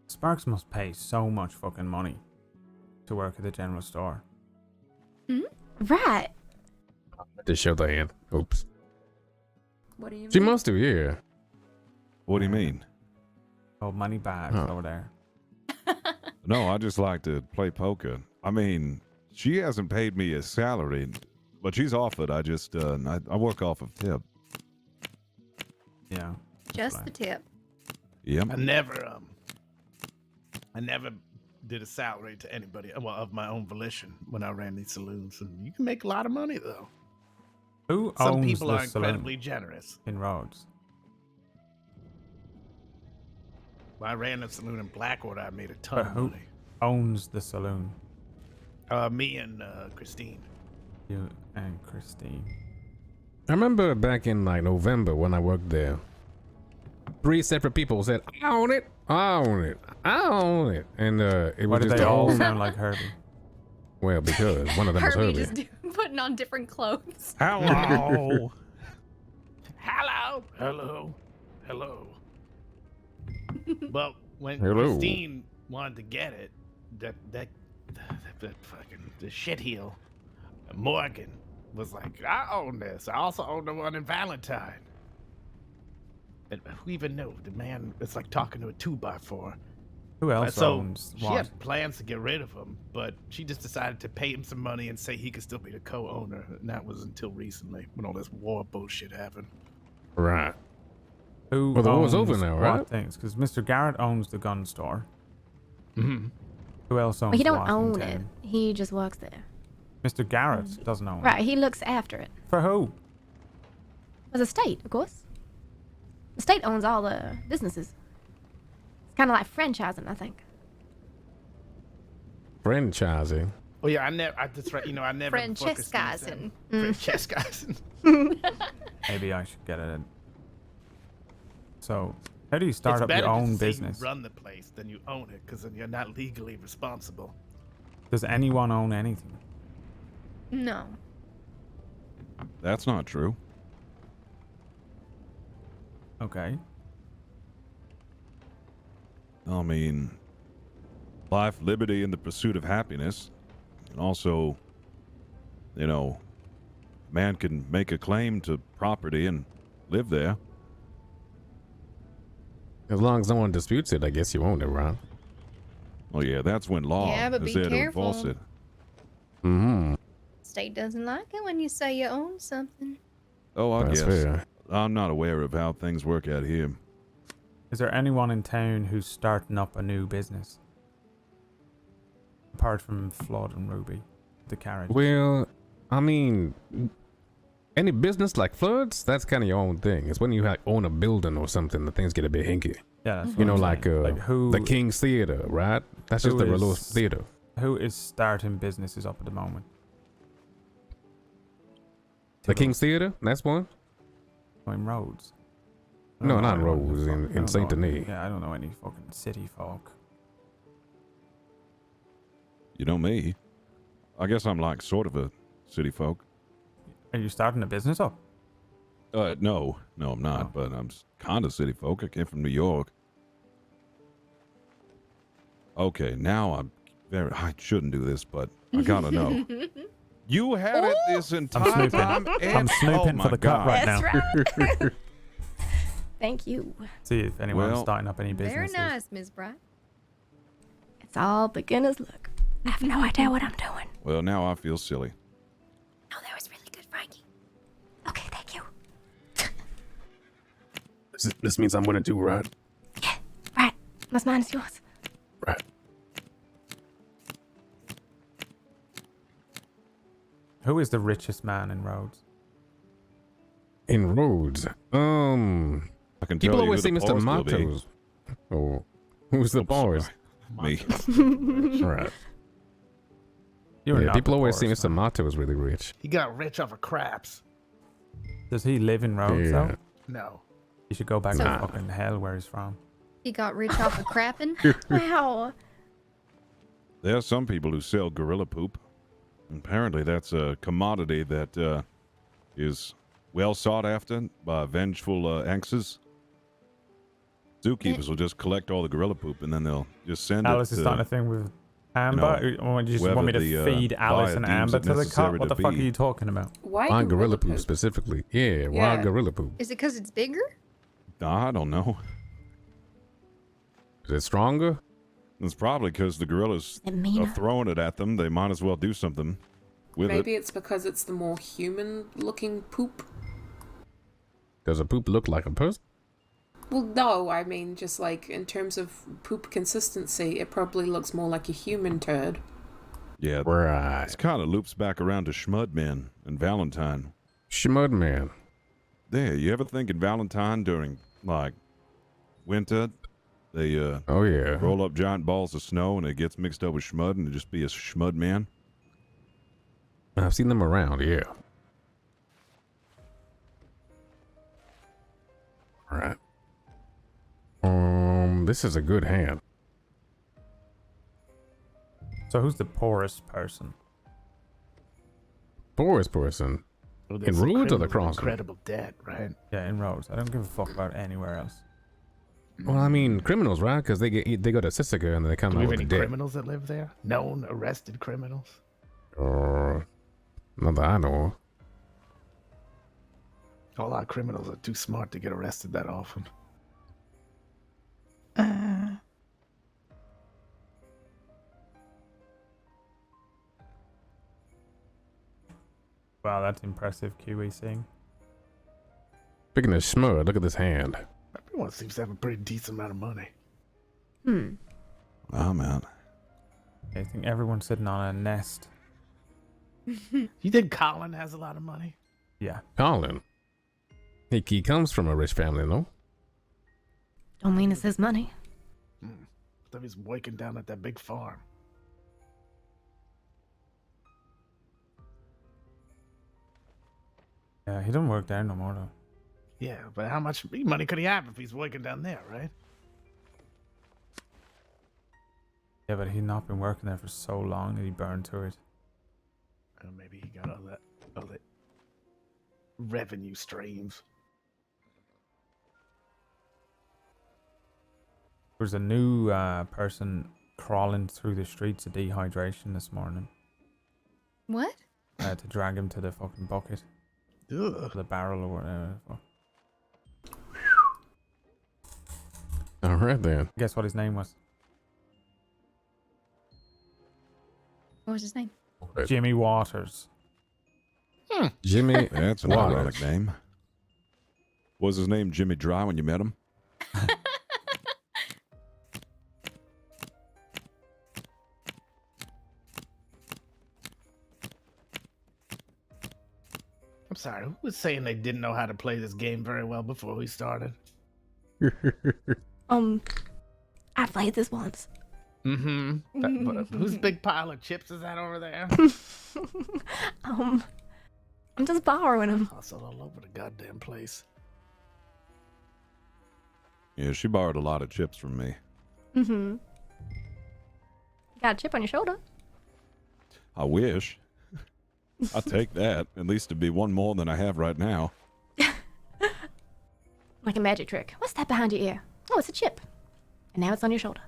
Sparks must pay so much fucking money to work at the general store. Right. Just show the hand. Oops. What do you She mean? must do, yeah. What do you mean? Oh, money bags over there. No, I just like to play poker. I mean, she hasn't paid me a salary, but she's offered. I just, I work off of tip. Yeah. Just the tip. Yep. I never I never did a salary to anybody, well, of my own volition when I ran these saloons. And you can make a lot of money, though. Who Some owns people the are incredibly saloon generous. in Rhodes? When I ran a saloon in Blackwater, I made a ton But of who money. owns the saloon? Me and Christine. You and Christine. I remember back in like November when I worked there, 3 separate people said, "I own it, I own it, I own it," and it Why was do just they a all whole. sound like Herbie? Well, because one of them was Herbie Herbie. just putting on different clothes. Hello. Hello. Hello. Hello. Well, when Hello. Christine wanted to get it, that fucking the shitheel Morgan was like, I own this. I also own the one in Valentine. And who even knew? The man, it's like talking to a 2x4. Who else owns she what? had plans to get rid of him, but she just decided to pay him some money and say he could still be the co-owner. And that was until recently, when all this war bullshit happened. Right. Who Well, the war's owns over now, what right? things? Because Mr. Garrett owns the gun store. Mm-hmm. Who else owns Well, he don't what in own it. town? He just works there. Mr. Garrett doesn't own Right, it. he looks after it. For who? As a state, of course. The state owns all the businesses. It's kind of like franchising, I think. Franchising. Oh yeah, I never Francescasin. Francescasin. Maybe I should get it. So, how do you start It's up better your own just to say business? You run the place than you own it, because then you're not legally responsible. Does anyone own anything? No. That's not true. Okay. I mean, life, liberty, and the pursuit of happiness. And also, you know, man can make a claim to property and live there. As long as no one disputes it, I guess you own it, right? Oh yeah, that's when law Yeah, but is be there to enforce careful. it. Mm-hmm. State doesn't like it when you say you own something. Oh, I That's guess. fair. I'm not aware of how things work out here. Is there anyone in town who's starting up a new business? Apart from Flood and Ruby, the carriage. Well, I mean, any business like floods, that's kind of your own thing. It's when you own a building or something that things get a bit hinky. Yeah, that's what You know, I'm like, saying. Like who- the King's Theater, right? That's just who the little is- theater. Who is starting businesses up at the moment? The King's Theater, that's one. In Rhodes. No, not in anyone Rhodes, who in I don't Saint know any- Denis. Yeah, I don't know any fucking city folk. You know me. I guess I'm like sort of a city folk. Are you starting a business up? No, I'm not. But I'm kind of city folk. I came from New York. Okay, now I shouldn't do this, but I gotta know. You had it this entire snooping. time. I'm and- snooping oh for my the cut God. right now. That's right. Thank you. See if anyone's Well- starting up any Very businesses. nice, Ms. Bright. It's all beginner's luck. I have no idea what I'm doing. Well, now I feel silly. Oh, that was really good, Frankie. Okay, thank you. This means I'm winning too, right? Right. What's mine is yours. Right. Who is the richest man in Rhodes? In Rhodes, I can people tell you always say who the Mr. boss will be. Matos. Oh, who's the boss? Me. Right. You're Yeah, not people the always say boss, Mr. Mato is really rich. He got rich off of craps. Does he live in Rhodes Yeah. though? No. He should go back So- to fucking hell where he's from. He got rich off of crapping. Wow. There are some people who sell gorilla poop. Apparently, that's a commodity that is well sought after by vengeful axes. Zookeepers will just collect all the gorilla poop and then they'll just send Alice uh, is it. starting a thing with Amber. Or do you just want me to feed Alice and Amber to the cut? What the fuck are you talking about? Why gorilla poop specifically? Yeah, why Yeah. gorilla poop? Is it because it's bigger? I don't know. Is it stronger? It's probably because the gorillas And meaner. are throwing it at them. They might as well do something with Maybe it. it's because it's the more human-looking poop. Does a poop look like a person? Well, no, I mean, just like in terms of poop consistency, it probably looks more like a human turd. Yeah, right. This kind of loops back around to Schmudman and Valentine. Schmudman. There, you ever think in Valentine during, like, winter, they, oh yeah, roll up giant balls of snow and it gets mixed up with Schmud and it just be a Schmudman? I've seen them around, yeah. All right. This is a good hand. So who's the poorest person? Poorest person? Well, In there's some Rhodes or the criminals with Crossing? incredible debt, right? Yeah, in Rhodes. I don't give a fuck about anywhere else. Well, I mean, criminals, right? Because they go to Sisika and they come Do we out have with any the debt. criminals that live there? Known arrested criminals? Not that I know. All our criminals are too smart to get arrested that often. Wow, that's impressive, QEC. Speaking of Schmud, look at this hand. Everyone seems to have a pretty decent amount of money. I'm out. I think everyone's sitting on a nest. You think Colin has a lot of money? Yeah. Colin. He comes from a rich family, no? Don't mean it's his money. I thought he was working down at that big farm. Yeah, he doesn't work there no more though. Yeah, but how much money could he have if he's working down there, right? Yeah, but he'd not been working there for so long that he burned through it. Maybe he got all that revenue streams. There's a new person crawling through the streets of dehydration this morning. What? To drag him to the fucking bucket. Ugh. The barrel or whatever. All right then. Guess what his name was? What was his name? Jimmy Waters. Jimmy, That's an Waters. ironic name. Was his name Jimmy Dry when you met him? I'm sorry, who was saying they didn't know how to play this game very well before we started? I played this once. Mm-hmm. Whose big pile of chips is that over there? I'm just borrowing them. Hustle all over the goddamn place. Yeah, she borrowed a lot of chips from me. Mm-hmm. Got a chip on your shoulder. I wish. I'll take that. At least it'd be one more than I have right now. Like a magic trick. What's that behind your ear? Oh, it's a chip. And now it's on your shoulder.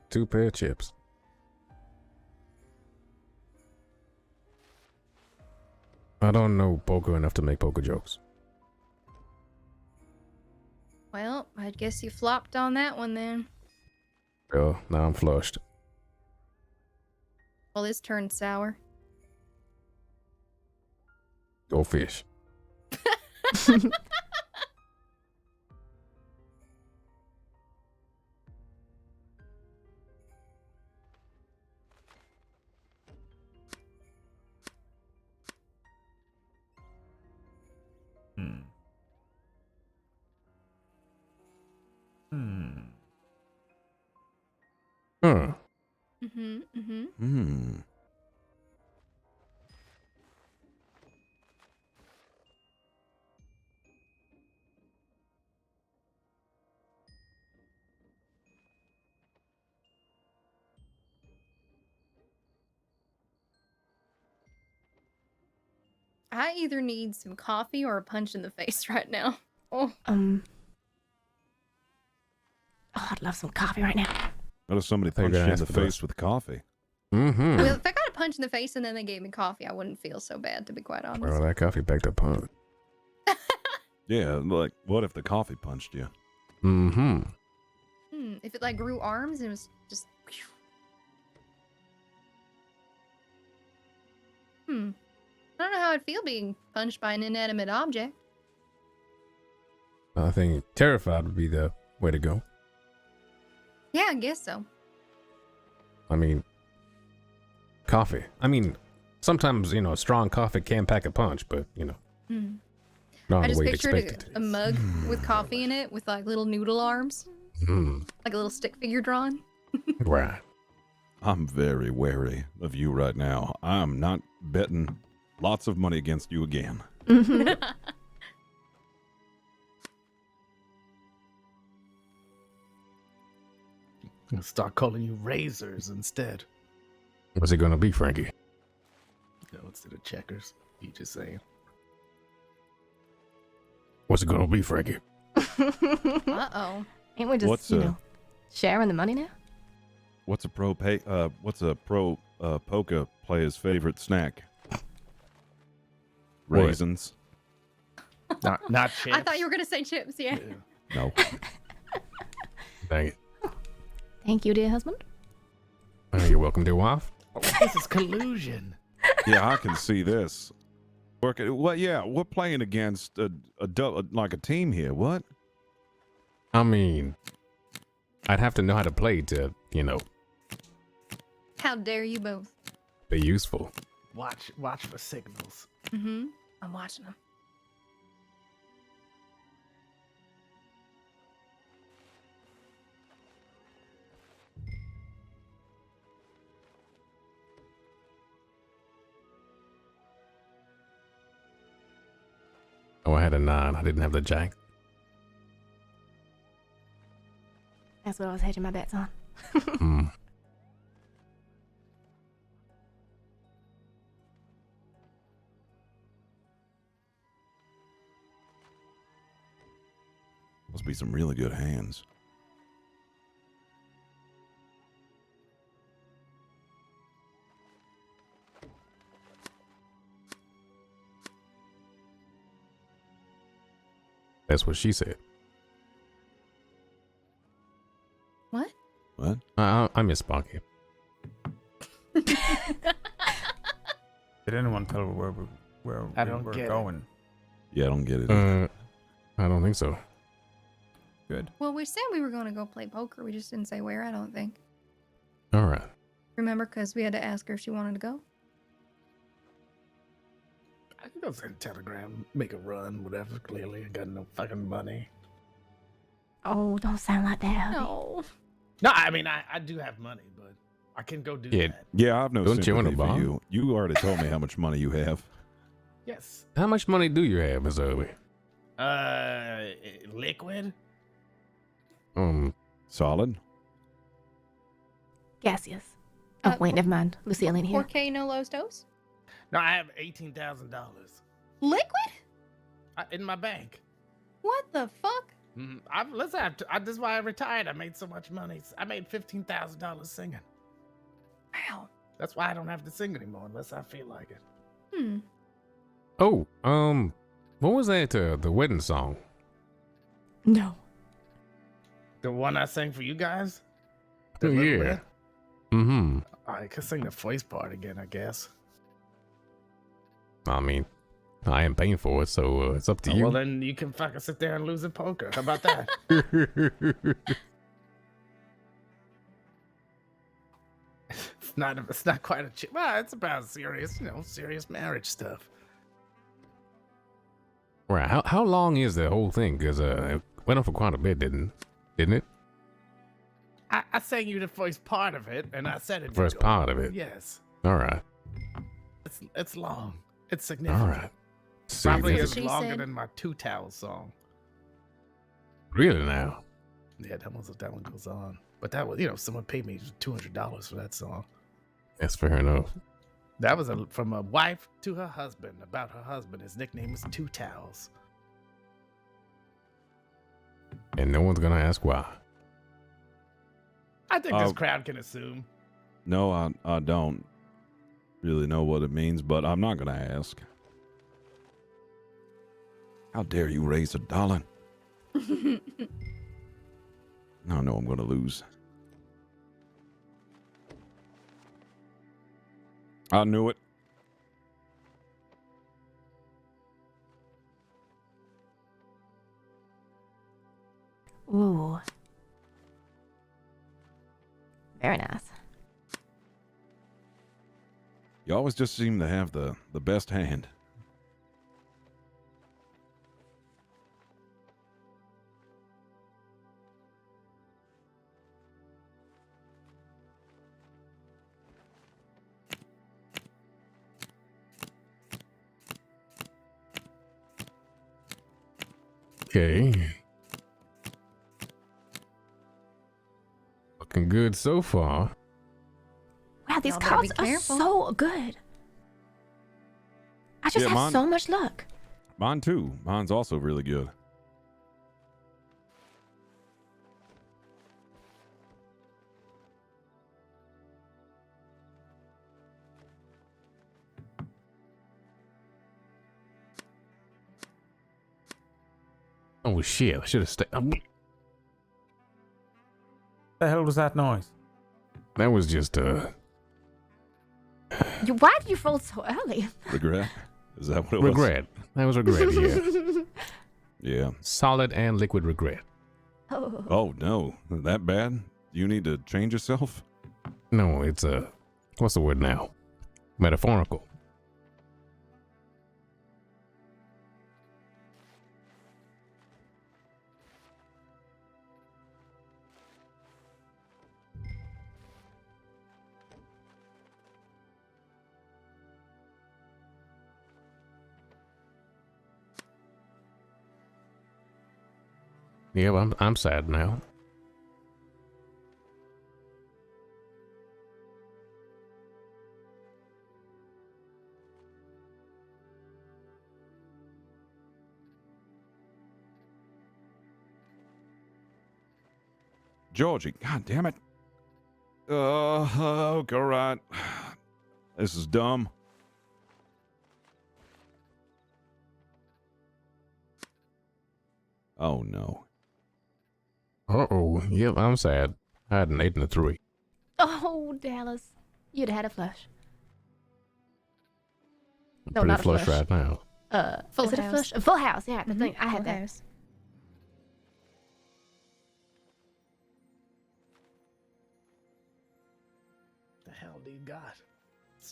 2 pair of chips. I don't know poker enough to make poker jokes. Well, I guess you flopped on that one then. Well, now I'm flushed. Well, this turned sour. Go fish. Huh. I either need some coffee or a punch in the face right now. Oh. Oh, I'd love some coffee right now. What if somebody They're punched gonna you in ask the for face with coffee? Mm-hmm. Well, if I got a punch in the face and then they gave me coffee, I wouldn't feel so bad, to be quite honest. Well, that coffee backed up punch. Yeah, like, what if the coffee punched you? Mm-hmm. If it like grew arms and it was just. I don't know how I'd feel being punched by an inanimate object. I think terrified would be the way to go. Yeah, I guess so. I mean, coffee. I mean, sometimes, strong coffee can pack a punch, but, Hmm. not I the just way you'd pictured expect it. a mug with coffee in it with like little noodle arms, Mm, like a little stick figure drawn. right. I'm very wary of you right now. I'm not betting lots of money against you again. I'll start calling you razors instead. What's it gonna be, Frankie? No, instead of checkers. You just saying. What's it gonna be, Frankie? Uh-oh. Ain't we just, What's sharing the money now? What's a pro poker player's favorite snack? What? Raisins. Not chips. I thought you were gonna say chips. Yeah. No. Dang it. Thank you, dear husband. You're welcome, dear wife. This is collusion. Yeah, I can see this. Well, yeah, we're playing against like a team here. What? I mean, I'd have to know how to play to, How dare you both? be useful. Watch for signals. Mm-hmm. I'm watching them. Oh, I had a 9. I didn't have the jack. That's what I was hedging my bets on. Hmm. Must be some really good hands. That's what she said. What? What? I miss Sparky. Did anyone tell where I we don't were get it. going? Yeah, I don't get it. either. I don't think so. Good. Well, we said we were going to go play poker. We just didn't say where, I don't think. All right. Remember? Because we had to ask her if she wanted to go. I can go send a telegram, make a run, whatever. Clearly, I got no fucking money. Oh, don't sound like that, hubby. No. No, I mean, I do have money, but I can go do that. Yeah, I've no Don't you want sympathy a for bomb? you. You already told me how much money you have. Yes. How much money do you have, Miss Obi? Liquid? Solid. Gaseous. Oh, wait, never mind. Lucille ain't here. 4K no Los Dos? No, I have $18,000 Liquid? in my bank. What the fuck? Listen, this is why I retired. I made so much money. I made $15,000 singing. Wow. That's why I don't have to sing anymore unless I feel like it. Hmm. Oh, what was that? The wedding song? No. The one I sang for you guys? Oh, The little yeah. bit? Mm-hmm. I could sing the voice part again, I guess. I mean, I am paying for it, so it's up to you. Well, then you can fucking sit there and lose at poker. How about that? It's not quite a well, it's about serious, serious marriage stuff. Right. How long is the whole thing? Because it went on for quite a bit, didn't it? I sang you the first part of it, and I said it. First part of it. Yes. All right. It's long. It's significant. All right. Probably Significant. is She longer said- than my Two Towels song. Really now? Yeah, that one goes on. But that was, someone paid me $200 for that song. That's fair enough. That was from a wife to her husband about her husband. His nickname was Two Towels. And no one's gonna ask why. I think this crowd can assume. No, I don't really know what it means, but I'm not going to ask. How dare you raise $1? I know I'm going to lose. I knew it. Ooh. Very nice. You always just seem to have the best hand. Okay. Looking good so far. Wow, these Y'all better be cards are careful. so good. I just Yeah, have mine- so much luck. Mine too. Mine's also really good. Oh shit! I should have stayed. The hell was that noise? That was just Why did you fold so early? Regret? Is that what it was? regret. That was regret. Yeah. Yeah. Solid and liquid regret. Oh. Oh no, that bad? You need to change yourself? No, it's what's the word now? Metaphorical. Yeah, well, I'm sad now. Georgie, god damn it. Go right. This is dumb. Oh no. Uh-oh. Yep, I'm sad. I had an 8 and a 3. Oh, Dallas. You'd have had a flush. No, Pretty not a flush flush. right now. Full is it a house. flush? A full house, yeah. The Mhm, thing I had full that. house. The hell do you got?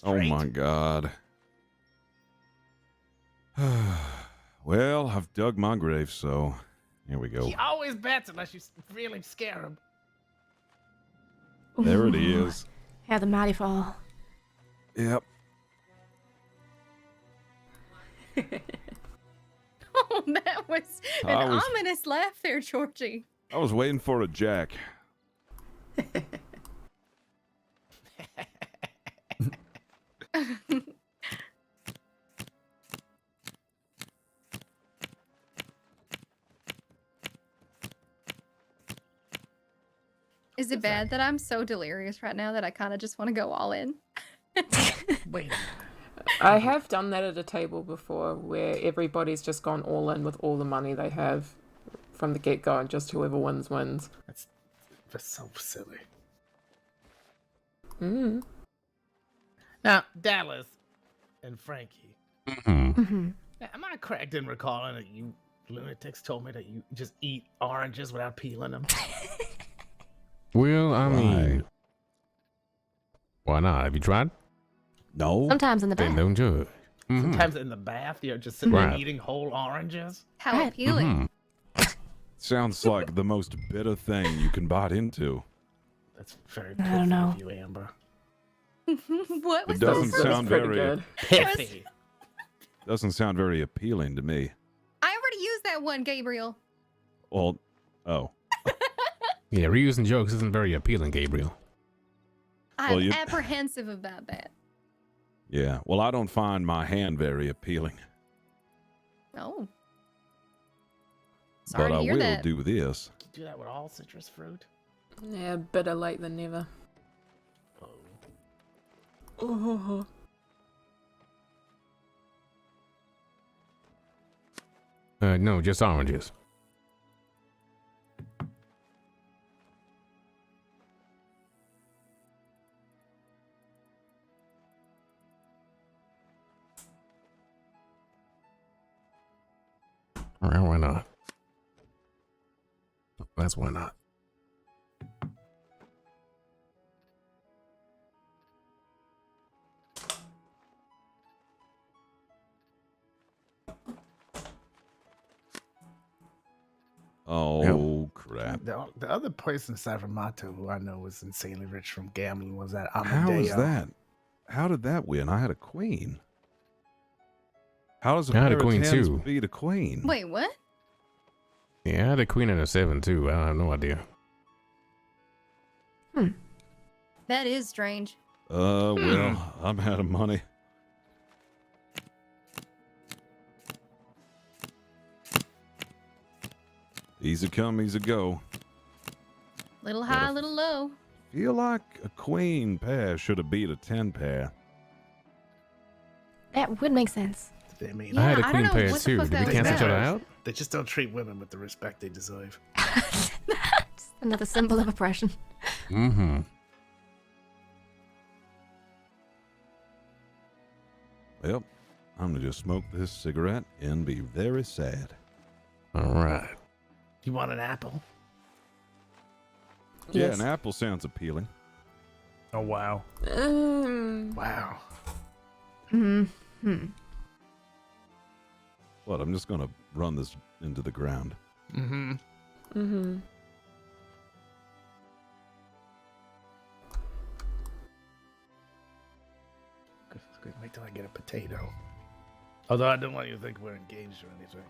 Oh Straight? my god. Well, I've dug my grave, so here we go. He always bets unless you really scare him. There it Ooh. is. How the mighty fall. Yep. Oh, that was an I was- ominous laugh there, Georgie. I was waiting for a jack. Is it bad that I'm so delirious right now that I kind of just want to go all in? Wait. I have done that at a table before where everybody's just gone all in with all the money they have from the get-go and just whoever wins wins. That's so silly. Mm. Now, Dallas and Frankie. Mm-hmm. Am I correct in recalling that you lunatics told me that you just eat oranges without peeling them? Well, I mean, why not? Have you tried? No. Sometimes in the Then bath. don't judge. Mhm. Sometimes in the bath, you're just sitting there Right. eating whole oranges. How Right. appealing. Mhm. Sounds like the most bitter thing you can bite into. That's very I pithy don't know. of you, Amber. What was It doesn't that? sound pretty very good. Pithy. doesn't sound very appealing to me. I already used that one, Gabriel. Well, oh. Yeah, reusing jokes isn't very appealing, Gabriel. I'm Well, you- apprehensive about that. Yeah. Well, I don't find my hand very appealing, Oh. Sorry but to I hear will that. do this. You do that with all citrus fruit? Yeah, better late than never. Oh. Oh. No, just oranges. All right, why not? guess why not? Oh, crap. The other person aside from Mato who I know was insanely rich from gambling was that Amadeo. How is that? How did that win? I had a queen. How does a I had pair a queen of tens too. beat a queen? Wait, what? Yeah, I had a queen and a 7 too. I have no idea. That is strange. Well, I'm out of money. Easy come, easy go. Little high, little low. Feel like a queen pair should have beat a 10 pair. That would make sense. I mean, I had a I queen don't know pair what the too. fuck Did that we was cancel each other about. out? They just don't treat women with the respect they deserve. Another symbol of oppression. Mm-hmm. Well, I'm gonna just smoke this cigarette and be very sad. All right. You want an apple? Yeah, Yes. an apple sounds appealing. Oh, wow. Wow. What? I'm just gonna run this into the ground. Mm-hmm. Mm-hmm. Good. Wait till I get a potato. Although I don't want you to think we're engaged or anything.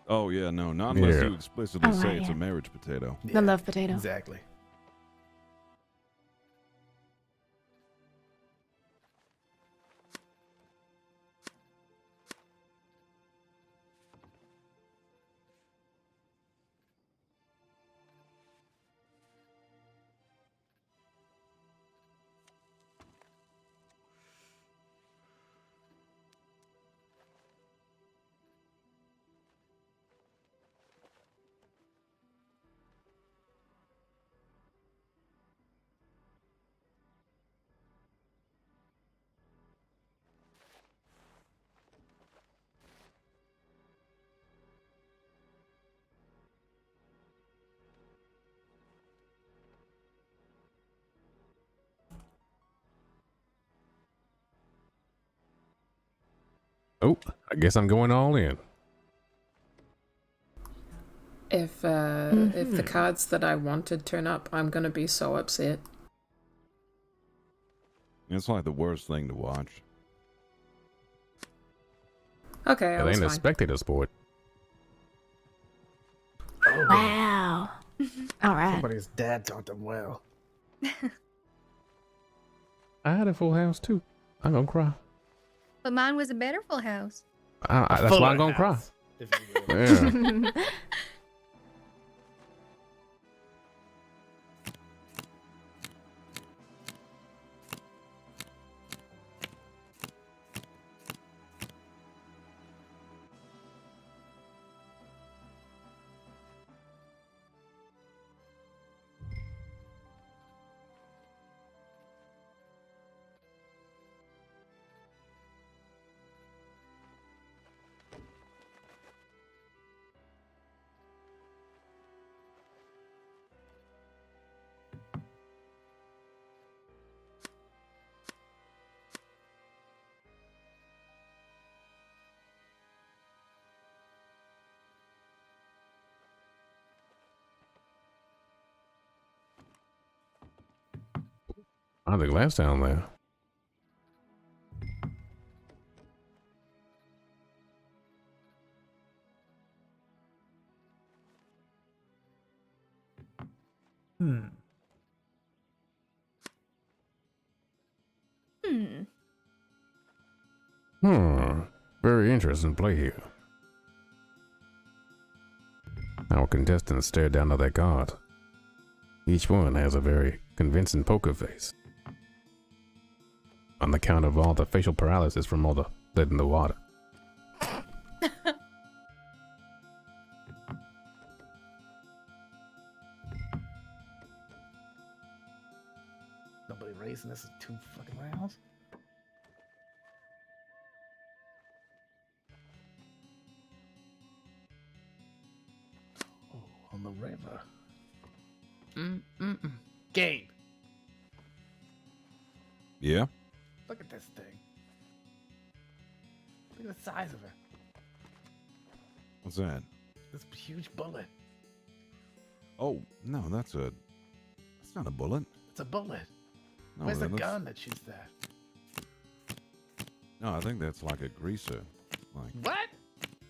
Oh yeah, no, not unless Yeah. you explicitly Oh, say right, it's yeah. a marriage potato. The love potato. Exactly. Oh, I guess I'm going all in. If the cards that I wanted turn up, I'm gonna be so upset. It's like the worst thing to watch. Okay, I It was ain't a fine. spectator sport. Wow. All right. Somebody's dad taught them well. I had a full house too. I'm gonna cry. But mine was a better full house. That's why I'm gonna cry. Yeah. I think last down there. Hmm. Very interesting play here. Our contestants stare down at their card. Each one has a very convincing poker face. On the count of all the facial paralysis from all the lead in the water. Nobody raising this in 2 fucking rounds. Oh, on the river. Gabe, Yeah? look at this thing. Look at the size of it. What's that? This huge bullet. Oh, no, that's not a bullet. It's a bullet. No, Where's the that's- gun that shoots that? No, I think that's like a greaser. Like, What?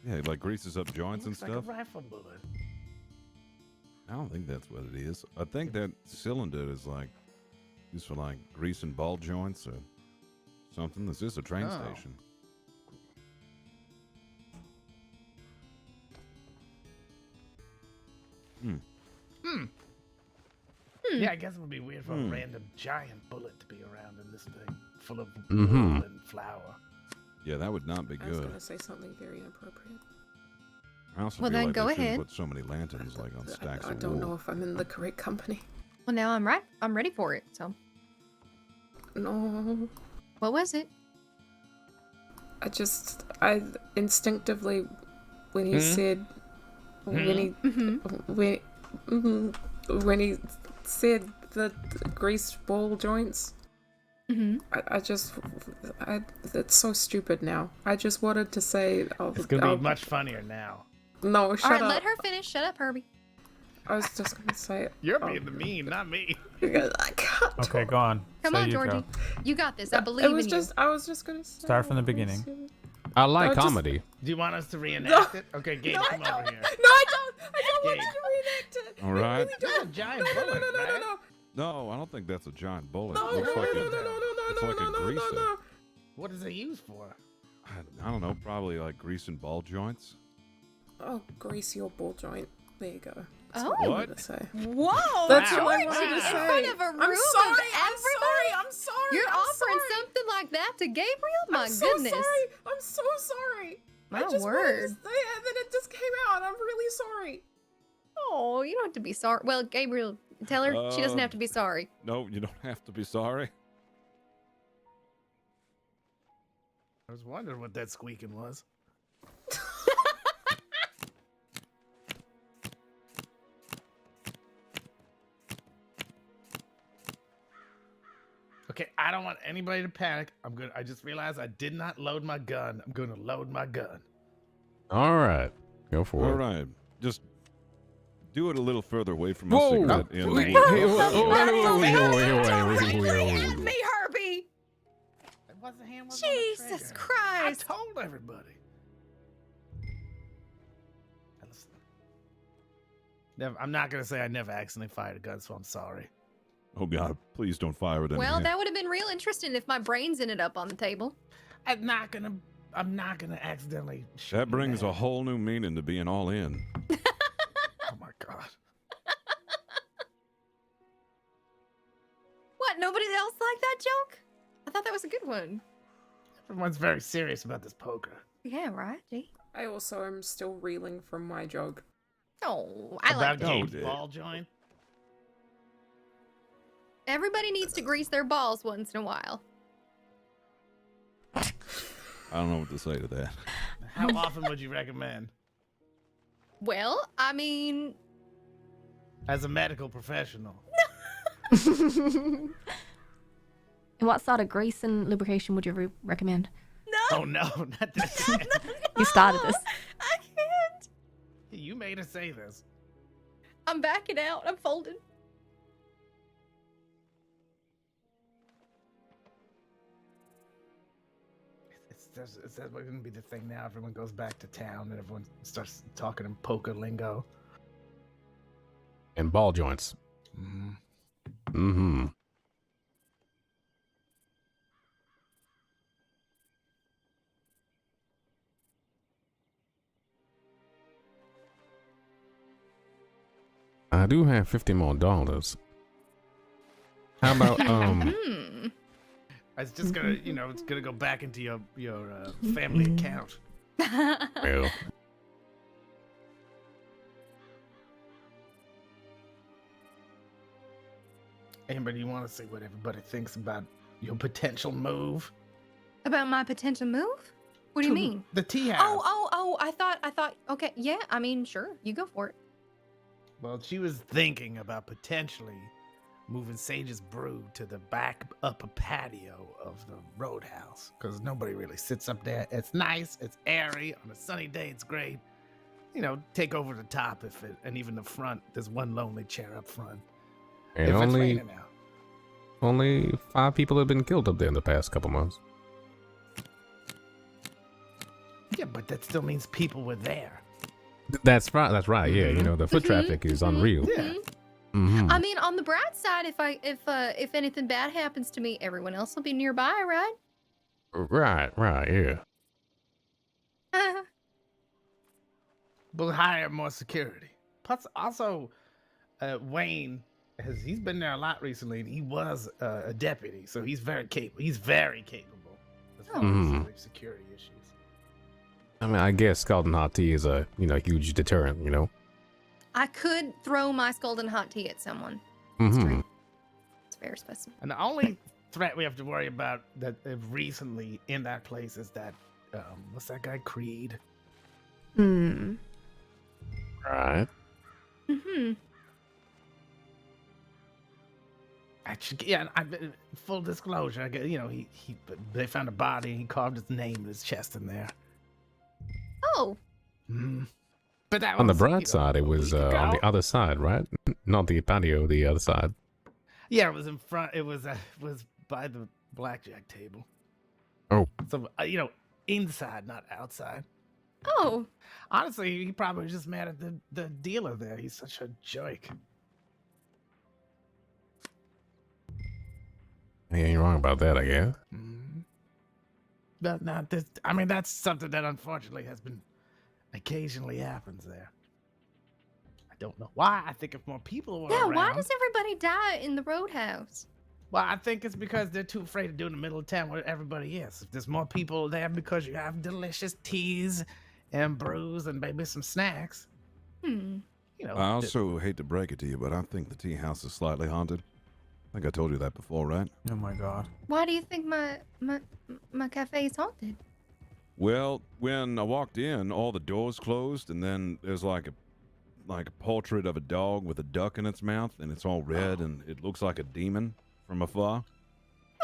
yeah, like greases up joints and Looks like stuff. a rifle bullet. I don't think that's what it is. I think that cylinder is like used for like greasing ball joints or something. This is a train Oh. station. Yeah, I guess it would be weird for a Hmm. random giant bullet to be around in this thing full of Mhm. wool and flour. Yeah, that would not be I was good. gonna say something very inappropriate. I also Well, feel then like go they shouldn't ahead. put so many lanterns like on stacks I of don't wool. know if I'm in the correct company. Well, now I'm ready for it. So, No. what was it? I instinctively, when he Hmm? said, when he, when he said the greased ball joints, it's so stupid now. I just wanted to say, It's gonna be much funnier now. No, All shut right, up. let her finish. Shut up, Herbie. I was just gonna say, You're being the mean, not me. Okay, go on. Come Say on, you Georgie. go. You got this. I believe it was in just, I was just gonna say. Start from the beginning. I like I just- comedy. Do you want us to reenact it? Okay, Gabe, come over here. No, I don't want Gabe. you to reenact it. All right. That's a giant bullet, right? No, I don't think that's a giant bullet. No, it looks no, like no, a, no, no, no, it's no, like no, a no, no, greaser. no. What is it used for? I don't know, probably like greasing ball joints. Oh, grease your ball joint. There you go. Oh. I What? wanted to say. Whoa, That's what I Georgie, wanted to in say. front of a room I'm of sorry. everybody. I'm sorry. You're I'm offering sorry. something like that to Gabriel? My I'm so goodness. sorry. I'm so sorry. My I just wanted word. to say it, and then it just came out. I'm really sorry. Oh, you don't have to be sorry. Well, Gabriel, tell her she doesn't have to be sorry. No, you don't have to be sorry. I was wondering what that squeaking was. Okay, I don't want anybody to panic. I just realized I did not load my gun. I'm gonna load my gun. All right. Go for All it. right, just do it a little further away from Whoa! my cigarette. Hey, end. wait, wait. Me, Herbie. It wasn't the hand, wasn't on the Jesus trigger. Christ. I told everybody. Listen. I'm not gonna say I never accidentally fired a gun, so I'm sorry. Oh God, please don't fire it in Well, here. that would have been real interesting if my brains ended up on the table. I'm not gonna accidentally shoot That you, brings man. a whole new meaning to being all in. Oh my God. What? Nobody else liked that joke? I thought that was a good one. Everyone's very serious about this poker. Yeah, right, Gee. I also am still reeling from my joke. Oh, I like About it. Gabe's ball joint. Everybody needs to grease their balls once in a while. I don't know what to say to that. How often would you recommend? Well, I mean, As a medical professional. And what sort of grease and lubrication would you recommend? Oh no, not this. You started this. I can't. You made us say this. I'm backing out. I'm folding. It's going to be the thing now. Everyone goes back to town and everyone starts talking in poker lingo. And ball joints. Mm-hmm. I do have $50 more. How about It's just gonna, it's gonna go back into your family account. well, Amber, do you want to see what everybody thinks about your potential move? About my potential move? What do you mean? The tea house. Oh, I thought, okay, yeah, I mean, sure, you go for it. Well, she was thinking about potentially moving Sage's brew to the back upper patio of the roadhouse because nobody really sits up there. It's nice, it's airy. On a sunny day, it's great. You know, take over the top and even the front. There's one lonely chair up front. And If it's only raining now. only 5 people have been killed up there in the past couple months. Yeah, but that still means people were there. That's right. That's right. Yeah, you know the foot traffic is unreal. Yeah. Mhm. I mean, on the bright side, if anything bad happens to me, everyone else will be nearby, right? Right. Yeah. We'll hire more security. Plus, also, Wayne he's been there a lot recently, and he was a deputy, so he's very capable. He's very capable as far as security issues. I mean, I guess scalding hot tea is a huge deterrent. You know. I could throw my scalding hot tea at someone. Mm-hmm. It's very specific. And the only threat we have to worry about that recently in that place is that what's that guy Creed? Right. Full disclosure, I guess, they found a body and he carved his name in his chest in there. Oh. But that On the was, bright side, it was on the other side, right? Not the patio, the other side. Yeah, it was in front. It was by the blackjack table. Oh. So inside, not outside. Oh. Honestly, he probably was just mad at the dealer there. He's such a jerk. You ain't wrong about that, I guess. But not this. I mean, that's something that unfortunately has been occasionally happens there. I don't know why. I think if more people were around. Why does everybody die in the roadhouse? Well, I think it's because they're too afraid to do it in the middle of town where everybody is. If there's more people there because you have delicious teas and brews and maybe some snacks. I also hate to break it to you, but I think the tea house is slightly haunted. I think I told you that before, right? Oh my god. Why do you think my cafe is haunted? Well, when I walked in, all the doors closed, and then there's like a portrait of a dog with a duck in its mouth, and it's all red, and it looks like a demon from afar.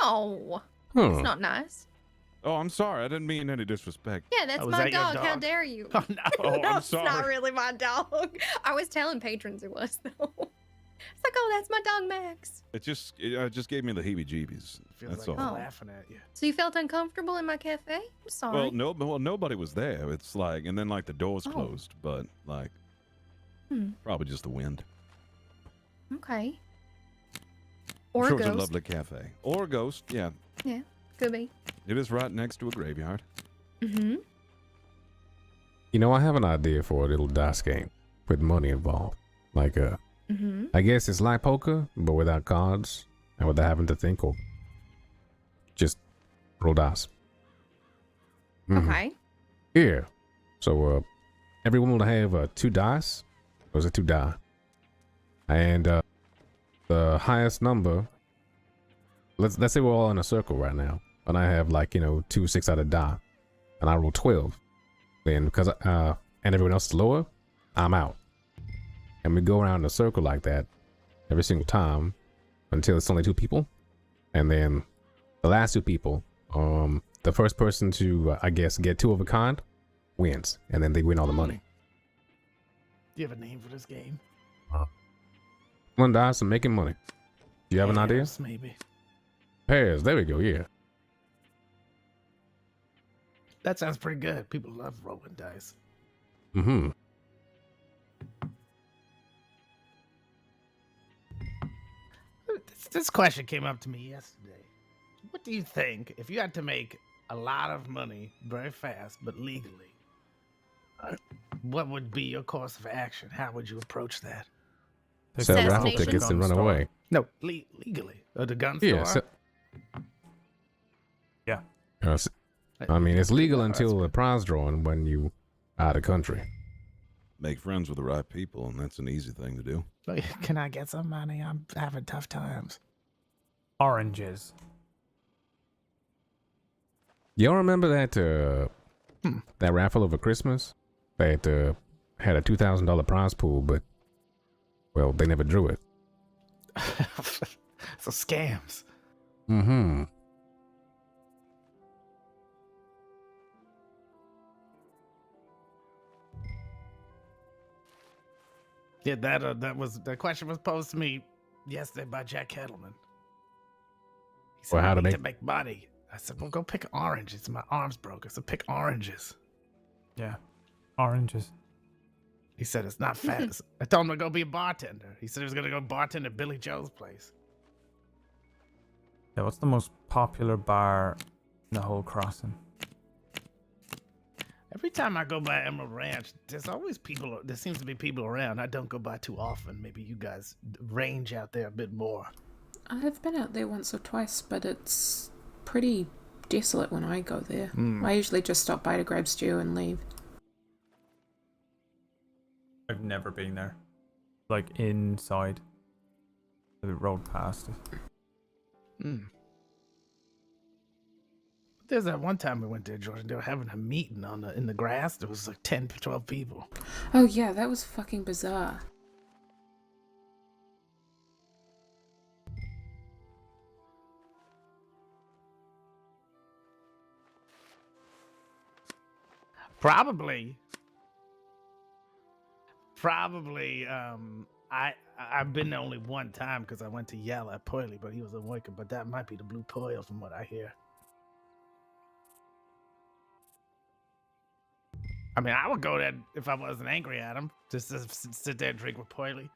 Oh, Huh. that's not nice. Oh, I'm sorry. I didn't mean any disrespect. Yeah, that's my dog. How dare you? Oh, no, no, I'm it's not sorry. really my dog. I was telling patrons it was though. It's like, oh, that's my dog Max. It just gave me the heebie-jeebies. That's all. Laughing at you. So you felt uncomfortable in my cafe? I'm sorry. Well, nobody was there. It's like, and then like the doors closed, but like, probably just the wind. Okay. I'm Or sure a it's a ghost. lovely cafe. Or a ghost, yeah. Yeah, could be. It is right next to a graveyard. Mm-hmm. You know, I have an idea for a little dice game with money involved. Like, I guess it's like poker, but without cards and without having to think or just roll dice. Okay. Yeah. So, everyone will have 2 dice. Or is it 2 die? And the highest number. Let's say we're all in a circle right now, and I have 2 6-sided die, and I roll 12. Then because and everyone else is lower, I'm out. And we go around in a circle like that every single time until it's only 2 people, and then the last 2 people, the first person to I guess get 2 of a kind wins, and then they win all the money. Do you have a name for this game? One dice and making money. Do you have an idea? Yes, maybe. Pairs. There we go. Yeah. That sounds pretty good. People love rolling dice. Mm-hmm. This question came up to me yesterday. What do you think if you had to make a lot of money very fast but legally? What would be your course of action? How would you approach that? Sell raffle tickets and run away. No, legally. The gun Yeah. store. Yeah. I mean, it's legal until the prize drawing when you out of country. Make friends with the right people, and that's an easy thing to do. Can I get some money? I'm having tough times. Oranges. Y'all remember that that raffle over Christmas that had a $2,000 prize pool, but Well, they never drew it. So scams. Mm-hmm. Yeah, that question was posed to me yesterday by Jack Kettleman. He said, Well, how I to need make- money. I said, well, go pick oranges. My arm's broke. I said, pick oranges. Yeah. Oranges. He said, it's not fast. I told him to go be a bartender. He said he was going to go bartender at Billy Joe's place. Yeah, what's the most popular bar in the whole crossing? Every time I go by Emerald Ranch, there's always people. There seems to be people around. I don't go by too often. Maybe you guys range out there a bit more. I've been out there once or twice, but it's pretty desolate when I go there. Mm. I usually just stop by to grab stew and leave. I've never been there. Like inside. I rode past it. Mm. There's that one time we went there, Jordan. They were having a meeting in the grass. There was like 10 to 12 people. Oh yeah, that was fucking bizarre. Probably. I've been there only one time because I went to yell at Poily, but he was working. But that might be the Blue Poil from what I hear. I mean, I would go there if I wasn't angry at him. Just to sit there and drink with Poily.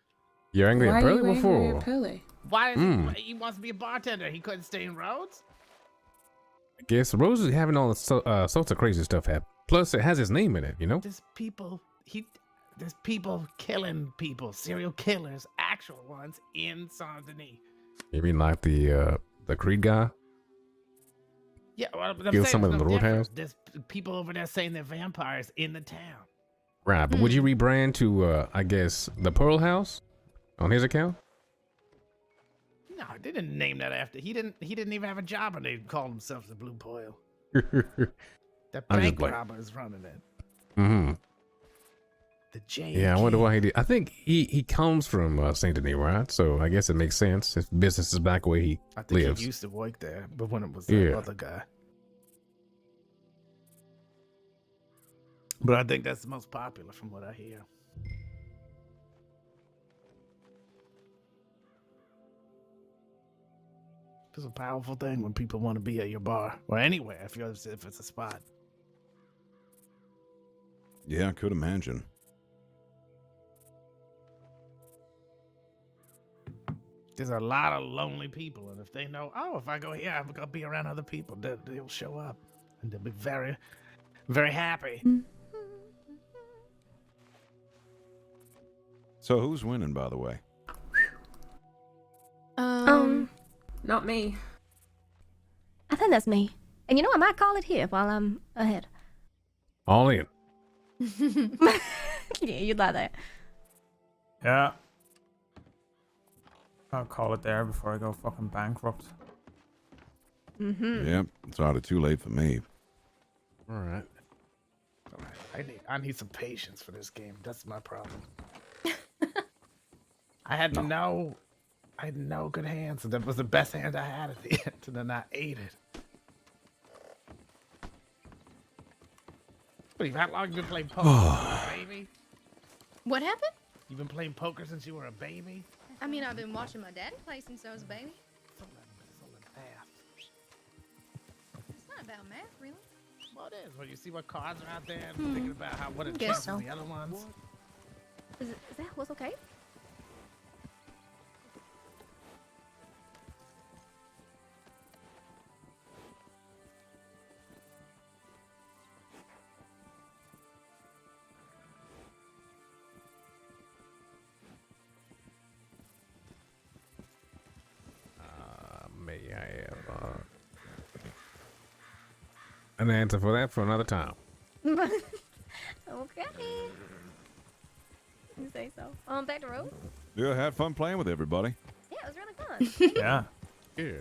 You're angry Why at are Pearly you before? angry at Pearly? Why is he wants to be a bartender? He couldn't stay in Rhodes? I guess Rose is having all sorts of crazy stuff happen. Plus, it has his name in it, you know? There's people killing people, serial killers, actual ones in Saint Denis. You mean like the Creed guy? Yeah, well, I'm Kill saying someone in there's the no roadhouse? difference. There's people over there saying they're vampires in the town. Right, but would you rebrand to, I guess, the Pearl House on his account? No, they didn't name that after. He didn't even have a job, and they called themselves the Blue Poil. That I'm just bank playing. robber is running it. Mm-hmm. The J. Yeah, I wonder why he did. I think he comes from Saint Denis, right? So I guess it makes sense. His business is back where he I think lives. he used to work there, but when it was the Yeah. other guy. But I think that's the most popular from what I hear. It's a powerful thing when people want to be at your bar or anywhere if it's a spot. Yeah, I could imagine. There's a lot of lonely people, and if they know, oh, if I go here, I'm gonna be around other people, they'll show up, and they'll be very, very happy. So who's winning, by the way? Not me. I think that's me. And you know, I might call it here while I'm ahead. All in. Yeah, you'd like that. Yeah. I'll call it there before I go fucking bankrupt. Mm-hmm. Yep, it's already too late for me. All right. I need some patience for this game. That's my problem. I had no good hands. And that was the best hand I had at the end, and then I ate it. Wait, how long have you been playing poker, baby? What happened? You've been playing poker since you were a baby? I mean, I've been watching my dad play since I was a baby. It's not about math, really. Well, it is. When you see what cards are out there and Hmm. thinking about what it Guess changes so. the other ones. Is that what's okay? May I have an answer for that for another time? Okay. You say so. Back to Rose? Yeah, had fun playing with everybody. Yeah, it was really fun. Yeah. Yeah.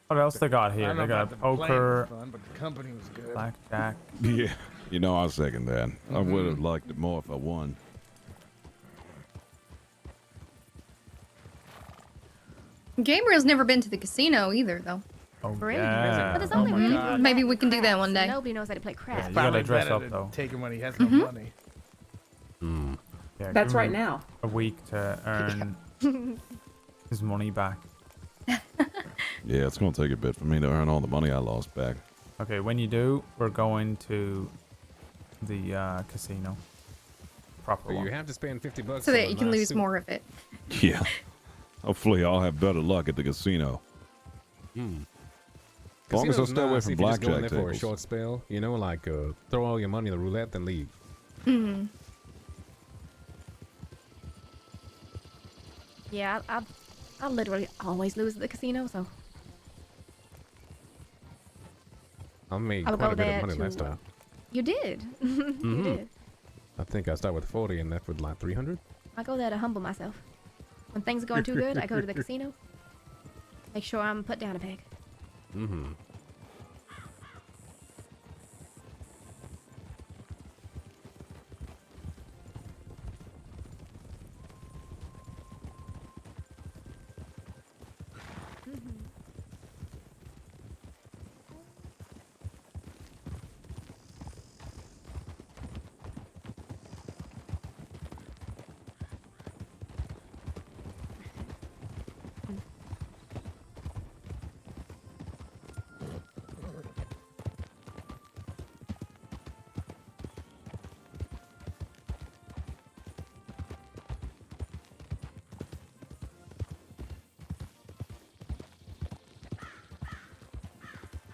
What else they got I here? don't know They got about the playing poker, was fun, but the company was good. blackjack. Yeah, you know, I'll second that. I would have liked it more if I won. Gabriel's never been to the casino either, though. Oh, For real? yeah. But there's Oh only my really God. Maybe we can do that one so day. nobody knows how to play craps. You gotta dress better up to though. take him when he has no Mm-hmm. money. Yeah, That's give right him now. A week to earn his money back. Yeah, it's gonna take a bit for me to earn all the money I lost back. Okay, when you do, we're going to the casino. Proper But one. you have to spend $50 So on that a you can nice lose suit. more of it. Yeah. Hopefully, I'll have better luck at the casino. As long as I Casino's stay away nice from if you just go in blackjack there for a tables. short spell, you know, like throw all your money in the roulette, then leave. Mm-hmm. Yeah, I literally always lose at the casino, so I made I'll quite go a bit there of money to. last time. You did. You did. I think I started with 40 and left with like 300. I go there to humble myself. When things are going too good, I go to the casino. Make sure I'm put down a peg. Mm-hmm.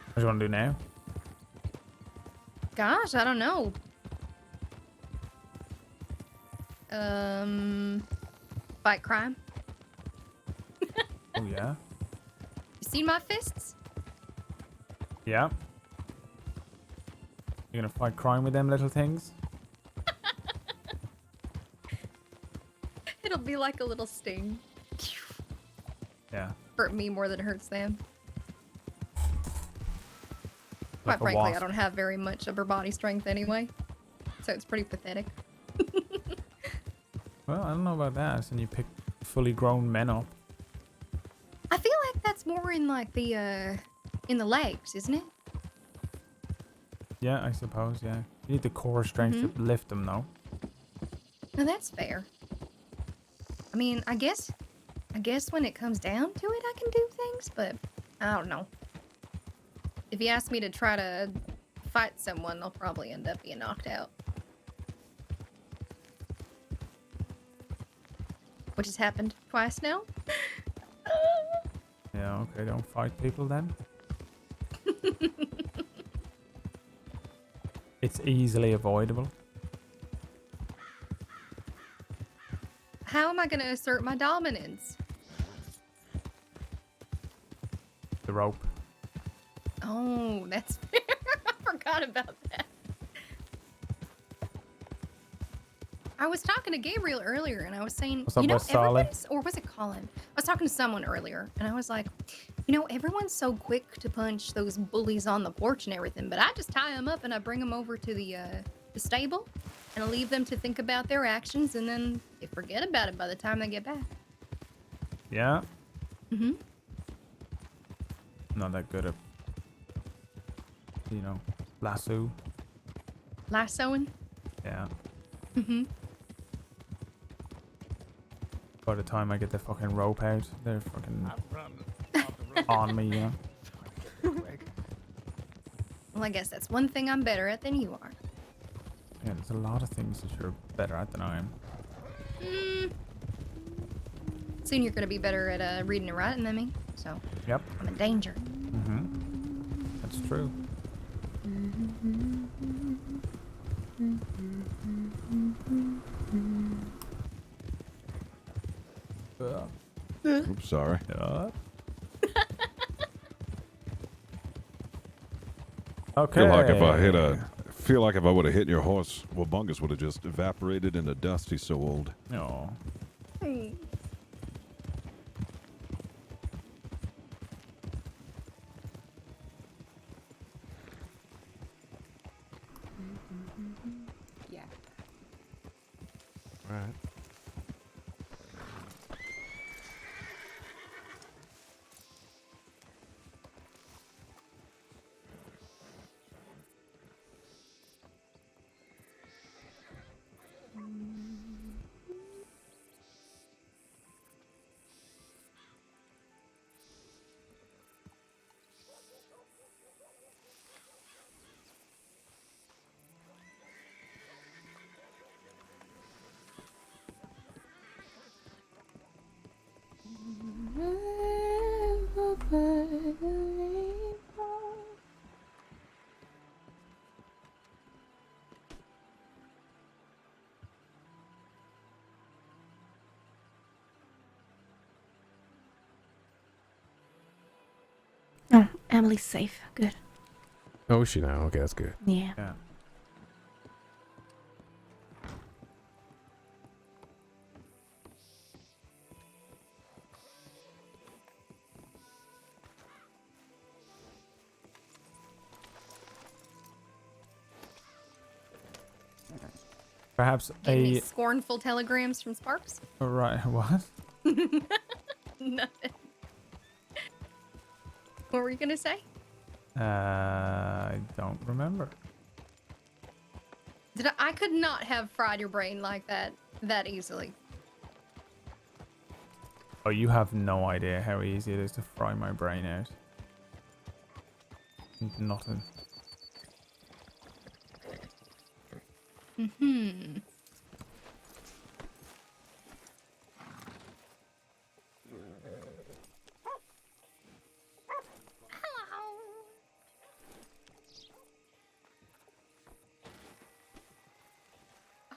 What do you want to do now? Gosh, I don't know. Fight crime. Oh yeah. You seen my fists? Yeah. You gonna fight crime with them little things? It'll be like a little sting. Yeah. Hurt me more than it hurts them. Like Quite frankly, I wasp. don't have very much upper body strength anyway. So it's pretty pathetic. Well, I don't know about that. So you pick fully grown men up. I feel like that's more in like the in the legs, isn't it? Yeah, I suppose. Yeah. You need the core strength to lift them, though. No, that's fair. I mean, I guess when it comes down to it, I can do things, but I don't know. If you ask me to try to fight someone, they'll probably end up being knocked out. Which has happened twice now. Yeah. Okay. Don't fight people then. It's easily avoidable. How am I going to assert my dominance? The rope. Oh, that's fair. I forgot about that. I was talking to Gabriel earlier, and I was saying, What's up, you know, West Solly? everyone's, or was it Colin? I was talking to someone earlier, and I was like, you know, everyone's so quick to punch those bullies on the porch and everything, but I just tie them up and I bring them over to the stable, and I leave them to think about their actions, and then they forget about it by the time they get back. Yeah. Mm-hmm. Not that good at, you know, lasso. Lassoing. Yeah. Mm-hmm. By the time I get the fucking rope out, they're fucking on me, you know. Well, I guess that's one thing I'm better at than you are. Yeah, there's a lot of things that you're better at than I am. Soon you're going to be better at reading and writing than me, so Yep. I'm in danger. Mm-hmm. That's true. Oops, sorry. Okay. Feel like if I would have hit your horse, Wabungus would have just evaporated into dust. He's so old. No. Yeah. All right. Emily's safe. Good. Oh, is she now? Okay, that's good. Yeah. Yeah. Perhaps Any scornful telegrams from Sparks? Right, what? Nothing. What were you gonna say? I don't remember. I could not have fried your brain like that easily. Oh, you have no idea how easy it is to fry my brain out. Nothing. Mm-hmm.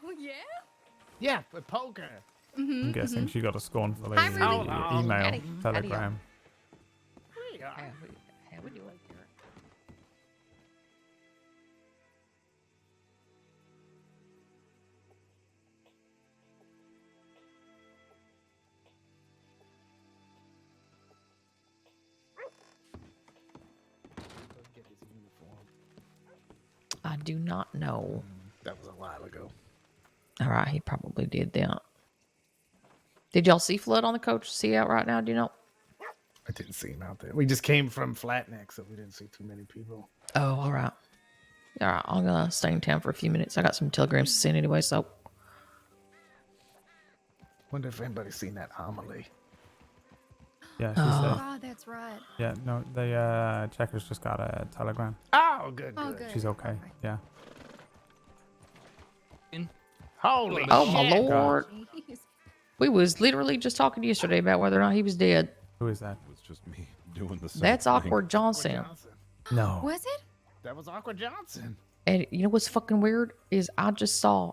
Oh yeah? Yeah, with poker. Mm-hmm. I'm guessing she got a scornful Hi, Ruby. email, Howdy. telegram. How would you like your... I do not know. That was a while ago. All right, he probably did that. Did y'all see Flood on the coach? See out right now? Do you know? I didn't see him out there. We just came from Flatneck, so we didn't see too many people. Oh, all right. All right, I'm gonna stay in town for a few minutes. I got some telegrams to send anyway, so. Wonder if anybody's seen that homily. Yeah, she's Oh, that's right. Yeah, no, the checkers just got a telegram. Oh, good. Oh, good. She's okay. Yeah. Holy Oh shit. my lord! Jeez. We was literally just talking yesterday about whether or not he was dead. Who is that? It was just me doing the same That's thing. Awkward Johnson. No. Was it? That was Awkward Johnson. And you know what's fucking weird is I just saw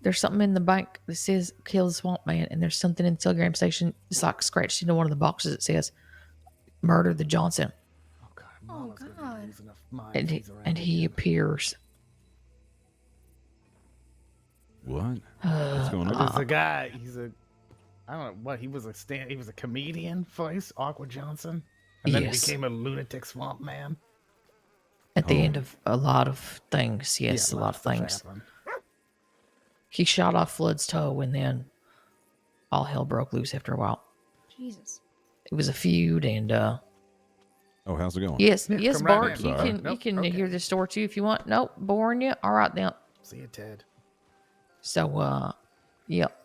there's something in the bank that says kill the swamp man, and there's something in the telegram station. It's like scratched into one of the boxes. It says murder the Johnson, Oh God. and he appears. What? What's going on? There's a guy. I don't know what he was. He was a comedian voice, Awkward Johnson, and then he Yes. became a lunatic swamp man. At the end of a lot of things, yes, Yeah, a lot of stuff things. happened. He shot off Flood's toe, and then all hell broke loose after a while. Jesus. It was a feud, and Oh, how's it going? yes, Yeah, yes, come right Bart, in. you Sorry. can Nope, you can okay. hear the story too if you want. Nope, boring you. All right then. See you, Ted. So, yep.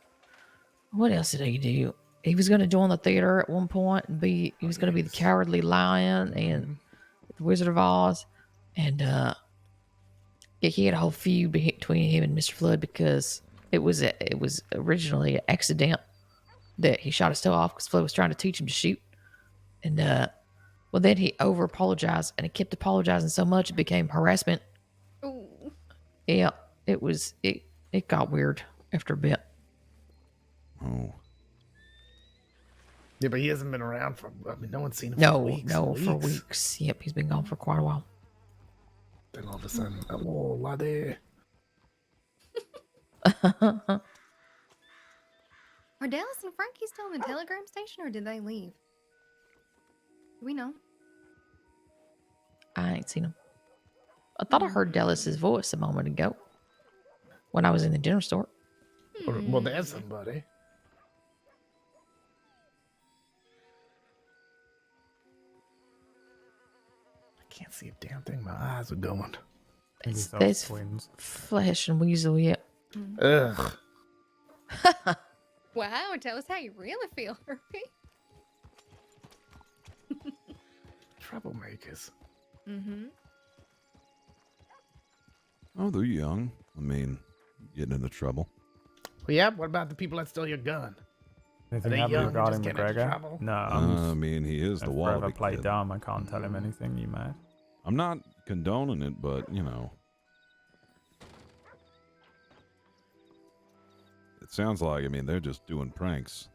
What else did he do? He was going to join the theater at one point and he was going to be the Cowardly Lion and the Wizard of Oz. And, yeah, he had a whole feud between him and Mr. Flood because it was originally an accident that he shot his toe off because Flood was trying to teach him to shoot. And, well, then he over apologized and he kept apologizing so much it became harassment. Ooh. Yeah, it got weird after a bit. Oh. Yeah, but he hasn't been around for. I mean, no one's seen him. No, for weeks, no, and for weeks. Yep, he's been gone for quite a while. Then all of a sudden, hello, laddie. Are Dallas and Frankie still in the telegram station, or did they leave? Do we know? I ain't seen him. I thought I heard Dallas's voice a moment ago when I was in the dinner store. Well, there's somebody. I can't see a damn thing. My eyes are going. There's Flash and Weasel, yeah. Ugh. Wow, tell us how you really feel, Herbie. Troublemakers. Mm-hmm. Oh, they're young. I mean, getting into trouble. Well, yeah. What about the people that stole your gun? Anything they happened young and regarding just getting into McGregor? trouble? No, I mean, he is the I've Wallaby forever played kid. dumb. I can't tell him anything, you mad? I'm not condoning it, but, you know. It sounds like, I mean, they're just doing pranks.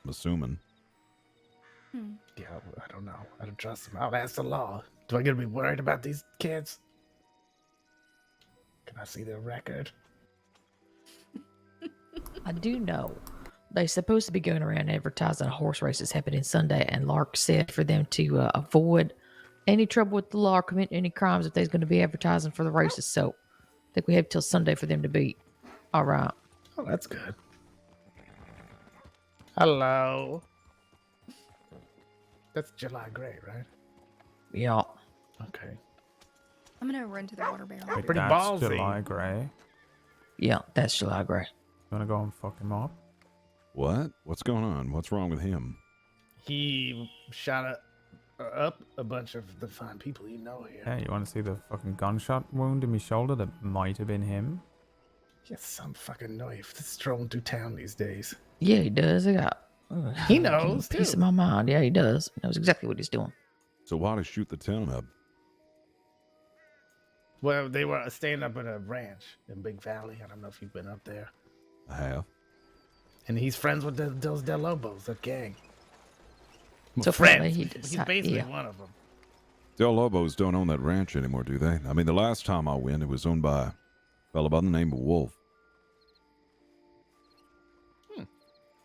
I'm assuming. Yeah, I don't know. I don't trust them. I'll ask the law. Do I gotta be worried about these kids? Can I see their record? I do know they're supposed to be going around advertising horse races happening Sunday, and Lark said for them to avoid any trouble with the law or commit any crimes if they're going to be advertising for the races. So I think we have till Sunday for them to be all right. Oh, that's good. Hello. That's July Gray, right? Yeah. Okay. I'm gonna run to the water barrel. Wait, Pretty that's ballsy. July Gray. Yeah, that's July Gray. You want to go and fuck him up? What? What's going on? What's wrong with him? He shot up a bunch of the fine people you know here. Hey, you want to see the fucking gunshot wound in my shoulder that might have been him? He has some fucking knife that's strolling through town these days. Yeah, he does. I got. He knows, Piece too. of my mind. Yeah, he does. He knows exactly what he's doing. So why did he shoot the town up? Well, they were staying up at a ranch in Big Valley. I don't know if you've been up there. I have. And he's friends with those Del Lobos, that gang. Well, So friends. apparently He's basically yeah. one of them. Del Lobos don't own that ranch anymore, do they? I mean, the last time I went, it was owned by a fellow by the name of Wolf.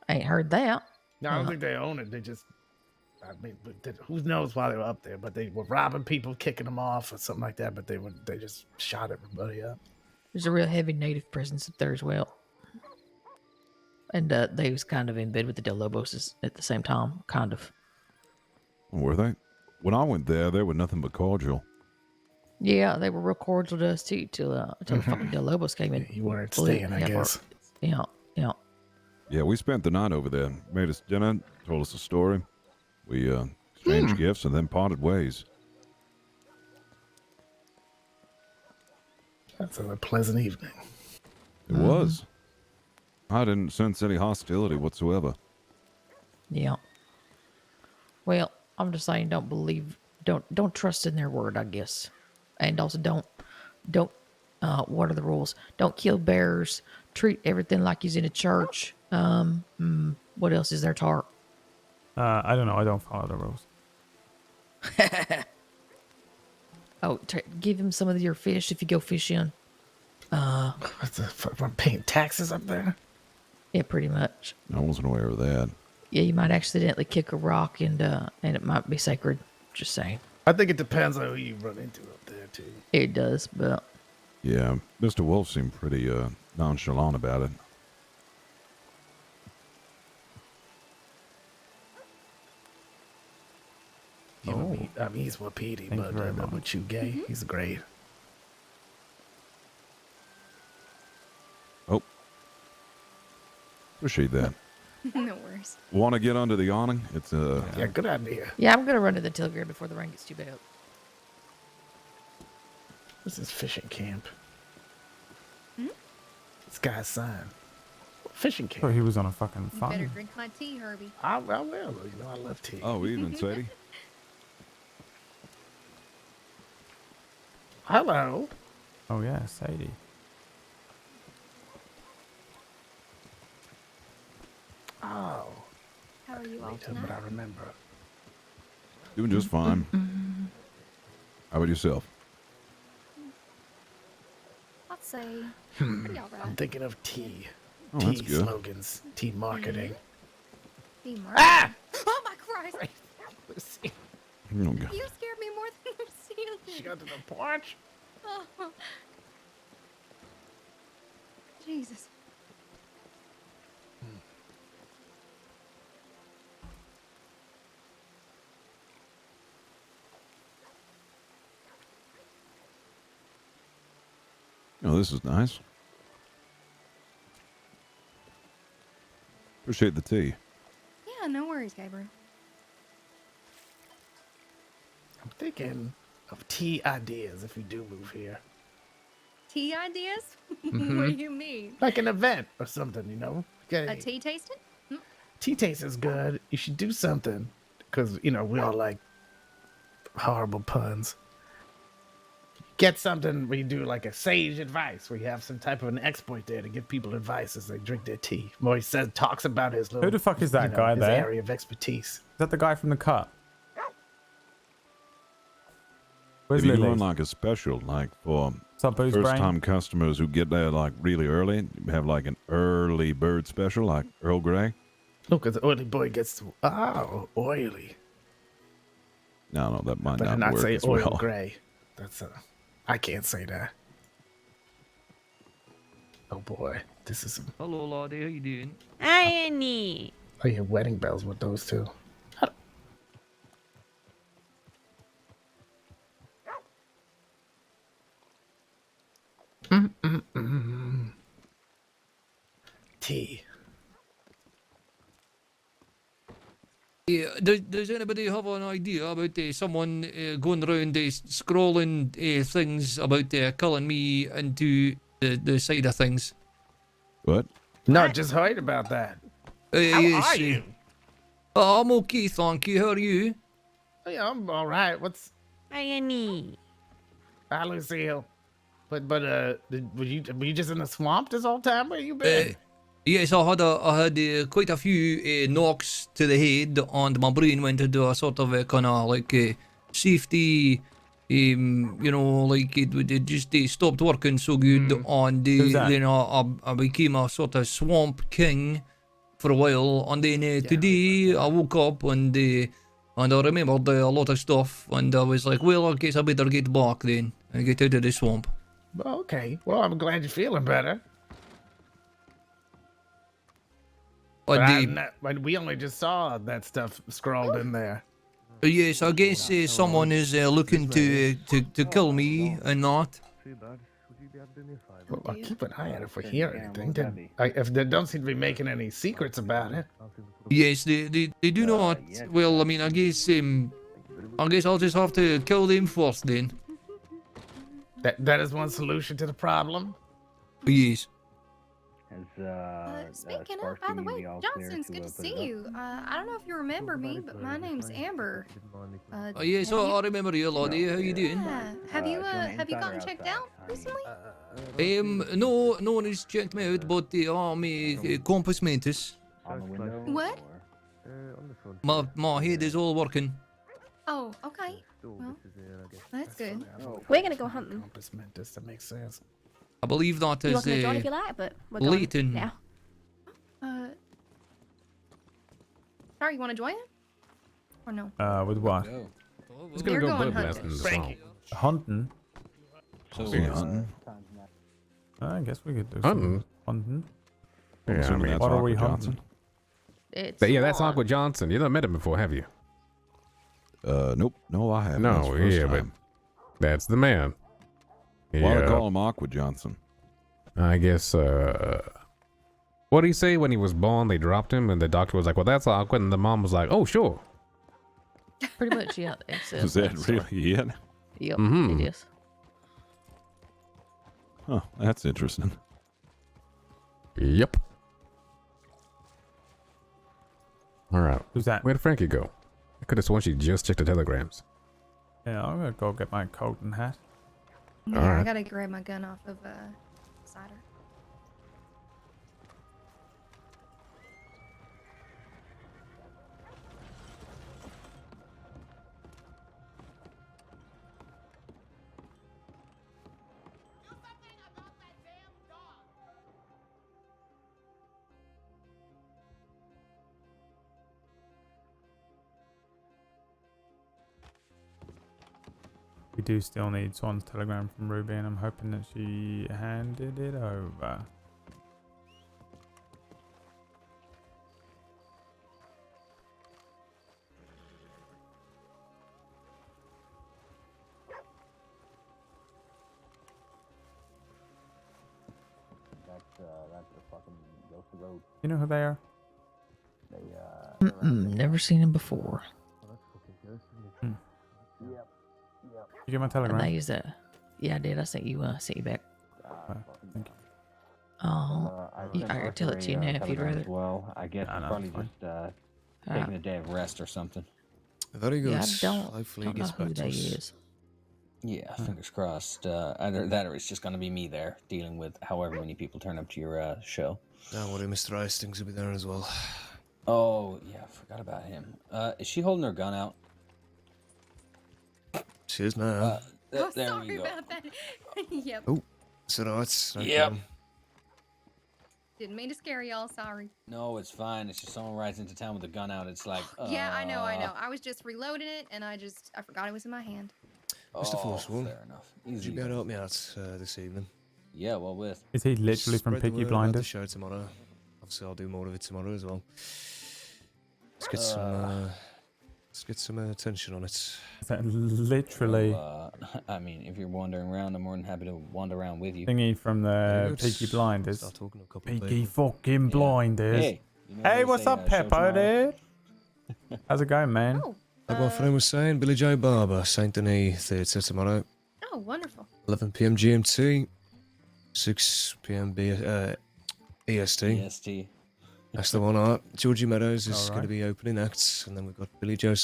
Ain't heard that. No, I don't think they own it. They just, I mean, who knows why they were up there? But they were robbing people, kicking them off, or something like that. But they just shot everybody up. There's a real heavy native presence up there as well. And they was kind of in bed with the Del Lobos at the same time, kind of. Were they? When I went there, they were nothing but cordial. Yeah, they were real cordial to us too till the fucking Del Lobos came in. You weren't staying, I guess. Yeah. Yeah, we spent the night over there. Made us dinner, told us a story. We exchanged gifts and then parted ways. That's a pleasant evening. It was. I didn't sense any hostility whatsoever. Yeah. Well, I'm just saying, don't trust in their word, I guess, and also don't. What are the rules? Don't kill bears. Treat everything like he's in a church. What else is there, Tar? I don't know. I don't follow the rules. Oh, give him some of your fish if you go fishing. What's the fuck? I'm paying taxes up there? Yeah, pretty much. I wasn't aware of that. Yeah, you might accidentally kick a rock and it might be sacred. Just saying. I think it depends on who you run into up there, too. It does, but... Yeah, Mr. Wolf seemed pretty nonchalant about it. I mean, he's wapiti, but with you gay, he's great. Oh. Appreciate that. No worries. Want to get under the awning? It's Yeah, good idea. Yeah, I'm gonna run to the Tilgrim before the rain gets too bad. This is fishing camp. Hmm? This guy's sign. Fishing camp. Thought he was on a fucking You better farm. drink my tea, Herbie. I will. You know I love tea. Oh, evening, Sadie. Hello. Oh yeah, Sadie. Oh. How are you all But tonight? I remember. Doing just fine. How about yourself? I'd say Hmm. pretty alright. I'm thinking of tea. Oh, tea that's good. slogans. Tea marketing. Be marketing. Ah! Oh my Christ! Lucy. Oh, God. You scared me more than Lucy. She got to the porch. Oh. Jesus. Oh, this is nice. Appreciate the tea. Yeah, no worries, Gabriel. I'm thinking of tea ideas if we do move here. Tea ideas? Mhm. What do you mean? Like an event or something, you know? Okay. A tea tasting? Tea taste is good. You should do something. Because, you know, we all like horrible puns. get something where you do like a sage advice, where you have some type of an exploit there to give people advice as they drink their tea. More he says, talks about his little. Who the fuck is that guy his there? area of expertise. Is that the guy from the cut? Where's If you're Lily? doing like a special, like for Booze first Brain? time customers who get there like really early, you have like an early bird special, like Earl Grey. Look, the oily boy gets to. Oh, oily. No, that might Better not not work say as oil well. gray. That's I can't say that. Oh boy, this is. Hello, Lottie. How you doing? Hi, Annie. I hear wedding bells with those two. Tea. Yeah, does anybody have an idea about someone going around scrolling things about killing me into the side of things? What? No, just heard about that. How yes, are you? I'm okay, thank you. How are you? Yeah, I'm all right. What's? Hi, Annie. Hi, Lucille. But were you just in the swamp this whole time? Where you been? Yes, I had quite a few knocks to the head, and my brain went into a sort of kind of like safety. You know, like it just stopped working so good, and then I became a sort of swamp king for a while, and then today I woke up and I remembered a lot of stuff, and I was like, well, I guess I better get back then and get out of the swamp. Okay. Well, I'm glad you're feeling better. But we only just saw that stuff scrawled in there. Yes, I guess someone is looking to kill me and not. Well, I'll keep an eye out if we hear anything. If they don't seem to be making any secrets about it. Yes, they do not. Well, I mean, I guess I'll just have to kill them first then. That is one solution to the problem. Yes. Speaking of, by the way, Johnson, it's good to see you. I don't know if you remember me, but my name's Amber. Yes, I remember you, Lottie. How you doing? Yeah. Have you gotten checked out recently? No one has checked me out, but I'm compass mentis. What? My head is all working. Oh, okay. Well, that's good. We're gonna go hunting. Compass mentis, that makes sense. I believe that You're is welcome to join if you like, but we're going Leighton. now. Sorry, you want to join it? Or no? With what? It's gonna We're go going bird blasting in the hunting. swamp. Hunting? Hunting? I guess we could do Hunting? some hunting. Yeah, I mean, What are we Aqua hunting? Johnson. It's But yeah, that's Aqua Johnson. You never met him before, have you? Nope. No, I haven't. That's No, the first yeah, but time. that's the man. Why do Yeah. they call him Aqua Johnson? I guess, what did he say when he was born? They dropped him, and the doctor was like, well, that's awkward. And the mom was like, oh, sure. Pretty much, yeah. It's, Is that story. really it? Yep, Mhm. it is. Huh, that's interesting. Yep. All right. Who's that? Where'd Frankie go? I could have sworn she just checked the telegrams. Yeah, I'm gonna go get my coat and hat. Yeah, I gotta grab my gun off of cider. We do still need Swan's telegram from Ruby, and I'm hoping that she handed it over. That's a fucking ghost of road. You know who they are? Never seen him before. You get my And telegram? I used that. Yeah, I did. I sent you back. Thank you. I could tell it to you now if you'd rather. Well, I guess Nah, it's no, probably it's fine. just taking a day of rest or something. Very good. Yeah, I don't Hopefully he know gets who back to they us. is. Yeah, fingers crossed. Either that or it's just going to be me there dealing with however many people turn up to your show. Don't worry, Mr. Hastings will be there as well. Oh, yeah, I forgot about him. Is she holding her gun out? She is now. Oh, There sorry you go. about that. Yep. Oh, is it alright? No Yep. problem. Didn't mean to scare y'all. Sorry. No, it's fine. It's just someone rides into town with a gun out. It's like, Yeah, I know. I was just reloading it, and I forgot it was in my hand. Mr. Forsworn, fair enough. would Easy. you be able to help me out this evening? Yeah, well, with. Is he literally from Spread the Peaky word about the Blinders? show tomorrow. Obviously, I'll do more of it tomorrow as well. Let's get some attention on it. Is that literally I mean, if you're wandering around, I'm more than happy to wander around with you. thingy from the good. Peaky Blinders? Start talking to a couple of Peaky people. fucking Blinders. Hey, you know Hey, they what's say, up, show Pepper, tomorrow? dude? How's it going, man? Like my friend was saying, Billy Joe Barber, St. Denis Theatre tomorrow, Oh, wonderful. 11 p.m. GMT, 6 p.m. EST. EST. That's the one. Art. Georgie Meadows is All going to right. be opening acts, and then we've got Billy Joe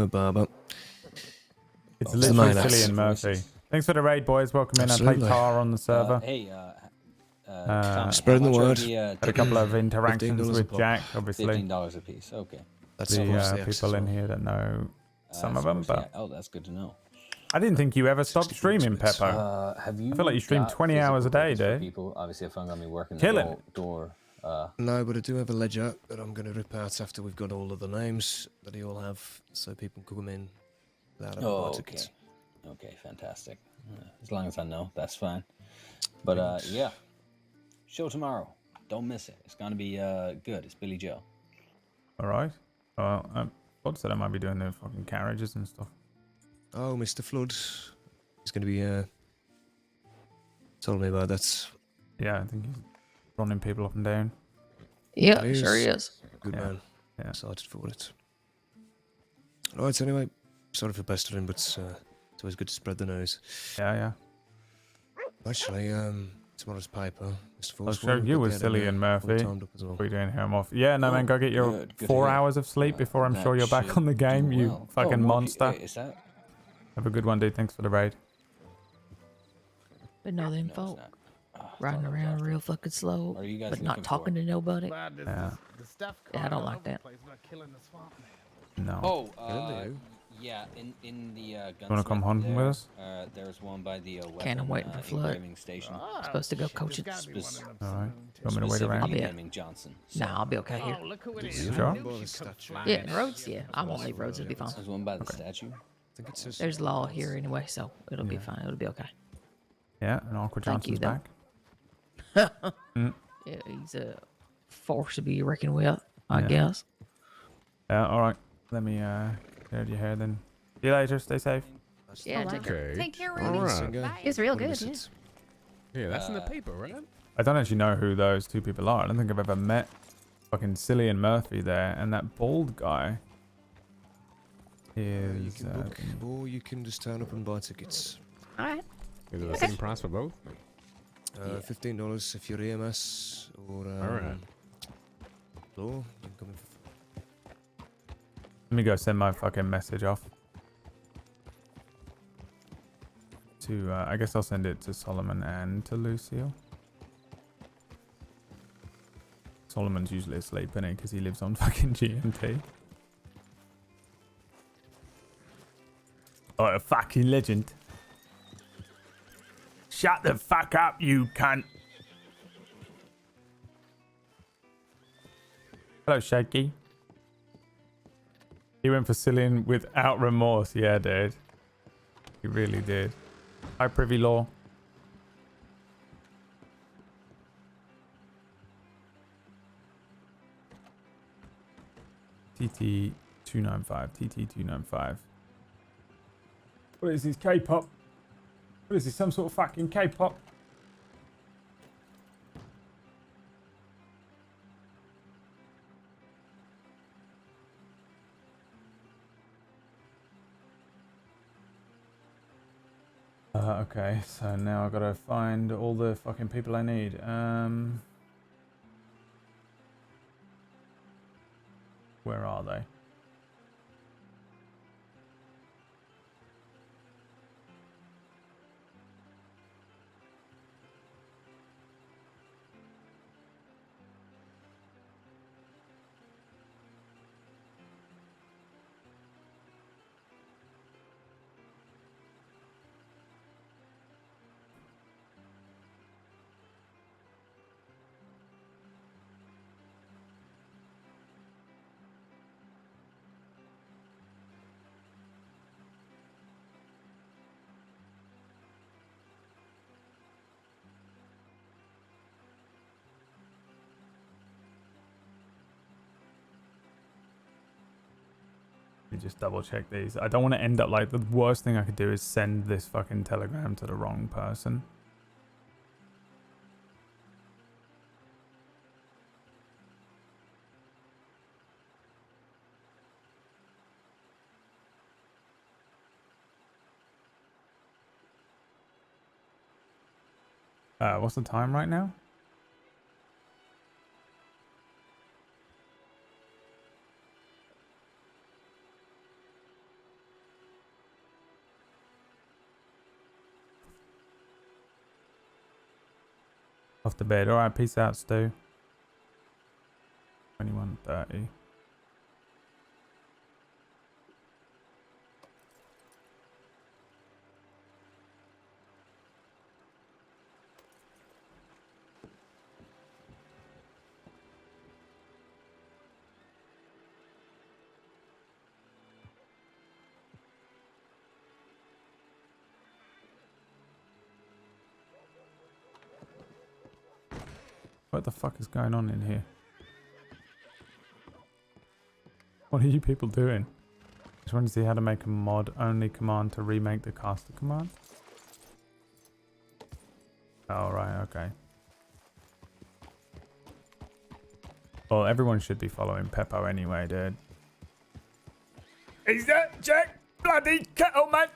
Barber. It's the literally main Cillian acts. Murphy. Thanks for the raid, boys. Welcome in. I Absolutely. played Tar on the server. Hey, Spreading the word. Had a couple of interactions $15 a with pop. Jack, obviously. $15 a piece. Okay. That's The obviously access people as in well. here that know some of So them, we're saying- but oh, that's good to know. I didn't think you ever stopped streaming, Pepper. Have you? I feel like you stream got 20 hours a physical day, copies for dude. People, obviously, if I'm gonna be working Killing the door. No, but I do have a ledger that I'm going to rip out after we've got all of the names that you all have, so people can come in without having to buy Okay. tickets. Okay, fantastic. As long as I know, that's fine. But yeah, show tomorrow. Don't miss it. It's gonna be good. It's Billy Joe. All right. Well, Bod said I might be doing the fucking carriages and stuff. Oh, Mr. Flood is going to be told me about that. Yeah, I think he's running people up and down. Yeah, He sure he is. Good Yeah. man. Yeah. Excited for it. Alright, so anyway, sorry for pestering, but it's always good to spread the news. Yeah. Actually, tomorrow's paper, Mr. I'll Forsworn, show we've you got with the Cillian editor Murphy. all timed up as well. What are you doing here? I'm off. Yeah, no, man, go get your good to 4 hear. hours of sleep before I'm That sure you're back should on the game, do you well. fucking more- monster. Is that? Have a good one, dude. Thanks for the raid. But no, them No, folk it's not. riding around real fucking slow, Are you guys but not looking talking for? to nobody. Yeah. Yeah, I don't like that. No. Oh, Hello. yeah. In the You wanna come gunsmith hunting with there, us? There's one by the weapon, Can't, I'm waiting for Flood. engraving station. Supposed to go coach it. All right. You want me to wait Specifically around? I'll be- naming Johnson. Nah, I'll be okay here. Oh, You sure? Yeah, roads. Yeah, I won't leave roads. It'll be fine. There's one by the statue. I think it says There's law here anyway, so it'll be fine. It'll be okay. Yeah, and Awkward Thank you, Johnson's though. back. Mm. Yeah, he's a force to be reckoned with, I Yeah. guess. Yeah, all right. Let me get out of your hair then. See you later. Stay safe. Yeah, take care. Okay. Take care, All Ruby. right. Bye. It's real What good. is Yeah. it? Yeah, that's in the paper, right? I don't actually know who those two people are. I don't think I've ever met fucking Cillian Murphy there. And that bald guy You is... can book, or you can just turn up and buy tickets. All right. Is it the same price for both? $15 if you're EMS or Alright. law. You can come in for Let me go send my fucking message off. To, I guess I'll send it to Solomon and to Lucille. Solomon's usually asleep, isn't he? Because he lives on fucking GMT. Oh, a fucking legend. Shut the fuck up, you cunt. Hello, Shaky. He went for Cillian without remorse. Yeah, dude. He really did. Hi, Privy Law. TT295. TT295. What is this, K-pop? What is this, some sort of fucking K-pop? Okay, so now I gotta find all the fucking people I need. Where are they? Let me just double check these. I don't want to end up like the worst thing I could do is send this fucking telegram to the wrong person. What's the time right now? Off the bed. Alright, peace out, Stu. 21:30. What the fuck is going on in here? What are you people doing? Just want to see how to make a mod only command to remake the caster command. Oh, right, okay. Well, everyone should be following Peppo anyway, dude. Is that Jack bloody Kettleman?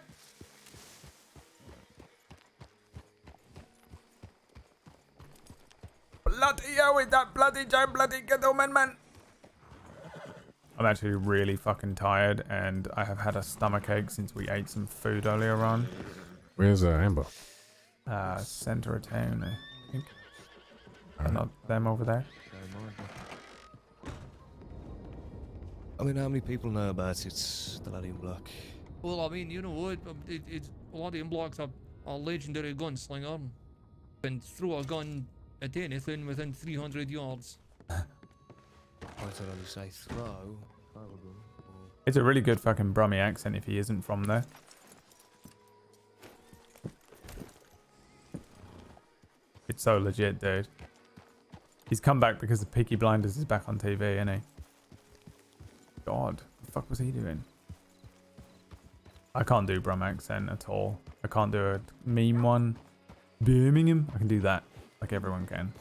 Bloody hell, is that bloody Jack bloody Kettleman, man? I'm actually really fucking tired, and I have had a stomachache since we ate some food earlier on. Where's Amber? Center of town, I think. Not them over there. I mean, how many people know about it, the lady in black? Well, I mean, you know what? It's a lot of blocks are a legendary gunslinger. And threw a gun at anything within 300 yards. I would only say throw. It's a really good fucking Brummy accent if he isn't from there. It's so legit, dude. He's come back because the Peaky Blinders is back on TV, isn't he? God, what the fuck was he doing? I can't do Brum accent at all. I can't do a meme one. Birmingham. I can do that, like everyone can.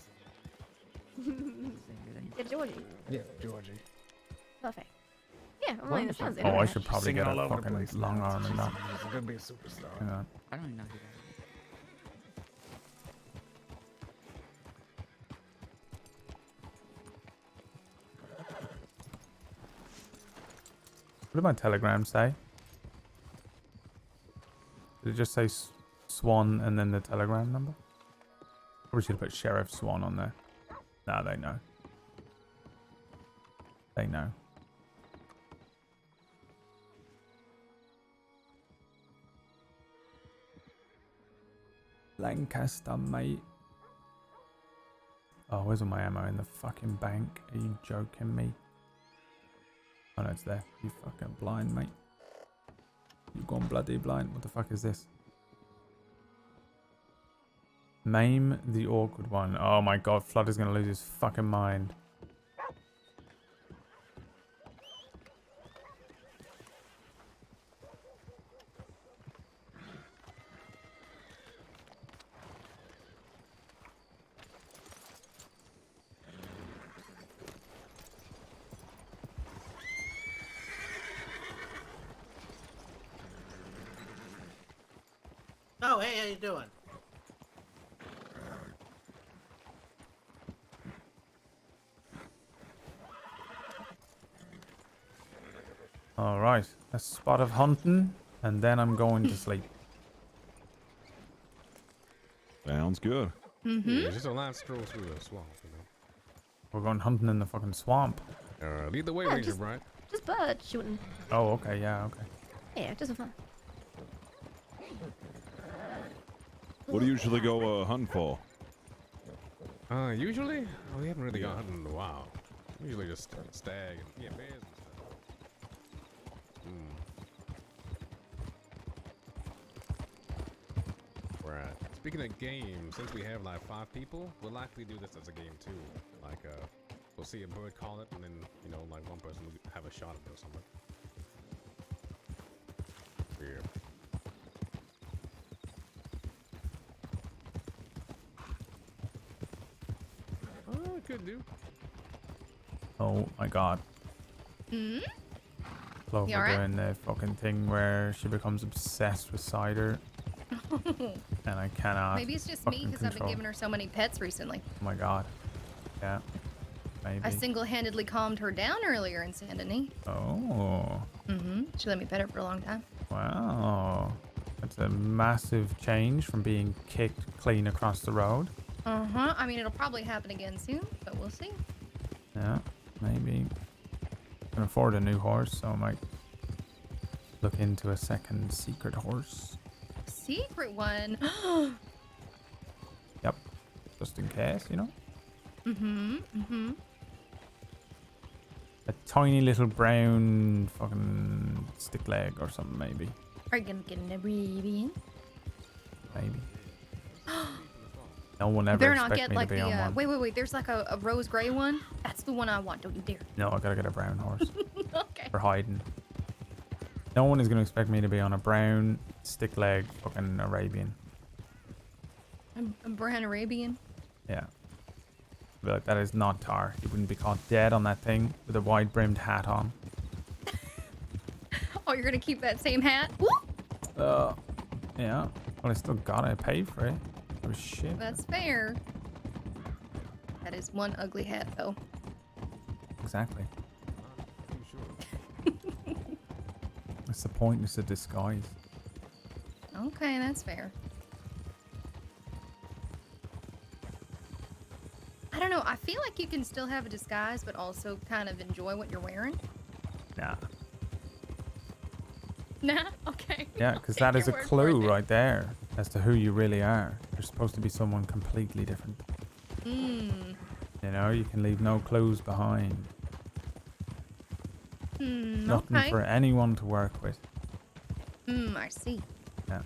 Yeah, Georgie. Yeah, Georgie. Perfect. Yeah, I mean, it sounds Oh, I should probably Singing get all a over the fucking place long now. arm and that. He's gonna be a superstar. Hang on. I don't even know who that What did my telegram say? Did it just say Swan and then the telegram number? Probably should have put Sheriff Swan on there. Nah, they know. They know. Lancaster, mate. Oh, where's all my ammo? In the fucking bank? Are you joking me? Oh no, it's there. You fucking blind, mate. You gone bloody blind. What the fuck is this? Maim the awkward one. Oh my god, Flood is gonna lose his fucking mind. Oh, hey, how you doing? Alright, a spot of hunting, and then I'm going to sleep. Sounds good. Mm-hmm. Yeah, just a line stroll through the swamp, you know. We're going hunting in the fucking swamp. Lead the way, Yeah, Ranger just- Bright. Just bird shooting. Oh, okay, yeah, okay. Yeah, just for fun. What do you usually go hunting for? Usually? Oh, we haven't really gone hunting in a while. Usually just stag and yeah, bears and stuff. Right. Speaking of games, since we have like 5 people, we'll likely do this as a game too. Like, we'll see a bird call it, and then, you know, like one person will have a shot at it or something. Yeah. Oh, could do. Oh my god. Hmm? Clover You alright? doing the fucking thing where she becomes obsessed with cider, and I cannot. Maybe it's just me fucking because I've been control. giving her so many pets recently. Oh my god. Yeah. Maybe. I single-handedly calmed her down earlier in Saint Denis. Oh. Mm-hmm. She let me pet her for a long time. Wow. That's a massive change from being kicked clean across the road. Uh-huh. I mean, it'll probably happen again soon, but we'll see. Yeah. Maybe. Can afford a new horse, so I might look into a second secret horse. Secret one. Yep. Just in case, you know? Mm-hmm. Mm-hmm. A tiny little brown fucking stick leg or something, maybe. Are you gonna get an Arabian? Maybe. No one ever Better not expect get me like to be on one. wait. There's like a rose gray one. That's the one I want. Don't you dare. No, I gotta get a brown horse. Okay. For hiding. No one is gonna expect me to be on a brown stick leg fucking Arabian. A brown Arabian. Yeah. Be like, that is not Tar. You wouldn't be caught dead on that thing with a wide brimmed hat on. Oh, you're gonna keep that same hat? Woo! Yeah. Well, I still gotta pay for it. Oh shit. That's fair. That is one ugly hat, though. Exactly. That's the point. It's a disguise. Okay, that's fair. I don't know. I feel like you can still have a disguise, but also kind of enjoy what you're wearing. Nah. Nah? Okay. Yeah, because Take that is a your word for clue it. right there as to who you really are. You're supposed to be someone completely different. Hmm. You know, you can leave no clues behind. Nothing Okay. for anyone to work with. I see. Yeah.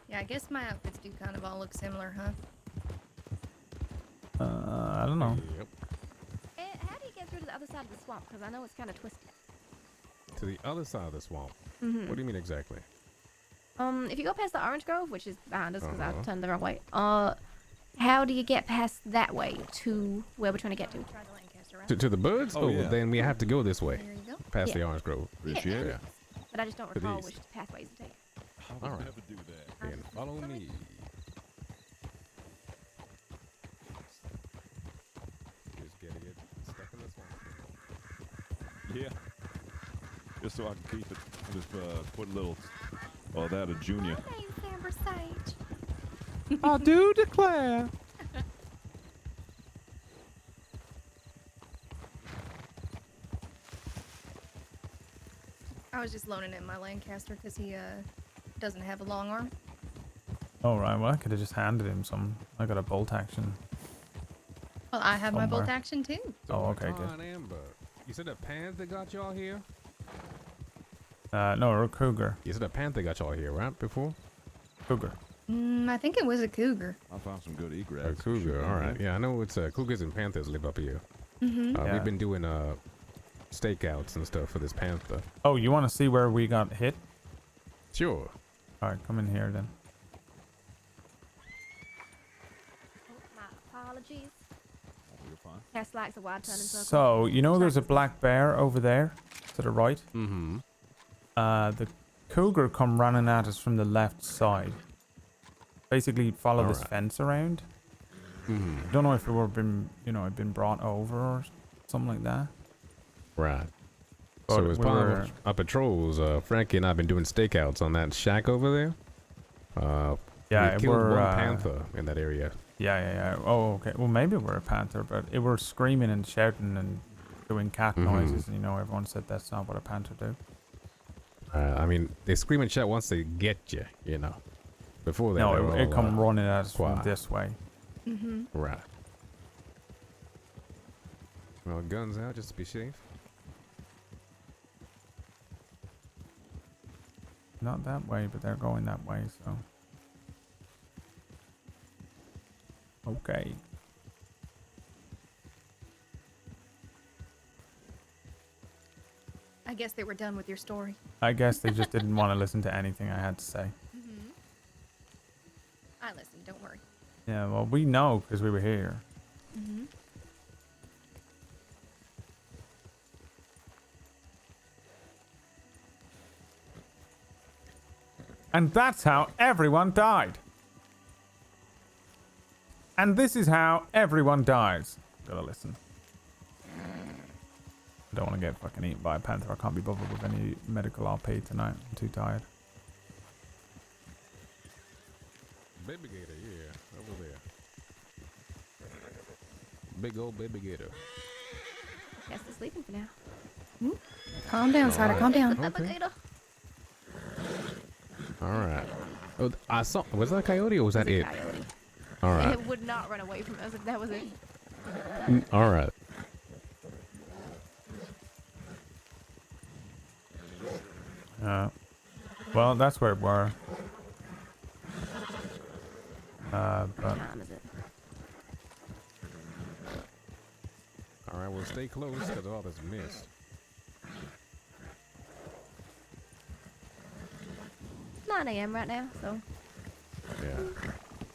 Yeah, I guess my outfits do kind of all look similar, huh? I don't know. Yep. How do you get through to the other side of the swamp? Because I know it's kind of twisted. To the other side of the swamp. Mhm. What do you mean exactly? If you go past the orange grove, which is behind us because I Uh-huh. turned the wrong way, how do you get past that way to where we're trying to get to? To the birds? Oh, yeah. Then we have to go this way. There you go. Past Yeah. the orange grove. Appreciate it. But I just don't To the recall east. which pathways to take. I All would right. never do that. And follow me. Just getting it stuck in the swamp. Yeah. Just so I can keep it. Just put a little. Oh, that a junior. Thanks, Amber Sage. I do declare. I was just loaning him my Lancaster because he doesn't have a long arm. Oh, right. Well, I could have just handed him some. I got a bolt action. Well, I have my bolt Somewhere. action too. Oh, okay, Come good. on, Amber. You said a panther got y'all here? No, a cougar. You said a panther got y'all here, right? Before? Cougar. I think it was a cougar. I found some good egress. A cougar, all right. Yeah, I know it's cougars and panthers live up here. Mm-hmm. Yeah. We've been doing stakeouts and stuff for this panther. Oh, you want to see where we got hit? Sure. All right, come in here then. My apologies. You're fine. Cast likes a wide turn in circle. So, you know there's a black bear over there to the right? Mm-hmm. The cougar come running at us from the left side. Basically follow this Alright. fence around. Mm-hmm. I don't know if it were been, it'd been brought over or something like that. Right. But So as we part were- of our patrols, Frankie and I have been doing stakeouts on that shack over there. Yeah, we killed we're, one panther in that area. Yeah. Oh, okay. Well, maybe we're a panther, but it were screaming and shouting and doing cat Mhm. noises, and everyone said that's not what a panther do. I mean, they scream and shout once they get you, Before that, they No, were it all, come running at us from quiet. this way. Mm-hmm. Right. Well, guns out just to be safe. Not that way, but they're going that way, so. Okay. I guess they were done with your story. I guess they just didn't want to listen to anything I had to say. Mm-hmm. I listened. Don't worry. Yeah, well, we know because we were here. Mm-hmm. And that's how everyone died. And this is how everyone dies. Gotta listen. I don't want to get fucking eaten by a panther. I can't be bothered with any medical RP tonight. I'm too tired. Baby gator, yeah, over there. Big old baby gator. Guess they're sleeping for now. Calm down, Cider. Calm down. Okay. All right. Oh, I saw. Was that a coyote or was that it? Coyote. All right. It would not run away from us if that was it. All right. Well, that's where it were. But What time is it? All right. Well, stay close because all this mist. 9 a.m. right now, so. Yeah.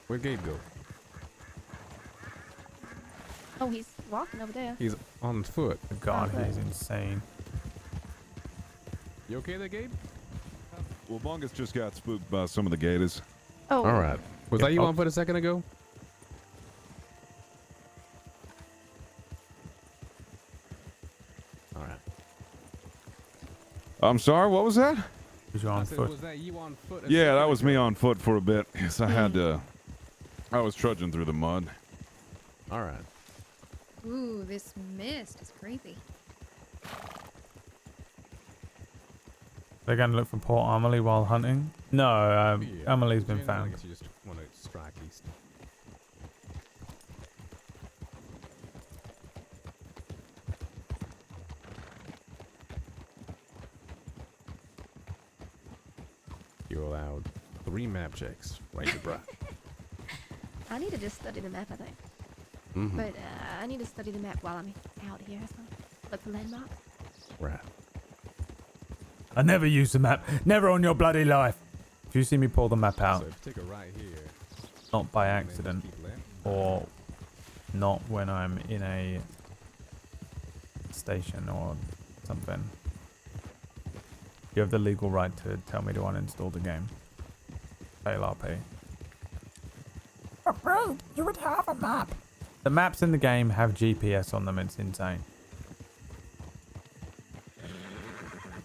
Where'd Gabe go? Oh, he's walking over there. He's on foot. God, he's insane. You okay there, Gabe? Well, Bungus just got spooked by some of the gators. Oh. All right. Was that you on foot a second ago? All right. I'm sorry, what was that? Was you on foot? Was that you on foot? Yeah, that was me on foot for a bit. Yes, I had to. I was trudging through the mud. All right. Ooh, this mist is creepy. They're going to look for poor Amelie while hunting? No, Amelie's been found. I guess you just want to strike east. You're allowed 3 map checks, Ranger Brat. I need to just study the map, I think. Mm-hmm. But I need to study the map while I'm out here. So look for landmarks. Right. I never use the map. Never on your bloody life. If you see me pull the map out, So if you take a right here, not by and then accident, keep left. or not when I'm in a station or something, you have the legal right to tell me to uninstall the game. Fail RP. But bro, you would have a map. The maps in the game have GPS on them. It's insane.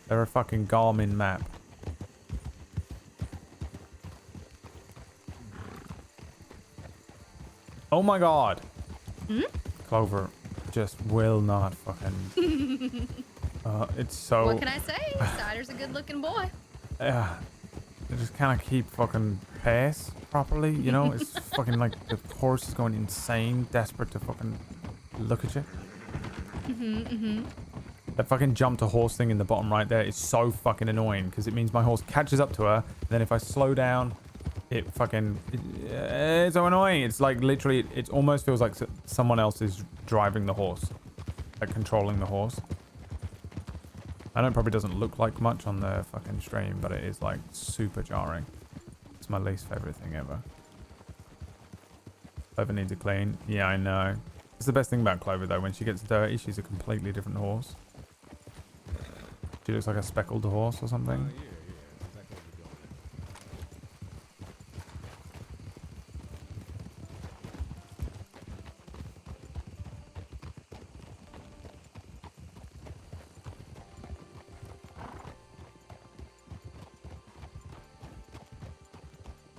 They're a fucking Garmin map. Oh my god. Clover just will not fucking... it's so... What can I say? Cider's a good-looking boy. Yeah. They just kind of keep fucking pace properly, you know? It's fucking like the horse is going insane, desperate to fucking look at you. That fucking jump to horse thing in the bottom right there is so fucking annoying because it means my horse catches up to her. And then if I slow down, it fucking... It's so annoying. It's like literally, it almost feels like someone else is driving the horse. Like controlling the horse. I know it probably doesn't look like much on the fucking stream, but it is like super jarring. It's my least favorite thing ever. Clover needs a clean. Yeah, I know. It's the best thing about Clover though. When she gets dirty, she's a completely different horse. She looks like a speckled horse or something. Yeah, that's exactly what we're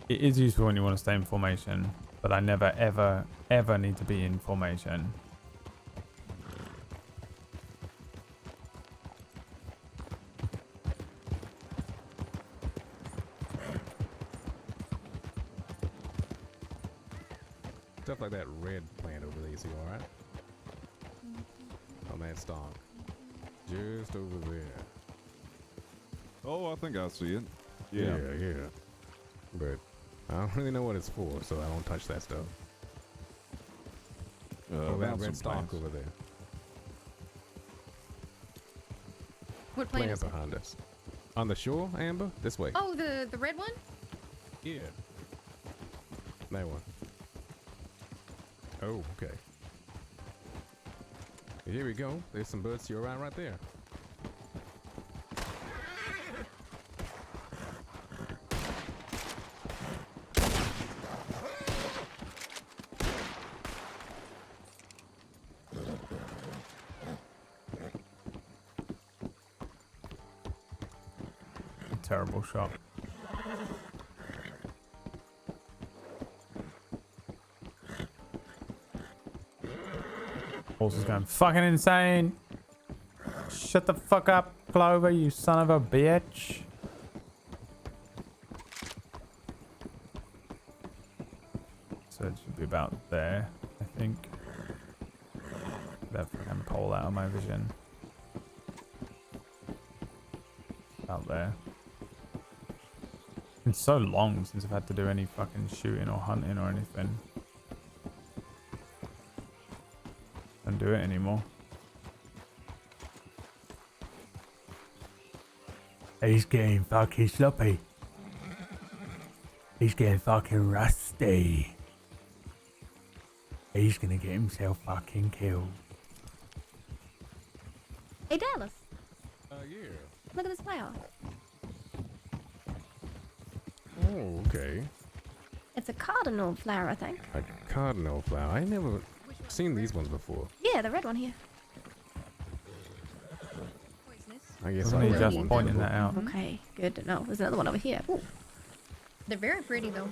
doing. It is useful when you want to stay in formation, but I never, ever, ever need to be in formation. Stuff like that red plant over there, you see, all right? On that stalk. Just over there. Oh, I think I see it. Yeah, yeah. But I don't really know what it's for, so I don't touch that stuff. Oh, that found red some stalk plants. over there. What plant is it? behind us. On the shore, Amber? This way. Oh, the red one? Yeah. That one. Oh, okay. Here we go. There's some birds to your right there. Terrible shot. Horse is going fucking insane. Shut the fuck up, Clover, you son of a bitch. So it should be about there, I think. That fucking pole out of my vision. Out there. It's so long since I've had to do any fucking shooting or hunting or anything. Don't do it anymore. He's getting fucking sloppy. He's getting fucking rusty. He's gonna get himself fucking killed. Hey, Dallas. Yeah. Look at this flower. Oh, okay. It's a cardinal flower, I think. A cardinal flower. I never seen these ones before. Yeah, the red one here. I guess Wasn't I he read just one pointing before. that out? Okay, good to know. There's another one over here. Ooh. They're very pretty though.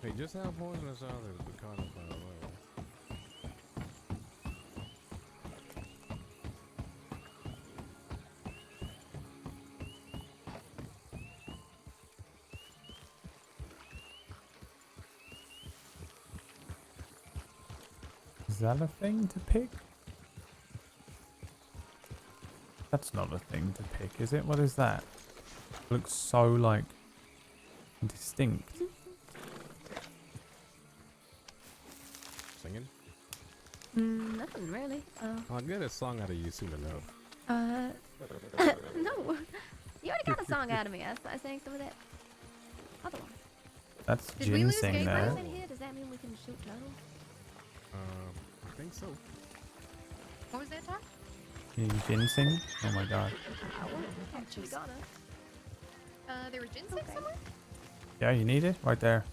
Hey, just how poisonous are the cardinal flower? Is that a thing to pick? That's not a thing to pick, is it? What is that? Looks so, like, distinct. Singing? Nothing really. I'll get a song out of you soon enough. No. You already got a song out of me. I sang some of that other one. That's Did we lose ginseng there. gameplays in here? Does that mean we can shoot turtles? I think so. What was that, Tar? You ginseng? Oh my god. Actually got it. There was ginseng somewhere? Yeah, you need it? Right there.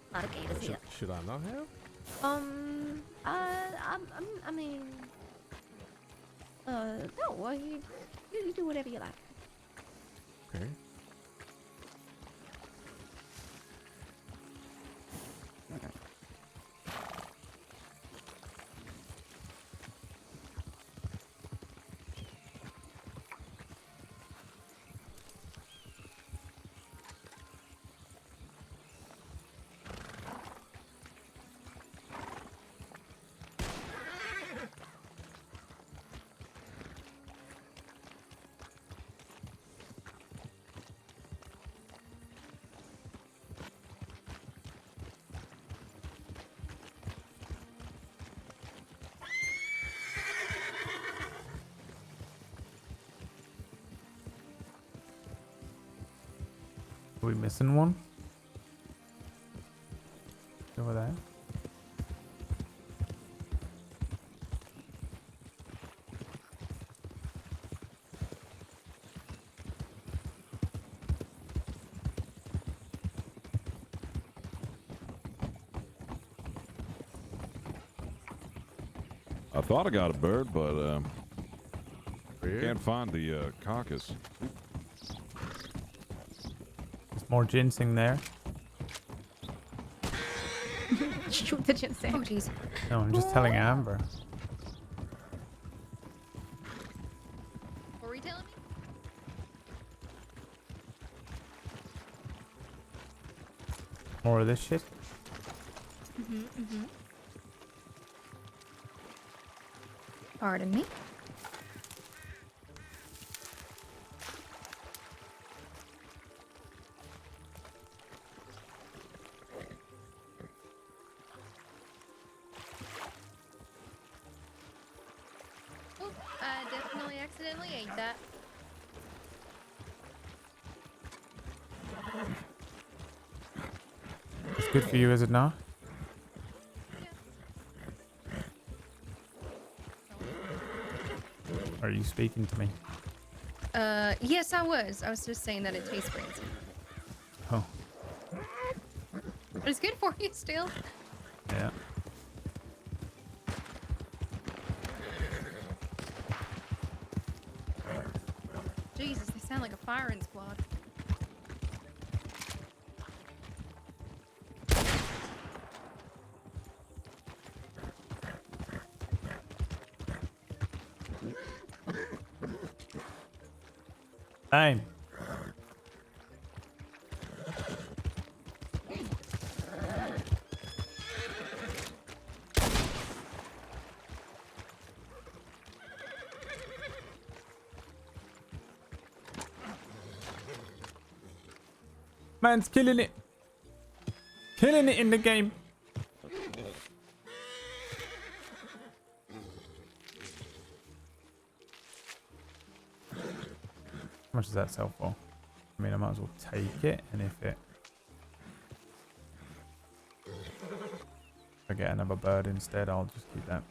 A lot of gators here. Should I not have? I mean, no. Well, you do whatever you like. Okay. Are we missing one? Over there. I thought I got a bird, but can't find the carcass. More ginseng there. Shoot the ginseng. Oh, jeez. No, I'm just telling Amber. What were you telling me? More of this shit. Pardon me. Oh, I definitely accidentally ate that. It's good for you, is it not? Are you speaking to me? Yes, I was. I was just saying that it tastes fancy. Oh, But it's good for you still. yeah. Jesus, they sound like a firing squad. Same. Man's killing it. Killing it in the game. How much does that sell for? I mean, I might as well take it, and if I get another bird instead, I'll just keep that.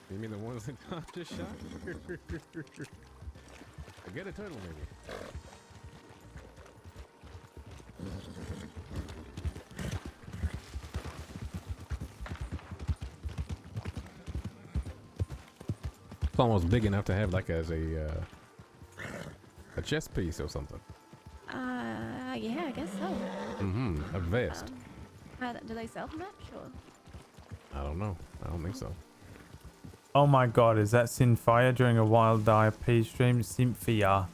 You mean the ones that Tom just shot? I get a turtle, maybe. It's almost big enough to have like as a chess piece or something. Yeah, I guess so. Mm-hmm. A vest. Do they sell them much or? I don't know. I don't think so. Oh my god, is that Synfire during a WildRP stream? Cynthia.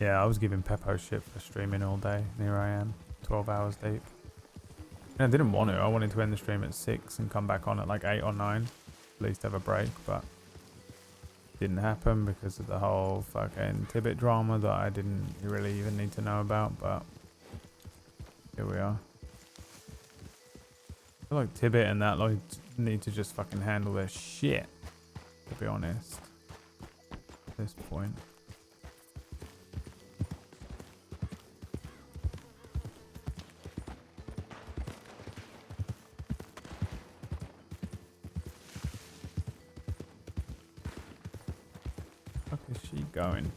Yeah, I was giving Peppo shit for streaming all day. And here I am, 12 hours deep. And I didn't want to. I wanted to end the stream at 6 and come back on at like 8 or 9. At least have a break, but didn't happen because of the whole fucking Tibet drama that I didn't really even need to know about, but here we are. I feel like Tibet and that like need to just fucking handle their shit, to be honest, at this point. Fuck is she going?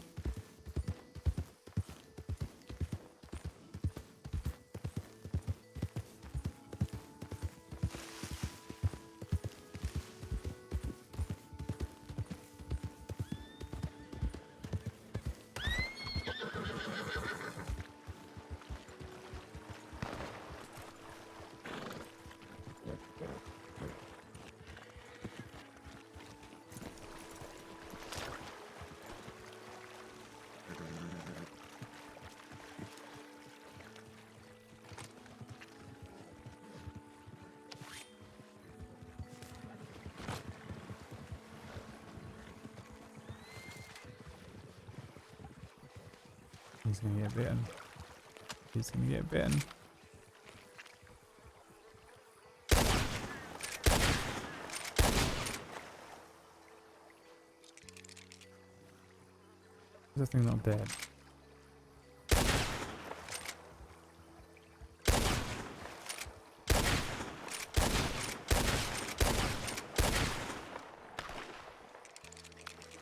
He's gonna get bitten. He's gonna get bitten. This thing not dead.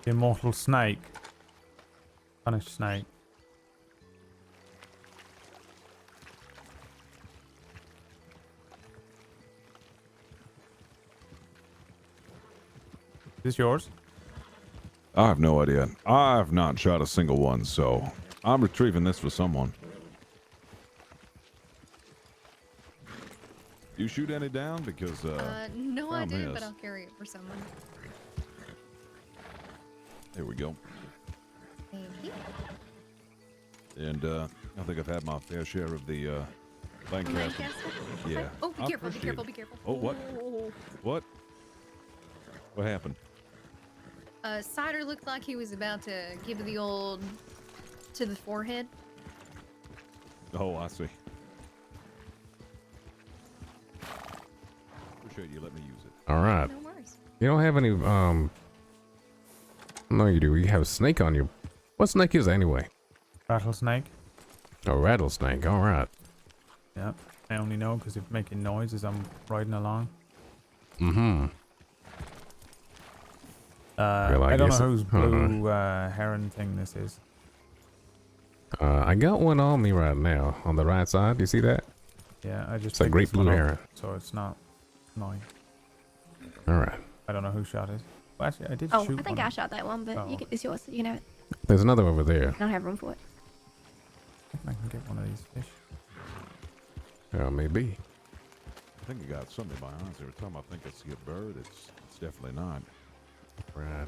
The immortal snake. Punished snake. Is this yours? I have no idea. I have not shot a single one, so I'm retrieving this for someone. You shoot any down? Because no, I found didn't, but this. I'll carry it for someone. Here we go. Thank you. And I think I've had my fair share of the Lancaster. Yeah. Oh, be I careful! Be appreciate careful! it. Be careful! Oh, what? What? What happened? Cider looked like he was about to give the old to the forehead. Oh, I see. Appreciate you letting me use it. All right. No worries. You don't have any, no, you do. You have a snake on you. What snake is it anyway? Rattlesnake. A rattlesnake. All right. Yeah. I only know because it's making noise as I'm riding along. Mm-hmm. I don't know whose blue heron thing this is. I got one on me right now on the right side. Do you see that? Yeah, I just It's a picked great this one blue up, heron. so it's not mine. All right. I don't know who shot it. Well, actually, I did Oh, shoot I think one. I shot that one, but Oh, it's yours. You can have it. There's another over there. I don't have room for it. I can get one of these fish. Maybe. I think I got something in my eyes every time I think I see a bird. It's definitely not. Right.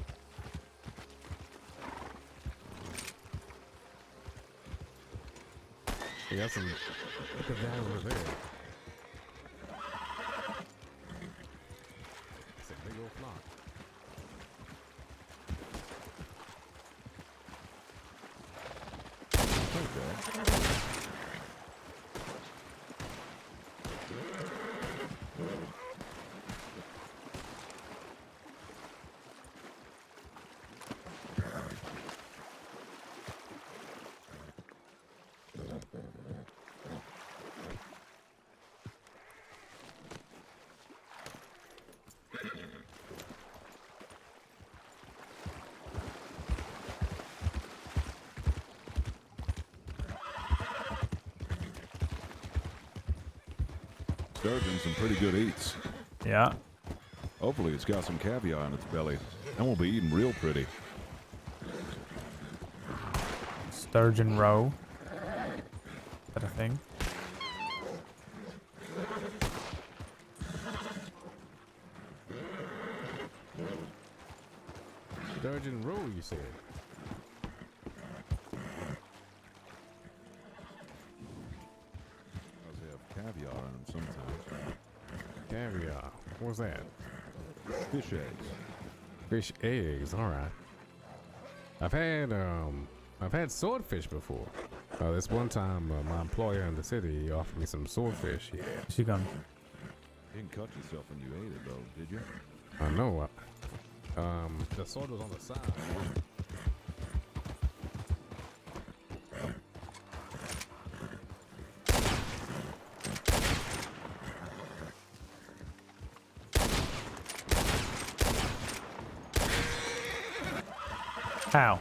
You got some. Look at that over there. It's a big old flock. Sturgeon, some pretty good eats. Yeah. Hopefully it's got some caviar in its belly. And we'll be eating real pretty. Sturgeon roe. Is that a thing? Sturgeon roll, you said? They have caviar in them sometimes. Caviar. What's that? Fish eggs. Fish eggs. All right. I've had swordfish before. This one time, my employer in the city offered me some swordfish. Yeah. She gone. You didn't cut yourself when you ate it, though, did you? I know. The sword was on the side. How?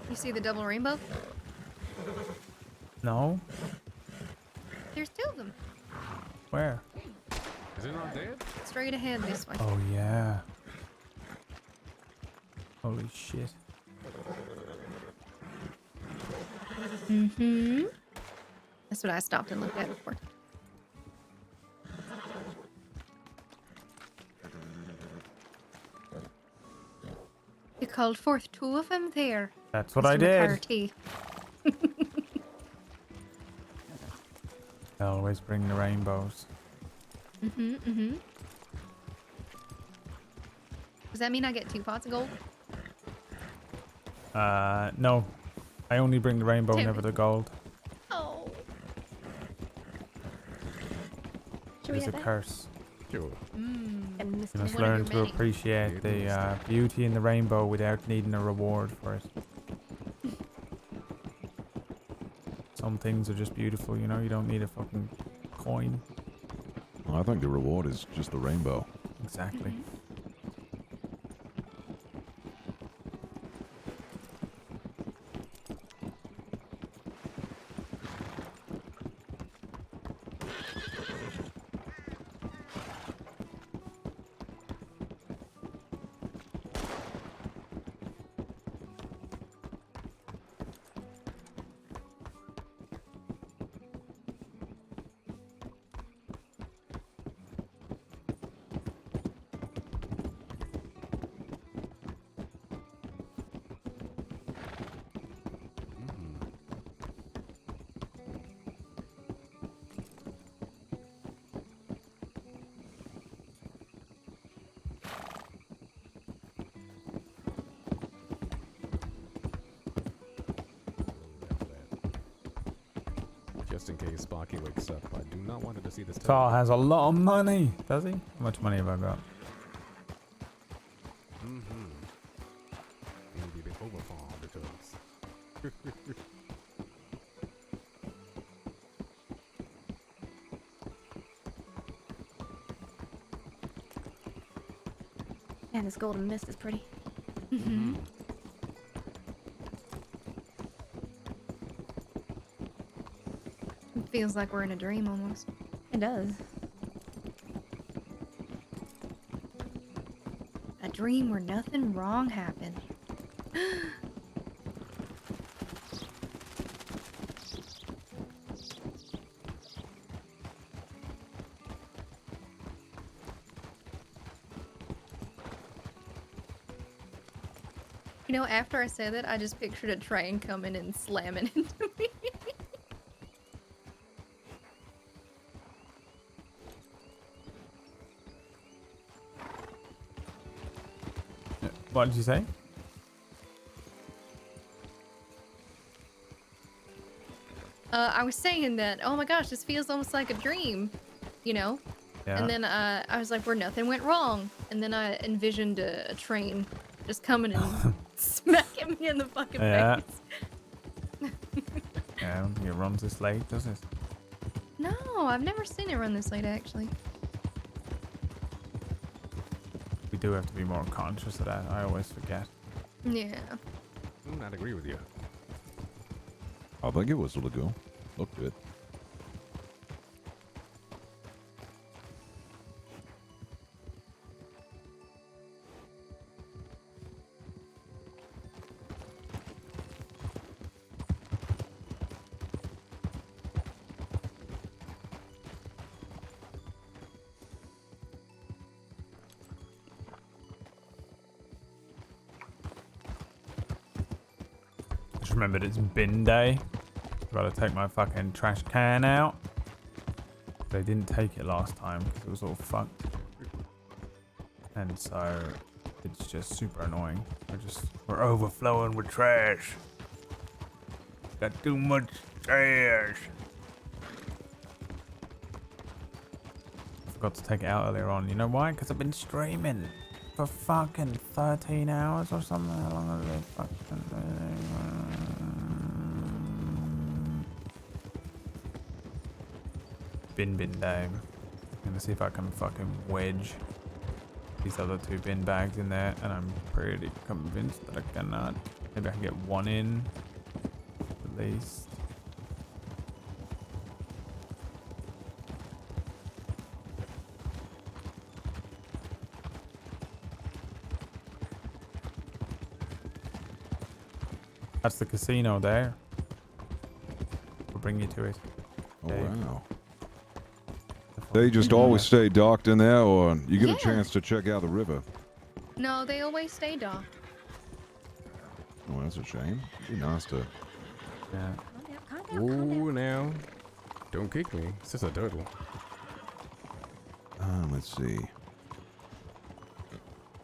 You see the double rainbow? No. There's two of them. Where? Is it not dead? Straight ahead this way. Oh yeah. Holy shit. Mm-hmm. That's what I stopped and looked at before. You called forth two of them there. That's what I Mr. did. McCarty. I always bring the rainbows. Mm-hmm, mm-hmm. Does that mean I get 2 pots of gold? No. I only bring the rainbow, Damn never it. the gold. Oh. Should we It's a have that? curse. Sure. And You must learn to appreciate the beauty in the rainbow without needing a reward for it. Some things are just beautiful, you know? You don't need a fucking coin. Well, I think the reward is just the rainbow. Exactly. Just in case Sparky wakes up, I do not want her to see this. Tar has a lot of money, does he? How much money have I got? Mm-hmm. Maybe a bit overfarmed returns. Man, this golden mist is pretty. Mm-hmm. It feels like we're in a dream almost. It does. A dream where nothing wrong happened. You know, after I said that, I just pictured a train coming and slamming into me. What did you say? I was saying that, oh my gosh, this feels almost like a dream, you know? Yeah. And then I was like, where nothing went wrong. And then I envisioned a train just coming and smacking me in the fucking Yeah. face. Yeah, I don't think it runs this late, does it? No, I've never seen it run this late, actually. We do have to be more conscious of that. I always forget. Yeah. I'd agree with you. I think it was a lagoon. Looked good. Just remembered it's bin day. Gotta take my fucking trash can out. They didn't take it last time because it was all fucked. And so it's just super annoying. We're overflowing with trash. Got too much trash. Forgot to take it out earlier on. You know why? Because I've been streaming for fucking 13 hours or something. How long have they fucking bin day. I'm gonna see if I can fucking wedge these other 2 bin bags in there, and I'm pretty convinced that I cannot. Maybe I can get 1 in at least. That's the casino there. We'll bring you to it. Oh, Okay. wow. They just always stay docked in there, or you get a Yeah. chance to check out the river. No, they always stay docked. Oh, that's a shame. It'd be nice to. Yeah. Ooh, now. Don't kick me. It's just a turtle. Let's see.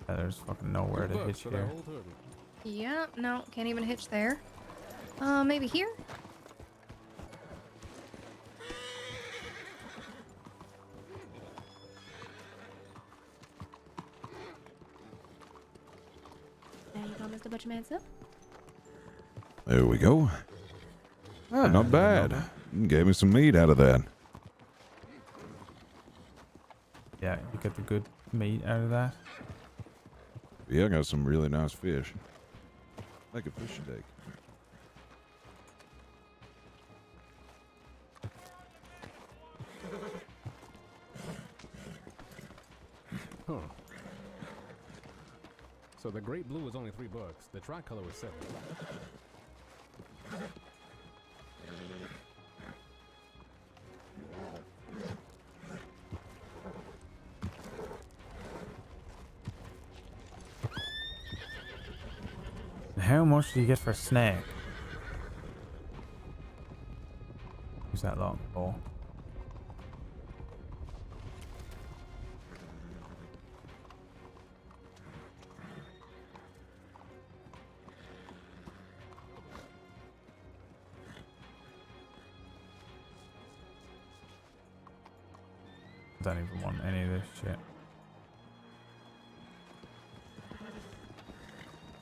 Yeah, there's fucking nowhere to hitch here. Yeah, no, can't even hitch there. Maybe here? There you go, Mr. Butchermancer. There we go. Not bad. Gave me some meat out of that. Yeah, you get the good meat out of that. Yeah, I got some really nice fish. Like a fish steak. Huh. So the great blue was only $3. The tricolor was $7. How much do you get for a snack? Who's that long for? Don't even want any of this shit.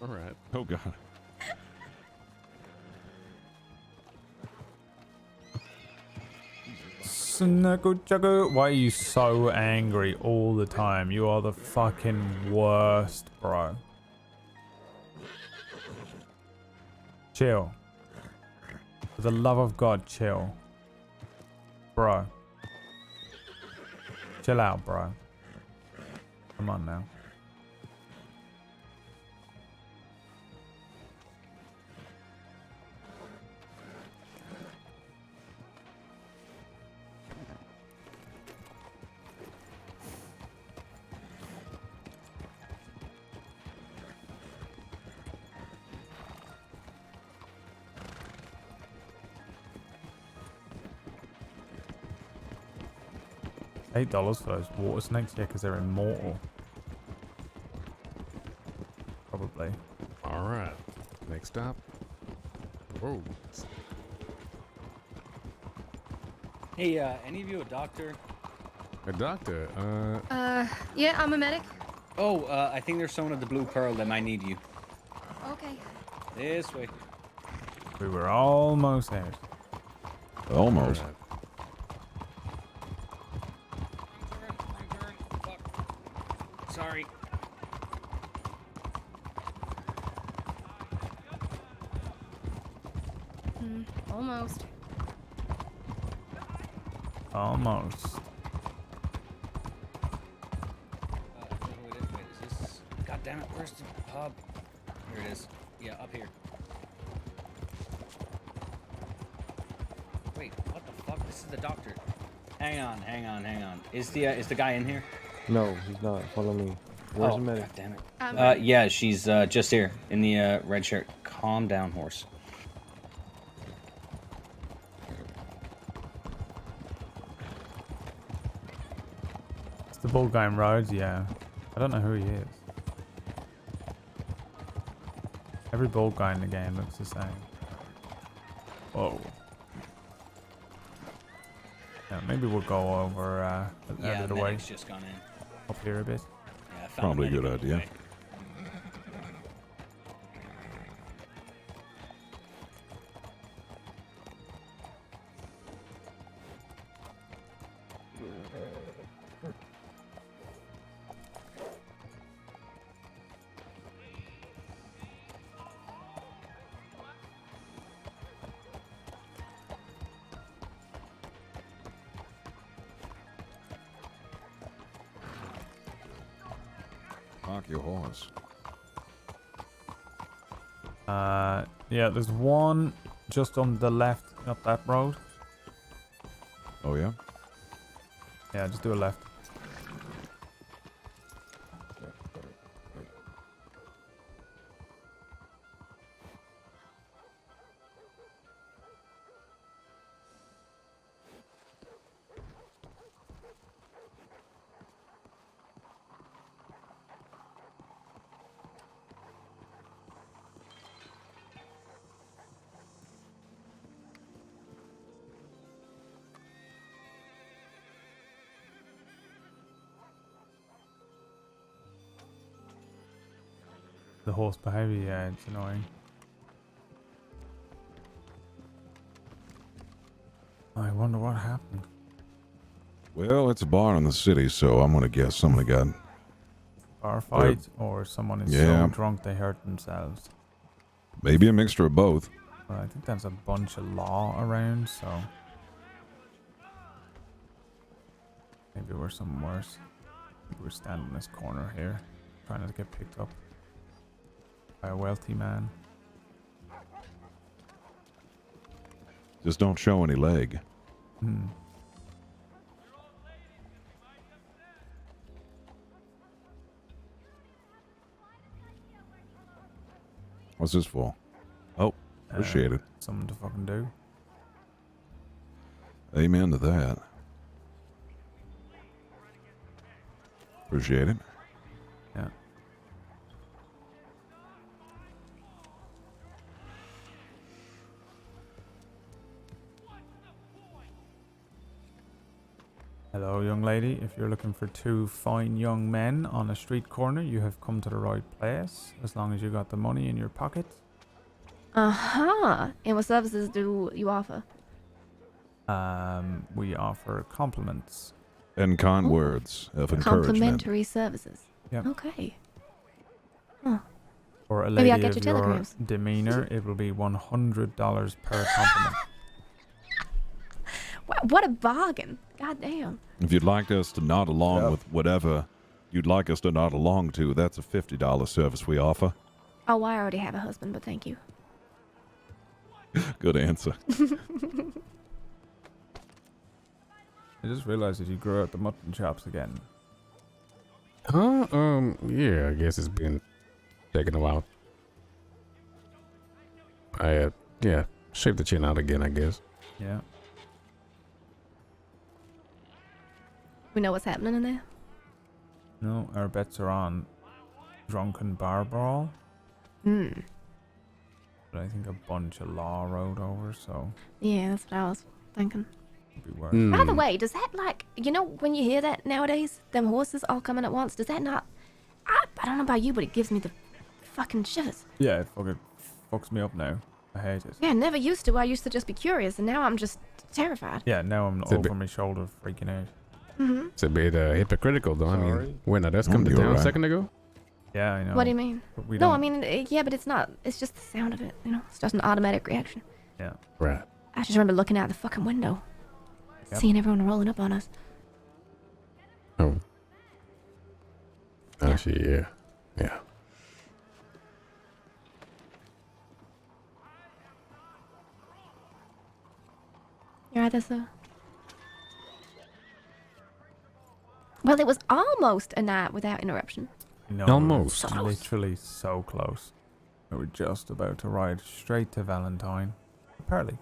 All right. Oh, God. Snuggle juggle. Why are you so angry all the time? You are the fucking worst, bro. Chill. For the love of God, chill. Bro. Chill out, bro. Come on now. $8 for those water snakes, yeah, because they're immortal. Probably. All right. Next stop. Whoa. Hey, any of you a doctor? A doctor? Yeah, I'm a medic. Oh, I think there's someone at the Blue Pearl that might need you. Okay. This way. We were almost there. Almost. Right. Sorry. Almost. Almost. Wait, is this? God damn it! Where's the pub? Here it is. Yeah, up here. Wait, what the fuck? This is the doctor. Hang on. Is the guy in here? No, he's not. Follow me. Where's the medic? God damn it. Yeah, she's just here in the red shirt. Calm down, horse. It's the bald guy in Rhodes, yeah. I don't know who he is. Every bald guy in the game looks the same. Whoa. Yeah, maybe we'll go over out of the way. Just gone in. Up here a bit. Yeah, I found Probably a medic good on the idea. way. Park your horse. Yeah, there's one just on the left up that road. Oh, yeah? Yeah, just do a left. The horse behavior, yeah, it's annoying. I wonder what happened. Well, it's a bar in the city, so I'm going to guess somebody got... Bar fight, or someone is so drunk they hurt themselves. Maybe a mixture of both. Well, I think there's a bunch of law around, so... Maybe we're something worse. Maybe we're standing in this corner here, trying not to get picked up by a wealthy man. Just don't show any leg. What's this for? Oh, appreciate it. Something to fucking do. Amen to that. Appreciate it. Yeah. Hello, young lady. If you're looking for two fine young men on a street corner, you have come to the right place. As long as you got the money in your pocket. Uh-huh. And what services do you offer? We offer compliments. And kind words of encouragement. Complimentary services. Yep. Okay. Huh. For a Maybe lady I'll get of your your telegrams. demeanor, it will be $100 per compliment. What a bargain. God damn. If you'd like us to nod along with whatever you'd like us to nod along to, that's a $50 service we offer. Oh, I already have a husband, but thank you. Good answer. I just realized that you grew out the mutton chops again. Huh? Yeah, I guess it's been taking a while. Yeah, shave the chin out again, I guess. Yeah. We know what's happening in there? No, our bets are on drunken bar brawl. Hmm. But I think a bunch of law rode over, so Yeah, that's what I was thinking. it'd be worse. By the way, does that, like, you know, when you hear that nowadays, them horses all coming at once, does that not... I don't know about you, but it gives me the fucking shivers. Yeah, it fucking fucks me up now. I hate it. Yeah, I never used to. I used to just be curious, and now I'm just terrified. Yeah, now I'm It's a over bit- my shoulder freaking out. Mm-hmm. It's a bit hypocritical, though. I mean, Sorry. when I just come to you're town a right. second ago. Yeah, I know. What do you mean? But we No, don't- I mean, yeah, but it's not. It's just the sound of it, you know? It's just an automatic reaction. Yeah. Right. I just remember looking out the fucking window, Yep. seeing everyone rolling up on us. Oh. Actually, yeah. Yeah. You're right, that's a... Well, it was almost a night without interruption. No, Almost. we were literally so close. We were just about to ride straight to Valentine. Pearly.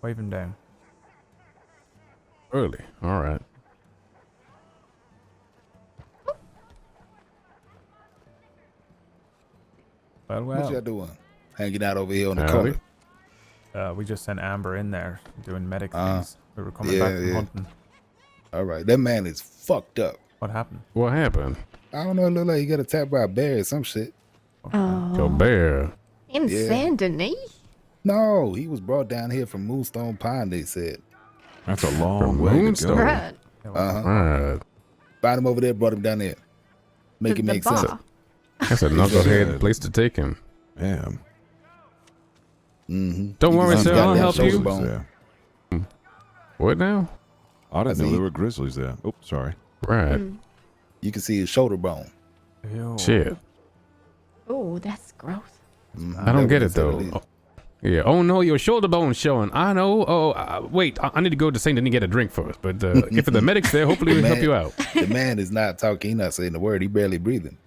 Wave him down. Early. All right. Well, What y'all doing? Hanging out over here on the Howdy. corner. we just sent Amber in there doing medic things. We were coming back from hunting. All right, that man is fucked up. What happened? What happened? I don't know. It looked like he got attacked by a bear or some shit. Oh. Your bear. In Yeah. Saint Denis? No, he was brought down here from Moonstone Pine. They said. That's a long From way to Moonstone? go. Right. Right. Found him over there, brought him down there. Make The- it the make bar. sense. That's a knucklehead place to take him. Yeah. Mm-hmm. Don't worry, sir. I'll help you. There. What now? I didn't know see. there were grizzlies there. Oh, sorry. Right. You can see his shoulder bone. Ew. Shit. Oh, that's gross. I don't get it though. Oh, yeah. Oh no, your shoulder bone's showing. I know. Oh, wait. I need to go to Saint Denis get a drink first. But if the medic's there, hopefully we'll help you out. The man is not talking. He's not saying the word. He barely breathing.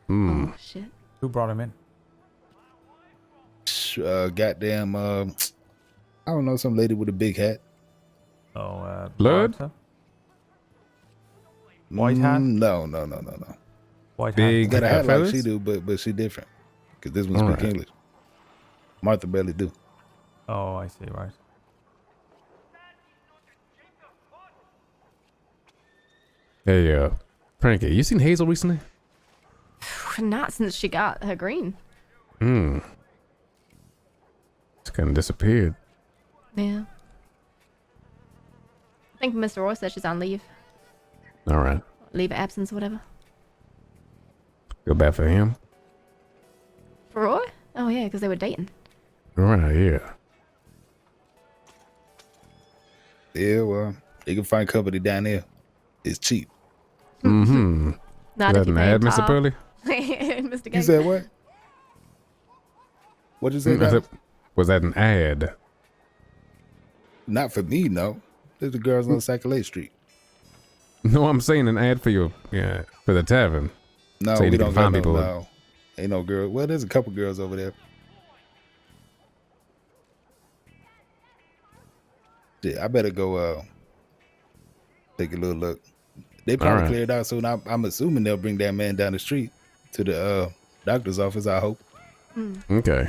Oh shit. Who brought him in? Goddamn. I don't know. Some lady with a big hat. Oh, Blood? Martha? White hat? No. White She hat. got a hat like feathers? she do, but she different. Cause this one All speak right. English. Martha barely do. Oh, I see. Right. Hey, Frankie, you seen Hazel recently? Not since she got her green. It's kind of disappeared. Yeah. I think Mr. Roy said she's on leave. All right. Leave of absence or whatever. Feel bad for him. For Roy? Oh yeah, because they were dating. Right, yeah. Yeah, well, you can find company down there. It's cheap. Mm-hmm. Not Is if that you an pay ad, Mr. Tar. Pearly? Mr. You Gang. said what? What'd you say? I Doc? said, was that an ad? Not for me, no. There's the girls on Sac-A-Late Street. No, I'm saying an ad for your, for the tavern. No, So we you don't can got find no, people. no. Ain't no girl. Well, there's a couple girls over there. Yeah, I better go take a little look. They probably right. cleared out soon. I'm assuming they'll bring that man down the street to the doctor's office, I hope. Okay.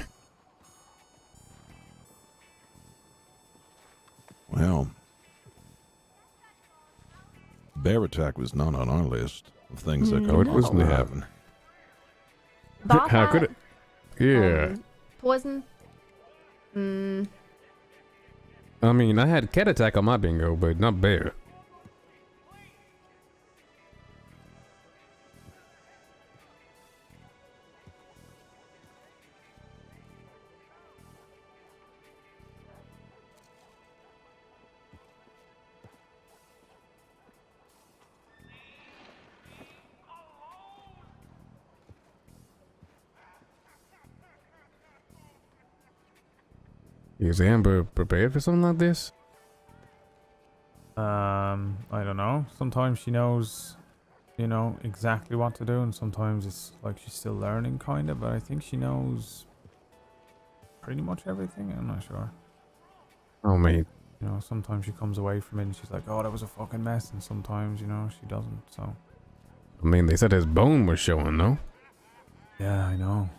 Well, bear attack was not on our list of things that could it was possibly not. happen. Bob How had, could it? Yeah. Poison. I mean, I had cat attack on my bingo, but not bear. Is Amber prepared for something like this? I don't know. Sometimes she knows, exactly what to do, and sometimes it's like she's still learning, kind of. But I think she knows pretty much everything. I'm not sure. Oh, mate. Sometimes she comes away from it and she's like, "Oh, that was a fucking mess," and sometimes, she doesn't. So. I mean, they said his bone was showing, no? Yeah, I know.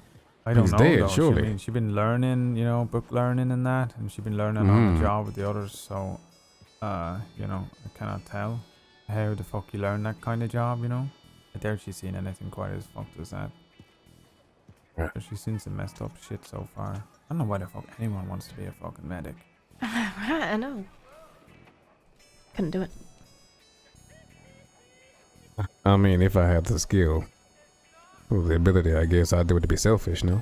I don't He's know. dead, though. surely. She's been learning, book learning and that, and she's been learning on the job with the others. So, I cannot tell how the fuck you learn that kind of job. I doubt she's seen anything quite as fucked as that. Right. But she's seen some messed up shit so far. I don't know why the fuck anyone wants to be a fucking medic. I know. Couldn't do it. I mean, if I had the skill, or the ability, I guess I'd do it to be selfish, no?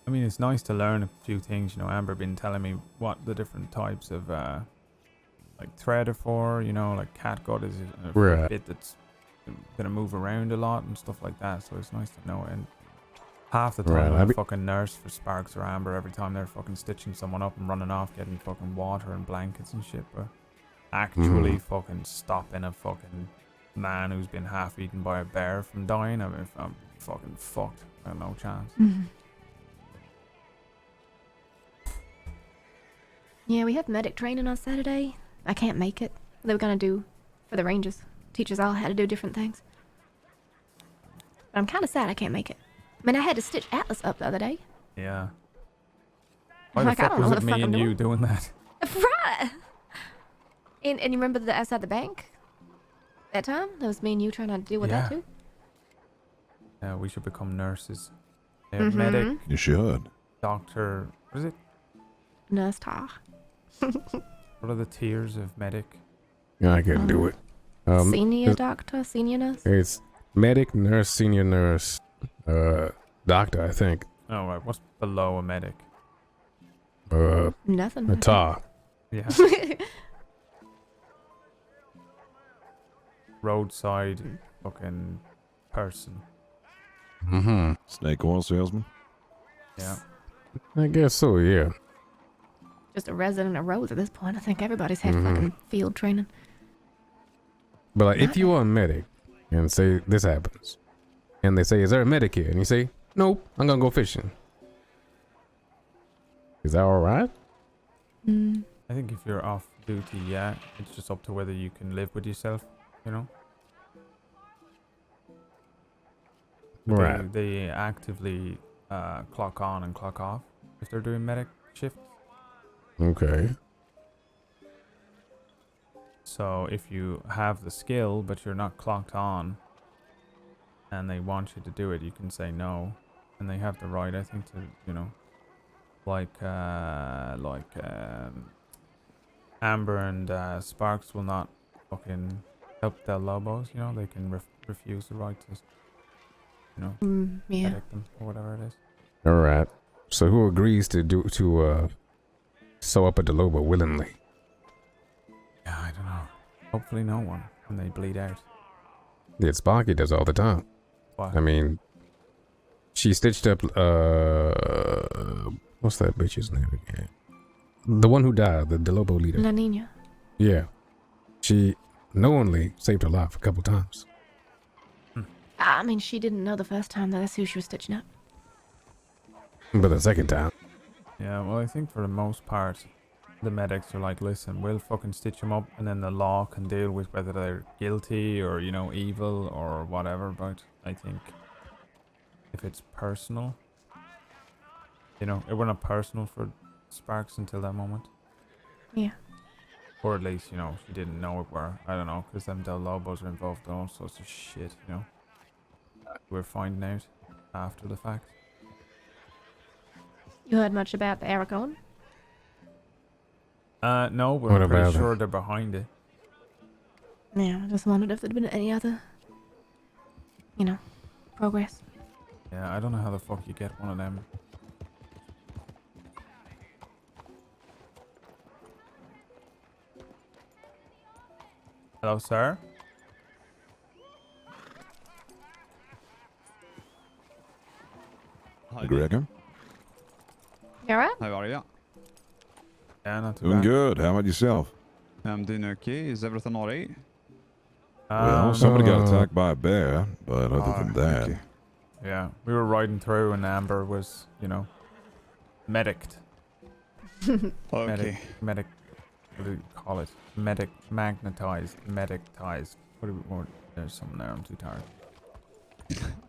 I mean, it's nice to learn a few things. Amber been telling me what the different types of like thread are for. Like catgut is a Right. bit that's gonna move around a lot and stuff like that. So it's nice to know. And half the time, Right, I'm a fucking nurse for Sparks or Amber every time they're fucking stitching someone up and running off, getting fucking water and blankets and shit. But actually, fucking stopping a fucking man who's been half eaten by a bear from dying, I mean, if I'm fucking fucked. I have no chance. Yeah, we have medic training on Saturday. I can't make it. They were gonna do for the Rangers. Teach us all how to do different things. But I'm kind of sad I can't make it. I mean, I had to stitch Atlas up the other day. Yeah. Why the Like, I fuck don't know was what it the me fuck and I'm you doing. doing that? Right. And you remember the outside the bank? That time? That was me and you trying to deal with that Yeah. too? Yeah, we should become nurses. Mhm. Medic, You should. doctor. What is it? Nurse Tar. What are the tiers of medic? Yeah, I can do it. Senior it's- doctor? Senior nurse? It's medic, nurse, senior nurse, doctor, I think. Oh, right. What's below a medic? Nothing. A tar. Yeah. Roadside fucking person. Snake oil salesman. Yeah. I guess so, yeah. Just a resident of Rose at this point. I think everybody's had Mhm. fucking field training. But like, if you are a medic and say this happens, and they say, "Is there a medic here?" and you say, "Nope, I'm gonna go fishing." Is that all right? I think if you're off duty, yeah, it's just up to whether you can live with yourself, you know? But Right. They actively clock on and clock off if they're doing medic shifts. Okay. So if you have the skill, but you're not clocked on, and they want you to do it, you can say no. And they have the right, I think, to, you know, like Amber and Sparks will not fucking help Del Lobos, you know, they can refuse the right to, you know, Yeah. protect them or whatever it is. All right. So who agrees to sew up a Delobo willingly? Yeah, I don't know. Hopefully no one when they bleed out. Yeah, Sparky does all the time. What? I mean, she stitched up, what's that bitch's name again? The one who died, the Delobo leader. La Nina. Yeah. She knowingly saved her life a couple times. I mean, she didn't know the first time that that's who she was stitching up. But the second time. Yeah, well, I think for the most part, the medics are like, listen, we'll fucking stitch them up, and then the law can deal with whether they're guilty or, you know, evil or whatever. But I think if it's personal, you know, it wasn't personal for Sparks until that moment. Yeah. Or at least, you know, she didn't know it were. I don't know, because them Del Lobos are involved in all sorts of shit, you know. We're finding out after the fact. You heard much about the Aragon? No, What we're pretty about sure they're behind it. Yeah, I just wondered if there'd been any other, you know, progress. Yeah, I don't know how the fuck you get one of them. Hello, sir? Hi, Gregor. You alright? How are you? Yeah, not too Doing bad. good. How about yourself? I'm doing okay. Is everything alright? Well, somebody got attacked by a bear, but other than that, okay. Yeah, we were riding through and Amber was, you know, medicked. Okay. Medic, what do you call it? Magnetized. What do we want? There's something there, I'm too tired.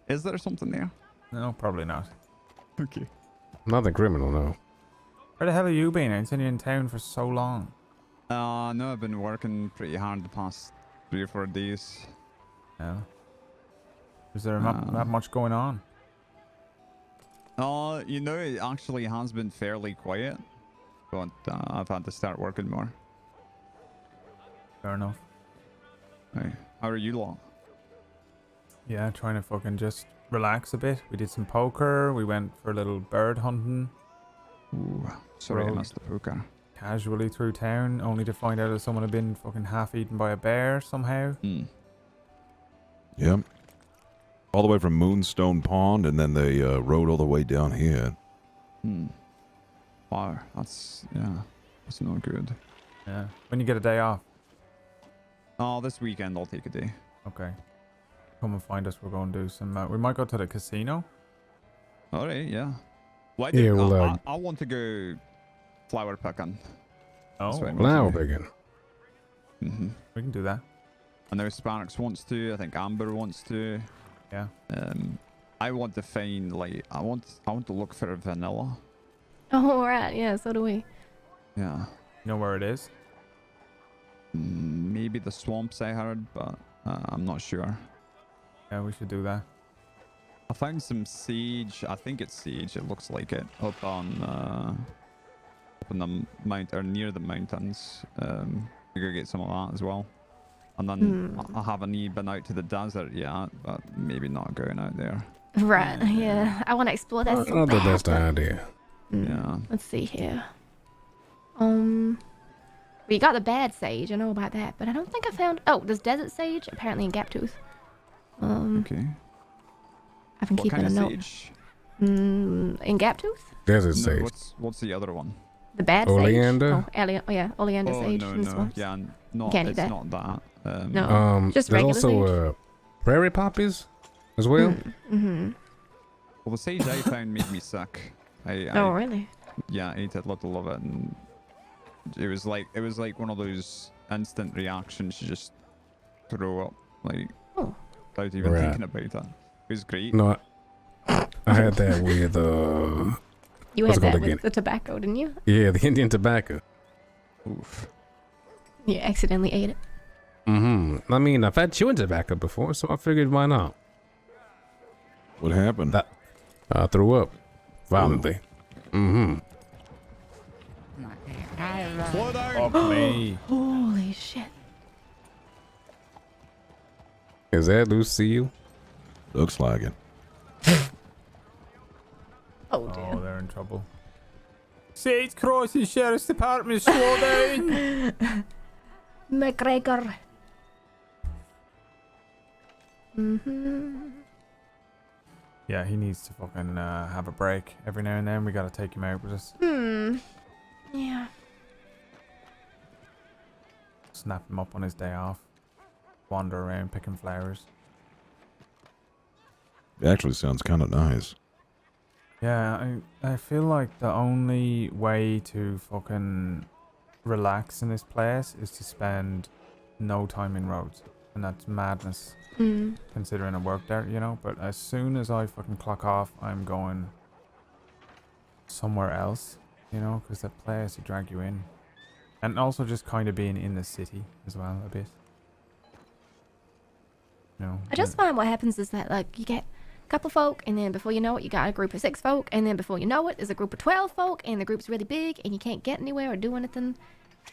Is there something there? No, probably not. Okay. Nothing criminal, no. Where the hell have you been? I've seen you in town for so long. No, I've been working pretty hard the past 3 or 4 days. Yeah. Is there not that much going on? You know, it actually has been fairly quiet, but I've had to start working more. Fair enough. Hey, how are you lot? Yeah, trying to fucking just relax a bit. We did some poker. We went for a little bird hunting. Ooh, sorry I Rode missed the poker. casually through town, only to find out that someone had been fucking half eaten by a bear somehow. yep. All the way from Moonstone Pond, and then they rode all the way down here. Wow, that's not good. Yeah. When you get a day off. Oh, this weekend I'll take a day. Okay. Come and find us. We're going to do some. We might go to the casino. All right, yeah. Why Yeah, do well, I want to go flower picking. Oh, Flower picking. We can do that. I know Sparks wants to. I think Amber wants to. Yeah. I want to find I want to look for a vanilla. Oh, alright, yeah, so do we. Yeah. You know where it is? Maybe the swamps I heard, but I'm not sure. Yeah, we should do that. I found some sage. I think it's sage. It looks like it up on the mount or near the mountains. We could get some of that as well. And then I haven't even been out to the desert yet, but maybe not going out there. Right, yeah. I want to explore that so Not the bad, best but- idea. Yeah. Let's see here. We got the bad sage. I know about that, but I don't think I found. Oh, there's desert sage apparently in Gaptooth. Okay. I've been What keeping kind a of note. sage? In Gaptooth. Desert No, sage. what's the other one? The bad Oleander? sage. Oh, yeah, oleander Oh sage no, in the no, swamps. yeah, Can't eat it's that. not that. No. Just there's regular also prairie poppies as well. Mm-hmm. Well, the sage I found made me sick. Oh, really? Yeah, I ate a little of it, and it was like one of those instant reactions. You just throw up, like without even Right. thinking about it. It was great. No, I had that with You what's had it called that again? with the tobacco, didn't you? Yeah, the Indian tobacco. Oof. You accidentally ate it. Mm-hmm. I mean, I've had chewing tobacco before, so I figured why not. What happened? I threw up violently. Mm-hmm. Fuck me. Holy shit. Is that Lucille? Looks like it. Oh, dear. Oh, they're in trouble. Sage Crossing Sheriff's Department, slow down. McGregor. Mm-hmm. Yeah, he needs to fucking have a break every now and then. We gotta take him out with us. Yeah. Snap him up on his day off. Wander around picking flowers. It actually sounds kind of nice. Yeah, I feel like the only way to fucking relax in this place is to spend no time in roads. And that's madness. Considering I work there, you know? But as soon as I fucking clock off, I'm going somewhere else, you know? Because that place will drag you in. And also just kind of being in the city as well, a bit. You know? I just find what happens is that, like, you get a couple folk, and then before you know it, you got a group of 6 folk, and then before you know it, there's a group of 12 folk, and the group's really big, and you can't get anywhere or do anything,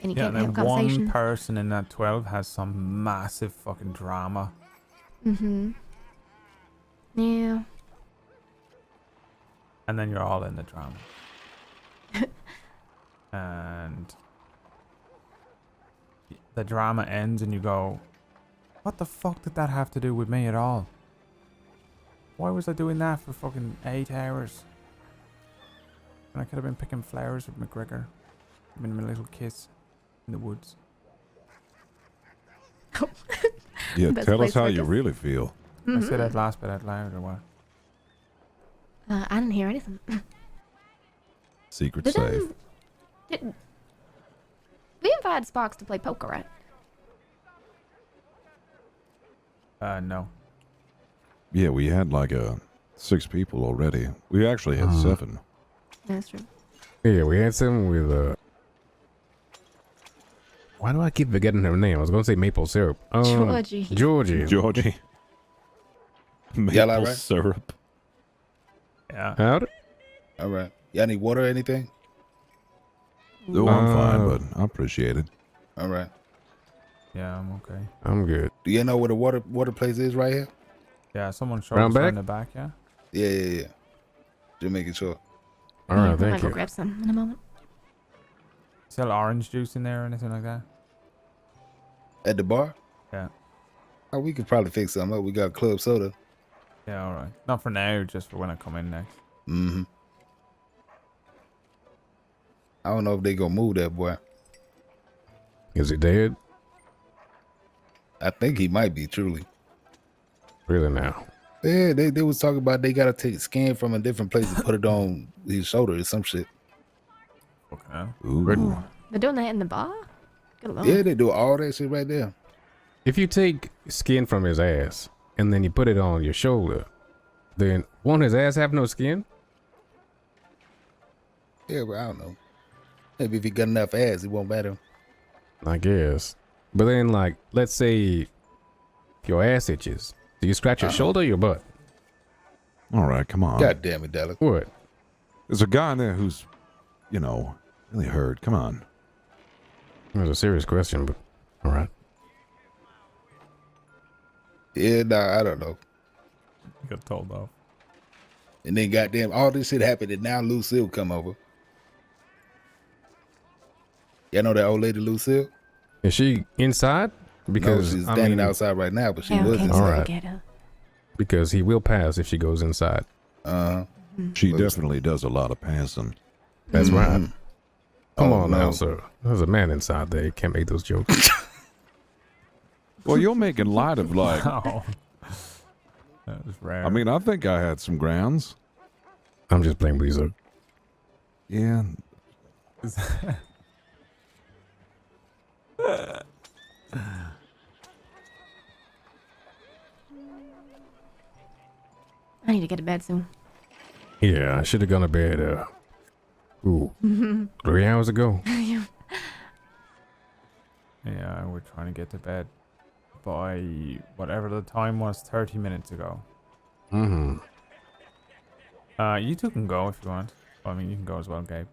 and you Yeah, can't and have a then conversation. one person in that 12 has some massive fucking drama. Mm-hmm. Yeah. And then you're all in the drama. And the drama ends and you go, what the fuck did that have to do with me at all? Why was I doing that for fucking 8 hours? And I could have been picking flowers with McGregor. Having my little kiss in the woods. Yeah, Best tell place us how for you this. really feel. I said Mhm. that last bit out loud or what? I didn't hear anything. Secret Did, safe. we invited Sparks to play poker, right? No. Yeah, we had like 6 people already. We actually had 7. That's true. Yeah, we had some with why do I keep forgetting her name? I was gonna say maple syrup. Georgie. Georgie. Georgie. Maple Y'all all right? syrup. Yeah. Howdy. All right. Y'all need water or anything? No, I'm fine, but I appreciate it. All right. Yeah, I'm okay. I'm good. Do you know where the water place is right here? Yeah, someone showed Round us back? in the back, yeah? Yeah. Just making sure. All right, I thank might go you. grab some in a moment. Sell orange juice in there or anything like that? At the bar? Yeah. Oh, we could probably fix something up. We got club soda. Yeah, alright. Not for now, just for when I come in next. Mm-hmm. I don't know if they gonna move that boy. Is he dead? I think he might be, truly. Really now? Yeah, they was talking about they gotta take scan from a different place and put it on his shoulder or some shit. Okay. Ooh. They're doing that in the bar? Good lord. Yeah, they do all that shit right there. If you take skin from his ass and then you put it on your shoulder, then won't his ass have no skin? Yeah, but I don't know. Maybe if he got enough ass, it won't matter. I guess. But then, like, let's say your ass itches. Do you scratch your shoulder or your butt? All right, come on. God damn it, Dallas. What? There's a guy in there who's, really hurt. Come on. That was a serious question, but all right. Yeah, nah, I don't know. You got told off. And then goddamn, all this shit happened and now Lucille come over. Y'all know that old lady Lucille? Is she inside? Because no, she's I standing mean, outside right now, but she Yeah, was okay, inside. all right. Get her. Because he will pass if she goes inside. Uh-huh. She definitely does a lot of passing. That's right. Come Oh, on no. now, sir. There's a man inside there. You can't make those jokes. Well, you're making light of like. Oh. That was rare. I mean, I think I had some grounds. I'm just playing with you, sir. Yeah. I need to get to bed soon. Yeah, I should have gone to bed. 3 hours ago. Yeah, we're trying to get to bed by whatever the time was 30 minutes ago. Mm-hmm. You two can go if you want. Well, I mean, you can go as well, Gabe.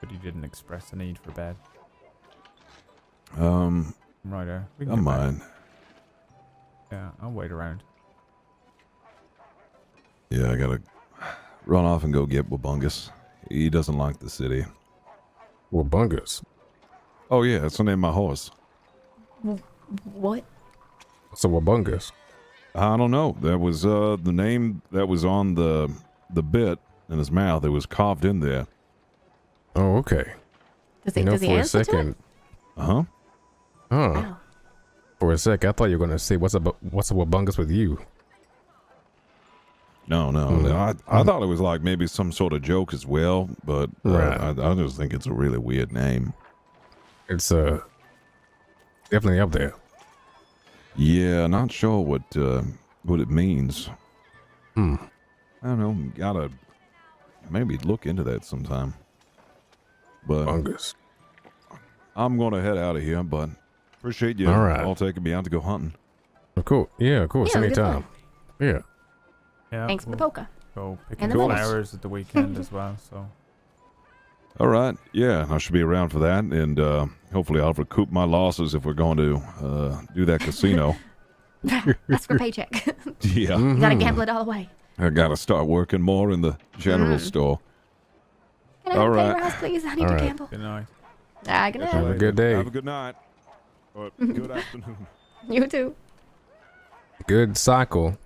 But you didn't express the need for bed. Right there. We can I'm get bed. mine. Yeah, I'll wait around. Yeah, I gotta run off and go get Wabungus. He doesn't like the city. Wabungus? Oh yeah, that's the name of my horse. What? So Wabungus? I don't know. That was the name that was on the bit in his mouth. It was carved in there. Oh, okay. Does he, does he answer to it? Uh-huh. Oh. Wow. For a sec, I thought you were gonna say what's a Wabungus with you. No. I thought it was like maybe some sort of joke as well, but Right. I just think it's a really weird name. It's definitely up there. Yeah, not sure what it means. Hmm. I don't know. Gotta maybe look into that sometime. But Wabungus. I'm gonna head out of here. But appreciate you All right. all taking me out to go hunting. Of course. Yeah, of course. Yeah, it was good Anytime. Yeah. Yeah. Thanks for the we'll poker. Go picking And the money. flowers at the weekend as well, so. All right. Yeah, I should be around for that, and hopefully I'll recoup my losses if we're going to do that casino. That's for paycheck. Yeah. You gotta gamble it all away. I gotta start working more in the general store. Can I have All a right. pay rise, please? I need All to right. gamble. Good night. Good Have a night. good day. Have a good night. Or good afternoon. You too. Good cycle.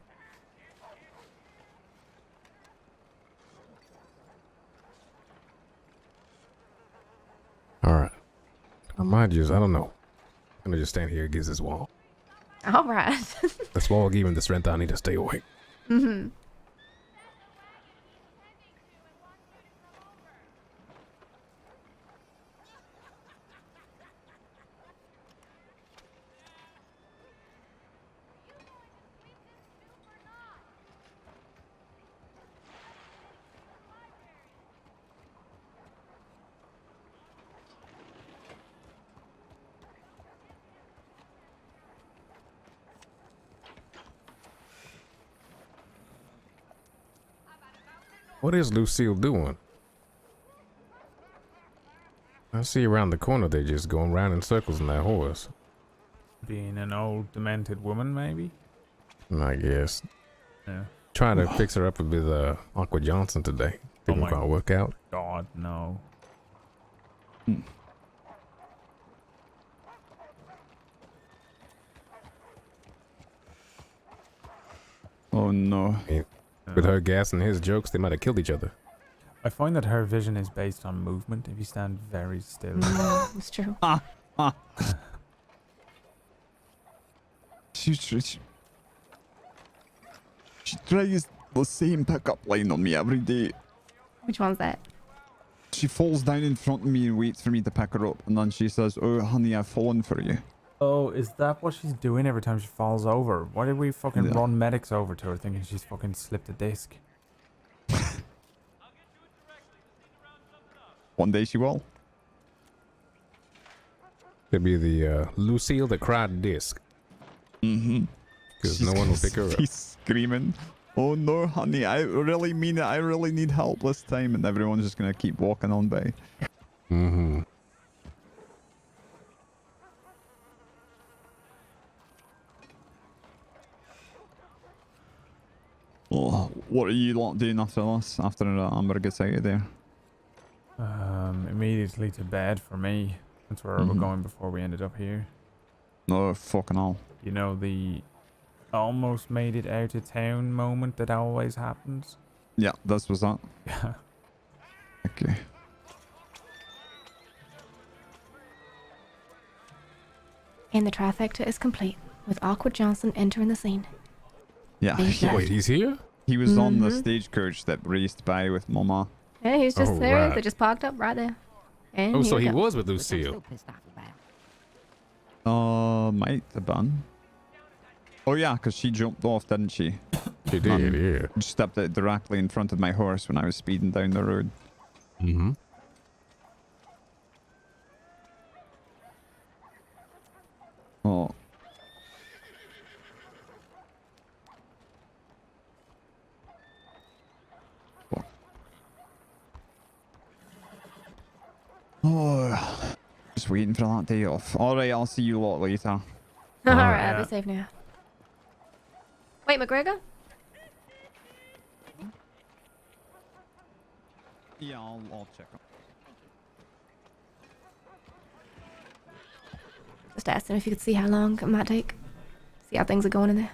All right. I might just, I don't know. I'm gonna just stand here against this wall. All right. This wall gave me the strength I need to stay awake. Mm-hmm. What is Lucille doing? I see around the corner they just going round in circles in that horse. Being an old demented woman, maybe? I guess. Yeah. Trying to fix her up with Aqua Johnson today. Think my it's gonna work out. God, no. Oh no. With her gas and his jokes, they might have killed each other. I find that her vision is based on movement. If you stand very still. It's true. She tries the same pickup line on me every day. Which one's that? She falls down in front of me and waits for me to pick her up, and then she says, "Oh, honey, I've fallen for you." Oh, is that what she's doing every time she falls over? Why did we fucking Yeah. run medics over to her thinking she's fucking slipped a disc? One day she will. Could be the Lucille that cried disc. Mm-hmm. Because no one will pick her up. She's screaming, "Oh no, honey, I really mean it. I really need help this time," and everyone's just gonna keep walking on by. Mm-hmm. Oh, what are you lot doing after this? After Amber gets out of there? Immediately to bed for me. That's where we're going before we ended up here. No, fucking hell. You know the almost made it out of town moment that always happens? Yeah, this was that. Yeah. Okay. And the trifecta is complete, with Awkward Johnson entering the scene. Yeah. He's back. Wait, he's here? He was on the Mhm. stagecoach that raced by with Mama. Yeah, he was just Oh, there. right. They just parked up right there. And Oh, here so we he go. was with Lucille. Might have been. Oh yeah, because she jumped off, didn't she? She did, yeah. Stepped it directly in front of my horse when I was speeding down the road. Mm-hmm. Oh. Oh, just waiting for that day off. All right, I'll see you lot later. All right, I'll be safe now. Wait, McGregor? Yeah, I'll check. Just asked him if you could see how long it might take. See how things are going in there.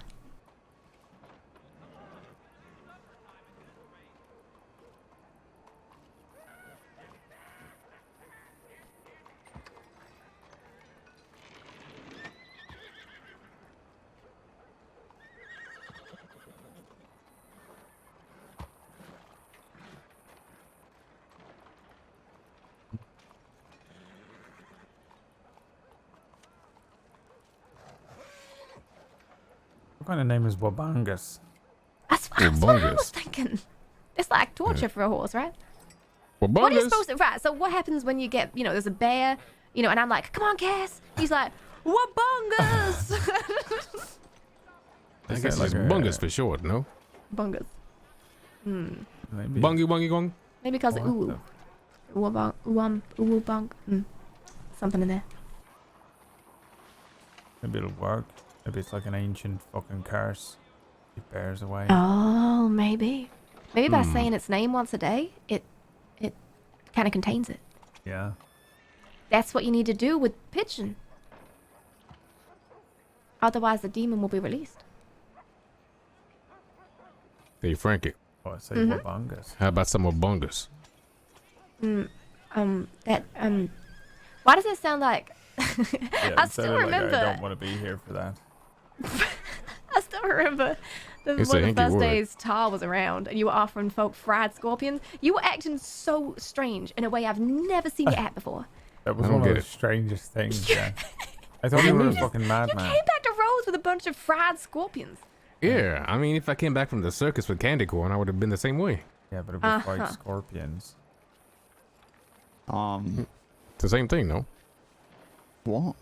What kind of name is Wabangus? That's what I was thinking. It's like torture for a horse, right? What are you supposed to... Right, so what happens when you get, you know, there's a bear, you know, and I'm like, come on, Cass. He's like, Wabungus! I guess it's bungus for short, no? Bungus. Hmm. Maybe. Bungy, bungy, gong. Maybe because of ooh. Ooh, bunk. Something in there. Maybe it'll work. Maybe it's like an ancient fucking curse. It bears away. Oh, maybe. Maybe by saying its name once a day, it kind of contains it. Yeah. That's what you need to do with pitching. Otherwise, the demon will be released. Hey, Frankie. Oh, I say Wabangus. How about some more bungus? Why does it sound like... Yeah, I it still sounded remember... Like I don't want to be here for that. I still remember one of the first days Tar was around and you were offering folk fried scorpions. You were acting so strange in a way I've never seen you act before. That was one of the strangest things, yeah. I thought you were a fucking You madman. came back to Rose with a bunch of fried scorpions. Yeah, I mean, if I came back from the circus with candy corn, I would have been the same way. Yeah, but it was like scorpions. It's the same thing, no? What?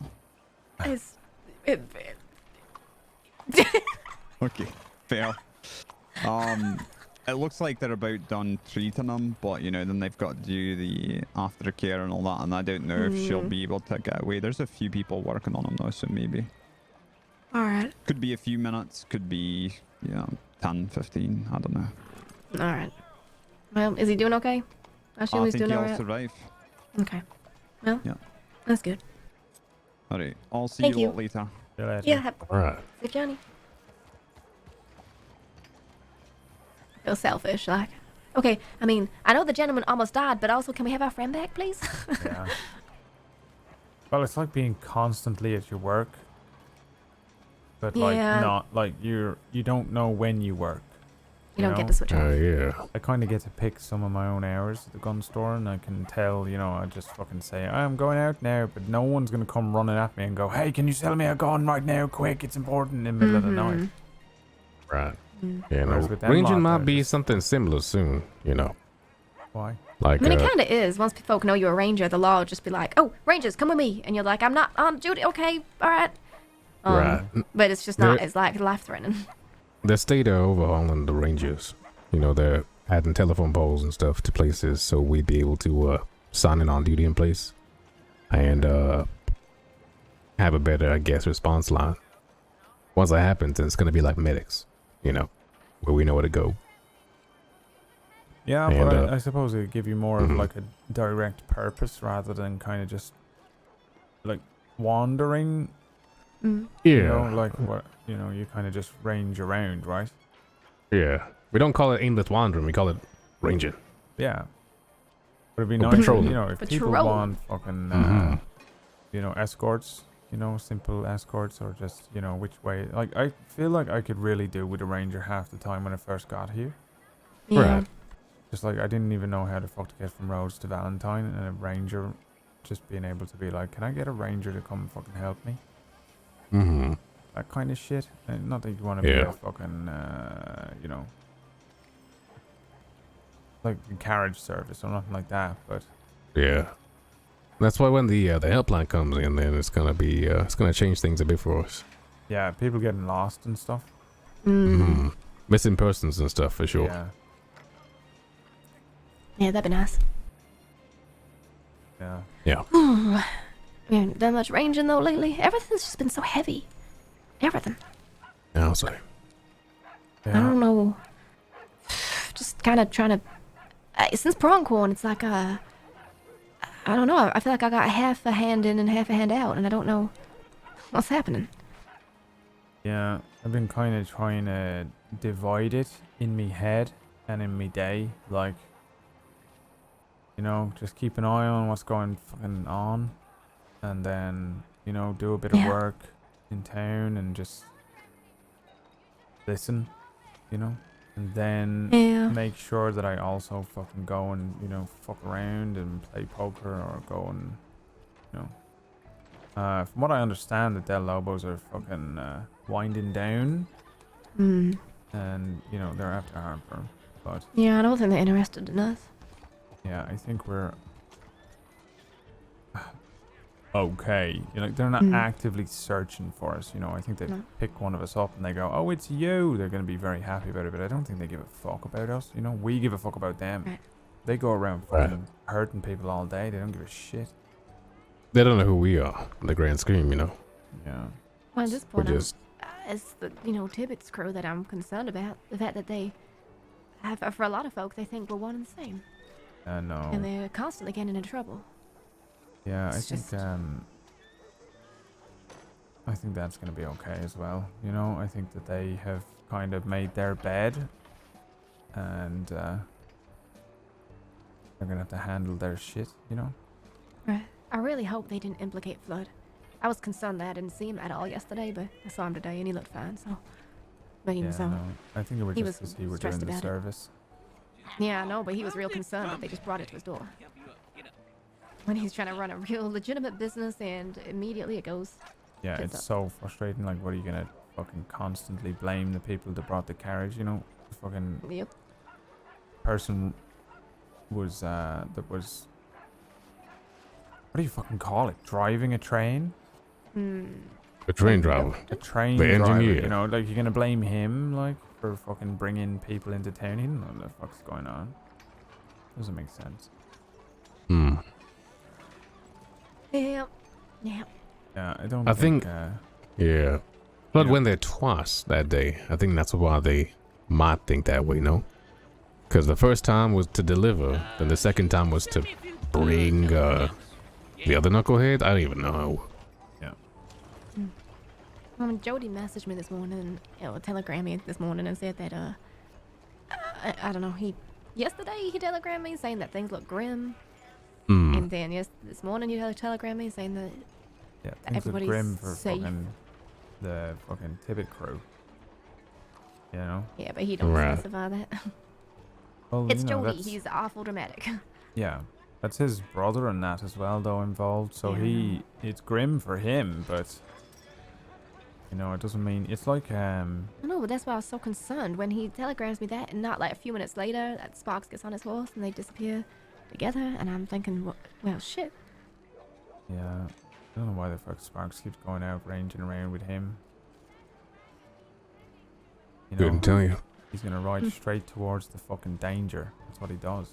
Okay, fair. It looks like they're about done treating them, but you know, then they've got to do the aftercare and all that, and I don't know if she'll be able to get away. There's a few people working on them though, so maybe. Alright. Could be a few minutes, could be, 10, 15, I don't know. Alright. Well, is he doing okay? I assume he's doing he'll alright. survive. Okay. Well, yeah. That's good. Alright, I'll see Thank you you. lot later. See you later. Yeah. Alright. Safe journey. I feel selfish, like. Okay, I mean, I know the gentleman almost died, but also, can we have our friend back, please? Yeah. Well, it's like being constantly at your work, but like Yeah. not like you don't know when you work. You don't get to switch off. Yeah. I kind of get to pick some of my own hours at the gun store, and I can tell, you know, I just fucking say I'm going out now, but no one's gonna come running at me and go, "Hey, can you sell me a gun right now, quick? It's important," in the middle of the night. Right. Mm. Yeah, no. Whereas with them Ranging lot, might they're be just- something similar soon, you know. Why? Like, I mean, it kind of is. Once folk know you're a ranger, the law will just be like, "Oh, rangers, come with me," and you're like, "I'm not, Judy. Okay, all right." Right. But it's just not There- as like life-threatening. the state are overhauling the Rangers. You know, they're adding telephone poles and stuff to places so we'd be able to sign in on duty in place and have a better, I guess, response line. Once that happens, it's going to be like medics, you know, where we know where to go. Yeah, And, but I suppose it would give you more of mhm. like a direct purpose rather than kind of just like wandering. Mm. You Yeah. know, like what, you know, you kind of just range around, right? Yeah. We don't call it aimless wandering. We call it ranging. Yeah. But it'd be Or nice, patrolling. you know, if people Patrol. want fucking, you know, escorts, you know, simple escorts, or just, you know, which way. Like, I feel like I could really do with a ranger half the time when I first got here. Yeah. Right. Just like, I didn't even know how the fuck to get from Rhodes to Valentine, and a ranger just being able to be like, can I get a ranger to come fucking help me? Mm-hmm. That kind of shit. And not that you want to be Yeah. a fucking, you know, like a carriage service or nothing like that, but Yeah. That's why when the helpline comes in, then it's gonna be it's gonna change things a bit for us. yeah, people getting lost and stuff. Mm. Missing persons and stuff for sure. Yeah, Yeah, that'd be nice. yeah. Yeah. We haven't done much ranging though lately. Everything's just been so heavy. Everything. Yeah, I'll say. I don't know. Just kind of trying to. Since Pronghorn, it's like I don't know. I feel like I got half a hand in and half a hand out, and I don't know what's happening. Yeah, I've been kind of trying to divide it in me head and in me day, like, you know, just keep an eye on what's going fucking on, and then, you know, do a bit of work in town and just listen, you know, and then make sure that I also fucking go and, you know, fuck around and play poker, or go and, you know. From what I understand, the Del Lobos are fucking winding down, and, you know, they're after Harper, but Yeah, I don't think they're interested in us. yeah, I think we're okay. You know, they're not actively searching for us, you know. I think they pick one of us up and they go, oh, it's you. They're going to be very happy about it, but I don't think they give a fuck about us, you know. We give a fuck about them. Right. They go around fucking hurting people all day. They don't give a shit. They don't know who we are in the grand scheme, you know. Yeah. Well, at this We're point, just it's the Tibbetts crew that I'm concerned about. The fact that they have, for a lot of folks, they think we're one and the same, No. and they're constantly getting into trouble. Yeah, It's just- I think that's going to be okay as well. You know, I think that they have kind of made their bed, and they're going to have to handle their shit, you know. Right. I really hope they didn't implicate Flood. I was concerned that I didn't see him at all yesterday, but I saw him today and he looked fine. So, but he Yeah, was. no, I think it was he just was because he were doing stressed the about it. service. Yeah, I know, but he was real concerned that they just brought it to his door. When he's trying to run a real legitimate business, and immediately it goes. Yeah, tits it's up. so frustrating. Like, what are you gonna fucking constantly blame the people that brought the carriage? You know, the fucking Yep. person was that was, what do you fucking call it? Driving a train? a train driver. A train The driver. engineer. You know, like, you're gonna blame him like for fucking bringing people into town? He didn't know what the fuck's going on. Doesn't make sense. Yeah. Yeah. Yeah, I don't. I think yeah. Flood yeah. went there twice that day. I think that's why they might think that way, no? Because the first time was to deliver, then the second time was to bring the other knucklehead. I don't even know. Yeah. Jody messaged me this morning, telegrammed me this morning and said that I don't know. Yesterday he telegrammed me saying that things look grim, and then this morning you telegrammed me saying that Yeah, things look everybody's grim for safe. the fucking Tibbet crew. You know? Yeah, but he don't specify that. Well, It's you know, Jody. that's- He's awful dramatic. Yeah, that's his brother and that as well, though, involved. So Yeah, it's grim for him, but you know, it doesn't mean it's like I know, but that's why I was so concerned when he telegrams me that, and not like a few minutes later that Sparks gets on his horse and they disappear together, and I'm thinking, well, shit. yeah. I don't know why the fuck Sparks keeps going out ranging around with him. You know, Couldn't tell you. He's gonna ride straight towards the fucking danger. That's what he does.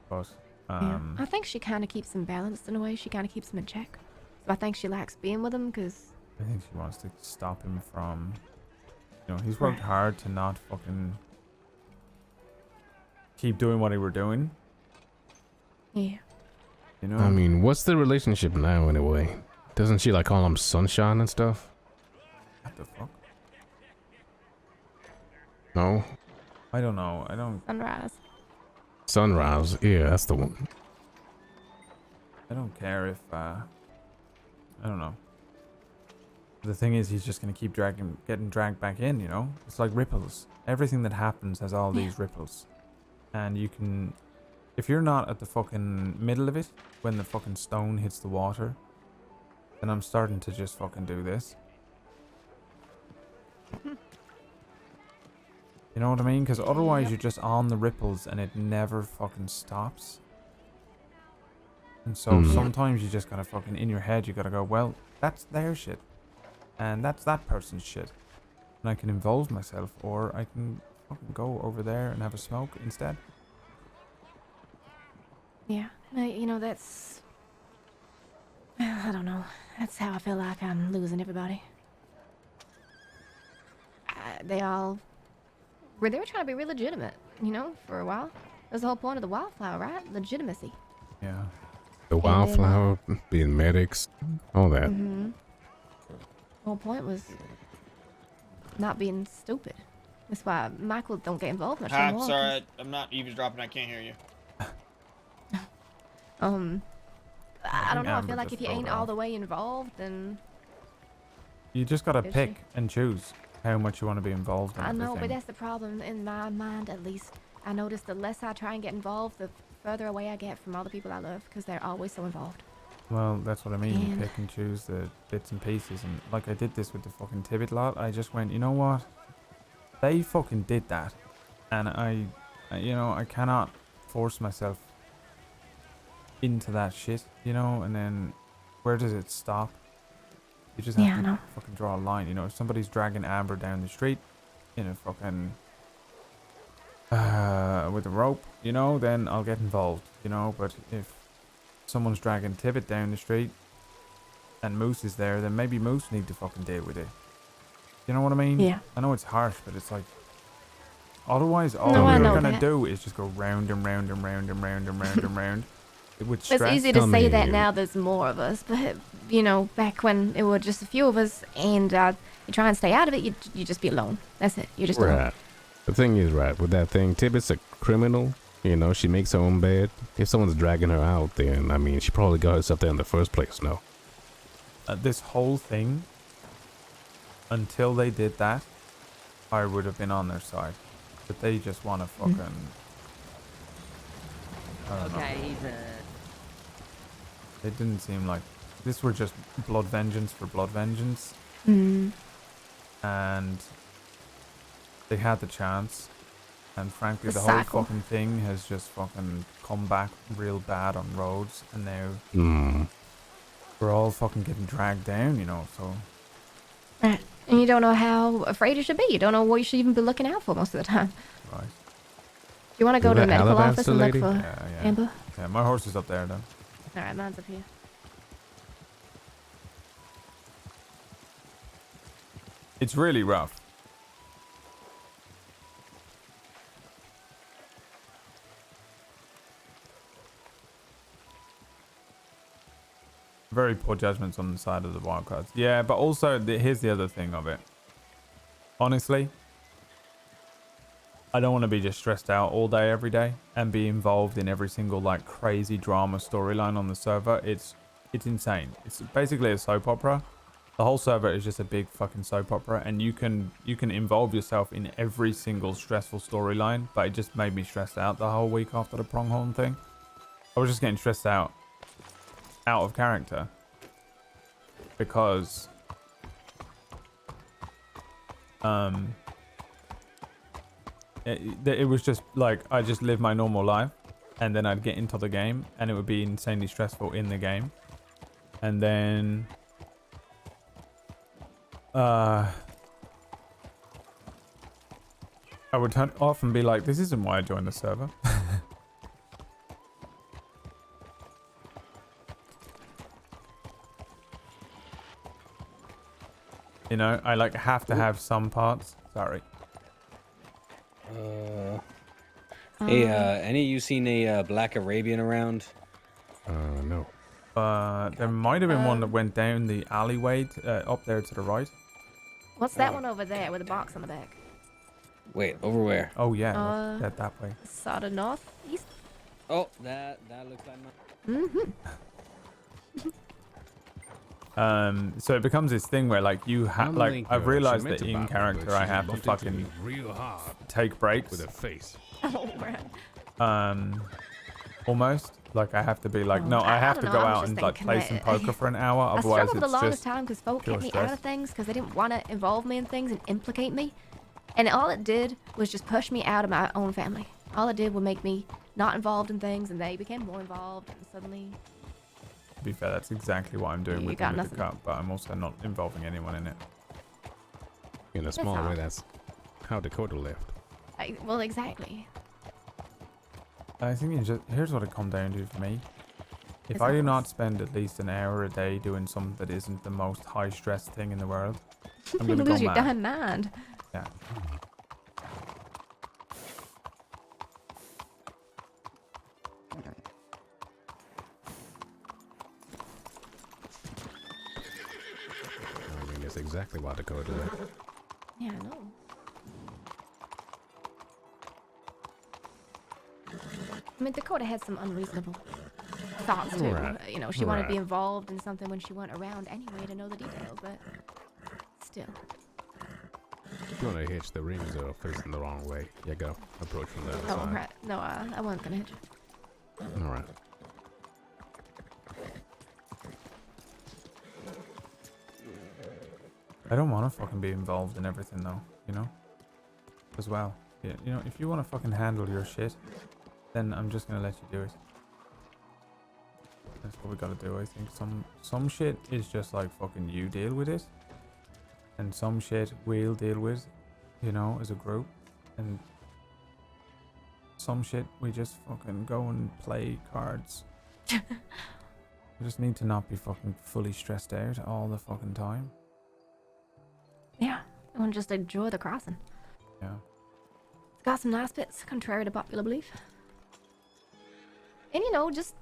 But Yeah. I think she kind of keeps him balanced in a way. She kind of keeps him in check. So I think she likes being with him because. I think she wants to stop him from. You know, he's worked hard to not fucking keep doing what he were doing. Yeah. You know. I mean, what's the relationship now anyway? Doesn't she like call him Sunshine and stuff? What the fuck? No. I don't know. I don't. Sunrise. Sunrise. Yeah, that's the one. I don't care if. I don't know. The thing is, he's just gonna keep getting dragged back in. You know, it's like ripples. Everything that happens has all these ripples, and you can, if you're not at the fucking middle of it when the fucking stone hits the water, then I'm starting to just fucking do this. You know what I mean? Because otherwise you're just on the ripples and it never fucking stops. And so sometimes you just gotta fucking, in your head, you gotta go, well, that's their shit. And that's that person's shit. And I can involve myself, or I can fucking go over there and have a smoke instead. Yeah, you know, that's... I don't know. That's how I feel like I'm losing everybody. They all... They were trying to be real legitimate, you know, for a while. That's the whole point of the wildflower, right? Legitimacy. Yeah. The wildflower, being medics, all that. Mm-hmm. The whole point was not being stupid. That's why Michael don't get involved much Hi, anymore. I'm sorry, I'm not eavesdropping. I can't hear you. I don't know. I feel like if you ain't all the way involved, then You just gotta Is pick she? and choose how much you want to be involved in I know, but everything. that's the problem in my mind, at least. I notice the less I try and get involved, the further away I get from all the people I love, because they're always so involved. Well, that's what I mean. You And- pick and choose the bits and pieces. And like I did this with the fucking Tibbet lot. I just went, you know what? They fucking did that. And you know, I cannot force myself into that shit, you know? And then where does it stop? You just have Yeah, I to know. fucking draw a line. You know, if somebody's dragging Amber down the street in a fucking... with a rope, you know, then I'll get involved, you know? But if someone's dragging Tibbet down the street and Moose is there, then maybe Moose need to fucking deal with it. You know what I mean? Yeah. I know it's harsh, but it's like... Otherwise, all No, I we're know gonna that. do is just go round and round and round and round and round and round. With It's stress. easy to say that now there's more of us, but, you know, back when it were just a few of us and you try and stay out of it, you just be alone. That's it. You're just alone. Right. The thing is, right, with that thing, Tibbet's a criminal. You know, she makes her own bed. If someone's dragging her out, then, I mean, she probably got herself there in the first place, no? This whole thing, until they did that, I would have been on their side. But they just want to fucking... I don't know. It didn't seem like... This were just blood vengeance for blood vengeance. Mm. And they had the chance. And frankly, The the whole cycle. fucking thing has just fucking come back real bad on roads. And now we're all fucking getting dragged down, you know, so... Right. And you don't know how afraid you should be. You don't know what you should even be looking out for most of the time. Right. You want to go to the that medical Alabaster office and look lady? for Yeah. Amber? Yeah, my horse is up there, though. Alright, mine's up here. It's really rough. Very poor judgments on the side of the wildcards. Yeah, but also here's the other thing of it. Honestly, I don't want to be just stressed out all day every day and be involved in every single like crazy drama storyline on the server. It's insane. It's basically a soap opera. The whole server is just a big fucking soap opera, and you can involve yourself in every single stressful storyline. But it just made me stressed out the whole week after the pronghorn thing. I was just getting stressed out of character because it was just like I just lived my normal life, and then I'd get into the game and it would be insanely stressful in the game, and then I would turn it off and be like, this isn't why I joined the server. You know, I like have to have some parts. Sorry. Hey, any of you seen a Black Arabian around? No. There might have been one that went down the alleyway up there to the right. What's that one over there with a box on the back? Wait, over where? Oh yeah, that way. Sort of northeast. Oh, that looks like my. Mm-hmm. So it becomes this thing where like you have like think, I've she realized meant that to in bop me, character but I she have to bumped into fucking me real hard take breaks. with her face. Oh, right. Almost like I have to be like, Oh, no, I have don't to know, go I was out just and like thinking play that- some poker for an hour. I Otherwise, struggled the it's longest just time because folk pure kept me out stress. of things because they didn't want to involve me in things and implicate me. And all it did was just push me out of my own family. All it did was make me not involved in things, and they became more involved, and suddenly... To be fair, that's exactly what I'm doing You with got the nothing. cup, but I'm also not involving anyone in it. In a small all. way, that's how Dakota left. well, exactly. I think it's just here's what it comes down to for me. If Is I that do what's- not spend at least an hour a day doing something that isn't the most high stress thing in the world, I'm You gonna go lose your mad. damn mind. Yeah. I mean, that's exactly why Dakota left. Yeah, I know. I mean, Dakota had some unreasonable thoughts too. Right, You know, she wanted to be right. involved in something when she wasn't around anyway to know the details, but still. If you want to hitch the rings are facing the wrong way, you go approach from the other Oh, side. right. No, I wasn't gonna hit you. All right. I don't want to fucking be involved in everything though, you know? As well. Yeah, you know, if you want to fucking handle your shit, then I'm just gonna let you do it. That's what we gotta do, I think. Some shit is just like fucking you deal with it. And some shit we'll deal with, you know, as a group. And some shit we just fucking go and play cards. We just need to not be fucking fully stressed out all the fucking time. Yeah, I want to just enjoy the crossing. Yeah. It's got some nice bits, contrary to popular belief. And you know, just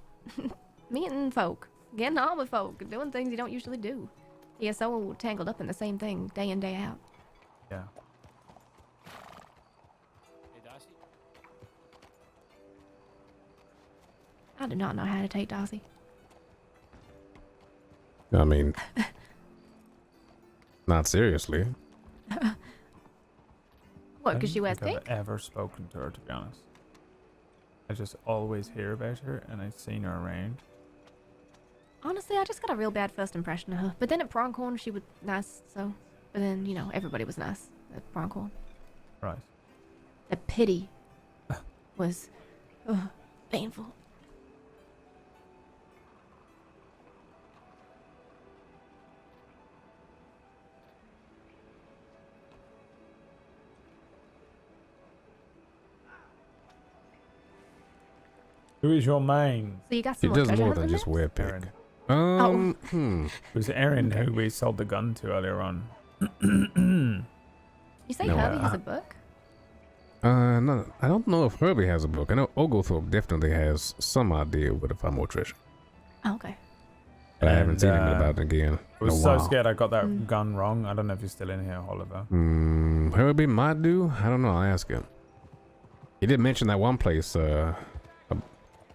meeting folk, getting on with folk, doing things you don't usually do. You're so tangled up in the same thing day in, day out. Yeah. I do not know how to take Darcy. I mean, not seriously. What, I because she don't wears think pink? I've ever spoken to her, to be honest. I just always hear about her, and I've seen her around. Honestly, I just got a real bad first impression of her. But then at Pronghorn, she was nice, so... But then, you know, everybody was nice at Pronghorn. Right. The pity was painful. Who is your main? So you got He some does treasure more than hunting just names? wear pink. Aaron. It was Aaron who we sold the gun to earlier on. You say No, Herbie has I- a book? No, I don't know if Herbie has a book. I know Oglethorpe definitely has some idea where to find more treasure. Oh, okay. But I haven't And, seen him about it again. I was in a so while. scared I got that gun wrong. I don't know if he's still in here, Oliver. Herbie might do. I don't know. I'll ask him. He did mention that one place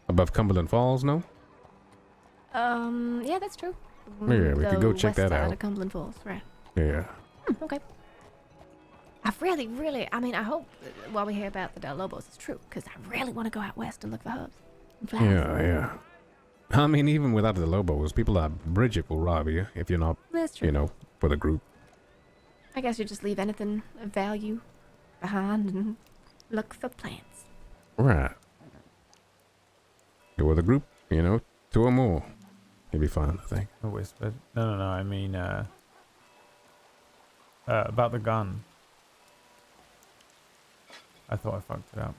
above Cumberland Falls, no? Yeah, that's true. Yeah, we could The go check west that side out. of Cumberland Falls, right. Yeah. Okay. I really, I mean, I hope while we hear about the Del Lobos is true, because I really want to go out west and look for herbs and flowers. Yeah, yeah. I mean, even without the Lobos, people like Bridget will rob you if you're not, That's true. you know, for the group. I guess you just leave anything of value behind and look for plants. Right. Go with a group, you know, 2 or more. You'll be fine, I think. I whispered. No. I mean, about the gun. I thought I fucked it up.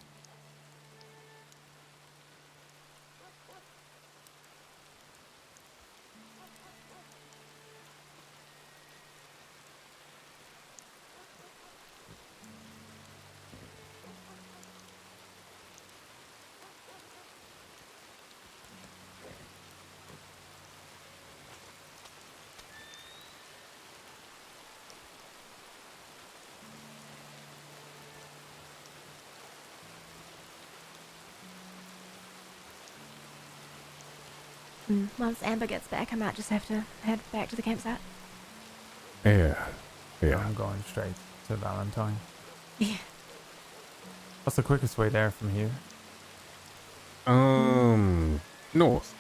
Once Amber gets back, I might just have to head back to the campsite. Yeah. Yeah. I'm going straight to Valentine. Yeah. What's the quickest way there from here? North.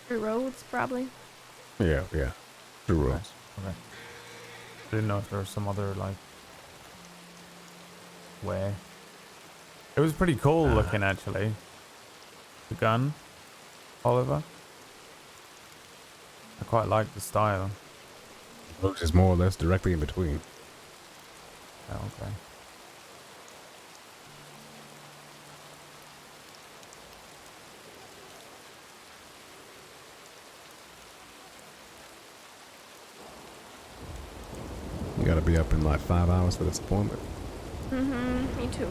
Through roads, probably. Yeah. Through roads. Okay. I didn't know if there was some other, like, way. It was pretty cool looking, actually. The gun, Oliver. I quite like the style. Roads is more or less directly in between. Oh, okay. You gotta be up in like 5 hours for this appointment. Me too.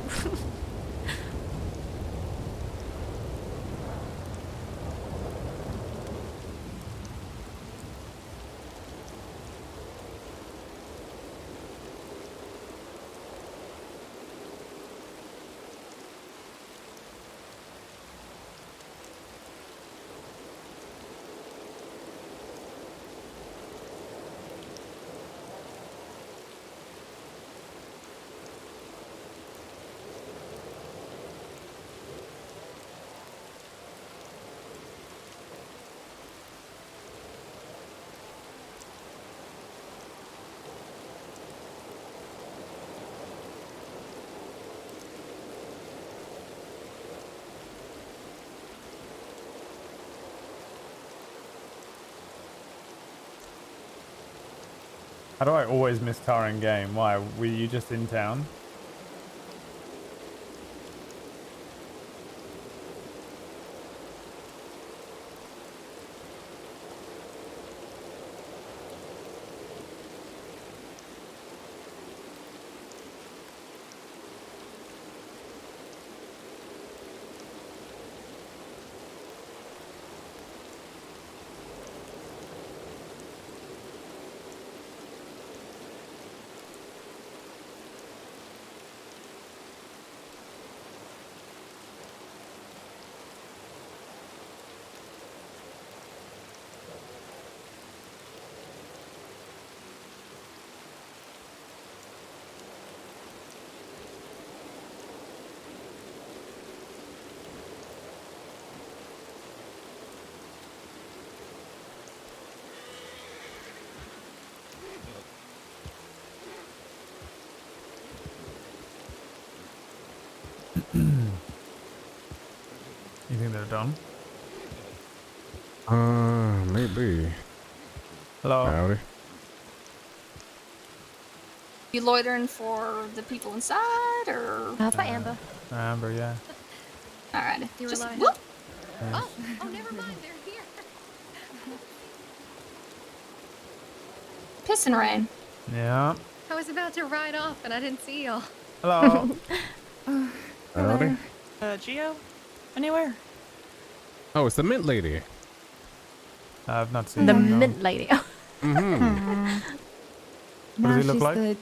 How do I always miss Tar in game? Why? Were you just in town? You think they're done? Maybe. Hello. Howdy. You loitering for the people inside, or? For Amber. Amber, yeah. All right. You Just rely on- whoop. Yeah. Oh, never mind. They're here. Pissing rain. Yeah. I was about to ride off, and I didn't see y'all. Hello. Howdy. Gio? Anywhere? Oh, it's the mint lady. I've not seen The him, no. mint lady. Mm-hmm. What does he look like? The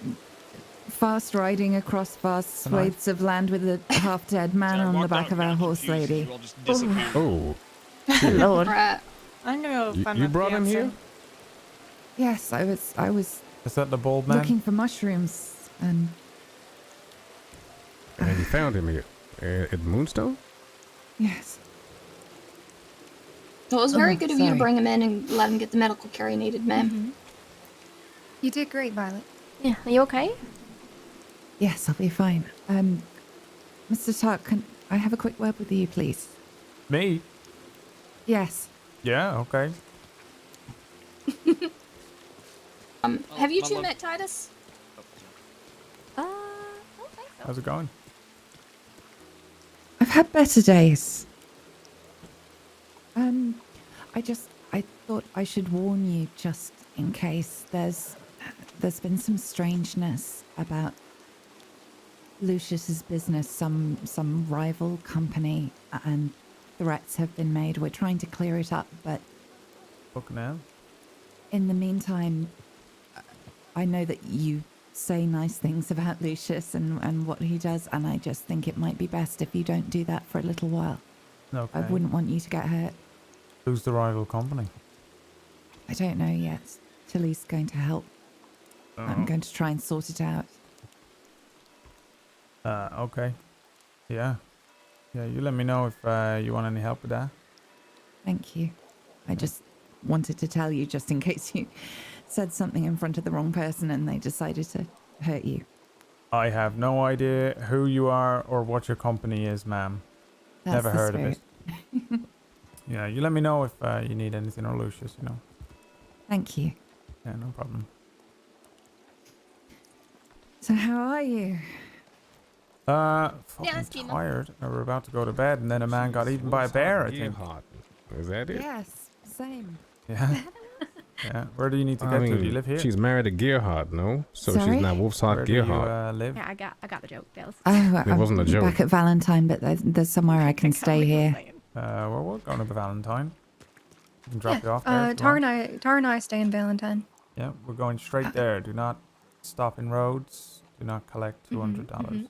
fast riding across vast Can I? swathes of land with a half-dead man on the back of our horse lady. Oh. Lord. Right. I'm gonna go find You my brought him fiance. here? Yes, I was Is that the bald man? looking for mushrooms and And you found him here at Moonstone? yes. Well, it was very Oh, good of you to sorry. bring him in and let him get the medical care he needed, ma'am. You did great, Violet. Yeah, are you okay? Yes, I'll be fine. Mr. Tuck, can I have a quick word with you, please? Me? Yes. Yeah, okay. Have you two met Titus? I don't think so. How's it going? I've had better days. I thought I should warn you just in case there's been some strangeness about Lucius's business, some rival company, and threats have been made. We're trying to clear it up, but Look now. in the meantime, I know that you say nice things about Lucius and what he does, and I just think it might be best if you don't do that for a little while. Okay. I wouldn't want you to get hurt. Who's the rival company? I don't know yet. Tilly's going to help. I'm Oh. going to try and sort it out. Okay. Yeah. Yeah, you let me know if you want any help with that. Thank you. I just wanted to tell you just in case you said something in front of the wrong person and they decided to hurt you. I have no idea who you are or what your company is, ma'am. That's Never the heard of spirit. it. Yeah, you let me know if you need anything or Lucius, you know. Thank you. Yeah, no problem. So how are you? Fucking tired. We're about to go to bed, and then a man got eaten by a bear, I think. Is that it? Yes, same. Yeah. Yeah. Where do you need to I get to? Do you mean, live here? she's married to Gearhart, no? So Sorry? she's now Wolf's Heart Where do you Gearhart. live? Yeah, I got the joke, Dallas. Oh, It wasn't a joke. back at Valentine, but there's somewhere I can stay here. Well, we're going to Valentine. We can drop you off there. if you Tar want. and I stay in Valentine. Yeah, we're going straight there. Do not stop in roads. Do not collect $200.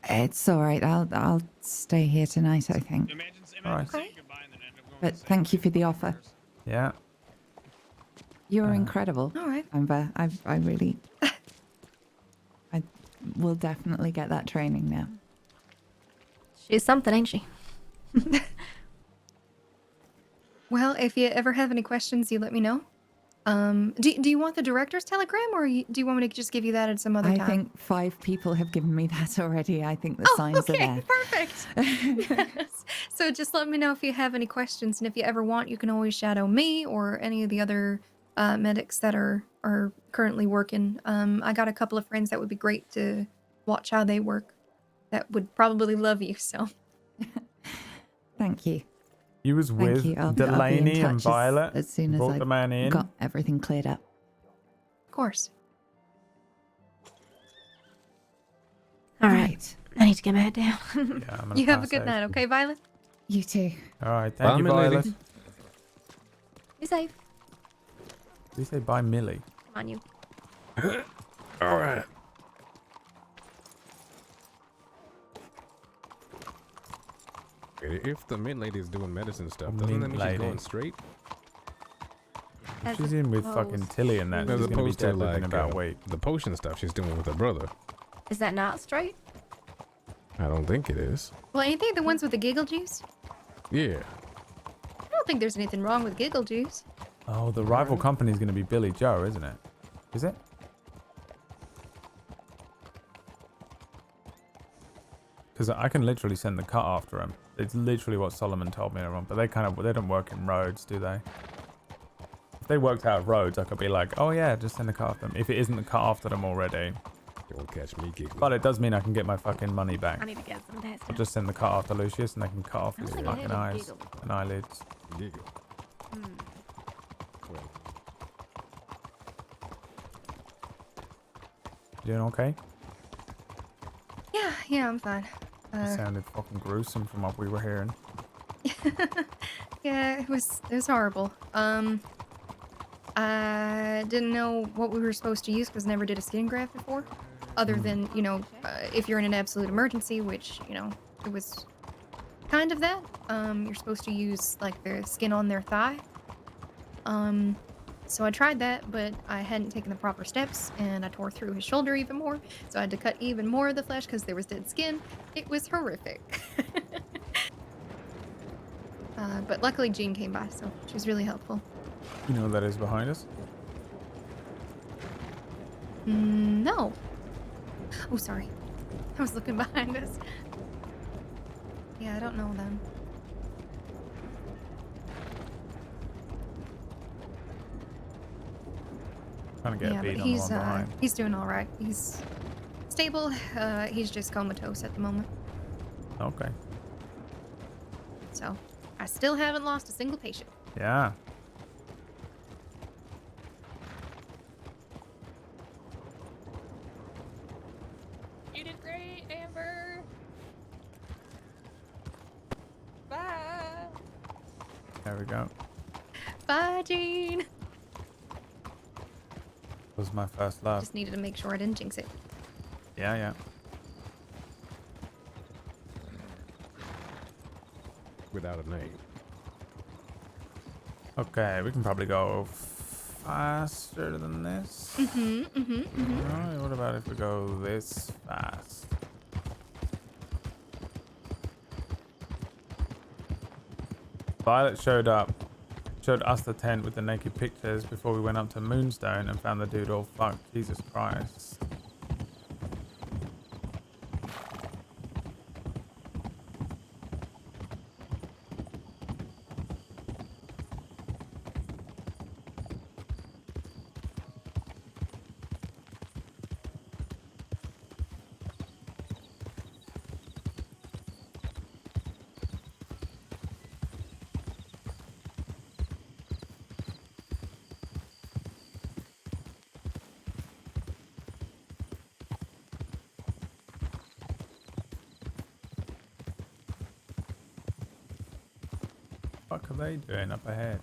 It's all right. I'll stay here tonight, I think. All right. But thank you for the offer. Yeah. You're incredible. All right. I really I will definitely get that training now. She's something, ain't she? Well, if you ever have any questions, you let me know. Do you want the director's telegram, or do you want me to just give you that at some other I time? think 5 people have given me that already. I think the signs are there. Perfect. So just let me know if you have any questions, and if you ever want, you can always shadow me or any of the other medics that are currently working. I got a couple of friends that would be great to watch how they work. That would probably love you. So Thank you. He was Thank with you. I'll be in Delaney and touch Violet. as soon as brought I've the man in. got everything cleared up. of course. All right. I need to get my head down. Yeah, I'm gonna You have a pass good out. night, okay, Violet? You too. All right, thank you, milady. Violet. Be safe. Did you say bye, Millie? Come on, you. All right. If the mint lady is doing medicine stuff, doesn't that Mint mean lady. she's going straight? As She's in with fucking Tilly and that. As She's gonna be opposed to dead within like about a week. the potion stuff she's doing with her brother. Is that not straight? I don't think it is. Well, anything the ones with the giggle juice? Yeah. I don't think there's anything wrong with giggle juice. Oh, the rival company is going to be Billy Joe, isn't it? Is it? Because I can literally send the cut after him. It's literally what Solomon told me to run. But they don't work in roads, do they? If they worked out roads, I could be like, oh yeah, just send the cut after them. If it isn't the cut after them already. They won't catch me giggling. But it does mean I can get my fucking money back. I need to get some of that I'll stuff. just send the cut after Lucius and they can cut off his think I fucking had a eyes giggle. and eyelids. Giggle. Well, You doing okay? Yeah, I'm fine. It sounded fucking gruesome from what we were hearing. Yeah, it was horrible. I didn't know what we were supposed to use because never did a skin graft before. Other than, if you're in an absolute emergency, which, it was kind of that. You're supposed to use, like, the skin on their thigh. So I tried that, but I hadn't taken the proper steps, and I tore through his shoulder even more. So I had to cut even more of the flesh because there was dead skin. It was horrific. But luckily Jean came by, so she was really helpful. You know what that is behind us? No. Oh, sorry. I was looking behind us. Yeah, I don't know them. Trying to get a Yeah, beat but on the one behind. he's doing all right. He's stable. He's just comatose at the moment. Okay. So I still haven't lost a single patient. Yeah. You did great, Amber. Bye. There we go. Bye, Jean. Was my first love. Just needed to make sure I didn't jinx it. Yeah, yeah. without a name. Okay, we can probably go faster than this. Alright, what about if we go this fast? Violet showed us the tent with the naked pictures before we went up to Moonstone and found the dude all fucked. Jesus Christ. What are they doing up ahead?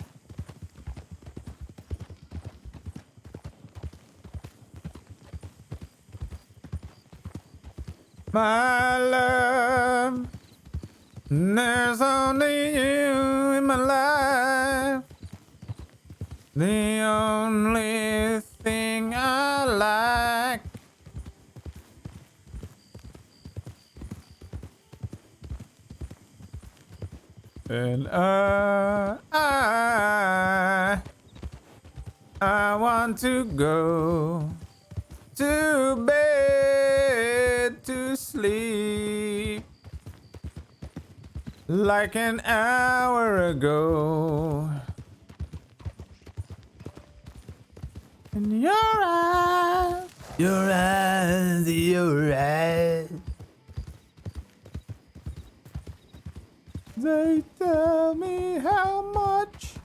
My love, there's only you in my life. The only thing I like. And I want to go to bed to sleep like an hour ago. And your eyes, your eyes, your eyes. They tell me how much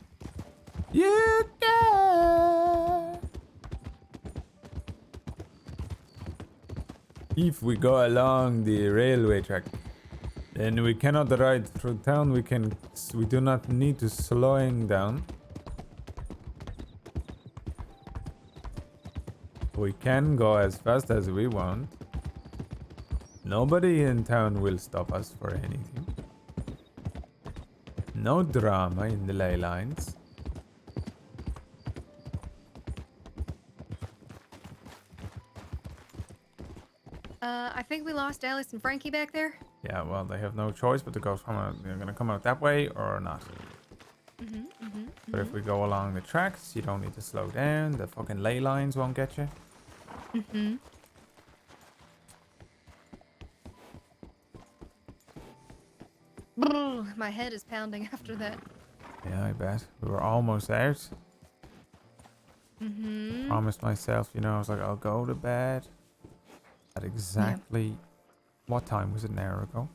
you care. If we go along the railway track, then we cannot ride through town. We do not need to slowing down. We can go as fast as we want. Nobody in town will stop us for anything. No drama in the ley lines. I think we lost Alice and Frankie back there. Yeah, well, they have no choice but to go they're gonna come out that way or not. But if we go along the tracks, you don't need to slow down. The fucking ley lines won't get you. My head is pounding after that. Yeah, I bet. We were almost out. Promised myself, you know, I was like, I'll go to bed at exactly what time was it an hour ago?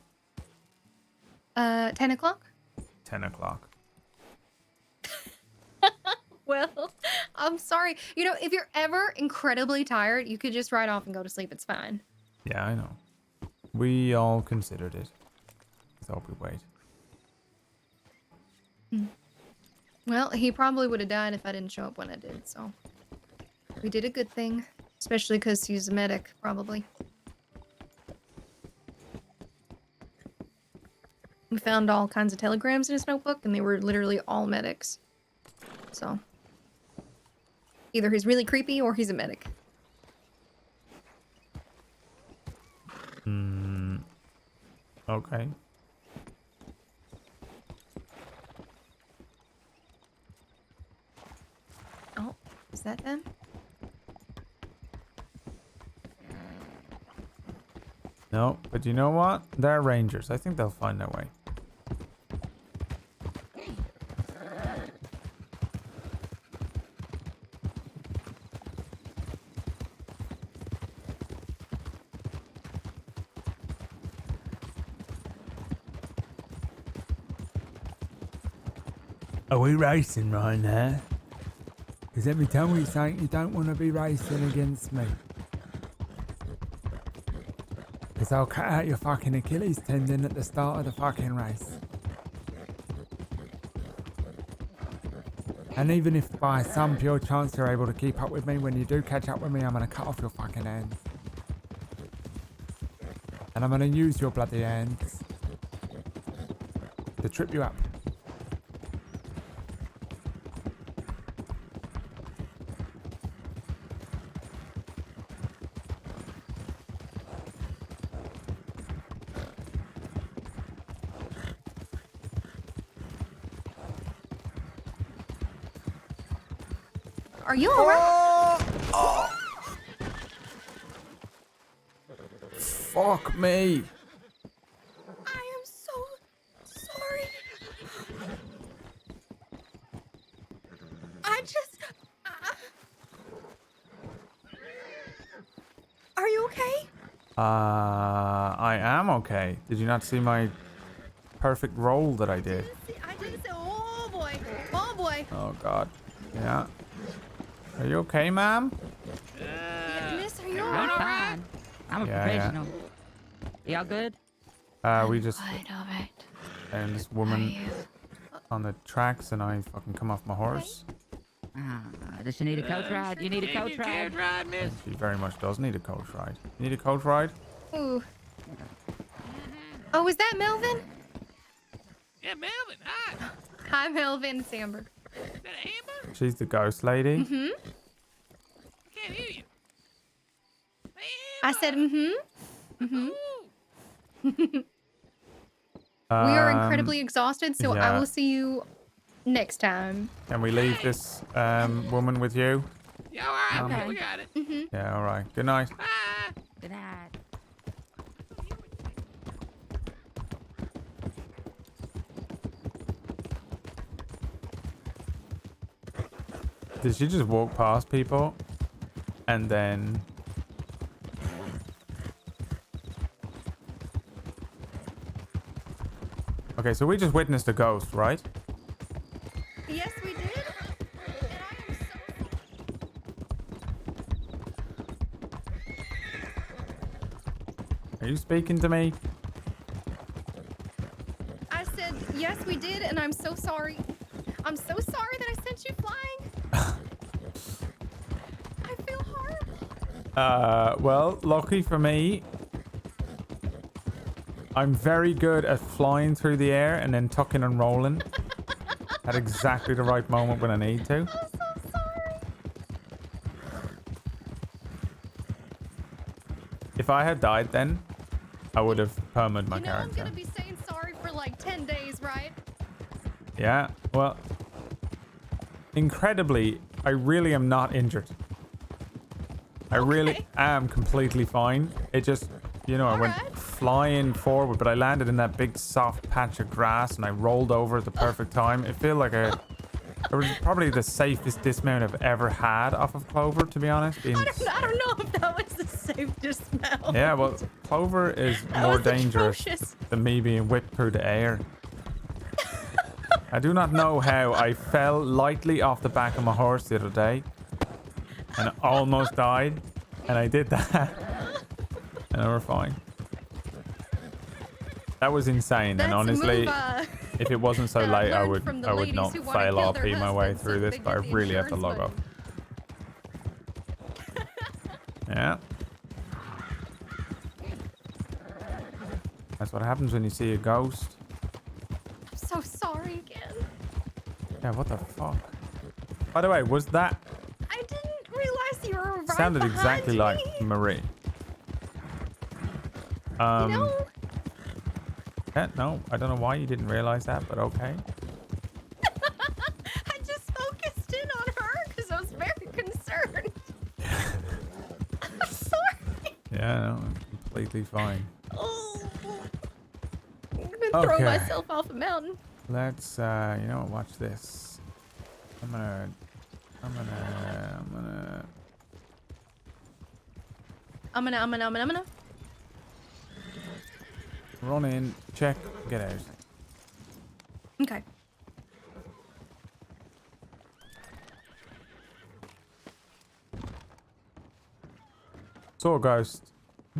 10 o'clock? 10 o'clock. Well, I'm sorry. You know, if you're ever incredibly tired, you could just ride off and go to sleep. It's fine. Yeah, I know. We all considered it. Thought we'd wait. Well, he probably would have died if I didn't show up when I did, so we did a good thing. Especially because he's a medic, probably. We found all kinds of telegrams in his notebook, and they were literally all medics. So, either he's really creepy or he's a medic. Okay. Oh, is that them? No, but you know what? They're rangers. I think they'll find their way. Are we racing right now? Because every time we say you don't want to be racing against me. Because I'll cut out your fucking Achilles tendon at the start of the fucking race. And even if by some pure chance you're able to keep up with me, when you do catch up with me, I'm going to cut off your fucking hands. And I'm going to use your bloody hands to trip you up. Are you alright? Fuck me. I am so sorry. I just. Are you okay? I am okay. Did you not see my perfect roll that I did? I didn't say. Oh boy. Oh boy. Oh god. Yeah. Are you okay, ma'am? Miss, are you I'm alright? fine. I'm a Yeah, professional. Y'all good? We just Alright. and this woman on the tracks, and I fucking come off my horse. Does she need a coach ride? You need a coach ride? She very much does need a coach ride. You need a coach ride? Ooh. Oh, is that Melvin? Yeah, Melvin. Hi. Hi, Melvin. It's Amber. Is that Amber? She's the ghost lady. Mm-hmm. I can't hear you. I said mm-hmm. Mm-hmm. We Um, are incredibly exhausted, so I yeah. will see you next time. Can we leave this woman with you? Yeah, all right. Okay. We got it. Mm-hmm. Yeah, all right. Good night. Good night. Did she just walk past people and then... Okay, so we just witnessed a ghost, right? Yes, we did. Are you speaking to me? I said yes, we did, and I'm so sorry. I'm so sorry that I sent you flying. I feel horrible. Well, lucky for me, I'm very good at flying through the air and then tucking and rolling at exactly the right moment when I need to. I'm so sorry. If I had died then, I would have permed my You know I'm character. gonna be saying sorry for like 10 days, right? Yeah, well, incredibly, I really am not injured. I really am completely fine. It just, you know, I went flying forward, but I landed in that big soft patch of grass and I rolled over at the perfect time. It felt like it was probably the safest dismount I've ever had off of Clover, to be honest. I don't know if that was the safest smell. Yeah, well, Clover is That more was dangerous atrocious. than me being whipped through the air. I do not know how I fell lightly off the back of my horse the other day and almost died, and I did that, and we're fine. That was insane, That's and a honestly, move, if it wasn't so that I late, I learned would from the not ladies who wanna fail kill their RP my way husbands so through this, they but I get the really have to insurance log off. Yeah. That's what happens when you see a ghost. I'm so sorry again. Yeah, what the fuck? By the way, was that... I didn't realize you were right sounded behind exactly me. like Marie. No. Yeah, no, I don't know why you didn't realize that, but okay. I just focused in on her because I was very concerned. I'm sorry. Yeah, no, completely fine. Oh. I'm gonna throw Okay. myself off a mountain. Let's, you know what, watch this. I'm gonna run in, check, get out. Okay. Saw a ghost,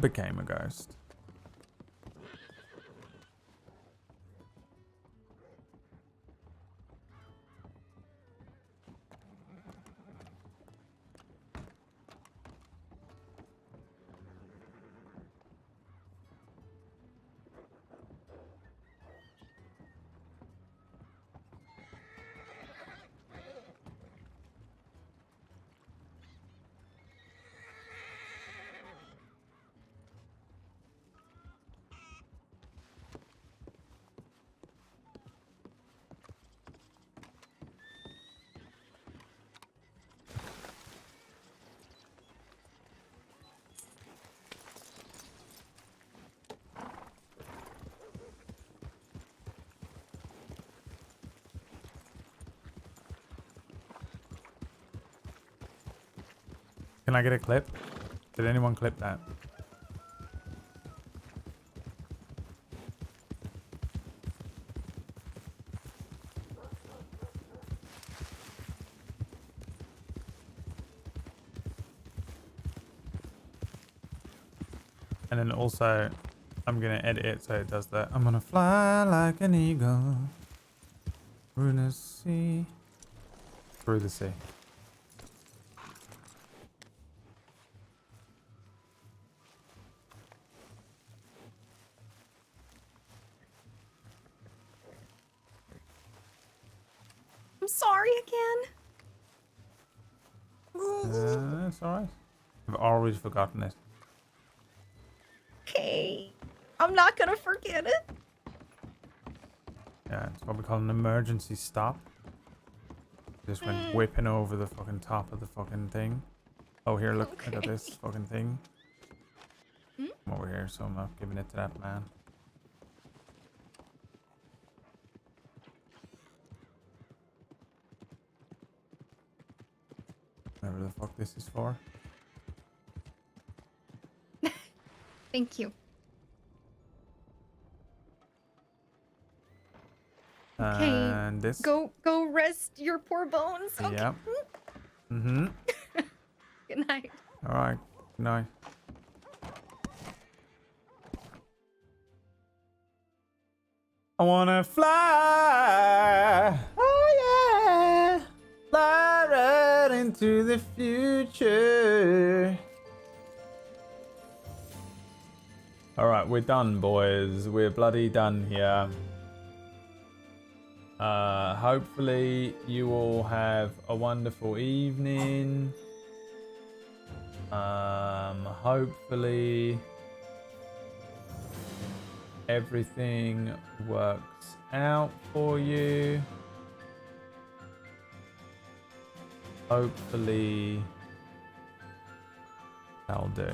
became a ghost. Can I get a clip? Did anyone clip that? And then also, I'm gonna edit it so it does that. I'm gonna fly like an eagle through the sea. Through the sea. I'm sorry again. That's alright. I've always forgotten it. Okay. I'm not gonna forget it. Yeah, it's what we call an emergency stop. Just went whipping over the fucking top of the fucking thing. Oh, here, look at this fucking thing. I'm over here, so I'm not giving it to that man. Whatever the fuck this is for. Thank you. Okay. And this. Go rest your poor bones. Okay. Yep. Mm-hmm. Good night. All right. Good night. I wanna fly. Oh yeah. Fly right into the future. All right, we're done, boys. We're bloody done here. Hopefully you all have a wonderful evening. Hopefully everything works out for you. Hopefully that'll do.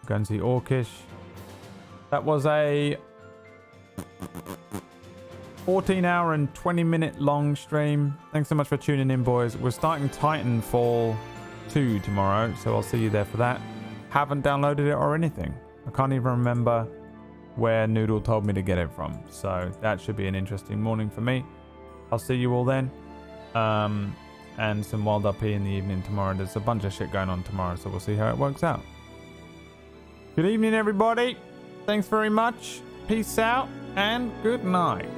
Go and see Orcish. That was a 14-hour and 20-minute long stream. Thanks so much for tuning in, boys. We're starting Titanfall 2 tomorrow, so I'll see you there for that. Haven't downloaded it or anything. I can't even remember where Noodle told me to get it from. So that should be an interesting morning for me. I'll see you all then. And some WildRP in the evening tomorrow. There's a bunch of shit going on tomorrow, so we'll see how it works out. Good evening, everybody. Thanks very much. Peace out and good night.